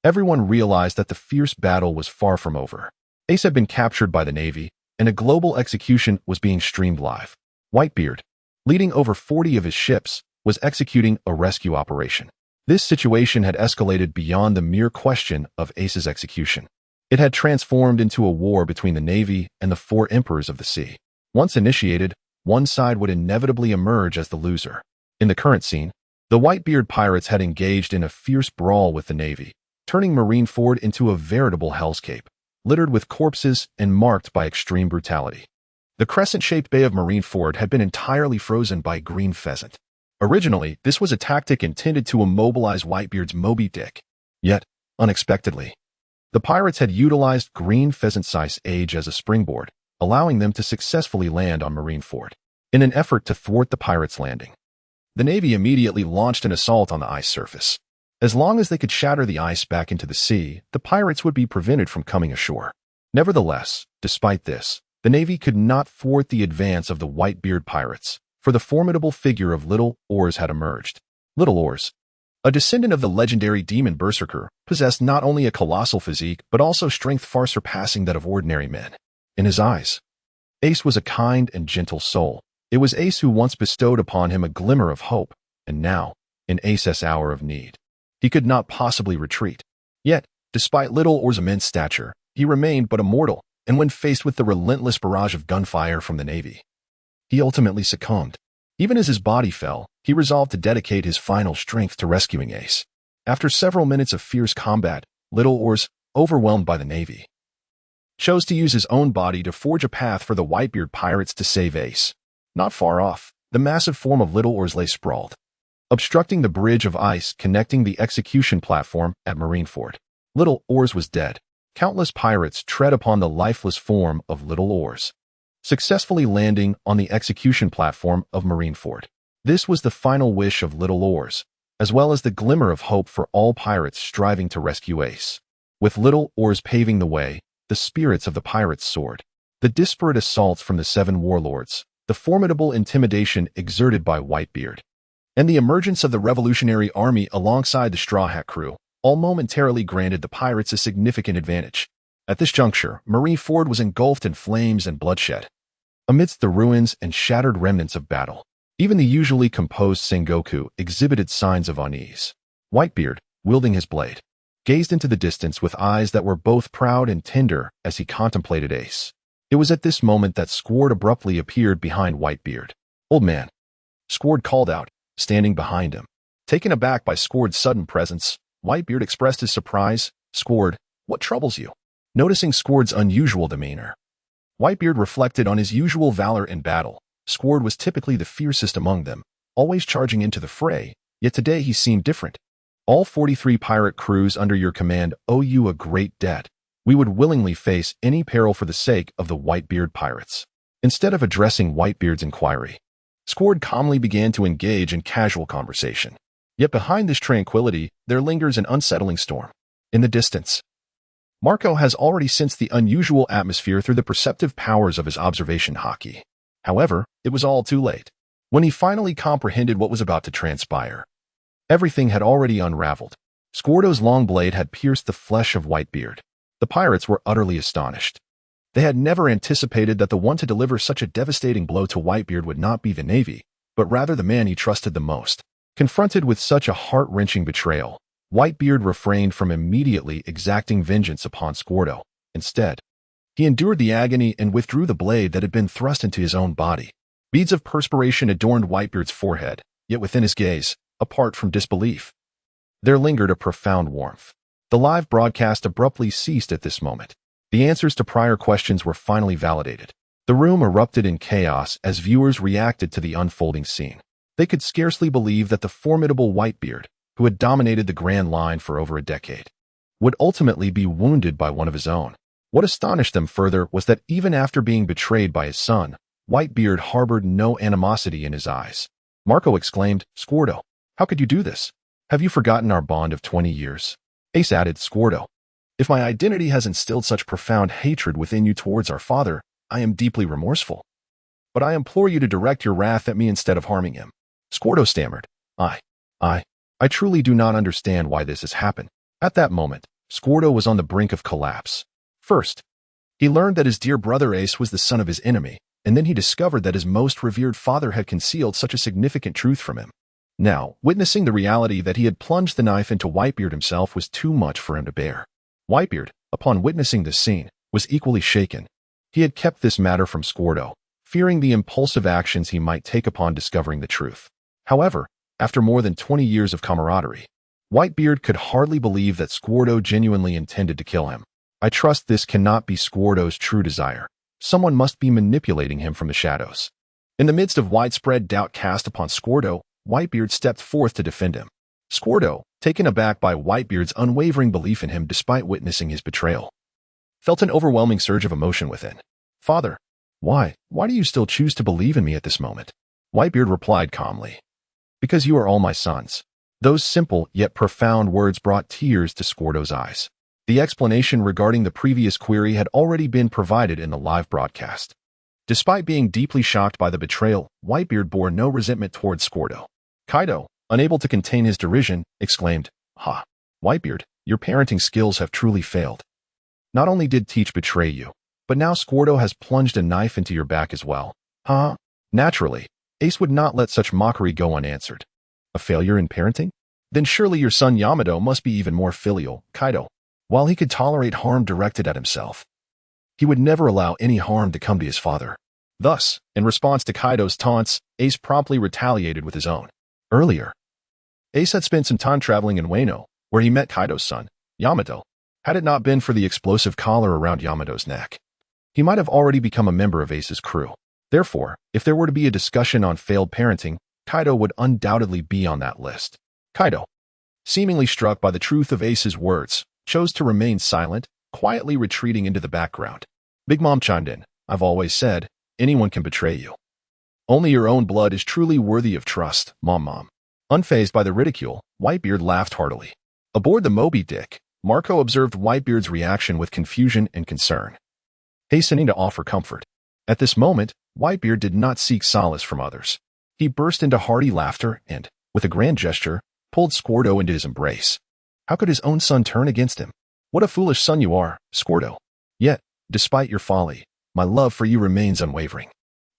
everyone realized that the fierce battle was far from over. Ace had been captured by the Navy, and a global execution was being streamed live. Whitebeard, leading over 40 of his ships, was executing a rescue operation. This situation had escalated beyond the mere question of Ace's execution. It had transformed into a war between the Navy and the four emperors of the sea. Once initiated, one side would inevitably emerge as the loser. In the current scene, the Whitebeard pirates had engaged in a fierce brawl with the Navy, turning Marineford into a veritable hellscape, littered with corpses and marked by extreme brutality. The crescent-shaped bay of Marineford had been entirely frozen by Green Pheasant. Originally, this was a tactic intended to immobilize Whitebeard's Moby Dick. Yet, unexpectedly, the pirates had utilized Green Pheasant's ice age as a springboard, allowing them to successfully land on Marineford. In an effort to thwart the pirates' landing, the Navy immediately launched an assault on the ice surface. As long as they could shatter the ice back into the sea, the pirates would be prevented from coming ashore. Nevertheless, despite this, the Navy could not thwart the advance of the Whitebeard pirates, for the formidable figure of Little Oars had emerged. Little Oars, a descendant of the legendary demon berserker, possessed not only a colossal physique but also strength far surpassing that of ordinary men. In his eyes, Ace was a kind and gentle soul. It was Ace who once bestowed upon him a glimmer of hope, and now, in Ace's hour of need, he could not possibly retreat. Yet, despite Little Oars' immense stature, he remained but a mortal, and when faced with the relentless barrage of gunfire from the Navy, he ultimately succumbed. Even as his body fell, he resolved to dedicate his final strength to rescuing Ace. After several minutes of fierce combat, Little Oars, overwhelmed by the Navy, chose to use his own body to forge a path for the Whitebeard pirates to save Ace. Not far off, the massive form of Little Oars lay sprawled, obstructing the bridge of ice connecting the execution platform at Marineford. Little Oars was dead. Countless pirates tread upon the lifeless form of Little Oars, successfully landing on the execution platform of Marineford. This was the final wish of Little Oars, as well as the glimmer of hope for all pirates striving to rescue Ace. With Little Oars paving the way, the spirits of the pirates soared. The disparate assaults from the 7 warlords, the formidable intimidation exerted by Whitebeard, and the emergence of the Revolutionary Army alongside the Straw Hat crew, all momentarily granted the pirates a significant advantage. At this juncture, Marineford was engulfed in flames and bloodshed. Amidst the ruins and shattered remnants of battle, even the usually composed Sengoku exhibited signs of unease. Whitebeard, wielding his blade, gazed into the distance with eyes that were both proud and tender as he contemplated Ace. It was at this moment that Squard abruptly appeared behind Whitebeard. "Old man," Squard called out, standing behind him. Taken aback by Squard's sudden presence, Whitebeard expressed his surprise. "Squard, what troubles you?" Noticing Squard's unusual demeanor, Whitebeard reflected on his usual valor in battle. Squard was typically the fiercest among them, always charging into the fray, yet today he seemed different. "All 43 pirate crews under your command owe you a great debt. We would willingly face any peril for the sake of the Whitebeard pirates." Instead of addressing Whitebeard's inquiry, Squard calmly began to engage in casual conversation. Yet behind this tranquility, there lingers an unsettling storm. In the distance, Marco has already sensed the unusual atmosphere through the perceptive powers of his observation haki. However, it was all too late. When he finally comprehended what was about to transpire, everything had already unraveled. Squardo's long blade had pierced the flesh of Whitebeard. The pirates were utterly astonished. They had never anticipated that the one to deliver such a devastating blow to Whitebeard would not be the Navy, but rather the man he trusted the most. Confronted with such a heart-wrenching betrayal, Whitebeard refrained from immediately exacting vengeance upon Squardo. Instead, he endured the agony and withdrew the blade that had been thrust into his own body. Beads of perspiration adorned Whitebeard's forehead, yet within his gaze, apart from disbelief, there lingered a profound warmth. The live broadcast abruptly ceased at this moment. The answers to prior questions were finally validated. The room erupted in chaos as viewers reacted to the unfolding scene. They could scarcely believe that the formidable Whitebeard, who had dominated the Grand Line for over a decade, would ultimately be wounded by one of his own. What astonished them further was that even after being betrayed by his son, Whitebeard harbored no animosity in his eyes. Marco exclaimed, "Squardo, how could you do this? Have you forgotten our bond of 20 years? Ace added, "Squardo, if my identity has instilled such profound hatred within you towards our father, I am deeply remorseful. But I implore you to direct your wrath at me instead of harming him." Squardo stammered, I truly do not understand why this has happened." At that moment, Squardo was on the brink of collapse. First, he learned that his dear brother Ace was the son of his enemy, and then he discovered that his most revered father had concealed such a significant truth from him. Now, witnessing the reality that he had plunged the knife into Whitebeard himself was too much for him to bear. Whitebeard, upon witnessing this scene, was equally shaken. He had kept this matter from Squardo, fearing the impulsive actions he might take upon discovering the truth. However, after more than 20 years of camaraderie, Whitebeard could hardly believe that Squardo genuinely intended to kill him. "I trust this cannot be Squardo's true desire. Someone must be manipulating him from the shadows." In the midst of widespread doubt cast upon Squardo, Whitebeard stepped forth to defend him. Squardo, taken aback by Whitebeard's unwavering belief in him despite witnessing his betrayal, felt an overwhelming surge of emotion within. "Father, why do you still choose to believe in me at this moment?" Whitebeard replied calmly, "Because you are all my sons." Those simple yet profound words brought tears to Squardo's eyes. The explanation regarding the previous query had already been provided in the live broadcast. Despite being deeply shocked by the betrayal, Whitebeard bore no resentment towards Squardo. Kaido, unable to contain his derision, exclaimed, "Ha! Whitebeard, your parenting skills have truly failed. Not only did Teach betray you, But now Squirtle has plunged a knife into your back as well. Huh? Naturally, Ace would not let such mockery go unanswered. A failure in parenting? Then surely your son Yamato must be even more filial, Kaido. While he could tolerate harm directed at himself, he would never allow any harm to come to his father. Thus, in response to Kaido's taunts, Ace promptly retaliated with his own. Earlier, Ace had spent some time traveling in Wano, where he met Kaido's son, Yamato. Had it not been for the explosive collar around Yamato's neck, he might have already become a member of Ace's crew. Therefore, if there were to be a discussion on failed parenting, Kaido would undoubtedly be on that list. Kaido, seemingly struck by the truth of Ace's words, chose to remain silent, quietly retreating into the background. Big Mom chimed in. I've always said, anyone can betray you. Only your own blood is truly worthy of trust, Mom. Unfazed by the ridicule, Whitebeard laughed heartily. Aboard the Moby Dick, Marco observed Whitebeard's reaction with confusion and concern, hastening to offer comfort. At this moment, Whitebeard did not seek solace from others. He burst into hearty laughter and, with a grand gesture, pulled Squirtle into his embrace. How could his own son turn against him? What a foolish son you are, Squirtle. Yet, despite your folly, my love for you remains unwavering.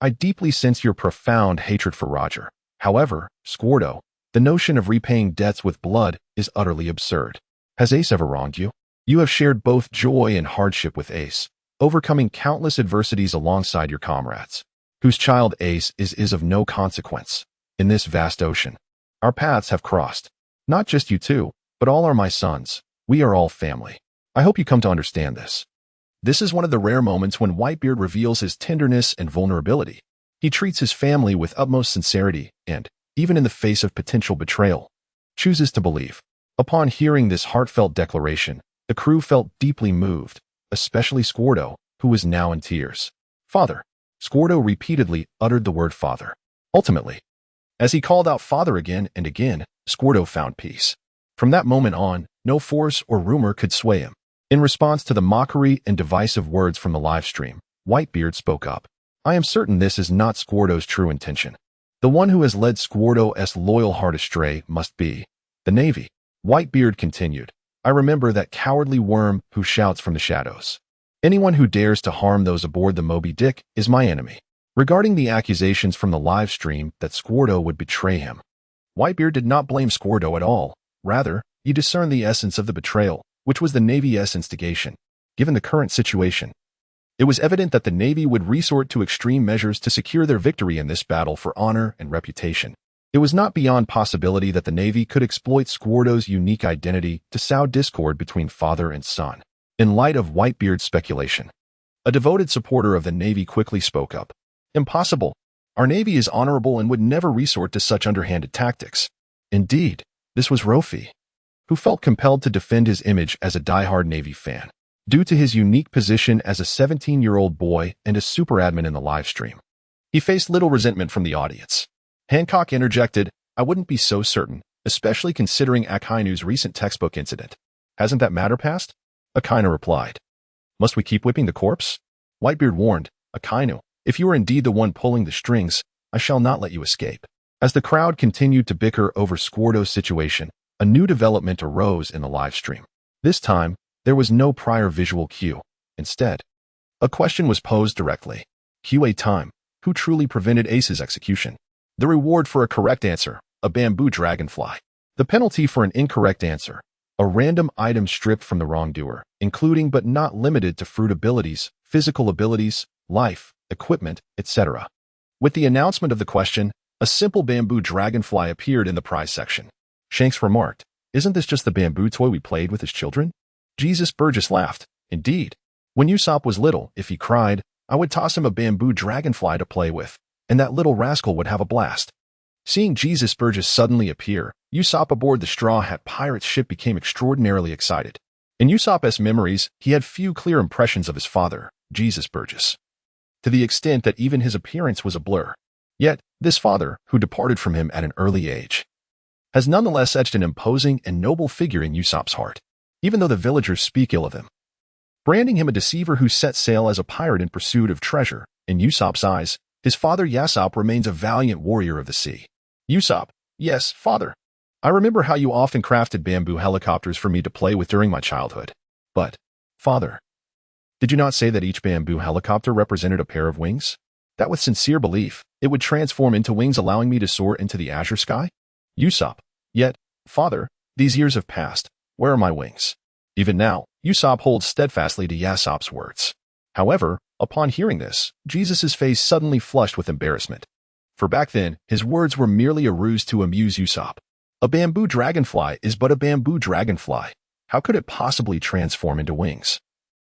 I deeply sense your profound hatred for Roger. However, Squirtle, the notion of repaying debts with blood is utterly absurd. Has Ace ever wronged you? You have shared both joy and hardship with Ace, overcoming countless adversities alongside your comrades, whose child Ace is of no consequence. In this vast ocean, our paths have crossed. Not just you two, but all are my sons. We are all family. I hope you come to understand this. This is one of the rare moments when Whitebeard reveals his tenderness and vulnerability. He treats his family with utmost sincerity and, even in the face of potential betrayal, chooses to believe. Upon hearing this heartfelt declaration, the crew felt deeply moved, especially Squirtle, who was now in tears. Father. Squirtle repeatedly uttered the word father. Ultimately, as he called out father again and again, Squirtle found peace. From that moment on, no force or rumor could sway him. In response to the mockery and divisive words from the livestream, Whitebeard spoke up. I am certain this is not Squirtle's true intention. The one who has led Squirtle's loyal heart astray must be the Navy. Whitebeard continued. I remember that cowardly worm who shouts from the shadows. Anyone who dares to harm those aboard the Moby Dick is my enemy. Regarding the accusations from the live stream that Squirtle would betray him, Whitebeard did not blame Squirtle at all. Rather, he discerned the essence of the betrayal, which was the Navy's instigation. Given the current situation, it was evident that the Navy would resort to extreme measures to secure their victory in this battle for honor and reputation. It was not beyond possibility that the Navy could exploit Squirtle's unique identity to sow discord between father and son. In light of Whitebeard's speculation, a devoted supporter of the Navy quickly spoke up. Impossible. Our Navy is honorable and would never resort to such underhanded tactics. Indeed, this was Luffy, who felt compelled to defend his image as a diehard Navy fan, due to his unique position as a 17-year-old boy and a super admin in the livestream. He faced little resentment from the audience. Hancock interjected, I wouldn't be so certain, especially considering Akainu's recent textbook incident. Hasn't that matter passed? Akainu replied. Must we keep whipping the corpse? Whitebeard warned, Akainu, if you are indeed the one pulling the strings, I shall not let you escape. As the crowd continued to bicker over Squirtle's situation, a new development arose in the livestream. This time, there was no prior visual cue. Instead, a question was posed directly. QA time. Who truly prevented Ace's execution? The reward for a correct answer, a bamboo dragonfly. The penalty for an incorrect answer, a random item stripped from the wrongdoer, including but not limited to fruit abilities, physical abilities, life, equipment, etc. With the announcement of the question, a simple bamboo dragonfly appeared in the prize section. Shanks remarked, isn't this just the bamboo toy we played with as children? Jesus Burgess laughed. Indeed. When Usopp was little, if he cried, I would toss him a bamboo dragonfly to play with, and that little rascal would have a blast. Seeing Jesus Burgess suddenly appear, Usopp aboard the Straw Hat Pirate's ship became extraordinarily excited. In Usopp's memories, he had few clear impressions of his father, Jesus Burgess, to the extent that even his appearance was a blur. Yet, this father, who departed from him at an early age, has nonetheless etched an imposing and noble figure in Usopp's heart, even though the villagers speak ill of him, branding him a deceiver who set sail as a pirate in pursuit of treasure. In Usopp's eyes, his father Yasopp remains a valiant warrior of the sea. Usopp, yes, father. I remember how you often crafted bamboo helicopters for me to play with during my childhood. But, father, Did you not say that each bamboo helicopter represented a pair of wings? That with sincere belief, it would transform into wings allowing me to soar into the azure sky? Usopp. Yet, father, these years have passed. Where are my wings? Even now, Usopp holds steadfastly to Yasopp's words. However, upon hearing this, Jesus' face suddenly flushed with embarrassment. For back then, his words were merely a ruse to amuse Usopp. A bamboo dragonfly is but a bamboo dragonfly. How could it possibly transform into wings?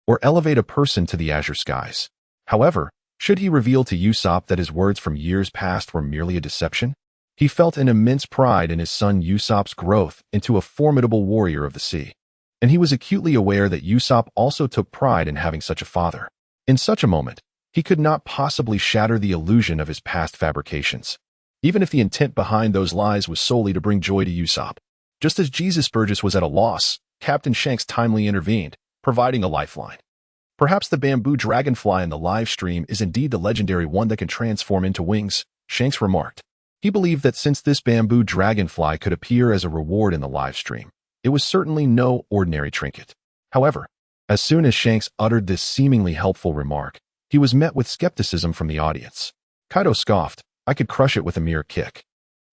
Or elevate a person to the azure skies? However, should he reveal to Usopp that his words from years past were merely a deception? He felt an immense pride in his son Usopp's growth into a formidable warrior of the sea. And he was acutely aware that Usopp also took pride in having such a father. In such a moment, he could not possibly shatter the illusion of his past fabrications, even if the intent behind those lies was solely to bring joy to Usopp. Just as Jesus Burgess was at a loss, Captain Shanks timely intervened, providing a lifeline. Perhaps the bamboo dragonfly in the live stream is indeed the legendary one that can transform into wings, Shanks remarked. He believed that since this bamboo dragonfly could appear as a reward in the live stream, it was certainly no ordinary trinket. However, as soon as Shanks uttered this seemingly helpful remark, he was met with skepticism from the audience. Kaido scoffed, I could crush it with a mere kick.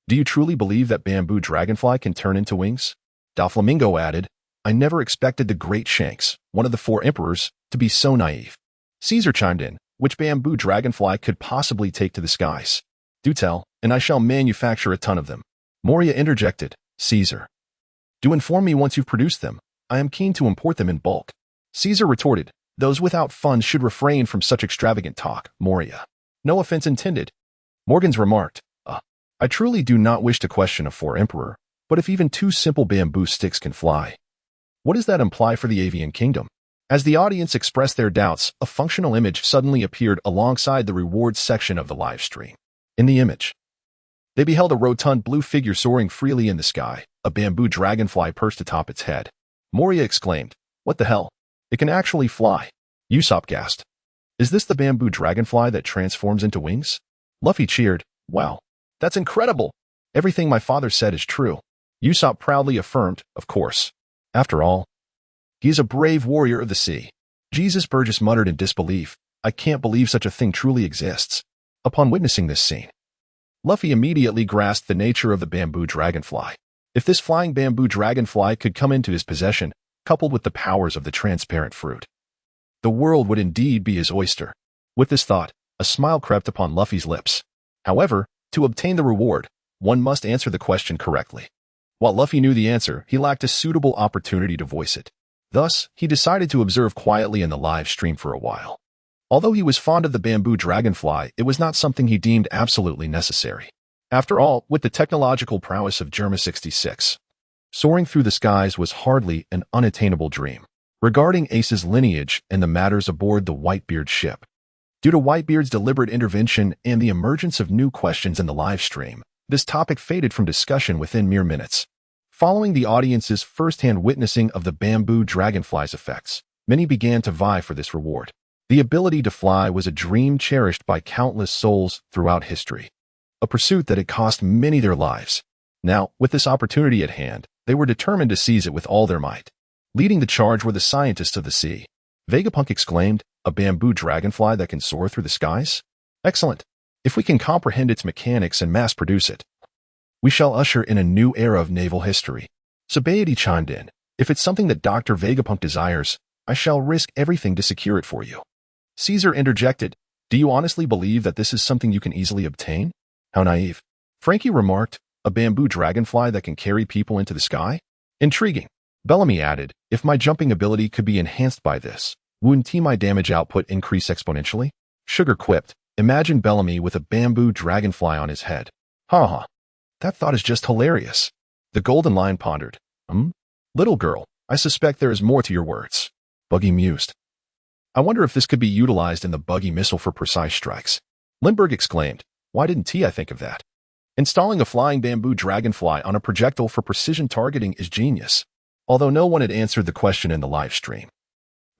Do you truly believe that bamboo dragonfly can turn into wings? Doflamingo added, I never expected the great Shanks, one of the 4 emperors, to be so naive. Caesar chimed in, which bamboo dragonfly could possibly take to the skies? Do tell, and I shall manufacture a ton of them. Moria interjected, Caesar. Do inform me once you've produced them. I am keen to import them in bulk. Caesar retorted, those without funds should refrain from such extravagant talk, Moria. No offense intended. Morgans remarked, I truly do not wish to question a 4 emperor, but if even 2 simple bamboo sticks can fly, what does that imply for the avian kingdom? As the audience expressed their doubts, a functional image suddenly appeared alongside the rewards section of the live stream. In the image, they beheld a rotund blue figure soaring freely in the sky, a bamboo dragonfly perched atop its head. Moria exclaimed, what the hell? It can actually fly. Usopp gasped. Is this the bamboo dragonfly that transforms into wings? Luffy cheered, wow, that's incredible. Everything my father said is true. Usopp proudly affirmed, of course. After all, he is a brave warrior of the sea. Jesus Burgess muttered in disbelief, I can't believe such a thing truly exists. Upon witnessing this scene, Luffy immediately grasped the nature of the bamboo dragonfly. If this flying bamboo dragonfly could come into his possession, coupled with the powers of the transparent fruit, the world would indeed be his oyster. With this thought, a smile crept upon Luffy's lips. However, to obtain the reward, one must answer the question correctly. While Luffy knew the answer, he lacked a suitable opportunity to voice it. Thus, he decided to observe quietly in the live stream for a while. Although he was fond of the bamboo dragonfly, it was not something he deemed absolutely necessary. After all, with the technological prowess of Germa 66, soaring through the skies was hardly an unattainable dream. Regarding Ace's lineage and the matters aboard the Whitebeard ship, due to Whitebeard's deliberate intervention and the emergence of new questions in the live stream, this topic faded from discussion within mere minutes. Following the audience's first-hand witnessing of the bamboo dragonfly's effects, many began to vie for this reward. The ability to fly was a dream cherished by countless souls throughout history, a pursuit that had cost many their lives. Now, with this opportunity at hand, they were determined to seize it with all their might. Leading the charge were the scientists of the sea. Vegapunk exclaimed, a bamboo dragonfly that can soar through the skies? Excellent. If we can comprehend its mechanics and mass-produce it, we shall usher in a new era of naval history. Sabaody chimed in, if it's something that Dr. Vegapunk desires, I shall risk everything to secure it for you. Caesar interjected, do you honestly believe that this is something you can easily obtain? How naive. Frankie remarked, a bamboo dragonfly that can carry people into the sky? Intriguing. Bellamy added, if my jumping ability could be enhanced by this, wouldn't my damage output increase exponentially? Sugar quipped, imagine Bellamy with a bamboo dragonfly on his head. Ha. That thought is just hilarious. The Golden Lion pondered, Little girl, I suspect there is more to your words. Buggy mused. I wonder if this could be utilized in the buggy missile for precise strikes. Lindbergh exclaimed, why didn't I think of that? Installing a flying bamboo dragonfly on a projectile for precision targeting is genius. Although no one had answered the question in the live stream,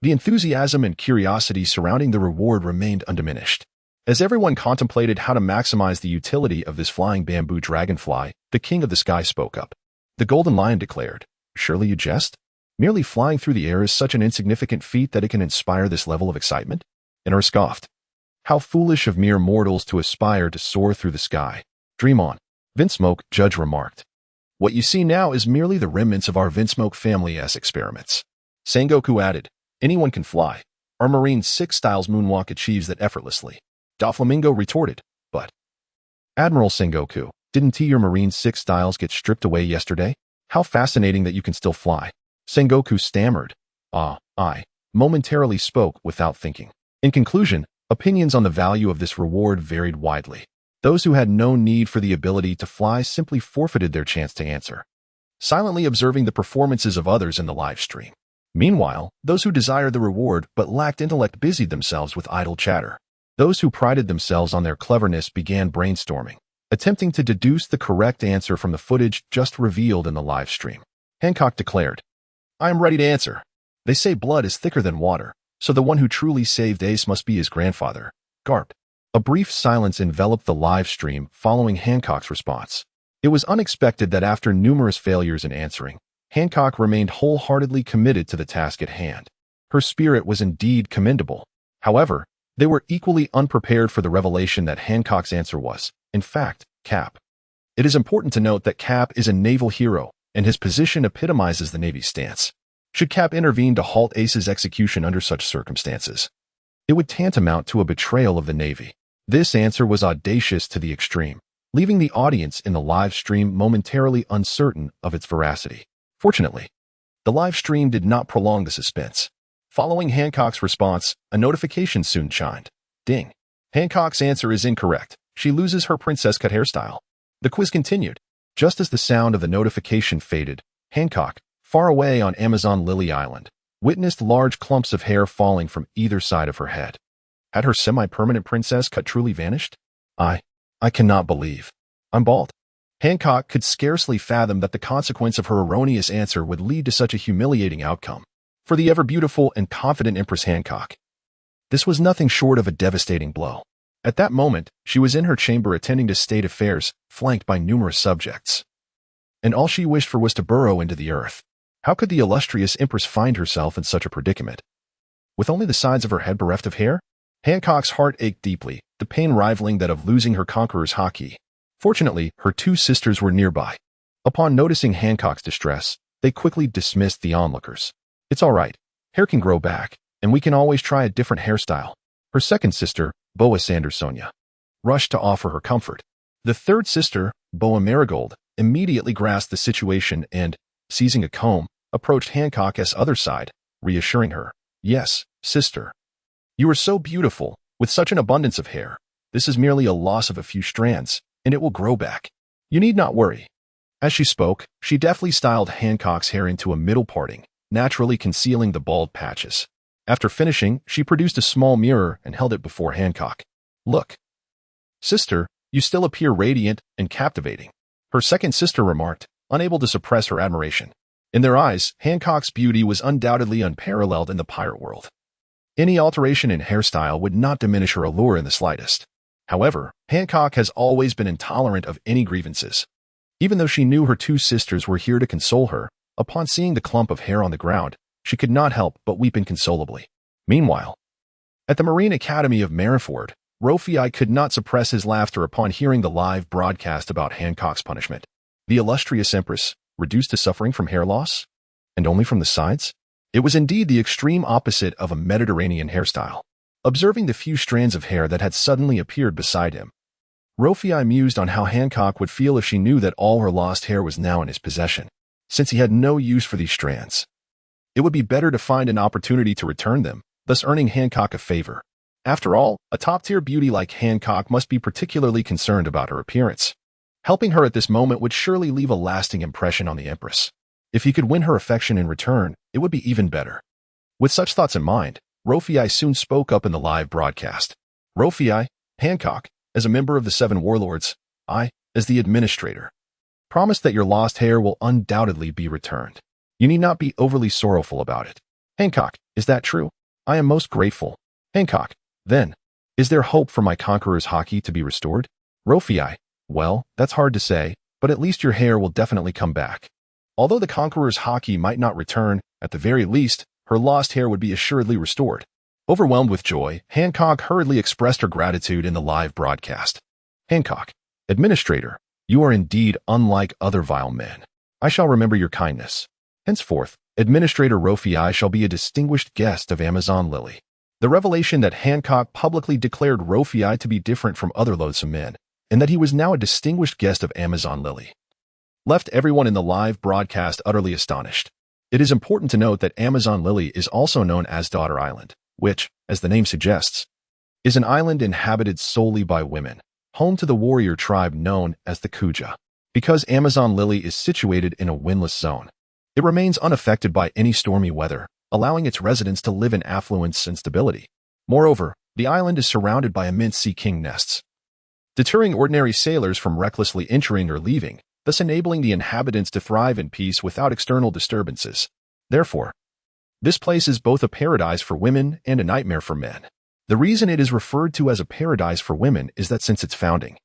the enthusiasm and curiosity surrounding the reward remained undiminished. As everyone contemplated how to maximize the utility of this flying bamboo dragonfly, the King of the Sky spoke up. The Golden Lion declared, surely you jest? Merely flying through the air is such an insignificant feat that it can inspire this level of excitement? Inner scoffed. How foolish of mere mortals to aspire to soar through the sky. Dream on. Vinsmoke, Judge remarked. What you see now is merely the remnants of our Vinsmoke family's experiments. Sengoku added, anyone can fly. Our Marine 6 styles moonwalk achieves that effortlessly. Doflamingo retorted, but Admiral Sengoku, didn't your Marine 6 styles get stripped away yesterday? How fascinating that you can still fly. Sengoku stammered. I momentarily spoke without thinking. In conclusion, opinions on the value of this reward varied widely. Those who had no need for the ability to fly simply forfeited their chance to answer, silently observing the performances of others in the live stream. Meanwhile, those who desired the reward but lacked intellect busied themselves with idle chatter. Those who prided themselves on their cleverness began brainstorming, attempting to deduce the correct answer from the footage just revealed in the live stream. Hancock declared, I am ready to answer. They say blood is thicker than water, so the one who truly saved Ace must be his grandfather, Garp. A brief silence enveloped the live stream following Hancock's response. It was unexpected that after numerous failures in answering, Hancock remained wholeheartedly committed to the task at hand. Her spirit was indeed commendable. However, they were equally unprepared for the revelation that Hancock's answer was, in fact, Cap. It is important to note that Cap is a naval hero, and his position epitomizes the Navy's stance. Should Cap intervene to halt Ace's execution under such circumstances, it would tantamount to a betrayal of the Navy. This answer was audacious to the extreme, leaving the audience in the live stream momentarily uncertain of its veracity. Fortunately, the live stream did not prolong the suspense. Following Hancock's response, a notification soon chimed. Ding. Hancock's answer is incorrect. She loses her princess cut hairstyle. The quiz continued. Just as the sound of the notification faded, Hancock, far away on Amazon Lily Island, witnessed large clumps of hair falling from either side of her head. Had her semi-permanent princess cut truly vanished? I cannot believe. I'm bald. Hancock could scarcely fathom that the consequence of her erroneous answer would lead to such a humiliating outcome. For the ever-beautiful and confident Empress Hancock, this was nothing short of a devastating blow. At that moment, she was in her chamber attending to state affairs, flanked by numerous subjects. And all she wished for was to burrow into the earth. How could the illustrious Empress find herself in such a predicament? With only the sides of her head bereft of hair? Hancock's heart ached deeply, the pain rivaling that of losing her conqueror's haki. Fortunately, her 2 sisters were nearby. Upon noticing Hancock's distress, they quickly dismissed the onlookers. It's all right. Hair can grow back, and we can always try a different hairstyle. Her second sister, Boa Sandersonia, rushed to offer her comfort. The third sister, Boa Marigold, immediately grasped the situation and, seizing a comb, approached Hancock's other side, reassuring her. Yes, sister. You are so beautiful, with such an abundance of hair. This is merely a loss of a few strands, and it will grow back. You need not worry. As she spoke, she deftly styled Hancock's hair into a middle parting, naturally concealing the bald patches. After finishing, she produced a small mirror and held it before Hancock. Look. Sister, you still appear radiant and captivating. Her second sister remarked, unable to suppress her admiration. In their eyes, Hancock's beauty was undoubtedly unparalleled in the pirate world. Any alteration in hairstyle would not diminish her allure in the slightest. However, Hancock has always been intolerant of any grievances. Even though she knew her 2 sisters were here to console her, upon seeing the clump of hair on the ground, she could not help but weep inconsolably. Meanwhile, at the Marine Academy of Marinford, Luo Fei could not suppress his laughter upon hearing the live broadcast about Hancock's punishment. The illustrious Empress, reduced to suffering from hair loss? And only from the sides? It was indeed the extreme opposite of a Mediterranean hairstyle. Observing the few strands of hair that had suddenly appeared beside him, Luo Fei mused on how Hancock would feel if she knew that all her lost hair was now in his possession, since he had no use for these strands. It would be better to find an opportunity to return them, thus earning Hancock a favor. After all, a top-tier beauty like Hancock must be particularly concerned about her appearance. Helping her at this moment would surely leave a lasting impression on the Empress. If he could win her affection in return, it would be even better. With such thoughts in mind, Luo Fei soon spoke up in the live broadcast. Luo Fei, Hancock, as a member of the 7 warlords, I, as the administrator, promise that your lost hair will undoubtedly be returned. You need not be overly sorrowful about it. Hancock, is that true? I am most grateful. Hancock, then, is there hope for my conqueror's haki to be restored? Luo Fei, well, that's hard to say, but at least your hair will definitely come back. Although the conqueror's haki might not return, At the very least, her lost hair would be assuredly restored. Overwhelmed with joy, Hancock hurriedly expressed her gratitude in the live broadcast. Hancock, Administrator, you are indeed unlike other vile men. I shall remember your kindness. Henceforth, Administrator Luo Fei shall be a distinguished guest of Amazon Lily. The revelation that Hancock publicly declared Luo Fei to be different from other loathsome men, and that he was now a distinguished guest of Amazon Lily, left everyone in the live broadcast utterly astonished. It is important to note that Amazon Lily is also known as Daughter Island, which, as the name suggests, is an island inhabited solely by women, home to the warrior tribe known as the Kuja. Because Amazon Lily is situated in a windless zone, it remains unaffected by any stormy weather, allowing its residents to live in affluence and stability. Moreover, the island is surrounded by immense sea king nests, deterring ordinary sailors from recklessly entering or leaving, thus enabling the inhabitants to thrive in peace without external disturbances. Therefore, this place is both a paradise for women and a nightmare for men. The reason it is referred to as a paradise for women is that since its founding,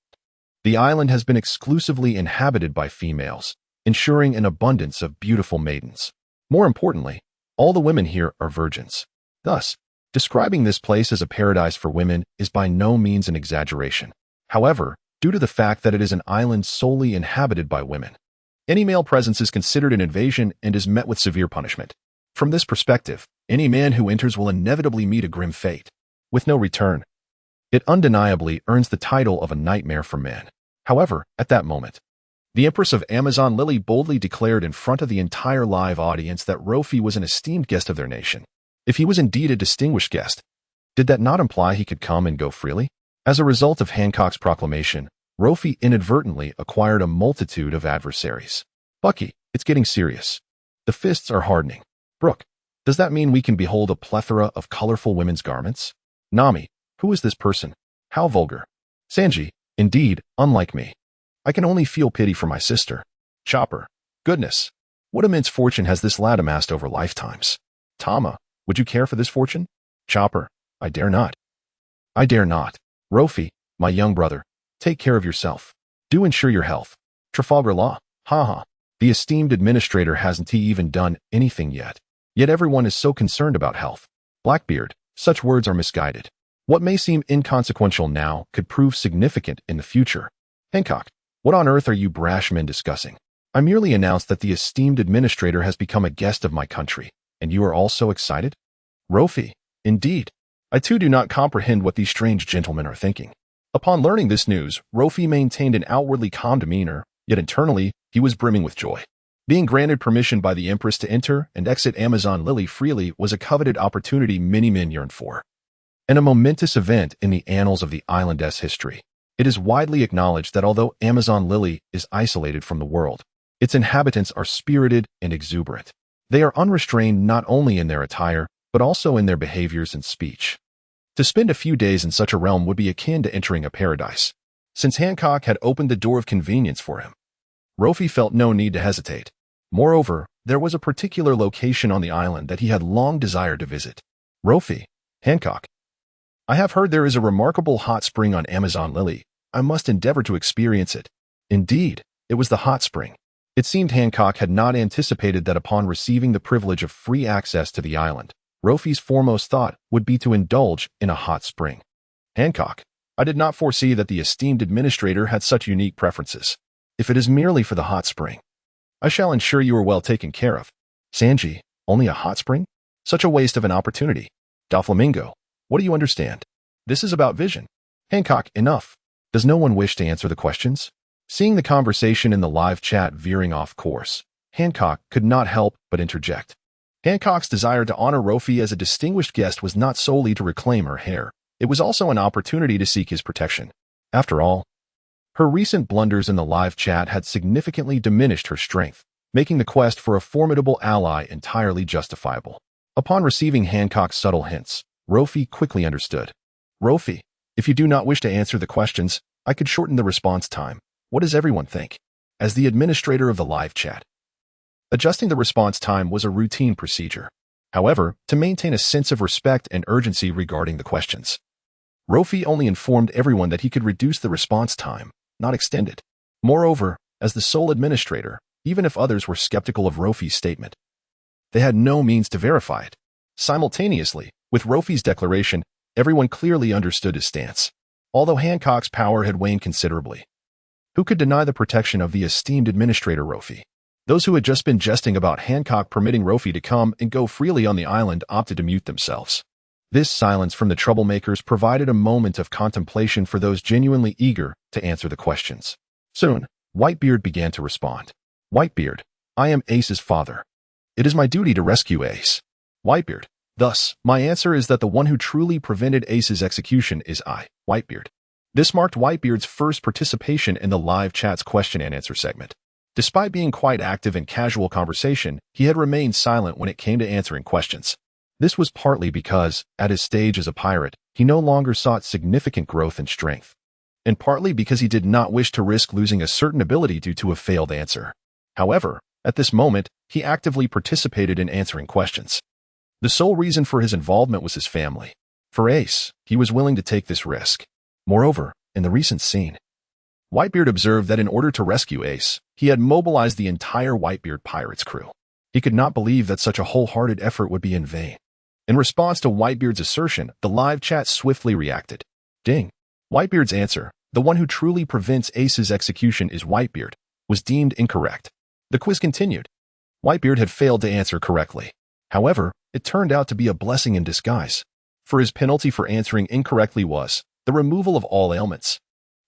the island has been exclusively inhabited by females, ensuring an abundance of beautiful maidens. More importantly, all the women here are virgins. Thus, describing this place as a paradise for women is by no means an exaggeration. However, due to the fact that it is an island solely inhabited by women, any male presence is considered an invasion and is met with severe punishment. From this perspective, any man who enters will inevitably meet a grim fate, with no return. It undeniably earns the title of a nightmare for men. However, at that moment, the Empress of Amazon Lily boldly declared in front of the entire live audience that Luo Fei was an esteemed guest of their nation. If he was indeed a distinguished guest, did that not imply he could come and go freely? As a result of Hancock's proclamation, Luo Fei inadvertently acquired a multitude of adversaries. Bucky, it's getting serious. The fists are hardening. Brooke, does that mean we can behold a plethora of colorful women's garments? Nami, who is this person? How vulgar. Sanji, indeed, unlike me. I can only feel pity for my sister. Chopper, goodness, what immense fortune has this lad amassed over lifetimes? Tama, would you care for this fortune? Chopper, I dare not. I dare not. Luo Fei, my young brother, take care of yourself. Do ensure your health. Trafalgar Law, haha. The esteemed administrator hasn't even done anything yet. Yet everyone is so concerned about health. Blackbeard, such words are misguided. What may seem inconsequential now could prove significant in the future. Hancock, what on earth are you brash men discussing? I merely announced that the esteemed administrator has become a guest of my country, and you are all so excited? Luo Fei, indeed. I too do not comprehend what these strange gentlemen are thinking. Upon learning this news, Luo Fei maintained an outwardly calm demeanor, yet internally, he was brimming with joy. Being granted permission by the Empress to enter and exit Amazon Lily freely was a coveted opportunity many men yearned for, and a momentous event in the annals of the island's history. It is widely acknowledged that although Amazon Lily is isolated from the world, its inhabitants are spirited and exuberant. They are unrestrained not only in their attire, but also in their behaviors and speech. To spend a few days in such a realm would be akin to entering a paradise. Since Hancock had opened the door of convenience for him, Luo Fei felt no need to hesitate. Moreover, there was a particular location on the island that he had long desired to visit. Luo Fei, Hancock, I have heard there is a remarkable hot spring on Amazon Lily. I must endeavor to experience it. Indeed, it was the hot spring. It seemed Hancock had not anticipated that upon receiving the privilege of free access to the island, Luo Fei's foremost thought would be to indulge in a hot spring. Hancock, I did not foresee that the esteemed administrator had such unique preferences. If it is merely for the hot spring, I shall ensure you are well taken care of. Sanji, only a hot spring? Such a waste of an opportunity. Doflamingo, what do you understand? This is about vision. Hancock, enough. Does no one wish to answer the questions? Seeing the conversation in the live chat veering off course, Hancock could not help but interject. Hancock's desire to honor Luo Fei as a distinguished guest was not solely to reclaim her hair. It was also an opportunity to seek his protection. After all, her recent blunders in the live chat had significantly diminished her strength, making the quest for a formidable ally entirely justifiable. Upon receiving Hancock's subtle hints, Luo Fei quickly understood. Luo Fei, if you do not wish to answer the questions, I could shorten the response time. What does everyone think? As the administrator of the live chat, adjusting the response time was a routine procedure. However, to maintain a sense of respect and urgency regarding the questions, Luo Fei only informed everyone that he could reduce the response time, not extend it. Moreover, as the sole administrator, even if others were skeptical of Luo Fei's statement, they had no means to verify it. Simultaneously, with Rofe's declaration, everyone clearly understood his stance. Although Hancock's power had waned considerably, who could deny the protection of the esteemed administrator Rofi? Those who had just been jesting about Hancock permitting Rofi to come and go freely on the island opted to mute themselves. This silence from the troublemakers provided a moment of contemplation for those genuinely eager to answer the questions. Soon, Whitebeard began to respond. Whitebeard, I am Ace's father. It is my duty to rescue Ace. Whitebeard, thus, my answer is that the one who truly prevented Ace's execution is I, Whitebeard. This marked Whitebeard's first participation in the live chat's question and answer segment. Despite being quite active in casual conversation, he had remained silent when it came to answering questions. This was partly because, at his stage as a pirate, he no longer sought significant growth and strength, and partly because he did not wish to risk losing a certain ability due to a failed answer. However, at this moment, he actively participated in answering questions. The sole reason for his involvement was his family. For Ace, he was willing to take this risk. Moreover, in the recent scene, Whitebeard observed that in order to rescue Ace, he had mobilized the entire Whitebeard pirates crew. He could not believe that such a wholehearted effort would be in vain. In response to Whitebeard's assertion, the live chat swiftly reacted. Ding. Whitebeard's answer, the one who truly prevents Ace's execution is Whitebeard, was deemed incorrect. The quiz continued. Whitebeard had failed to answer correctly. However, it turned out to be a blessing in disguise, for his penalty for answering incorrectly was the removal of all ailments.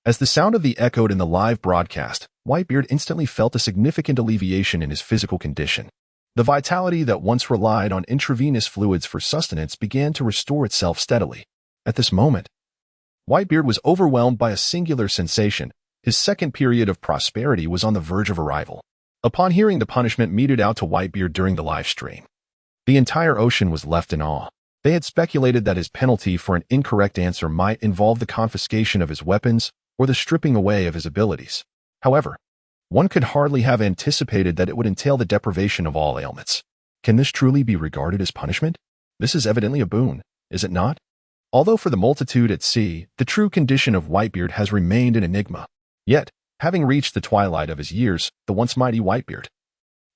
As the sound of the echoed in the live broadcast, Whitebeard instantly felt a significant alleviation in his physical condition. The vitality that once relied on intravenous fluids for sustenance began to restore itself steadily. At this moment, Whitebeard was overwhelmed by a singular sensation. His second period of prosperity was on the verge of arrival. Upon hearing the punishment meted out to Whitebeard during the live stream, the entire ocean was left in awe. They had speculated that his penalty for an incorrect answer might involve the confiscation of his weapons or the stripping away of his abilities. However, one could hardly have anticipated that it would entail the deprivation of all ailments. Can this truly be regarded as punishment? This is evidently a boon, is it not? Although for the multitude at sea, the true condition of Whitebeard has remained an enigma. Yet, having reached the twilight of his years, the once mighty Whitebeard,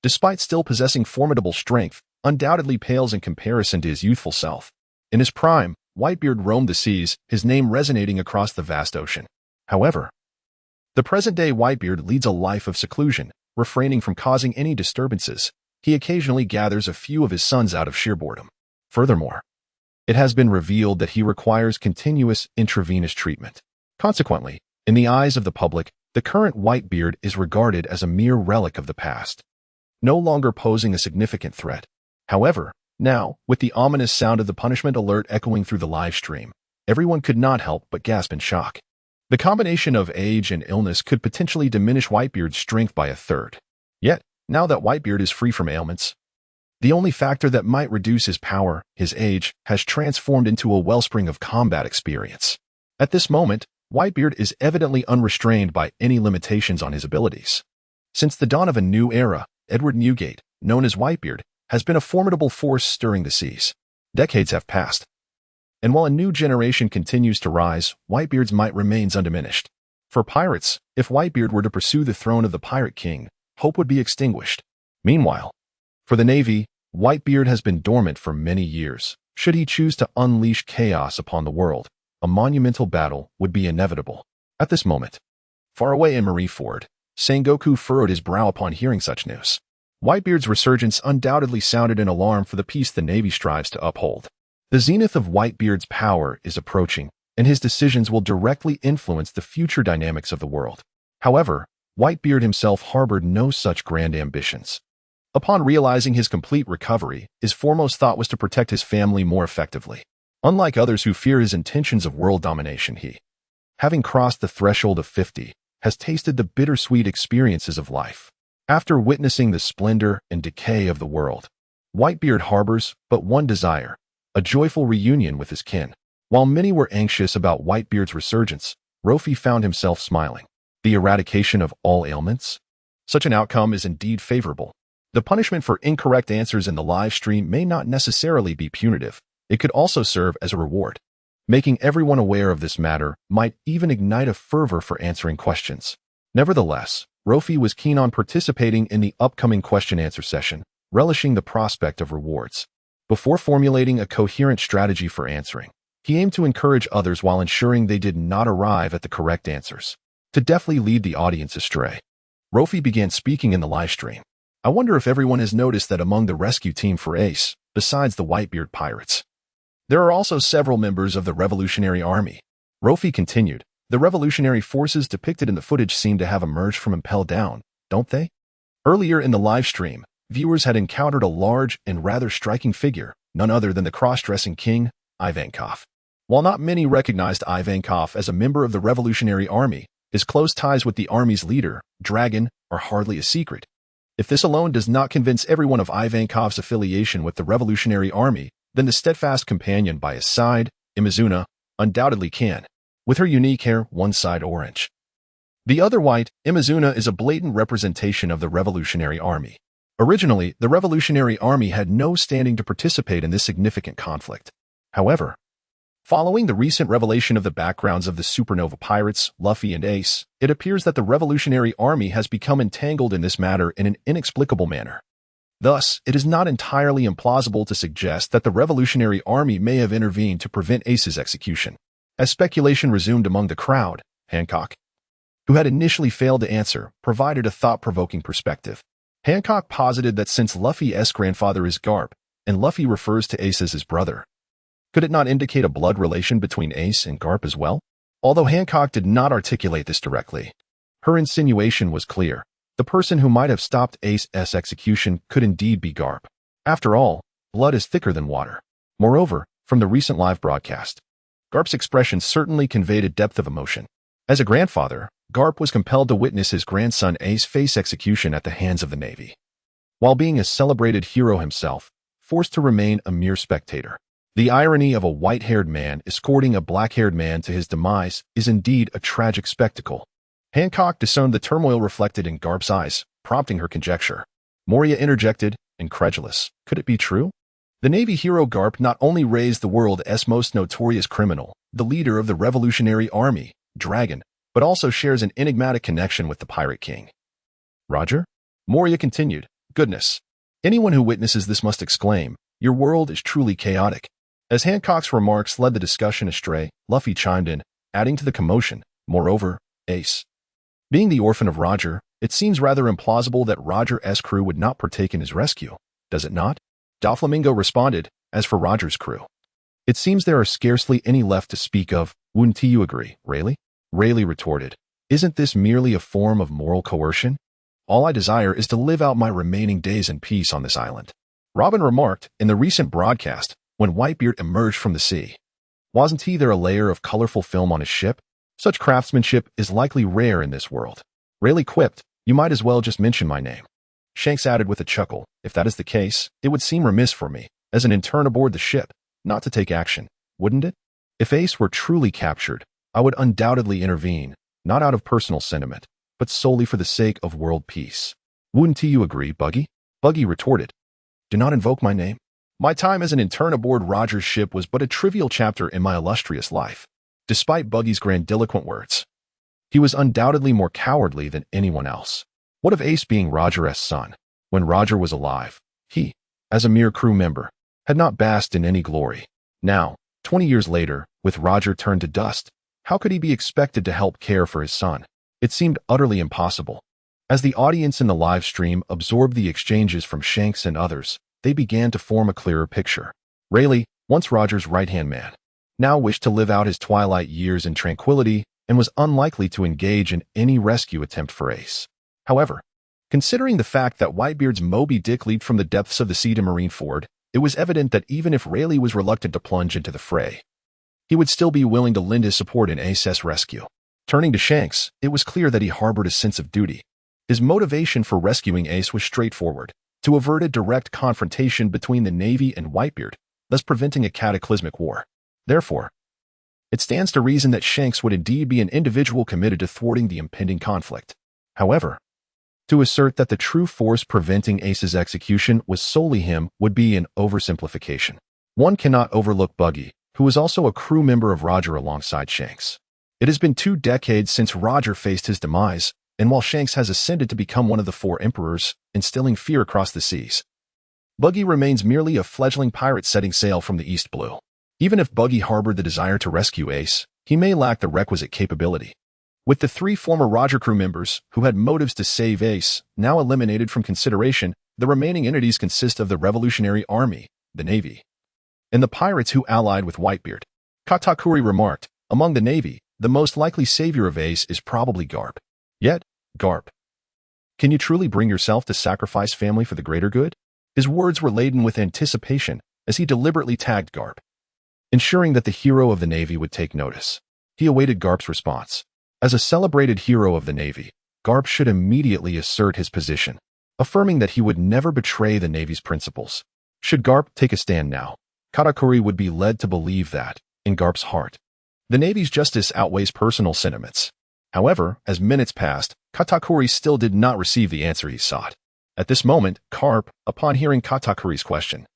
despite still possessing formidable strength, undoubtedly pales in comparison to his youthful self. In his prime, Whitebeard roamed the seas, his name resonating across the vast ocean. However, the present-day Whitebeard leads a life of seclusion, refraining from causing any disturbances. He occasionally gathers a few of his sons out of sheer boredom. Furthermore, it has been revealed that he requires continuous intravenous treatment. Consequently, in the eyes of the public, the current Whitebeard is regarded as a mere relic of the past, no longer posing a significant threat. However, now, with the ominous sound of the punishment alert echoing through the live stream, everyone could not help but gasp in shock. The combination of age and illness could potentially diminish Whitebeard's strength by a third. Yet, now that Whitebeard is free from ailments, the only factor that might reduce his power, his age, has transformed into a wellspring of combat experience. At this moment, Whitebeard is evidently unrestrained by any limitations on his abilities. Since the dawn of a new era, Edward Newgate, known as Whitebeard, has been a formidable force stirring the seas. Decades have passed, and while a new generation continues to rise, Whitebeard's might remains undiminished. For pirates, if Whitebeard were to pursue the throne of the Pirate King, hope would be extinguished. Meanwhile, for the Navy, Whitebeard has been dormant for many years. Should he choose to unleash chaos upon the world, a monumental battle would be inevitable. At this moment, far away in Marinford, Sengoku furrowed his brow upon hearing such news. Whitebeard's resurgence undoubtedly sounded an alarm for the peace the Navy strives to uphold. The zenith of Whitebeard's power is approaching, and his decisions will directly influence the future dynamics of the world. However, Whitebeard himself harbored no such grand ambitions. Upon realizing his complete recovery, his foremost thought was to protect his family more effectively. Unlike others who fear his intentions of world domination, he, having crossed the threshold of 50, has tasted the bittersweet experiences of life. After witnessing the splendor and decay of the world, Whitebeard harbors but one desire, a joyful reunion with his kin. While many were anxious about Whitebeard's resurgence, Rofi found himself smiling. The eradication of all ailments? Such an outcome is indeed favorable. The punishment for incorrect answers in the live stream may not necessarily be punitive. It could also serve as a reward. Making everyone aware of this matter might even ignite a fervor for answering questions. Nevertheless, Rofi was keen on participating in the upcoming question-answer session, relishing the prospect of rewards. Before formulating a coherent strategy for answering, he aimed to encourage others while ensuring they did not arrive at the correct answers, to deftly lead the audience astray. Luffy began speaking in the livestream. I wonder if everyone has noticed that among the rescue team for Ace, besides the Whitebeard pirates, there are also several members of the Revolutionary Army. Luffy continued, the revolutionary forces depicted in the footage seem to have emerged from Impel Down, don't they? Earlier in the livestream, viewers had encountered a large and rather striking figure, none other than the cross-dressing king, Ivankov. While not many recognized Ivankov as a member of the Revolutionary Army, his close ties with the army's leader, Dragon, are hardly a secret. If this alone does not convince everyone of Ivankov's affiliation with the Revolutionary Army, then the steadfast companion by his side, Imizuna, undoubtedly can. With her unique hair, one side orange, the other white, Imizuna is a blatant representation of the Revolutionary Army. Originally, the Revolutionary Army had no standing to participate in this significant conflict. However, following the recent revelation of the backgrounds of the supernova pirates, Luffy and Ace, it appears that the Revolutionary Army has become entangled in this matter in an inexplicable manner. Thus, it is not entirely implausible to suggest that the Revolutionary Army may have intervened to prevent Ace's execution. As speculation resumed among the crowd, Hancock, who had initially failed to answer, provided a thought-provoking perspective. Hancock posited that since Luffy's grandfather is Garp, and Luffy refers to Ace as his brother, could it not indicate a blood relation between Ace and Garp as well? Although Hancock did not articulate this directly, her insinuation was clear. The person who might have stopped Ace's execution could indeed be Garp. After all, blood is thicker than water. Moreover, from the recent live broadcast, Garp's expression certainly conveyed a depth of emotion. As a grandfather, Garp was compelled to witness his grandson Ace face execution at the hands of the Navy, while being a celebrated hero himself, forced to remain a mere spectator. The irony of a white-haired man escorting a black-haired man to his demise is indeed a tragic spectacle. Hancock discerned the turmoil reflected in Garp's eyes, prompting her conjecture. Moria interjected, incredulous. Could it be true? The Navy hero Garp not only raised the world's most notorious criminal, the leader of the Revolutionary Army, Dragon, but also shares an enigmatic connection with the Pirate King. Roger? Moria continued, goodness. Anyone who witnesses this must exclaim, your world is truly chaotic. As Hancock's remarks led the discussion astray, Luffy chimed in, adding to the commotion. Moreover, Ace, being the orphan of Roger, it seems rather implausible that Roger's crew would not partake in his rescue, does it not? Doflamingo responded, as for Roger's crew, it seems there are scarcely any left to speak of. Wouldn't you agree, Rayleigh? Rayleigh retorted, isn't this merely a form of moral coercion? All I desire is to live out my remaining days in peace on this island. Robin remarked, in the recent broadcast, when Whitebeard emerged from the sea. Wasn't there a layer of colorful film on his ship? Such craftsmanship is likely rare in this world. Rayleigh quipped, you might as well just mention my name. Shanks added with a chuckle, if that is the case, it would seem remiss for me, as an intern aboard the ship, not to take action, wouldn't it? If Ace were truly captured, I would undoubtedly intervene, not out of personal sentiment, but solely for the sake of world peace. Wouldn't you agree, Buggy? Buggy retorted, do not invoke my name. My time as an intern aboard Roger's ship was but a trivial chapter in my illustrious life. Despite Buggy's grandiloquent words, he was undoubtedly more cowardly than anyone else. What of Ace being Roger's son? When Roger was alive, he, as a mere crew member, had not basked in any glory. Now, 20 years later, with Roger turned to dust, how could he be expected to help care for his son? It seemed utterly impossible. As the audience in the live stream absorbed the exchanges from Shanks and others, they began to form a clearer picture. Rayleigh, once Roger's right-hand man, now wished to live out his twilight years in tranquility and was unlikely to engage in any rescue attempt for Ace. However, considering the fact that Whitebeard's Moby Dick leaped from the depths of the sea to Marineford, it was evident that even if Rayleigh was reluctant to plunge into the fray, he would still be willing to lend his support in Ace's rescue. Turning to Shanks, it was clear that he harbored a sense of duty. His motivation for rescuing Ace was straightforward, to avert a direct confrontation between the Navy and Whitebeard, thus preventing a cataclysmic war. Therefore, it stands to reason that Shanks would indeed be an individual committed to thwarting the impending conflict. However, to assert that the true force preventing Ace's execution was solely him would be an oversimplification. One cannot overlook Buggy, who was also a crew member of Roger alongside Shanks. It has been 2 decades since Roger faced his demise, and while Shanks has ascended to become one of the 4 emperors, instilling fear across the seas, Buggy remains merely a fledgling pirate setting sail from the East Blue. Even if Buggy harbored the desire to rescue Ace, he may lack the requisite capability. With the 3 former Roger crew members who had motives to save Ace now eliminated from consideration, the remaining entities consist of the Revolutionary Army, the Navy, and the pirates who allied with Whitebeard. Katakuri remarked, among the Navy, the most likely savior of Ace is probably Garp. Yet, Garp, can you truly bring yourself to sacrifice family for the greater good? His words were laden with anticipation as he deliberately tagged Garp, ensuring that the hero of the Navy would take notice. He awaited Garp's response. As a celebrated hero of the Navy, Garp should immediately assert his position, affirming that he would never betray the Navy's principles. Should Garp take a stand now, Katakuri would be led to believe that, in Garp's heart, the Navy's justice outweighs personal sentiments. However, as minutes passed, Katakuri still did not receive the answer he sought. At this moment, Garp, upon hearing Katakuri's question,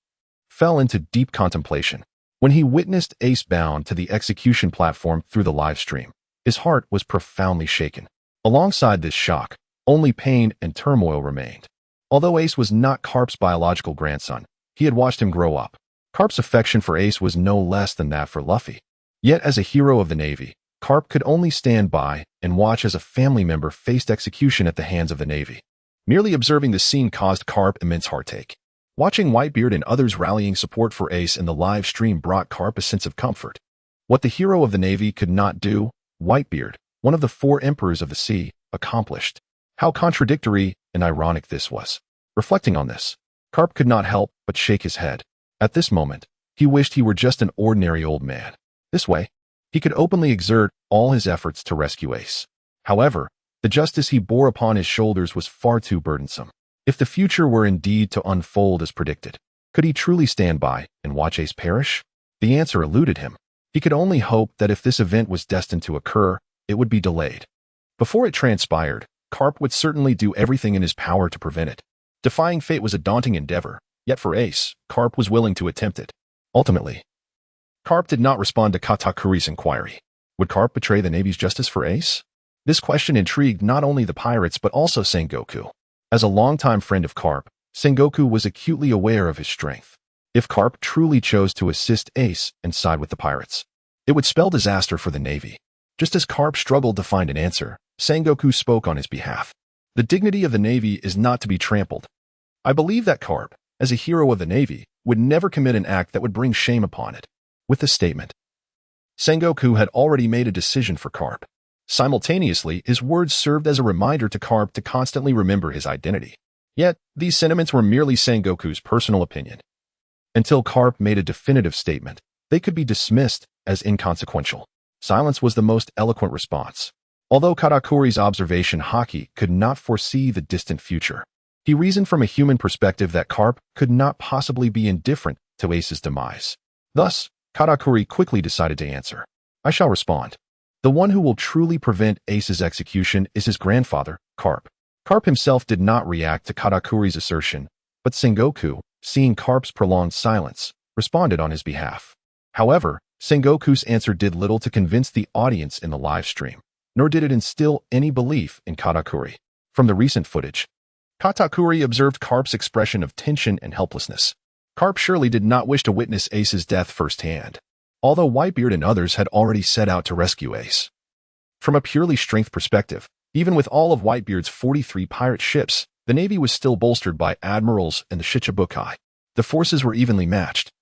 fell into deep contemplation. When he witnessed Ace bound to the execution platform through the live stream, his heart was profoundly shaken. Alongside this shock, only pain and turmoil remained. Although Ace was not Garp's biological grandson, he had watched him grow up. Garp's affection for Ace was no less than that for Luffy. Yet as a hero of the Navy, Garp could only stand by and watch as a family member faced execution at the hands of the Navy. Merely observing the scene caused Garp immense heartache. Watching Whitebeard and others rallying support for Ace in the live stream brought Garp a sense of comfort. What the hero of the Navy could not do, Whitebeard, one of the 4 emperors of the sea, accomplished. How contradictory and ironic this was. Reflecting on this, Garp could not help but shake his head. At this moment, he wished he were just an ordinary old man. This way, he could openly exert all his efforts to rescue Ace. However, the justice he bore upon his shoulders was far too burdensome. If the future were indeed to unfold as predicted, could he truly stand by and watch Ace perish? The answer eluded him. He could only hope that if this event was destined to occur, it would be delayed. Before it transpired, Garp would certainly do everything in his power to prevent it. Defying fate was a daunting endeavor, yet for Ace, Garp was willing to attempt it. Ultimately, Garp did not respond to Katakuri's inquiry. Would Garp betray the Navy's justice for Ace? This question intrigued not only the pirates but also Sengoku. As a longtime friend of Garp, Sengoku was acutely aware of his strength. If Garp truly chose to assist Ace and side with the pirates, it would spell disaster for the Navy. Just as Garp struggled to find an answer, Sengoku spoke on his behalf. The dignity of the Navy is not to be trampled. I believe that Garp, as a hero of the Navy, would never commit an act that would bring shame upon it. With this statement, Sengoku had already made a decision for Garp. Simultaneously, his words served as a reminder to Garp to constantly remember his identity. Yet, these sentiments were merely Sengoku's personal opinion. Until Garp made a definitive statement, they could be dismissed as inconsequential. Silence was the most eloquent response. Although Katakuri's observation Haki could not foresee the distant future, he reasoned from a human perspective that Garp could not possibly be indifferent to Ace's demise. Thus, Katakuri quickly decided to answer. I shall respond. The one who will truly prevent Ace's execution is his grandfather, Garp. Garp himself did not react to Katakuri's assertion, but Sengoku, seeing Garp's prolonged silence, responded on his behalf. However, Sengoku's answer did little to convince the audience in the live stream, nor did it instill any belief in Katakuri. From the recent footage, Katakuri observed Garp's expression of tension and helplessness. Garp surely did not wish to witness Ace's death firsthand, although Whitebeard and others had already set out to rescue Ace. From a purely strength perspective, even with all of Whitebeard's 43 pirate ships, the Navy was still bolstered by admirals and the Shichibukai. The forces were evenly matched,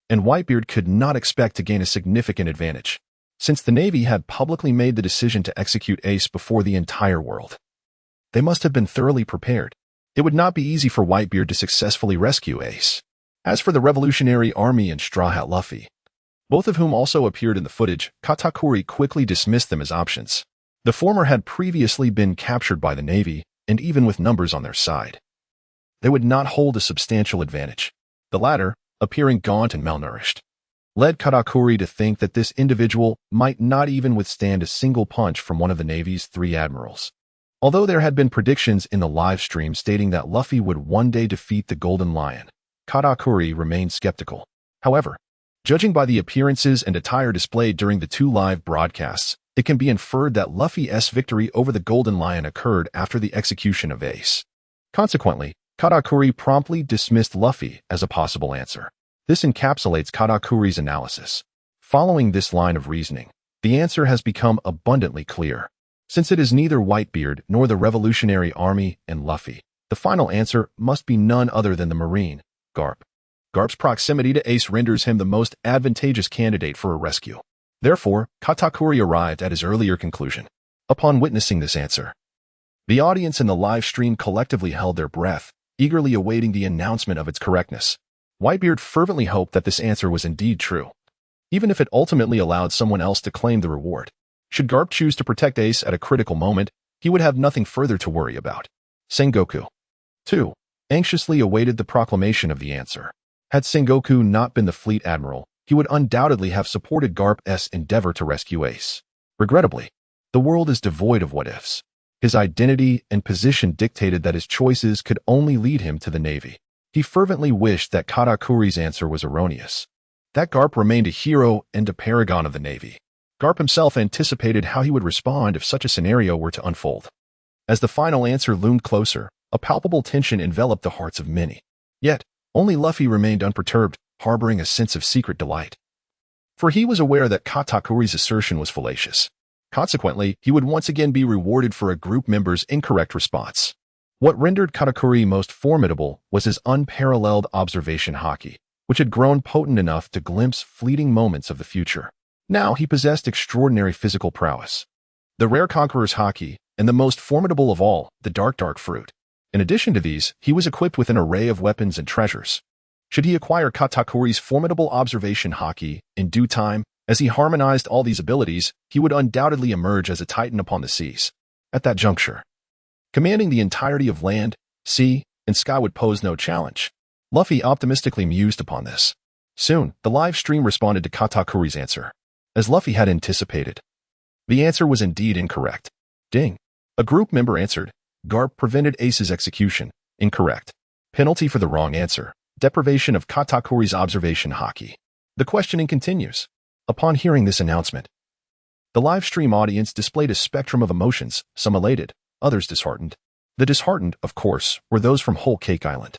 and Whitebeard could not expect to gain a significant advantage, since the Navy had publicly made the decision to execute Ace before the entire world. They must have been thoroughly prepared. It would not be easy for Whitebeard to successfully rescue Ace. As for the Revolutionary Army and Straw Hat Luffy, both of whom also appeared in the footage, Katakuri quickly dismissed them as options. The former had previously been captured by the Navy, and even with numbers on their side, they would not hold a substantial advantage. The latter, appearing gaunt and malnourished, led Katakuri to think that this individual might not even withstand a single punch from one of the Navy's 3 admirals. Although there had been predictions in the live stream stating that Luffy would one day defeat the Golden Lion, Katakuri remained skeptical. However, judging by the appearances and attire displayed during the 2 live broadcasts, it can be inferred that Luffy's victory over the Golden Lion occurred after the execution of Ace. Consequently, Katakuri promptly dismissed Luffy as a possible answer. This encapsulates Katakuri's analysis. Following this line of reasoning, the answer has become abundantly clear. Since it is neither Whitebeard nor the Revolutionary Army and Luffy, the final answer must be none other than the Marine, Garp. Garp's proximity to Ace renders him the most advantageous candidate for a rescue. Therefore, Katakuri arrived at his earlier conclusion. Upon witnessing this answer, the audience in the live stream collectively held their breath, eagerly awaiting the announcement of its correctness. Whitebeard fervently hoped that this answer was indeed true, even if it ultimately allowed someone else to claim the reward. Should Garp choose to protect Ace at a critical moment, he would have nothing further to worry about. Sengoku, too, anxiously awaited the proclamation of the answer. Had Sengoku not been the fleet admiral, he would undoubtedly have supported Garp's endeavor to rescue Ace. Regrettably, the world is devoid of what-ifs. His identity and position dictated that his choices could only lead him to the Navy. He fervently wished that Katakuri's answer was erroneous, that Garp remained a hero and a paragon of the Navy. Garp himself anticipated how he would respond if such a scenario were to unfold. As the final answer loomed closer, a palpable tension enveloped the hearts of many. Yet, only Luffy remained unperturbed, harboring a sense of secret delight. For he was aware that Katakuri's assertion was fallacious. Consequently, he would once again be rewarded for a group member's incorrect response. What rendered Katakuri most formidable was his unparalleled observation haki, which had grown potent enough to glimpse fleeting moments of the future. Now he possessed extraordinary physical prowess, the rare conqueror's haki, and the most formidable of all, the dark fruit. In addition to these, he was equipped with an array of weapons and treasures. Should he acquire Katakuri's formidable observation haki in due time, as he harmonized all these abilities, he would undoubtedly emerge as a titan upon the seas. At that juncture, commanding the entirety of land, sea, and sky would pose no challenge. Luffy optimistically mused upon this. Soon, the live stream responded to Katakuri's answer. As Luffy had anticipated, the answer was indeed incorrect. Ding. A group member answered, Garp prevented Ace's execution. Incorrect. Penalty for the wrong answer. Deprivation of Katakuri's observation haki. The questioning continues. Upon hearing this announcement, the live stream audience displayed a spectrum of emotions, some elated, others disheartened. The disheartened, of course, were those from Whole Cake Island.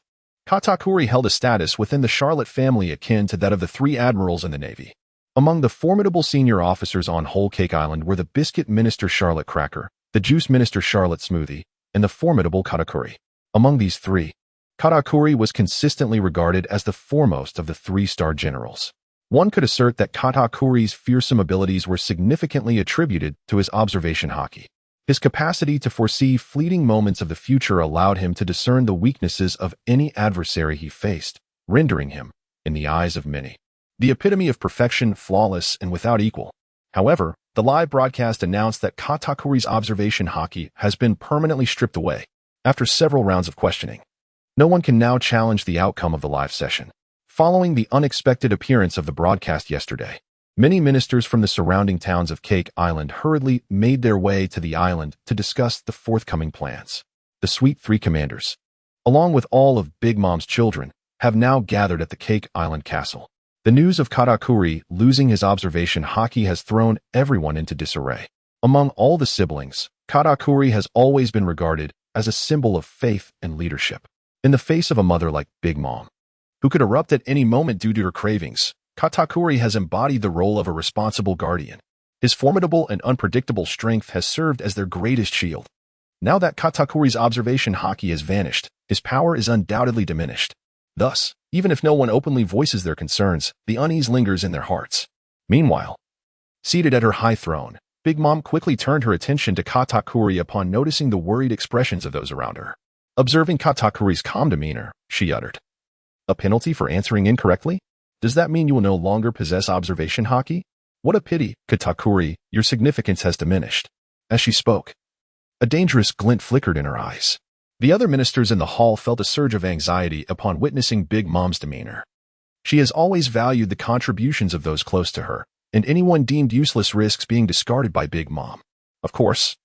Katakuri held a status within the Charlotte family akin to that of the three admirals in the Navy. Among the formidable senior officers on Whole Cake Island were the Biscuit Minister Charlotte Cracker, the Juice Minister Charlotte Smoothie, and the formidable Katakuri. Among these three, Katakuri was consistently regarded as the foremost of the three-star generals. One could assert that Katakuri's fearsome abilities were significantly attributed to his observation haki. His capacity to foresee fleeting moments of the future allowed him to discern the weaknesses of any adversary he faced, rendering him, in the eyes of many, the epitome of perfection, flawless and without equal. However, the live broadcast announced that Katakuri's observation haki has been permanently stripped away. After several rounds of questioning, no one can now challenge the outcome of the live session. Following the unexpected appearance of the broadcast yesterday, many ministers from the surrounding towns of Cake Island hurriedly made their way to the island to discuss the forthcoming plans. The Sweet Three commanders, along with all of Big Mom's children, have now gathered at the Cake Island castle. The news of Katakuri losing his observation haki has thrown everyone into disarray. Among all the siblings, Katakuri has always been regarded as a symbol of faith and leadership. In the face of a mother like Big Mom, who could erupt at any moment due to her cravings, Katakuri has embodied the role of a responsible guardian. His formidable and unpredictable strength has served as their greatest shield. Now that Katakuri's observation haki has vanished, his power is undoubtedly diminished. Thus, even if no one openly voices their concerns, the unease lingers in their hearts. Meanwhile, seated at her high throne, Big Mom quickly turned her attention to Katakuri upon noticing the worried expressions of those around her. Observing Katakuri's calm demeanor, she uttered, "A penalty for answering incorrectly? Does that mean you will no longer possess observation haki? What a pity, Katakuri, your significance has diminished." As she spoke, a dangerous glint flickered in her eyes. The other ministers in the hall felt a surge of anxiety upon witnessing Big Mom's demeanor. She has always valued the contributions of those close to her, and anyone deemed useless risks being discarded by Big Mom. Of course,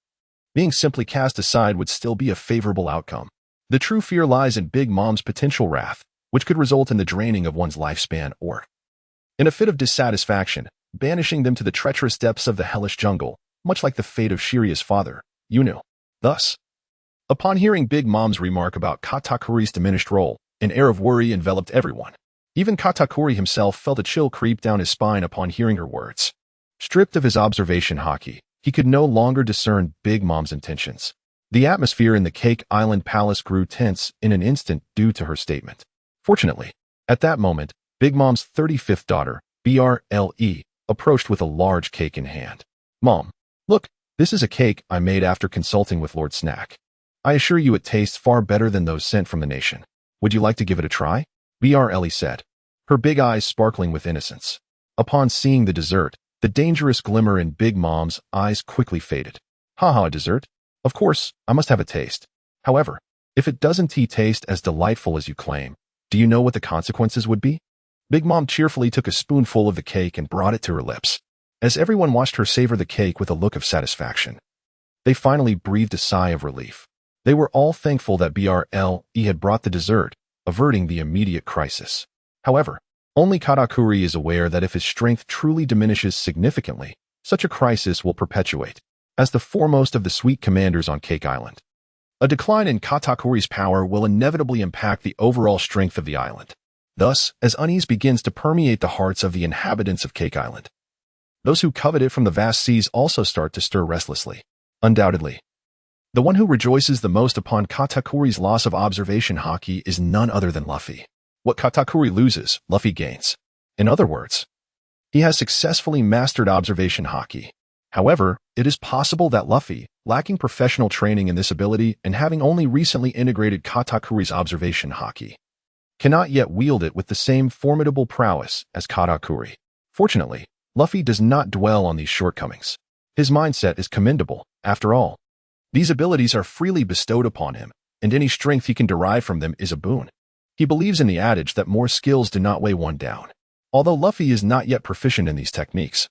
being simply cast aside would still be a favorable outcome. The true fear lies in Big Mom's potential wrath, which could result in the draining of one's lifespan or, in a fit of dissatisfaction, banishing them to the treacherous depths of the hellish jungle, much like the fate of Shiria's father, Yunu. Thus, Upon hearing Big Mom's remark about Katakuri's diminished role, an air of worry enveloped everyone. Even Katakuri himself felt a chill creep down his spine upon hearing her words. Stripped of his observation haki, he could no longer discern Big Mom's intentions. The atmosphere in the Cake Island Palace grew tense in an instant due to her statement. Fortunately, at that moment, Big Mom's 35th daughter, Rayleigh, approached with a large cake in hand. "Mom, look, this is a cake I made after consulting with Lord Snack. I assure you it tastes far better than those sent from the nation. Would you like to give it a try?" Rayleigh said, her big eyes sparkling with innocence. Upon seeing the dessert, the dangerous glimmer in Big Mom's eyes quickly faded. "Haha, a dessert? Of course, I must have a taste. However, if it doesn't taste as delightful as you claim, do you know what the consequences would be?" Big Mom cheerfully took a spoonful of the cake and brought it to her lips. As everyone watched her savor the cake with a look of satisfaction, they finally breathed a sigh of relief. They were all thankful that Rayleigh had brought the dessert, averting the immediate crisis. However, only Katakuri is aware that if his strength truly diminishes significantly, such a crisis will perpetuate. As the foremost of the sweet commanders on Cake Island, a decline in Katakuri's power will inevitably impact the overall strength of the island. Thus, as unease begins to permeate the hearts of the inhabitants of Cake Island, those who covet it from the vast seas also start to stir restlessly. Undoubtedly, the one who rejoices the most upon Katakuri's loss of observation haki is none other than Luffy. What Katakuri loses, Luffy gains. In other words, he has successfully mastered observation haki. However, it is possible that Luffy, lacking professional training in this ability and having only recently integrated Katakuri's observation haki, cannot yet wield it with the same formidable prowess as Katakuri. Fortunately, Luffy does not dwell on these shortcomings. His mindset is commendable, after all. These abilities are freely bestowed upon him, and any strength he can derive from them is a boon. He believes in the adage that more skills do not weigh one down. Although Luffy is not yet proficient in these techniques,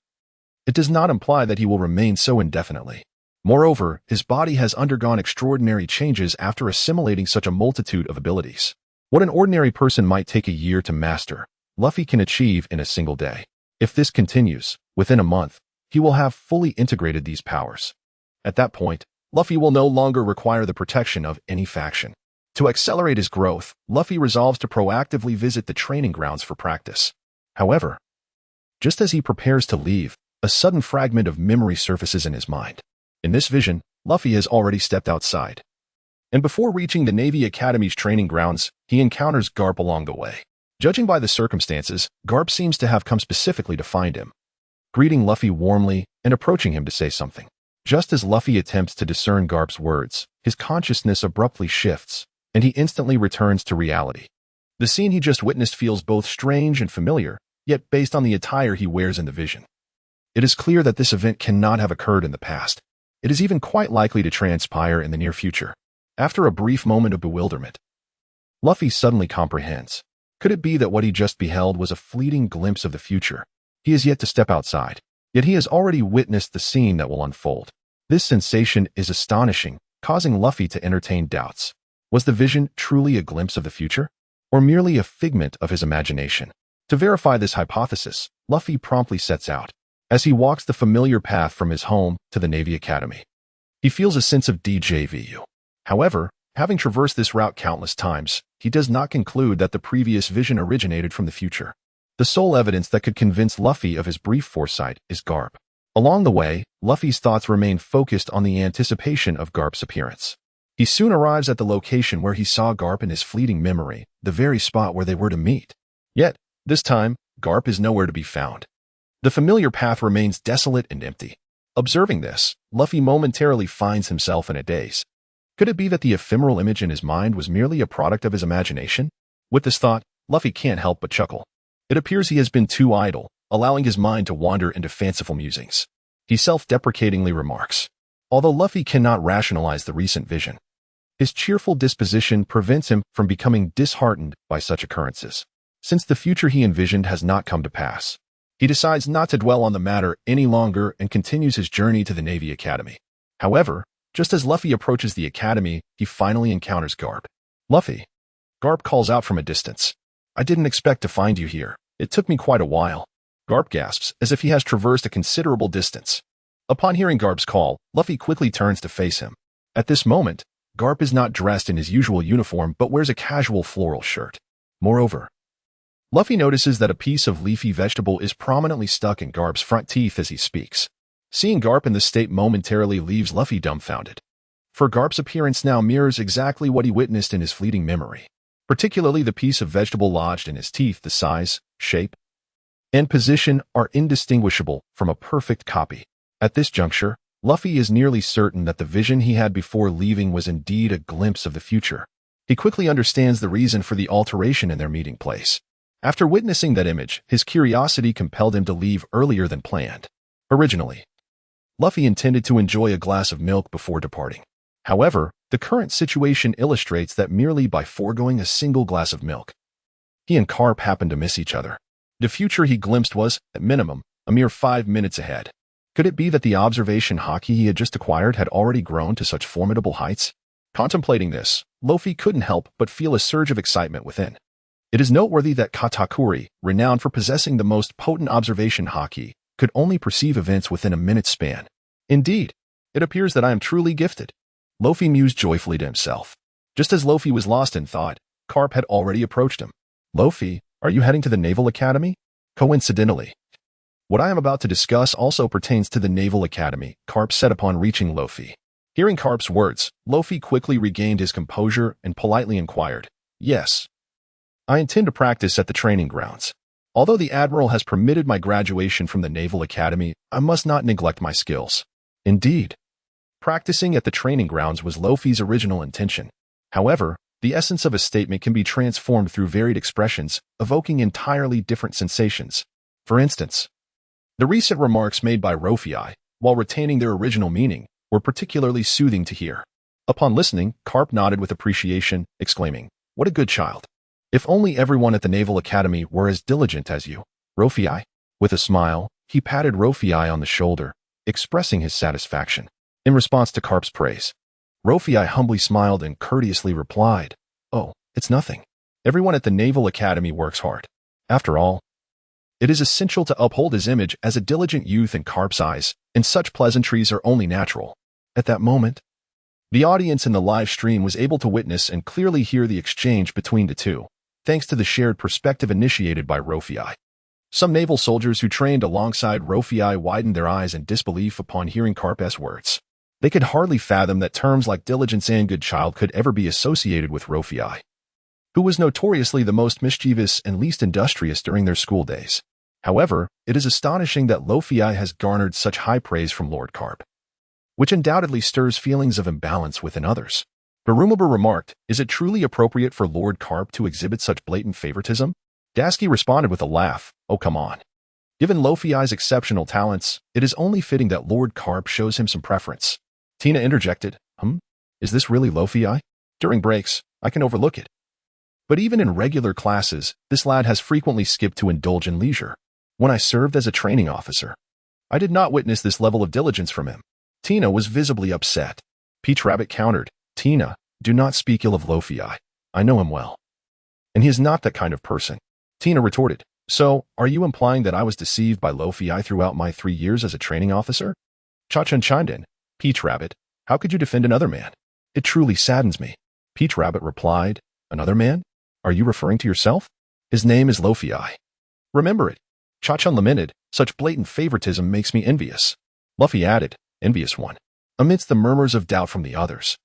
it does not imply that he will remain so indefinitely. Moreover, his body has undergone extraordinary changes after assimilating such a multitude of abilities. What an ordinary person might take a year to master, Luffy can achieve in a single day. If this continues, within a month, he will have fully integrated these powers. At that point, Luffy will no longer require the protection of any faction. To accelerate his growth, Luffy resolves to proactively visit the training grounds for practice. However, just as he prepares to leave, a sudden fragment of memory surfaces in his mind. In this vision, Luffy has already stepped outside. And before reaching the Navy Academy's training grounds, he encounters Garp along the way. Judging by the circumstances, Garp seems to have come specifically to find him, greeting Luffy warmly and approaching him to say something. Just as Luffy attempts to discern Garp's words, his consciousness abruptly shifts, and he instantly returns to reality. The scene he just witnessed feels both strange and familiar, yet based on the attire he wears in the vision, it is clear that this event cannot have occurred in the past. It is even quite likely to transpire in the near future. After a brief moment of bewilderment, Luffy suddenly comprehends. Could it be that what he just beheld was a fleeting glimpse of the future? He is yet to step outside, yet he has already witnessed the scene that will unfold. This sensation is astonishing, causing Luffy to entertain doubts. Was the vision truly a glimpse of the future, or merely a figment of his imagination? To verify this hypothesis, Luffy promptly sets out. As he walks the familiar path from his home to the Navy Academy, he feels a sense of deja vu. However, having traversed this route countless times, he does not conclude that the previous vision originated from the future. The sole evidence that could convince Luffy of his brief foresight is Garp. Along the way, Luffy's thoughts remain focused on the anticipation of Garp's appearance. He soon arrives at the location where he saw Garp in his fleeting memory, the very spot where they were to meet. Yet, this time, Garp is nowhere to be found. The familiar path remains desolate and empty. Observing this, Luffy momentarily finds himself in a daze. Could it be that the ephemeral image in his mind was merely a product of his imagination? With this thought, Luffy can't help but chuckle. It appears he has been too idle, allowing his mind to wander into fanciful musings. He self-deprecatingly remarks. Although Luffy cannot rationalize the recent vision, his cheerful disposition prevents him from becoming disheartened by such occurrences. Since the future he envisioned has not come to pass, he decides not to dwell on the matter any longer and continues his journey to the Navy Academy. However, just as Luffy approaches the academy, he finally encounters Garp. "Luffy." Garp calls out from a distance. "I didn't expect to find you here. It took me quite a while." Garp gasps as if he has traversed a considerable distance. Upon hearing Garp's call, Luffy quickly turns to face him. At this moment, Garp is not dressed in his usual uniform but wears a casual floral shirt. Moreover, Luffy notices that a piece of leafy vegetable is prominently stuck in Garp's front teeth as he speaks. Seeing Garp in this state momentarily leaves Luffy dumbfounded. For Garp's appearance now mirrors exactly what he witnessed in his fleeting memory, particularly the piece of vegetable lodged in his teeth. The size, shape, and position are indistinguishable from a perfect copy. At this juncture, Luffy is nearly certain that the vision he had before leaving was indeed a glimpse of the future. He quickly understands the reason for the alteration in their meeting place. After witnessing that image, his curiosity compelled him to leave earlier than planned. Originally, Luffy intended to enjoy a glass of milk before departing. However, the current situation illustrates that merely by foregoing a single glass of milk, he and Garp happened to miss each other. The future he glimpsed was, at minimum, a mere 5 minutes ahead. Could it be that the observation haki he had just acquired had already grown to such formidable heights? Contemplating this, Luffy couldn't help but feel a surge of excitement within. It is noteworthy that Katakuri, renowned for possessing the most potent observation haki, could only perceive events within a minute's span. Indeed, it appears that I am truly gifted. Luffy mused joyfully to himself. Just as Luffy was lost in thought, Garp had already approached him. Luffy, are you heading to the Naval Academy? Coincidentally, what I am about to discuss also pertains to the Naval Academy, Garp said upon reaching Luffy. Hearing Garp's words, Luffy quickly regained his composure and politely inquired, "Yes, I intend to practice at the training grounds. Although the Admiral has permitted my graduation from the Naval Academy, I must not neglect my skills." Indeed, practicing at the training grounds was Luffy's original intention. However, the essence of a statement can be transformed through varied expressions, evoking entirely different sensations. For instance, the recent remarks made by Luffy, while retaining their original meaning, were particularly soothing to hear. Upon listening, Garp nodded with appreciation, exclaiming, "What a good child. If only everyone at the Naval Academy were as diligent as you." Luffy. With a smile, he patted Luffy on the shoulder, expressing his satisfaction. In response to Garp's praise, Luffy humbly smiled and courteously replied, "Oh, it's nothing. Everyone at the Naval Academy works hard. After all, it is essential to uphold his image as a diligent youth in Garp's eyes, and such pleasantries are only natural." At that moment, the audience in the live stream was able to witness and clearly hear the exchange between the two, thanks to the shared perspective initiated by Luffy. Some naval soldiers who trained alongside Luffy widened their eyes in disbelief upon hearing Garp's words. They could hardly fathom that terms like diligence and good child could ever be associated with Luffy, who was notoriously the most mischievous and least industrious during their school days. However, it is astonishing that Luffy has garnered such high praise from Lord Garp, which undoubtedly stirs feelings of imbalance within others. Barumaba remarked, "Is it truly appropriate for Lord Garp to exhibit such blatant favoritism?" Dasky responded with a laugh, "Oh, come on. Given Luffy's exceptional talents, it is only fitting that Lord Garp shows him some preference." Tina interjected, Is this really Luffy? During breaks, I can overlook it. But even in regular classes, this lad has frequently skipped to indulge in leisure. When I served as a training officer, I did not witness this level of diligence from him." Tina was visibly upset. Peach Rabbit countered, "Tina, do not speak ill of Luffy. I know him well. And he is not that kind of person." Tina retorted, "So, are you implying that I was deceived by Luffy throughout my 3 years as a training officer?" Cha-Chun chimed in, "Peach Rabbit, how could you defend another man? It truly saddens me." Peach Rabbit replied, "Another man? Are you referring to yourself? His name is Luffy. Remember it." Cha-Chun lamented, "Such blatant favoritism makes me envious." Luffy added, "Envious one." Amidst the murmurs of doubt from the others,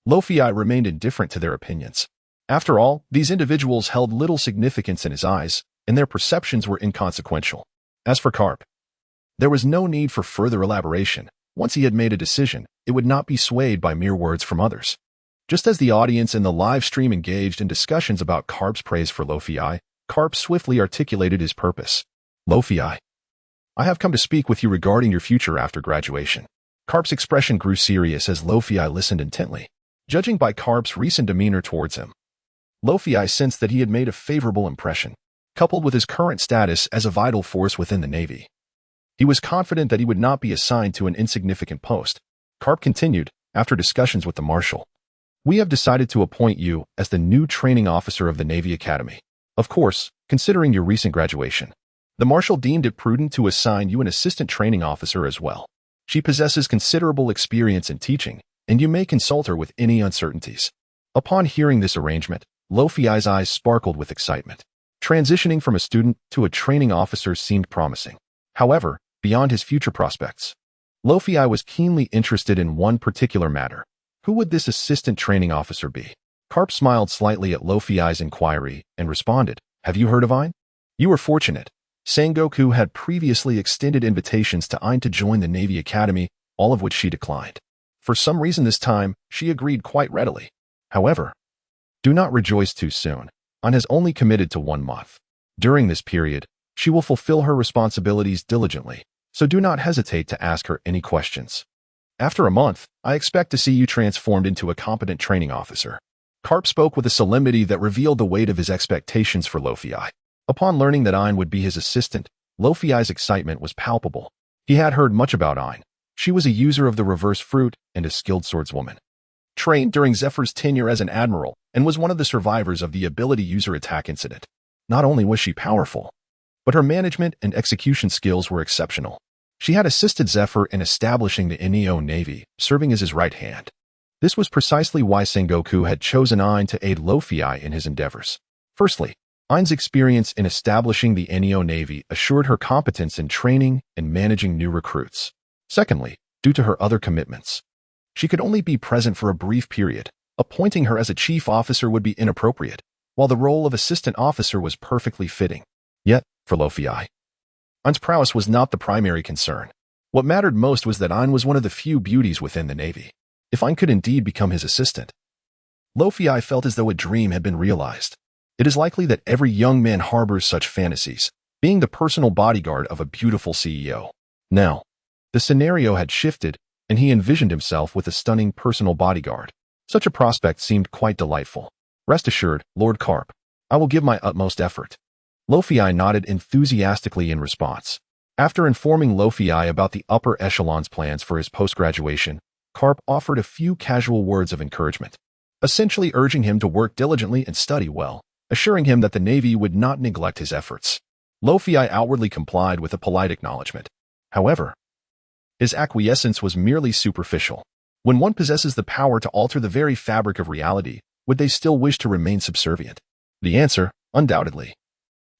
Luffy remained indifferent to their opinions. After all, these individuals held little significance in his eyes, and their perceptions were inconsequential. As for Garp, there was no need for further elaboration. Once he had made a decision, it would not be swayed by mere words from others. Just as the audience in the live stream engaged in discussions about Garp's praise for Luffy, Garp swiftly articulated his purpose. "Luffy, I have come to speak with you regarding your future after graduation." Garp's expression grew serious as Luffy listened intently. Judging by Garp's recent demeanor towards him, Luffy sensed that he had made a favorable impression. Coupled with his current status as a vital force within the Navy, he was confident that he would not be assigned to an insignificant post. Garp continued, after discussions with the Marshal, "We have decided to appoint you as the new training officer of the Navy Academy. Of course, considering your recent graduation, the Marshal deemed it prudent to assign you an assistant training officer as well. She possesses considerable experience in teaching, and you may consult her with any uncertainties. Upon hearing this arrangement, Luo Fei's eyes sparkled with excitement. Transitioning from a student to a training officer seemed promising. However, beyond his future prospects, Luo Fei was keenly interested in one particular matter. Who would this assistant training officer be? Garp smiled slightly at Luo Fei's inquiry and responded, "Have you heard of Ain?" You were fortunate. Sengoku had previously extended invitations to Ain to join the Navy Academy, all of which she declined. For some reason this time, she agreed quite readily. However, do not rejoice too soon. Ain has only committed to 1 month. During this period, she will fulfill her responsibilities diligently, so do not hesitate to ask her any questions. After a month, I expect to see you transformed into a competent training officer. Garp spoke with a solemnity that revealed the weight of his expectations for Luo Fei. Upon learning that Ain would be his assistant, Luo Fei's excitement was palpable. He had heard much about Ain. She was a user of the reverse fruit and a skilled swordswoman. Trained during Zephyr's tenure as an admiral and was one of the survivors of the ability user attack incident. Not only was she powerful, but her management and execution skills were exceptional. She had assisted Zephyr in establishing the Neo Navy, serving as his right hand. This was precisely why Sengoku had chosen Ain to aid Luo Fei in his endeavors. Firstly, Ain's experience in establishing the Neo Navy assured her competence in training and managing new recruits. Secondly, due to her other commitments, she could only be present for a brief period. Appointing her as a chief officer would be inappropriate, while the role of assistant officer was perfectly fitting. Yet, for Luo Fei, Ain's prowess was not the primary concern. What mattered most was that Ain was one of the few beauties within the Navy. If Ain could indeed become his assistant, Luo Fei felt as though a dream had been realized. It is likely that every young man harbors such fantasies, being the personal bodyguard of a beautiful CEO. Now, the scenario had shifted, and he envisioned himself with a stunning personal bodyguard. Such a prospect seemed quite delightful. Rest assured, Lord Garp, I will give my utmost effort. Luo Fei nodded enthusiastically in response. After informing Luo Fei about the upper echelon's plans for his post-graduation, Garp offered a few casual words of encouragement, essentially urging him to work diligently and study well, assuring him that the Navy would not neglect his efforts. Luo Fei outwardly complied with a polite acknowledgement. However, his acquiescence was merely superficial. When one possesses the power to alter the very fabric of reality, would they still wish to remain subservient? The answer, undoubtedly,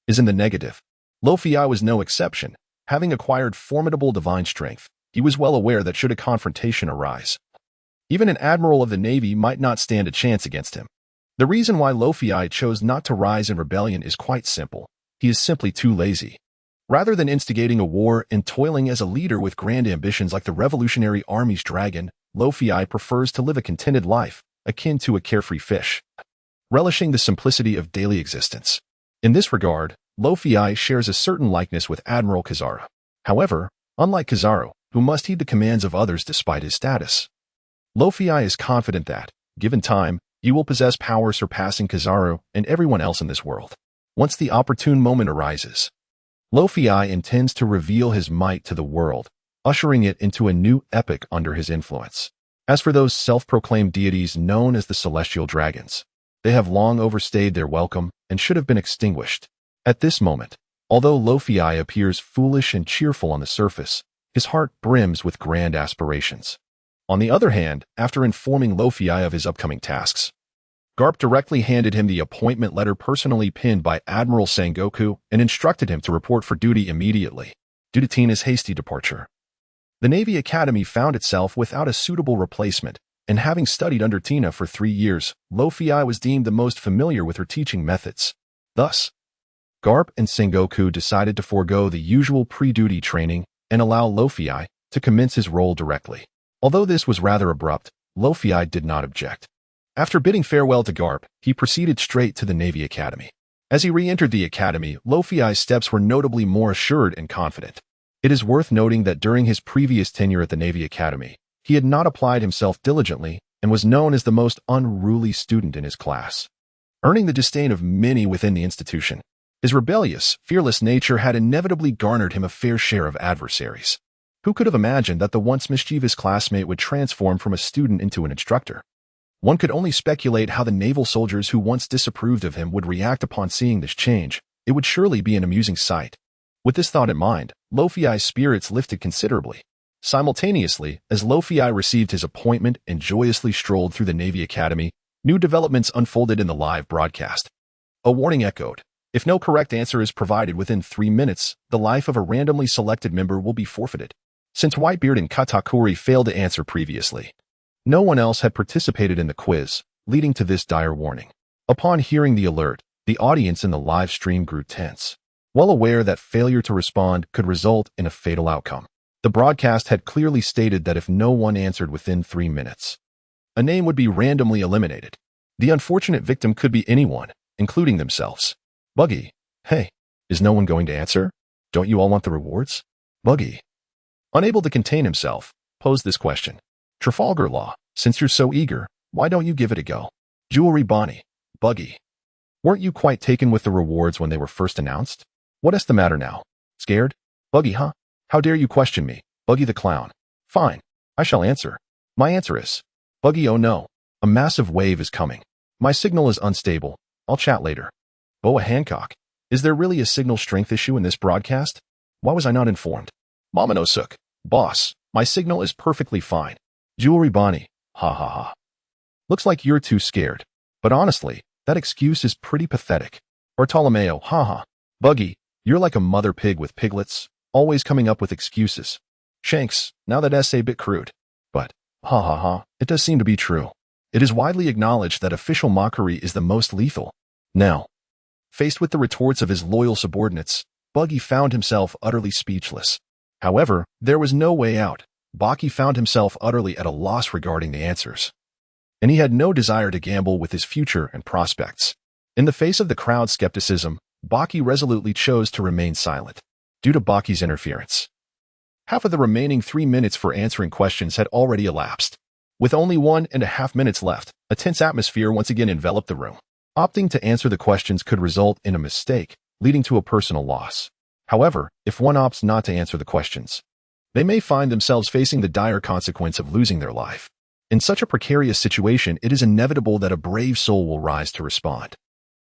is in the negative. Luo Fei was no exception. Having acquired formidable divine strength, he was well aware that should a confrontation arise, even an admiral of the Navy might not stand a chance against him. The reason why Luo Fei chose not to rise in rebellion is quite simple. He is simply too lazy. Rather than instigating a war and toiling as a leader with grand ambitions like the Revolutionary Army's dragon, Luo Fei prefers to live a contented life, akin to a carefree fish, relishing the simplicity of daily existence. In this regard, Luo Fei shares a certain likeness with Admiral Kizaru. However, unlike Kizaru, who must heed the commands of others despite his status, Luo Fei is confident that, given time, he will possess power surpassing Kizaru and everyone else in this world. Once the opportune moment arises, Luo Fei intends to reveal his might to the world, ushering it into a new epoch under his influence. As for those self-proclaimed deities known as the Celestial Dragons, they have long overstayed their welcome and should have been extinguished. At this moment, although Luo Fei appears foolish and cheerful on the surface, his heart brims with grand aspirations. On the other hand, after informing Luo Fei of his upcoming tasks, Garp directly handed him the appointment letter personally pinned by Admiral Sengoku and instructed him to report for duty immediately. Due to Tina's hasty departure, the Navy Academy found itself without a suitable replacement, and having studied under Tina for 3 years, Luo Fei was deemed the most familiar with her teaching methods. Thus, Garp and Sengoku decided to forego the usual pre-duty training and allow Luo Fei to commence his role directly. Although this was rather abrupt, Luo Fei did not object. After bidding farewell to Garp, he proceeded straight to the Navy Academy. As he re-entered the academy, Luo Fei's steps were notably more assured and confident. It is worth noting that during his previous tenure at the Navy Academy, he had not applied himself diligently and was known as the most unruly student in his class, earning the disdain of many within the institution. His rebellious, fearless nature had inevitably garnered him a fair share of adversaries. Who could have imagined that the once mischievous classmate would transform from a student into an instructor? One could only speculate how the naval soldiers who once disapproved of him would react upon seeing this change. It would surely be an amusing sight. With this thought in mind, Luo Fei's spirits lifted considerably. Simultaneously, as Luo Fei received his appointment and joyously strolled through the Navy Academy, new developments unfolded in the live broadcast. A warning echoed. If no correct answer is provided within 3 minutes, the life of a randomly selected member will be forfeited. Since Whitebeard and Katakuri failed to answer previously, no one else had participated in the quiz, leading to this dire warning. Upon hearing the alert, the audience in the live stream grew tense, well aware that failure to respond could result in a fatal outcome. The broadcast had clearly stated that if no one answered within 3 minutes, a name would be randomly eliminated. The unfortunate victim could be anyone, including themselves. Buggy, hey, is no one going to answer? Don't you all want the rewards? Buggy, unable to contain himself, posed this question. Trafalgar Law, since you're so eager, why don't you give it a go? Jewelry Bonnie, Buggy, weren't you quite taken with the rewards when they were first announced? What is the matter now? Scared? Buggy, huh? How dare you question me, Buggy the Clown? Fine, I shall answer. My answer is, Buggy, oh no, a massive wave is coming. My signal is unstable. I'll chat later. Boa Hancock, is there really a signal strength issue in this broadcast? Why was I not informed? Momonosuke, boss, my signal is perfectly fine. Jewelry Bonnie, ha ha ha. Looks like you're too scared. But honestly, that excuse is pretty pathetic. Bartolomeo, haha. Buggy, you're like a mother pig with piglets, always coming up with excuses. Shanks, now that's a bit crude. But, ha ha ha, it does seem to be true. It is widely acknowledged that official mockery is the most lethal. Now, faced with the retorts of his loyal subordinates, Buggy found himself utterly speechless. However, there was no way out. Baki found himself utterly at a loss regarding the answers, and he had no desire to gamble with his future and prospects. In the face of the crowd's skepticism, Baki resolutely chose to remain silent. Due to Baki's interference, half of the remaining 3 minutes for answering questions had already elapsed. With only 1.5 minutes left, a tense atmosphere once again enveloped the room. Opting to answer the questions could result in a mistake, leading to a personal loss. However, if one opts not to answer the questions, they may find themselves facing the dire consequence of losing their life. In such a precarious situation, it is inevitable that a brave soul will rise to respond.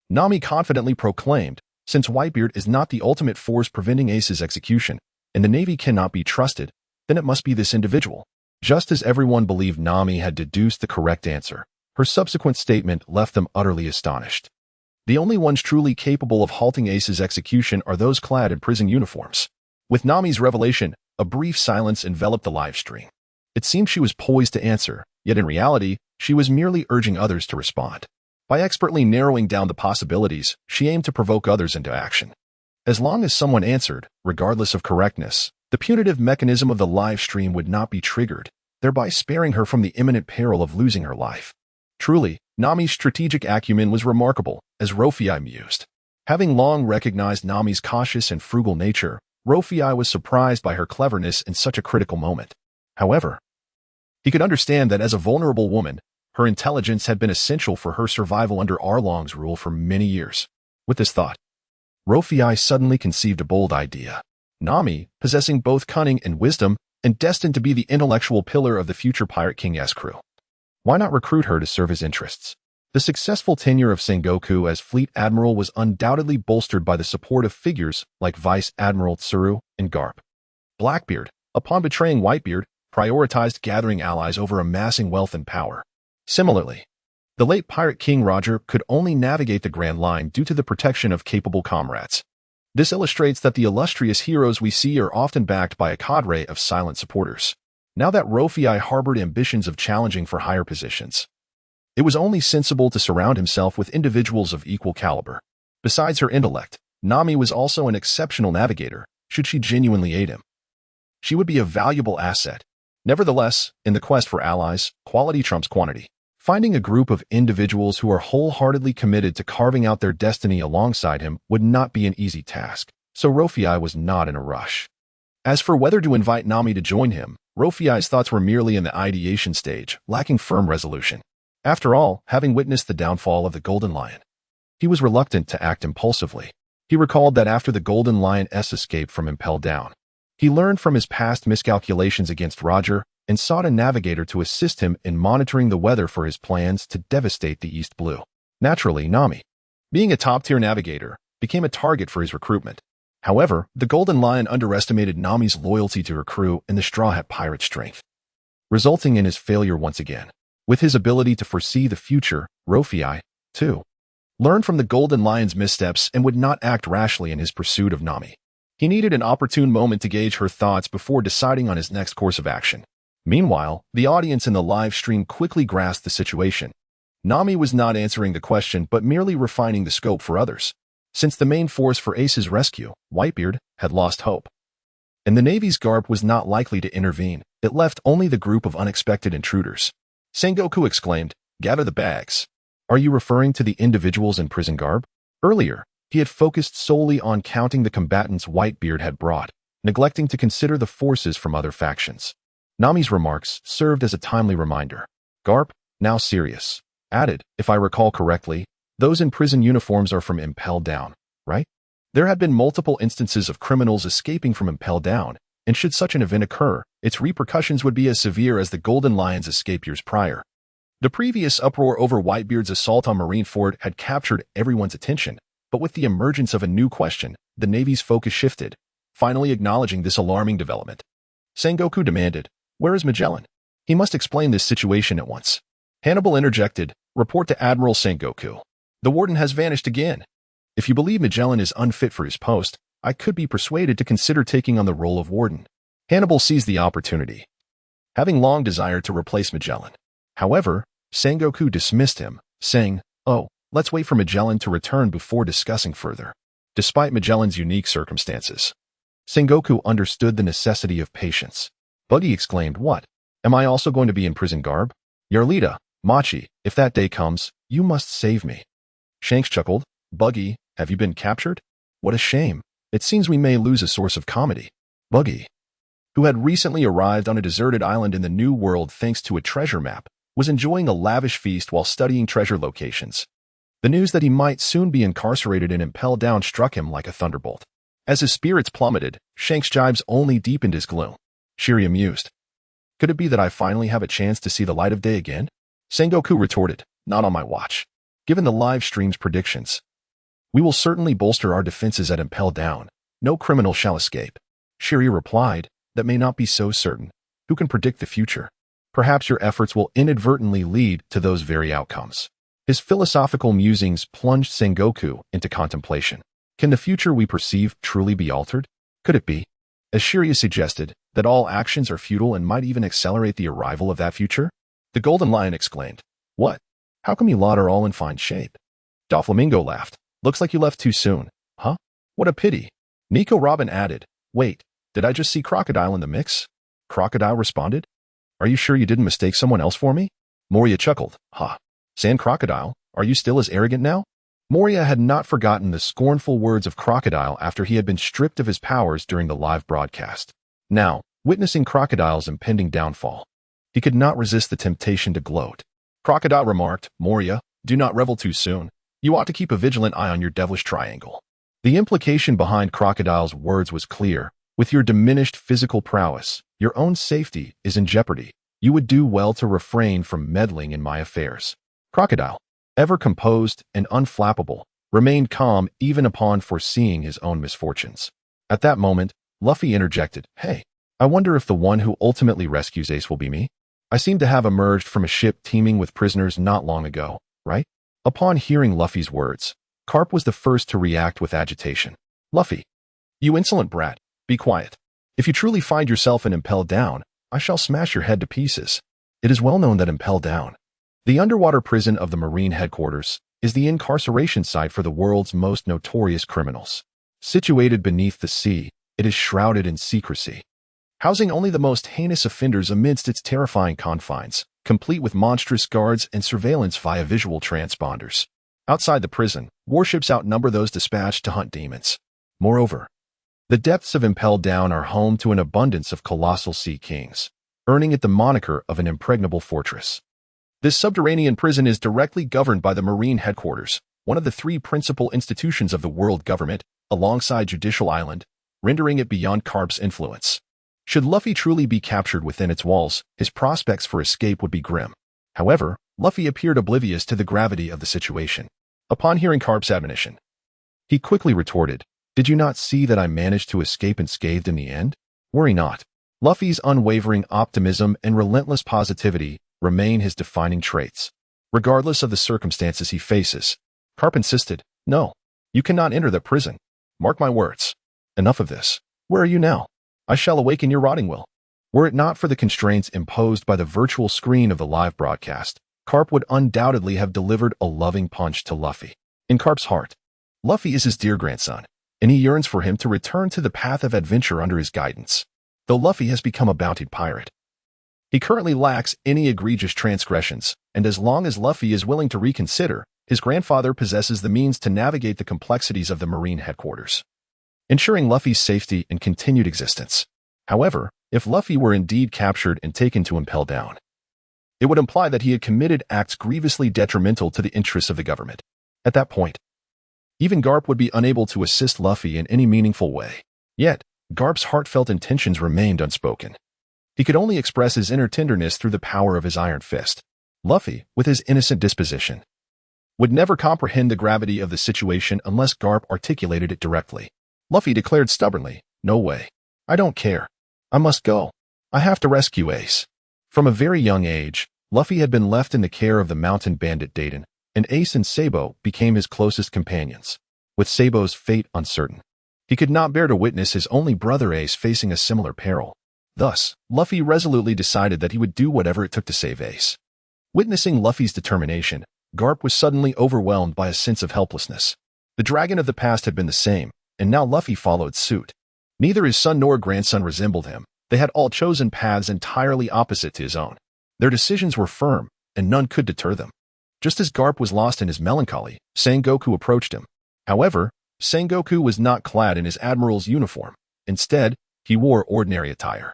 Nami confidently proclaimed, since Whitebeard is not the ultimate force preventing Ace's execution, and the Navy cannot be trusted, then it must be this individual. Just as everyone believed Nami had deduced the correct answer, her subsequent statement left them utterly astonished. The only ones truly capable of halting Ace's execution are those clad in prison uniforms. With Nami's revelation, a brief silence enveloped the live stream. It seemed she was poised to answer, yet in reality, she was merely urging others to respond. By expertly narrowing down the possibilities, she aimed to provoke others into action. As long as someone answered, regardless of correctness, the punitive mechanism of the live stream would not be triggered, thereby sparing her from the imminent peril of losing her life. Truly, Nami's strategic acumen was remarkable, as Luo Fei mused. Having long recognized Nami's cautious and frugal nature, Luo Fei was surprised by her cleverness in such a critical moment. However, he could understand that as a vulnerable woman, her intelligence had been essential for her survival under Arlong's rule for many years. With this thought, Luo Fei suddenly conceived a bold idea. Nami, possessing both cunning and wisdom, and destined to be the intellectual pillar of the future Pirate King's crew. Why not recruit her to serve his interests? The successful tenure of Sengoku as Fleet Admiral was undoubtedly bolstered by the support of figures like Vice Admiral Tsuru and Garp. Blackbeard, upon betraying Whitebeard, prioritized gathering allies over amassing wealth and power. Similarly, the late Pirate King Roger could only navigate the Grand Line due to the protection of capable comrades. This illustrates that the illustrious heroes we see are often backed by a cadre of silent supporters. Now that Luo Fei harbored ambitions of challenging for higher positions, it was only sensible to surround himself with individuals of equal caliber. Besides her intellect, Nami was also an exceptional navigator, should she genuinely aid him. She would be a valuable asset. Nevertheless, in the quest for allies, quality trumps quantity. Finding a group of individuals who are wholeheartedly committed to carving out their destiny alongside him would not be an easy task, so Luo Fei was not in a rush. As for whether to invite Nami to join him, Luo Fei's thoughts were merely in the ideation stage, lacking firm resolution. After all, having witnessed the downfall of the Golden Lion, he was reluctant to act impulsively. He recalled that after the Golden Lion's escape from Impel Down, he learned from his past miscalculations against Roger and sought a navigator to assist him in monitoring the weather for his plans to devastate the East Blue. Naturally, Nami, being a top-tier navigator, became a target for his recruitment. However, the Golden Lion underestimated Nami's loyalty to her crew and the Straw Hat Pirate's strength, resulting in his failure once again. With his ability to foresee the future, Luo Fei, too, learned from the Golden Lion's missteps and would not act rashly in his pursuit of Nami. He needed an opportune moment to gauge her thoughts before deciding on his next course of action. Meanwhile, the audience in the live stream quickly grasped the situation. Nami was not answering the question but merely refining the scope for others. Since the main force for Ace's rescue, Whitebeard, had lost hope, and the Navy's Garp was not likely to intervene, it left only the group of unexpected intruders. Sengoku exclaimed, "Gather the bags." Are you referring to the individuals in prison garb? Earlier, he had focused solely on counting the combatants Whitebeard had brought, neglecting to consider the forces from other factions. Nami's remarks served as a timely reminder. Garp, now serious, added, "If I recall correctly, those in prison uniforms are from Impel Down, right?" There had been multiple instances of criminals escaping from Impel Down, and should such an event occur, its repercussions would be as severe as the Golden Lion's escape years prior. The previous uproar over Whitebeard's assault on Marineford had captured everyone's attention, but with the emergence of a new question, the Navy's focus shifted, finally acknowledging this alarming development. Sengoku demanded, "Where is Magellan? He must explain this situation at once." Hannibal interjected, "Report to Admiral Sengoku. The warden has vanished again. If you believe Magellan is unfit for his post, I could be persuaded to consider taking on the role of warden." Hannibal seized the opportunity, having long desired to replace Magellan. However, Sengoku dismissed him, saying, "Oh, let's wait for Magellan to return before discussing further." Despite Magellan's unique circumstances, Sengoku understood the necessity of patience. Buggy exclaimed, "What? Am I also going to be in prison garb? Yarlita, Machi, if that day comes, you must save me." Shanks chuckled, "Buggy, have you been captured? What a shame. It seems we may lose a source of comedy." Buggy, who had recently arrived on a deserted island in the New World thanks to a treasure map, was enjoying a lavish feast while studying treasure locations. The news that he might soon be incarcerated in Impel Down struck him like a thunderbolt. As his spirits plummeted, Shanks' jibes only deepened his gloom. Shiri amused, "Could it be that I finally have a chance to see the light of day again?" Sengoku retorted, "Not on my watch. Given the live stream's predictions, we will certainly bolster our defenses at Impel Down. No criminal shall escape." Shiri replied, "That may not be so certain. Who can predict the future? Perhaps your efforts will inadvertently lead to those very outcomes." His philosophical musings plunged Sengoku into contemplation. Can the future we perceive truly be altered? Could it be, as Shiryu suggested, that all actions are futile and might even accelerate the arrival of that future? The Golden Lion exclaimed, "What? How come you lot are all in fine shape?" Doflamingo laughed. "Looks like you left too soon." "Huh? What a pity." Nico Robin added, "Wait, did I just see Crocodile in the mix?" Crocodile responded, "Are you sure you didn't mistake someone else for me?" Moria chuckled, "Ha. Sand Crocodile, are you still as arrogant now?" Moria had not forgotten the scornful words of Crocodile after he had been stripped of his powers during the live broadcast. Now, witnessing Crocodile's impending downfall, he could not resist the temptation to gloat. Crocodile remarked, "Moria, do not revel too soon. You ought to keep a vigilant eye on your devilish triangle." The implication behind Crocodile's words was clear. With your diminished physical prowess, your own safety is in jeopardy. You would do well to refrain from meddling in my affairs. Crocodile, ever composed and unflappable, remained calm even upon foreseeing his own misfortunes. At that moment, Luffy interjected, "Hey, I wonder if the one who ultimately rescues Ace will be me? I seem to have emerged from a ship teeming with prisoners not long ago, right?" Upon hearing Luffy's words, Garp was the first to react with agitation. "Luffy, you insolent brat, be quiet. If you truly find yourself in Impel Down, I shall smash your head to pieces." It is well known that Impel Down, the underwater prison of the Marine headquarters, is the incarceration site for the world's most notorious criminals. Situated beneath the sea, it is shrouded in secrecy, housing only the most heinous offenders amidst its terrifying confines, complete with monstrous guards and surveillance via visual transponders. Outside the prison, warships outnumber those dispatched to hunt demons. Moreover, the depths of Impel Down are home to an abundance of colossal sea kings, earning it the moniker of an impregnable fortress. This subterranean prison is directly governed by the Marine headquarters, one of the three principal institutions of the world government, alongside Judicial Island, rendering it beyond Garp's influence. Should Luffy truly be captured within its walls, his prospects for escape would be grim. However, Luffy appeared oblivious to the gravity of the situation. Upon hearing Garp's admonition, he quickly retorted, Did you not see that I managed to escape unscathed in the end? Worry not. Luffy's unwavering optimism and relentless positivity remain his defining traits. Regardless of the circumstances he faces, Garp insisted, "No, you cannot enter the prison. Mark my words. Enough of this. Where are you now? I shall awaken your rotting will." Were it not for the constraints imposed by the virtual screen of the live broadcast, Garp would undoubtedly have delivered a loving punch to Luffy. In Garp's heart, Luffy is his dear grandson, and he yearns for him to return to the path of adventure under his guidance. Though Luffy has become a bountied pirate, he currently lacks any egregious transgressions, and as long as Luffy is willing to reconsider, his grandfather possesses the means to navigate the complexities of the Marine headquarters, ensuring Luffy's safety and continued existence. However, if Luffy were indeed captured and taken to impel down, it would imply that he had committed acts grievously detrimental to the interests of the government. At that point, even Garp would be unable to assist Luffy in any meaningful way. Yet, Garp's heartfelt intentions remained unspoken. He could only express his inner tenderness through the power of his iron fist. Luffy, with his innocent disposition, would never comprehend the gravity of the situation unless Garp articulated it directly. Luffy declared stubbornly, "No way. I don't care. I must go. I have to rescue Ace." From a very young age, Luffy had been left in the care of the mountain bandit Dayton, and Ace and Sabo became his closest companions. With Sabo's fate uncertain, he could not bear to witness his only brother Ace facing a similar peril. Thus, Luffy resolutely decided that he would do whatever it took to save Ace. Witnessing Luffy's determination, Garp was suddenly overwhelmed by a sense of helplessness. The dragon of the past had been the same, and now Luffy followed suit. Neither his son nor grandson resembled him. They had all chosen paths entirely opposite to his own. Their decisions were firm, and none could deter them. Just as Garp was lost in his melancholy, Sengoku approached him. However, Sengoku was not clad in his admiral's uniform. Instead, he wore ordinary attire.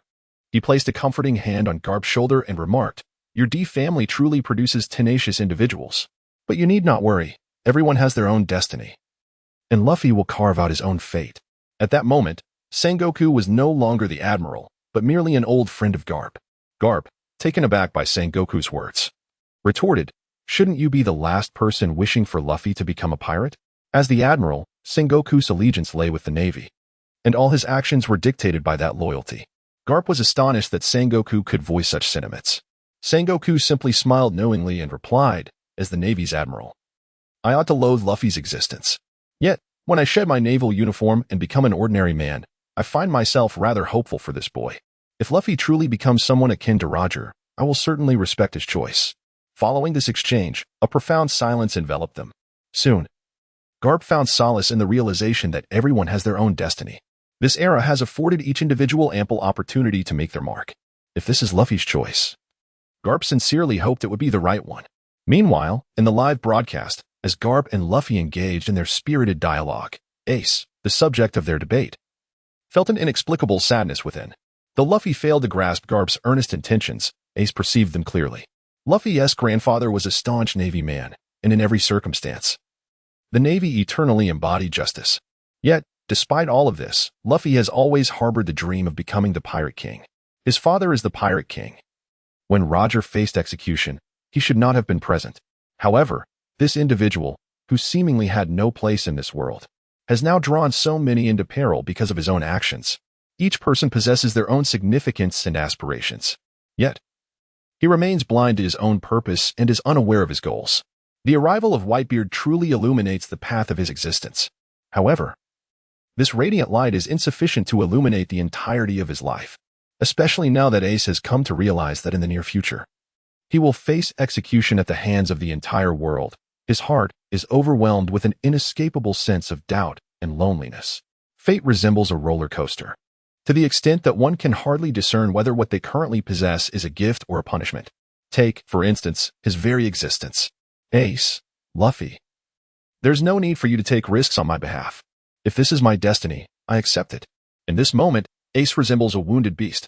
He placed a comforting hand on Garp's shoulder and remarked, "Your D family truly produces tenacious individuals. But you need not worry. Everyone has their own destiny, and Luffy will carve out his own fate." At that moment, Sengoku was no longer the admiral, but merely an old friend of Garp. Garp, taken aback by Sengoku's words, retorted, "Shouldn't you be the last person wishing for Luffy to become a pirate?" As the admiral, Sengoku's allegiance lay with the navy, and all his actions were dictated by that loyalty. Garp was astonished that Sengoku could voice such sentiments. Sengoku simply smiled knowingly and replied, "As the navy's admiral, I ought to loathe Luffy's existence. Yet, when I shed my naval uniform and become an ordinary man, I find myself rather hopeful for this boy. If Luffy truly becomes someone akin to Roger, I will certainly respect his choice." Following this exchange, a profound silence enveloped them. Soon, Garp found solace in the realization that everyone has their own destiny. This era has afforded each individual ample opportunity to make their mark. If this is Luffy's choice, Garp sincerely hoped it would be the right one. Meanwhile, in the live broadcast, as Garp and Luffy engaged in their spirited dialogue, Ace, the subject of their debate, felt an inexplicable sadness within. Though Luffy failed to grasp Garp's earnest intentions, Ace perceived them clearly. Luffy's grandfather was a staunch Navy man, and in every circumstance, the Navy eternally embodied justice. Yet, despite all of this, Luffy has always harbored the dream of becoming the Pirate King. His father is the Pirate King. When Roger faced execution, he should not have been present. However, this individual, who seemingly had no place in this world, has now drawn so many into peril because of his own actions. Each person possesses their own significance and aspirations. Yet, he remains blind to his own purpose and is unaware of his goals. The arrival of Whitebeard truly illuminates the path of his existence. However, this radiant light is insufficient to illuminate the entirety of his life, especially now that Ace has come to realize that in the near future, he will face execution at the hands of the entire world. His heart is overwhelmed with an inescapable sense of doubt and loneliness. Fate resembles a roller coaster, to the extent that one can hardly discern whether what they currently possess is a gift or a punishment. Take, for instance, his very existence. Ace, Luffy, there's no need for you to take risks on my behalf. If this is my destiny, I accept it. In this moment, Ace resembles a wounded beast,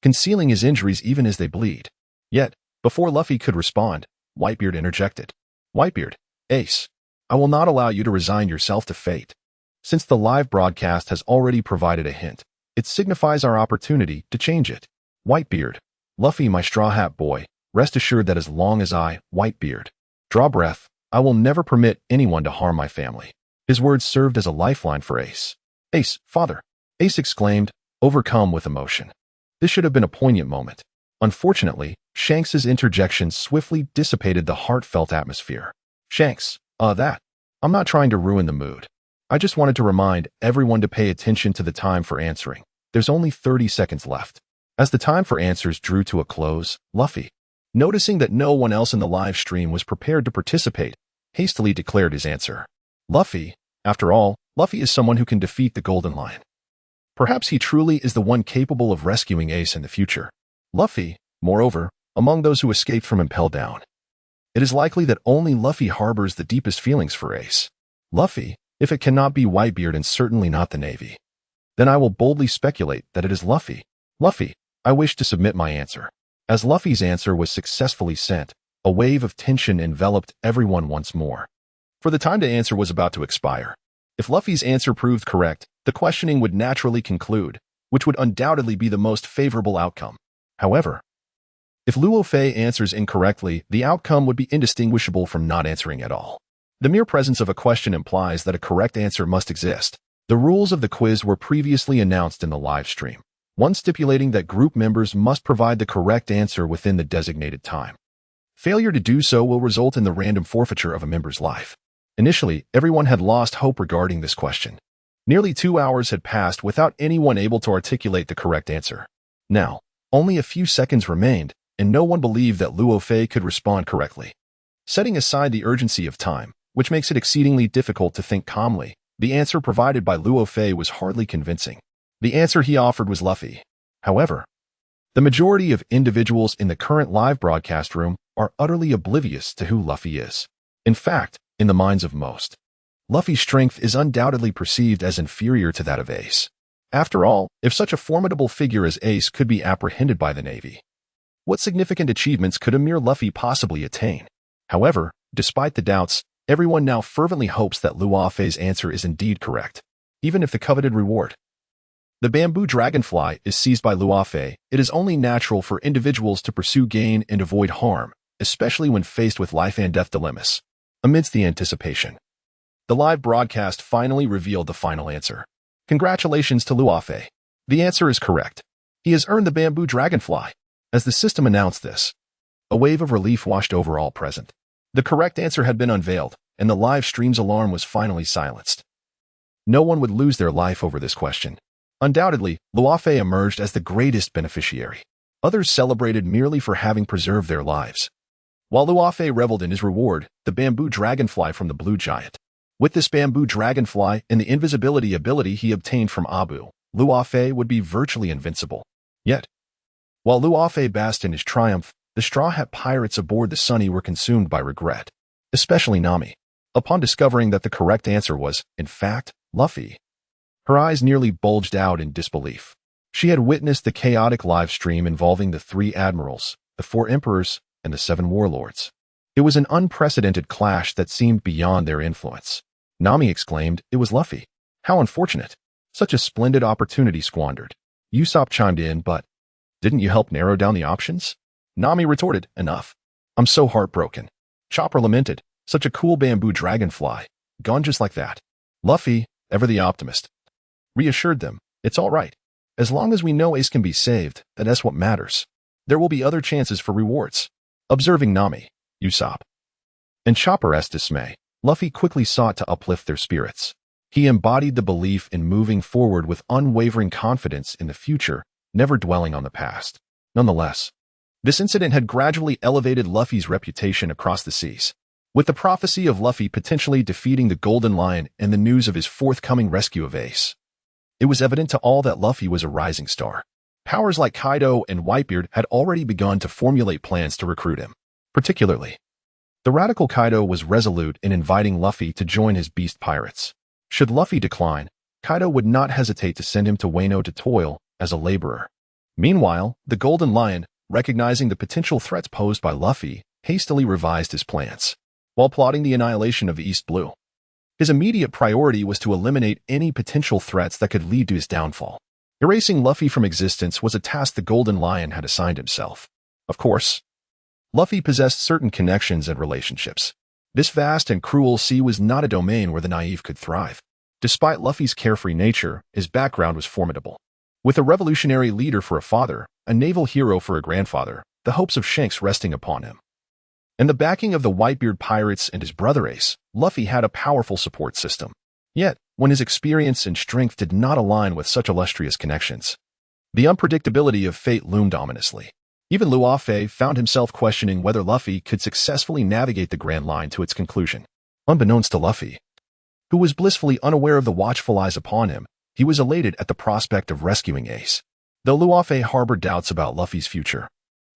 concealing his injuries even as they bleed. Yet, before Luffy could respond, Whitebeard interjected. "Whitebeard, Ace, I will not allow you to resign yourself to fate. Since the live broadcast has already provided a hint, it signifies our opportunity to change it. Whitebeard, Luffy, my straw hat boy, rest assured that as long as I, Whitebeard, draw breath, I will never permit anyone to harm my family. His words served as a lifeline for Ace. "Ace, father!" Ace exclaimed, overcome with emotion. This should have been a poignant moment. Unfortunately, Shanks's interjection swiftly dissipated the heartfelt atmosphere. "Shanks, I'm not trying to ruin the mood. I just wanted to remind everyone to pay attention to the time for answering. There's only 30 seconds left." As the time for answers drew to a close, Luffy, noticing that no one else in the live stream was prepared to participate, hastily declared his answer. Luffy, after all, Luffy is someone who can defeat the Golden Lion. Perhaps he truly is the one capable of rescuing Ace in the future. Luffy, moreover, among those who escaped from Impel Down. It is likely that only Luffy harbors the deepest feelings for Ace. Luffy, if it cannot be Whitebeard and certainly not the Navy. Then I will boldly speculate that it is Luffy. "Luffy, I wish to submit my answer." As Luffy's answer was successfully sent, a wave of tension enveloped everyone once more. For the time to answer was about to expire. If Luffy's answer proved correct, the questioning would naturally conclude, which would undoubtedly be the most favorable outcome. However, if Luo Fei answers incorrectly, the outcome would be indistinguishable from not answering at all. The mere presence of a question implies that a correct answer must exist. The rules of the quiz were previously announced in the live stream, one stipulating that group members must provide the correct answer within the designated time. Failure to do so will result in the random forfeiture of a member's life. Initially, everyone had lost hope regarding this question. Nearly 2 hours had passed without anyone able to articulate the correct answer. Now, only a few seconds remained, and no one believed that Luo Fei could respond correctly. Setting aside the urgency of time, which makes it exceedingly difficult to think calmly, the answer provided by Luo Fei was hardly convincing. The answer he offered was Luffy. However, the majority of individuals in the current live broadcast room are utterly oblivious to who Luffy is. In fact, in the minds of most, Luffy's strength is undoubtedly perceived as inferior to that of Ace. After all, if such a formidable figure as Ace could be apprehended by the Navy, what significant achievements could a mere Luffy possibly attain? However, despite the doubts, everyone now fervently hopes that Luo Fei's answer is indeed correct, even if the coveted reward, the bamboo dragonfly, is seized by Luo Fei. It is only natural for individuals to pursue gain and avoid harm, especially when faced with life and death dilemmas. Amidst the anticipation, the live broadcast finally revealed the final answer. Congratulations to Luo Fei. The answer is correct. He has earned the bamboo dragonfly. As the system announced this, a wave of relief washed over all present. The correct answer had been unveiled, and the live stream's alarm was finally silenced. No one would lose their life over this question. Undoubtedly, Luo Fei emerged as the greatest beneficiary. Others celebrated merely for having preserved their lives. While Luo Fei reveled in his reward, the bamboo dragonfly from the Blue Giant. With this bamboo dragonfly and the invisibility ability he obtained from Abu, Luo Fei would be virtually invincible. Yet, while Luo Fei basked in his triumph, the Straw Hat pirates aboard the Sunny were consumed by regret, especially Nami. Upon discovering that the correct answer was, in fact, Luffy, her eyes nearly bulged out in disbelief. She had witnessed the chaotic live stream involving the 3 admirals, the 4 emperors, and the 7 warlords. It was an unprecedented clash that seemed beyond their influence. Nami exclaimed, "It was Luffy. How unfortunate. Such a splendid opportunity squandered." Usopp chimed in, "But didn't you help narrow down the options?" Nami retorted, "Enough. I'm so heartbroken." Chopper lamented, "Such a cool bamboo dragonfly. Gone just like that." Luffy, ever the optimist, reassured them, "It's all right. As long as we know Ace can be saved, that's what matters. There will be other chances for rewards." Observing Nami, Usopp, and Chopper's dismay, Luffy quickly sought to uplift their spirits. He embodied the belief in moving forward with unwavering confidence in the future, never dwelling on the past. Nonetheless, this incident had gradually elevated Luffy's reputation across the seas. With the prophecy of Luffy potentially defeating the Golden Lion and the news of his forthcoming rescue of Ace, it was evident to all that Luffy was a rising star. Powers like Kaido and Whitebeard had already begun to formulate plans to recruit him. Particularly, the radical Kaido was resolute in inviting Luffy to join his beast pirates. Should Luffy decline, Kaido would not hesitate to send him to Wano to toil as a laborer. Meanwhile, the Golden Lion, recognizing the potential threats posed by Luffy, hastily revised his plans. While plotting the annihilation of the East Blue, his immediate priority was to eliminate any potential threats that could lead to his downfall. Erasing Luffy from existence was a task the Golden Lion had assigned himself. Of course, Luffy possessed certain connections and relationships. This vast and cruel sea was not a domain where the naive could thrive. Despite Luffy's carefree nature, his background was formidable. With a revolutionary leader for a father, a naval hero for a grandfather, the hopes of Shanks resting upon him, and the backing of the Whitebeard pirates and his brother Ace, Luffy had a powerful support system. Yet, when his experience and strength did not align with such illustrious connections, the unpredictability of fate loomed ominously. Even Luo Fei found himself questioning whether Luffy could successfully navigate the Grand Line to its conclusion. Unbeknownst to Luffy, who was blissfully unaware of the watchful eyes upon him, he was elated at the prospect of rescuing Ace. Though Luo Fei harbored doubts about Luffy's future,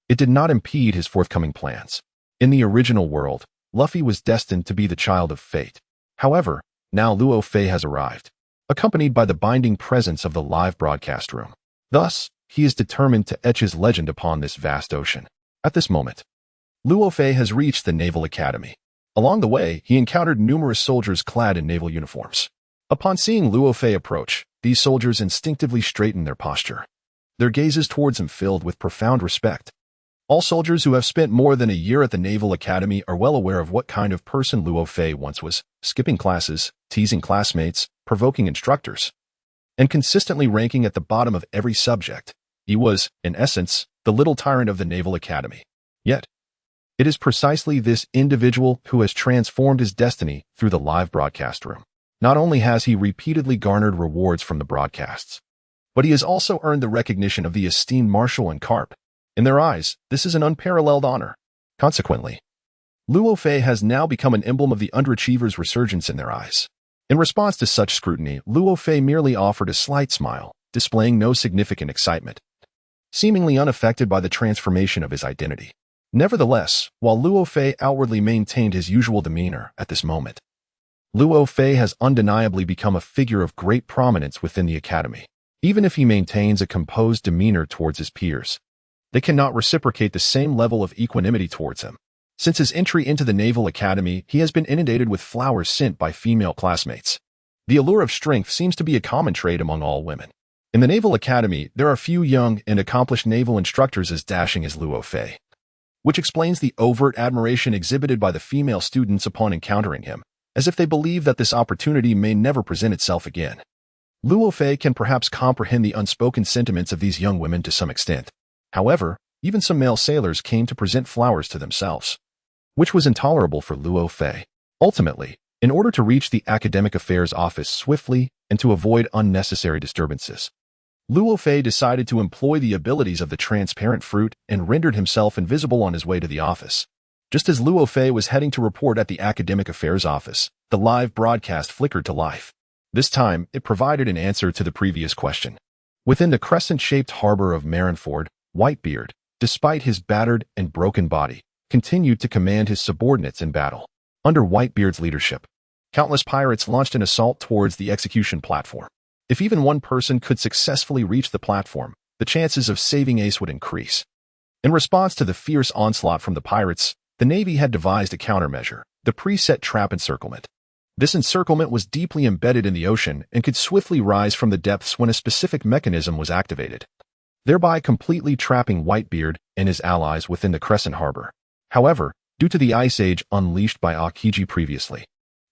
it did not impede his forthcoming plans. In the original world, Luffy was destined to be the child of fate. However, now Luo Fei has arrived, accompanied by the binding presence of the live broadcast room. Thus, he is determined to etch his legend upon this vast ocean. At this moment, Luo Fei has reached the Naval Academy. Along the way, he encountered numerous soldiers clad in naval uniforms. Upon seeing Luo Fei approach, these soldiers instinctively straightened their posture, their gazes towards him filled with profound respect. All soldiers who have spent more than a year at the Naval Academy are well aware of what kind of person Luo Fei once was, skipping classes, teasing classmates, provoking instructors, and consistently ranking at the bottom of every subject. He was, in essence, the little tyrant of the Naval Academy. Yet, it is precisely this individual who has transformed his destiny through the live broadcast room. Not only has he repeatedly garnered rewards from the broadcasts, but he has also earned the recognition of the esteemed Marshal and Garp. In their eyes, this is an unparalleled honor. Consequently, Luo Fei has now become an emblem of the underachiever's resurgence in their eyes. In response to such scrutiny, Luo Fei merely offered a slight smile, displaying no significant excitement, seemingly unaffected by the transformation of his identity. Nevertheless, while Luo Fei outwardly maintained his usual demeanor at this moment, Luo Fei has undeniably become a figure of great prominence within the academy. Even if he maintains a composed demeanor towards his peers, they cannot reciprocate the same level of equanimity towards him. Since his entry into the Naval Academy, he has been inundated with flowers sent by female classmates. The allure of strength seems to be a common trait among all women. In the Naval Academy, there are few young and accomplished naval instructors as dashing as Luo Fei, which explains the overt admiration exhibited by the female students upon encountering him, as if they believe that this opportunity may never present itself again. Luo Fei can perhaps comprehend the unspoken sentiments of these young women to some extent. However, even some male sailors came to present flowers to themselves, which was intolerable for Luo Fei. Ultimately, in order to reach the academic affairs office swiftly and to avoid unnecessary disturbances, Luo Fei decided to employ the abilities of the transparent fruit and rendered himself invisible on his way to the office. Just as Luo Fei was heading to report at the academic affairs office, the live broadcast flickered to life. This time, it provided an answer to the previous question. Within the crescent-shaped harbor of Marinford, Whitebeard, despite his battered and broken body, continued to command his subordinates in battle. Under Whitebeard's leadership, countless pirates launched an assault towards the execution platform. If even one person could successfully reach the platform, the chances of saving Ace would increase. In response to the fierce onslaught from the pirates, the Navy had devised a countermeasure, the preset trap encirclement. This encirclement was deeply embedded in the ocean and could swiftly rise from the depths when a specific mechanism was activated, thereby completely trapping Whitebeard and his allies within the Crescent Harbor. However, due to the ice age unleashed by Akinu previously,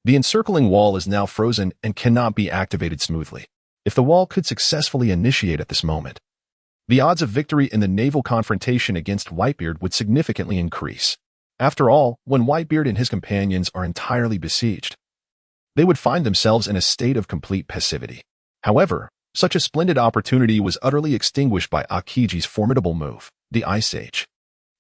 the encircling wall is now frozen and cannot be activated smoothly. If the wall could successfully initiate at this moment, the odds of victory in the naval confrontation against Whitebeard would significantly increase. After all, when Whitebeard and his companions are entirely besieged, they would find themselves in a state of complete passivity. However, such a splendid opportunity was utterly extinguished by Akinu's formidable move, the Ice Age.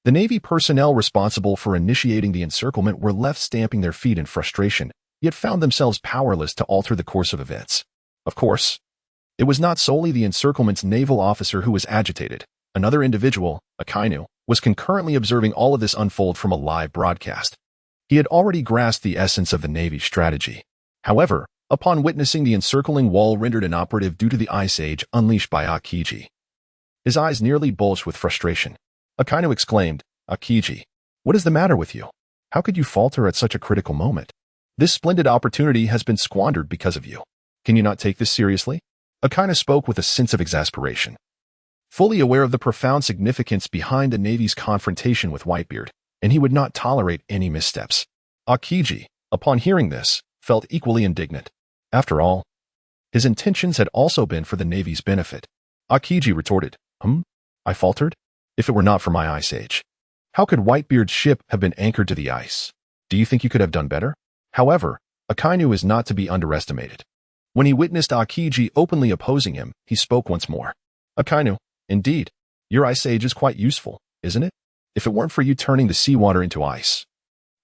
The Navy personnel responsible for initiating the encirclement were left stamping their feet in frustration, yet found themselves powerless to alter the course of events. Of course, it was not solely the encirclement's naval officer who was agitated. Another individual, Akainu, was concurrently observing all of this unfold from a live broadcast. He had already grasped the essence of the Navy's strategy. However, upon witnessing the encircling wall rendered inoperative due to the Ice Age unleashed by Akinu, his eyes nearly bulged with frustration. Akainu exclaimed, "Akinu, what is the matter with you? How could you falter at such a critical moment? This splendid opportunity has been squandered because of you. Can you not take this seriously?" Akainu spoke with a sense of exasperation, fully aware of the profound significance behind the Navy's confrontation with Whitebeard, and he would not tolerate any missteps. Akiji, upon hearing this, felt equally indignant. After all, his intentions had also been for the Navy's benefit. Akiji retorted, I faltered. If it were not for my ice age, how could Whitebeard's ship have been anchored to the ice? Do you think you could have done better? However, Akainu is not to be underestimated. When he witnessed Akiji openly opposing him, he spoke once more. Akainu, indeed, your ice age is quite useful, isn't it? If it weren't for you turning the seawater into ice,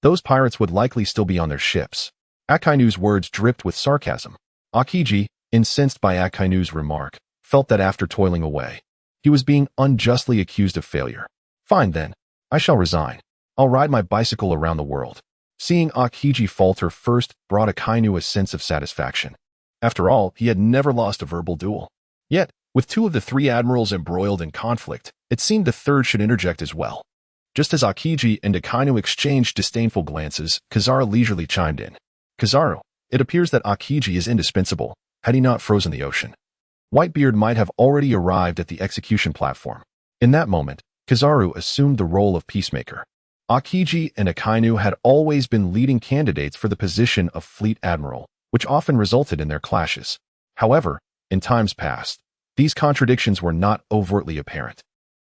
those pirates would likely still be on their ships. Akainu's words dripped with sarcasm. Akiji, incensed by Akainu's remark, felt that after toiling away, he was being unjustly accused of failure. Fine then, I shall resign. I'll ride my bicycle around the world. Seeing Akiji falter first brought Akainu a sense of satisfaction. After all, he had never lost a verbal duel. Yet, with two of the three admirals embroiled in conflict, it seemed the third should interject as well. Just as Akiji and Akainu exchanged disdainful glances, Kizaru leisurely chimed in. Kizaru, it appears that Akiji is indispensable, had he not frozen the ocean. Whitebeard might have already arrived at the execution platform. In that moment, Kizaru assumed the role of peacemaker. Akiji and Akainu had always been leading candidates for the position of fleet admiral, which often resulted in their clashes. However, in times past, these contradictions were not overtly apparent.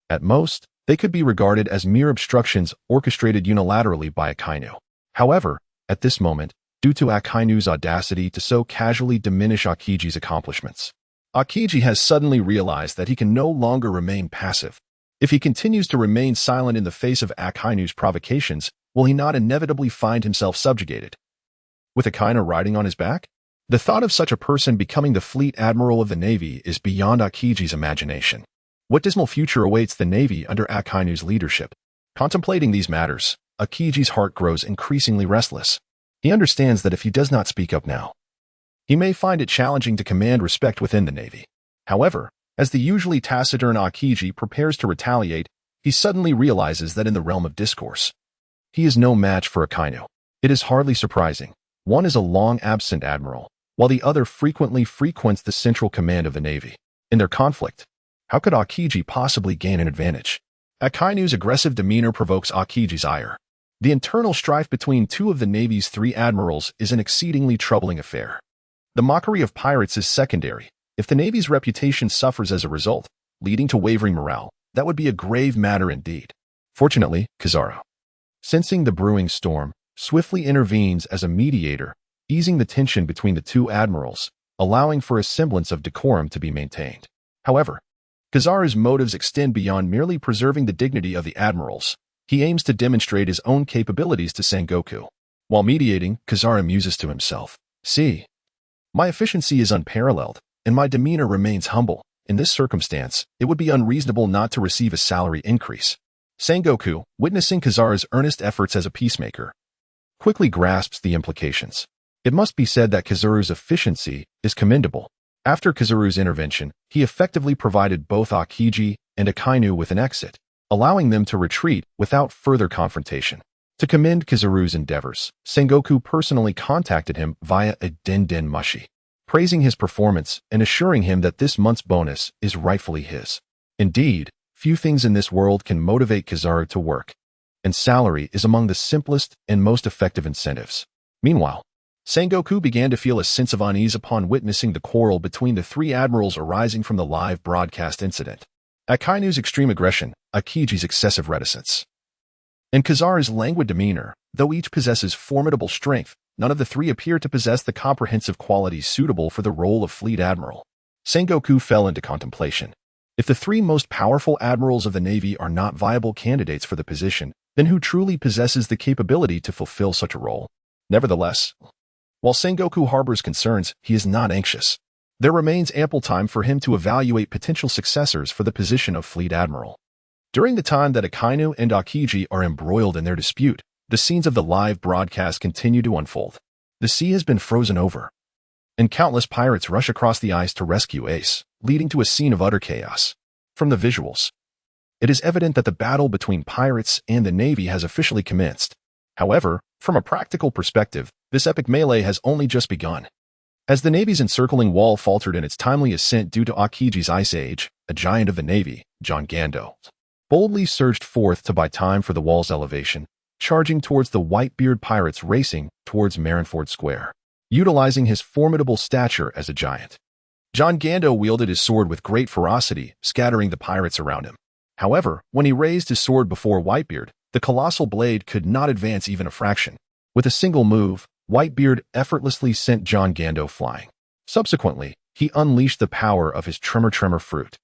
At most, they could be regarded as mere obstructions orchestrated unilaterally by Akainu. However, at this moment, due to Akainu's audacity to so casually diminish Akiji's accomplishments, Akiji has suddenly realized that he can no longer remain passive. If he continues to remain silent in the face of Akainu's provocations, will he not inevitably find himself subjugated? With Akainu riding on his back? The thought of such a person becoming the fleet admiral of the Navy is beyond Akiji's imagination. What dismal future awaits the Navy under Akainu's leadership? Contemplating these matters, Akiji's heart grows increasingly restless. He understands that if he does not speak up now, he may find it challenging to command respect within the Navy. However, as the usually taciturn Akiji prepares to retaliate, he suddenly realizes that in the realm of discourse, he is no match for Akainu. It is hardly surprising. One is a long-absent admiral, while the other frequently frequents the central command of the Navy. In their conflict, how could Akiji possibly gain an advantage? Akainu's aggressive demeanor provokes Akiji's ire. The internal strife between two of the Navy's three admirals is an exceedingly troubling affair. The mockery of pirates is secondary. If the Navy's reputation suffers as a result, leading to wavering morale, that would be a grave matter indeed. Fortunately, Kizaru, sensing the brewing storm, swiftly intervenes as a mediator, easing the tension between the two admirals, allowing for a semblance of decorum to be maintained. However, Kizaru's motives extend beyond merely preserving the dignity of the admirals. He aims to demonstrate his own capabilities to Sengoku. While mediating, Kizaru muses to himself, "See, my efficiency is unparalleled, and my demeanor remains humble. In this circumstance, it would be unreasonable not to receive a salary increase." Sengoku, witnessing Kizaru's earnest efforts as a peacemaker, quickly grasps the implications. It must be said that Kizaru's efficiency is commendable. After Kizaru's intervention, he effectively provided both Akiji and Akainu with an exit, allowing them to retreat without further confrontation. To commend Kizaru's endeavors, Sengoku personally contacted him via a den mushi, praising his performance and assuring him that this month's bonus is rightfully his. Indeed, few things in this world can motivate Kizaru to work, and salary is among the simplest and most effective incentives. Meanwhile, Sengoku began to feel a sense of unease upon witnessing the quarrel between the three admirals arising from the live broadcast incident. Akainu's extreme aggression, Akiji's excessive reticence, and Kizaru's languid demeanor. Though each possesses formidable strength, none of the three appear to possess the comprehensive qualities suitable for the role of fleet admiral. Sengoku fell into contemplation. If the three most powerful admirals of the Navy are not viable candidates for the position, then who truly possesses the capability to fulfill such a role? Nevertheless, while Sengoku harbors concerns, he is not anxious. There remains ample time for him to evaluate potential successors for the position of fleet admiral. During the time that Akainu and Akiji are embroiled in their dispute, the scenes of the live broadcast continue to unfold. The sea has been frozen over, and countless pirates rush across the ice to rescue Ace, leading to a scene of utter chaos. From the visuals, it is evident that the battle between pirates and the Navy has officially commenced. However, from a practical perspective, this epic melee has only just begun. As the Navy's encircling wall faltered in its timely ascent due to Akiji's ice age, a giant of the Navy, John Gando, boldly surged forth to buy time for the wall's elevation. charging towards the Whitebeard pirates racing towards Marinford Square, utilizing his formidable stature as a giant. John Gando wielded his sword with great ferocity, scattering the pirates around him. However, when he raised his sword before Whitebeard, the colossal blade could not advance even a fraction. With a single move, Whitebeard effortlessly sent John Gando flying. Subsequently, he unleashed the power of his Tremor fruit,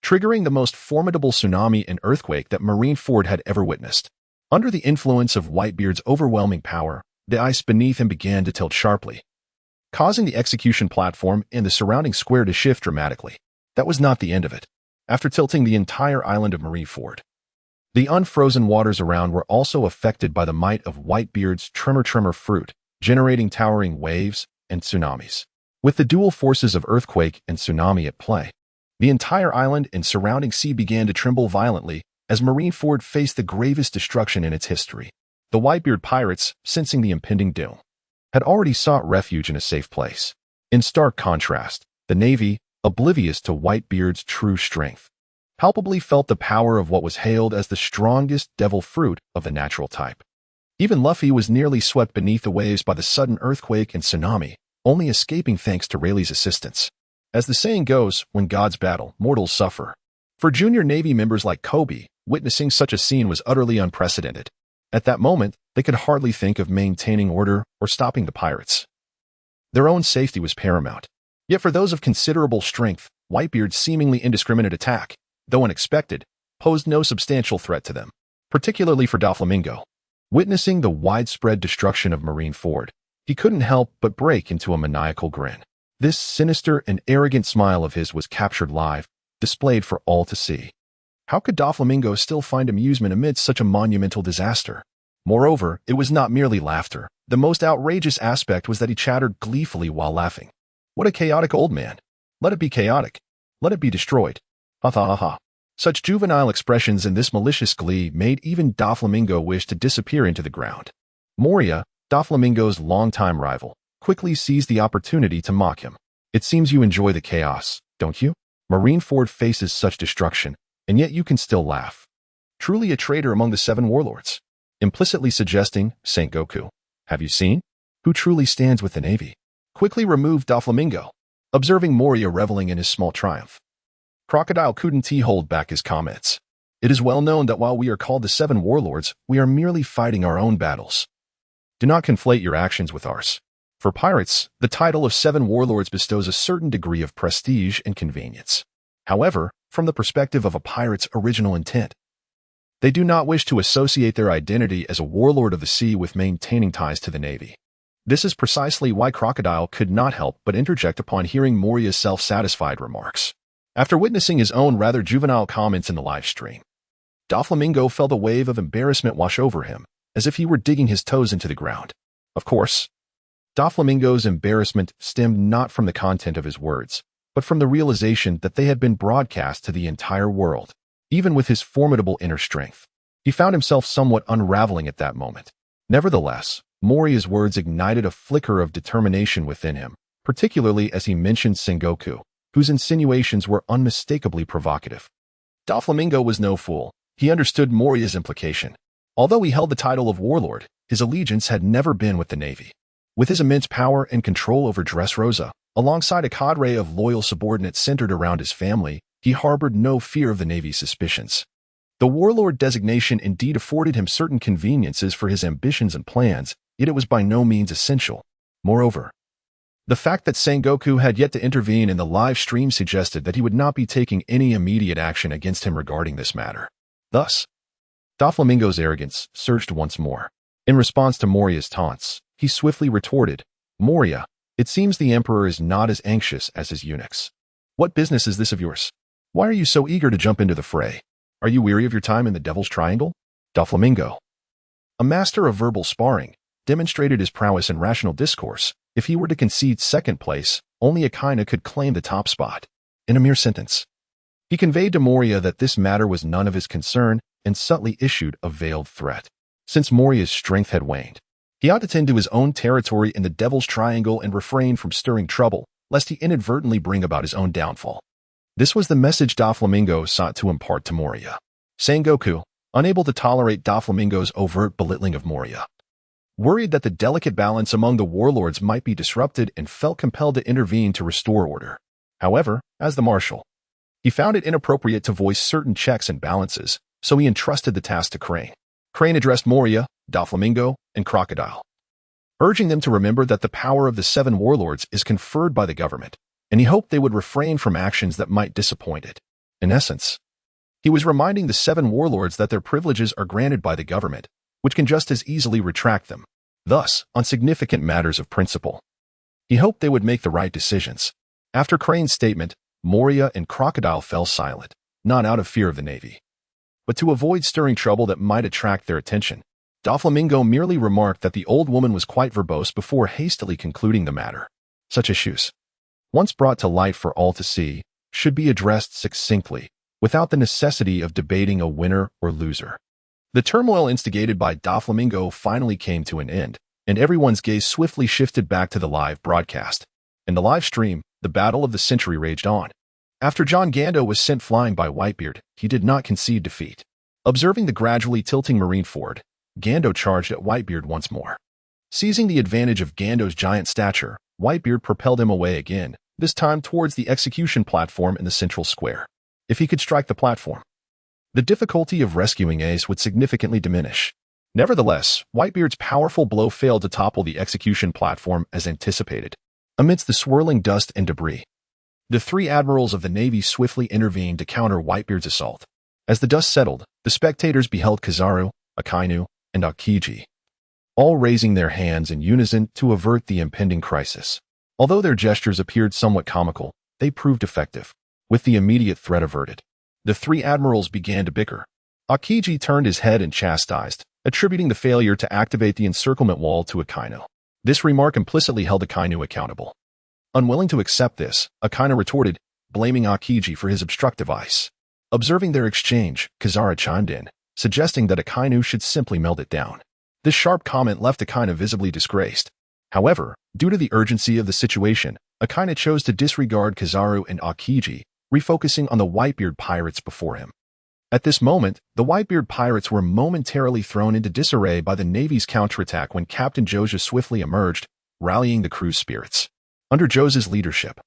triggering the most formidable tsunami and earthquake that Marineford had ever witnessed. Under the influence of Whitebeard's overwhelming power, the ice beneath him began to tilt sharply, causing the execution platform and the surrounding square to shift dramatically. That was not the end of it. After tilting the entire island of Marineford, the unfrozen waters around were also affected by the might of Whitebeard's Tremor fruit, generating towering waves and tsunamis. With the dual forces of earthquake and tsunami at play, the entire island and surrounding sea began to tremble violently as Marineford faced the gravest destruction in its history. The Whitebeard pirates, sensing the impending doom, had already sought refuge in a safe place. In stark contrast, the Navy, oblivious to Whitebeard's true strength, palpably felt the power of what was hailed as the strongest devil fruit of the natural type. Even Luffy was nearly swept beneath the waves by the sudden earthquake and tsunami, only escaping thanks to Rayleigh's assistance. As the saying goes, when gods battle, mortals suffer. For junior Navy members like Kobe, witnessing such a scene was utterly unprecedented. At that moment, they could hardly think of maintaining order or stopping the pirates. Their own safety was paramount. Yet for those of considerable strength, Whitebeard's seemingly indiscriminate attack, though unexpected, posed no substantial threat to them, particularly for Doflamingo. Witnessing the widespread destruction of Marineford, he couldn't help but break into a maniacal grin. This sinister and arrogant smile of his was captured live, displayed for all to see. How could Doflamingo still find amusement amidst such a monumental disaster? Moreover, it was not merely laughter. The most outrageous aspect was that he chattered gleefully while laughing. What a chaotic old man. Let it be chaotic. Let it be destroyed. Ha ha ha ha. Such juvenile expressions and this malicious glee made even Doflamingo wish to disappear into the ground. Moria, Doflamingo's longtime rival, quickly seized the opportunity to mock him. It seems you enjoy the chaos, don't you? Marineford faces such destruction, and yet you can still laugh. Truly a traitor among the 7 warlords. Implicitly suggesting, Sengoku, have you seen? Who truly stands with the Navy? Quickly removed Doflamingo, observing Moria reveling in his small triumph. Crocodile couldn't hold back his comments. It is well known that while we are called the 7 warlords, we are merely fighting our own battles. Do not conflate your actions with ours. For pirates, the title of 7 warlords bestows a certain degree of prestige and convenience. However, from the perspective of a pirate's original intent, they do not wish to associate their identity as a warlord of the sea with maintaining ties to the Navy. This is precisely why Crocodile could not help but interject upon hearing Moria's self-satisfied remarks. After witnessing his own rather juvenile comments in the live stream, Doflamingo felt a wave of embarrassment wash over him, as if he were digging his toes into the ground. Of course, Doflamingo's embarrassment stemmed not from the content of his words, but from the realization that they had been broadcast to the entire world. Even with his formidable inner strength, he found himself somewhat unraveling at that moment. Nevertheless, Moria's words ignited a flicker of determination within him, particularly as he mentioned Sengoku, whose insinuations were unmistakably provocative. Doflamingo was no fool. He understood Moria's implication. Although he held the title of warlord, his allegiance had never been with the Navy. With his immense power and control over Dressrosa, alongside a cadre of loyal subordinates centered around his family, he harbored no fear of the Navy's suspicions. The warlord designation indeed afforded him certain conveniences for his ambitions and plans, yet it was by no means essential. Moreover, the fact that Sengoku had yet to intervene in the live stream suggested that he would not be taking any immediate action against him regarding this matter. Thus, Doflamingo's arrogance surged once more. In response to Moria's taunts, he swiftly retorted, "Moria, it seems the Emperor is not as anxious as his eunuchs. What business is this of yours? Why are you so eager to jump into the fray? Are you weary of your time in the Devil's Triangle?" Doflamingo, a master of verbal sparring, demonstrated his prowess in rational discourse. If he were to concede second place, only Akainu could claim the top spot. In a mere sentence, he conveyed to Moria that this matter was none of his concern and subtly issued a veiled threat. Since Moria's strength had waned, he ought to tend to his own territory in the Devil's Triangle and refrain from stirring trouble, lest he inadvertently bring about his own downfall. This was the message Doflamingo sought to impart to Moria. "Sengoku, unable to tolerate Doflamingo's overt belittling of Moria. Worried that the delicate balance among the warlords might be disrupted and felt compelled to intervene to restore order. However, as the marshal, he found it inappropriate to voice certain checks and balances, so he entrusted the task to Crane. Crane addressed Moria, Doflamingo, and Crocodile, urging them to remember that the power of the 7 warlords is conferred by the government, and he hoped they would refrain from actions that might disappoint it. In essence, he was reminding the 7 warlords that their privileges are granted by the government, which can just as easily retract them. Thus, on significant matters of principle, he hoped they would make the right decisions. After Crane's statement, Moria and Crocodile fell silent, not out of fear of the Navy, but to avoid stirring trouble that might attract their attention. Doflamingo merely remarked that the old woman was quite verbose before hastily concluding the matter. Such issues, once brought to light for all to see, should be addressed succinctly, without the necessity of debating a winner or loser. The turmoil instigated by Doflamingo finally came to an end, and everyone's gaze swiftly shifted back to the live broadcast. In the live stream, the battle of the century raged on. After John Gando was sent flying by Whitebeard, he did not concede defeat. Observing the gradually tilting Marineford, Gando charged at Whitebeard once more. Seizing the advantage of Gando's giant stature, Whitebeard propelled him away again, this time towards the execution platform in the central square. If he could strike the platform, the difficulty of rescuing Ace would significantly diminish. Nevertheless, Whitebeard's powerful blow failed to topple the execution platform as anticipated. Amidst the swirling dust and debris, the 3 admirals of the Navy swiftly intervened to counter Whitebeard's assault. As the dust settled, the spectators beheld Tsuru, Akainu, and Akiji, all raising their hands in unison to avert the impending crisis. Although their gestures appeared somewhat comical, they proved effective. With the immediate threat averted, the 3 admirals began to bicker. Akiji turned his head and chastised, attributing the failure to activate the encirclement wall to Akainu. This remark implicitly held Akainu accountable. Unwilling to accept this, Akainu retorted, blaming Akiji for his obstructive ice. Observing their exchange, Kazara chimed in, suggesting that Akainu should simply melt it down. This sharp comment left Akainu visibly disgraced. However, due to the urgency of the situation, Akainu chose to disregard Kazuru and Akiji, refocusing on the Whitebeard pirates before him. At this moment, the Whitebeard pirates were momentarily thrown into disarray by the Navy's counterattack when Captain Joja swiftly emerged, rallying the crew's spirits. Under Joja's leadership,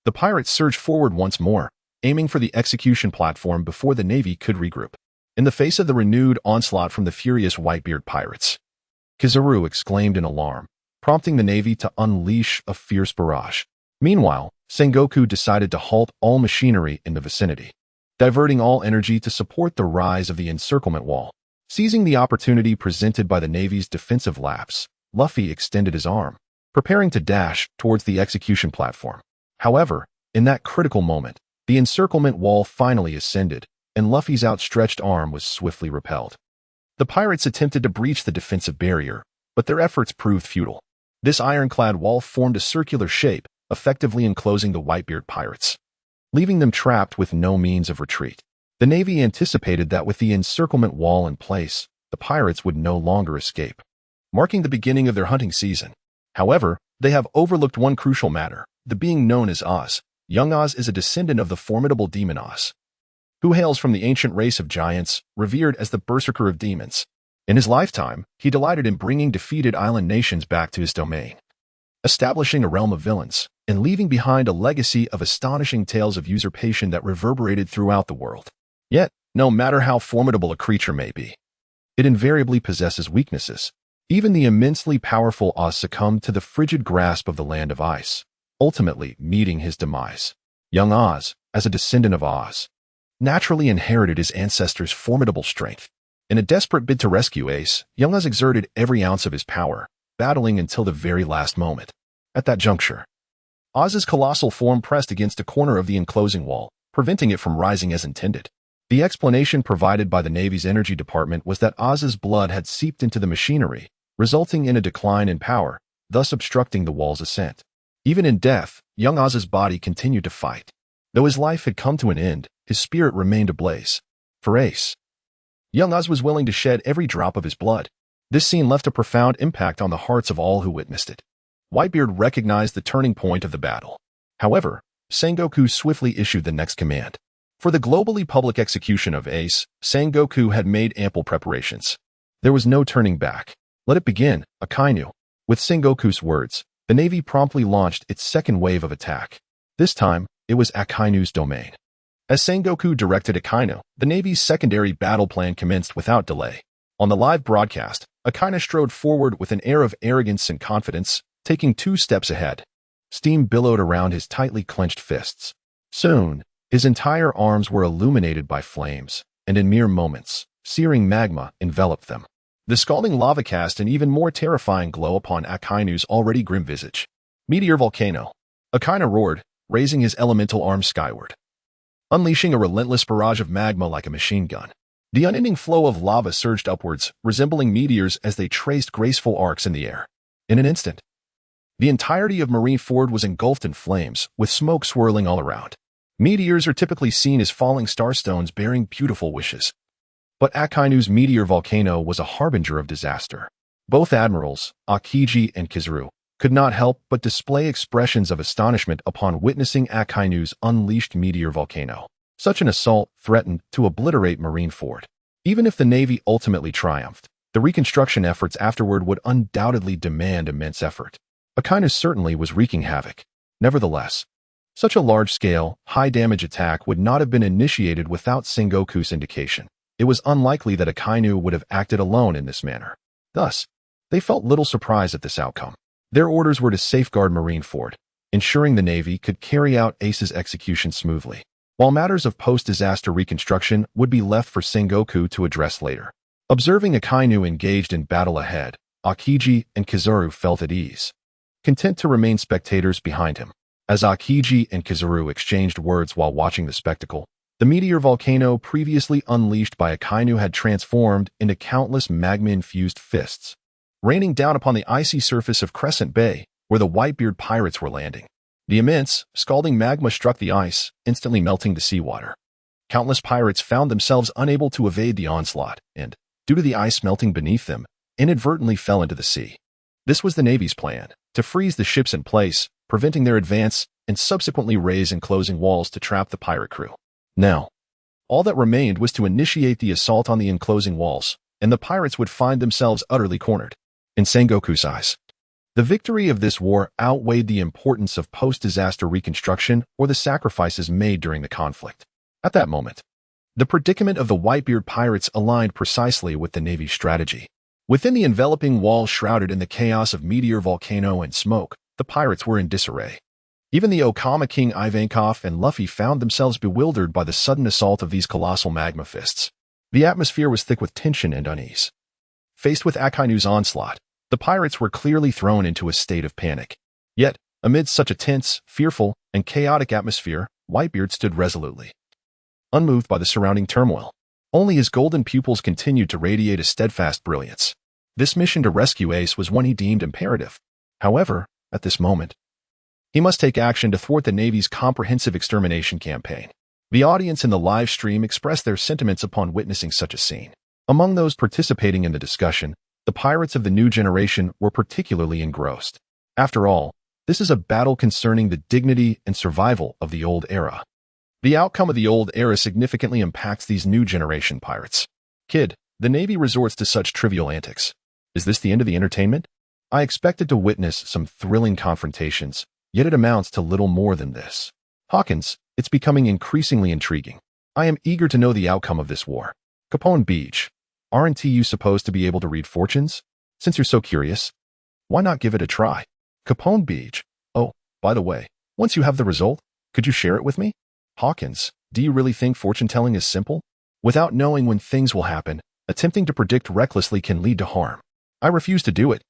the pirates surged forward once more, aiming for the execution platform before the Navy could regroup. In the face of the renewed onslaught from the furious Whitebeard pirates, Kazuru exclaimed in alarm, prompting the Navy to unleash a fierce barrage. Meanwhile, Sengoku decided to halt all machinery in the vicinity, diverting all energy to support the rise of the encirclement wall. Seizing the opportunity presented by the Navy's defensive lapse, Luffy extended his arm, preparing to dash towards the execution platform. However, in that critical moment, the encirclement wall finally ascended, and Luffy's outstretched arm was swiftly repelled. The pirates attempted to breach the defensive barrier, but their efforts proved futile. This ironclad wall formed a circular shape, effectively enclosing the Whitebeard pirates, leaving them trapped with no means of retreat. The Navy anticipated that with the encirclement wall in place, the pirates would no longer escape, marking the beginning of their hunting season. However, they have overlooked one crucial matter, the being known as Oz. Young Oz is a descendant of the formidable demon Oz, who hails from the ancient race of giants, revered as the berserker of demons. In his lifetime, he delighted in bringing defeated island nations back to his domain, establishing a realm of villains, and leaving behind a legacy of astonishing tales of usurpation that reverberated throughout the world. Yet, no matter how formidable a creature may be, it invariably possesses weaknesses. Even the immensely powerful Oz succumbed to the frigid grasp of the land of ice, ultimately meeting his demise. Young Oz, as a descendant of Oz, naturally inherited his ancestors' formidable strength. In a desperate bid to rescue Ace, Young Oz exerted every ounce of his power, battling until the very last moment. At that juncture, Oz's colossal form pressed against a corner of the enclosing wall, preventing it from rising as intended. The explanation provided by the Navy's energy department was that Oz's blood had seeped into the machinery, resulting in a decline in power, thus obstructing the wall's ascent. Even in death, young Oz's body continued to fight. Though his life had come to an end, his spirit remained ablaze. For Ace, young Oz was willing to shed every drop of his blood. This scene left a profound impact on the hearts of all who witnessed it. Whitebeard recognized the turning point of the battle. However, Sengoku swiftly issued the next command. For the globally public execution of Ace, Sengoku had made ample preparations. There was no turning back. Let it begin, Akainu. With Sengoku's words, the Navy promptly launched its second wave of attack. This time, it was Akainu's domain. As Sengoku directed Akainu, the Navy's secondary battle plan commenced without delay. On the live broadcast, Akainu strode forward with an air of arrogance and confidence, taking 2 steps ahead. Steam billowed around his tightly clenched fists. Soon, his entire arms were illuminated by flames, and in mere moments, searing magma enveloped them. The scalding lava cast an even more terrifying glow upon Akainu's already grim visage. Meteor volcano. Akainu roared, raising his elemental arms skyward, unleashing a relentless barrage of magma like a machine gun. The unending flow of lava surged upwards, resembling meteors as they traced graceful arcs in the air. In an instant, the entirety of Marineford was engulfed in flames, with smoke swirling all around. Meteors are typically seen as falling starstones bearing beautiful wishes. But Akainu's meteor volcano was a harbinger of disaster. Both admirals, Tashigi and Tsuru, could not help but display expressions of astonishment upon witnessing Akainu's unleashed meteor volcano. Such an assault threatened to obliterate Marineford. Even if the Navy ultimately triumphed, the reconstruction efforts afterward would undoubtedly demand immense effort. Akainu certainly was wreaking havoc. Nevertheless, such a large-scale, high-damage attack would not have been initiated without Sengoku's indication. It was unlikely that Akainu would have acted alone in this manner. Thus, they felt little surprise at this outcome. Their orders were to safeguard Marineford, ensuring the Navy could carry out Ace's execution smoothly, while matters of post-disaster reconstruction would be left for Sengoku to address later. Observing Akainu engaged in battle ahead, Tashigi and Tsuru felt at ease, content to remain spectators behind him. As Tashigi and Tsuru exchanged words while watching the spectacle, the meteor volcano previously unleashed by Akainu had transformed into countless magma-infused fists, raining down upon the icy surface of Crescent Bay, where the Whitebeard pirates were landing. The immense, scalding magma struck the ice, instantly melting to seawater. Countless pirates found themselves unable to evade the onslaught, and, due to the ice melting beneath them, inadvertently fell into the sea. This was the Navy's plan, to freeze the ships in place, preventing their advance, and subsequently raise enclosing walls to trap the pirate crew. Now, all that remained was to initiate the assault on the enclosing walls, and the pirates would find themselves utterly cornered. In Sengoku's eyes, the victory of this war outweighed the importance of post-disaster reconstruction or the sacrifices made during the conflict. At that moment, the predicament of the Whitebeard pirates aligned precisely with the Navy's strategy. Within the enveloping wall shrouded in the chaos of meteor volcano and smoke, the pirates were in disarray. Even the Okama King Ivankov and Luffy found themselves bewildered by the sudden assault of these colossal magma fists. The atmosphere was thick with tension and unease. Faced with Akainu's onslaught, the pirates were clearly thrown into a state of panic. Yet, amid such a tense, fearful, and chaotic atmosphere, Whitebeard stood resolutely, unmoved by the surrounding turmoil. Only his golden pupils continued to radiate a steadfast brilliance. This mission to rescue Ace was one he deemed imperative. However, at this moment, he must take action to thwart the Navy's comprehensive extermination campaign. The audience in the live stream expressed their sentiments upon witnessing such a scene. Among those participating in the discussion, the pirates of the new generation were particularly engrossed. After all, this is a battle concerning the dignity and survival of the old era. The outcome of the old era significantly impacts these new generation pirates. Kid, the Navy resorts to such trivial antics. Is this the end of the entertainment? I expected to witness some thrilling confrontations, yet it amounts to little more than this. Hawkins, it's becoming increasingly intriguing. I am eager to know the outcome of this war. Capone Beach, aren't you supposed to be able to read fortunes? Since you're so curious, why not give it a try? Capone Beach. Oh, by the way, once you have the result, could you share it with me? Hawkins, do you really think fortune-telling is simple? Without knowing when things will happen, attempting to predict recklessly can lead to harm. I refuse to do it.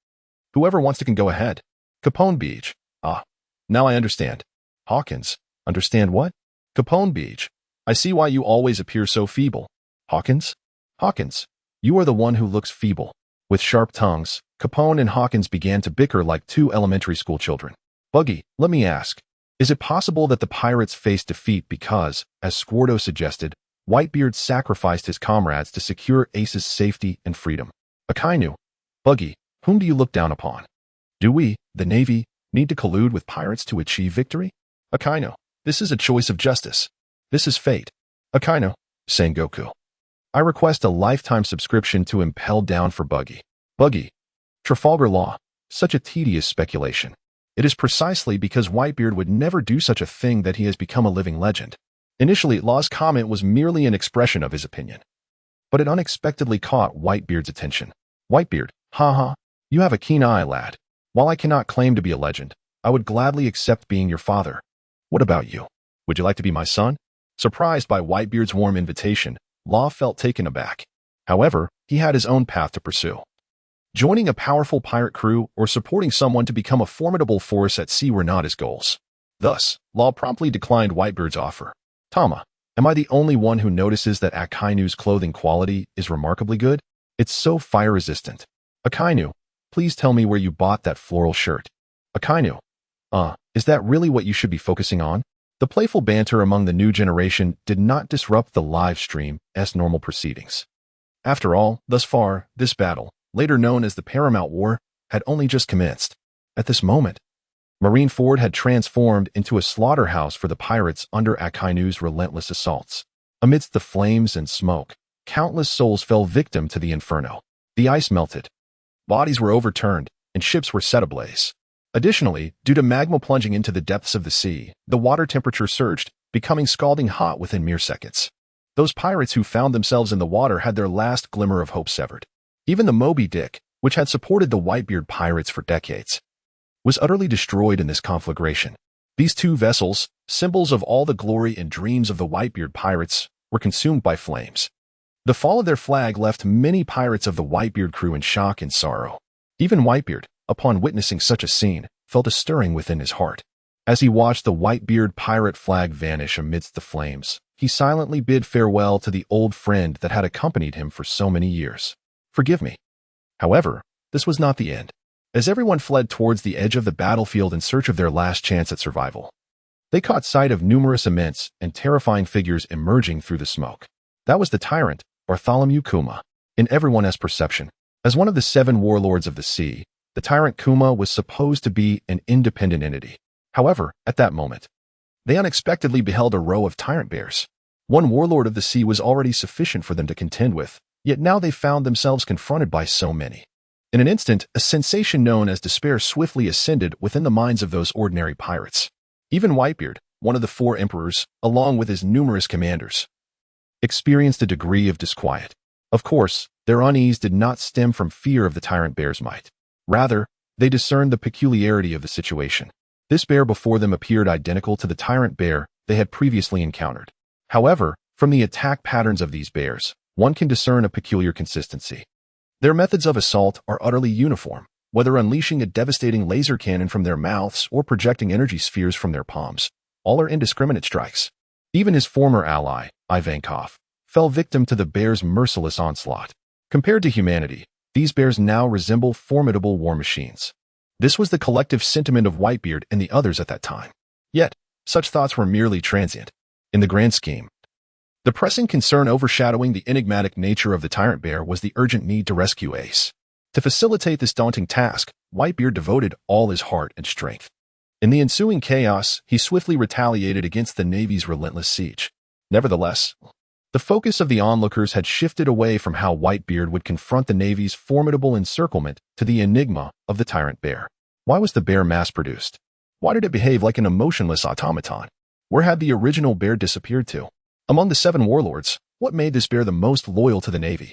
Whoever wants to can go ahead. Capone Beach. Ah, now I understand. Hawkins, understand what? Capone Beach. I see why you always appear so feeble. Hawkins? Hawkins, you are the one who looks feeble. With sharp tongues, Capone and Hawkins began to bicker like two elementary school children. Buggy, let me ask. Is it possible that the pirates faced defeat because, as Squardo suggested, Whitebeard sacrificed his comrades to secure Ace's safety and freedom? Akainu. Buggy, whom do you look down upon? Do we, the Navy, need to collude with pirates to achieve victory? Akainu. This is a choice of justice. This is fate. Akainu, Sengoku. I request a lifetime subscription to Impel Down for Buggy. Buggy. Trafalgar Law. Such a tedious speculation. It is precisely because Whitebeard would never do such a thing that he has become a living legend. Initially, Law's comment was merely an expression of his opinion. But it unexpectedly caught Whitebeard's attention. Whitebeard, haha, you have a keen eye, lad. While I cannot claim to be a legend, I would gladly accept being your father. What about you? Would you like to be my son? Surprised by Whitebeard's warm invitation, Law felt taken aback. However, he had his own path to pursue. Joining a powerful pirate crew or supporting someone to become a formidable force at sea were not his goals. Thus, Law promptly declined Whitebeard's offer. Tama, am I the only one who notices that Akainu's clothing quality is remarkably good? It's so fire-resistant. Akainu, please tell me where you bought that floral shirt. Akainu, is that really what you should be focusing on? The playful banter among the new generation did not disrupt the live stream's normal proceedings. After all, thus far, this battle, later known as the Paramount War, had only just commenced. At this moment, Marineford had transformed into a slaughterhouse for the pirates under Akainu's relentless assaults. Amidst the flames and smoke, countless souls fell victim to the inferno. The ice melted, bodies were overturned, and ships were set ablaze. Additionally, due to magma plunging into the depths of the sea, the water temperature surged, becoming scalding hot within mere seconds. Those pirates who found themselves in the water had their last glimmer of hope severed. Even the Moby Dick, which had supported the Whitebeard pirates for decades, was utterly destroyed in this conflagration. These two vessels, symbols of all the glory and dreams of the Whitebeard pirates, were consumed by flames. The fall of their flag left many pirates of the Whitebeard crew in shock and sorrow. Even Whitebeard, upon witnessing such a scene, felt a stirring within his heart. As he watched the Whitebeard pirate flag vanish amidst the flames, he silently bid farewell to the old friend that had accompanied him for so many years. Forgive me. However, this was not the end. As everyone fled towards the edge of the battlefield in search of their last chance at survival, they caught sight of numerous immense and terrifying figures emerging through the smoke. That was the tyrant, Bartholomew Kuma. In everyone's perception, as one of the 7 warlords of the sea, the tyrant Kuma was supposed to be an independent entity. However, at that moment, they unexpectedly beheld a row of tyrant bears. One warlord of the sea was already sufficient for them to contend with, yet now they found themselves confronted by so many. In an instant, a sensation known as despair swiftly ascended within the minds of those ordinary pirates. Even Whitebeard, one of the 4 emperors, along with his numerous commanders, experienced a degree of disquiet. Of course, their unease did not stem from fear of the tyrant bear's might. Rather, they discerned the peculiarity of the situation. This bear before them appeared identical to the tyrant bear they had previously encountered. However, from the attack patterns of these bears, one can discern a peculiar consistency. Their methods of assault are utterly uniform, whether unleashing a devastating laser cannon from their mouths or projecting energy spheres from their palms. All are indiscriminate strikes. Even his former ally, Ivankov, fell victim to the bear's merciless onslaught. Compared to humanity, these bears now resemble formidable war machines. This was the collective sentiment of Whitebeard and the others at that time. Yet, such thoughts were merely transient. In the grand scheme, the pressing concern overshadowing the enigmatic nature of the tyrant bear was the urgent need to rescue Ace. To facilitate this daunting task, Whitebeard devoted all his heart and strength. In the ensuing chaos, he swiftly retaliated against the Navy's relentless siege. Nevertheless, the focus of the onlookers had shifted away from how Whitebeard would confront the Navy's formidable encirclement to the enigma of the tyrant bear. Why was the bear mass-produced? Why did it behave like an emotionless automaton? Where had the original bear disappeared to? Among the 7 warlords, what made this bear the most loyal to the Navy?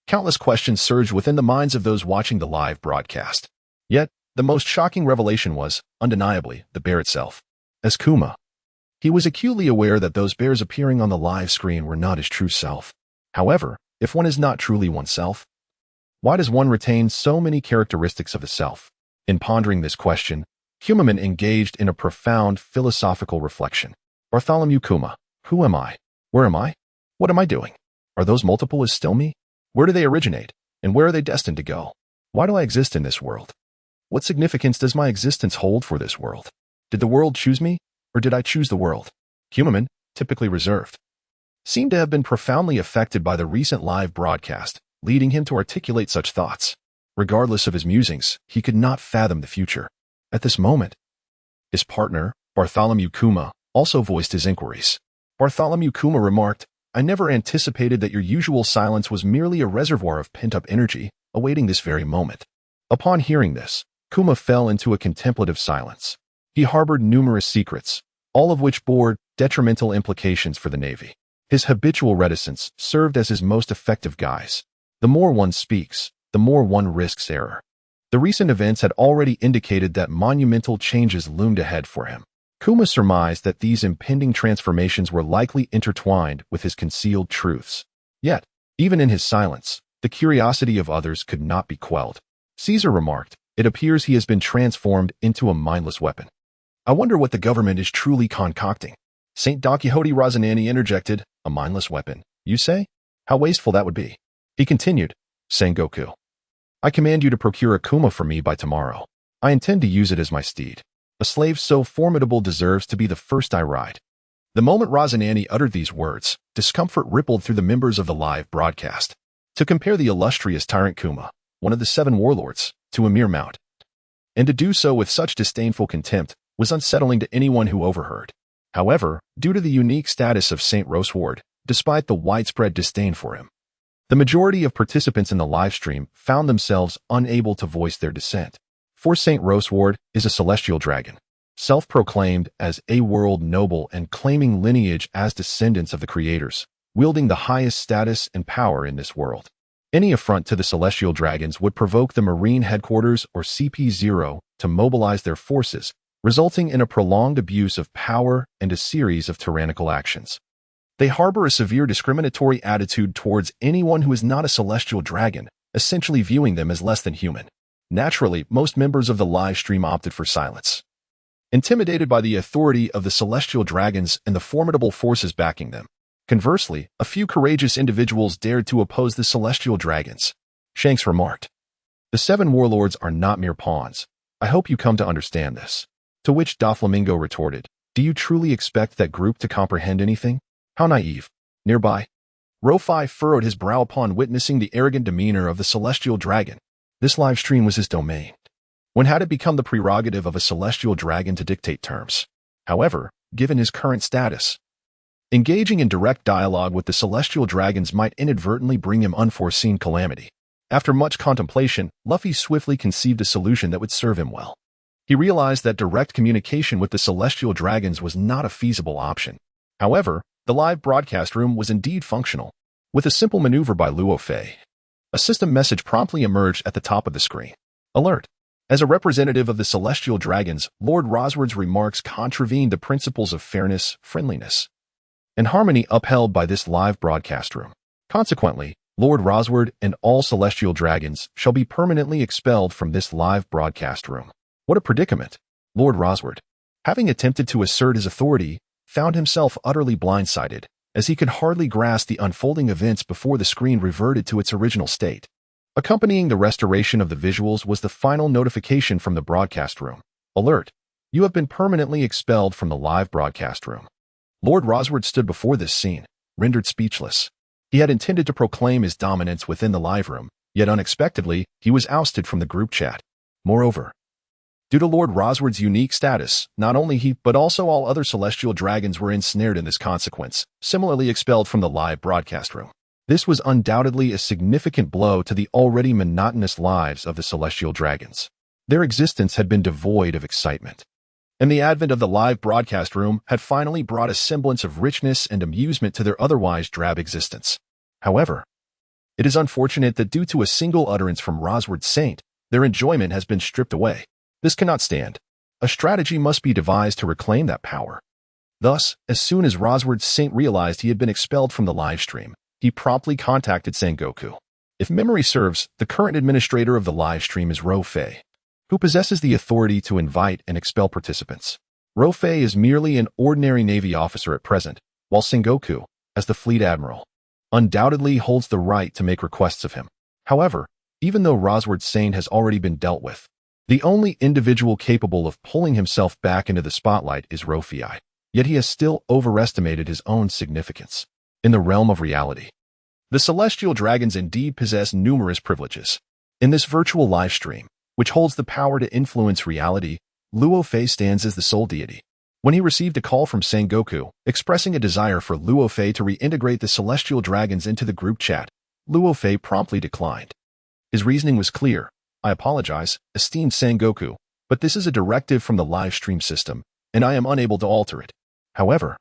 Countless questions surged within the minds of those watching the live broadcast. Yet, the most shocking revelation was, undeniably, the bear itself. As Kuma, he was acutely aware that those bears appearing on the live screen were not his true self. However, if one is not truly oneself, why does one retain so many characteristics of the self? In pondering this question, Kumaman engaged in a profound philosophical reflection. Bartholomew Kuma, who am I? Where am I? What am I doing? Are those multiple as still me? Where do they originate? And where are they destined to go? Why do I exist in this world? What significance does my existence hold for this world? Did the world choose me? Or did I choose the world? Kumaman, typically reserved, seemed to have been profoundly affected by the recent live broadcast, leading him to articulate such thoughts. Regardless of his musings, he could not fathom the future. At this moment, his partner, Bartholomew Kuma, also voiced his inquiries. Bartholomew Kuma remarked, I never anticipated that your usual silence was merely a reservoir of pent-up energy, awaiting this very moment. Upon hearing this, Kuma fell into a contemplative silence. He harbored numerous secrets, all of which bore detrimental implications for the Navy. His habitual reticence served as his most effective guise. The more one speaks, the more one risks error. The recent events had already indicated that monumental changes loomed ahead for him. Kuma surmised that these impending transformations were likely intertwined with his concealed truths. Yet, even in his silence, the curiosity of others could not be quelled. Caesar remarked, "It appears he has been transformed into a mindless weapon. I wonder what the government is truly concocting." Saint Don Quixote Rosanani interjected, "A mindless weapon, you say? How wasteful that would be." He continued, "Sengoku, I command you to procure a Kuma for me by tomorrow. I intend to use it as my steed. A slave so formidable deserves to be the first I ride." The moment Rosanani uttered these words, discomfort rippled through the members of the live broadcast. To compare the illustrious tyrant Kuma, one of the 7 warlords, to a mere mount, and to do so with such disdainful contempt, was unsettling to anyone who overheard. However, due to the unique status of Saint Roseward, despite the widespread disdain for him, the majority of participants in the livestream found themselves unable to voice their dissent. For Saint Roseward is a celestial dragon, self-proclaimed as a world noble and claiming lineage as descendants of the creators, wielding the highest status and power in this world. Any affront to the celestial dragons would provoke the Marine Headquarters or CP0 to mobilize their forces, resulting in a prolonged abuse of power and a series of tyrannical actions. They harbor a severe discriminatory attitude towards anyone who is not a celestial dragon, essentially viewing them as less than human. Naturally, most members of the live stream opted for silence, intimidated by the authority of the celestial dragons and the formidable forces backing them. Conversely, a few courageous individuals dared to oppose the celestial dragons. Shanks remarked, "The 7 warlords are not mere pawns. I hope you come to understand this." To which Doflamingo retorted, "Do you truly expect that group to comprehend anything? How naive." Nearby, Luo Fei furrowed his brow upon witnessing the arrogant demeanor of the celestial dragon. This live stream was his domain. When had it become the prerogative of a celestial dragon to dictate terms? However, given his current status, engaging in direct dialogue with the celestial dragons might inadvertently bring him unforeseen calamity. After much contemplation, Luffy swiftly conceived a solution that would serve him well. He realized that direct communication with the celestial dragons was not a feasible option. However, the live broadcast room was indeed functional. With a simple maneuver by Luo Fei, a system message promptly emerged at the top of the screen. Alert! As a representative of the celestial dragons, Lord Rosward's remarks contravened the principles of fairness, friendliness, and harmony upheld by this live broadcast room. Consequently, Lord Rosward and all celestial dragons shall be permanently expelled from this live broadcast room. What a predicament! Lord Rosward, having attempted to assert his authority, found himself utterly blindsided, as he could hardly grasp the unfolding events before the screen reverted to its original state. Accompanying the restoration of the visuals was the final notification from the broadcast room. Alert! You have been permanently expelled from the live broadcast room. Lord Rosward stood before this scene, rendered speechless. He had intended to proclaim his dominance within the live room, yet unexpectedly, he was ousted from the group chat. Moreover, due to Lord Rosward's unique status, not only he but also all other celestial dragons were ensnared in this consequence, similarly expelled from the live broadcast room. This was undoubtedly a significant blow to the already monotonous lives of the celestial dragons. Their existence had been devoid of excitement, and the advent of the live broadcast room had finally brought a semblance of richness and amusement to their otherwise drab existence. However, it is unfortunate that due to a single utterance from Rosward's saint, their enjoyment has been stripped away. This cannot stand. A strategy must be devised to reclaim that power. Thus, as soon as Rosward's saint realized he had been expelled from the live stream, he promptly contacted Sengoku. If memory serves, the current administrator of the live stream is Luo Fei, who possesses the authority to invite and expel participants. Luo Fei is merely an ordinary Navy officer at present, while Sengoku, as the fleet admiral, undoubtedly holds the right to make requests of him. However, even though Rosward's saint has already been dealt with, the only individual capable of pulling himself back into the spotlight is Luo Fei, yet he has still overestimated his own significance. In the realm of reality, the celestial dragons indeed possess numerous privileges. In this virtual live stream, which holds the power to influence reality, Luo Fei stands as the sole deity. When he received a call from Sengoku, expressing a desire for Luo Fei to reintegrate the celestial dragons into the group chat, Luo Fei promptly declined. His reasoning was clear. I apologize, esteemed Sengoku, but this is a directive from the live stream system, and I am unable to alter it. However,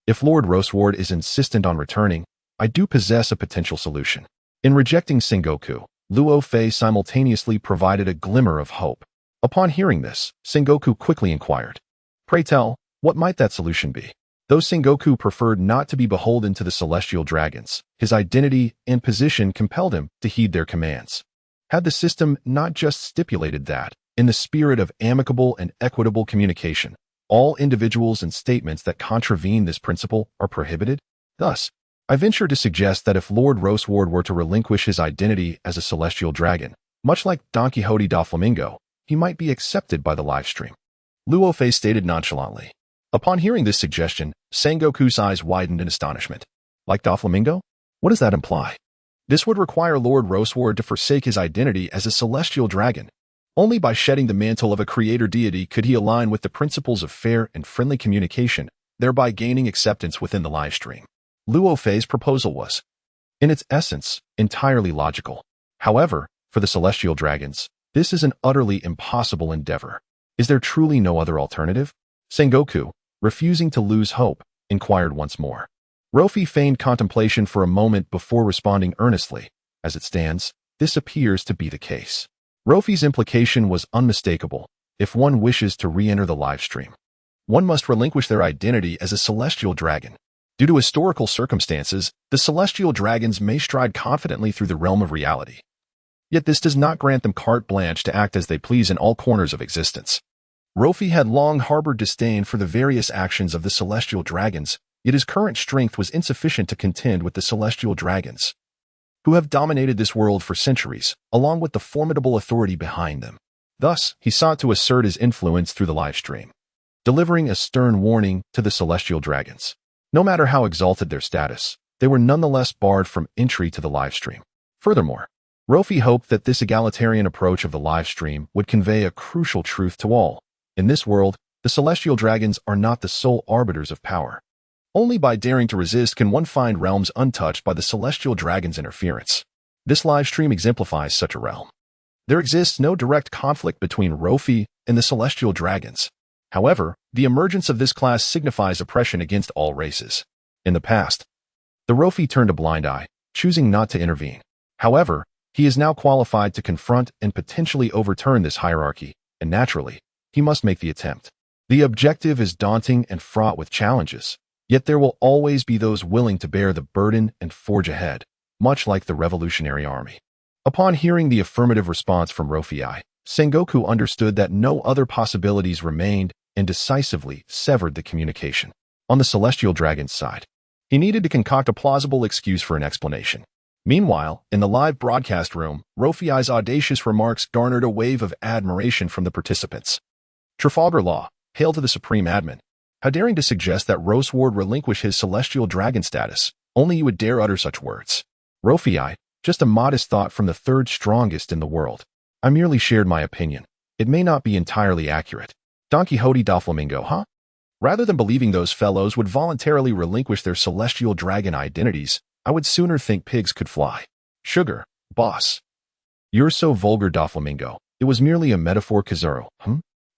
if Lord Rosewood is insistent on returning, I do possess a potential solution. In rejecting Sengoku, Luo Fei simultaneously provided a glimmer of hope. Upon hearing this, Sengoku quickly inquired, "Pray tell, what might that solution be?" Though Sengoku preferred not to be beholden to the celestial dragons, his identity and position compelled him to heed their commands. Had the system not just stipulated that, in the spirit of amicable and equitable communication, all individuals and statements that contravene this principle are prohibited? Thus, I venture to suggest that if Lord Rosewood were to relinquish his identity as a celestial dragon, much like Don Quixote da Flamingo, he might be accepted by the livestream. Luo Fei stated nonchalantly. Upon hearing this suggestion, Sengoku's eyes widened in astonishment. Like Doflamingo? What does that imply? This would require Lord Rosewood to forsake his identity as a celestial dragon. Only by shedding the mantle of a creator deity could he align with the principles of fair and friendly communication, thereby gaining acceptance within the livestream. Luo Fei's proposal was, in its essence, entirely logical. However, for the celestial dragons, this is an utterly impossible endeavor. Is there truly no other alternative? Sengoku, refusing to lose hope, inquired once more. Luffy feigned contemplation for a moment before responding earnestly. As it stands, this appears to be the case. Luffy's implication was unmistakable. If one wishes to re-enter the livestream, one must relinquish their identity as a celestial dragon. Due to historical circumstances, the celestial dragons may stride confidently through the realm of reality. Yet this does not grant them carte blanche to act as they please in all corners of existence. Luffy had long harbored disdain for the various actions of the celestial dragons, yet his current strength was insufficient to contend with the celestial dragons, who have dominated this world for centuries, along with the formidable authority behind them. Thus, he sought to assert his influence through the livestream, delivering a stern warning to the celestial dragons. No matter how exalted their status, they were nonetheless barred from entry to the livestream. Furthermore, Luffy hoped that this egalitarian approach of the livestream would convey a crucial truth to all. In this world, the celestial dragons are not the sole arbiters of power. Only by daring to resist can one find realms untouched by the celestial dragon's interference. This livestream exemplifies such a realm. There exists no direct conflict between Luffy and the celestial dragons. However, the emergence of this class signifies oppression against all races. In the past, the Luffy turned a blind eye, choosing not to intervene. However, he is now qualified to confront and potentially overturn this hierarchy, and naturally, he must make the attempt. The objective is daunting and fraught with challenges, yet there will always be those willing to bear the burden and forge ahead, much like the Revolutionary Army. Upon hearing the affirmative response from Luffy, Sengoku understood that no other possibilities remained and decisively severed the communication. On the celestial dragon's side, he needed to concoct a plausible excuse for an explanation. Meanwhile, in the live broadcast room, Luffy's audacious remarks garnered a wave of admiration from the participants. Trafalgar Law, hail to the Supreme Admin. How daring to suggest that Rosewood relinquish his celestial dragon status. Only you would dare utter such words. Luffy, just a modest thought from the third strongest in the world. I merely shared my opinion. It may not be entirely accurate. Don Quixote da Flamingo, huh? Rather than believing those fellows would voluntarily relinquish their celestial dragon identities, I would sooner think pigs could fly. Sugar, boss. You're so vulgar, Doflamingo. It was merely a metaphor, Tsuru.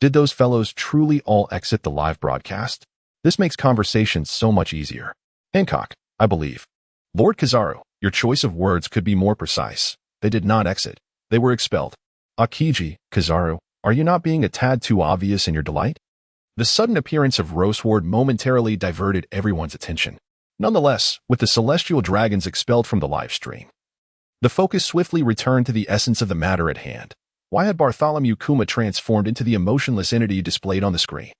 Did those fellows truly all exit the live broadcast? This makes conversations so much easier. Hancock, I believe. Lord Tsuru, your choice of words could be more precise. They did not exit. They were expelled. Akiji, Tsuru, are you not being a tad too obvious in your delight? The sudden appearance of Rosewood momentarily diverted everyone's attention. Nonetheless, with the celestial dragons expelled from the live stream, the focus swiftly returned to the essence of the matter at hand. Why had Bartholomew Kuma transformed into the emotionless entity displayed on the screen?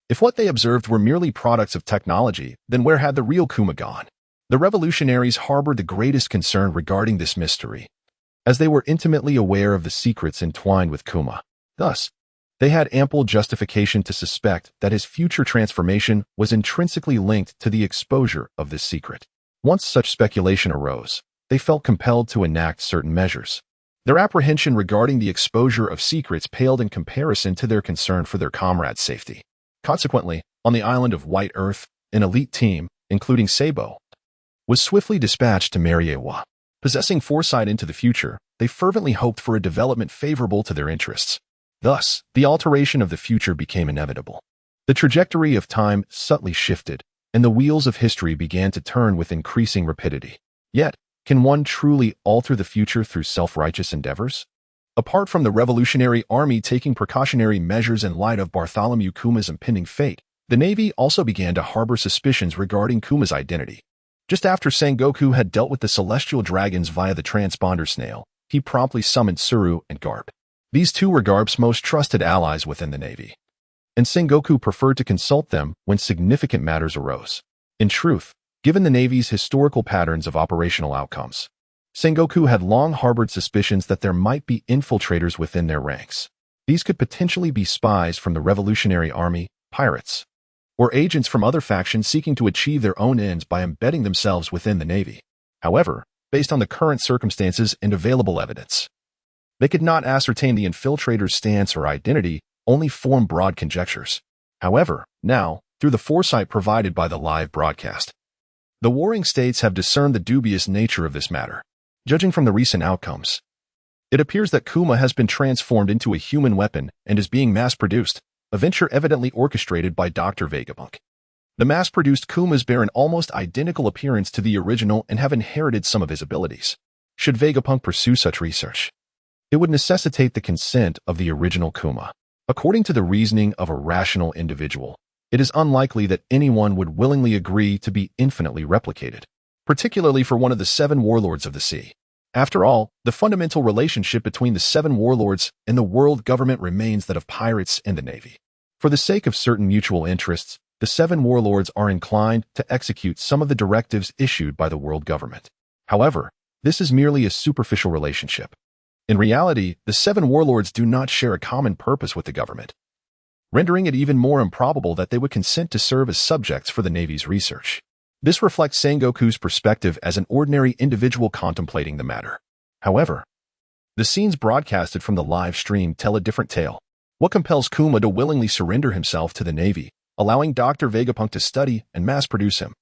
If what they observed were merely products of technology, then where had the real Kuma gone? The revolutionaries harbored the greatest concern regarding this mystery, as they were intimately aware of the secrets entwined with Kuma. Thus, they had ample justification to suspect that his future transformation was intrinsically linked to the exposure of this secret. Once such speculation arose, they felt compelled to enact certain measures. Their apprehension regarding the exposure of secrets paled in comparison to their concern for their comrades' safety. Consequently, On the island of White Earth, an elite team, including Sabo, was swiftly dispatched to Mariewa. Possessing foresight into the future, they fervently hoped for a development favorable to their interests. Thus, the alteration of the future became inevitable. The trajectory of time subtly shifted, and the wheels of history began to turn with increasing rapidity. Yet, can one truly alter the future through self-righteous endeavors? Apart from the Revolutionary Army taking precautionary measures in light of Bartholomew Kuma's impending fate, the Navy also began to harbor suspicions regarding Kuma's identity. Just after Sengoku had dealt with the celestial dragons via the transponder snail, he promptly summoned Tsuru and Garp. These two were Garp's most trusted allies within the Navy, and Sengoku preferred to consult them when significant matters arose. In truth, given the Navy's historical patterns of operational outcomes, Sengoku had long harbored suspicions that there might be infiltrators within their ranks. These could potentially be spies from the Revolutionary Army, pirates, or agents from other factions seeking to achieve their own ends by embedding themselves within the Navy. However, based on the current circumstances and available evidence, they could not ascertain the infiltrator's stance or identity, only form broad conjectures. However, now, through the foresight provided by the live broadcast, the warring states have discerned the dubious nature of this matter. Judging from the recent outcomes, it appears that Kuma has been transformed into a human weapon and is being mass-produced, a venture evidently orchestrated by Dr. Vegapunk. The mass-produced Kumas bear an almost identical appearance to the original and have inherited some of his abilities. Should Vegapunk pursue such research, it would necessitate the consent of the original Kuma. According to the reasoning of a rational individual, it is unlikely that anyone would willingly agree to be infinitely replicated, particularly for one of the 7 warlords of the sea. After all, the fundamental relationship between the 7 warlords and the world government remains that of pirates and the Navy. For the sake of certain mutual interests, the 7 warlords are inclined to execute some of the directives issued by the world government. However, this is merely a superficial relationship. In reality, the 7 warlords do not share a common purpose with the government, rendering it even more improbable that they would consent to serve as subjects for the Navy's research. This reflects Sengoku's perspective as an ordinary individual contemplating the matter. However, the scenes broadcasted from the live stream tell a different tale. What compels Kuma to willingly surrender himself to the Navy, allowing Dr. Vegapunk to study and mass-produce him?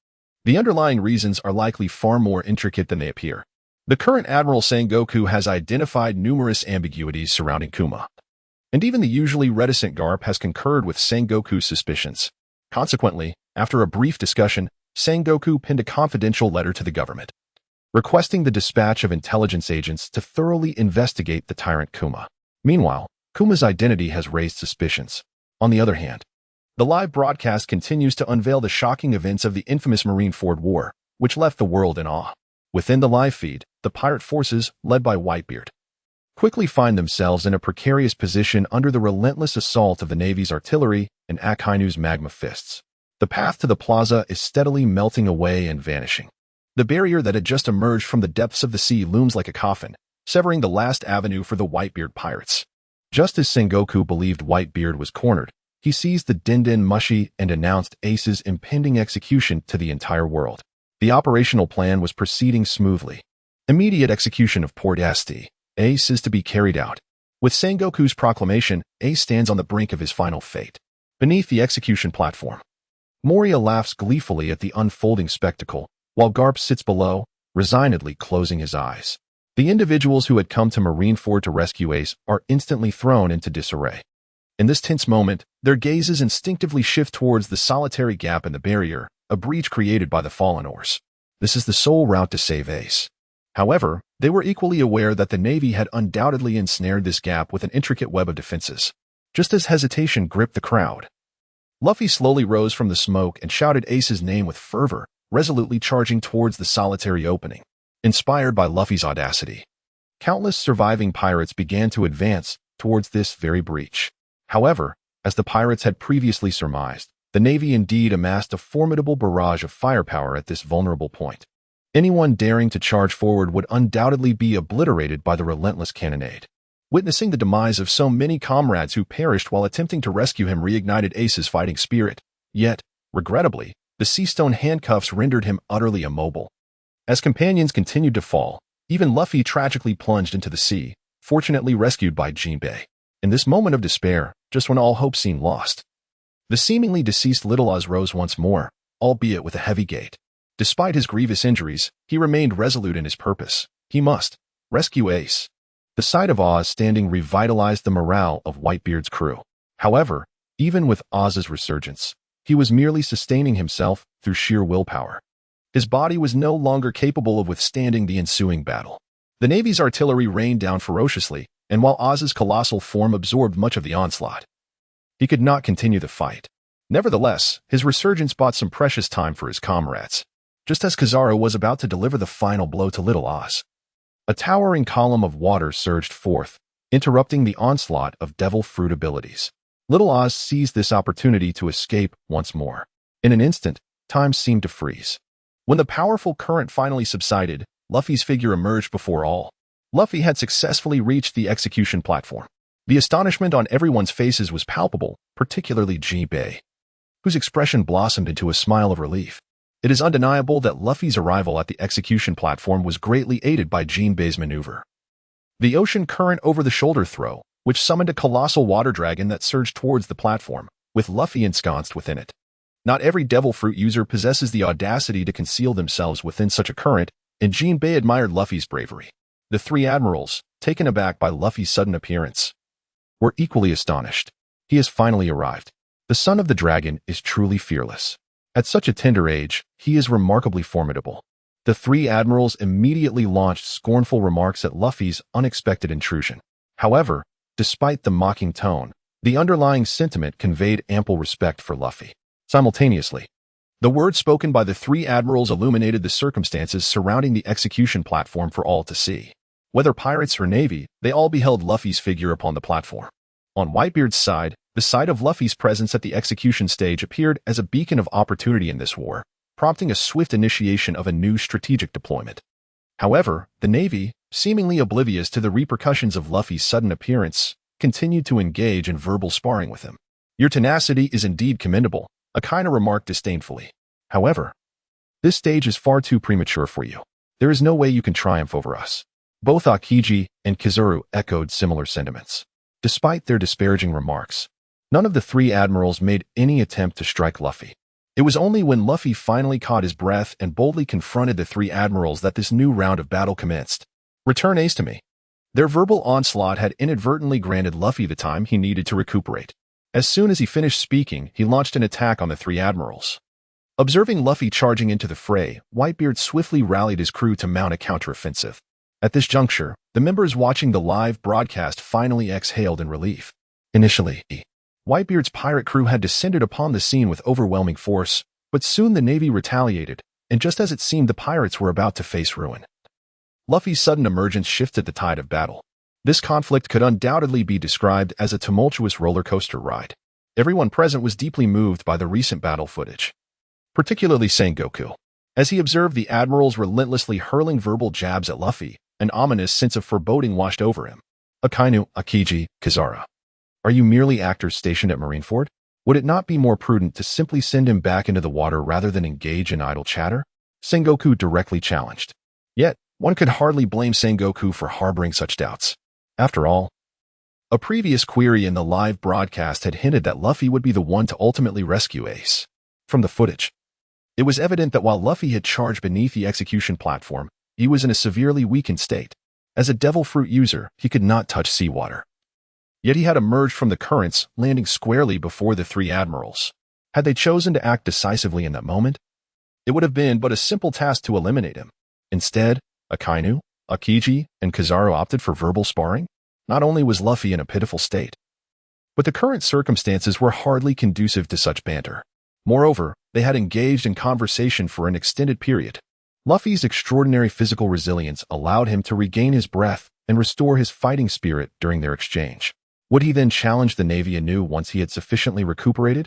The underlying reasons are likely far more intricate than they appear. The current Admiral Sengoku has identified numerous ambiguities surrounding Kuma, and even the usually reticent Garp has concurred with Sengoku's suspicions. Consequently, after a brief discussion, Sengoku penned a confidential letter to the government, requesting the dispatch of intelligence agents to thoroughly investigate the tyrant Kuma. Meanwhile, Kuma's identity has raised suspicions. On the other hand, the live broadcast continues to unveil the shocking events of the infamous Marineford War, which left the world in awe. Within the live feed, the pirate forces, led by Whitebeard, quickly find themselves in a precarious position under the relentless assault of the Navy's artillery and Akainu's magma fists. The path to the plaza is steadily melting away and vanishing. The barrier that had just emerged from the depths of the sea looms like a coffin, severing the last avenue for the Whitebeard pirates. Just as Sengoku believed Whitebeard was cornered, he seized the Dindin Mushi and announced Ace's impending execution to the entire world. The operational plan was proceeding smoothly. Immediate execution of Port Asti. Ace is to be carried out. With Sengoku's proclamation, Ace stands on the brink of his final fate. Beneath the execution platform, Moria laughs gleefully at the unfolding spectacle, while Garp sits below, resignedly closing his eyes. The individuals who had come to Marineford to rescue Ace are instantly thrown into disarray. In this tense moment, their gazes instinctively shift towards the solitary gap in the barrier, a breach created by the fallen oars. This is the sole route to save Ace. However, they were equally aware that the Navy had undoubtedly ensnared this gap with an intricate web of defenses. Just as hesitation gripped the crowd, Luffy slowly rose from the smoke and shouted Ace's name with fervor, resolutely charging towards the solitary opening. Inspired by Luffy's audacity, countless surviving pirates began to advance towards this very breach. However, as the pirates had previously surmised, the Navy indeed amassed a formidable barrage of firepower at this vulnerable point. Anyone daring to charge forward would undoubtedly be obliterated by the relentless cannonade. Witnessing the demise of so many comrades who perished while attempting to rescue him reignited Ace's fighting spirit. Yet, regrettably, the sea stone handcuffs rendered him utterly immobile. As companions continued to fall, even Luffy tragically plunged into the sea, fortunately rescued by Jinbei. In this moment of despair, just when all hope seemed lost, The seemingly deceased Little Oz rose once more, albeit with a heavy gait. Despite his grievous injuries, he remained resolute in his purpose. He must rescue Ace. The sight of Oz standing revitalized the morale of Whitebeard's crew. However, even with Oz's resurgence, he was merely sustaining himself through sheer willpower. His body was no longer capable of withstanding the ensuing battle. The Navy's artillery rained down ferociously, and while Oz's colossal form absorbed much of the onslaught, he could not continue the fight. Nevertheless, his resurgence bought some precious time for his comrades. Just as Kizaru was about to deliver the final blow to Little Oz, a towering column of water surged forth, interrupting the onslaught of devil fruit abilities. Little Oz seized this opportunity to escape once more. In an instant, time seemed to freeze. When the powerful current finally subsided, Luffy's figure emerged before all. Luffy had successfully reached the execution platform. The astonishment on everyone's faces was palpable, particularly Jinbei, whose expression blossomed into a smile of relief. It is undeniable that Luffy's arrival at the execution platform was greatly aided by Jinbei's maneuver. The ocean current over-the-shoulder throw, which summoned a colossal water dragon that surged towards the platform, with Luffy ensconced within it. Not every devil fruit user possesses the audacity to conceal themselves within such a current, and Jinbei admired Luffy's bravery. The three admirals, taken aback by Luffy's sudden appearance, were equally astonished. He has finally arrived. The son of the dragon is truly fearless. At such a tender age, he is remarkably formidable. The three admirals immediately launched scornful remarks at Luffy's unexpected intrusion. However, despite the mocking tone, the underlying sentiment conveyed ample respect for Luffy. Simultaneously, the words spoken by the three admirals illuminated the circumstances surrounding the execution platform for all to see. Whether pirates or navy, they all beheld Luffy's figure upon the platform. On Whitebeard's side, the sight of Luffy's presence at the execution stage appeared as a beacon of opportunity in this war, prompting a swift initiation of a new strategic deployment. However, the Navy, seemingly oblivious to the repercussions of Luffy's sudden appearance, continued to engage in verbal sparring with him. "Your tenacity is indeed commendable," Akainu remarked disdainfully. "However, this stage is far too premature for you. There is no way you can triumph over us." Both Akiji and Kizaru echoed similar sentiments. Despite their disparaging remarks, none of the three admirals made any attempt to strike Luffy. It was only when Luffy finally caught his breath and boldly confronted the three admirals that this new round of battle commenced. "Return Ace to me." Their verbal onslaught had inadvertently granted Luffy the time he needed to recuperate. As soon as he finished speaking, he launched an attack on the three admirals. Observing Luffy charging into the fray, Whitebeard swiftly rallied his crew to mount a counteroffensive. At this juncture, the members watching the live broadcast finally exhaled in relief. Initially, Whitebeard's pirate crew had descended upon the scene with overwhelming force, but soon the Navy retaliated, and just as it seemed the pirates were about to face ruin, Luffy's sudden emergence shifted the tide of battle. This conflict could undoubtedly be described as a tumultuous roller coaster ride. Everyone present was deeply moved by the recent battle footage, particularly Sengoku. As he observed the admirals relentlessly hurling verbal jabs at Luffy, an ominous sense of foreboding washed over him. "Akainu, Akiji, Kizaru. Are you merely actors stationed at Marineford? Would it not be more prudent to simply send him back into the water rather than engage in idle chatter?" Sengoku directly challenged. Yet, one could hardly blame Sengoku for harboring such doubts. After all, a previous query in the live broadcast had hinted that Luffy would be the one to ultimately rescue Ace. From the footage, it was evident that while Luffy had charged beneath the execution platform, he was in a severely weakened state. As a devil fruit user, he could not touch seawater. Yet he had emerged from the currents, landing squarely before the three admirals. Had they chosen to act decisively in that moment, it would have been but a simple task to eliminate him. Instead, Akainu, Akiji, and Kizaru opted for verbal sparring. Not only was Luffy in a pitiful state, but the current circumstances were hardly conducive to such banter. Moreover, they had engaged in conversation for an extended period. Luffy's extraordinary physical resilience allowed him to regain his breath and restore his fighting spirit during their exchange. Would he then challenge the Navy anew once he had sufficiently recuperated?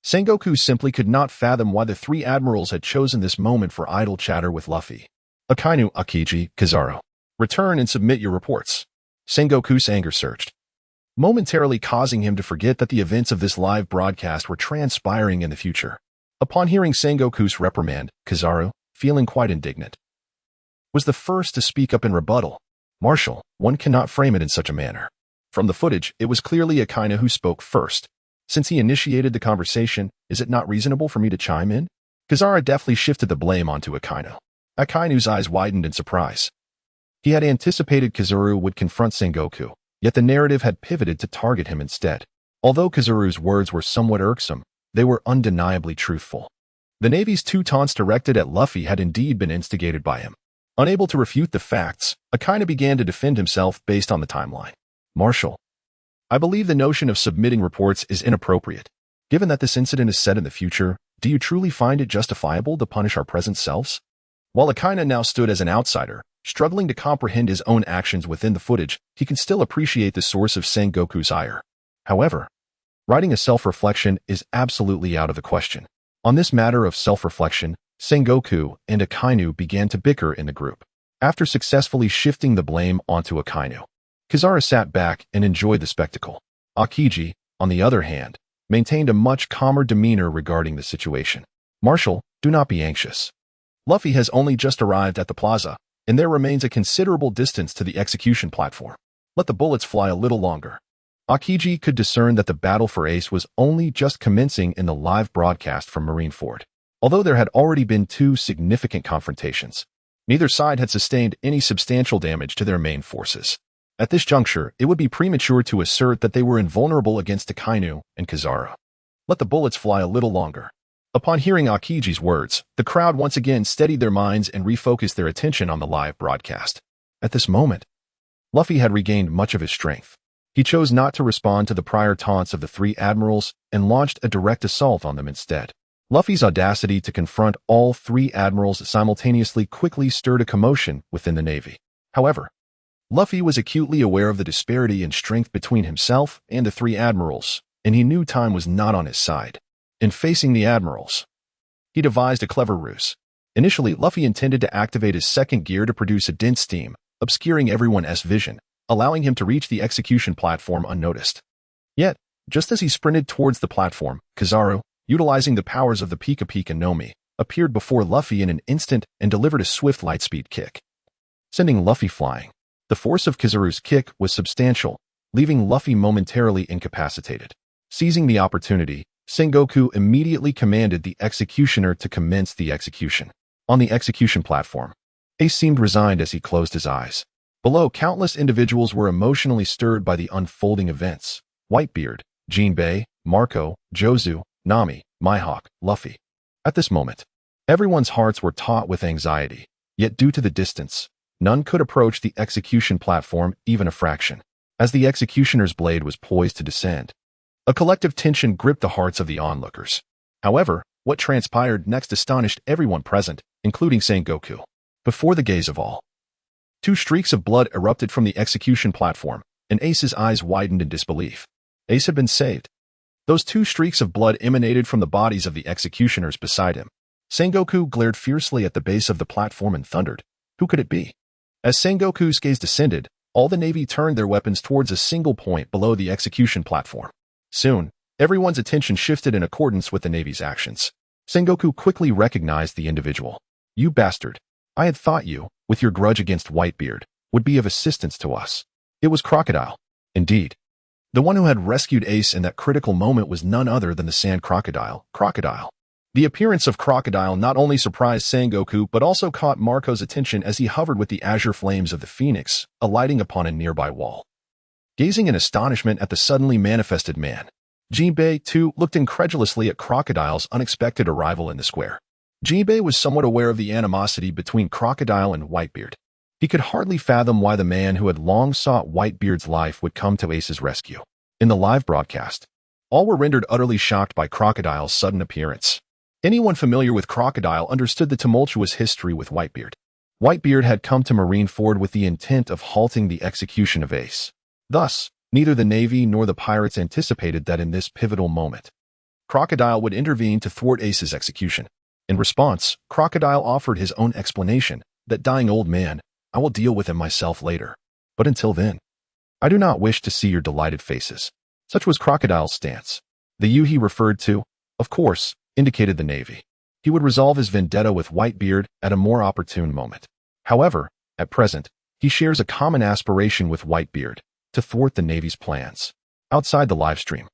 Sengoku simply could not fathom why the three admirals had chosen this moment for idle chatter with Luffy. "Akainu, Akiji, Kizaru. Return and submit your reports." Sengoku's anger surged, momentarily causing him to forget that the events of this live broadcast were transpiring in the future. Upon hearing Sengoku's reprimand, Kizaru, feeling quite indignant, was the first to speak up in rebuttal. "Marshal, one cannot frame it in such a manner." From the footage, it was clearly Akainu who spoke first. Since he initiated the conversation, is it not reasonable for me to chime in? Kizaru deftly shifted the blame onto Akainu. Akainu's eyes widened in surprise. He had anticipated Kizaru would confront Sengoku, yet the narrative had pivoted to target him instead. Although Kizaru's words were somewhat irksome, they were undeniably truthful. The Navy's two taunts directed at Luffy had indeed been instigated by him. Unable to refute the facts, Akainu began to defend himself based on the timeline. Marshal, I believe the notion of submitting reports is inappropriate. Given that this incident is set in the future, do you truly find it justifiable to punish our present selves? While Akainu now stood as an outsider, struggling to comprehend his own actions within the footage, he can still appreciate the source of Sengoku's ire. However, writing a self-reflection is absolutely out of the question. On this matter of self-reflection, Sengoku and Akainu began to bicker in the group. After successfully shifting the blame onto Akainu, Kizaru sat back and enjoyed the spectacle. Akiji, on the other hand, maintained a much calmer demeanor regarding the situation. Marshal, do not be anxious. Luffy has only just arrived at the plaza, and there remains a considerable distance to the execution platform. Let the bullets fly a little longer. Akiji could discern that the battle for Ace was only just commencing in the live broadcast from Marineford. Although there had already been two significant confrontations, neither side had sustained any substantial damage to their main forces. At this juncture, it would be premature to assert that they were invulnerable against Akainu and Kizaru. Let the bullets fly a little longer. Upon hearing Akiji's words, the crowd once again steadied their minds and refocused their attention on the live broadcast. At this moment, Luffy had regained much of his strength. He chose not to respond to the prior taunts of the three admirals and launched a direct assault on them instead. Luffy's audacity to confront all three admirals simultaneously quickly stirred a commotion within the Navy. However, Luffy was acutely aware of the disparity in strength between himself and the three admirals, and he knew time was not on his side. In facing the admirals, he devised a clever ruse. Initially, Luffy intended to activate his second gear to produce a dense steam, obscuring everyone's vision, allowing him to reach the execution platform unnoticed. Yet, just as he sprinted towards the platform, Kizaru, utilizing the powers of the Pika Pika no Mi, appeared before Luffy in an instant and delivered a swift lightspeed kick, sending Luffy flying. The force of Kizaru's kick was substantial, leaving Luffy momentarily incapacitated. Seizing the opportunity, Sengoku immediately commanded the executioner to commence the execution. On the execution platform, Ace seemed resigned as he closed his eyes. Below, countless individuals were emotionally stirred by the unfolding events. Whitebeard, Jinbei, Marco, Jozu, Nami, Mihawk, Luffy. At this moment, everyone's hearts were taut with anxiety, yet due to the distance, none could approach the execution platform even a fraction. As the executioner's blade was poised to descend, a collective tension gripped the hearts of the onlookers. However, what transpired next astonished everyone present, including Sengoku. Before the gaze of all, two streaks of blood erupted from the execution platform, and Ace's eyes widened in disbelief. Ace had been saved. Those two streaks of blood emanated from the bodies of the executioners beside him. Sengoku glared fiercely at the base of the platform and thundered, "Who could it be?" As Sengoku's gaze descended, all the Navy turned their weapons towards a single point below the execution platform. Soon, everyone's attention shifted in accordance with the Navy's actions. Sengoku quickly recognized the individual. "You bastard. I had thought you, with your grudge against Whitebeard, would be of assistance to us." It was Crocodile. Indeed, the one who had rescued Ace in that critical moment was none other than the Sand Crocodile, Crocodile. The appearance of Crocodile not only surprised Sengoku but also caught Marco's attention as he hovered with the azure flames of the phoenix, alighting upon a nearby wall. Gazing in astonishment at the suddenly manifested man, Jinbei, too, looked incredulously at Crocodile's unexpected arrival in the square. Jinbei was somewhat aware of the animosity between Crocodile and Whitebeard. He could hardly fathom why the man who had long sought Whitebeard's life would come to Ace's rescue. In the live broadcast, all were rendered utterly shocked by Crocodile's sudden appearance. Anyone familiar with Crocodile understood the tumultuous history with Whitebeard. Whitebeard had come to Marineford with the intent of halting the execution of Ace. Thus, neither the Navy nor the pirates anticipated that in this pivotal moment, Crocodile would intervene to thwart Ace's execution. In response, Crocodile offered his own explanation, "That dying old man, I will deal with him myself later. But until then, I do not wish to see your delighted faces." Such was Crocodile's stance. The you he referred to, of course, indicated the Navy. He would resolve his vendetta with Whitebeard at a more opportune moment. However, at present, he shares a common aspiration with Whitebeard, to thwart the Navy's plans. Outside the livestream,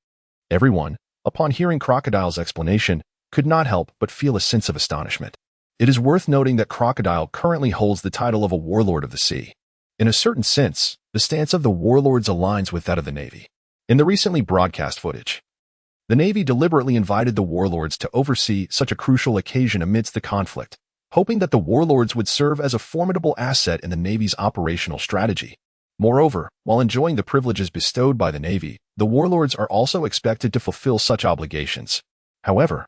everyone, upon hearing Crocodile's explanation, could not help but feel a sense of astonishment. It is worth noting that Crocodile currently holds the title of a warlord of the sea. In a certain sense, the stance of the warlords aligns with that of the Navy. In the recently broadcast footage, the Navy deliberately invited the warlords to oversee such a crucial occasion amidst the conflict, hoping that the warlords would serve as a formidable asset in the Navy's operational strategy. Moreover, while enjoying the privileges bestowed by the Navy, the warlords are also expected to fulfill such obligations. However,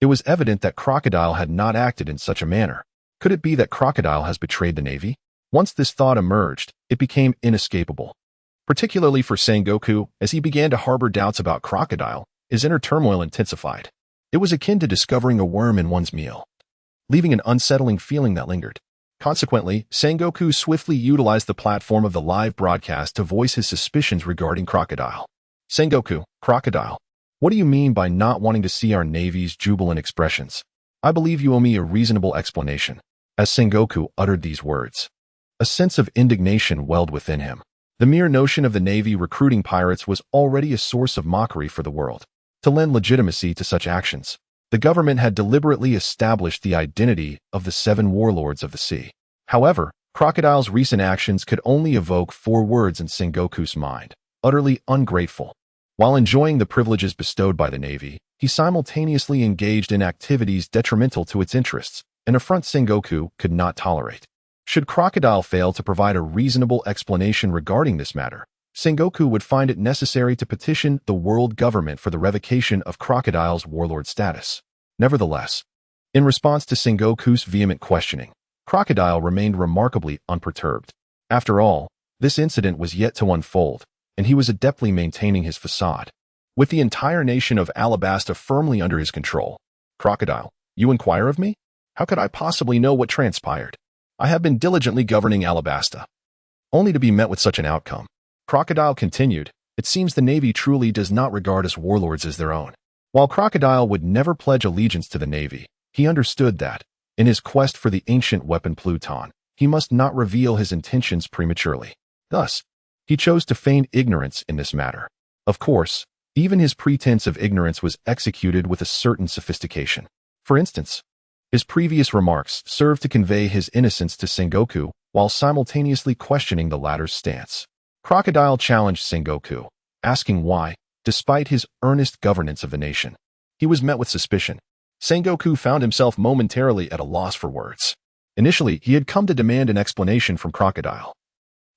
it was evident that Crocodile had not acted in such a manner. Could it be that Crocodile has betrayed the Navy? Once this thought emerged, it became inescapable. Particularly for Sengoku, as he began to harbor doubts about Crocodile, his inner turmoil intensified. It was akin to discovering a worm in one's meal, leaving an unsettling feeling that lingered. Consequently, Sengoku swiftly utilized the platform of the live broadcast to voice his suspicions regarding Crocodile. Sengoku, Crocodile, what do you mean by not wanting to see our Navy's jubilant expressions? I believe you owe me a reasonable explanation. As Sengoku uttered these words, a sense of indignation welled within him. The mere notion of the Navy recruiting pirates was already a source of mockery for the world. To lend legitimacy to such actions, the government had deliberately established the identity of the 7 warlords of the sea. However, Crocodile's recent actions could only evoke 4 words in Sengoku's mind: utterly ungrateful. While enjoying the privileges bestowed by the Navy, he simultaneously engaged in activities detrimental to its interests, an affront Sengoku could not tolerate. Should Crocodile fail to provide a reasonable explanation regarding this matter, Sengoku would find it necessary to petition the world government for the revocation of Crocodile's warlord status. Nevertheless, in response to Sengoku's vehement questioning, Crocodile remained remarkably unperturbed. After all, this incident was yet to unfold, and he was adeptly maintaining his facade. With the entire nation of Alabasta firmly under his control, Crocodile, you inquire of me? How could I possibly know what transpired? I have been diligently governing Alabasta, only to be met with such an outcome. Crocodile continued, it seems the Navy truly does not regard us warlords as their own. While Crocodile would never pledge allegiance to the Navy, he understood that, in his quest for the ancient weapon Pluton, he must not reveal his intentions prematurely. Thus, he chose to feign ignorance in this matter. Of course, even his pretense of ignorance was executed with a certain sophistication. For instance, his previous remarks served to convey his innocence to Sengoku while simultaneously questioning the latter's stance. Crocodile challenged Sengoku, asking why, despite his earnest governance of the nation, he was met with suspicion. Sengoku found himself momentarily at a loss for words. Initially, he had come to demand an explanation from Crocodile.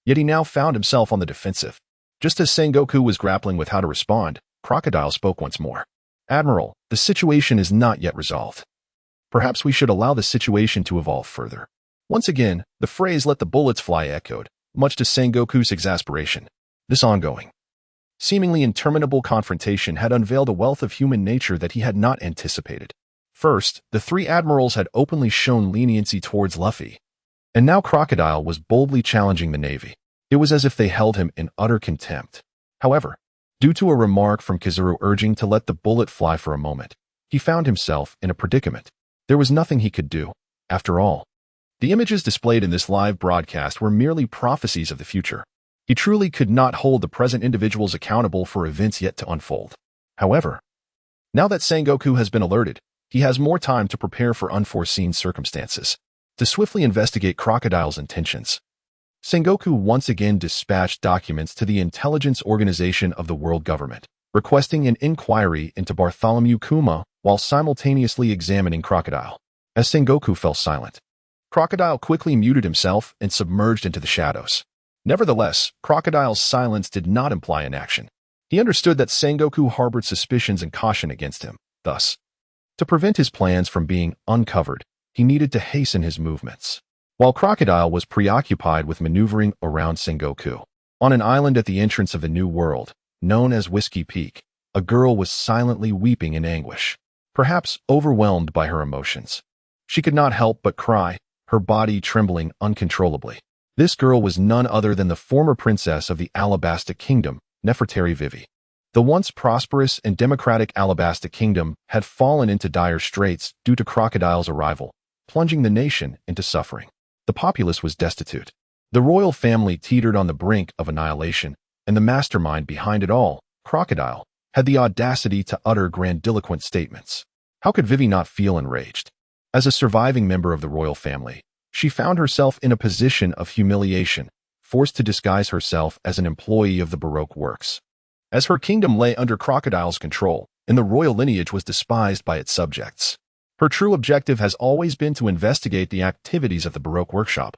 Yet he now found himself on the defensive. Just as Sengoku was grappling with how to respond, Crocodile spoke once more. Admiral, the situation is not yet resolved. Perhaps we should allow the situation to evolve further. Once again, the phrase "let the bullets fly" echoed, much to Sengoku's exasperation. This ongoing, seemingly interminable confrontation had unveiled a wealth of human nature that he had not anticipated. First, the 3 admirals had openly shown leniency towards Luffy, and now Crocodile was boldly challenging the Navy. It was as if they held him in utter contempt. However, due to a remark from Tsuru urging to let the bullet fly for a moment, he found himself in a predicament. There was nothing he could do. After all, the images displayed in this live broadcast were merely prophecies of the future. He truly could not hold the present individuals accountable for events yet to unfold. However, now that Sengoku has been alerted, he has more time to prepare for unforeseen circumstances. To swiftly investigate Crocodile's intentions, Sengoku once again dispatched documents to the intelligence organization of the world government, requesting an inquiry into Bartholomew Kuma while simultaneously examining Crocodile. As Sengoku fell silent, Crocodile quickly muted himself and submerged into the shadows. Nevertheless, Crocodile's silence did not imply inaction. He understood that Sengoku harbored suspicions and caution against him. Thus, to prevent his plans from being uncovered, he needed to hasten his movements. While Crocodile was preoccupied with maneuvering around Sengoku, on an island at the entrance of the New World, known as Whiskey Peak, a girl was silently weeping in anguish, perhaps overwhelmed by her emotions. She could not help but cry, her body trembling uncontrollably. This girl was none other than the former princess of the Alabasta Kingdom, Nefertari Vivi. The once prosperous and democratic Alabasta Kingdom had fallen into dire straits due to Crocodile's arrival, plunging the nation into suffering. The populace was destitute. The royal family teetered on the brink of annihilation, and the mastermind behind it all, Crocodile, had the audacity to utter grandiloquent statements. How could Vivi not feel enraged? As a surviving member of the royal family, she found herself in a position of humiliation, forced to disguise herself as an employee of the Baroque works. As her kingdom lay under Crocodile's control, and the royal lineage was despised by its subjects, her true objective has always been to investigate the activities of the Baroque workshop,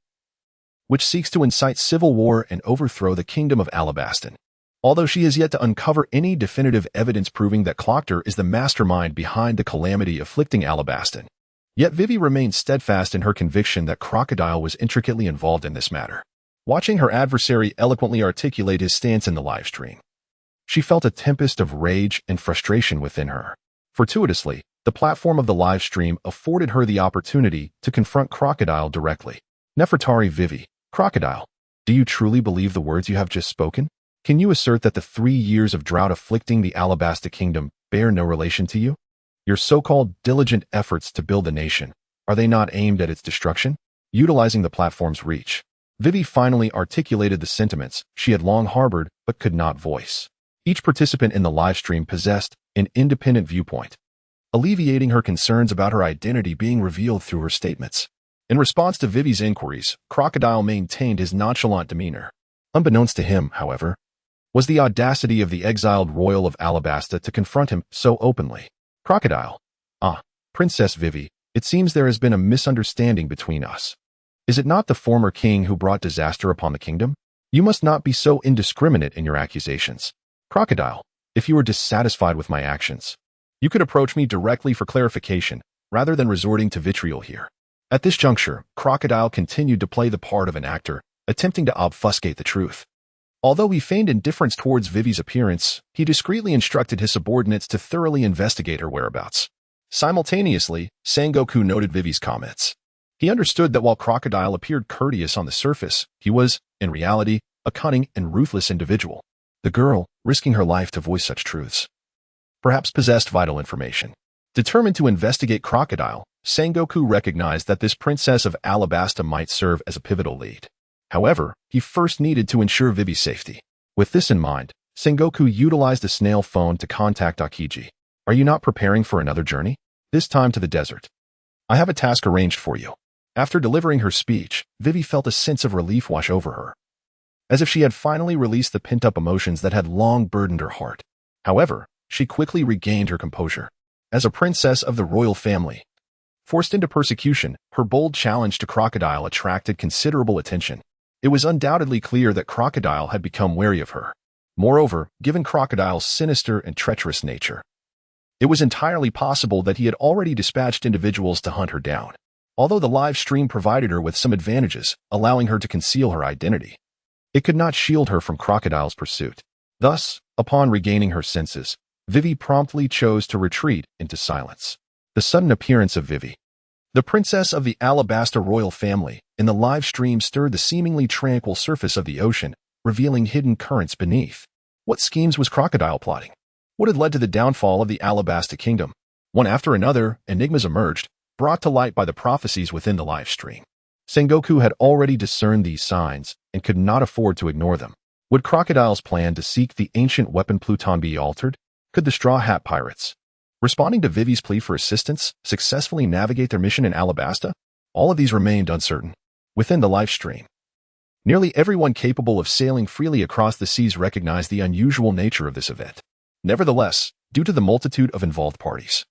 which seeks to incite civil war and overthrow the kingdom of Alabasta. Although she has yet to uncover any definitive evidence proving that Clockter is the mastermind behind the calamity afflicting Alabasta, yet Vivi remains steadfast in her conviction that Crocodile was intricately involved in this matter. Watching her adversary eloquently articulate his stance in the livestream, she felt a tempest of rage and frustration within her. Fortuitously, the platform of the livestream afforded her the opportunity to confront Crocodile directly. Nefertari Vivi, Crocodile, do you truly believe the words you have just spoken? Can you assert that the 3 years of drought afflicting the Alabasta kingdom bear no relation to you? Your so-called diligent efforts to build the nation, are they not aimed at its destruction? Utilizing the platform's reach, Vivi finally articulated the sentiments she had long harbored but could not voice. Each participant in the livestream possessed an independent viewpoint, alleviating her concerns about her identity being revealed through her statements. In response to Vivi's inquiries, Crocodile maintained his nonchalant demeanor. Unbeknownst to him, however, was the audacity of the exiled royal of Alabasta to confront him so openly. Crocodile. Princess Vivi, it seems there has been a misunderstanding between us. Is it not the former king who brought disaster upon the kingdom? You must not be so indiscriminate in your accusations. Crocodile, if you are dissatisfied with my actions, you could approach me directly for clarification, rather than resorting to vitriol here. At this juncture, Crocodile continued to play the part of an actor, attempting to obfuscate the truth. Although he feigned indifference towards Vivi's appearance, he discreetly instructed his subordinates to thoroughly investigate her whereabouts. Simultaneously, Sengoku noted Vivi's comments. He understood that while Crocodile appeared courteous on the surface, he was, in reality, a cunning and ruthless individual. The girl, risking her life to voice such truths, perhaps possessed vital information. Determined to investigate Crocodile, Sengoku recognized that this princess of Alabasta might serve as a pivotal lead. However, he first needed to ensure Vivi's safety. With this in mind, Sengoku utilized a snail phone to contact Akiji. Are you not preparing for another journey? This time to the desert. I have a task arranged for you. After delivering her speech, Vivi felt a sense of relief wash over her, as if she had finally released the pent-up emotions that had long burdened her heart. However, she quickly regained her composure. As a princess of the royal family, forced into persecution, her bold challenge to Crocodile attracted considerable attention. It was undoubtedly clear that Crocodile had become wary of her. Moreover, given Crocodile's sinister and treacherous nature, it was entirely possible that he had already dispatched individuals to hunt her down. Although the live stream provided her with some advantages, allowing her to conceal her identity, it could not shield her from Crocodile's pursuit. Thus, upon regaining her senses, Vivi promptly chose to retreat into silence. The sudden appearance of Vivi, the princess of the Alabasta royal family, in the live stream stirred the seemingly tranquil surface of the ocean, revealing hidden currents beneath. What schemes was Crocodile plotting? What had led to the downfall of the Alabasta kingdom? One after another, enigmas emerged, brought to light by the prophecies within the live stream. Sengoku had already discerned these signs and could not afford to ignore them. Would Crocodile's plan to seek the ancient weapon Pluton be altered? Could the Straw Hat Pirates, responding to Vivi's plea for assistance, successfully navigate their mission in Alabasta? All of these remained uncertain. Within the live stream, nearly everyone capable of sailing freely across the seas recognized the unusual nature of this event. Nevertheless, due to the multitude of involved parties,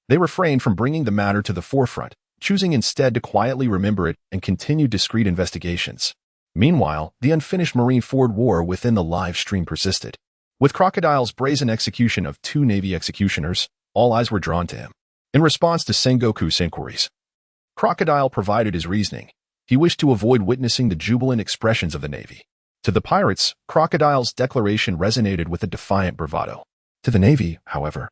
they refrained from bringing the matter to the forefront, choosing instead to quietly remember it and continue discreet investigations. Meanwhile, the unfinished Marineford War within the live stream persisted. With Crocodile's brazen execution of 2 Navy executioners, all eyes were drawn to him. In response to Sengoku's inquiries, Crocodile provided his reasoning. He wished to avoid witnessing the jubilant expressions of the Navy. To the pirates, Crocodile's declaration resonated with a defiant bravado. To the Navy, however,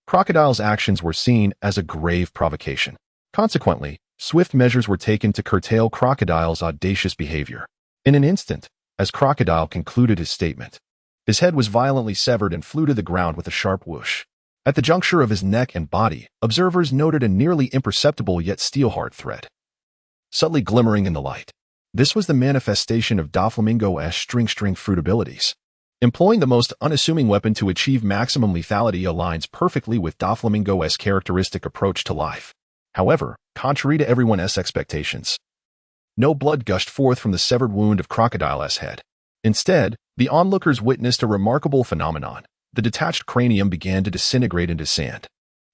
Crocodile's actions were seen as a grave provocation. Consequently, swift measures were taken to curtail Crocodile's audacious behavior. In an instant, as Crocodile concluded his statement, his head was violently severed and flew to the ground with a sharp whoosh. At the juncture of his neck and body, observers noted a nearly imperceptible yet steel-hard thread, subtly glimmering in the light. This was the manifestation of Doflamingo's string fruit abilities. Employing the most unassuming weapon to achieve maximum lethality aligns perfectly with Doflamingo's characteristic approach to life. However, contrary to everyone's expectations, no blood gushed forth from the severed wound of Crocodile's head. Instead, the onlookers witnessed a remarkable phenomenon. The detached cranium began to disintegrate into sand.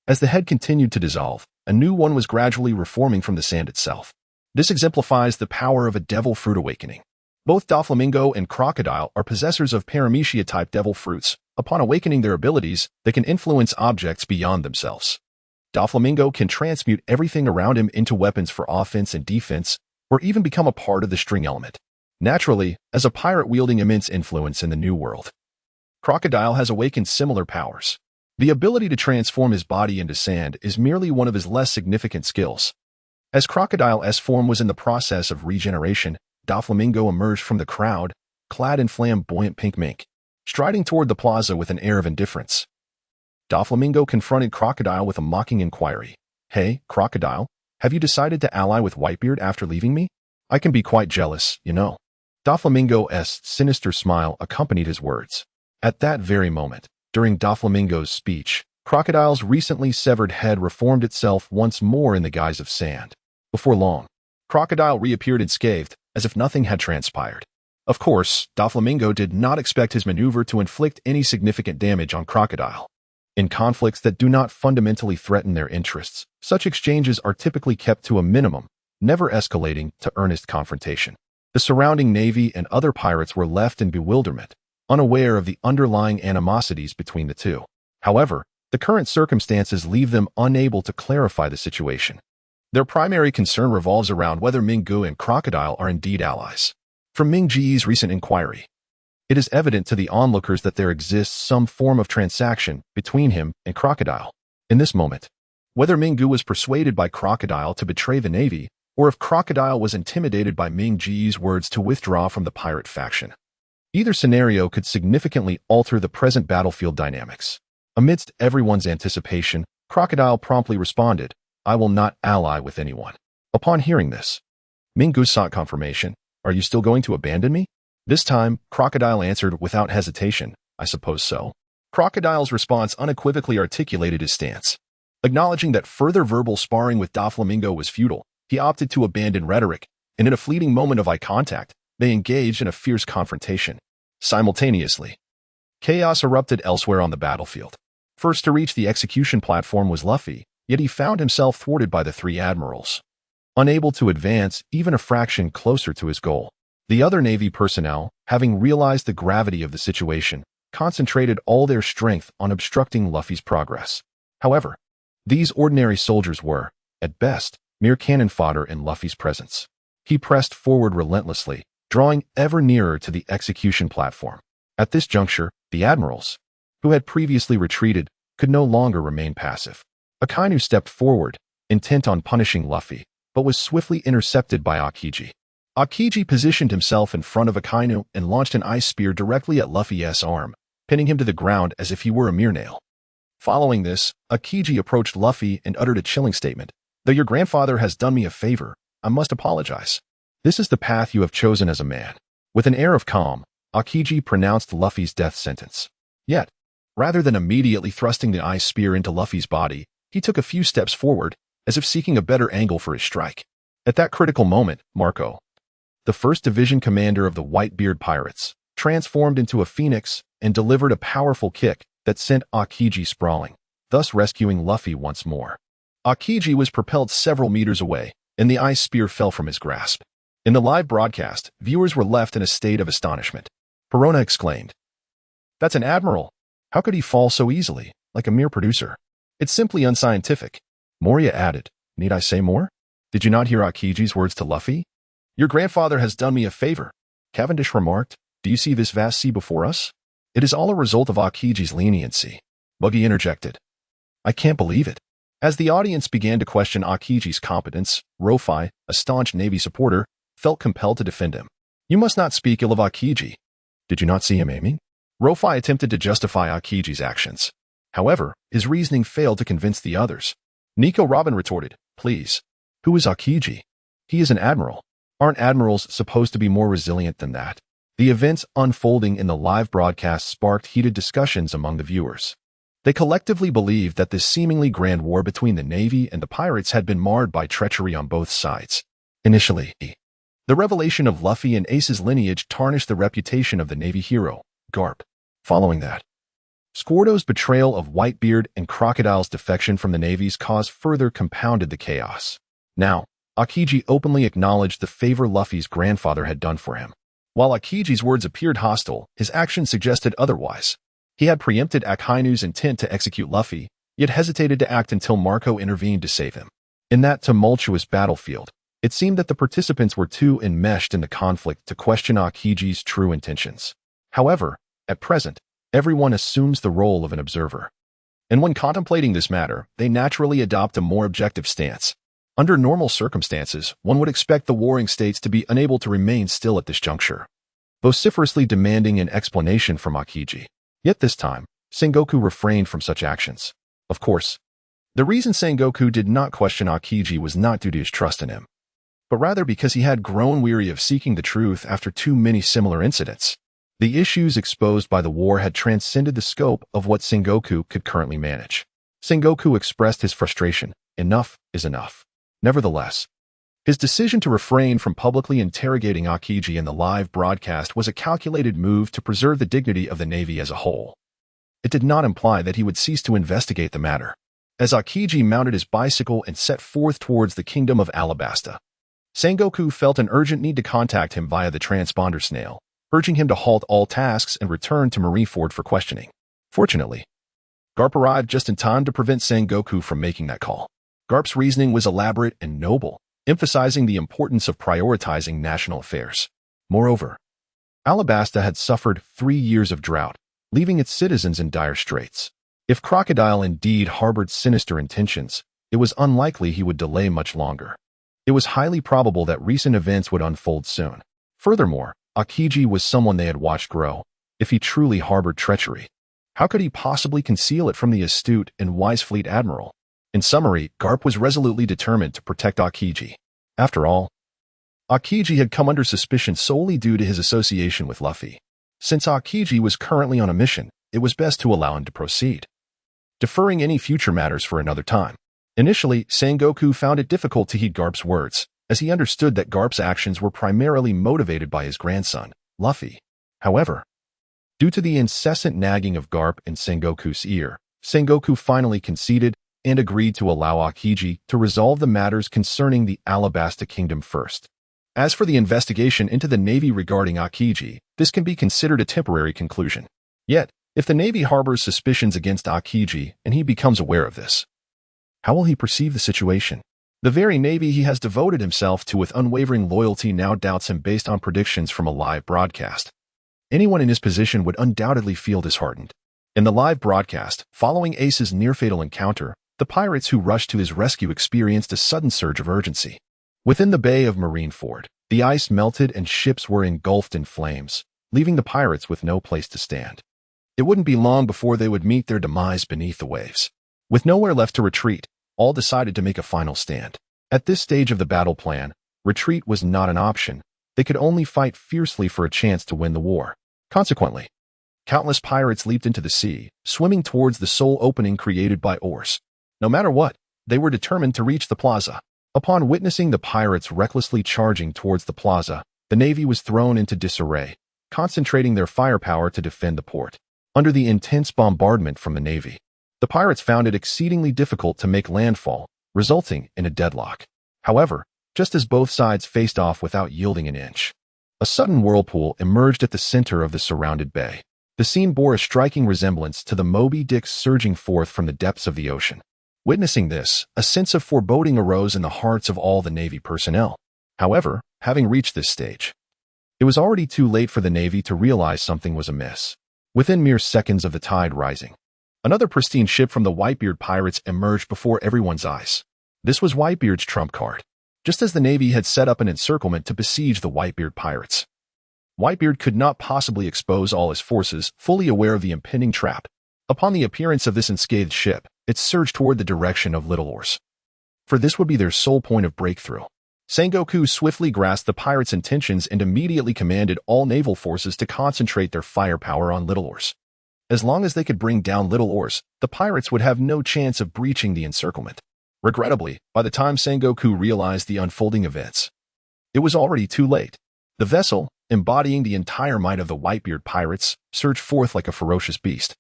As the head continued to dissolve, a new one was gradually reforming from the sand itself. This exemplifies the power of a devil fruit awakening. Both Doflamingo and Crocodile are possessors of Paramecia-type devil fruits. Upon awakening their abilities, they can influence objects beyond themselves. Doflamingo can transmute everything around him into weapons for offense and defense, or even become a part of the string element. Naturally, as a pirate wielding immense influence in the New World, Crocodile has awakened similar powers. The ability to transform his body into sand is merely one of his less significant skills. As Crocodile's form was in the process of regeneration, Doflamingo emerged from the crowd, clad in flamboyant pink mink, striding toward the plaza with an air of indifference. Doflamingo confronted Crocodile with a mocking inquiry. "Hey, Crocodile, have you decided to ally with Whitebeard after leaving me? I can be quite jealous, you know." Doflamingo's sinister smile accompanied his words. At that very moment, during Doflamingo's speech, Crocodile's recently severed head reformed itself once more in the guise of sand. Before long, Crocodile reappeared unscathed, as if nothing had transpired. Of course, Doflamingo did not expect his maneuver to inflict any significant damage on Crocodile. In conflicts that do not fundamentally threaten their interests, such exchanges are typically kept to a minimum, never escalating to earnest confrontation. The surrounding navy and other pirates were left in bewilderment, unaware of the underlying animosities between the two. However, the current circumstances leave them unable to clarify the situation. Their primary concern revolves around whether Minggu and Crocodile are indeed allies. From Mingji's recent inquiry, it is evident to the onlookers that there exists some form of transaction between him and Crocodile. In this moment, whether Minggu was persuaded by Crocodile to betray the navy, or if Crocodile was intimidated by Mingji's words to withdraw from the pirate faction, either scenario could significantly alter the present battlefield dynamics. Amidst everyone's anticipation, Crocodile promptly responded, "I will not ally with anyone." Upon hearing this, Minggu sought confirmation. "Are you still going to abandon me?" This time, Crocodile answered without hesitation, "I suppose so." Crocodile's response unequivocally articulated his stance. Acknowledging that further verbal sparring with Doflamingo was futile, he opted to abandon rhetoric, and in a fleeting moment of eye contact, they engaged in a fierce confrontation. Simultaneously, chaos erupted elsewhere on the battlefield. First to reach the execution platform was Luffy, yet he found himself thwarted by the three admirals. Unable to advance even a fraction closer to his goal, the other Navy personnel, having realized the gravity of the situation, concentrated all their strength on obstructing Luffy's progress. However, these ordinary soldiers were, at best, mere cannon fodder in Luffy's presence. He pressed forward relentlessly, drawing ever nearer to the execution platform. At this juncture, the admirals, who had previously retreated, could no longer remain passive. Akainu stepped forward, intent on punishing Luffy, but was swiftly intercepted by Akiji. Akiji positioned himself in front of Akainu and launched an ice spear directly at Luffy's arm, pinning him to the ground as if he were a mere nail. Following this, Akiji approached Luffy and uttered a chilling statement. "Though your grandfather has done me a favor, I must apologize. This is the path you have chosen as a man." With an air of calm, Akiji pronounced Luffy's death sentence. Yet, rather than immediately thrusting the ice spear into Luffy's body, he took a few steps forward, as if seeking a better angle for his strike. At that critical moment, Marco, the 1st Division commander of the Whitebeard Pirates, transformed into a phoenix and delivered a powerful kick that sent Akiji sprawling, thus rescuing Luffy once more. Akiji was propelled several meters away, and the ice spear fell from his grasp. In the live broadcast, viewers were left in a state of astonishment. Perona exclaimed, "That's an admiral! How could he fall so easily, like a mere producer? It's simply unscientific." Moria added, "Need I say more? Did you not hear Akiji's words to Luffy? 'Your grandfather has done me a favor.'" Cavendish remarked, "Do you see this vast sea before us? It is all a result of Akiji's leniency." Buggy interjected, "I can't believe it." As the audience began to question Akiji's competence, Rofai, a staunch Navy supporter, felt compelled to defend him. "You must not speak ill of Akiji. Did you not see him aiming?" Rofai attempted to justify Akiji's actions. However, his reasoning failed to convince the others. Nico Robin retorted, "Please, who is Akiji? He is an admiral. Aren't admirals supposed to be more resilient than that?" The events unfolding in the live broadcast sparked heated discussions among the viewers. They collectively believed that this seemingly grand war between the Navy and the pirates had been marred by treachery on both sides. Initially, the revelation of Luffy and Ace's lineage tarnished the reputation of the Navy hero, Garp. Following that, Squardo's betrayal of Whitebeard and Crocodile's defection from the navies cause further compounded the chaos. Now, Akiji openly acknowledged the favor Luffy's grandfather had done for him. While Akiji's words appeared hostile, his actions suggested otherwise. He had preempted Akainu's intent to execute Luffy, yet hesitated to act until Marco intervened to save him. In that tumultuous battlefield, it seemed that the participants were too enmeshed in the conflict to question Akiji's true intentions. However, at present, everyone assumes the role of an observer. And when contemplating this matter, they naturally adopt a more objective stance. Under normal circumstances, one would expect the warring states to be unable to remain still at this juncture, vociferously demanding an explanation from Akiji. Yet this time, Sengoku refrained from such actions. Of course, the reason Sengoku did not question Akiji was not due to his trust in him, but rather because he had grown weary of seeking the truth after too many similar incidents. The issues exposed by the war had transcended the scope of what Sengoku could currently manage. Sengoku expressed his frustration. Enough is enough. Nevertheless, his decision to refrain from publicly interrogating Akiji in the live broadcast was a calculated move to preserve the dignity of the Navy as a whole. It did not imply that he would cease to investigate the matter. As Akiji mounted his bicycle and set forth towards the kingdom of Alabasta, Sengoku felt an urgent need to contact him via the transponder snail, urging him to halt all tasks and return to Marineford for questioning. Fortunately, Garp arrived just in time to prevent Sengoku from making that call. Garp's reasoning was elaborate and noble, emphasizing the importance of prioritizing national affairs. Moreover, Alabasta had suffered 3 years of drought, leaving its citizens in dire straits. If Crocodile indeed harbored sinister intentions, it was unlikely he would delay much longer. It was highly probable that recent events would unfold soon. Furthermore, Akiji was someone they had watched grow. If he truly harbored treachery, how could he possibly conceal it from the astute and wise fleet admiral? In summary, Garp was resolutely determined to protect Akiji. After all, Akiji had come under suspicion solely due to his association with Luffy. Since Akiji was currently on a mission, it was best to allow him to proceed, deferring any future matters for another time. Initially, Sengoku found it difficult to heed Garp's words, as he understood that Garp's actions were primarily motivated by his grandson, Luffy. However, due to the incessant nagging of Garp in Sengoku's ear, Sengoku finally conceded and agreed to allow Akiji to resolve the matters concerning the Alabasta kingdom first. As for the investigation into the Navy regarding Akiji, this can be considered a temporary conclusion. Yet, if the Navy harbors suspicions against Akiji and he becomes aware of this, how will he perceive the situation? The very Navy he has devoted himself to with unwavering loyalty now doubts him based on predictions from a live broadcast. Anyone in his position would undoubtedly feel disheartened. In the live broadcast, following Ace's near-fatal encounter, the pirates who rushed to his rescue experienced a sudden surge of urgency. Within the bay of Marineford, the ice melted and ships were engulfed in flames, leaving the pirates with no place to stand. It wouldn't be long before they would meet their demise beneath the waves. With nowhere left to retreat, all decided to make a final stand. At this stage of the battle plan, retreat was not an option. They could only fight fiercely for a chance to win the war. Consequently, countless pirates leaped into the sea, swimming towards the sole opening created by oars. No matter what, they were determined to reach the plaza. Upon witnessing the pirates recklessly charging towards the plaza, the Navy was thrown into disarray, concentrating their firepower to defend the port. Under the intense bombardment from the Navy, the pirates found it exceedingly difficult to make landfall, resulting in a deadlock. However, just as both sides faced off without yielding an inch, a sudden whirlpool emerged at the center of the surrounded bay. The scene bore a striking resemblance to the Moby Dick surging forth from the depths of the ocean. Witnessing this, a sense of foreboding arose in the hearts of all the Navy personnel. However, having reached this stage, it was already too late for the Navy to realize something was amiss. Within mere seconds of the tide rising, another pristine ship from the Whitebeard pirates emerged before everyone's eyes. This was Whitebeard's trump card. Just as the Navy had set up an encirclement to besiege the Whitebeard pirates, Whitebeard could not possibly expose all his forces, fully aware of the impending trap. Upon the appearance of this unscathed ship, it surged toward the direction of Little Oars, for this would be their sole point of breakthrough. Sengoku swiftly grasped the pirates' intentions and immediately commanded all naval forces to concentrate their firepower on Little Oars. As long as they could bring down Little Oars, the pirates would have no chance of breaching the encirclement. Regrettably, by the time Sengoku realized the unfolding events, it was already too late. The vessel, embodying the entire might of the Whitebeard pirates, surged forth like a ferocious beast,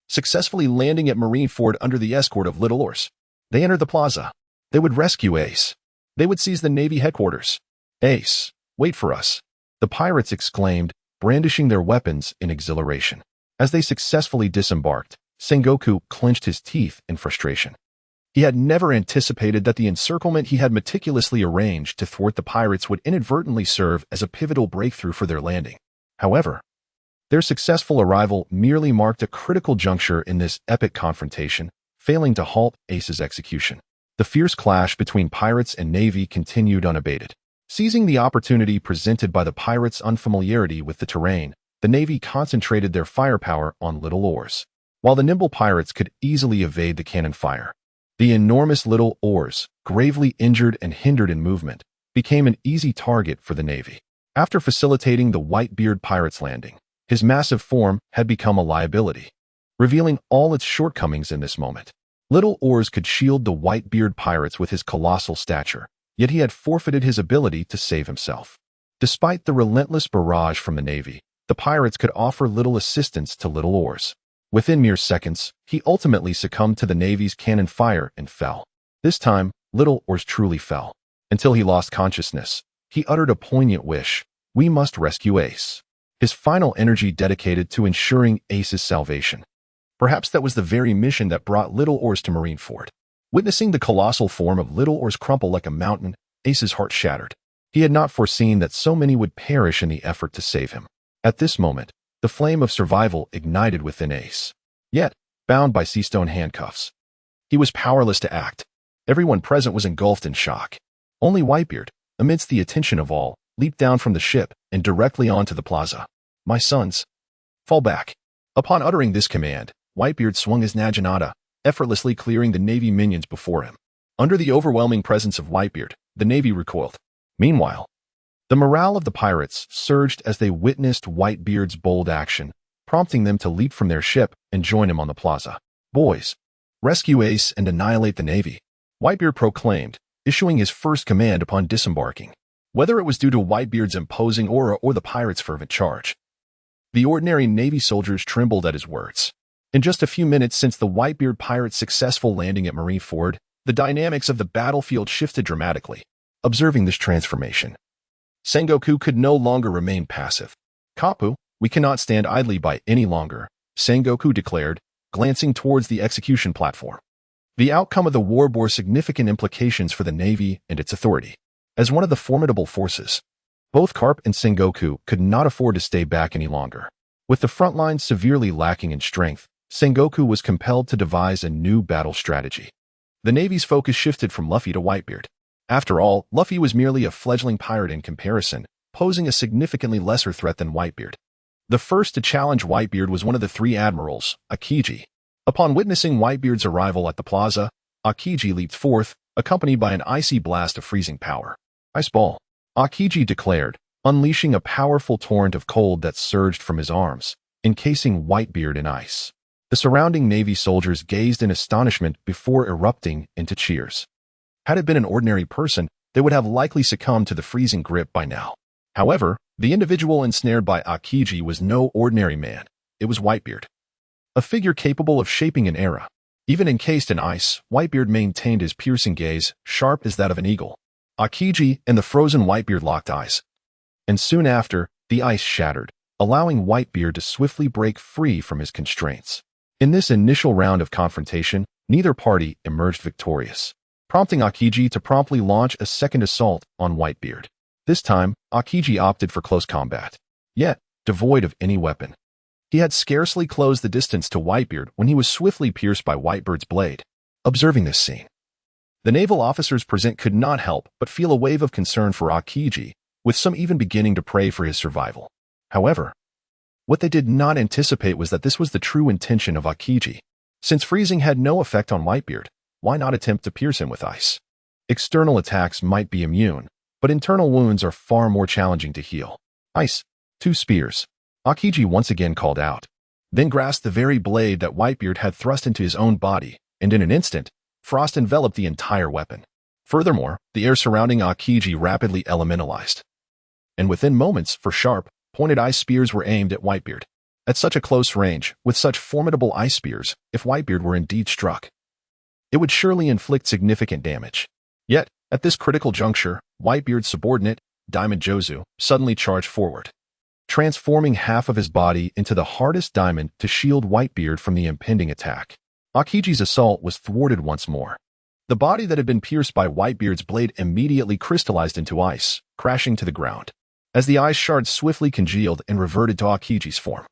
successfully landing at Marineford under the escort of Little Oars. They entered the plaza. They would rescue Ace. They would seize the Navy headquarters. Ace, wait for us, the pirates exclaimed, brandishing their weapons in exhilaration. As they successfully disembarked, Sengoku clenched his teeth in frustration. He had never anticipated that the encirclement he had meticulously arranged to thwart the pirates would inadvertently serve as a pivotal breakthrough for their landing. However, their successful arrival merely marked a critical juncture in this epic confrontation, failing to halt Ace's execution. The fierce clash between pirates and Navy continued unabated. Seizing the opportunity presented by the pirates' unfamiliarity with the terrain, the Navy concentrated their firepower on Little Oars. While the nimble pirates could easily evade the cannon fire, the enormous Little Oars, gravely injured and hindered in movement, became an easy target for the Navy. After facilitating the Whitebeard pirates' landing, his massive form had become a liability, revealing all its shortcomings in this moment. Little Oars could shield the Whitebeard pirates with his colossal stature, yet he had forfeited his ability to save himself. Despite the relentless barrage from the Navy, the pirates could offer little assistance to Little Oars. Within mere seconds, he ultimately succumbed to the Navy's cannon fire and fell. This time, Little Oars truly fell. Until he lost consciousness, he uttered a poignant wish: we must rescue Ace. His final energy dedicated to ensuring Ace's salvation. Perhaps that was the very mission that brought Little Oars to Marineford. Witnessing the colossal form of Little Oars crumple like a mountain, Ace's heart shattered. He had not foreseen that so many would perish in the effort to save him. At this moment, the flame of survival ignited within Ace. Yet, bound by sea-stone handcuffs, he was powerless to act. Everyone present was engulfed in shock. Only Whitebeard, amidst the attention of all, leaped down from the ship and directly onto the plaza. "My sons, fall back." Upon uttering this command, Whitebeard swung his naginata, effortlessly clearing the Navy minions before him. Under the overwhelming presence of Whitebeard, the Navy recoiled. Meanwhile, the morale of the pirates surged as they witnessed Whitebeard's bold action, prompting them to leap from their ship and join him on the plaza. "Boys, rescue Ace and annihilate the Navy," Whitebeard proclaimed, issuing his first command upon disembarking. Whether it was due to Whitebeard's imposing aura or the pirates' fervent charge, the ordinary Navy soldiers trembled at his words. In just a few minutes since the Whitebeard pirates' successful landing at Marineford, the dynamics of the battlefield shifted dramatically. Observing this transformation, Sengoku could no longer remain passive. "Kapu, we cannot stand idly by any longer," Sengoku declared, glancing towards the execution platform. The outcome of the war bore significant implications for the Navy and its authority. As one of the formidable forces, both Garp and Sengoku could not afford to stay back any longer. With the front lines severely lacking in strength, Sengoku was compelled to devise a new battle strategy. The Navy's focus shifted from Luffy to Whitebeard. After all, Luffy was merely a fledgling pirate in comparison, posing a significantly lesser threat than Whitebeard. The first to challenge Whitebeard was one of the three admirals, Akiji. Upon witnessing Whitebeard's arrival at the plaza, Akiji leaped forth, accompanied by an icy blast of freezing power. "Ice ball," Akiji declared, unleashing a powerful torrent of cold that surged from his arms, encasing Whitebeard in ice. The surrounding Navy soldiers gazed in astonishment before erupting into cheers. Had it been an ordinary person, they would have likely succumbed to the freezing grip by now. However, the individual ensnared by Akiji was no ordinary man. It was Whitebeard, a figure capable of shaping an era. Even encased in ice, Whitebeard maintained his piercing gaze, sharp as that of an eagle. Akiji and the frozen Whitebeard locked eyes, and soon after, the ice shattered, allowing Whitebeard to swiftly break free from his constraints. In this initial round of confrontation, neither party emerged victorious, prompting Akiji to promptly launch a second assault on Whitebeard. This time, Akiji opted for close combat, yet devoid of any weapon. He had scarcely closed the distance to Whitebeard when he was swiftly pierced by Whitebeard's blade. Observing this scene, the naval officers present could not help but feel a wave of concern for Akiji, with some even beginning to pray for his survival. However, what they did not anticipate was that this was the true intention of Akiji. Since freezing had no effect on Whitebeard, why not attempt to pierce him with ice? External attacks might be immune, but internal wounds are far more challenging to heal. Ice. 2 spears. Akinu once again called out, then grasped the very blade that Whitebeard had thrust into his own body, and in an instant, frost enveloped the entire weapon. Furthermore, the air surrounding Akinu rapidly elementalized. And within moments, for sharp, pointed ice spears were aimed at Whitebeard. At such a close range, with such formidable ice spears, if Whitebeard were indeed struck, it would surely inflict significant damage. Yet, at this critical juncture, Whitebeard's subordinate, Diamond Jozu, suddenly charged forward, transforming half of his body into the hardest diamond to shield Whitebeard from the impending attack. Akinu's assault was thwarted once more. The body that had been pierced by Whitebeard's blade immediately crystallized into ice, crashing to the ground, as the ice shards swiftly congealed and reverted to Akinu's form.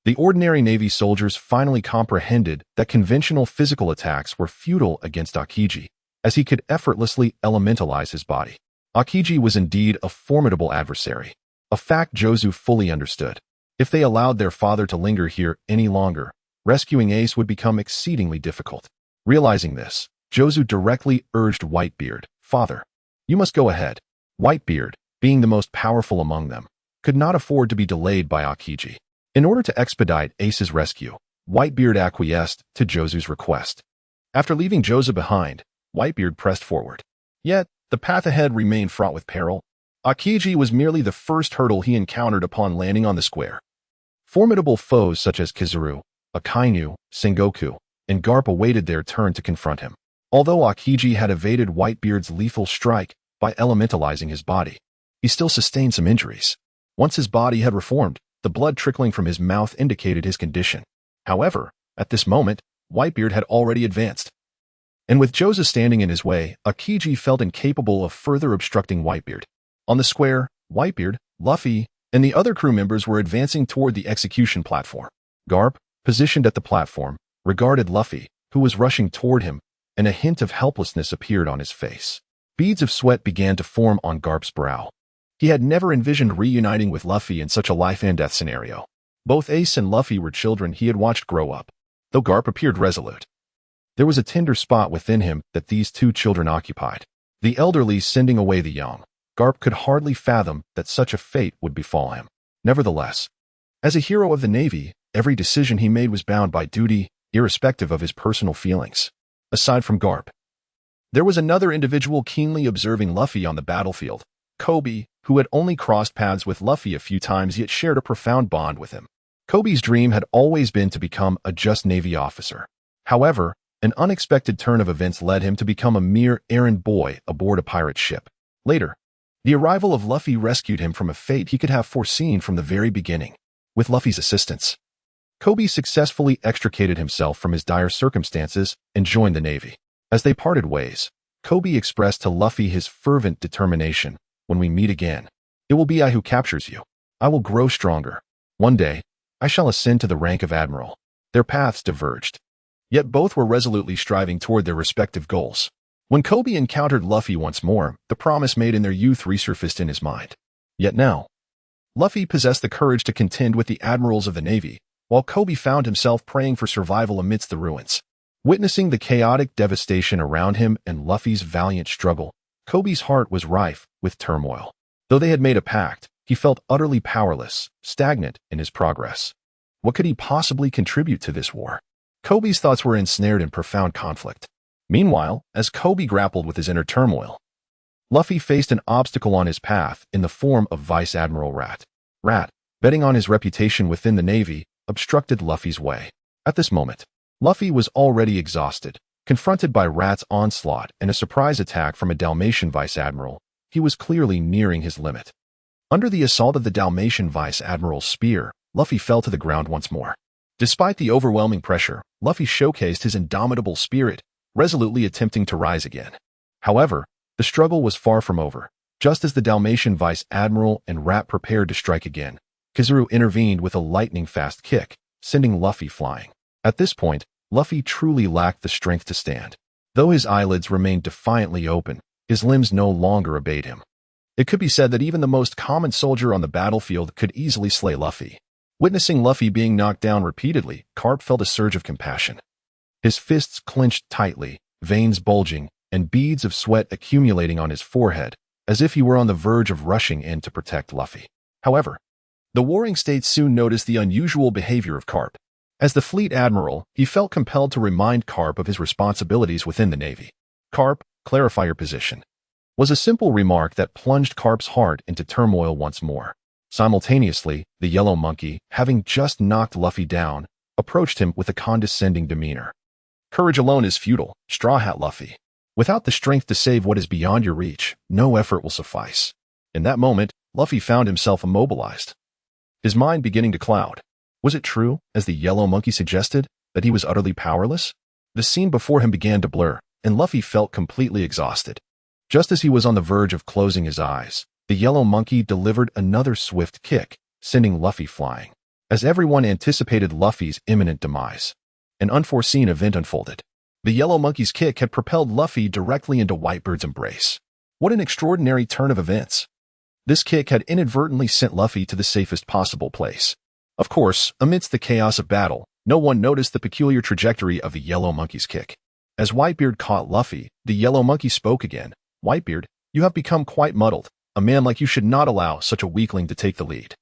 The ordinary Navy soldiers finally comprehended that conventional physical attacks were futile against Akinu, as he could effortlessly elementalize his body. Akinu was indeed a formidable adversary, a fact Jozu fully understood. If they allowed their father to linger here any longer, rescuing Ace would become exceedingly difficult. Realizing this, Jozu directly urged Whitebeard, "Father, you must go ahead." Whitebeard, being the most powerful among them, could not afford to be delayed by Akinu. In order to expedite Ace's rescue, Whitebeard acquiesced to Jozu's request. After leaving Jozu behind, Whitebeard pressed forward. Yet, the path ahead remained fraught with peril. Akinu was merely the first hurdle he encountered upon landing on the square. Formidable foes such as Tsuru, Akainu, Sengoku, and Garp awaited their turn to confront him. Although Akinu had evaded Whitebeard's lethal strike by elementalizing his body, he still sustained some injuries. Once his body had reformed, the blood trickling from his mouth indicated his condition. However, at this moment, Whitebeard had already advanced. And with Jozu standing in his way, Akinu felt incapable of further obstructing Whitebeard. On the square, Whitebeard, Luffy, and the other crew members were advancing toward the execution platform. Garp, positioned at the platform, regarded Luffy, who was rushing toward him, and a hint of helplessness appeared on his face. Beads of sweat began to form on Garp's brow. He had never envisioned reuniting with Luffy in such a life-and-death scenario. Both Ace and Luffy were children he had watched grow up, though Garp appeared resolute. There was a tender spot within him that these two children occupied, the elderly sending away the young. Garp could hardly fathom that such a fate would befall him. Nevertheless, as a hero of the Navy, every decision he made was bound by duty, irrespective of his personal feelings. Aside from Garp, there was another individual keenly observing Luffy on the battlefield, Kobe, who had only crossed paths with Luffy a few times yet shared a profound bond with him. Kobe's dream had always been to become a just Navy officer. However, an unexpected turn of events led him to become a mere errand boy aboard a pirate ship. Later, the arrival of Luffy rescued him from a fate he could have foreseen from the very beginning. With Luffy's assistance, Kobe successfully extricated himself from his dire circumstances and joined the Navy. As they parted ways, Kobe expressed to Luffy his fervent determination, "When we meet again, it will be I who captures you. I will grow stronger. One day, I shall ascend to the rank of admiral." Their paths diverged, yet both were resolutely striving toward their respective goals. When Kobe encountered Luffy once more, the promise made in their youth resurfaced in his mind. Yet now, Luffy possessed the courage to contend with the admirals of the Navy, while Kobe found himself praying for survival amidst the ruins. Witnessing the chaotic devastation around him and Luffy's valiant struggle, Kobe's heart was rife with turmoil. Though they had made a pact, he felt utterly powerless, stagnant in his progress. What could he possibly contribute to this war? Kobe's thoughts were ensnared in profound conflict. Meanwhile, as Kobe grappled with his inner turmoil, Luffy faced an obstacle on his path in the form of Vice Admiral Rat. Rat, betting on his reputation within the Navy, obstructed Luffy's way. At this moment, Luffy was already exhausted. Confronted by Rat's onslaught and a surprise attack from a Dalmatian Vice Admiral, he was clearly nearing his limit. Under the assault of the Dalmatian Vice Admiral's spear, Luffy fell to the ground once more. Despite the overwhelming pressure, Luffy showcased his indomitable spirit, resolutely attempting to rise again. However, the struggle was far from over. Just as the Dalmatian Vice Admiral and Rat prepared to strike again, Tsuru intervened with a lightning-fast kick, sending Luffy flying. At this point, Luffy truly lacked the strength to stand. Though his eyelids remained defiantly open, his limbs no longer obeyed him. It could be said that even the most common soldier on the battlefield could easily slay Luffy. Witnessing Luffy being knocked down repeatedly, Garp felt a surge of compassion. His fists clenched tightly, veins bulging, and beads of sweat accumulating on his forehead, as if he were on the verge of rushing in to protect Luffy. However, the Warring States soon noticed the unusual behavior of Garp. As the fleet admiral, he felt compelled to remind Garp of his responsibilities within the Navy. Garp, clarify your position, was a simple remark that plunged Garp's heart into turmoil once more. Simultaneously, the Yellow Monkey, having just knocked Luffy down, approached him with a condescending demeanor. Courage alone is futile, Straw Hat Luffy. Without the strength to save what is beyond your reach, no effort will suffice. In that moment, Luffy found himself immobilized, his mind beginning to cloud. Was it true, as the Yellow Monkey suggested, that he was utterly powerless? The scene before him began to blur, and Luffy felt completely exhausted. Just as he was on the verge of closing his eyes, the Yellow Monkey delivered another swift kick, sending Luffy flying. As everyone anticipated Luffy's imminent demise, an unforeseen event unfolded. The Yellow Monkey's kick had propelled Luffy directly into Whitebeard's embrace. What an extraordinary turn of events! This kick had inadvertently sent Luffy to the safest possible place. Of course, amidst the chaos of battle, no one noticed the peculiar trajectory of the Yellow Monkey's kick. As Whitebeard caught Luffy, the Yellow Monkey spoke again. Whitebeard, you have become quite muddled. A man like you should not allow such a weakling to take the lead.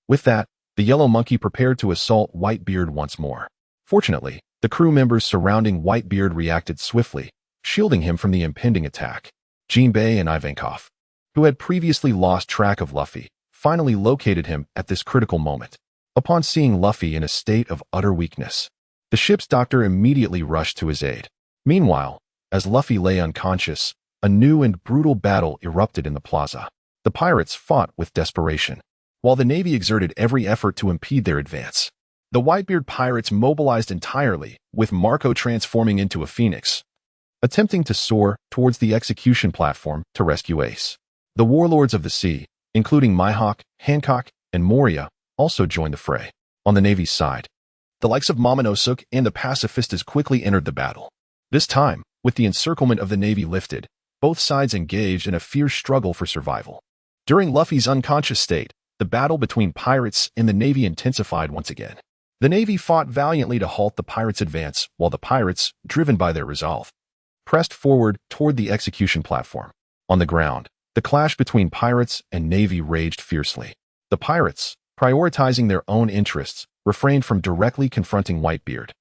With that, the Yellow Monkey prepared to assault Whitebeard once more. Fortunately, the crew members surrounding Whitebeard reacted swiftly, shielding him from the impending attack. Jinbei and Ivankov, who had previously lost track of Luffy, finally located him at this critical moment. Upon seeing Luffy in a state of utter weakness, the ship's doctor immediately rushed to his aid. Meanwhile, as Luffy lay unconscious, a new and brutal battle erupted in the plaza. The pirates fought with desperation, while the Navy exerted every effort to impede their advance. The Whitebeard pirates mobilized entirely, with Marco transforming into a phoenix, attempting to soar towards the execution platform to rescue Ace. The warlords of the sea, including Mihawk, Hancock, and Moria, also joined the fray. On the Navy's side, the likes of Momonosuke and the pacifistas quickly entered the battle. This time, with the encirclement of the Navy lifted, both sides engaged in a fierce struggle for survival. During Luffy's unconscious state, the battle between pirates and the Navy intensified once again. The Navy fought valiantly to halt the pirates' advance, while the pirates, driven by their resolve, pressed forward toward the execution platform. On the ground, the clash between pirates and Navy raged fiercely. The pirates, prioritizing their own interests, refrained from directly confronting Whitebeard,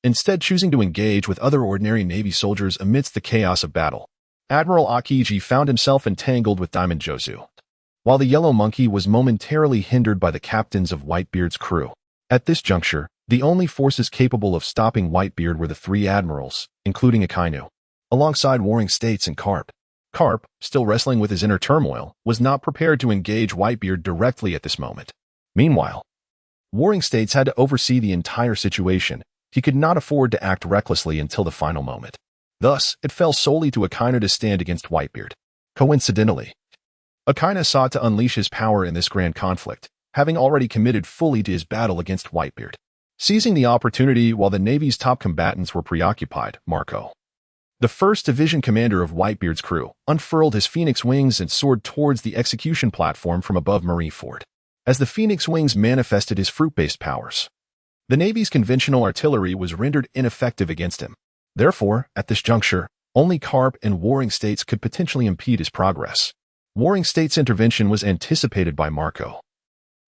instead choosing to engage with other ordinary Navy soldiers amidst the chaos of battle. Admiral Akiji found himself entangled with Diamond Jozu, while the Yellow Monkey was momentarily hindered by the captains of Whitebeard's crew. At this juncture, the only forces capable of stopping Whitebeard were the three admirals, including Akainu, alongside Warring States and Garp. Garp, still wrestling with his inner turmoil, was not prepared to engage Whitebeard directly at this moment. Meanwhile, Warring States had to oversee the entire situation. He could not afford to act recklessly until the final moment. Thus, it fell solely to Akainu to stand against Whitebeard. Coincidentally, Akainu sought to unleash his power in this grand conflict, having already committed fully to his battle against Whitebeard. Seizing the opportunity while the Navy's top combatants were preoccupied, Marco, the 1st Division commander of Whitebeard's crew, unfurled his phoenix wings and soared towards the execution platform from above Marineford. As the phoenix wings manifested his fruit-based powers, the Navy's conventional artillery was rendered ineffective against him. Therefore, at this juncture, only Garp and Warring States could potentially impede his progress. Warring States' intervention was anticipated by Marco,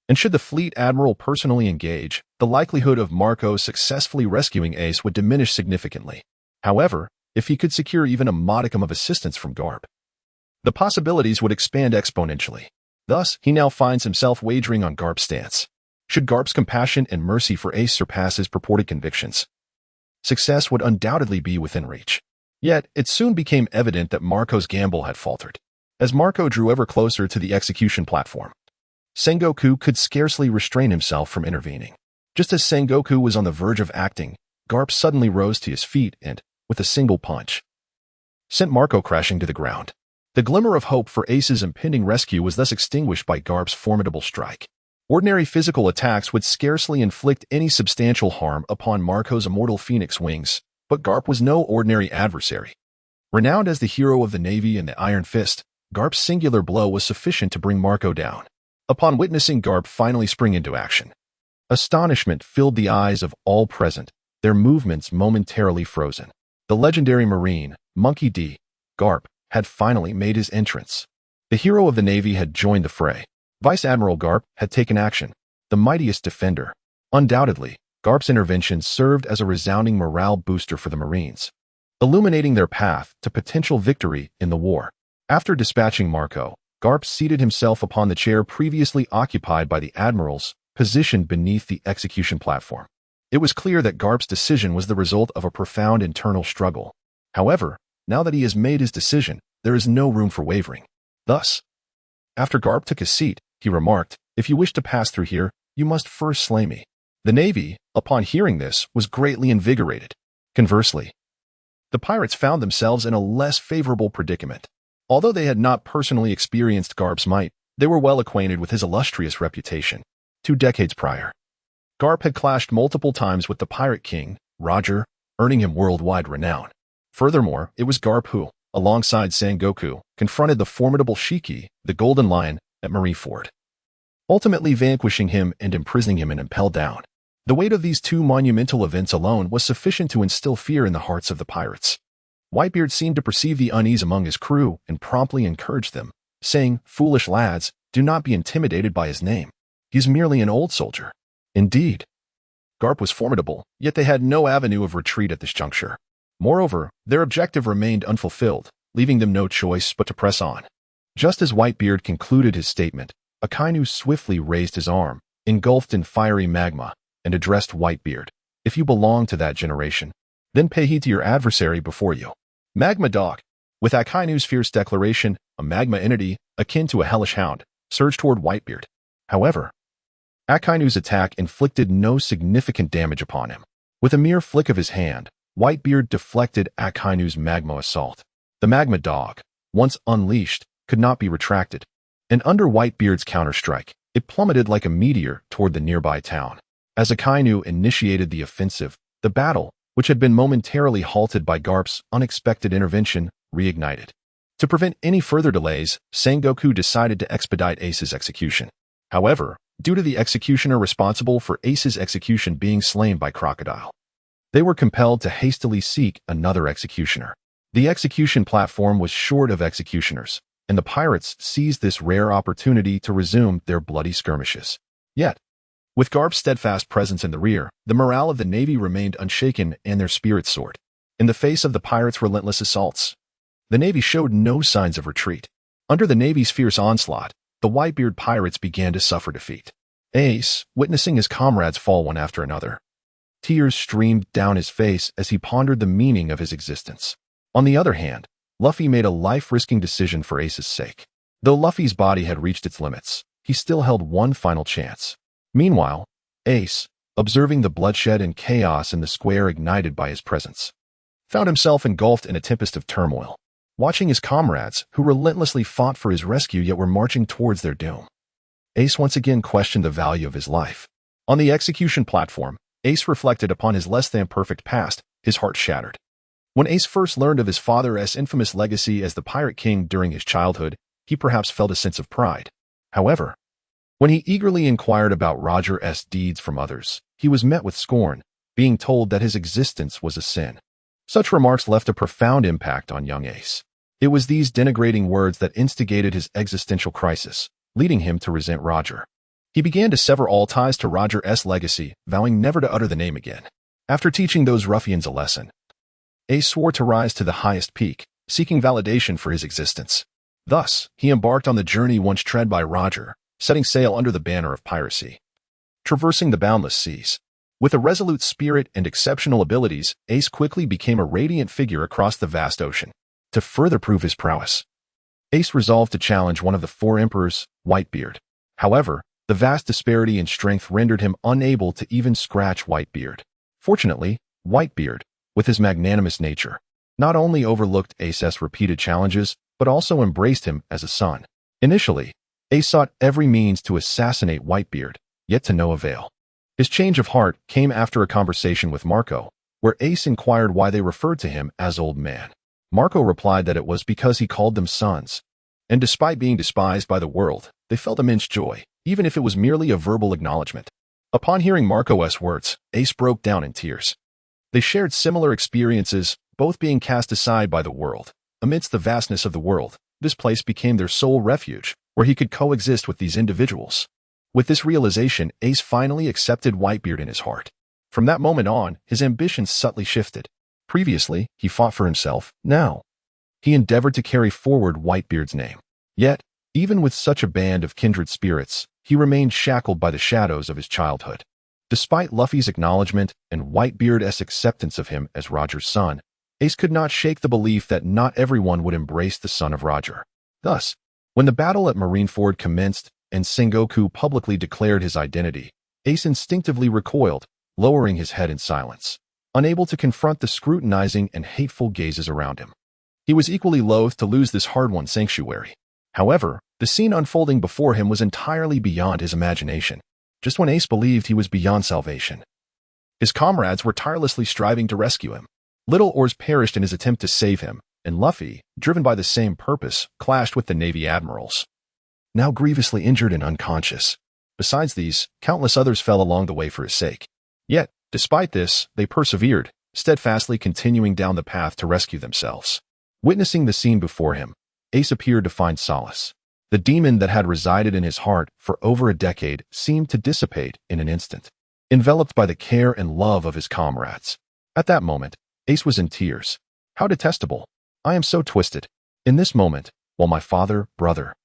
and should the fleet admiral personally engage, the likelihood of Marco successfully rescuing Ace would diminish significantly. However, if he could secure even a modicum of assistance from Garp, the possibilities would expand exponentially. Thus, he now finds himself wagering on Garp's stance. Should Garp's compassion and mercy for Ace surpass his purported convictions, success would undoubtedly be within reach. Yet, it soon became evident that Marco's gamble had faltered. As Marco drew ever closer to the execution platform, Sengoku could scarcely restrain himself from intervening. Just as Sengoku was on the verge of acting, Garp suddenly rose to his feet and, with a single punch, sent Marco crashing to the ground. The glimmer of hope for Ace's impending rescue was thus extinguished by Garp's formidable strike. Ordinary physical attacks would scarcely inflict any substantial harm upon Marco's immortal phoenix wings, but Garp was no ordinary adversary. Renowned as the hero of the Navy and the Iron Fist, Garp's singular blow was sufficient to bring Marco down. Upon witnessing Garp finally spring into action, astonishment filled the eyes of all present, their movements momentarily frozen. The legendary Marine, Monkey D, Garp, had finally made his entrance. The hero of the Navy had joined the fray. Vice Admiral Garp had taken action, the mightiest defender. Undoubtedly, Garp's intervention served as a resounding morale booster for the Marines, illuminating their path to potential victory in the war. After dispatching Marco, Garp seated himself upon the chair previously occupied by the admirals, positioned beneath the execution platform. It was clear that Garp's decision was the result of a profound internal struggle. However, now that he has made his decision, there is no room for wavering. Thus, after Garp took his seat, he remarked, "If you wish to pass through here, you must first slay me." The Navy, upon hearing this, was greatly invigorated. Conversely, the pirates found themselves in a less favorable predicament. Although they had not personally experienced Garp's might, they were well acquainted with his illustrious reputation. 2 decades prior, Garp had clashed multiple times with the Pirate King, Roger, earning him worldwide renown. Furthermore, it was Garp who, alongside Sengoku, confronted the formidable Shiki, the Golden Lion, at Marinford, ultimately vanquishing him and imprisoning him in Impel Down. The weight of these 2 monumental events alone was sufficient to instill fear in the hearts of the pirates. Whitebeard seemed to perceive the unease among his crew and promptly encouraged them, saying, "Foolish lads, do not be intimidated by his name. He is merely an old soldier." Indeed, Garp was formidable, yet they had no avenue of retreat at this juncture. Moreover, their objective remained unfulfilled, leaving them no choice but to press on. Just as Whitebeard concluded his statement, Akainu swiftly raised his arm, engulfed in fiery magma, and addressed Whitebeard. "If you belong to that generation, then pay heed to your adversary before you." Magma Dog. With Akainu's fierce declaration, a magma entity, akin to a hellish hound, surged toward Whitebeard. However, Akainu's attack inflicted no significant damage upon him. With a mere flick of his hand, Whitebeard deflected Akainu's magma assault. The Magma Dog, once unleashed, could not be retracted, and under Whitebeard's counterstrike, it plummeted like a meteor toward the nearby town. As Akainu initiated the offensive, the battle, which had been momentarily halted by Garp's unexpected intervention, reignited. To prevent any further delays, Sengoku decided to expedite Ace's execution. However, due to the executioner responsible for Ace's execution being slain by Crocodile, they were compelled to hastily seek another executioner. The execution platform was short of executioners, and the pirates seized this rare opportunity to resume their bloody skirmishes. Yet, with Garp's steadfast presence in the rear, the morale of the Navy remained unshaken and their spirits soared. In the face of the pirates' relentless assaults, the Navy showed no signs of retreat. Under the Navy's fierce onslaught, the Whitebeard pirates began to suffer defeat. Ace, witnessing his comrades fall one after another, tears streamed down his face as he pondered the meaning of his existence. On the other hand, Luffy made a life-risking decision for Ace's sake. Though Luffy's body had reached its limits, he still held one final chance. Meanwhile, Ace, observing the bloodshed and chaos in the square ignited by his presence, found himself engulfed in a tempest of turmoil, watching his comrades, who relentlessly fought for his rescue yet were marching towards their doom. Ace once again questioned the value of his life. On the execution platform, Ace reflected upon his less-than-perfect past, his heart shattered. When Ace first learned of his father's infamous legacy as the Pirate King during his childhood, he perhaps felt a sense of pride. However, when he eagerly inquired about Roger's deeds from others, he was met with scorn, being told that his existence was a sin. Such remarks left a profound impact on young Ace. It was these denigrating words that instigated his existential crisis, leading him to resent Roger. He began to sever all ties to Roger's legacy, vowing never to utter the name again. After teaching those ruffians a lesson, Ace swore to rise to the highest peak, seeking validation for his existence. Thus, he embarked on the journey once tread by Roger, setting sail under the banner of piracy, traversing the boundless seas. With a resolute spirit and exceptional abilities, Ace quickly became a radiant figure across the vast ocean. To further prove his prowess, Ace resolved to challenge one of the 4 emperors, Whitebeard. However, the vast disparity in strength rendered him unable to even scratch Whitebeard. Fortunately, Whitebeard, with his magnanimous nature, not only overlooked Ace's repeated challenges, but also embraced him as a son. Initially, Ace sought every means to assassinate Whitebeard, yet to no avail. His change of heart came after a conversation with Marco, where Ace inquired why they referred to him as Old Man. Marco replied that it was because he called them sons, and despite being despised by the world, they felt immense joy, even if it was merely a verbal acknowledgement. Upon hearing Marco's words, Ace broke down in tears. They shared similar experiences, both being cast aside by the world, Amidst the vastness of the world, this place became their sole refuge, where he could coexist with these individuals. With this realization, Ace finally accepted Whitebeard in his heart. From that moment on, his ambitions subtly shifted. Previously, he fought for himself. Now, he endeavored to carry forward Whitebeard's name. Yet, even with such a band of kindred spirits, he remained shackled by the shadows of his childhood. Despite Luffy's acknowledgement and Whitebeard's acceptance of him as Roger's son, Ace could not shake the belief that not everyone would embrace the son of Roger. Thus, when the battle at Marineford commenced and Sengoku publicly declared his identity, Ace instinctively recoiled, lowering his head in silence, unable to confront the scrutinizing and hateful gazes around him. He was equally loath to lose this hard-won sanctuary. However, the scene unfolding before him was entirely beyond his imagination. Just when Ace believed he was beyond salvation, his comrades were tirelessly striving to rescue him. Little Oars perished in his attempt to save him, and Luffy, driven by the same purpose, clashed with the Navy admirals, now grievously injured and unconscious. Besides these, countless others fell along the way for his sake. Yet, despite this, they persevered, steadfastly continuing down the path to rescue themselves. Witnessing the scene before him, Ace appeared to find solace. The demon that had resided in his heart for over a decade seemed to dissipate in an instant, enveloped by the care and love of his comrades. At that moment, Ace was in tears. How detestable! I am so twisted. In this moment, while my father, brother,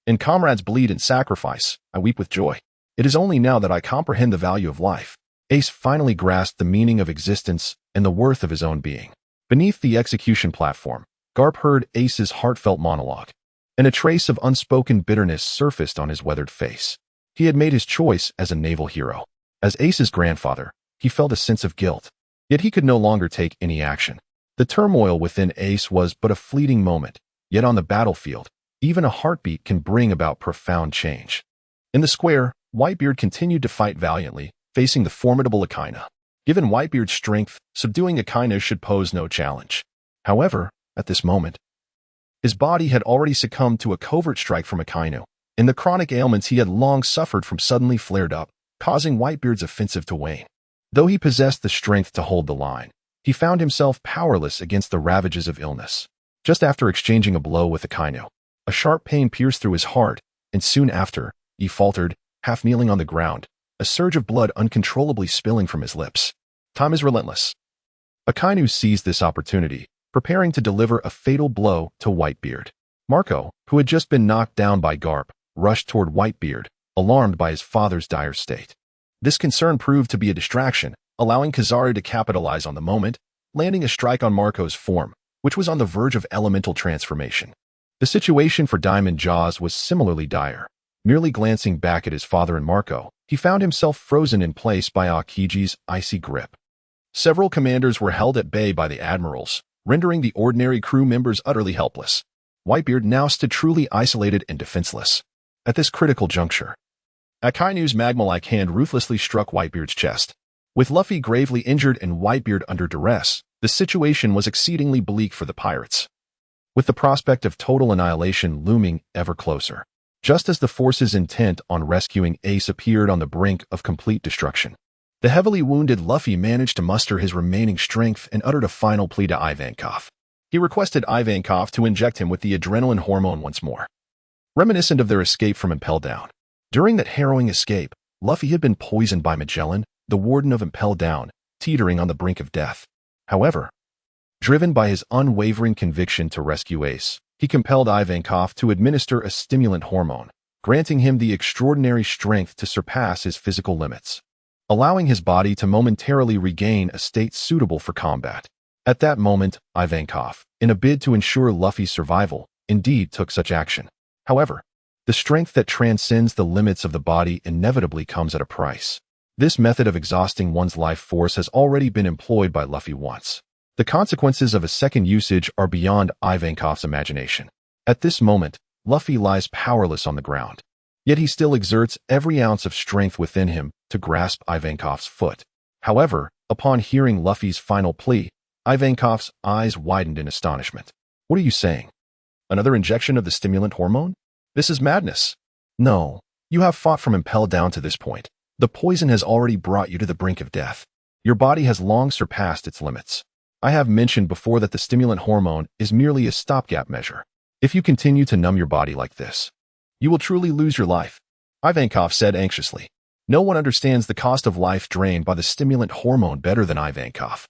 and comrades bleed in sacrifice, I weep with joy. It is only now that I comprehend the value of life. Ace finally grasped the meaning of existence and the worth of his own being. Beneath the execution platform, Garp heard Ace's heartfelt monologue, and a trace of unspoken bitterness surfaced on his weathered face. He had made his choice as a naval hero. As Ace's grandfather, he felt a sense of guilt, yet he could no longer take any action. The turmoil within Ace was but a fleeting moment, yet on the battlefield, even a heartbeat can bring about profound change. In the square, Whitebeard continued to fight valiantly, facing the formidable Akainu. Given Whitebeard's strength, subduing Akainu should pose no challenge. However, at this moment, his body had already succumbed to a covert strike from Akainu, and the chronic ailments he had long suffered from suddenly flared up, causing Whitebeard's offensive to wane. Though he possessed the strength to hold the line, he found himself powerless against the ravages of illness. Just after exchanging a blow with Akainu, a sharp pain pierced through his heart, and soon after, he faltered, half kneeling on the ground, a surge of blood uncontrollably spilling from his lips. Time is relentless. Akainu seized this opportunity, preparing to deliver a fatal blow to Whitebeard. Marco, who had just been knocked down by Garp, rushed toward Whitebeard, alarmed by his father's dire state. This concern proved to be a distraction, allowing Kizaru to capitalize on the moment, landing a strike on Marco's form, which was on the verge of elemental transformation. The situation for Diamond Jaws was similarly dire. Merely glancing back at his father and Marco, he found himself frozen in place by Akiji's icy grip. Several commanders were held at bay by the admirals, rendering the ordinary crew members utterly helpless. Whitebeard now stood truly isolated and defenseless. At this critical juncture, Akainu's magma-like hand ruthlessly struck Whitebeard's chest. With Luffy gravely injured and Whitebeard under duress, the situation was exceedingly bleak for the pirates, with the prospect of total annihilation looming ever closer. Just as the forces intent on rescuing Ace appeared on the brink of complete destruction, the heavily wounded Luffy managed to muster his remaining strength and uttered a final plea to Ivankov. He requested Ivankov to inject him with the adrenaline hormone once more, reminiscent of their escape from Impel Down. During that harrowing escape, Luffy had been poisoned by Magellan, the warden of Impel Down, teetering on the brink of death. However, driven by his unwavering conviction to rescue Ace, he compelled Ivankov to administer a stimulant hormone, granting him the extraordinary strength to surpass his physical limits, allowing his body to momentarily regain a state suitable for combat. At that moment, Ivankov, in a bid to ensure Luffy's survival, indeed took such action. However, the strength that transcends the limits of the body inevitably comes at a price. This method of exhausting one's life force has already been employed by Luffy once. The consequences of a second usage are beyond Ivankov's imagination. At this moment, Luffy lies powerless on the ground. Yet he still exerts every ounce of strength within him to grasp Ivankov's foot. However, upon hearing Luffy's final plea, Ivankov's eyes widened in astonishment. What are you saying? Another injection of the stimulant hormone? This is madness. No, you have fought from Impel Down to this point. The poison has already brought you to the brink of death. Your body has long surpassed its limits. I have mentioned before that the stimulant hormone is merely a stopgap measure. If you continue to numb your body like this, you will truly lose your life, Ivankov said anxiously. No one understands the cost of life drained by the stimulant hormone better than Ivankov.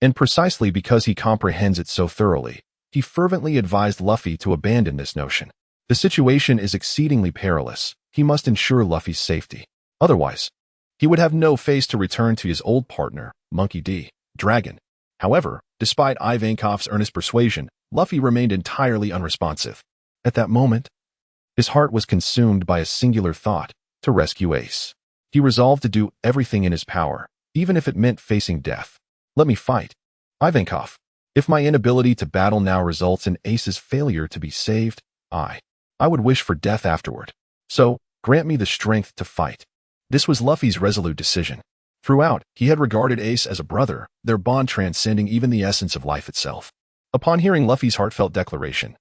And precisely because he comprehends it so thoroughly, he fervently advised Luffy to abandon this notion. The situation is exceedingly perilous. He must ensure Luffy's safety. Otherwise, he would have no face to return to his old partner, Monkey D. Dragon. However, despite Ivankov's earnest persuasion, Luffy remained entirely unresponsive. At that moment, his heart was consumed by a singular thought: to rescue Ace. He resolved to do everything in his power, even if it meant facing death. Let me fight, Ivankov. If my inability to battle now results in Ace's failure to be saved, I would wish for death afterward. So, grant me the strength to fight. This was Luffy's resolute decision. Throughout, he had regarded Ace as a brother, their bond transcending even the essence of life itself. Upon hearing Luffy's heartfelt declaration,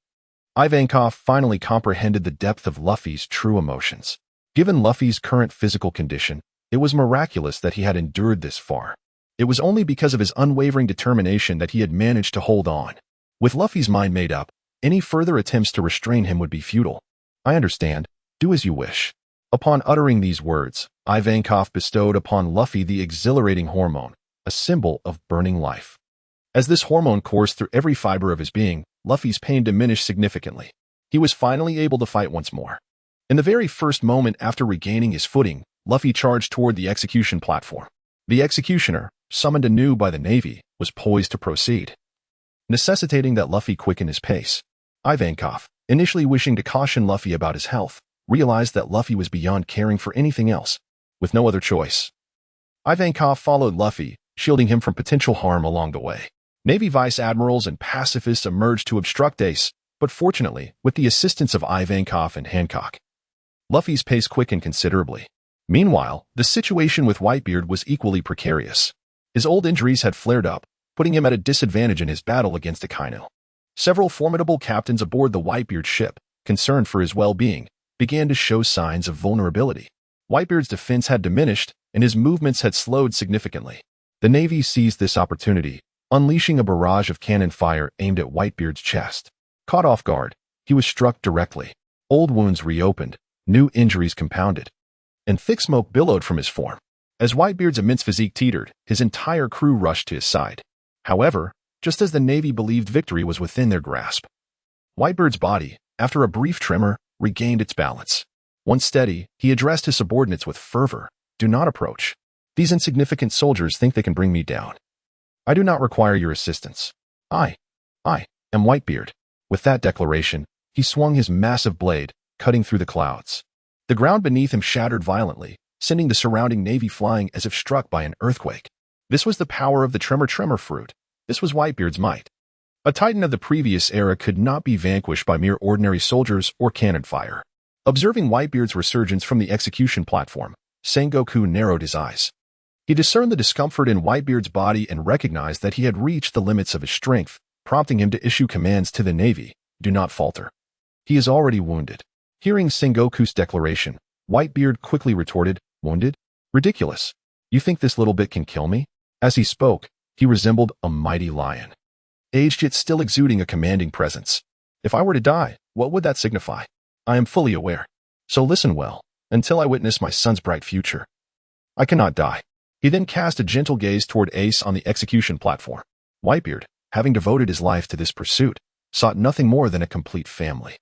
Ivankov finally comprehended the depth of Luffy's true emotions. Given Luffy's current physical condition, it was miraculous that he had endured this far. It was only because of his unwavering determination that he had managed to hold on. With Luffy's mind made up, any further attempts to restrain him would be futile. I understand. Do as you wish. Upon uttering these words, Ivankov bestowed upon Luffy the exhilarating hormone, a symbol of burning life. As this hormone coursed through every fiber of his being, Luffy's pain diminished significantly. He was finally able to fight once more. In the very first moment after regaining his footing, Luffy charged toward the execution platform. The executioner, summoned anew by the Navy, was poised to proceed, necessitating that Luffy quicken his pace. Ivankov, initially wishing to caution Luffy about his health, realized that Luffy was beyond caring for anything else. With no other choice, Ivankov followed Luffy, shielding him from potential harm along the way. Navy vice admirals and pacifists emerged to obstruct Ace, but fortunately, with the assistance of Ivankov and Hancock, Luffy's pace quickened considerably. Meanwhile, the situation with Whitebeard was equally precarious. His old injuries had flared up, putting him at a disadvantage in his battle against Akainu. Several formidable captains aboard the Whitebeard ship, concerned for his well-being, began to show signs of vulnerability. Whitebeard's defense had diminished, and his movements had slowed significantly. The Navy seized this opportunity, unleashing a barrage of cannon fire aimed at Whitebeard's chest. Caught off guard, he was struck directly. Old wounds reopened, new injuries compounded, and thick smoke billowed from his form. As Whitebeard's immense physique teetered, his entire crew rushed to his side. However, just as the Navy believed victory was within their grasp, Whitebeard's body, after a brief tremor, regained its balance. Once steady, he addressed his subordinates with fervor. Do not approach. These insignificant soldiers think they can bring me down. I do not require your assistance. I am Whitebeard. With that declaration, he swung his massive blade, cutting through the clouds. The ground beneath him shattered violently, sending the surrounding Navy flying as if struck by an earthquake. This was the power of the tremor fruit. This was Whitebeard's might. A titan of the previous era could not be vanquished by mere ordinary soldiers or cannon fire. Observing Whitebeard's resurgence from the execution platform, Sengoku narrowed his eyes. He discerned the discomfort in Whitebeard's body and recognized that he had reached the limits of his strength, prompting him to issue commands to the Navy. Do not falter. He is already wounded. Hearing Sengoku's declaration, Whitebeard quickly retorted, Wounded? Ridiculous. You think this little bit can kill me? As he spoke, he resembled a mighty lion, aged yet still exuding a commanding presence. If I were to die, what would that signify? I am fully aware. So listen well, until I witness my son's bright future. I cannot die. He then cast a gentle gaze toward Ace on the execution platform. Whitebeard, having devoted his life to this pursuit, sought nothing more than a complete family.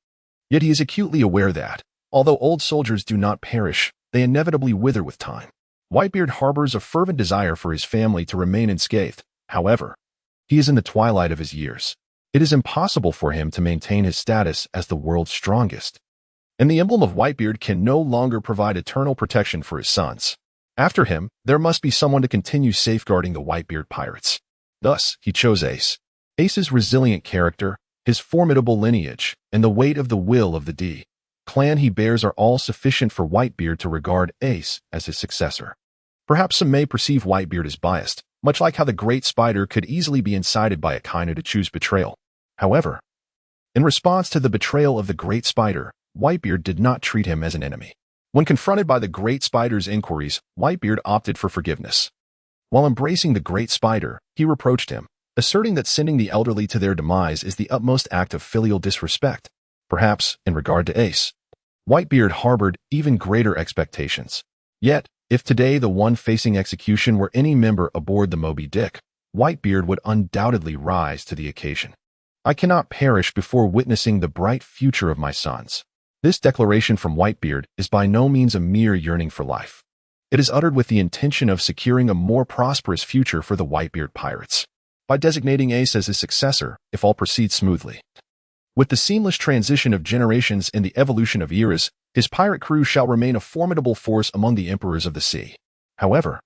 Yet he is acutely aware that, although old soldiers do not perish, they inevitably wither with time. Whitebeard harbors a fervent desire for his family to remain unscathed. However, he is in the twilight of his years. It is impossible for him to maintain his status as the world's strongest, and the emblem of Whitebeard can no longer provide eternal protection for his sons. After him, there must be someone to continue safeguarding the Whitebeard pirates. Thus, he chose Ace. Ace's resilient character, his formidable lineage, and the weight of the will of the D clan he bears are all sufficient for Whitebeard to regard Ace as his successor. Perhaps some may perceive Whitebeard as biased, much like how the Great Spider could easily be incited by Akainu to choose betrayal. However, in response to the betrayal of the Great Spider, Whitebeard did not treat him as an enemy. When confronted by the Great Spider's inquiries, Whitebeard opted for forgiveness. While embracing the Great Spider, he reproached him. asserting that sending the elderly to their demise is the utmost act of filial disrespect. Perhaps, in regard to Ace, Whitebeard harbored even greater expectations. Yet, if today the one facing execution were any member aboard the Moby Dick, Whitebeard would undoubtedly rise to the occasion. I cannot perish before witnessing the bright future of my sons. This declaration from Whitebeard is by no means a mere yearning for life. It is uttered with the intention of securing a more prosperous future for the Whitebeard pirates, by designating Ace as his successor if all proceeds smoothly. With the seamless transition of generations and the evolution of eras, his pirate crew shall remain a formidable force among the emperors of the sea. However,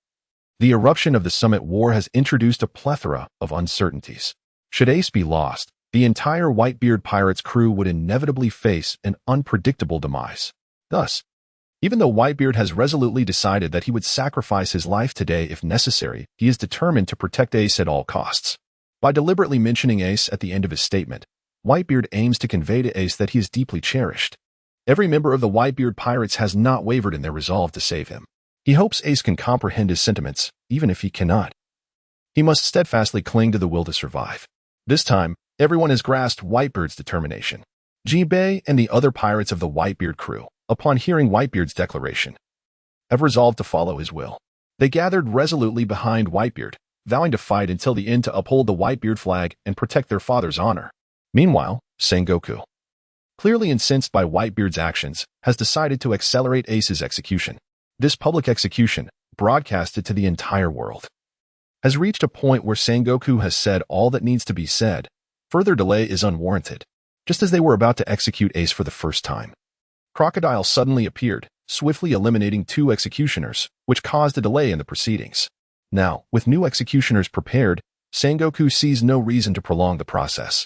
the eruption of the Summit War has introduced a plethora of uncertainties. Should Ace be lost, the entire Whitebeard pirates crew would inevitably face an unpredictable demise. Thus, even though Whitebeard has resolutely decided that he would sacrifice his life today if necessary, he is determined to protect Ace at all costs. By deliberately mentioning Ace at the end of his statement, Whitebeard aims to convey to Ace that he is deeply cherished. Every member of the Whitebeard pirates has not wavered in their resolve to save him. He hopes Ace can comprehend his sentiments, even if he cannot. He must steadfastly cling to the will to survive. This time, everyone has grasped Whitebeard's determination. Jinbei and the other pirates of the Whitebeard crew, upon hearing Whitebeard's declaration, have resolved to follow his will. They gathered resolutely behind Whitebeard, vowing to fight until the end to uphold the Whitebeard flag and protect their father's honor. Meanwhile, Sengoku, clearly incensed by Whitebeard's actions, has decided to accelerate Ace's execution. This public execution, broadcasted to the entire world, has reached a point where Sengoku has said all that needs to be said. Further delay is unwarranted. Just as they were about to execute Ace for the first time, Crocodile suddenly appeared, swiftly eliminating 2 executioners, which caused a delay in the proceedings. Now, with new executioners prepared, Sengoku sees no reason to prolong the process.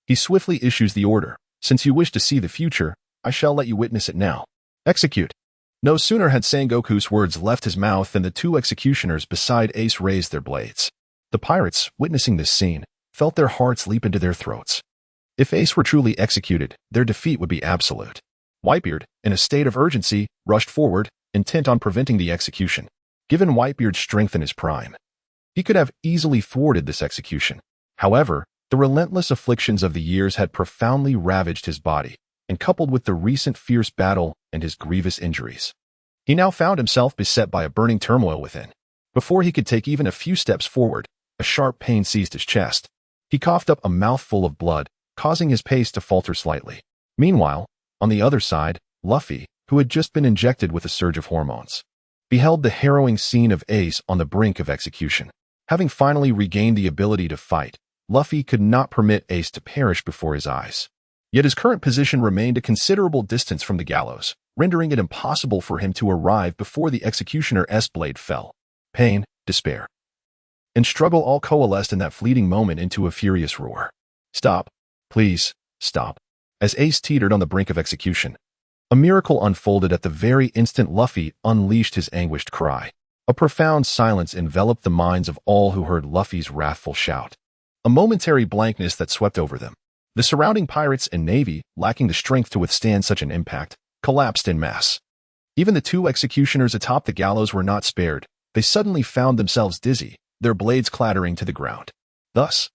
He swiftly issues the order, "Since you wish to see the future, I shall let you witness it now. Execute." No sooner had Sengoku's words left his mouth than the 2 executioners beside Ace raised their blades. The pirates, witnessing this scene, felt their hearts leap into their throats. If Ace were truly executed, their defeat would be absolute. Whitebeard, in a state of urgency, rushed forward, intent on preventing the execution. Given Whitebeard's strength in his prime, he could have easily thwarted this execution. However, the relentless afflictions of the years had profoundly ravaged his body, and coupled with the recent fierce battle and his grievous injuries, he now found himself beset by a burning turmoil within. Before he could take even a few steps forward, a sharp pain seized his chest. He coughed up a mouthful of blood, causing his pace to falter slightly. Meanwhile, on the other side, Luffy, who had just been injected with a surge of hormones, beheld the harrowing scene of Ace on the brink of execution. Having finally regained the ability to fight, Luffy could not permit Ace to perish before his eyes. Yet his current position remained a considerable distance from the gallows, rendering it impossible for him to arrive before the executioner's blade fell. Pain, despair, and struggle all coalesced in that fleeting moment into a furious roar. "Stop. Please, stop." As Ace teetered on the brink of execution, a miracle unfolded at the very instant Luffy unleashed his anguished cry. A profound silence enveloped the minds of all who heard Luffy's wrathful shout. A momentary blankness that swept over them. The surrounding pirates and navy, lacking the strength to withstand such an impact, collapsed en masse. Even the 2 executioners atop the gallows were not spared. They suddenly found themselves dizzy, their blades clattering to the ground. Thus,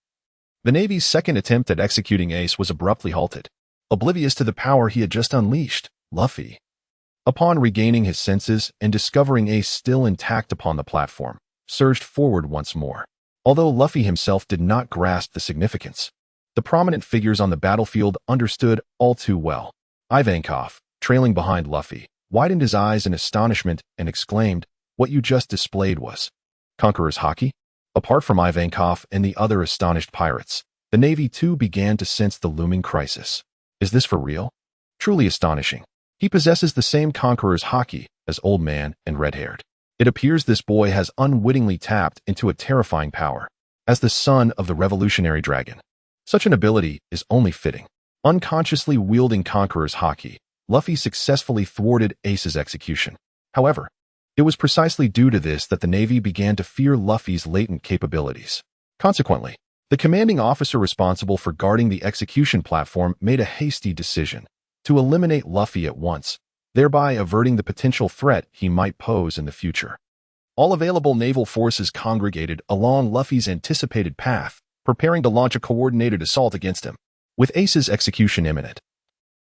the Navy's second attempt at executing Ace was abruptly halted. Oblivious to the power he had just unleashed, Luffy, upon regaining his senses and discovering Ace still intact upon the platform, surged forward once more. Although Luffy himself did not grasp the significance, the prominent figures on the battlefield understood all too well. Ivankov, trailing behind Luffy, widened his eyes in astonishment and exclaimed, "What you just displayed was Conqueror's Haki?" Apart from Ivankov and the other astonished pirates, the Navy too began to sense the looming crisis. Is this for real? Truly astonishing. He possesses the same Conqueror's Haki as Old Man and Red-Haired. It appears this boy has unwittingly tapped into a terrifying power. As the son of the revolutionary dragon, such an ability is only fitting. Unconsciously wielding Conqueror's Haki, Luffy successfully thwarted Ace's execution. However, it was precisely due to this that the Navy began to fear Luffy's latent capabilities. Consequently, the commanding officer responsible for guarding the execution platform made a hasty decision to eliminate Luffy at once, thereby averting the potential threat he might pose in the future. All available naval forces congregated along Luffy's anticipated path, preparing to launch a coordinated assault against him. With Ace's execution imminent,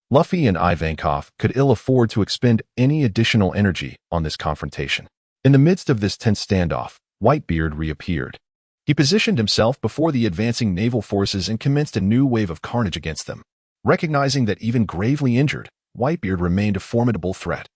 Luffy and Ivankov could ill afford to expend any additional energy on this confrontation. In the midst of this tense standoff, Whitebeard reappeared. He positioned himself before the advancing naval forces and commenced a new wave of carnage against them. Recognizing that even gravely injured, Whitebeard remained a formidable threat.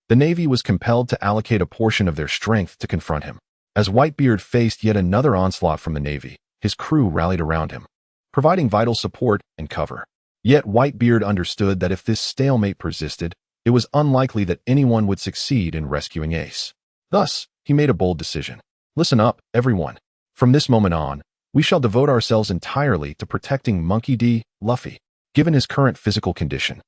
The Navy was compelled to allocate a portion of their strength to confront him. As Whitebeard faced yet another onslaught from the Navy, his crew rallied around him, providing vital support and cover. Yet Whitebeard understood that if this stalemate persisted, it was unlikely that anyone would succeed in rescuing Ace. Thus, he made a bold decision. Listen up, everyone. From this moment on, we shall devote ourselves entirely to protecting Monkey D. Luffy. Given his current physical condition,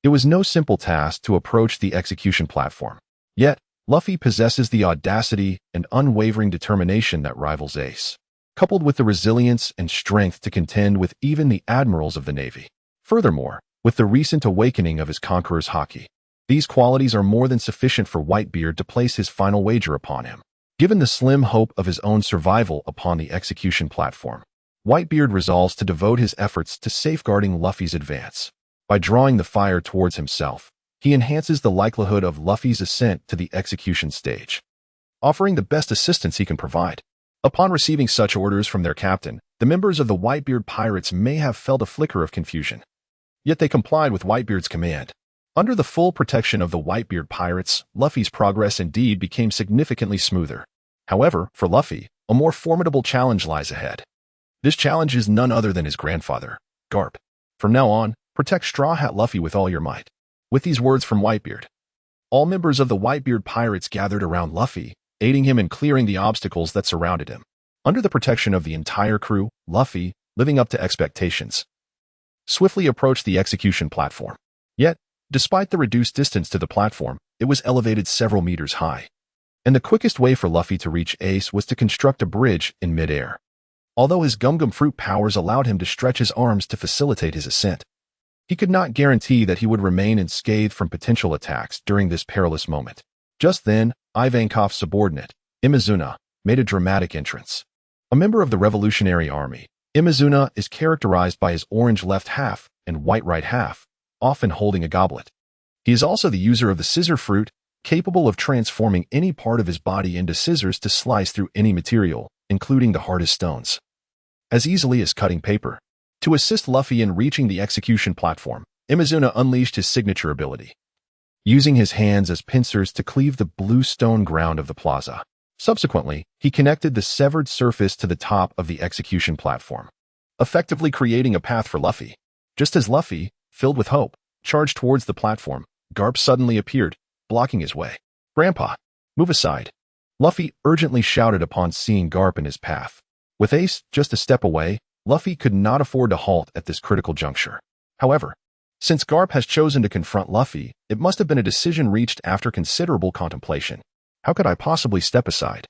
it was no simple task to approach the execution platform. Yet, Luffy possesses the audacity and unwavering determination that rivals Ace, coupled with the resilience and strength to contend with even the admirals of the Navy. Furthermore, with the recent awakening of his conqueror's haki, these qualities are more than sufficient for Whitebeard to place his final wager upon him. Given the slim hope of his own survival upon the execution platform, Whitebeard resolves to devote his efforts to safeguarding Luffy's advance. By drawing the fire towards himself, he enhances the likelihood of Luffy's ascent to the execution stage, offering the best assistance he can provide. Upon receiving such orders from their captain, the members of the Whitebeard pirates may have felt a flicker of confusion. Yet they complied with Whitebeard's command. Under the full protection of the Whitebeard pirates, Luffy's progress indeed became significantly smoother. However, for Luffy, a more formidable challenge lies ahead. This challenge is none other than his grandfather, Garp. From now on, protect Straw Hat Luffy with all your might. With these words from Whitebeard, all members of the Whitebeard pirates gathered around Luffy, aiding him in clearing the obstacles that surrounded him. Under the protection of the entire crew, Luffy, living up to expectations, swiftly approached the execution platform. Yet, despite the reduced distance to the platform, it was elevated several meters high. And the quickest way for Luffy to reach Ace was to construct a bridge in midair. Although his gum fruit powers allowed him to stretch his arms to facilitate his ascent, he could not guarantee that he would remain unscathed from potential attacks during this perilous moment. Just then, Ivankov's subordinate, Imizuna, made a dramatic entrance. A member of the Revolutionary Army, Imizuna is characterized by his orange left half and white right half, often holding a goblet. He is also the user of the scissor fruit, capable of transforming any part of his body into scissors to slice through any material, including the hardest stones, as easily as cutting paper. To assist Luffy in reaching the execution platform, Imizuna unleashed his signature ability, using his hands as pincers to cleave the blue stone ground of the plaza. Subsequently, he connected the severed surface to the top of the execution platform, effectively creating a path for Luffy. Just as Luffy, filled with hope, charged towards the platform, Garp suddenly appeared, blocking his way. "Grandpa, move aside," Luffy urgently shouted upon seeing Garp in his path. With Ace just a step away, Luffy could not afford to halt at this critical juncture. However, since Garp has chosen to confront Luffy, it must have been a decision reached after considerable contemplation. How could I possibly step aside?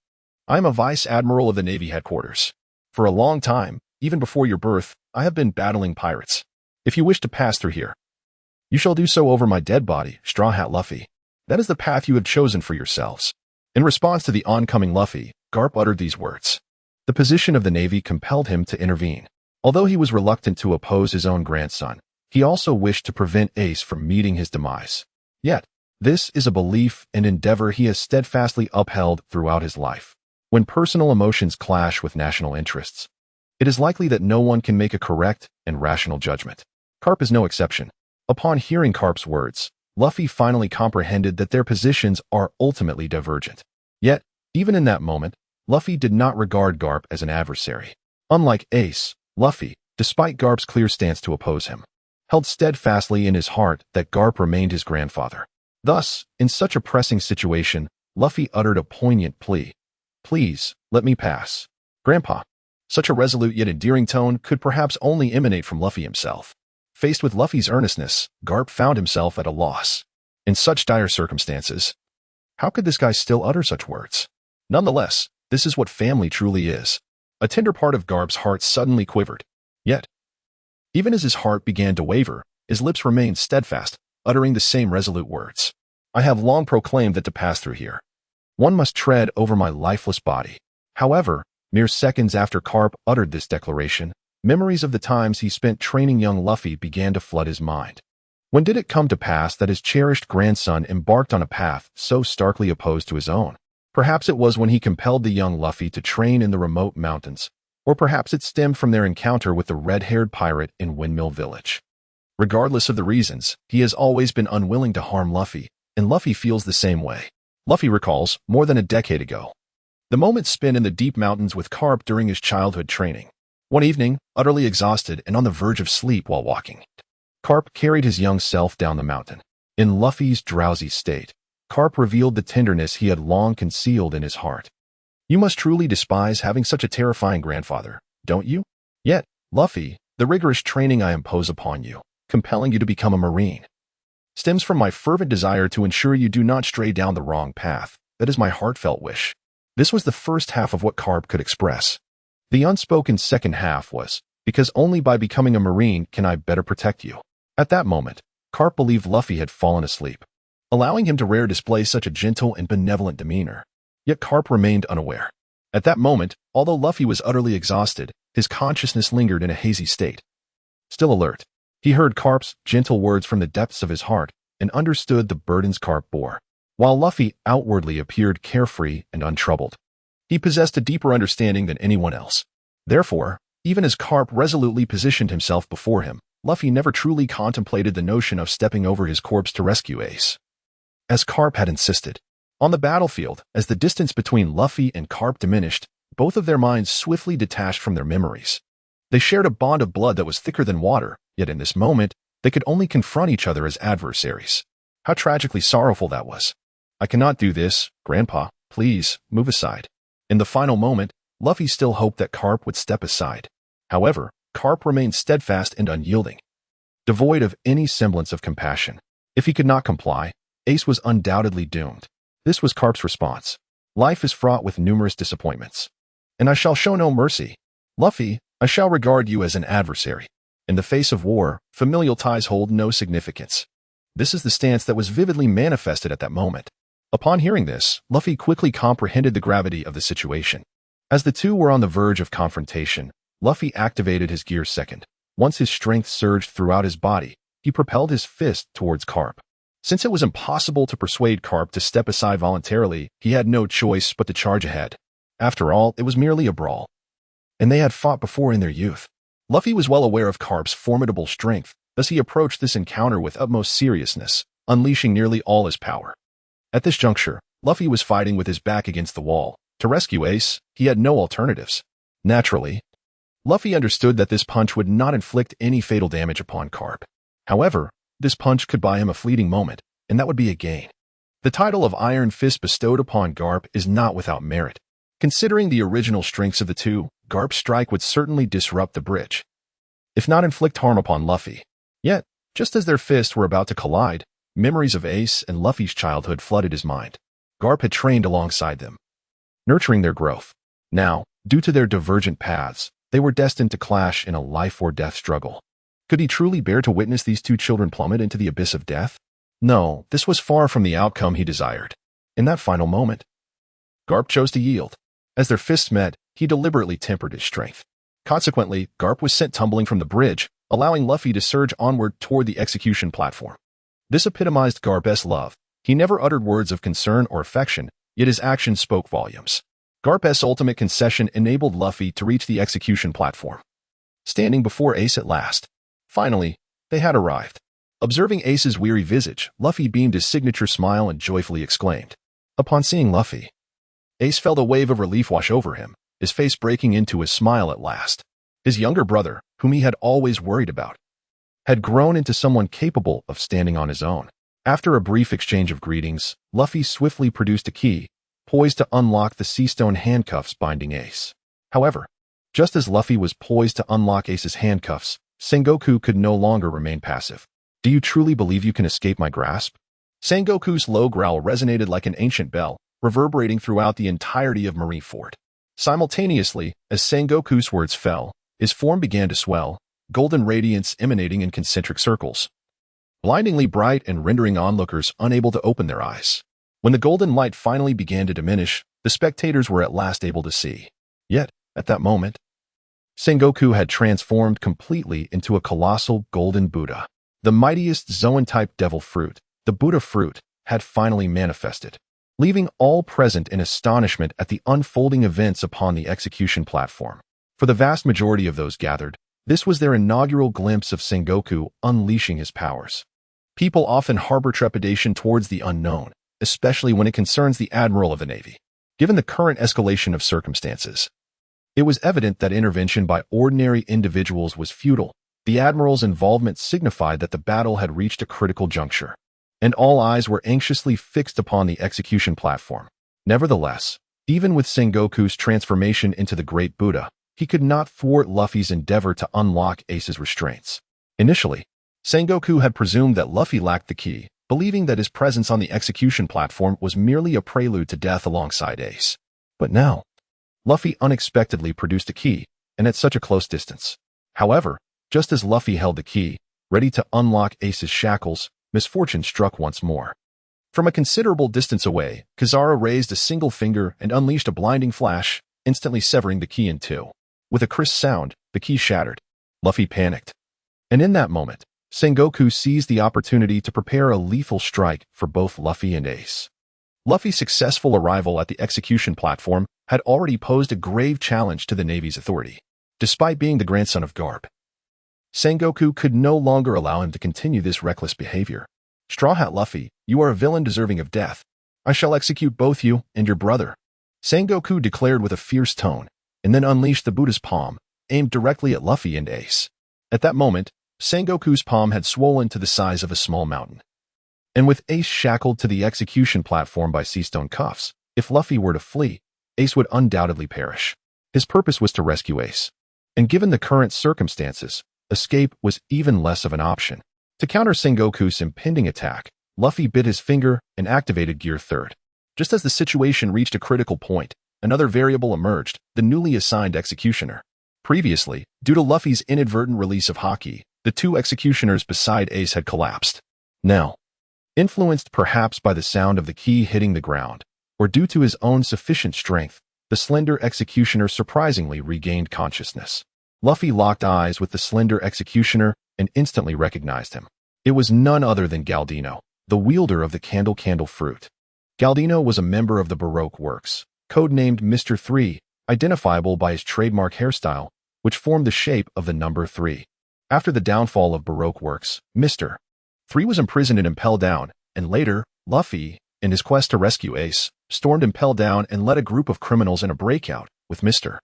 I am a vice admiral of the Navy headquarters. For a long time, even before your birth, I have been battling pirates. If you wish to pass through here, you shall do so over my dead body, Straw Hat Luffy. That is the path you have chosen for yourselves. In response to the oncoming Luffy, Garp uttered these words. The position of the Navy compelled him to intervene. Although he was reluctant to oppose his own grandson, he also wished to prevent Ace from meeting his demise. Yet, this is a belief and endeavor he has steadfastly upheld throughout his life. When personal emotions clash with national interests, it is likely that no one can make a correct and rational judgment. Garp is no exception. Upon hearing Garp's words, Luffy finally comprehended that their positions are ultimately divergent. Yet, even in that moment, Luffy did not regard Garp as an adversary. Unlike Ace, Luffy, despite Garp's clear stance to oppose him, held steadfastly in his heart that Garp remained his grandfather. Thus, in such a pressing situation, Luffy uttered a poignant plea. "Please, let me pass, Grandpa." Such a resolute yet endearing tone could perhaps only emanate from Luffy himself. Faced with Luffy's earnestness, Garp found himself at a loss. In such dire circumstances, how could this guy still utter such words? Nonetheless, this is what family truly is. A tender part of Garp's heart suddenly quivered. Yet, even as his heart began to waver, his lips remained steadfast, uttering the same resolute words. "I have long proclaimed that to pass through here, one must tread over my lifeless body. However, Mere seconds after Garp uttered this declaration, memories of the times he spent training young Luffy began to flood his mind. When did it come to pass that his cherished grandson embarked on a path so starkly opposed to his own? Perhaps it was when he compelled the young Luffy to train in the remote mountains, or perhaps it stemmed from their encounter with the red-haired pirate in Windmill Village. Regardless of the reasons, he has always been unwilling to harm Luffy, and Luffy feels the same way. Luffy recalls, more than a decade ago, the moment spent in the deep mountains with Garp during his childhood training. One evening, utterly exhausted and on the verge of sleep while walking, Garp carried his young self down the mountain. In Luffy's drowsy state, Garp revealed the tenderness he had long concealed in his heart. You must truly despise having such a terrifying grandfather, don't you? Yet, Luffy, the rigorous training I impose upon you, compelling you to become a Marine, stems from my fervent desire to ensure you do not stray down the wrong path. That is my heartfelt wish. This was the first half of what Garp could express. The unspoken second half was, because only by becoming a Marine can I better protect you. At that moment, Garp believed Luffy had fallen asleep, allowing him to rare display such a gentle and benevolent demeanor. Yet Garp remained unaware. At that moment, although Luffy was utterly exhausted, his consciousness lingered in a hazy state. Still alert, he heard Garp's gentle words from the depths of his heart and understood the burdens Garp bore. While Luffy outwardly appeared carefree and untroubled, he possessed a deeper understanding than anyone else. Therefore, even as Garp resolutely positioned himself before him, Luffy never truly contemplated the notion of stepping over his corpse to rescue Ace. As Garp had insisted, on the battlefield, as the distance between Luffy and Garp diminished, both of their minds swiftly detached from their memories. They shared a bond of blood that was thicker than water, yet in this moment, they could only confront each other as adversaries. How tragically sorrowful that was. I cannot do this, Grandpa. Please, move aside. In the final moment, Luffy still hoped that Garp would step aside. However, Garp remained steadfast and unyielding, devoid of any semblance of compassion. If he could not comply, Ace was undoubtedly doomed. This was Garp's response. Life is fraught with numerous disappointments, and I shall show no mercy. Luffy, I shall regard you as an adversary. In the face of war, familial ties hold no significance. This is the stance that was vividly manifested at that moment. Upon hearing this, Luffy quickly comprehended the gravity of the situation. As the two were on the verge of confrontation, Luffy activated his gear second. Once his strength surged throughout his body, he propelled his fist towards Garp. Since it was impossible to persuade Garp to step aside voluntarily, he had no choice but to charge ahead. After all, it was merely a brawl, and they had fought before in their youth. Luffy was well aware of Garp's formidable strength, thus he approached this encounter with utmost seriousness, unleashing nearly all his power. At this juncture, Luffy was fighting with his back against the wall. To rescue Ace, he had no alternatives. Naturally, Luffy understood that this punch would not inflict any fatal damage upon Garp. However, this punch could buy him a fleeting moment, and that would be a gain. The title of Iron Fist bestowed upon Garp is not without merit. Considering the original strengths of the two, Garp's strike would certainly disrupt the bridge, if not inflict harm upon Luffy. Yet, just as their fists were about to collide, memories of Ace and Luffy's childhood flooded his mind. Garp had trained alongside them, nurturing their growth. Now, due to their divergent paths, they were destined to clash in a life-or-death struggle. Could he truly bear to witness these two children plummet into the abyss of death? No, this was far from the outcome he desired. In that final moment, Garp chose to yield. As their fists met, he deliberately tempered his strength. Consequently, Garp was sent tumbling from the bridge, allowing Luffy to surge onward toward the execution platform. This epitomized Garp's love. He never uttered words of concern or affection, yet his actions spoke volumes. Garp's ultimate concession enabled Luffy to reach the execution platform, standing before Ace at last. Finally, they had arrived. Observing Ace's weary visage, Luffy beamed his signature smile and joyfully exclaimed. Upon seeing Luffy, Ace felt a wave of relief wash over him, his face breaking into a smile at last. His younger brother, whom he had always worried about, had grown into someone capable of standing on his own. After a brief exchange of greetings, Luffy swiftly produced a key, poised to unlock the sea-stone handcuffs binding Ace. However, just as Luffy was poised to unlock Ace's handcuffs, Sengoku could no longer remain passive. Do you truly believe you can escape my grasp? Sengoku's low growl resonated like an ancient bell, reverberating throughout the entirety of Marineford. Simultaneously, as Sengoku's words fell, his form began to swell, golden radiance emanating in concentric circles, blindingly bright and rendering onlookers unable to open their eyes. When the golden light finally began to diminish, the spectators were at last able to see. Yet, At that moment, Sengoku had transformed completely into a colossal golden Buddha. The mightiest Zoan-type devil fruit, the Buddha fruit, had finally manifested, leaving all present in astonishment at the unfolding events upon the execution platform. For the vast majority of those gathered, this was their inaugural glimpse of Sengoku unleashing his powers. People often harbor trepidation towards the unknown, especially when it concerns the Admiral of the Navy. Given the current escalation of circumstances, it was evident that intervention by ordinary individuals was futile. The Admiral's involvement signified that the battle had reached a critical juncture, and all eyes were anxiously fixed upon the execution platform. Nevertheless, even with Sengoku's transformation into the Great Buddha, he could not thwart Luffy's endeavor to unlock Ace's restraints. Initially, Sengoku had presumed that Luffy lacked the key, believing that his presence on the execution platform was merely a prelude to death alongside Ace. But now, Luffy unexpectedly produced a key, and at such a close distance. However, just as Luffy held the key, ready to unlock Ace's shackles, misfortune struck once more. From a considerable distance away, Kizaru raised a single finger and unleashed a blinding flash, instantly severing the key in two. With a crisp sound, the key shattered. Luffy panicked. And in that moment, Sengoku seized the opportunity to prepare a lethal strike for both Luffy and Ace. Luffy's successful arrival at the execution platform had already posed a grave challenge to the Navy's authority. Despite being the grandson of Garp, Sengoku could no longer allow him to continue this reckless behavior. Straw Hat Luffy, you are a villain deserving of death. I shall execute both you and your brother, Sengoku declared with a fierce tone, and then unleashed the Buddha's palm, aimed directly at Luffy and Ace. At that moment, Sengoku's palm had swollen to the size of a small mountain. And with Ace shackled to the execution platform by seastone cuffs, if Luffy were to flee, Ace would undoubtedly perish. His purpose was to rescue Ace. And given the current circumstances, escape was even less of an option. To counter Sengoku's impending attack, Luffy bit his finger and activated Gear 3. Just as the situation reached a critical point, another variable emerged, the newly assigned executioner. Previously, due to Luffy's inadvertent release of Haki, the two executioners beside Ace had collapsed. Now, influenced perhaps by the sound of the key hitting the ground, or due to his own sufficient strength, the slender executioner surprisingly regained consciousness. Luffy locked eyes with the slender executioner and instantly recognized him. It was none other than Galdino, the wielder of the candle fruit. Galdino was a member of the Baroque Works, codenamed Mr. 3, identifiable by his trademark hairstyle, which formed the shape of the number 3. After the downfall of Baroque Works, Mr. 3 was imprisoned in Impel Down, and later, Luffy, in his quest to rescue Ace, stormed Impel Down and led a group of criminals in a breakout, with Mr.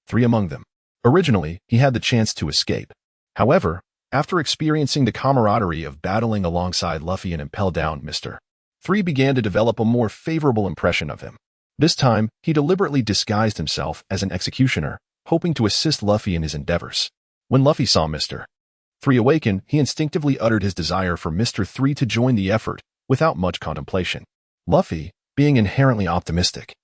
3 among them. Originally, he had the chance to escape. However, after experiencing the camaraderie of battling alongside Luffy and Impel Down, Mr. 3 began to develop a more favorable impression of him. This time, he deliberately disguised himself as an executioner, hoping to assist Luffy in his endeavors. When Luffy saw Mr. 3 awaken, he instinctively uttered his desire for Mr. 3 to join the effort, without much contemplation. Luffy, being inherently optimistic,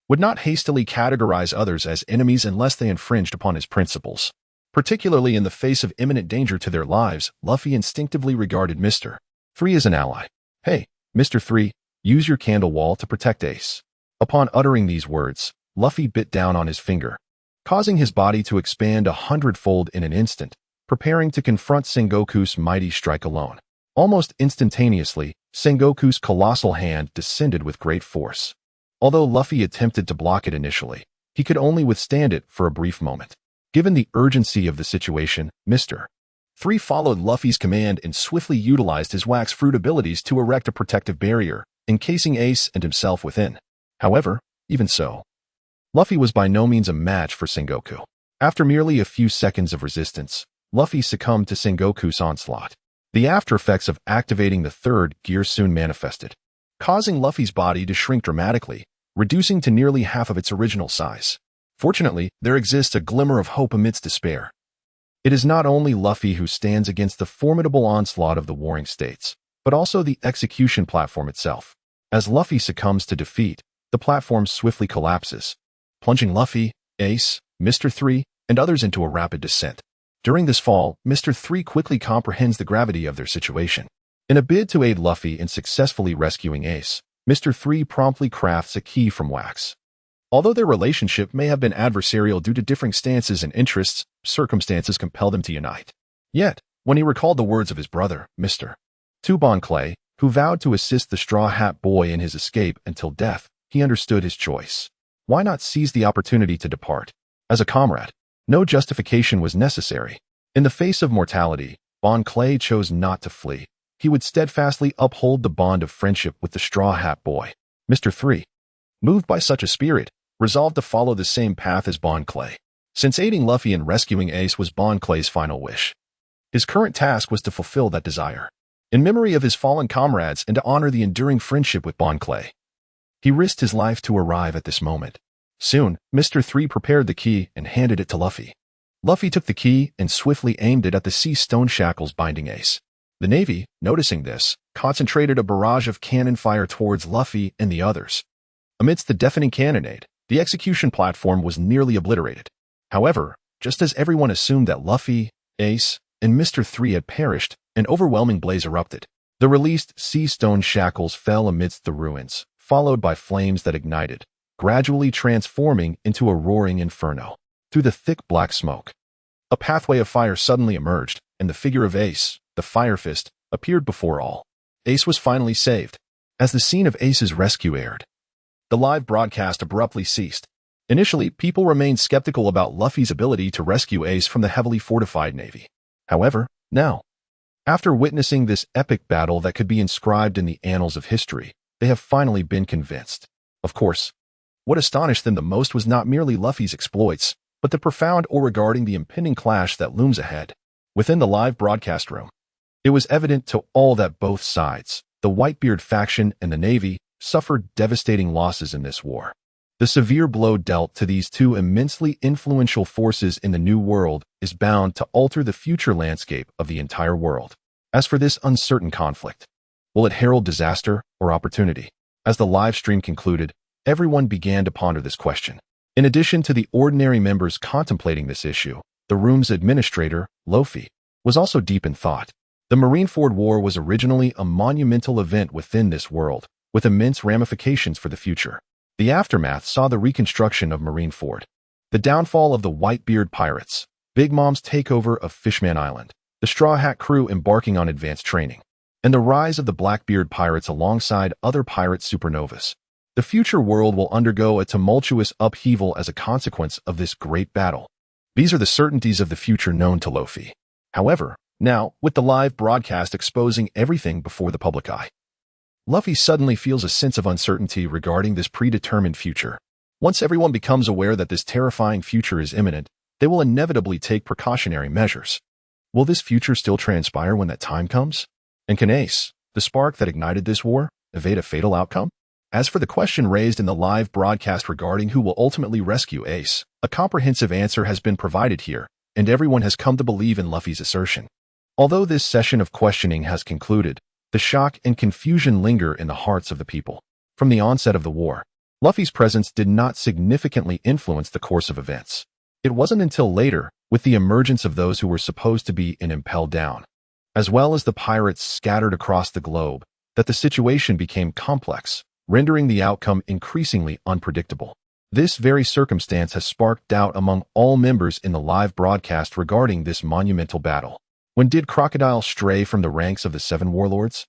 would not hastily categorize others as enemies unless they infringed upon his principles. Particularly in the face of imminent danger to their lives, Luffy instinctively regarded Mr. 3 as an ally. Hey, Mr. 3, use your candle wall to protect Ace. Upon uttering these words, Luffy bit down on his finger, causing his body to expand 100-fold in an instant, preparing to confront Sengoku's mighty strike alone. Almost instantaneously, Sengoku's colossal hand descended with great force. Although Luffy attempted to block it initially, he could only withstand it for a brief moment. Given the urgency of the situation, Mr. 3 followed Luffy's command and swiftly utilized his wax fruit abilities to erect a protective barrier, encasing Ace and himself within. However, even so, Luffy was by no means a match for Sengoku. After merely a few seconds of resistance, Luffy succumbed to Sengoku's onslaught. The after-effects of activating the third gear soon manifested, causing Luffy's body to shrink dramatically, reducing to nearly half of its original size. Fortunately, there exists a glimmer of hope amidst despair. It is not only Luffy who stands against the formidable onslaught of the warring states, but also the execution platform itself. As Luffy succumbs to defeat, the platform swiftly collapses, plunging Luffy, Ace, Mr. 3, and others into a rapid descent. During this fall, Mr. 3 quickly comprehends the gravity of their situation. In a bid to aid Luffy in successfully rescuing Ace, Mr. 3 promptly crafts a key from wax. Although their relationship may have been adversarial due to differing stances and interests, circumstances compelled them to unite. Yet, when he recalled the words of his brother, Mr. Bon Clay, who vowed to assist the Straw Hat Boy in his escape until death, he understood his choice. Why not seize the opportunity to depart? As a comrade, no justification was necessary. In the face of mortality, Bon Clay chose not to flee. He would steadfastly uphold the bond of friendship with the Straw Hat Boy. Mr. 3, moved by such a spirit, resolved to follow the same path as Bon Clay. Since aiding Luffy in rescuing Ace was Bon Clay's final wish, his current task was to fulfill that desire. In memory of his fallen comrades and to honor the enduring friendship with Bon Clay, he risked his life to arrive at this moment. Soon, Mr. 3 prepared the key and handed it to Luffy. Luffy took the key and swiftly aimed it at the sea stone shackles binding Ace. The Navy, noticing this, concentrated a barrage of cannon fire towards Luffy and the others. Amidst the deafening cannonade, the execution platform was nearly obliterated. However, just as everyone assumed that Luffy, Ace, and Mr. 3 had perished, an overwhelming blaze erupted. The released sea stone shackles fell amidst the ruins, followed by flames that ignited, gradually transforming into a roaring inferno. Through the thick black smoke, a pathway of fire suddenly emerged, and the figure of Ace, the Fire Fist, appeared before all. Ace was finally saved. As the scene of Ace's rescue aired, the live broadcast abruptly ceased. Initially, people remained skeptical about Luffy's ability to rescue Ace from the heavily fortified Navy. However, now, after witnessing this epic battle that could be inscribed in the annals of history, they have finally been convinced. Of course, what astonished them the most was not merely Luffy's exploits, but the profound awe regarding the impending clash that looms ahead. Within the live broadcast room, it was evident to all that both sides, the Whitebeard faction and the Navy, suffered devastating losses in this war. The severe blow dealt to these two immensely influential forces in the New World is bound to alter the future landscape of the entire world. As for this uncertain conflict, will it herald disaster or opportunity? As the live stream concluded, everyone began to ponder this question. In addition to the ordinary members contemplating this issue, the room's administrator, Luo Fei, was also deep in thought. The Marineford War was originally a monumental event within this world, with immense ramifications for the future. The aftermath saw the reconstruction of Marineford, the downfall of the Whitebeard pirates, Big Mom's takeover of Fishman Island, the Straw Hat crew embarking on advanced training, and the rise of the Blackbeard pirates alongside other pirate supernovas. The future world will undergo a tumultuous upheaval as a consequence of this great battle. These are the certainties of the future known to Luo Fei. However, now, with the live broadcast exposing everything before the public eye, Luffy suddenly feels a sense of uncertainty regarding this predetermined future. Once everyone becomes aware that this terrifying future is imminent, they will inevitably take precautionary measures. Will this future still transpire when that time comes? And can Ace, the spark that ignited this war, evade a fatal outcome? As for the question raised in the live broadcast regarding who will ultimately rescue Ace, a comprehensive answer has been provided here, and everyone has come to believe in Luffy's assertion. Although this session of questioning has concluded, the shock and confusion linger in the hearts of the people. From the onset of the war, Luffy's presence did not significantly influence the course of events. It wasn't until later, with the emergence of those who were supposed to be in Impel Down, as well as the pirates scattered across the globe, that the situation became complex, rendering the outcome increasingly unpredictable. This very circumstance has sparked doubt among all members in the live broadcast regarding this monumental battle. When did Crocodile stray from the ranks of the Seven Warlords?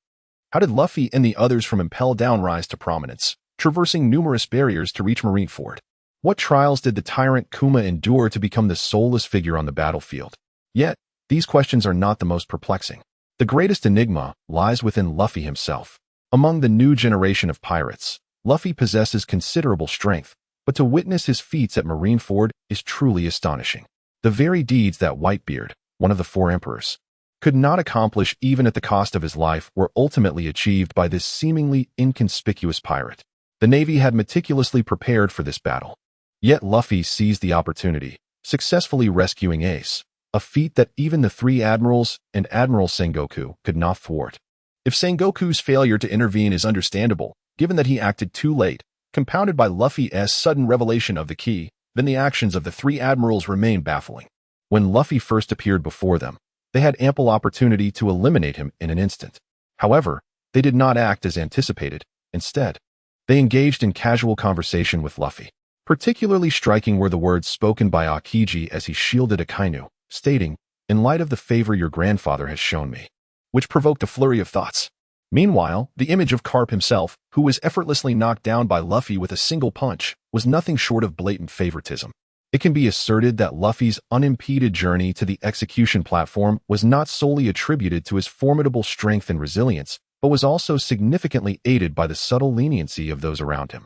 How did Luffy and the others from Impel Down rise to prominence, traversing numerous barriers to reach Marineford? What trials did the tyrant Kuma endure to become the soulless figure on the battlefield? Yet, these questions are not the most perplexing. The greatest enigma lies within Luffy himself. Among the new generation of pirates, Luffy possesses considerable strength, but to witness his feats at Marineford is truly astonishing. The very deeds that Whitebeard, one of the four emperors, could not accomplish even at the cost of his life were ultimately achieved by this seemingly inconspicuous pirate. The Navy had meticulously prepared for this battle. Yet Luffy seized the opportunity, successfully rescuing Ace, a feat that even the three admirals and Admiral Sengoku could not thwart. If Sengoku's failure to intervene is understandable, given that he acted too late, compounded by Luffy's sudden revelation of the key, then the actions of the three admirals remain baffling. When Luffy first appeared before them, they had ample opportunity to eliminate him in an instant. However, they did not act as anticipated. Instead, they engaged in casual conversation with Luffy. Particularly striking were the words spoken by Akiji as he shielded Akainu, stating, "In light of the favor your grandfather has shown me," which provoked a flurry of thoughts. Meanwhile, the image of Garp himself, who was effortlessly knocked down by Luffy with a single punch, was nothing short of blatant favoritism. It can be asserted that Luffy's unimpeded journey to the execution platform was not solely attributed to his formidable strength and resilience, but was also significantly aided by the subtle leniency of those around him.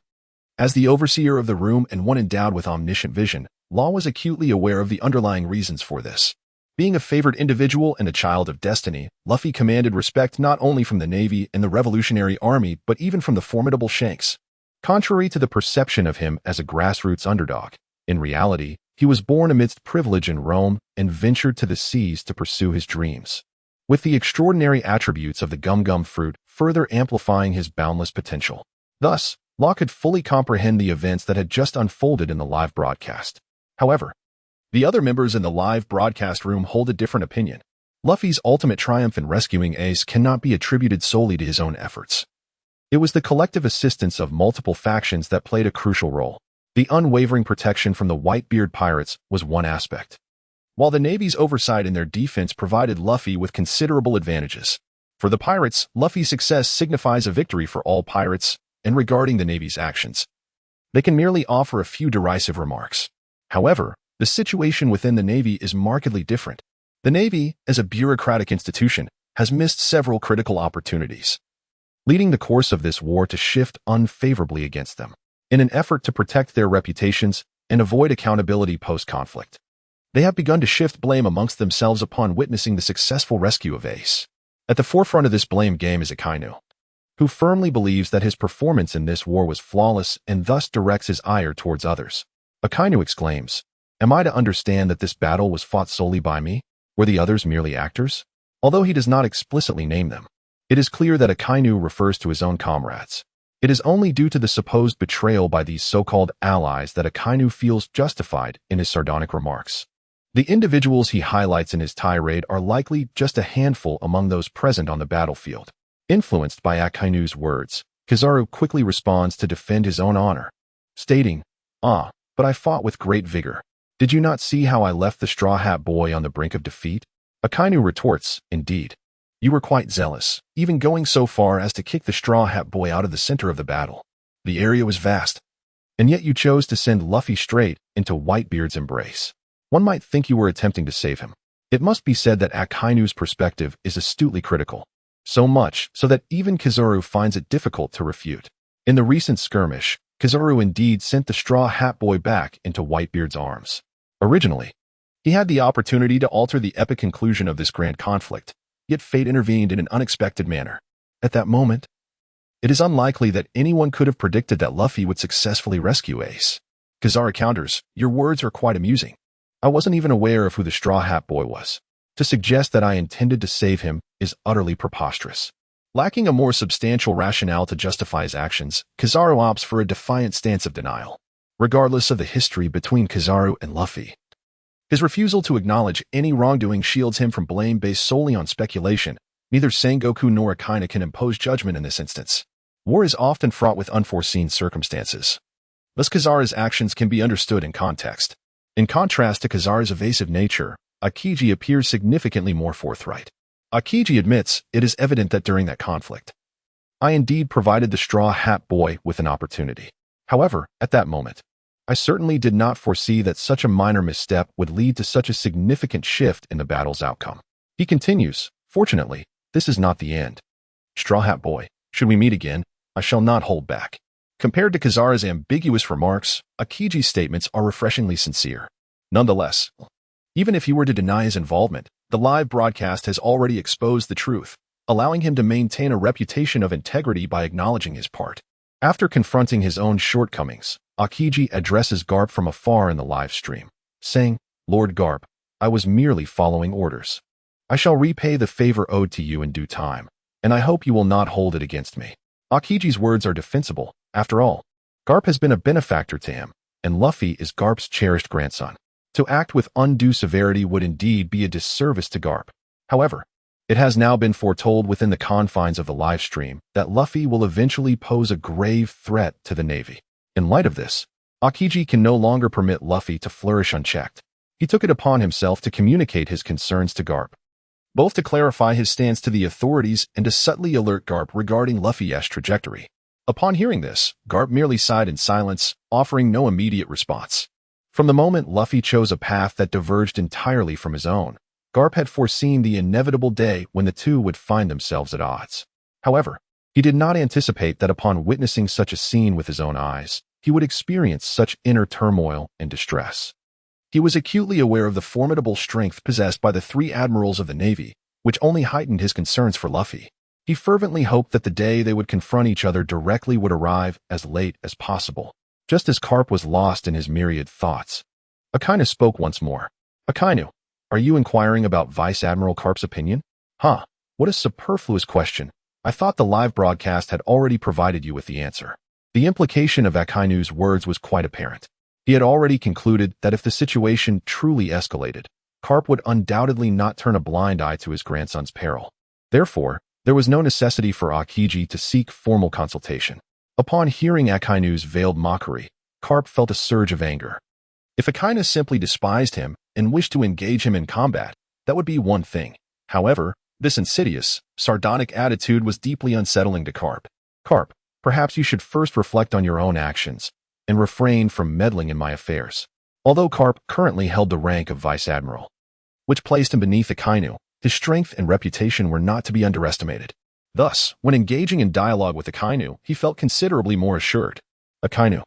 As the overseer of the room and one endowed with omniscient vision, Law was acutely aware of the underlying reasons for this. Being a favored individual and a child of destiny, Luffy commanded respect not only from the Navy and the Revolutionary Army but even from the formidable Shanks. Contrary to the perception of him as a grassroots underdog, in reality, he was born amidst privilege in Rome and ventured to the seas to pursue his dreams, with the extraordinary attributes of the gum-gum fruit further amplifying his boundless potential. Thus, Law could fully comprehend the events that had just unfolded in the live broadcast. However, the other members in the live broadcast room hold a different opinion. Luffy's ultimate triumph in rescuing Ace cannot be attributed solely to his own efforts. It was the collective assistance of multiple factions that played a crucial role. The unwavering protection from the Whitebeard pirates was one aspect, while the Navy's oversight in their defense provided Luffy with considerable advantages. For the pirates, Luffy's success signifies a victory for all pirates, and regarding the Navy's actions, they can merely offer a few derisive remarks. However, the situation within the Navy is markedly different. The Navy, as a bureaucratic institution, has missed several critical opportunities, leading the course of this war to shift unfavorably against them. In an effort to protect their reputations and avoid accountability post-conflict, they have begun to shift blame amongst themselves upon witnessing the successful rescue of Ace. At the forefront of this blame game is Akainu, who firmly believes that his performance in this war was flawless and thus directs his ire towards others. Akainu exclaims, "Am I to understand that this battle was fought solely by me? Were the others merely actors?" Although he does not explicitly name them, it is clear that Akainu refers to his own comrades. It is only due to the supposed betrayal by these so-called allies that Akainu feels justified in his sardonic remarks. The individuals he highlights in his tirade are likely just a handful among those present on the battlefield. Influenced by Akainu's words, Kizaru quickly responds to defend his own honor, stating, "Ah, but I fought with great vigor. Did you not see how I left the Straw Hat Boy on the brink of defeat?" Akainu retorts, "Indeed. You were quite zealous, even going so far as to kick the Straw Hat Boy out of the center of the battle. The area was vast, and yet you chose to send Luffy straight into Whitebeard's embrace. One might think you were attempting to save him." It must be said that Akainu's perspective is astutely critical, so much so that even Kizaru finds it difficult to refute. In the recent skirmish, Kizaru indeed sent the Straw Hat Boy back into Whitebeard's arms. Originally, he had the opportunity to alter the epic conclusion of this grand conflict, yet fate intervened in an unexpected manner. At that moment, it is unlikely that anyone could have predicted that Luffy would successfully rescue Ace. Kizaru counters, "Your words are quite amusing. I wasn't even aware of who the Straw Hat Boy was. To suggest that I intended to save him is utterly preposterous." Lacking a more substantial rationale to justify his actions, Kizaru opts for a defiant stance of denial, regardless of the history between Kizaru and Luffy. His refusal to acknowledge any wrongdoing shields him from blame based solely on speculation. Neither Sengoku nor Akainu can impose judgment in this instance. War is often fraught with unforeseen circumstances. Thus Kizaru's actions can be understood in context. In contrast to Kizaru's evasive nature, Akiji appears significantly more forthright. Akiji admits, "It is evident that during that conflict, I indeed provided the Straw Hat Boy with an opportunity. However, at that moment, I certainly did not foresee that such a minor misstep would lead to such a significant shift in the battle's outcome." He continues, "Fortunately, this is not the end. Straw Hat Boy, should we meet again, I shall not hold back." Compared to Kizaru's ambiguous remarks, Akiji's statements are refreshingly sincere. Nonetheless, even if he were to deny his involvement, the live broadcast has already exposed the truth, allowing him to maintain a reputation of integrity by acknowledging his part. After confronting his own shortcomings, Akiji addresses Garp from afar in the live stream, saying, "Lord Garp, I was merely following orders. I shall repay the favor owed to you in due time, and I hope you will not hold it against me." Akiji's words are defensible. After all, Garp has been a benefactor to him, and Luffy is Garp's cherished grandson. To act with undue severity would indeed be a disservice to Garp. However, it has now been foretold within the confines of the live stream that Luffy will eventually pose a grave threat to the Navy. In light of this, Akiji can no longer permit Luffy to flourish unchecked. He took it upon himself to communicate his concerns to Garp, both to clarify his stance to the authorities and to subtly alert Garp regarding Luffy's trajectory. Upon hearing this, Garp merely sighed in silence, offering no immediate response. From the moment Luffy chose a path that diverged entirely from his own, Garp had foreseen the inevitable day when the two would find themselves at odds. However, he did not anticipate that upon witnessing such a scene with his own eyes, he would experience such inner turmoil and distress. He was acutely aware of the formidable strength possessed by the three admirals of the Navy, which only heightened his concerns for Luffy. He fervently hoped that the day they would confront each other directly would arrive as late as possible. Just as Garp was lost in his myriad thoughts, Akainu spoke once more. "Akainu, are you inquiring about Vice Admiral Garp's opinion?" "Huh, what a superfluous question. I thought the live broadcast had already provided you with the answer." The implication of Akainu's words was quite apparent. He had already concluded that if the situation truly escalated, Garp would undoubtedly not turn a blind eye to his grandson's peril. Therefore, there was no necessity for Akiji to seek formal consultation. Upon hearing Akainu's veiled mockery, Garp felt a surge of anger. If Akainu simply despised him and wished to engage him in combat, that would be one thing. However, this insidious, sardonic attitude was deeply unsettling to Garp. "Garp, perhaps you should first reflect on your own actions and refrain from meddling in my affairs." Although Garp currently held the rank of Vice Admiral, which placed him beneath Akainu, his strength and reputation were not to be underestimated. Thus, when engaging in dialogue with Akainu, he felt considerably more assured. Akainu,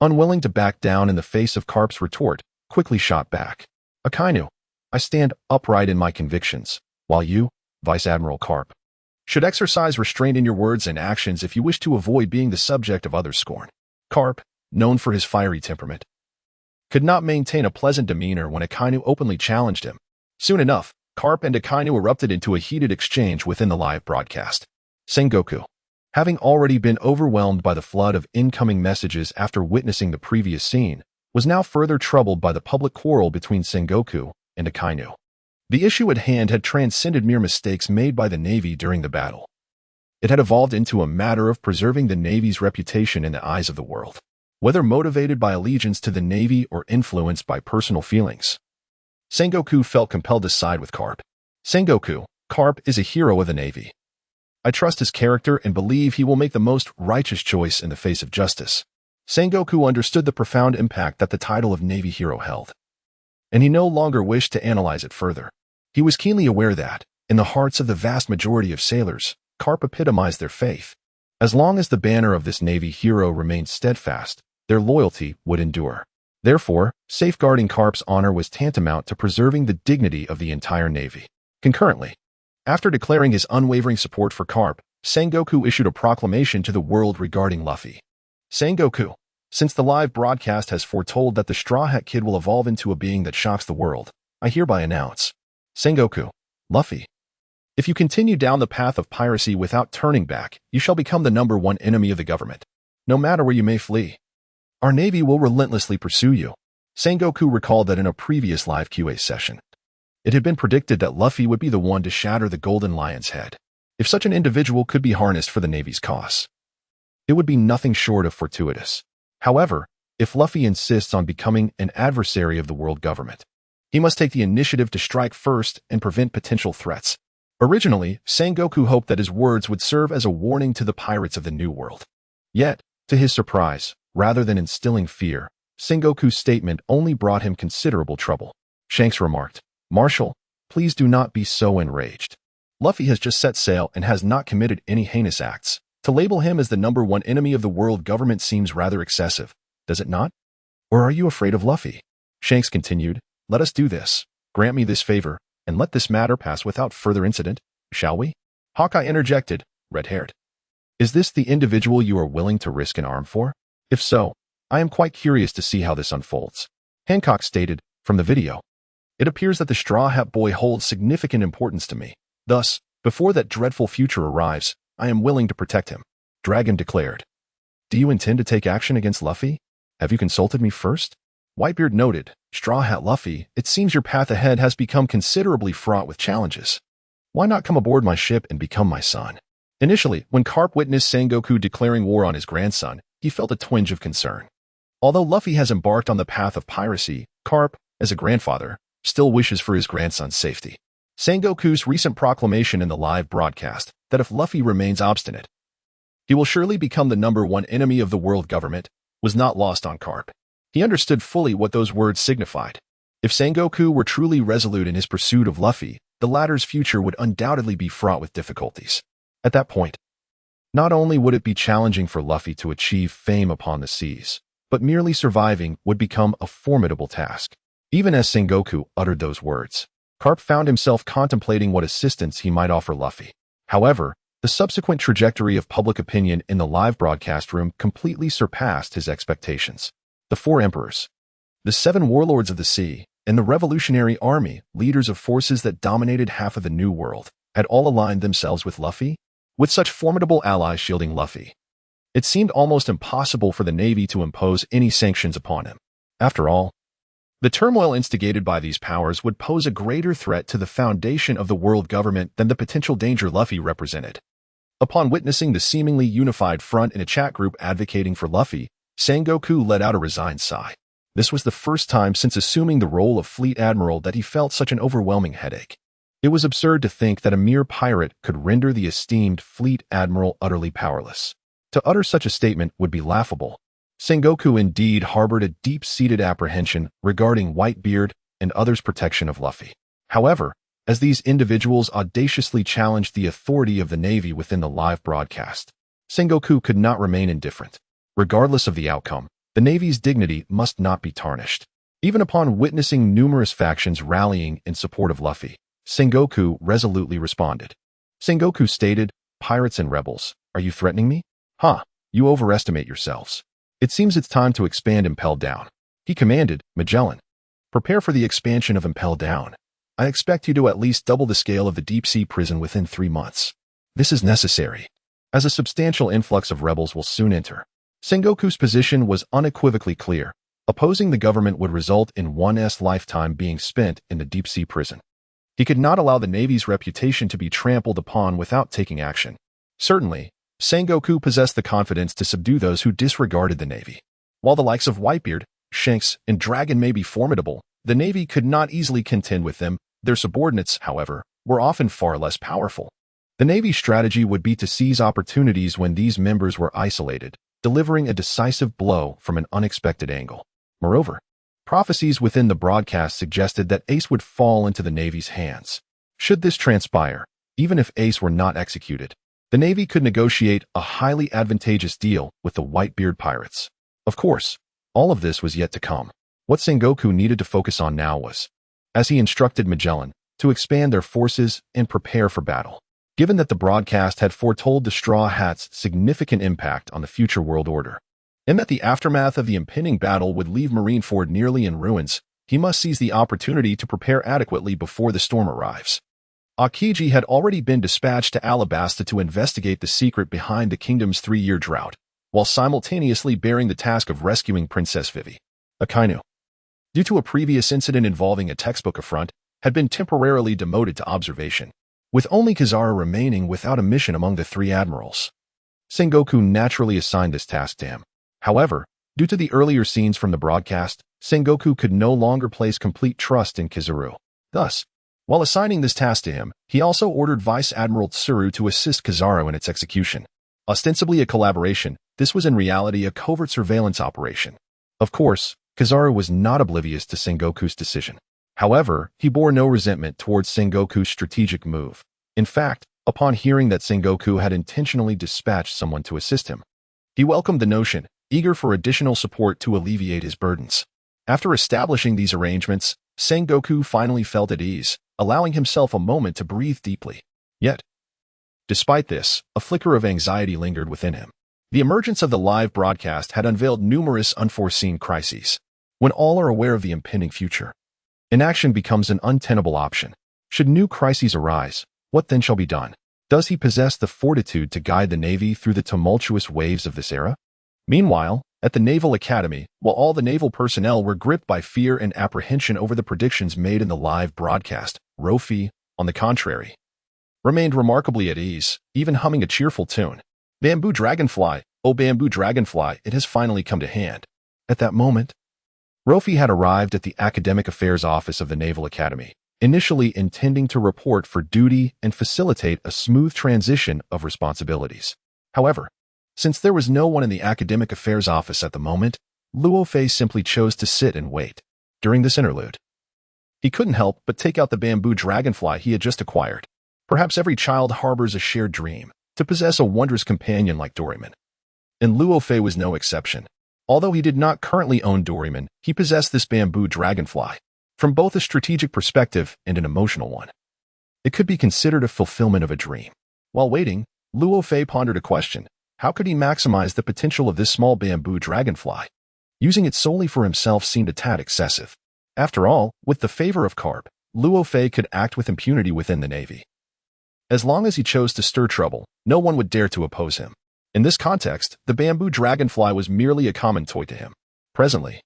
unwilling to back down in the face of Garp's retort, quickly shot back. "Akainu, I stand upright in my convictions, while you, Vice Admiral Garp, should exercise restraint in your words and actions if you wish to avoid being the subject of others' scorn." Garp, known for his fiery temperament, could not maintain a pleasant demeanor when Akainu openly challenged him. Soon enough, Garp and Akainu erupted into a heated exchange within the live broadcast. Sengoku, having already been overwhelmed by the flood of incoming messages after witnessing the previous scene, was now further troubled by the public quarrel between Sengoku and Akainu. The issue at hand had transcended mere mistakes made by the Navy during the battle. It had evolved into a matter of preserving the Navy's reputation in the eyes of the world. Whether motivated by allegiance to the Navy or influenced by personal feelings, Sengoku felt compelled to side with Garp. "Sengoku, Garp is a hero of the Navy. I trust his character and believe he will make the most righteous choice in the face of justice." Sengoku understood the profound impact that the title of Navy hero held, and he no longer wished to analyze it further. He was keenly aware that, in the hearts of the vast majority of sailors, Garp epitomized their faith. As long as the banner of this Navy hero remained steadfast, their loyalty would endure. Therefore, safeguarding Garp's honor was tantamount to preserving the dignity of the entire Navy. Concurrently, after declaring his unwavering support for Garp, Sengoku issued a proclamation to the world regarding Luffy. "Sengoku, since the live broadcast has foretold that the Straw Hat Kid will evolve into a being that shocks the world, I hereby announce, Sengoku, Luffy, if you continue down the path of piracy without turning back, you shall become the #1 enemy of the government. No matter where you may flee, our Navy will relentlessly pursue you." Sengoku recalled that in a previous live QA session, it had been predicted that Luffy would be the one to shatter the Golden Lion's head. If such an individual could be harnessed for the Navy's cause, it would be nothing short of fortuitous. However, if Luffy insists on becoming an adversary of the world government, he must take the initiative to strike first and prevent potential threats. Originally, Sengoku hoped that his words would serve as a warning to the pirates of the New World. Yet, to his surprise, rather than instilling fear, Sengoku's statement only brought him considerable trouble. Shanks remarked, "Marshal, please do not be so enraged. Luffy has just set sail and has not committed any heinous acts. To label him as the #1 enemy of the world government seems rather excessive, does it not? Or are you afraid of Luffy?" Shanks continued, "Let us do this. Grant me this favor, and let this matter pass without further incident, shall we?" Hawkeye interjected, red-haired. "Is this the individual you are willing to risk an arm for? If so, I am quite curious to see how this unfolds." Hancock stated, "From the video, it appears that the Straw Hat Boy holds significant importance to me. Thus, before that dreadful future arrives, I am willing to protect him." Dragon declared, "Do you intend to take action against Luffy? Have you consulted me first?" Whitebeard noted, "Straw Hat Luffy, it seems your path ahead has become considerably fraught with challenges. Why not come aboard my ship and become my son?" Initially, when Garp witnessed Sengoku declaring war on his grandson, he felt a twinge of concern. Although Luffy has embarked on the path of piracy, Garp, as a grandfather, still wishes for his grandson's safety. Sengoku's recent proclamation in the live broadcast that if Luffy remains obstinate, he will surely become the #1 enemy of the world government was not lost on Garp. He understood fully what those words signified. If Sengoku were truly resolute in his pursuit of Luffy, the latter's future would undoubtedly be fraught with difficulties. At that point, not only would it be challenging for Luffy to achieve fame upon the seas, but merely surviving would become a formidable task. Even as Sengoku uttered those words, Garp found himself contemplating what assistance he might offer Luffy. However, the subsequent trajectory of public opinion in the live broadcast room completely surpassed his expectations. The 4 emperors, the 7 warlords of the sea, and the Revolutionary Army, leaders of forces that dominated half of the New World, had all aligned themselves with Luffy. With such formidable allies shielding Luffy, it seemed almost impossible for the Navy to impose any sanctions upon him. After all, the turmoil instigated by these powers would pose a greater threat to the foundation of the world government than the potential danger Luffy represented. Upon witnessing the seemingly unified front in a chat group advocating for Luffy, Sengoku let out a resigned sigh. This was the first time since assuming the role of Fleet Admiral that he felt such an overwhelming headache. It was absurd to think that a mere pirate could render the esteemed Fleet Admiral utterly powerless. To utter such a statement would be laughable. Sengoku indeed harbored a deep-seated apprehension regarding Whitebeard and others' protection of Luffy. However, as these individuals audaciously challenged the authority of the Navy within the live broadcast, Sengoku could not remain indifferent. Regardless of the outcome, the Navy's dignity must not be tarnished. Even upon witnessing numerous factions rallying in support of Luffy, Sengoku resolutely responded. Sengoku stated, "Pirates and rebels, are you threatening me? You overestimate yourselves. It seems it's time to expand Impel Down." He commanded, "Magellan, prepare for the expansion of Impel Down. I expect you to at least double the scale of the deep-sea prison within 3 months. This is necessary, as a substantial influx of rebels will soon enter." Sengoku's position was unequivocally clear. Opposing the government would result in one's lifetime being spent in the deep-sea prison. He could not allow the Navy's reputation to be trampled upon without taking action. Certainly, Sengoku possessed the confidence to subdue those who disregarded the Navy. While the likes of Whitebeard, Shanks, and Dragon may be formidable, the Navy could not easily contend with them. Their subordinates, however, were often far less powerful. The Navy's strategy would be to seize opportunities when these members were isolated, delivering a decisive blow from an unexpected angle. Moreover, prophecies within the broadcast suggested that Ace would fall into the Navy's hands. Should this transpire, even if Ace were not executed, the Navy could negotiate a highly advantageous deal with the Whitebeard pirates. Of course, all of this was yet to come. What Sengoku needed to focus on now was, as he instructed Magellan, to expand their forces and prepare for battle. Given that the broadcast had foretold the Straw Hats' significant impact on the future world order, and that the aftermath of the impending battle would leave Marineford nearly in ruins, he must seize the opportunity to prepare adequately before the storm arrives. Akinu had already been dispatched to Alabasta to investigate the secret behind the kingdom's 3-year drought, while simultaneously bearing the task of rescuing Princess Vivi. Akainu, due to a previous incident involving a textbook affront, had been temporarily demoted to observation, with only Kizaru remaining without a mission among the 3 admirals. Sengoku naturally assigned this task to him. However, due to the earlier scenes from the broadcast, Sengoku could no longer place complete trust in Kizaru. Thus, while assigning this task to him, he also ordered Vice Admiral Tsuru to assist Kizaru in its execution. Ostensibly a collaboration, this was in reality a covert surveillance operation. Of course, Kizaru was not oblivious to Sengoku's decision. However, he bore no resentment towards Sengoku's strategic move. In fact, upon hearing that Sengoku had intentionally dispatched someone to assist him, he welcomed the notion, eager for additional support to alleviate his burdens. After establishing these arrangements, Sengoku finally felt at ease, allowing himself a moment to breathe deeply. Yet, despite this, a flicker of anxiety lingered within him. The emergence of the live broadcast had unveiled numerous unforeseen crises. When all are aware of the impending future, inaction becomes an untenable option. Should new crises arise, what then shall be done? Does he possess the fortitude to guide the Navy through the tumultuous waves of this era? Meanwhile, at the Naval Academy, while all the naval personnel were gripped by fear and apprehension over the predictions made in the live broadcast, Luo Fei, on the contrary, remained remarkably at ease, even humming a cheerful tune. "Bamboo Dragonfly, oh bamboo dragonfly, it has finally come to hand." At that moment, Luffy had arrived at the Academic Affairs Office of the Naval Academy, initially intending to report for duty and facilitate a smooth transition of responsibilities. However, since there was no one in the Academic Affairs Office at the moment, Luo Fei simply chose to sit and wait. During this interlude, he couldn't help but take out the bamboo dragonfly he had just acquired. Perhaps every child harbors a shared dream, to possess a wondrous companion like Doraemon. And Luo Fei was no exception. Although he did not currently own Doraemon, he possessed this bamboo dragonfly, from both a strategic perspective and an emotional one. It could be considered a fulfillment of a dream. While waiting, Luo Fei pondered a question. How could he maximize the potential of this small bamboo dragonfly? Using it solely for himself seemed a tad excessive. After all, with the favor of Garp, Luo Fei could act with impunity within the Navy. As long as he chose to stir trouble, no one would dare to oppose him. In this context, the bamboo dragonfly was merely a common toy to him. Presently,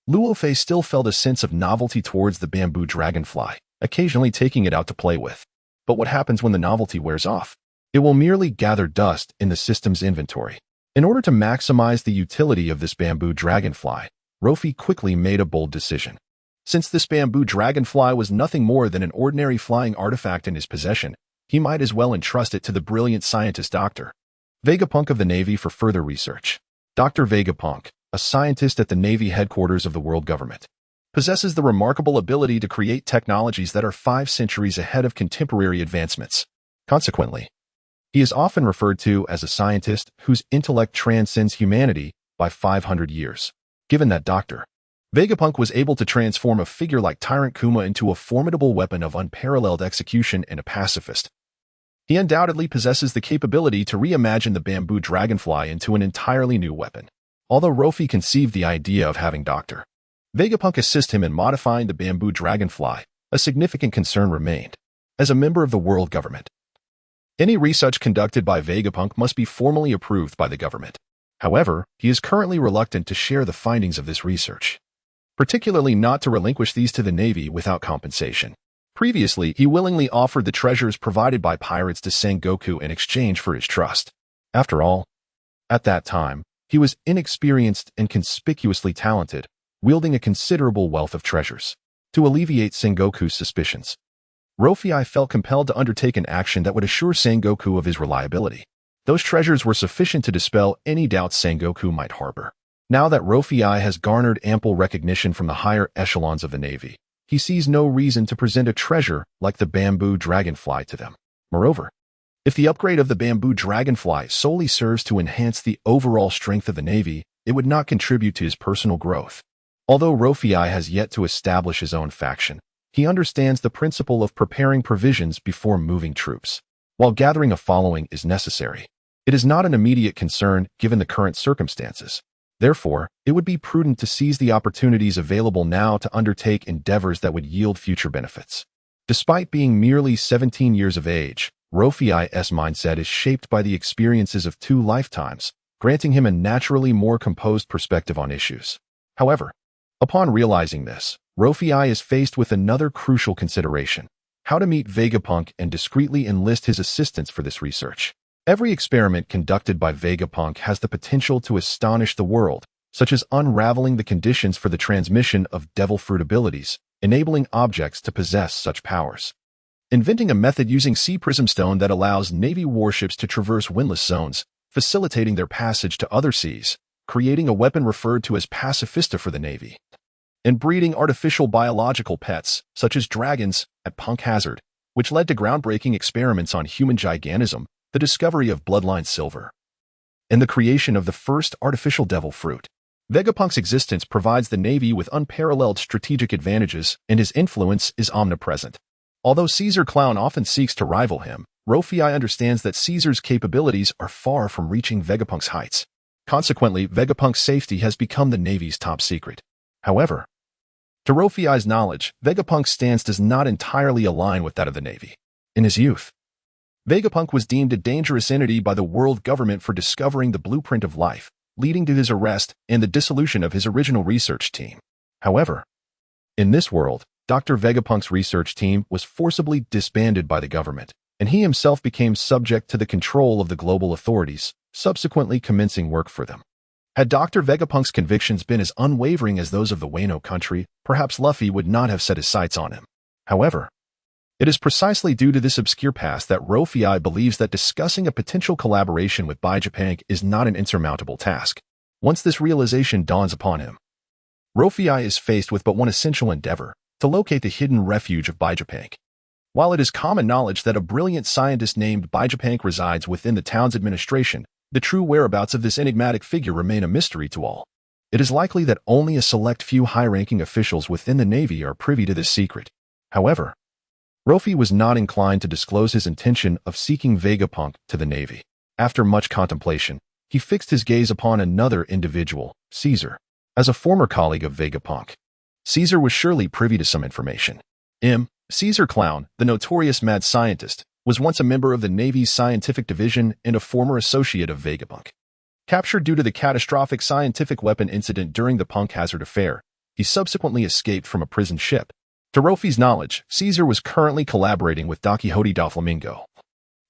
Luo Fei still felt a sense of novelty towards the bamboo dragonfly, occasionally taking it out to play with. But what happens when the novelty wears off? It will merely gather dust in the system's inventory. In order to maximize the utility of this bamboo dragonfly, Luffy quickly made a bold decision. Since this bamboo dragonfly was nothing more than an ordinary flying artifact in his possession, he might as well entrust it to the brilliant scientist Dr. Vegapunk of the Navy for further research. Dr. Vegapunk, a scientist at the Navy headquarters of the world government, possesses the remarkable ability to create technologies that are 5 centuries ahead of contemporary advancements. Consequently, he is often referred to as a scientist whose intellect transcends humanity by 500 years. Given that Dr. Vegapunk was able to transform a figure like Tyrant Kuma into a formidable weapon of unparalleled execution and a pacifist, he undoubtedly possesses the capability to reimagine the bamboo dragonfly into an entirely new weapon. Although Luffy conceived the idea of having Dr. Vegapunk assist him in modifying the bamboo dragonfly, a significant concern remained. As a member of the world government, any research conducted by Vegapunk must be formally approved by the government. However, he is currently reluctant to share the findings of this research, particularly not to relinquish these to the Navy without compensation. Previously, he willingly offered the treasures provided by pirates to Sengoku in exchange for his trust. After all, at that time, he was inexperienced and conspicuously talented, wielding a considerable wealth of treasures. To alleviate Sengoku's suspicions, Luffy felt compelled to undertake an action that would assure Sengoku of his reliability. Those treasures were sufficient to dispel any doubts Sengoku might harbor. Now that Luffy has garnered ample recognition from the higher echelons of the Navy, he sees no reason to present a treasure like the bamboo dragonfly to them. Moreover, if the upgrade of the bamboo dragonfly solely serves to enhance the overall strength of the Navy, it would not contribute to his personal growth. Although Luffy has yet to establish his own faction, he understands the principle of preparing provisions before moving troops. While gathering a following is necessary, it is not an immediate concern given the current circumstances. Therefore, it would be prudent to seize the opportunities available now to undertake endeavors that would yield future benefits. Despite being merely 17 years of age, Luffy's mindset is shaped by the experiences of 2 lifetimes, granting him a naturally more composed perspective on issues. However, upon realizing this, Luffy is faced with another crucial consideration: how to meet Vegapunk and discreetly enlist his assistance for this research. Every experiment conducted by Vegapunk has the potential to astonish the world, such as unraveling the conditions for the transmission of devil fruit abilities, enabling objects to possess such powers. Inventing a method using sea prism stone that allows Navy warships to traverse windless zones, facilitating their passage to other seas, creating a weapon referred to as pacifista for the Navy, and breeding artificial biological pets, such as dragons, at Punk Hazard, which led to groundbreaking experiments on human gigantism, the discovery of bloodline silver, and the creation of the first artificial devil fruit. Vegapunk's existence provides the Navy with unparalleled strategic advantages, and his influence is omnipresent. Although Caesar Clown often seeks to rival him, Luffy understands that Caesar's capabilities are far from reaching Vegapunk's heights. Consequently, Vegapunk's safety has become the Navy's top secret. However, to Luffy's knowledge, Vegapunk's stance does not entirely align with that of the Navy. In his youth, Vegapunk was deemed a dangerous entity by the world government for discovering the blueprint of life, leading to his arrest and the dissolution of his original research team. However, in this world, Dr. Vegapunk's research team was forcibly disbanded by the government, and he himself became subject to the control of the global authorities, subsequently commencing work for them. Had Dr. Vegapunk's convictions been as unwavering as those of the Wano country, perhaps Luffy would not have set his sights on him. However, it is precisely due to this obscure past that Luo Fei believes that discussing a potential collaboration with Vegapunk is not an insurmountable task. Once this realization dawns upon him, Luo Fei is faced with but one essential endeavor, to locate the hidden refuge of Vegapunk. While it is common knowledge that a brilliant scientist named Vegapunk resides within the town's administration, the true whereabouts of this enigmatic figure remain a mystery to all. It is likely that only a select few high-ranking officials within the Navy are privy to this secret. However, Luo Fei was not inclined to disclose his intention of seeking Vegapunk to the Navy. After much contemplation, he fixed his gaze upon another individual, Caesar. As a former colleague of Vegapunk, Caesar was surely privy to some information. Caesar Clown, the notorious mad scientist, was once a member of the Navy's scientific division and a former associate of Vegapunk. Captured due to the catastrophic scientific weapon incident during the Punk Hazard affair, he subsequently escaped from a prison ship. To Luo Fei's knowledge, Caesar was currently collaborating with Don Quixote da Flamingo,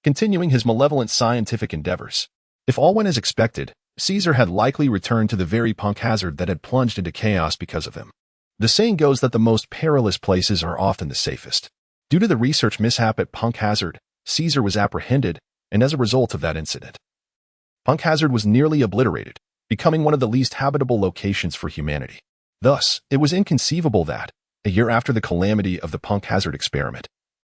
continuing his malevolent scientific endeavors. If all went as expected, Caesar had likely returned to the very Punk Hazard that had plunged into chaos because of him. The saying goes that the most perilous places are often the safest. Due to the research mishap at Punk Hazard, Caesar was apprehended, and as a result of that incident, Punk Hazard was nearly obliterated, becoming one of the least habitable locations for humanity. Thus, it was inconceivable that, a year after the calamity of the Punk Hazard experiment,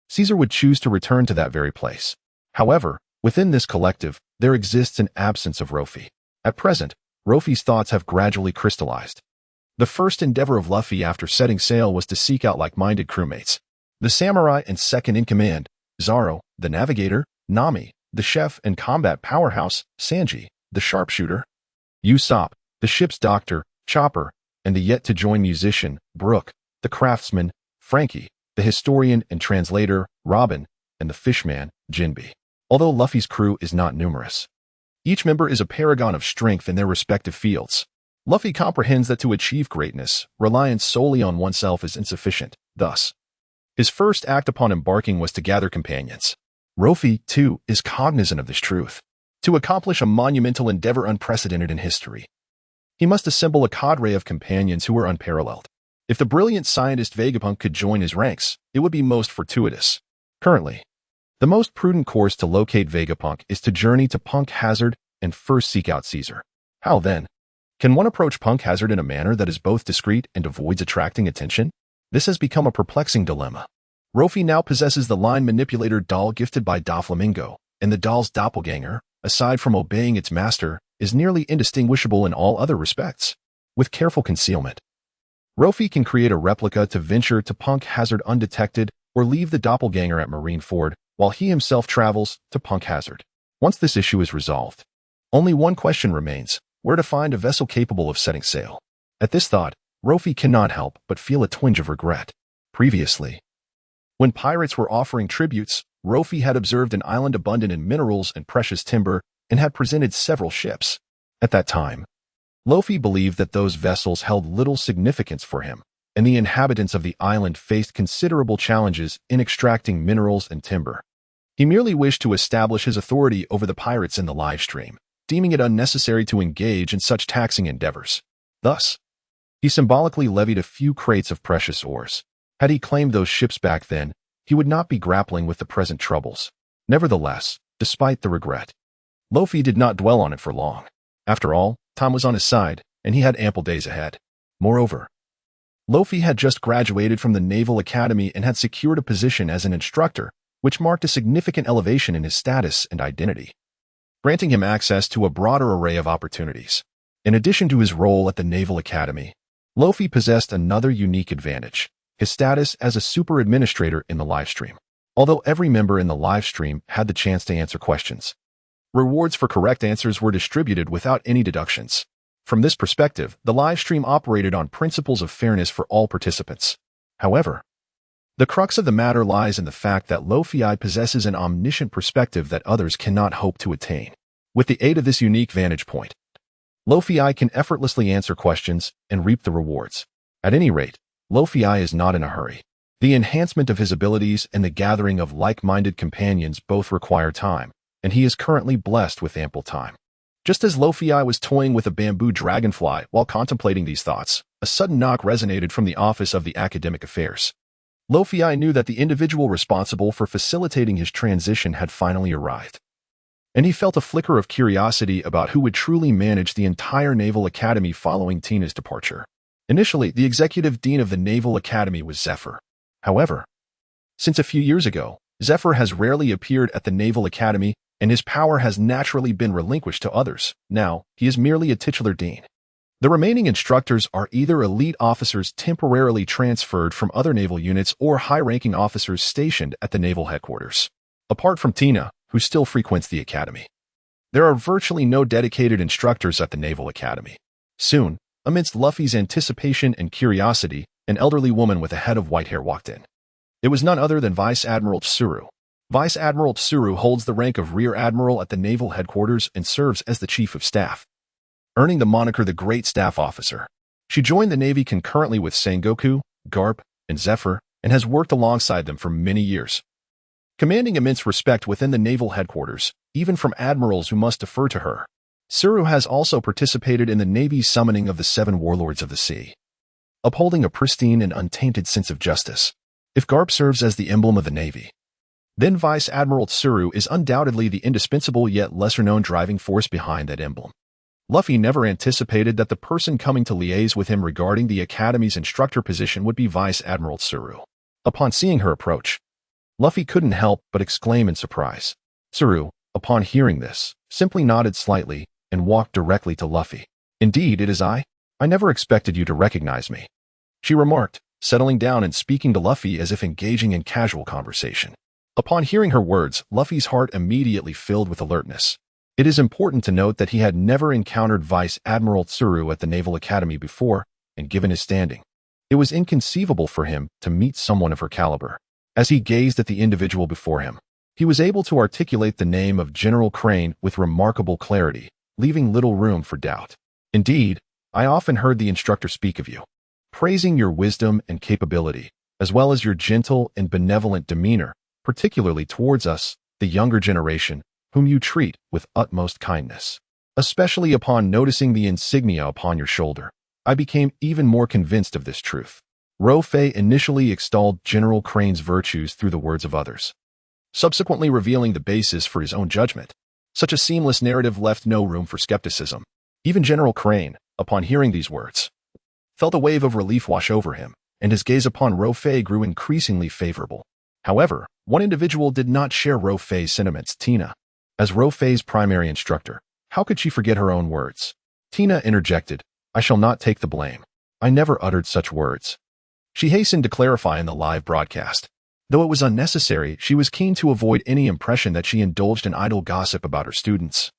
Caesar would choose to return to that very place. However, within this collective, there exists an absence of Luo Fei. At present, Luo Fei's thoughts have gradually crystallized. The first endeavor of Luffy after setting sail was to seek out like-minded crewmates. The samurai and second-in-command, Zoro, the navigator, Nami, the chef and combat powerhouse, Sanji, the sharpshooter, Usopp, the ship's doctor, Chopper, and the yet-to-join musician, Brook, the craftsman, Frankie, the historian and translator, Robin, and the fishman, Jinbe. Although Luffy's crew is not numerous, each member is a paragon of strength in their respective fields. Luffy comprehends that to achieve greatness, reliance solely on oneself is insufficient. Thus, his first act upon embarking was to gather companions. Luo Fei, too, is cognizant of this truth. To accomplish a monumental endeavor unprecedented in history, he must assemble a cadre of companions who are unparalleled. If the brilliant scientist Vegapunk could join his ranks, it would be most fortuitous. Currently, the most prudent course to locate Vegapunk is to journey to Punk Hazard and first seek out Caesar. How then? Can one approach Punk Hazard in a manner that is both discreet and avoids attracting attention? This has become a perplexing dilemma. Luo Fei now possesses the line manipulator doll gifted by Doflamingo, and the doll's doppelganger, aside from obeying its master, is nearly indistinguishable in all other respects. With careful concealment, Luo Fei can create a replica to venture to Punk Hazard undetected or leave the doppelganger at Marineford while he himself travels to Punk Hazard. Once this issue is resolved, only one question remains: where to find a vessel capable of setting sail. At this thought, Luo Fei cannot help but feel a twinge of regret. Previously, when pirates were offering tributes, Luo Fei had observed an island abundant in minerals and precious timber and had presented several ships. At that time, Luo Fei believed that those vessels held little significance for him, and the inhabitants of the island faced considerable challenges in extracting minerals and timber. He merely wished to establish his authority over the pirates in the live stream, deeming it unnecessary to engage in such taxing endeavors. Thus, he symbolically levied a few crates of precious ores. Had he claimed those ships back then, he would not be grappling with the present troubles. Nevertheless, despite the regret, Luo Fei did not dwell on it for long. After all, time was on his side, and he had ample days ahead. Moreover, Luo Fei had just graduated from the Naval Academy and had secured a position as an instructor, which marked a significant elevation in his status and identity, granting him access to a broader array of opportunities. In addition to his role at the Naval Academy, Luo Fei possessed another unique advantage: his status as a super administrator in the livestream. Although every member in the livestream had the chance to answer questions, rewards for correct answers were distributed without any deductions. From this perspective, the livestream operated on principles of fairness for all participants. However, the crux of the matter lies in the fact that Luo Fei possesses an omniscient perspective that others cannot hope to attain. With the aid of this unique vantage point, Luo Fei can effortlessly answer questions and reap the rewards. At any rate, Luo Fei is not in a hurry. The enhancement of his abilities and the gathering of like-minded companions both require time, and he is currently blessed with ample time. Just as Luo Fei was toying with a bamboo dragonfly while contemplating these thoughts, a sudden knock resonated from the Office of the Academic Affairs. Luo Fei knew that the individual responsible for facilitating his transition had finally arrived, and he felt a flicker of curiosity about who would truly manage the entire Naval Academy following Tina's departure. Initially, the executive dean of the Naval Academy was Zephyr. However, since a few years ago, Zephyr has rarely appeared at the Naval Academy, and his power has naturally been relinquished to others. Now, he is merely a titular dean. The remaining instructors are either elite officers temporarily transferred from other naval units or high-ranking officers stationed at the naval headquarters. Apart from Tina, who still frequents the academy, there are virtually no dedicated instructors at the Naval Academy. Soon, amidst Luffy's anticipation and curiosity, an elderly woman with a head of white hair walked in. It was none other than Vice Admiral Tsuru. Vice Admiral Tsuru holds the rank of Rear Admiral at the Naval Headquarters and serves as the Chief of Staff, earning the moniker the Great Staff Officer. She joined the Navy concurrently with Sengoku, Garp, and Zephyr, and has worked alongside them for many years, commanding immense respect within the Naval Headquarters, even from admirals who must defer to her. Tsuru has also participated in the Navy's summoning of the 7 Warlords of the Sea, upholding a pristine and untainted sense of justice. If Garp serves as the emblem of the Navy, then Vice Admiral Tsuru is undoubtedly the indispensable yet lesser-known driving force behind that emblem. Luffy never anticipated that the person coming to liaise with him regarding the Academy's instructor position would be Vice Admiral Tsuru. Upon seeing her approach, Luffy couldn't help but exclaim in surprise. Tsuru, upon hearing this, simply nodded slightly and walked directly to Luffy. "Indeed, it is I. I never expected you to recognize me," she remarked, settling down and speaking to Luffy as if engaging in casual conversation. Upon hearing her words, Luffy's heart immediately filled with alertness. It is important to note that he had never encountered Vice Admiral Tsuru at the Naval Academy before, and given his standing, it was inconceivable for him to meet someone of her caliber. As he gazed at the individual before him, he was able to articulate the name of General Crane with remarkable clarity, leaving little room for doubt. "Indeed, I often heard the instructor speak of you, praising your wisdom and capability, as well as your gentle and benevolent demeanor, particularly towards us, the younger generation, whom you treat with utmost kindness. Especially upon noticing the insignia upon your shoulder, I became even more convinced of this truth." Luo Fei initially extolled General Crane's virtues through the words of others, subsequently revealing the basis for his own judgment. Such a seamless narrative left no room for skepticism. Even General Crane, upon hearing these words, felt a wave of relief wash over him, and his gaze upon Luo Fei grew increasingly favorable. However, one individual did not share Luo Fei's sentiments: Tina. As Luo Fei's primary instructor, how could she forget her own words? Tina interjected, "I shall not take the blame. I never uttered such words." She hastened to clarify in the live broadcast. Though it was unnecessary, she was keen to avoid any impression that she indulged in idle gossip about her students.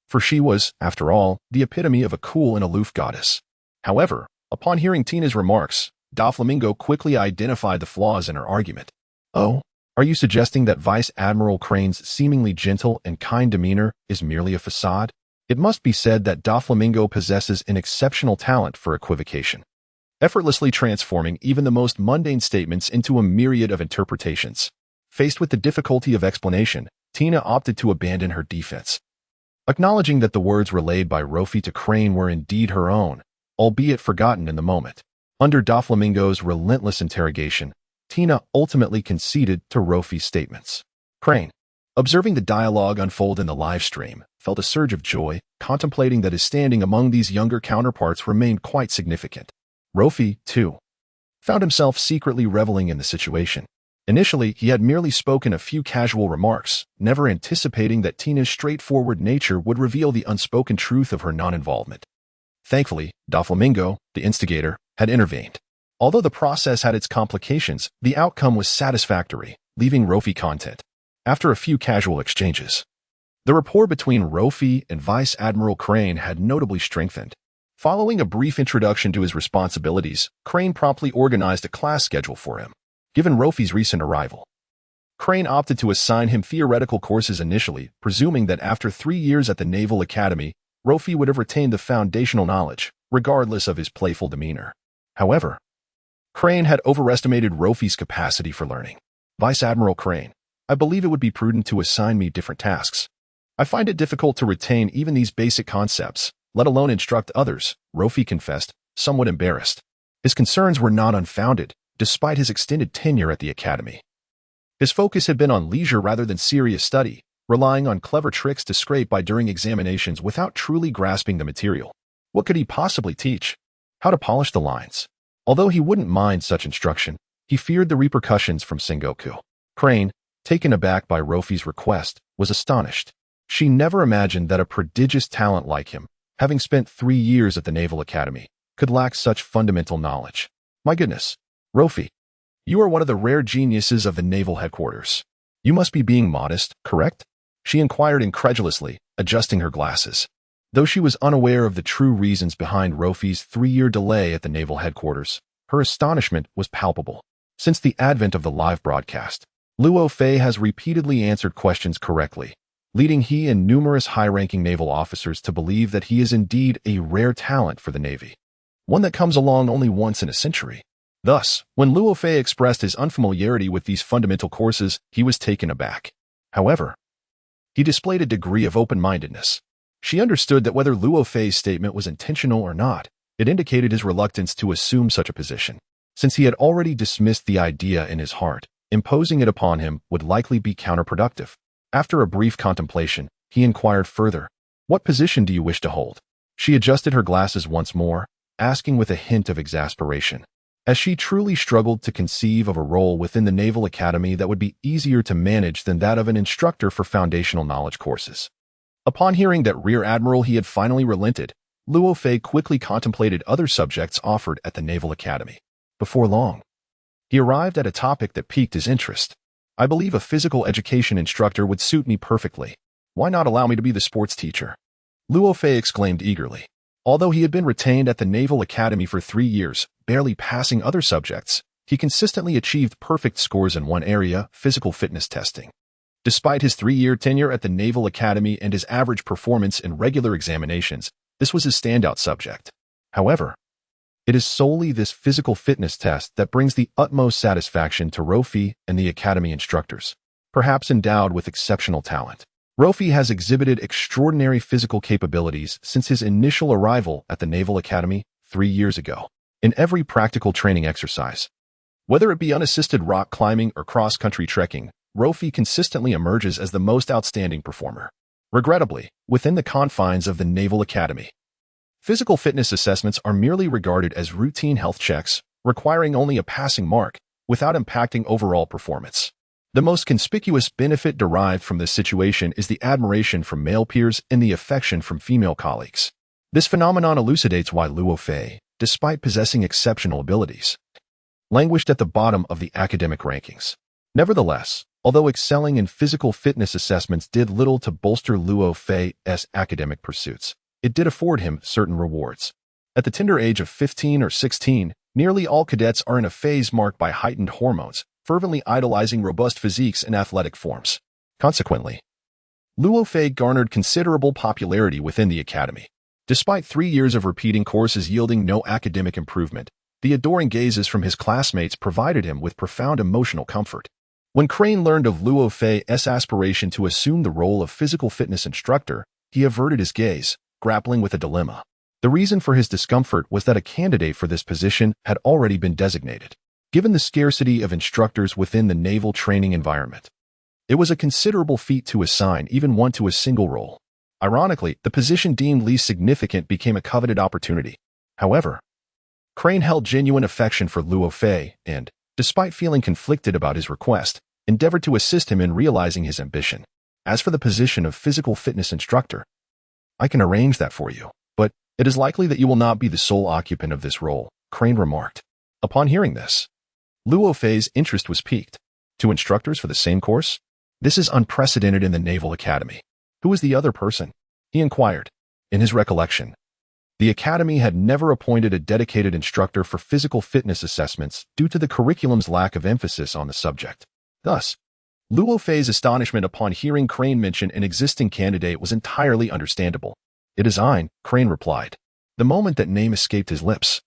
For she was, after all, the epitome of a cool and aloof goddess. However, upon hearing Tina's remarks, Doflamingo quickly identified the flaws in her argument. "Oh, are you suggesting that Vice Admiral Crane's seemingly gentle and kind demeanor is merely a facade?" It must be said that Doflamingo possesses an exceptional talent for equivocation, effortlessly transforming even the most mundane statements into a myriad of interpretations. Faced with the difficulty of explanation, Tina opted to abandon her defense, acknowledging that the words relayed by Luo Fei to Crane were indeed her own, albeit forgotten in the moment. Under Doflamingo's relentless interrogation, Tina ultimately conceded to Luo Fei's statements. Crane, observing the dialogue unfold in the live stream, felt a surge of joy, contemplating that his standing among these younger counterparts remained quite significant. Luo Fei, too, found himself secretly reveling in the situation. Initially, he had merely spoken a few casual remarks, never anticipating that Tina's straightforward nature would reveal the unspoken truth of her non-involvement. Thankfully, Doflamingo, the instigator, had intervened. Although the process had its complications, the outcome was satisfactory, leaving Luo Fei content. After a few casual exchanges, the rapport between Luo Fei and Vice Admiral Crane had notably strengthened. Following a brief introduction to his responsibilities, Crane promptly organized a class schedule for him. Given Luo Fei's recent arrival, Crane opted to assign him theoretical courses initially, presuming that after 3 years at the Naval Academy, Luo Fei would have retained the foundational knowledge, regardless of his playful demeanor. However, Crane had overestimated Luo Fei's capacity for learning. "Vice Admiral Crane, I believe it would be prudent to assign me different tasks. I find it difficult to retain even these basic concepts, let alone instruct others, Luffy confessed, somewhat embarrassed. His concerns were not unfounded, despite his extended tenure at the academy. His focus had been on leisure rather than serious study, relying on clever tricks to scrape by during examinations without truly grasping the material. What could he possibly teach? How to polish the lines? Although he wouldn't mind such instruction, he feared the repercussions from Sengoku. Crane, taken aback by Luffy's request, was astonished. She never imagined that a prodigious talent like him, having spent 3 years at the Naval Academy, could lack such fundamental knowledge. My goodness, Luffy, you are one of the rare geniuses of the naval headquarters. You must be being modest, correct? She inquired incredulously, adjusting her glasses. Though she was unaware of the true reasons behind Luffy's 3-year delay at the naval headquarters, her astonishment was palpable. Since the advent of the live broadcast, Luo Fei has repeatedly answered questions correctly, leading he and numerous high-ranking naval officers to believe that he is indeed a rare talent for the Navy, one that comes along only once in a century. Thus, when Luo Fei expressed his unfamiliarity with these fundamental courses, he was taken aback. However, he displayed a degree of open-mindedness. She understood that whether Luo Fei's statement was intentional or not, it indicated his reluctance to assume such a position. Since he had already dismissed the idea in his heart, imposing it upon him would likely be counterproductive. After a brief contemplation, he inquired further, "What position do you wish to hold?" She adjusted her glasses once more, asking with a hint of exasperation, as she truly struggled to conceive of a role within the Naval Academy that would be easier to manage than that of an instructor for foundational knowledge courses. Upon hearing that Rear Admiral he had finally relented, Luo Fei quickly contemplated other subjects offered at the Naval Academy. Before long, he arrived at a topic that piqued his interest. "I believe a physical education instructor would suit me perfectly. Why not allow me to be the sports teacher?" Luo Fei exclaimed eagerly. Although he had been retained at the Naval Academy for 3 years, barely passing other subjects, he consistently achieved perfect scores in one area, physical fitness testing. Despite his 3-year tenure at the Naval Academy and his average performance in regular examinations, this was his standout subject. However, it is solely this physical fitness test that brings the utmost satisfaction to Luffy and the Academy instructors. Perhaps endowed with exceptional talent, Luffy has exhibited extraordinary physical capabilities since his initial arrival at the Naval Academy 3 years ago. In every practical training exercise, whether it be unassisted rock climbing or cross-country trekking, Luffy consistently emerges as the most outstanding performer. Regrettably, within the confines of the Naval Academy, physical fitness assessments are merely regarded as routine health checks, requiring only a passing mark, without impacting overall performance. The most conspicuous benefit derived from this situation is the admiration from male peers and the affection from female colleagues. This phenomenon elucidates why Luo Fei, despite possessing exceptional abilities, languished at the bottom of the academic rankings. Nevertheless, although excelling in physical fitness assessments did little to bolster Luo Fei's academic pursuits, it did afford him certain rewards. At the tender age of 15 or 16, nearly all cadets are in a phase marked by heightened hormones, fervently idolizing robust physiques and athletic forms. Consequently, Luo Fei garnered considerable popularity within the academy. Despite 3 years of repeating courses yielding no academic improvement, the adoring gazes from his classmates provided him with profound emotional comfort. When Crane learned of Luo Fei's aspiration to assume the role of physical fitness instructor, he averted his gaze, grappling with a dilemma. The reason for his discomfort was that a candidate for this position had already been designated. Given the scarcity of instructors within the naval training environment, it was a considerable feat to assign even one to a single role. Ironically, the position deemed least significant became a coveted opportunity. However, Crane held genuine affection for Luo Fei and, despite feeling conflicted about his request, endeavored to assist him in realizing his ambition. As for the position of physical fitness instructor, "I can arrange that for you, but it is likely that you will not be the sole occupant of this role," Crane remarked. Upon hearing this, Luo Fei's interest was piqued. 2 instructors for the same course? This is unprecedented in the Naval Academy. Who is the other person? He inquired. In his recollection, the Academy had never appointed a dedicated instructor for physical fitness assessments due to the curriculum's lack of emphasis on the subject. Thus, Luo Fei's astonishment upon hearing Crane mention an existing candidate was entirely understandable. "It is Ein," Crane replied. The moment that name escaped his lips,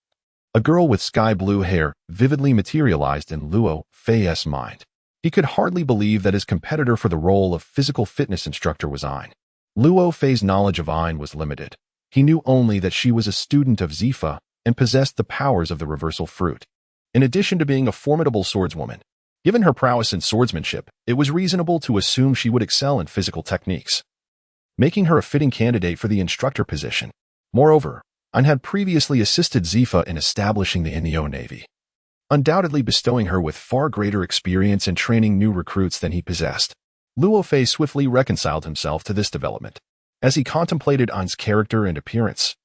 a girl with sky-blue hair vividly materialized in Luo Fei's mind. He could hardly believe that his competitor for the role of physical fitness instructor was Ein. Luo Fei's knowledge of Ain was limited. He knew only that she was a student of Zifa and possessed the powers of the reversal fruit. In addition to being a formidable swordswoman, given her prowess in swordsmanship, it was reasonable to assume she would excel in physical techniques, making her a fitting candidate for the instructor position. Moreover, Ain had previously assisted Zifa in establishing the Inyo Navy, undoubtedly bestowing her with far greater experience in training new recruits than he possessed. Luo Fei swiftly reconciled himself to this development. As he contemplated Ain's character and appearance,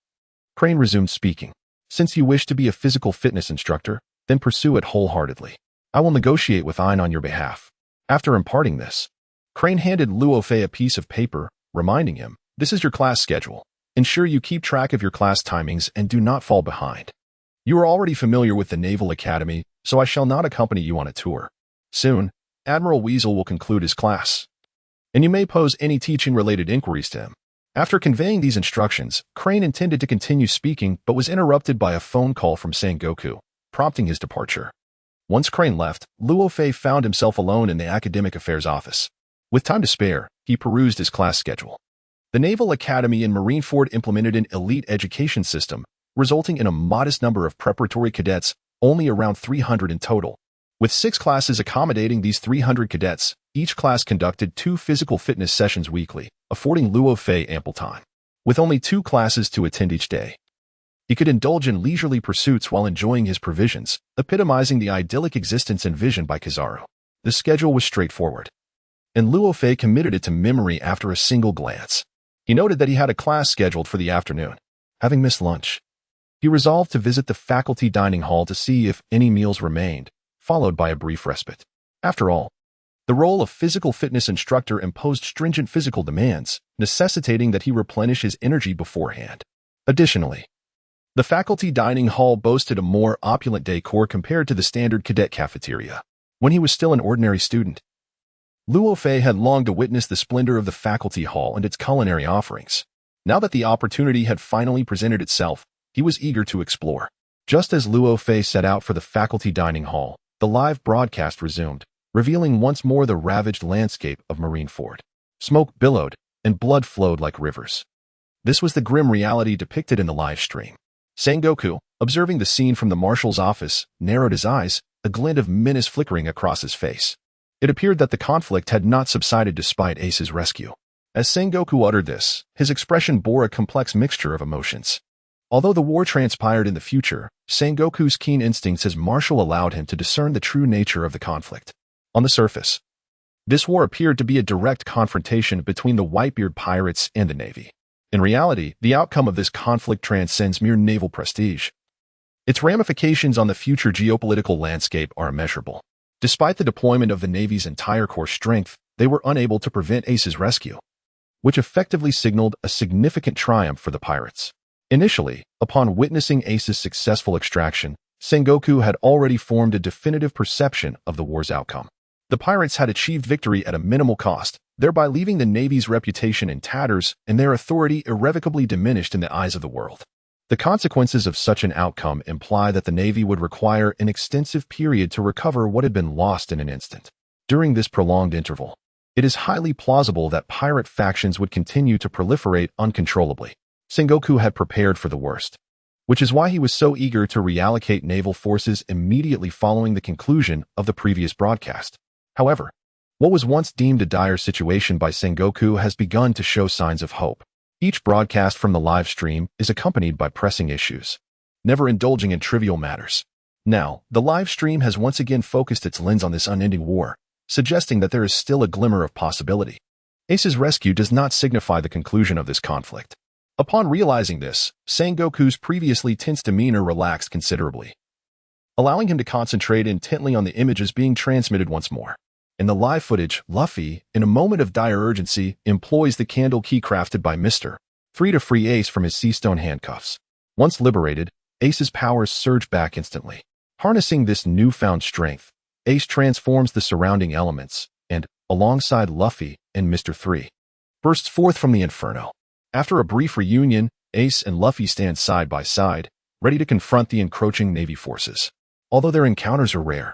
Crane resumed speaking. Since you wish to be a physical fitness instructor, then pursue it wholeheartedly. I will negotiate with Ain on your behalf. After imparting this, Crane handed Luo Fei a piece of paper, reminding him, this is your class schedule. Ensure you keep track of your class timings and do not fall behind. You are already familiar with the Naval Academy, so I shall not accompany you on a tour. Soon, Admiral Weasel will conclude his class, and you may pose any teaching-related inquiries to him. After conveying these instructions, Crane intended to continue speaking but was interrupted by a phone call from Sengoku, prompting his departure. Once Crane left, Luo Fei found himself alone in the academic affairs office. With time to spare, he perused his class schedule. The Naval Academy in Marineford implemented an elite education system, resulting in a modest number of preparatory cadets, only around 300 in total. With 6 classes accommodating these 300 cadets, each class conducted 2 physical fitness sessions weekly, affording Luo Fei ample time. With only 2 classes to attend each day, he could indulge in leisurely pursuits while enjoying his provisions, epitomizing the idyllic existence envisioned by Kizaru. The schedule was straightforward, and Luo Fei committed it to memory after a single glance. He noted that he had a class scheduled for the afternoon. Having missed lunch, he resolved to visit the faculty dining hall to see if any meals remained, followed by a brief respite. After all, the role of physical fitness instructor imposed stringent physical demands, necessitating that he replenish his energy beforehand. Additionally, the faculty dining hall boasted a more opulent decor compared to the standard cadet cafeteria. When he was still an ordinary student, Luo Fei had longed to witness the splendor of the faculty hall and its culinary offerings. Now that the opportunity had finally presented itself, he was eager to explore. Just as Luo Fei set out for the faculty dining hall, the live broadcast resumed, revealing once more the ravaged landscape of Marineford. Smoke billowed, and blood flowed like rivers. This was the grim reality depicted in the live stream. Sengoku, observing the scene from the marshal's office, narrowed his eyes, a glint of menace flickering across his face. It appeared that the conflict had not subsided despite Ace's rescue. As Sengoku uttered this, his expression bore a complex mixture of emotions. Although the war transpired in the future, Sengoku's keen instincts as marshal allowed him to discern the true nature of the conflict. On the surface, this war appeared to be a direct confrontation between the Whitebeard pirates and the Navy. In reality, the outcome of this conflict transcends mere naval prestige. Its ramifications on the future geopolitical landscape are immeasurable. Despite the deployment of the Navy's entire core strength, they were unable to prevent Ace's rescue, which effectively signaled a significant triumph for the pirates. Initially, upon witnessing Ace's successful extraction, Sengoku had already formed a definitive perception of the war's outcome. The pirates had achieved victory at a minimal cost, thereby leaving the Navy's reputation in tatters and their authority irrevocably diminished in the eyes of the world. The consequences of such an outcome imply that the Navy would require an extensive period to recover what had been lost in an instant. During this prolonged interval, it is highly plausible that pirate factions would continue to proliferate uncontrollably. Sengoku had prepared for the worst, which is why he was so eager to reallocate naval forces immediately following the conclusion of the previous broadcast. However, what was once deemed a dire situation by Sengoku has begun to show signs of hope. Each broadcast from the live stream is accompanied by pressing issues, never indulging in trivial matters. Now, the live stream has once again focused its lens on this unending war, suggesting that there is still a glimmer of possibility. Ace's rescue does not signify the conclusion of this conflict. Upon realizing this, Sengoku's previously tense demeanor relaxed considerably, allowing him to concentrate intently on the images being transmitted once more. In the live footage, Luffy, in a moment of dire urgency, employs the candle key crafted by Mr. 3 to free Ace from his sea stone handcuffs. Once liberated, Ace's powers surge back instantly. Harnessing this newfound strength, Ace transforms the surrounding elements and, alongside Luffy and Mr. 3, bursts forth from the inferno. After a brief reunion, Ace and Luffy stand side by side, ready to confront the encroaching Navy forces. Although their encounters are rare,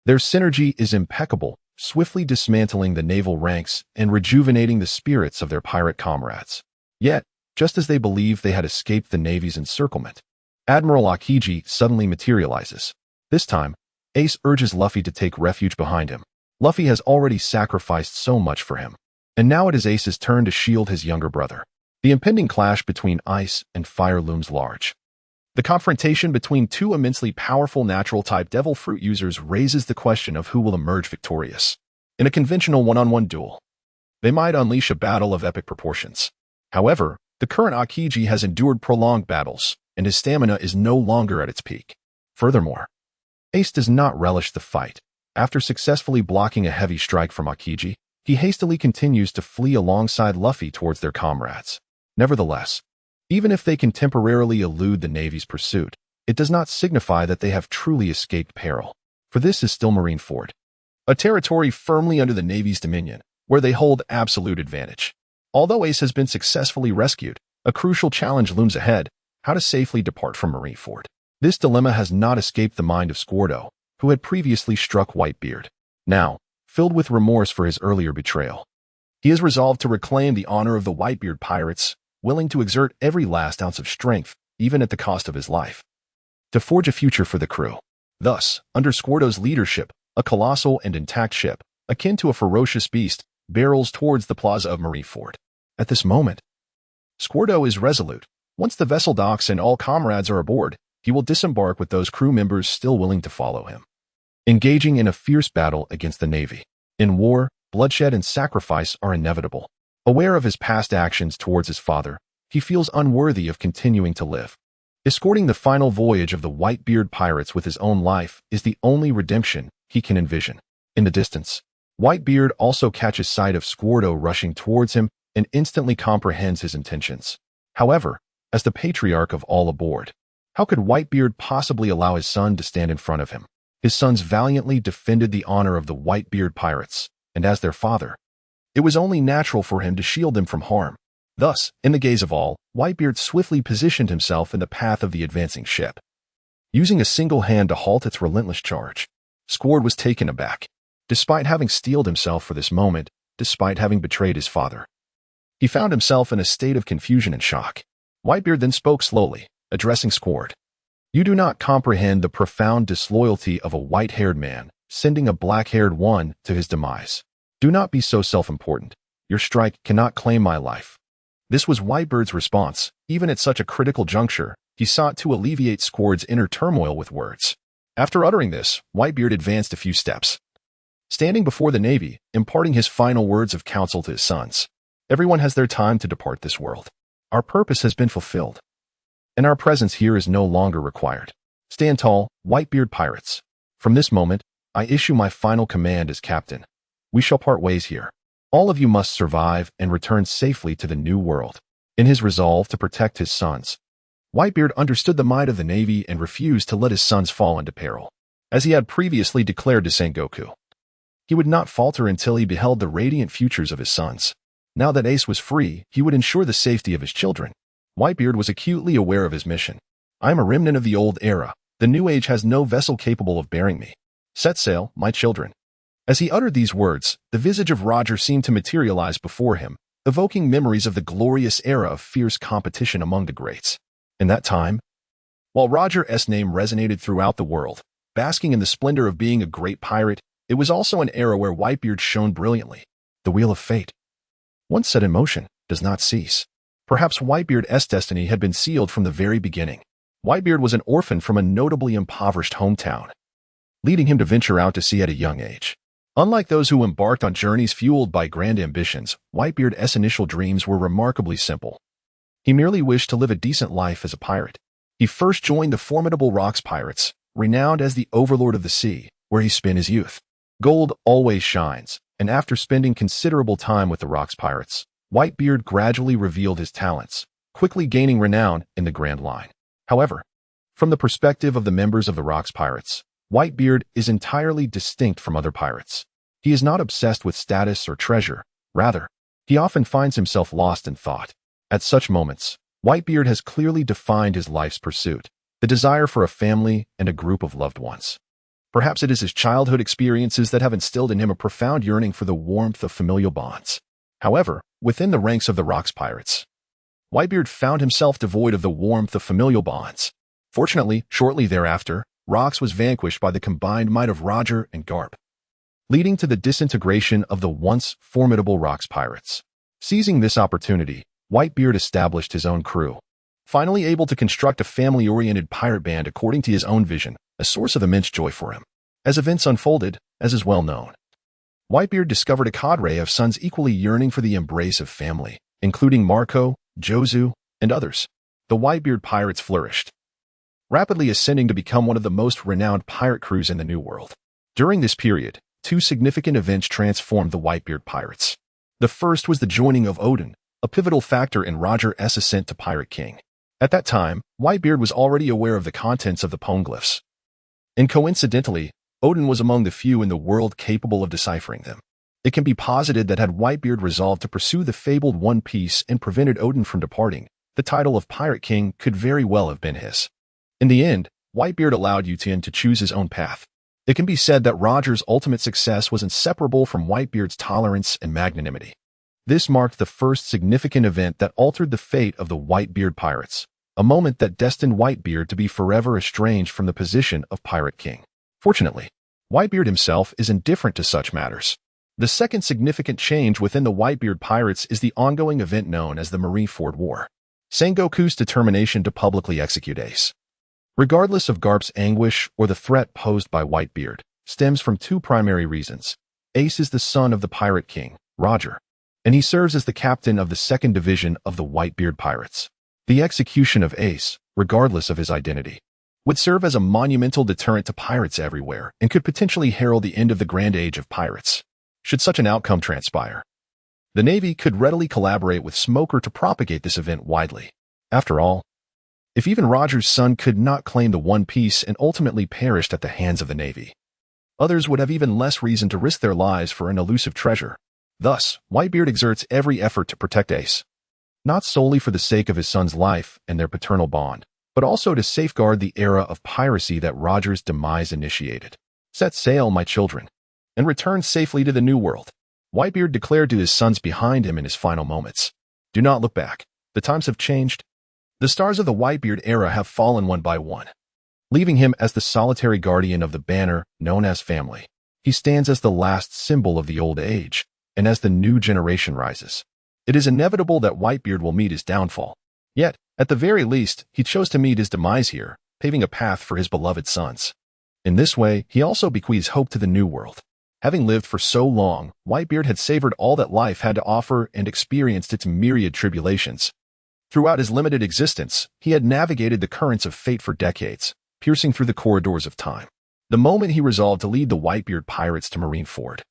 their synergy is impeccable, swiftly dismantling the naval ranks and rejuvenating the spirits of their pirate comrades. Yet, just as they believed they had escaped the Navy's encirclement, Admiral Akiji suddenly materializes. This time, Ace urges Luffy to take refuge behind him. Luffy has already sacrificed so much for him, and now it is Ace's turn to shield his younger brother. The impending clash between ice and fire looms large. The confrontation between two immensely powerful natural-type devil fruit users raises the question of who will emerge victorious. In a conventional one-on-one duel, they might unleash a battle of epic proportions. However, the current Akiji has endured prolonged battles, and his stamina is no longer at its peak. Furthermore, Ace does not relish the fight. After successfully blocking a heavy strike from Akiji, he hastily continues to flee alongside Luffy towards their comrades. Nevertheless, even if they can temporarily elude the Navy's pursuit, it does not signify that they have truly escaped peril, for this is still Marineford, a territory firmly under the Navy's dominion, where they hold absolute advantage. Although Ace has been successfully rescued, a crucial challenge looms ahead: how to safely depart from Marineford. This dilemma has not escaped the mind of Squirdo, who had previously struck Whitebeard. Now, filled with remorse for his earlier betrayal, he is resolved to reclaim the honor of the Whitebeard pirates, willing to exert every last ounce of strength, even at the cost of his life, to forge a future for the crew. Thus, under Squirdo's leadership, a colossal and intact ship, akin to a ferocious beast, barrels towards the plaza of Marineford. At this moment, Squirdo is resolute. Once the vessel docks and all comrades are aboard, he will disembark with those crew members still willing to follow him, engaging in a fierce battle against the Navy. In war, bloodshed and sacrifice are inevitable. Aware of his past actions towards his father, he feels unworthy of continuing to live. Escorting the final voyage of the Whitebeard pirates with his own life is the only redemption he can envision. In the distance, Whitebeard also catches sight of Squirdo rushing towards him and instantly comprehends his intentions. However, as the patriarch of all aboard, how could Whitebeard possibly allow his son to stand in front of him? His sons valiantly defended the honor of the Whitebeard pirates, and as their father, it was only natural for him to shield them from harm. Thus, in the gaze of all, Whitebeard swiftly positioned himself in the path of the advancing ship. Using a single hand to halt its relentless charge, Squirdo was taken aback. Despite having steeled himself for this moment, despite having betrayed his father, he found himself in a state of confusion and shock. Whitebeard then spoke slowly, addressing Squirdo. "You do not comprehend the profound disloyalty of a white-haired man, sending a black-haired one to his demise. Do not be so self-important. Your strike cannot claim my life." This was Whitebeard's response. Even at such a critical juncture, he sought to alleviate Squirdo's inner turmoil with words. After uttering this, Whitebeard advanced a few steps, standing before the Navy, imparting his final words of counsel to his sons. "Everyone has their time to depart this world. Our purpose has been fulfilled, and our presence here is no longer required. Stand tall, Whitebeard pirates. From this moment, I issue my final command as captain. We shall part ways here. All of you must survive and return safely to the new world." In his resolve to protect his sons, Whitebeard understood the might of the Navy and refused to let his sons fall into peril. As he had previously declared to Sengoku, he would not falter until he beheld the radiant futures of his sons. Now that Ace was free, he would ensure the safety of his children. Whitebeard was acutely aware of his mission. "I am a remnant of the old era. The new age has no vessel capable of bearing me. Set sail, my children." As he uttered these words, the visage of Roger seemed to materialize before him, evoking memories of the glorious era of fierce competition among the greats. In that time, while Roger's name resonated throughout the world, basking in the splendor of being a great pirate, it was also an era where Whitebeard shone brilliantly. The wheel of fate, once set in motion, does not cease. Perhaps Whitebeard's destiny had been sealed from the very beginning. Whitebeard was an orphan from a notably impoverished hometown, leading him to venture out to sea at a young age. Unlike those who embarked on journeys fueled by grand ambitions, Whitebeard's initial dreams were remarkably simple. He merely wished to live a decent life as a pirate. He first joined the formidable Rocks Pirates, renowned as the Overlord of the Sea, where he spent his youth. Gold always shines, and after spending considerable time with the Rocks Pirates, Whitebeard gradually revealed his talents, quickly gaining renown in the Grand Line. However, from the perspective of the members of the Rocks Pirates, Whitebeard is entirely distinct from other pirates. He is not obsessed with status or treasure. Rather, he often finds himself lost in thought. At such moments, Whitebeard has clearly defined his life's pursuit, the desire for a family and a group of loved ones. Perhaps it is his childhood experiences that have instilled in him a profound yearning for the warmth of familial bonds. However, within the ranks of the Rocks pirates, Whitebeard found himself devoid of the warmth of familial bonds. Fortunately, shortly thereafter, Rocks was vanquished by the combined might of Roger and Garp, leading to the disintegration of the once formidable Rocks pirates. Seizing this opportunity, Whitebeard established his own crew, finally able to construct a family-oriented pirate band according to his own vision, a source of immense joy for him. As events unfolded, as is well known, Whitebeard discovered a cadre of sons equally yearning for the embrace of family, including Marco, Jozu, and others. The Whitebeard pirates flourished, rapidly ascending to become one of the most renowned pirate crews in the New World. During this period, two significant events transformed the Whitebeard pirates. The first was the joining of Odin, a pivotal factor in Roger's ascent to Pirate King. At that time, Whitebeard was already aware of the contents of the poneglyphs, and coincidentally, Odin was among the few in the world capable of deciphering them. It can be posited that had Whitebeard resolved to pursue the fabled One Piece and prevented Odin from departing, the title of Pirate King could very well have been his. In the end, Whitebeard allowed Utin to choose his own path. It can be said that Roger's ultimate success was inseparable from Whitebeard's tolerance and magnanimity. This marked the first significant event that altered the fate of the Whitebeard pirates, a moment that destined Whitebeard to be forever estranged from the position of Pirate King. Fortunately, Whitebeard himself is indifferent to such matters. The second significant change within the Whitebeard pirates is the ongoing event known as the Marinford War. Sengoku's determination to publicly execute Ace, regardless of Garp's anguish or the threat posed by Whitebeard, stems from two primary reasons. Ace is the son of the Pirate King, Roger, and he serves as the captain of the second division of the Whitebeard pirates. The execution of Ace, regardless of his identity, would serve as a monumental deterrent to pirates everywhere and could potentially herald the end of the Grand Age of Pirates. Should such an outcome transpire, the Navy could readily collaborate with Smoker to propagate this event widely. After all, if even Roger's son could not claim the One Piece and ultimately perished at the hands of the Navy, others would have even less reason to risk their lives for an elusive treasure. Thus, Whitebeard exerts every effort to protect Ace, not solely for the sake of his son's life and their paternal bond, but also to safeguard the era of piracy that Roger's demise initiated. Set sail, my children, and return safely to the New World, Whitebeard declared to his sons behind him in his final moments. Do not look back. The times have changed. The stars of the Whitebeard era have fallen one by one, leaving him as the solitary guardian of the banner known as family. He stands as the last symbol of the old age, and as the new generation rises, it is inevitable that Whitebeard will meet his downfall. Yet, at the very least, he chose to meet his demise here, paving a path for his beloved sons. In this way, he also bequeaths hope to the New World. Having lived for so long, Whitebeard had savored all that life had to offer and experienced its myriad tribulations. Throughout his limited existence, he had navigated the currents of fate for decades, piercing through the corridors of time. The moment he resolved to lead the Whitebeard pirates to Marineford,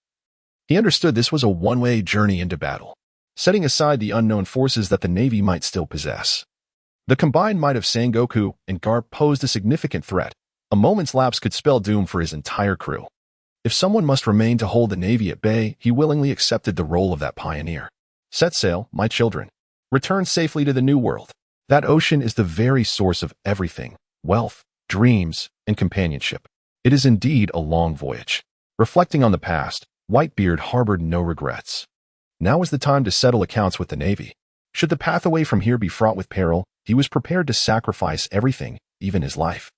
he understood this was a one-way journey into battle, setting aside the unknown forces that the Navy might still possess. The combined might of Sengoku and Garp posed a significant threat. A moment's lapse could spell doom for his entire crew. If someone must remain to hold the Navy at bay, he willingly accepted the role of that pioneer. Set sail, my children. Return safely to the New World. That ocean is the very source of everything: wealth, dreams, and companionship. It is indeed a long voyage. Reflecting on the past, Whitebeard harbored no regrets. Now was the time to settle accounts with the Navy. Should the path away from here be fraught with peril, he was prepared to sacrifice everything, even his life,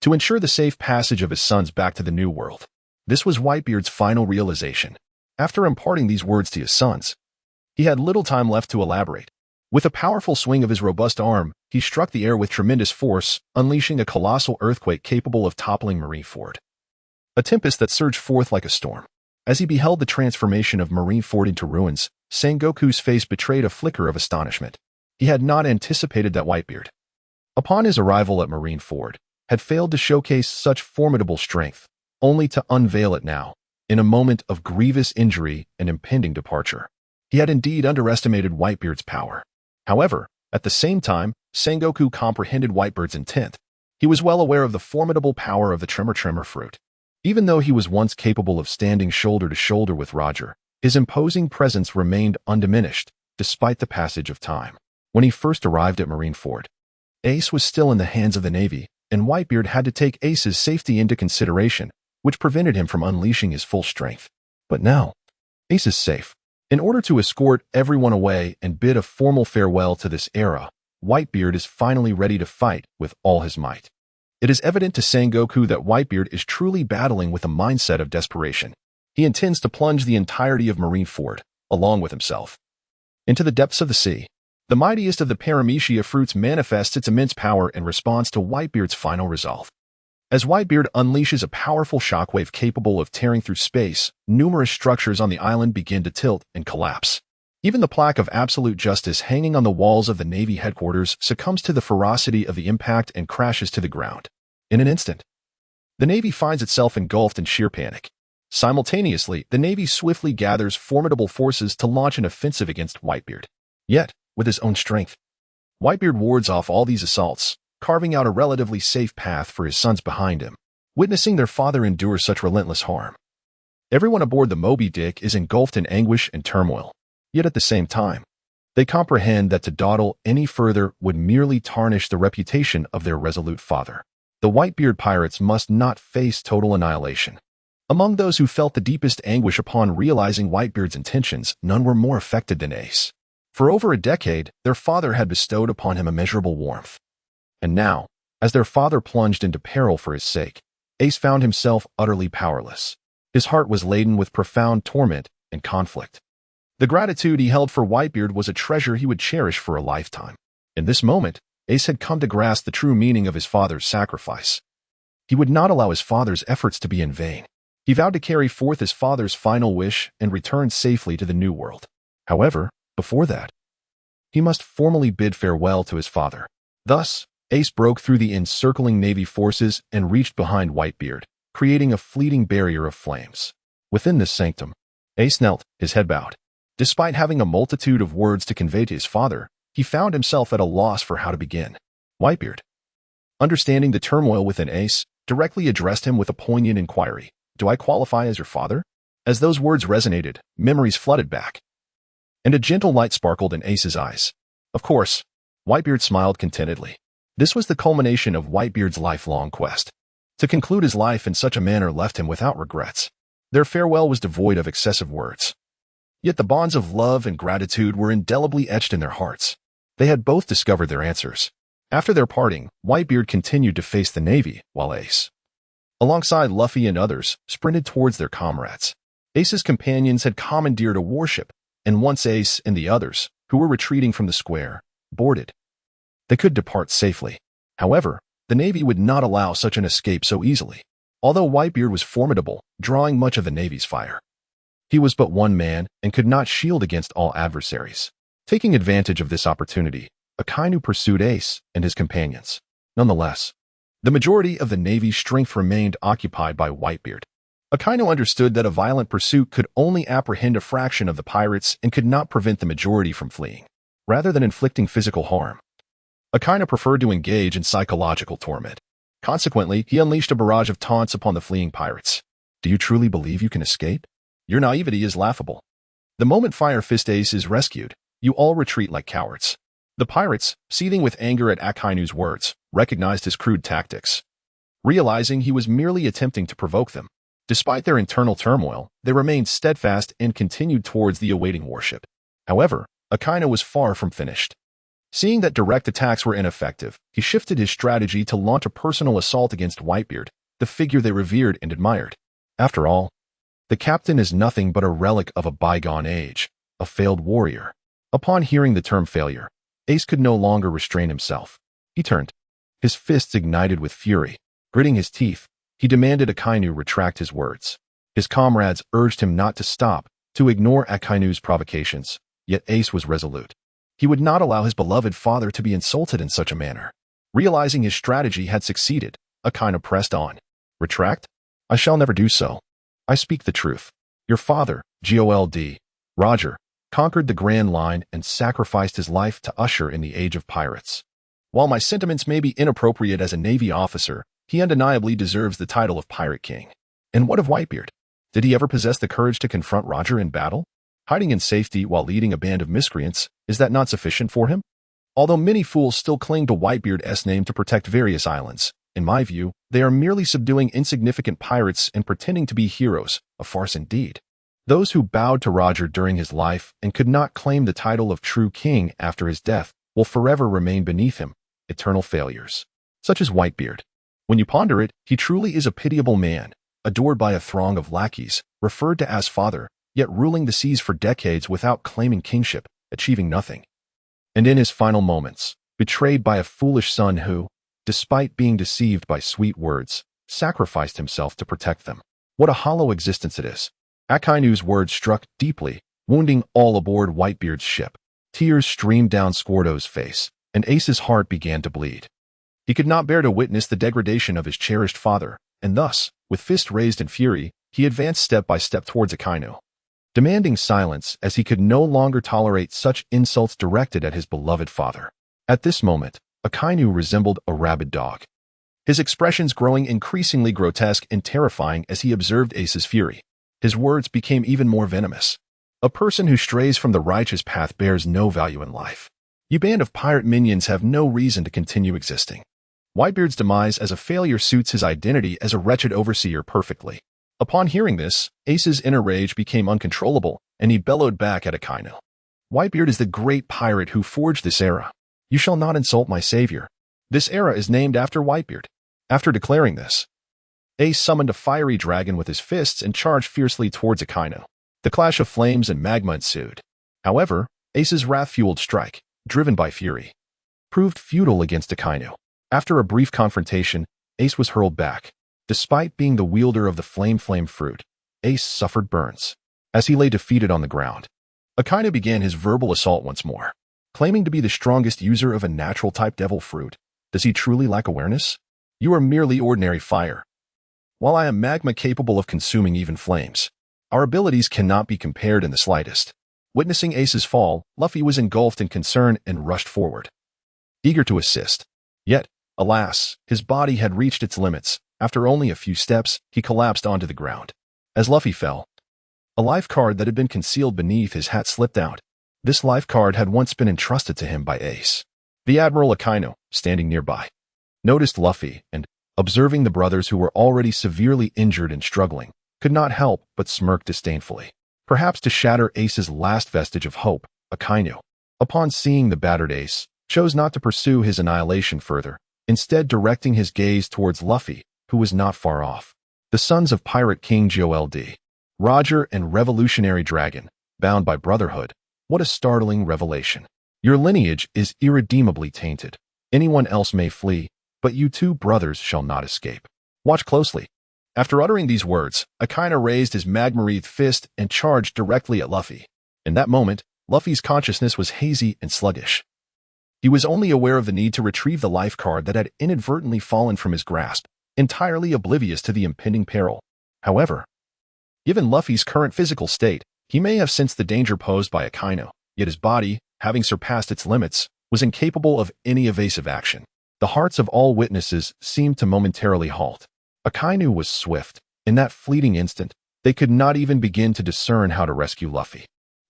to ensure the safe passage of his sons back to the New World. This was Whitebeard's final realization. After imparting these words to his sons, he had little time left to elaborate. With a powerful swing of his robust arm, he struck the air with tremendous force, unleashing a colossal earthquake capable of toppling Marineford. A tempest that surged forth like a storm. As he beheld the transformation of Marineford into ruins, Sengoku's face betrayed a flicker of astonishment. He had not anticipated that Whitebeard, upon his arrival at Marineford, had failed to showcase such formidable strength, only to unveil it now, in a moment of grievous injury and impending departure. He had indeed underestimated Whitebeard's power. However, at the same time, Sengoku comprehended Whitebeard's intent. He was well aware of the formidable power of the Tremor fruit. Even though he was once capable of standing shoulder to shoulder with Roger, his imposing presence remained undiminished, despite the passage of time. When he first arrived at Marineford, Ace was still in the hands of the Navy, and Whitebeard had to take Ace's safety into consideration, which prevented him from unleashing his full strength. But now, Ace is safe. In order to escort everyone away and bid a formal farewell to this era, Whitebeard is finally ready to fight with all his might. It is evident to Sengoku that Whitebeard is truly battling with a mindset of desperation. He intends to plunge the entirety of Marineford, along with himself, into the depths of the sea. The mightiest of the Paramecia fruits manifests its immense power in response to Whitebeard's final resolve. As Whitebeard unleashes a powerful shockwave capable of tearing through space, numerous structures on the island begin to tilt and collapse. Even the plaque of absolute justice hanging on the walls of the Navy headquarters succumbs to the ferocity of the impact and crashes to the ground. In an instant, the Navy finds itself engulfed in sheer panic. Simultaneously, the Navy swiftly gathers formidable forces to launch an offensive against Whitebeard. Yet, with his own strength, Whitebeard wards off all these assaults, carving out a relatively safe path for his sons behind him, witnessing their father endure such relentless harm. Everyone aboard the Moby Dick is engulfed in anguish and turmoil, yet at the same time, they comprehend that to dawdle any further would merely tarnish the reputation of their resolute father. The Whitebeard pirates must not face total annihilation. Among those who felt the deepest anguish upon realizing Whitebeard's intentions, none were more affected than Ace. For over a decade, their father had bestowed upon him immeasurable warmth. And now, as their father plunged into peril for his sake, Ace found himself utterly powerless. His heart was laden with profound torment and conflict. The gratitude he held for Whitebeard was a treasure he would cherish for a lifetime. In this moment, Ace had come to grasp the true meaning of his father's sacrifice. He would not allow his father's efforts to be in vain. He vowed to carry forth his father's final wish and return safely to the New World. However, before that, he must formally bid farewell to his father. Thus, Ace broke through the encircling Navy forces and reached behind Whitebeard, creating a fleeting barrier of flames. Within this sanctum, Ace knelt, his head bowed. Despite having a multitude of words to convey to his father, he found himself at a loss for how to begin. Whitebeard, understanding the turmoil within Ace, directly addressed him with a poignant inquiry. "Do I qualify as your father?" As those words resonated, memories flooded back, and a gentle light sparkled in Ace's eyes. Of course, Whitebeard smiled contentedly. This was the culmination of Whitebeard's lifelong quest. To conclude his life in such a manner left him without regrets. Their farewell was devoid of excessive words. Yet the bonds of love and gratitude were indelibly etched in their hearts. They had both discovered their answers. After their parting, Whitebeard continued to face the Navy, while Ace, alongside Luffy and others, sprinted towards their comrades. Ace's companions had commandeered a warship, and once Ace and the others, who were retreating from the square, boarded, they could depart safely. However, the Navy would not allow such an escape so easily. Although Whitebeard was formidable, drawing much of the Navy's fire, he was but one man and could not shield against all adversaries. Taking advantage of this opportunity, Akainu pursued Ace and his companions. Nonetheless, the majority of the Navy's strength remained occupied by Whitebeard. Akainu understood that a violent pursuit could only apprehend a fraction of the pirates and could not prevent the majority from fleeing. Rather than inflicting physical harm, Akainu preferred to engage in psychological torment. Consequently, he unleashed a barrage of taunts upon the fleeing pirates. "Do you truly believe you can escape? Your naivety is laughable. The moment Fire Fist Ace is rescued, you all retreat like cowards." The pirates, seething with anger at Akainu's words, recognized his crude tactics. Realizing he was merely attempting to provoke them, despite their internal turmoil, they remained steadfast and continued towards the awaiting warship. However, Akainu was far from finished. Seeing that direct attacks were ineffective, he shifted his strategy to launch a personal assault against Whitebeard, the figure they revered and admired. After all, the captain is nothing but a relic of a bygone age, a failed warrior. Upon hearing the term failure, Ace could no longer restrain himself. He turned, his fists ignited with fury. Gritting his teeth, he demanded Akainu retract his words. His comrades urged him not to stop, to ignore Akainu's provocations, yet Ace was resolute. He would not allow his beloved father to be insulted in such a manner. Realizing his strategy had succeeded, Akainu pressed on. "Retract? I shall never do so. I speak the truth. Your father, Gold, Roger, conquered the Grand Line and sacrificed his life to usher in the age of pirates. While my sentiments may be inappropriate as a Navy officer, he undeniably deserves the title of Pirate King." And what of Whitebeard? Did he ever possess the courage to confront Roger in battle? Hiding in safety while leading a band of miscreants, is that not sufficient for him? Although many fools still cling to Whitebeard's name to protect various islands, In my view, they are merely subduing insignificant pirates and pretending to be heroes, a farce indeed. Those who bowed to Roger during his life and could not claim the title of true king after his death will forever remain beneath him, eternal failures. Such as Whitebeard. When you ponder it, he truly is a pitiable man, adored by a throng of lackeys, referred to as father, yet ruling the seas for decades without claiming kingship, achieving nothing. And in his final moments, betrayed by a foolish son who, despite being deceived by sweet words, sacrificed himself to protect them. What a hollow existence it is. Akainu's words struck deeply, wounding all aboard Whitebeard's ship. Tears streamed down Squardo's face, and Ace's heart began to bleed. He could not bear to witness the degradation of his cherished father, and thus, with fist raised in fury, he advanced step by step towards Akainu, demanding silence as he could no longer tolerate such insults directed at his beloved father. At this moment, Akainu resembled a rabid dog, his expressions growing increasingly grotesque and terrifying as he observed Ace's fury. His words became even more venomous. A person who strays from the righteous path bears no value in life. You band of pirate minions have no reason to continue existing. Whitebeard's demise as a failure suits his identity as a wretched overseer perfectly. Upon hearing this, Ace's inner rage became uncontrollable, and he bellowed back at Akainu. Whitebeard is the great pirate who forged this era. You shall not insult my savior. This era is named after Whitebeard. After declaring this, Ace summoned a fiery dragon with his fists and charged fiercely towards Akainu. The clash of flames and magma ensued. However, Ace's wrath-fueled strike, driven by fury, proved futile against Akainu. After a brief confrontation, Ace was hurled back. Despite being the wielder of the flame fruit, Ace suffered burns. As he lay defeated on the ground, Akainu began his verbal assault once more. Claiming to be the strongest user of a natural-type devil fruit, does he truly lack awareness? You are merely ordinary fire, while I am magma capable of consuming even flames. Our abilities cannot be compared in the slightest. Witnessing Ace's fall, Luffy was engulfed in concern and rushed forward, eager to assist. Yet, alas, his body had reached its limits. After only a few steps, he collapsed onto the ground. As Luffy fell, a life card that had been concealed beneath his hat slipped out. This life card had once been entrusted to him by Ace. The Admiral Akainu, standing nearby, noticed Luffy and, observing the brothers who were already severely injured and struggling, could not help but smirk disdainfully. Perhaps to shatter Ace's last vestige of hope, Akainu, upon seeing the battered Ace, chose not to pursue his annihilation further, instead directing his gaze towards Luffy, who was not far off. The sons of Pirate King Gold, Roger and Revolutionary Dragon, bound by brotherhood. What a startling revelation. Your lineage is irredeemably tainted. Anyone else may flee, but you two brothers shall not escape. Watch closely. After uttering these words, Akainu raised his magma-wreathed fist and charged directly at Luffy. In that moment, Luffy's consciousness was hazy and sluggish. He was only aware of the need to retrieve the life card that had inadvertently fallen from his grasp, entirely oblivious to the impending peril. However, given Luffy's current physical state, he may have sensed the danger posed by Akainu, yet his body, having surpassed its limits, was incapable of any evasive action. The hearts of all witnesses seemed to momentarily halt. Akainu was swift. In that fleeting instant, they could not even begin to discern how to rescue Luffy.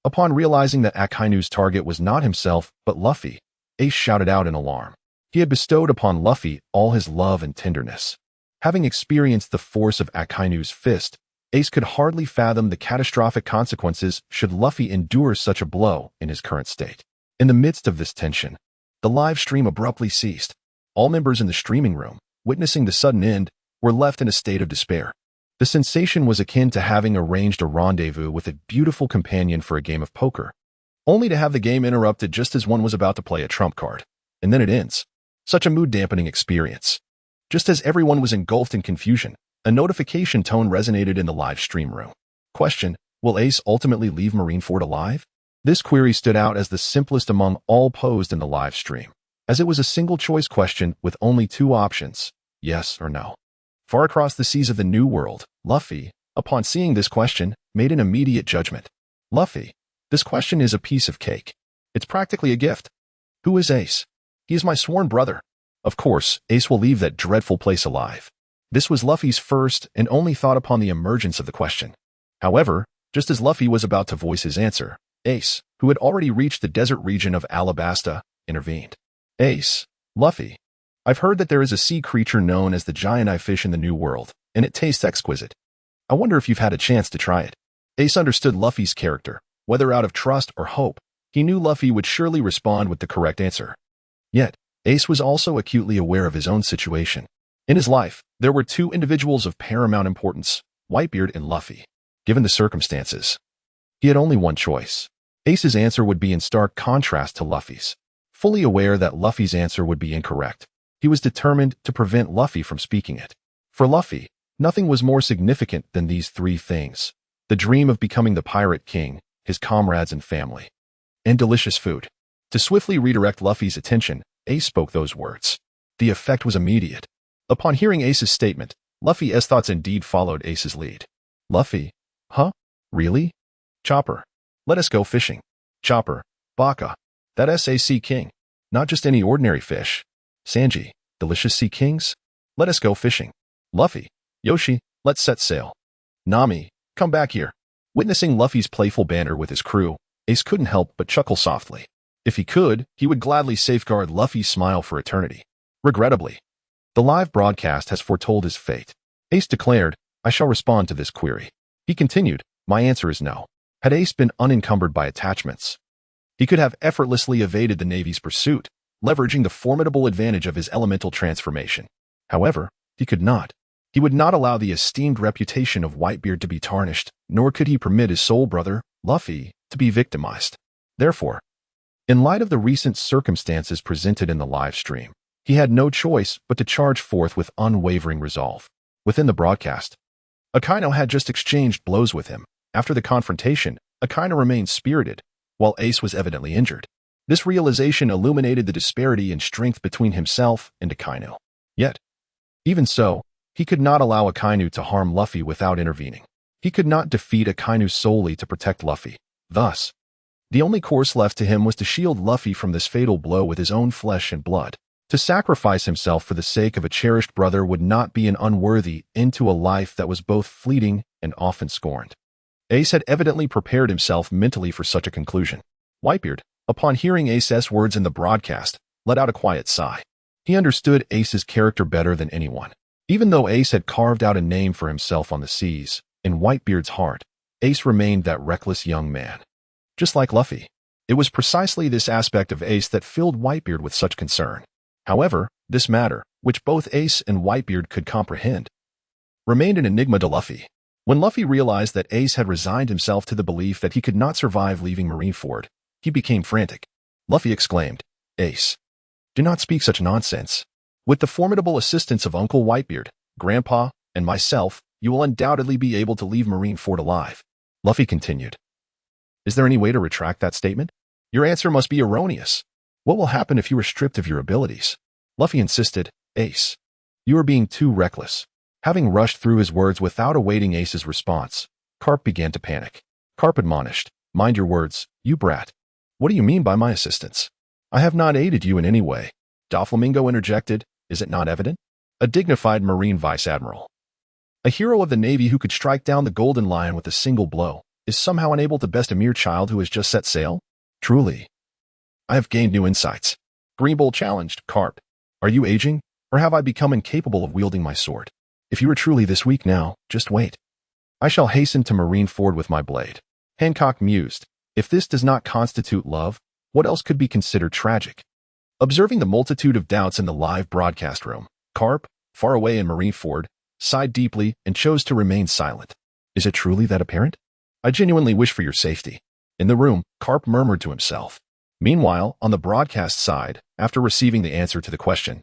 Upon realizing that Akainu's target was not himself, but Luffy, Ace shouted out in alarm. He had bestowed upon Luffy all his love and tenderness. Having experienced the force of Akainu's fist, Ace could hardly fathom the catastrophic consequences should Luffy endure such a blow in his current state. In the midst of this tension, the live stream abruptly ceased. All members in the streaming room, witnessing the sudden end, were left in a state of despair. The sensation was akin to having arranged a rendezvous with a beautiful companion for a game of poker, only to have the game interrupted just as one was about to play a trump card. And then it ends. Such a mood-dampening experience. Just as everyone was engulfed in confusion, a notification tone resonated in the live stream room. Question: will Ace ultimately leave Marineford alive? This query stood out as the simplest among all posed in the live stream, as it was a single-choice question with only two options, yes or no. Far across the seas of the New World, Luffy, upon seeing this question, made an immediate judgment. Luffy, this question is a piece of cake. It's practically a gift. Who is Ace? He is my sworn brother. Of course, Ace will leave that dreadful place alive. This was Luffy's first and only thought upon the emergence of the question. However, just as Luffy was about to voice his answer, Ace, who had already reached the desert region of Alabasta, intervened. Ace, Luffy, I've heard that there is a sea creature known as the giant eye fish in the New World, and it tastes exquisite. I wonder if you've had a chance to try it. Ace understood Luffy's character. Whether out of trust or hope, he knew Luffy would surely respond with the correct answer. Yet, Ace was also acutely aware of his own situation. In his life, there were two individuals of paramount importance, Whitebeard and Luffy. Given the circumstances, he had only one choice. Ace's answer would be in stark contrast to Luffy's. Fully aware that Luffy's answer would be incorrect, he was determined to prevent Luffy from speaking it. For Luffy, nothing was more significant than these three things: the dream of becoming the Pirate King, his comrades and family, and delicious food. To swiftly redirect Luffy's attention, Ace spoke those words. The effect was immediate. Upon hearing Ace's statement, Luffy's thoughts indeed followed Ace's lead. Luffy? Huh? Really? Chopper. Let us go fishing. Chopper. Baka. That's a sea king. Not just any ordinary fish. Sanji. Delicious sea kings? Let us go fishing. Luffy. Yoshi. Let's set sail. Nami. Come back here. Witnessing Luffy's playful banter with his crew, Ace couldn't help but chuckle softly. If he could, he would gladly safeguard Luffy's smile for eternity. Regrettably, the live broadcast has foretold his fate. Ace declared, I shall respond to this query. He continued, my answer is no. Had Ace been unencumbered by attachments, he could have effortlessly evaded the Navy's pursuit, leveraging the formidable advantage of his elemental transformation. However, he could not. He would not allow the esteemed reputation of Whitebeard to be tarnished, nor could he permit his soul brother, Luffy, to be victimized. Therefore, in light of the recent circumstances presented in the live stream, he had no choice but to charge forth with unwavering resolve. Within the broadcast, Akainu had just exchanged blows with him. After the confrontation, Akainu remained spirited, while Ace was evidently injured. This realization illuminated the disparity in strength between himself and Akainu. Yet, even so, he could not allow Akainu to harm Luffy without intervening. He could not defeat Akainu solely to protect Luffy. Thus, the only course left to him was to shield Luffy from this fatal blow with his own flesh and blood. To sacrifice himself for the sake of a cherished brother would not be an unworthy end to a life that was both fleeting and often scorned. Ace had evidently prepared himself mentally for such a conclusion. Whitebeard, upon hearing Ace's words in the broadcast, let out a quiet sigh. He understood Ace's character better than anyone. Even though Ace had carved out a name for himself on the seas, in Whitebeard's heart, Ace remained that reckless young man. Just like Luffy, it was precisely this aspect of Ace that filled Whitebeard with such concern. However, this matter, which both Ace and Whitebeard could comprehend, remained an enigma to Luffy. When Luffy realized that Ace had resigned himself to the belief that he could not survive leaving Marineford, he became frantic. Luffy exclaimed, Ace, do not speak such nonsense. With the formidable assistance of Uncle Whitebeard, Grandpa, and myself, you will undoubtedly be able to leave Marineford alive. Luffy continued, is there any way to retract that statement? Your answer must be erroneous. What will happen if you are stripped of your abilities? Luffy insisted, Ace, you are being too reckless. Having rushed through his words without awaiting Ace's response, Garp began to panic. Garp admonished, mind your words, you brat. What do you mean by my assistance? I have not aided you in any way. Doflamingo interjected, is it not evident? A dignified Marine Vice Admiral, a hero of the Navy who could strike down the Golden Lion with a single blow, is somehow unable to best a mere child who has just set sail? Truly, I have gained new insights. Greenbull challenged, Garp, are you aging, or have I become incapable of wielding my sword? If you are truly this weak now, just wait. I shall hasten to Marineford with my blade. Hancock mused, if this does not constitute love, what else could be considered tragic? Observing the multitude of doubts in the live broadcast room, Garp, far away in Marineford, sighed deeply and chose to remain silent. Is it truly that apparent? I genuinely wish for your safety. In the room, Garp murmured to himself. Meanwhile, on the broadcast side, after receiving the answer to the question,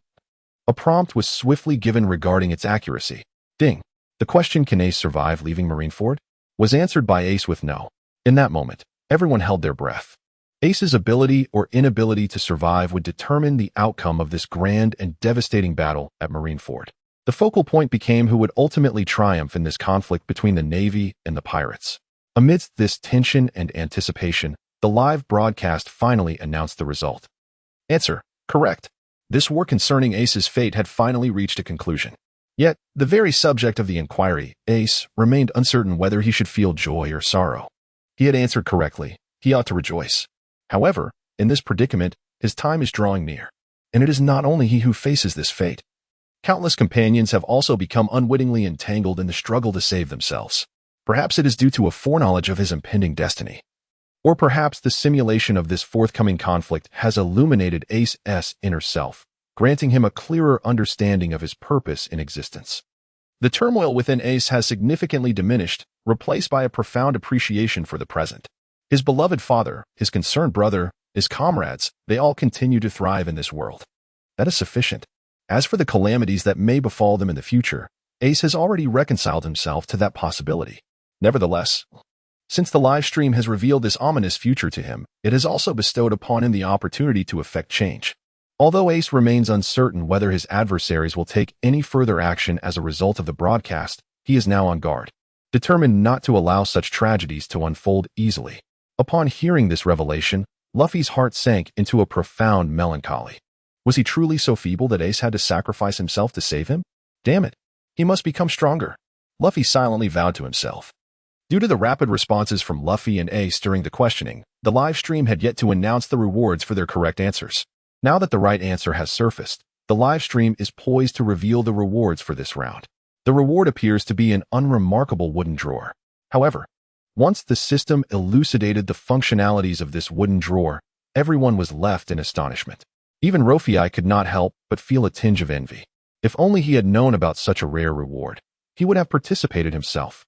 a prompt was swiftly given regarding its accuracy. Ding. The question, can Ace survive leaving Marineford, was answered by Ace with no. In that moment, everyone held their breath. Ace's ability or inability to survive would determine the outcome of this grand and devastating battle at Marineford. The focal point became who would ultimately triumph in this conflict between the Navy and the pirates. Amidst this tension and anticipation, the live broadcast finally announced the result. Answer: correct. This war concerning Ace's fate had finally reached a conclusion. Yet, the very subject of the inquiry, Ace, remained uncertain whether he should feel joy or sorrow. He had answered correctly. He ought to rejoice. However, in this predicament, his time is drawing near. and it is not only he who faces this fate. Countless companions have also become unwittingly entangled in the struggle to save themselves. Perhaps it is due to a foreknowledge of his impending destiny. Or perhaps the simulation of this forthcoming conflict has illuminated Ace's inner self, granting him a clearer understanding of his purpose in existence. The turmoil within Ace has significantly diminished, replaced by a profound appreciation for the present. His beloved father, his concerned brother, his comrades, they all continue to thrive in this world. That is sufficient. As for the calamities that may befall them in the future, Ace has already reconciled himself to that possibility. Nevertheless, since the live stream has revealed this ominous future to him, it has also bestowed upon him the opportunity to effect change. Although Ace remains uncertain whether his adversaries will take any further action as a result of the broadcast, he is now on guard, determined not to allow such tragedies to unfold easily. Upon hearing this revelation, Luffy's heart sank into a profound melancholy. Was he truly so feeble that Ace had to sacrifice himself to save him? Damn it, he must become stronger. Luffy silently vowed to himself. Due to the rapid responses from Luffy and Ace during the questioning, the live stream had yet to announce the rewards for their correct answers. Now that the right answer has surfaced, the live stream is poised to reveal the rewards for this round. The reward appears to be an unremarkable wooden drawer. However, once the system elucidated the functionalities of this wooden drawer, everyone was left in astonishment. Even Rofei could not help but feel a tinge of envy. If only he had known about such a rare reward, he would have participated himself.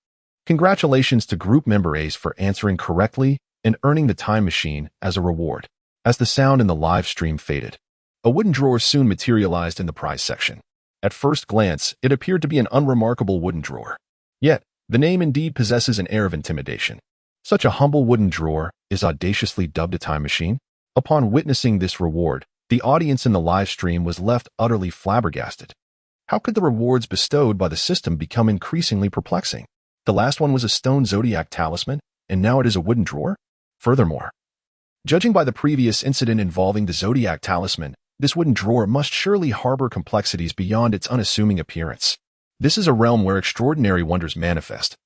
Congratulations to group member Ace for answering correctly and earning the time machine as a reward. As the sound in the live stream faded, a wooden drawer soon materialized in the prize section. At first glance, it appeared to be an unremarkable wooden drawer. Yet, the name indeed possesses an air of intimidation. Such a humble wooden drawer is audaciously dubbed a time machine. Upon witnessing this reward, the audience in the live stream was left utterly flabbergasted. How could the rewards bestowed by the system become increasingly perplexing? The last one was a stone zodiac talisman, and now it is a wooden drawer? Furthermore, judging by the previous incident involving the zodiac talisman, this wooden drawer must surely harbor complexities beyond its unassuming appearance. This is a realm where extraordinary wonders manifest,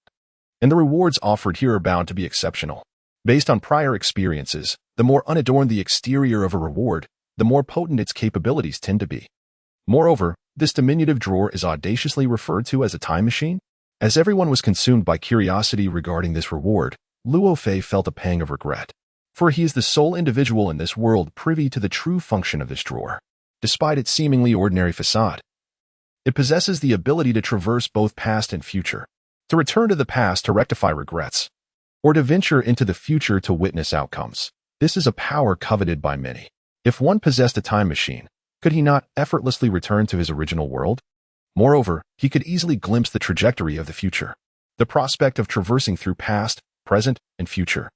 and the rewards offered here are bound to be exceptional. Based on prior experiences, the more unadorned the exterior of a reward, the more potent its capabilities tend to be. Moreover, this diminutive drawer is audaciously referred to as a time machine. As everyone was consumed by curiosity regarding this reward, Luo Fei felt a pang of regret. For he is the sole individual in this world privy to the true function of this drawer. Despite its seemingly ordinary facade, it possesses the ability to traverse both past and future, to return to the past to rectify regrets, or to venture into the future to witness outcomes. This is a power coveted by many. If one possessed a time machine, could he not effortlessly return to his original world? Moreover, he could easily glimpse the trajectory of the future, the prospect of traversing through past, present, and future,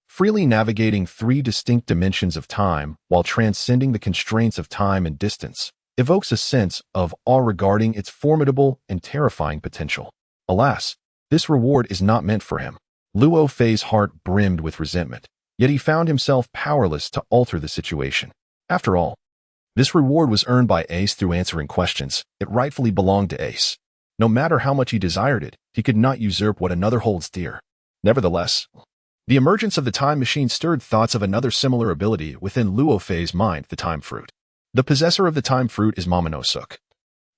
freely navigating three distinct dimensions of time while transcending the constraints of time and distance, evokes a sense of awe regarding its formidable and terrifying potential. Alas, this reward is not meant for him. Luo Fei's heart brimmed with resentment, yet he found himself powerless to alter the situation. After all, this reward was earned by Ace through answering questions. It rightfully belonged to Ace. No matter how much he desired it, he could not usurp what another holds dear. Nevertheless, the emergence of the time machine stirred thoughts of another similar ability within Luo Fei's mind, the time fruit. The possessor of the time fruit is Momonosuke,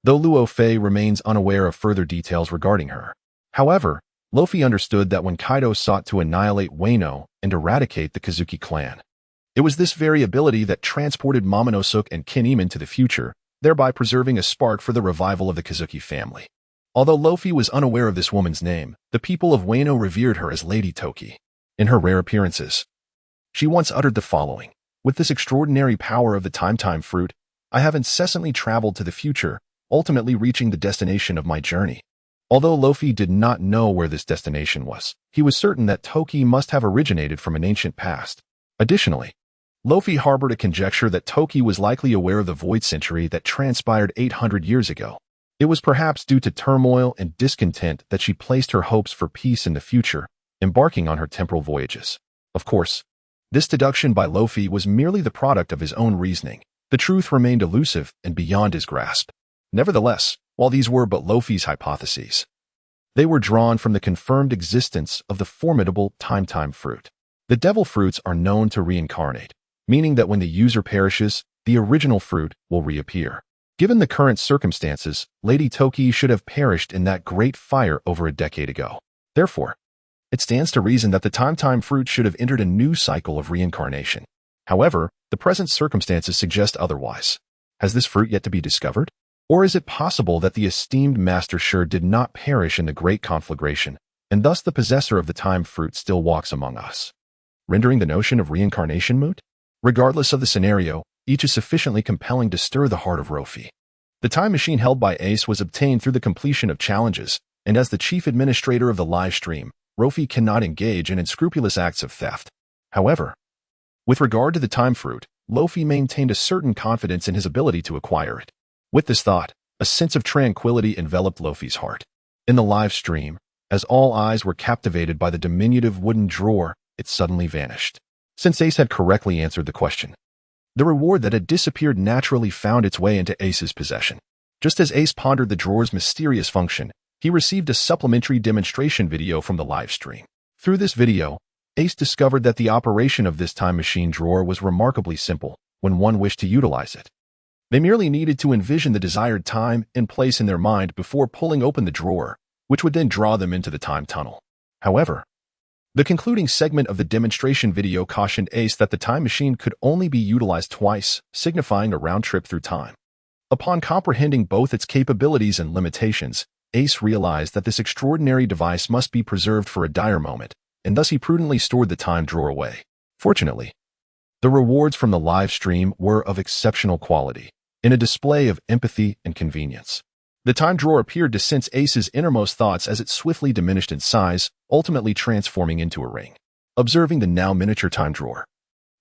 though Luo Fei remains unaware of further details regarding her. However, Luffy understood that when Kaido sought to annihilate Wano and eradicate the Kozuki clan, it was this very ability that transported Momonosuke and Kinemon to the future, thereby preserving a spark for the revival of the Kozuki family. Although Luffy was unaware of this woman's name, the people of Wano revered her as Lady Toki. In her rare appearances, she once uttered the following: "With this extraordinary power of the time fruit, I have incessantly traveled to the future, ultimately reaching the destination of my journey." Although Luffy did not know where this destination was, he was certain that Toki must have originated from an ancient past. Additionally, Luffy harbored a conjecture that Toki was likely aware of the Void Century that transpired 800 years ago. It was perhaps due to turmoil and discontent that she placed her hopes for peace in the future, embarking on her temporal voyages. Of course, this deduction by Luffy was merely the product of his own reasoning. The truth remained elusive and beyond his grasp. Nevertheless, while these were but Luffy's hypotheses, they were drawn from the confirmed existence of the formidable time fruit. The devil fruits are known to reincarnate, meaning that when the user perishes, the original fruit will reappear. Given the current circumstances, Lady Toki should have perished in that great fire over a decade ago. Therefore, it stands to reason that the time fruit should have entered a new cycle of reincarnation. However, the present circumstances suggest otherwise. Has this fruit yet to be discovered? Or is it possible that the esteemed Master Sure did not perish in the great conflagration, and thus the possessor of the time fruit still walks among us, rendering the notion of reincarnation moot? Regardless of the scenario, each is sufficiently compelling to stir the heart of Luffy. The time machine held by Ace was obtained through the completion of challenges, and as the chief administrator of the live stream, Luffy cannot engage in unscrupulous acts of theft. However, with regard to the time fruit, Luffy maintained a certain confidence in his ability to acquire it. With this thought, a sense of tranquility enveloped Luffy's heart. In the live stream, as all eyes were captivated by the diminutive wooden drawer, it suddenly vanished. Since Ace had correctly answered the question, the reward that had disappeared naturally found its way into Ace's possession. Just as Ace pondered the drawer's mysterious function, he received a supplementary demonstration video from the live stream. Through this video, Ace discovered that the operation of this time machine drawer was remarkably simple when one wished to utilize it. They merely needed to envision the desired time and place in their mind before pulling open the drawer, which would then draw them into the time tunnel. However, the concluding segment of the demonstration video cautioned Ace that the time machine could only be utilized twice, signifying a round trip through time. Upon comprehending both its capabilities and limitations, Ace realized that this extraordinary device must be preserved for a dire moment, and thus he prudently stored the time drawer away. Fortunately, the rewards from the live stream were of exceptional quality, in a display of empathy and convenience. The time drawer appeared to sense Ace's innermost thoughts as it swiftly diminished in size, ultimately transforming into a ring. Observing the now miniature time drawer,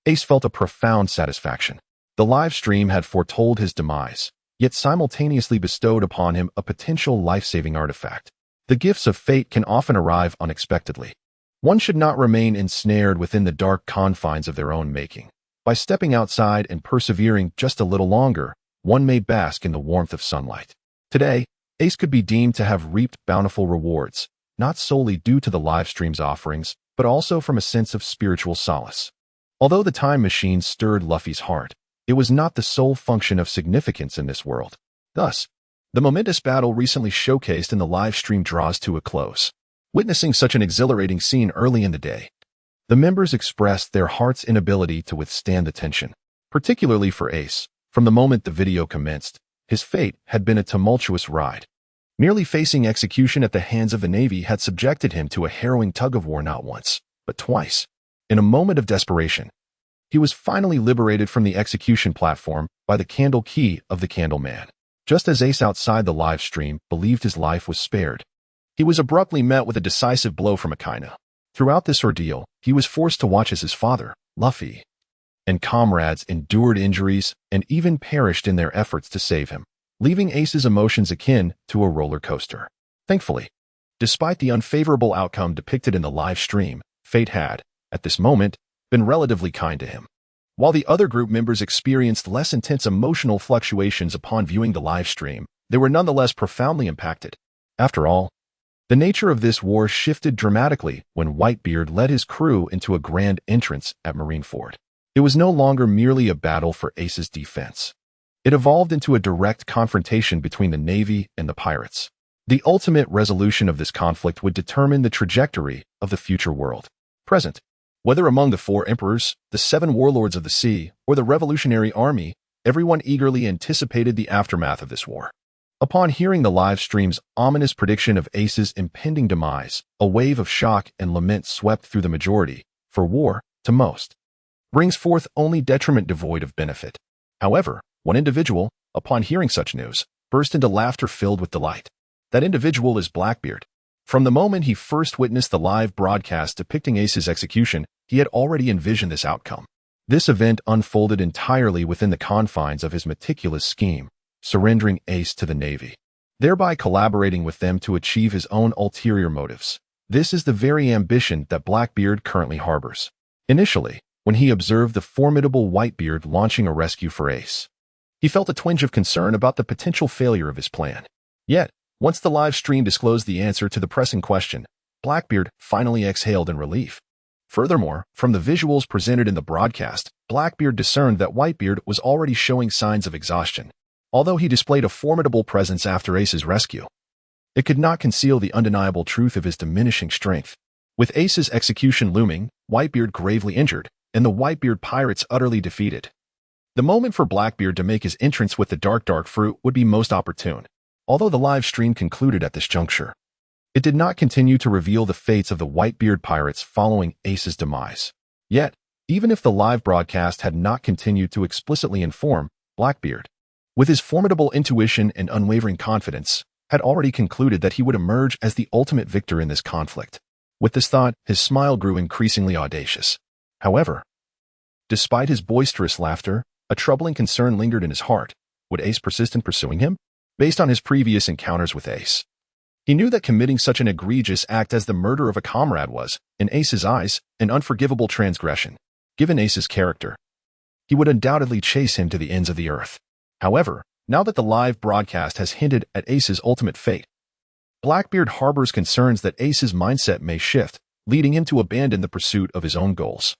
Ace felt a profound satisfaction. The live stream had foretold his demise, yet simultaneously bestowed upon him a potential life-saving artifact. The gifts of fate can often arrive unexpectedly. One should not remain ensnared within the dark confines of their own making. By stepping outside and persevering just a little longer, one may bask in the warmth of sunlight. Today, Ace could be deemed to have reaped bountiful rewards, not solely due to the live stream's offerings, but also from a sense of spiritual solace. Although the time machine stirred Luffy's heart, it was not the sole function of significance in this world. Thus, the momentous battle recently showcased in the live stream draws to a close. Witnessing such an exhilarating scene early in the day, the members expressed their heart's inability to withstand the tension. Particularly for Ace, from the moment the video commenced, his fate had been a tumultuous ride. Nearly facing execution at the hands of the Navy had subjected him to a harrowing tug-of-war not once, but twice. In a moment of desperation, he was finally liberated from the execution platform by the candle key of the Candleman. Just as Ace outside the live stream believed his life was spared, he was abruptly met with a decisive blow from Akainu. Throughout this ordeal, he was forced to watch as his father, Luffy, and comrades endured injuries and even perished in their efforts to save him, leaving Ace's emotions akin to a roller coaster. Thankfully, despite the unfavorable outcome depicted in the live stream, fate had, at this moment, been relatively kind to him. While the other group members experienced less intense emotional fluctuations upon viewing the live stream, they were nonetheless profoundly impacted. After all, the nature of this war shifted dramatically when Whitebeard led his crew into a grand entrance at Marineford. It was no longer merely a battle for Ace's defense. It evolved into a direct confrontation between the Navy and the pirates. The ultimate resolution of this conflict would determine the trajectory of the future world. Present, whether among the 4 emperors, the 7 warlords of the sea, or the revolutionary army, everyone eagerly anticipated the aftermath of this war. Upon hearing the live stream's ominous prediction of Ace's impending demise, a wave of shock and lament swept through the majority, for war, to most, brings forth only detriment devoid of benefit. However, one individual, upon hearing such news, burst into laughter filled with delight. That individual is Blackbeard. From the moment he first witnessed the live broadcast depicting Ace's execution, he had already envisioned this outcome. This event unfolded entirely within the confines of his meticulous scheme, surrendering Ace to the Navy, thereby collaborating with them to achieve his own ulterior motives. This is the very ambition that Blackbeard currently harbors. Initially, when he observed the formidable Whitebeard launching a rescue for Ace, he felt a twinge of concern about the potential failure of his plan. Yet, once the live stream disclosed the answer to the pressing question, Blackbeard finally exhaled in relief. Furthermore, from the visuals presented in the broadcast, Blackbeard discerned that Whitebeard was already showing signs of exhaustion, although he displayed a formidable presence after Ace's rescue. It could not conceal the undeniable truth of his diminishing strength. With Ace's execution looming, Whitebeard gravely injured, and the Whitebeard pirates utterly defeated. The moment for Blackbeard to make his entrance with the dark fruit would be most opportune, although the live stream concluded at this juncture. It did not continue to reveal the fates of the Whitebeard pirates following Ace's demise. Yet, even if the live broadcast had not continued to explicitly inform, Blackbeard, with his formidable intuition and unwavering confidence, had already concluded that he would emerge as the ultimate victor in this conflict. With this thought, his smile grew increasingly audacious. However, despite his boisterous laughter, a troubling concern lingered in his heart. Would Ace persist in pursuing him? Based on his previous encounters with Ace, he knew that committing such an egregious act as the murder of a comrade was, in Ace's eyes, an unforgivable transgression. Given Ace's character, he would undoubtedly chase him to the ends of the earth. However, now that the live broadcast has hinted at Ace's ultimate fate, Blackbeard harbors concerns that Ace's mindset may shift, leading him to abandon the pursuit of his own goals.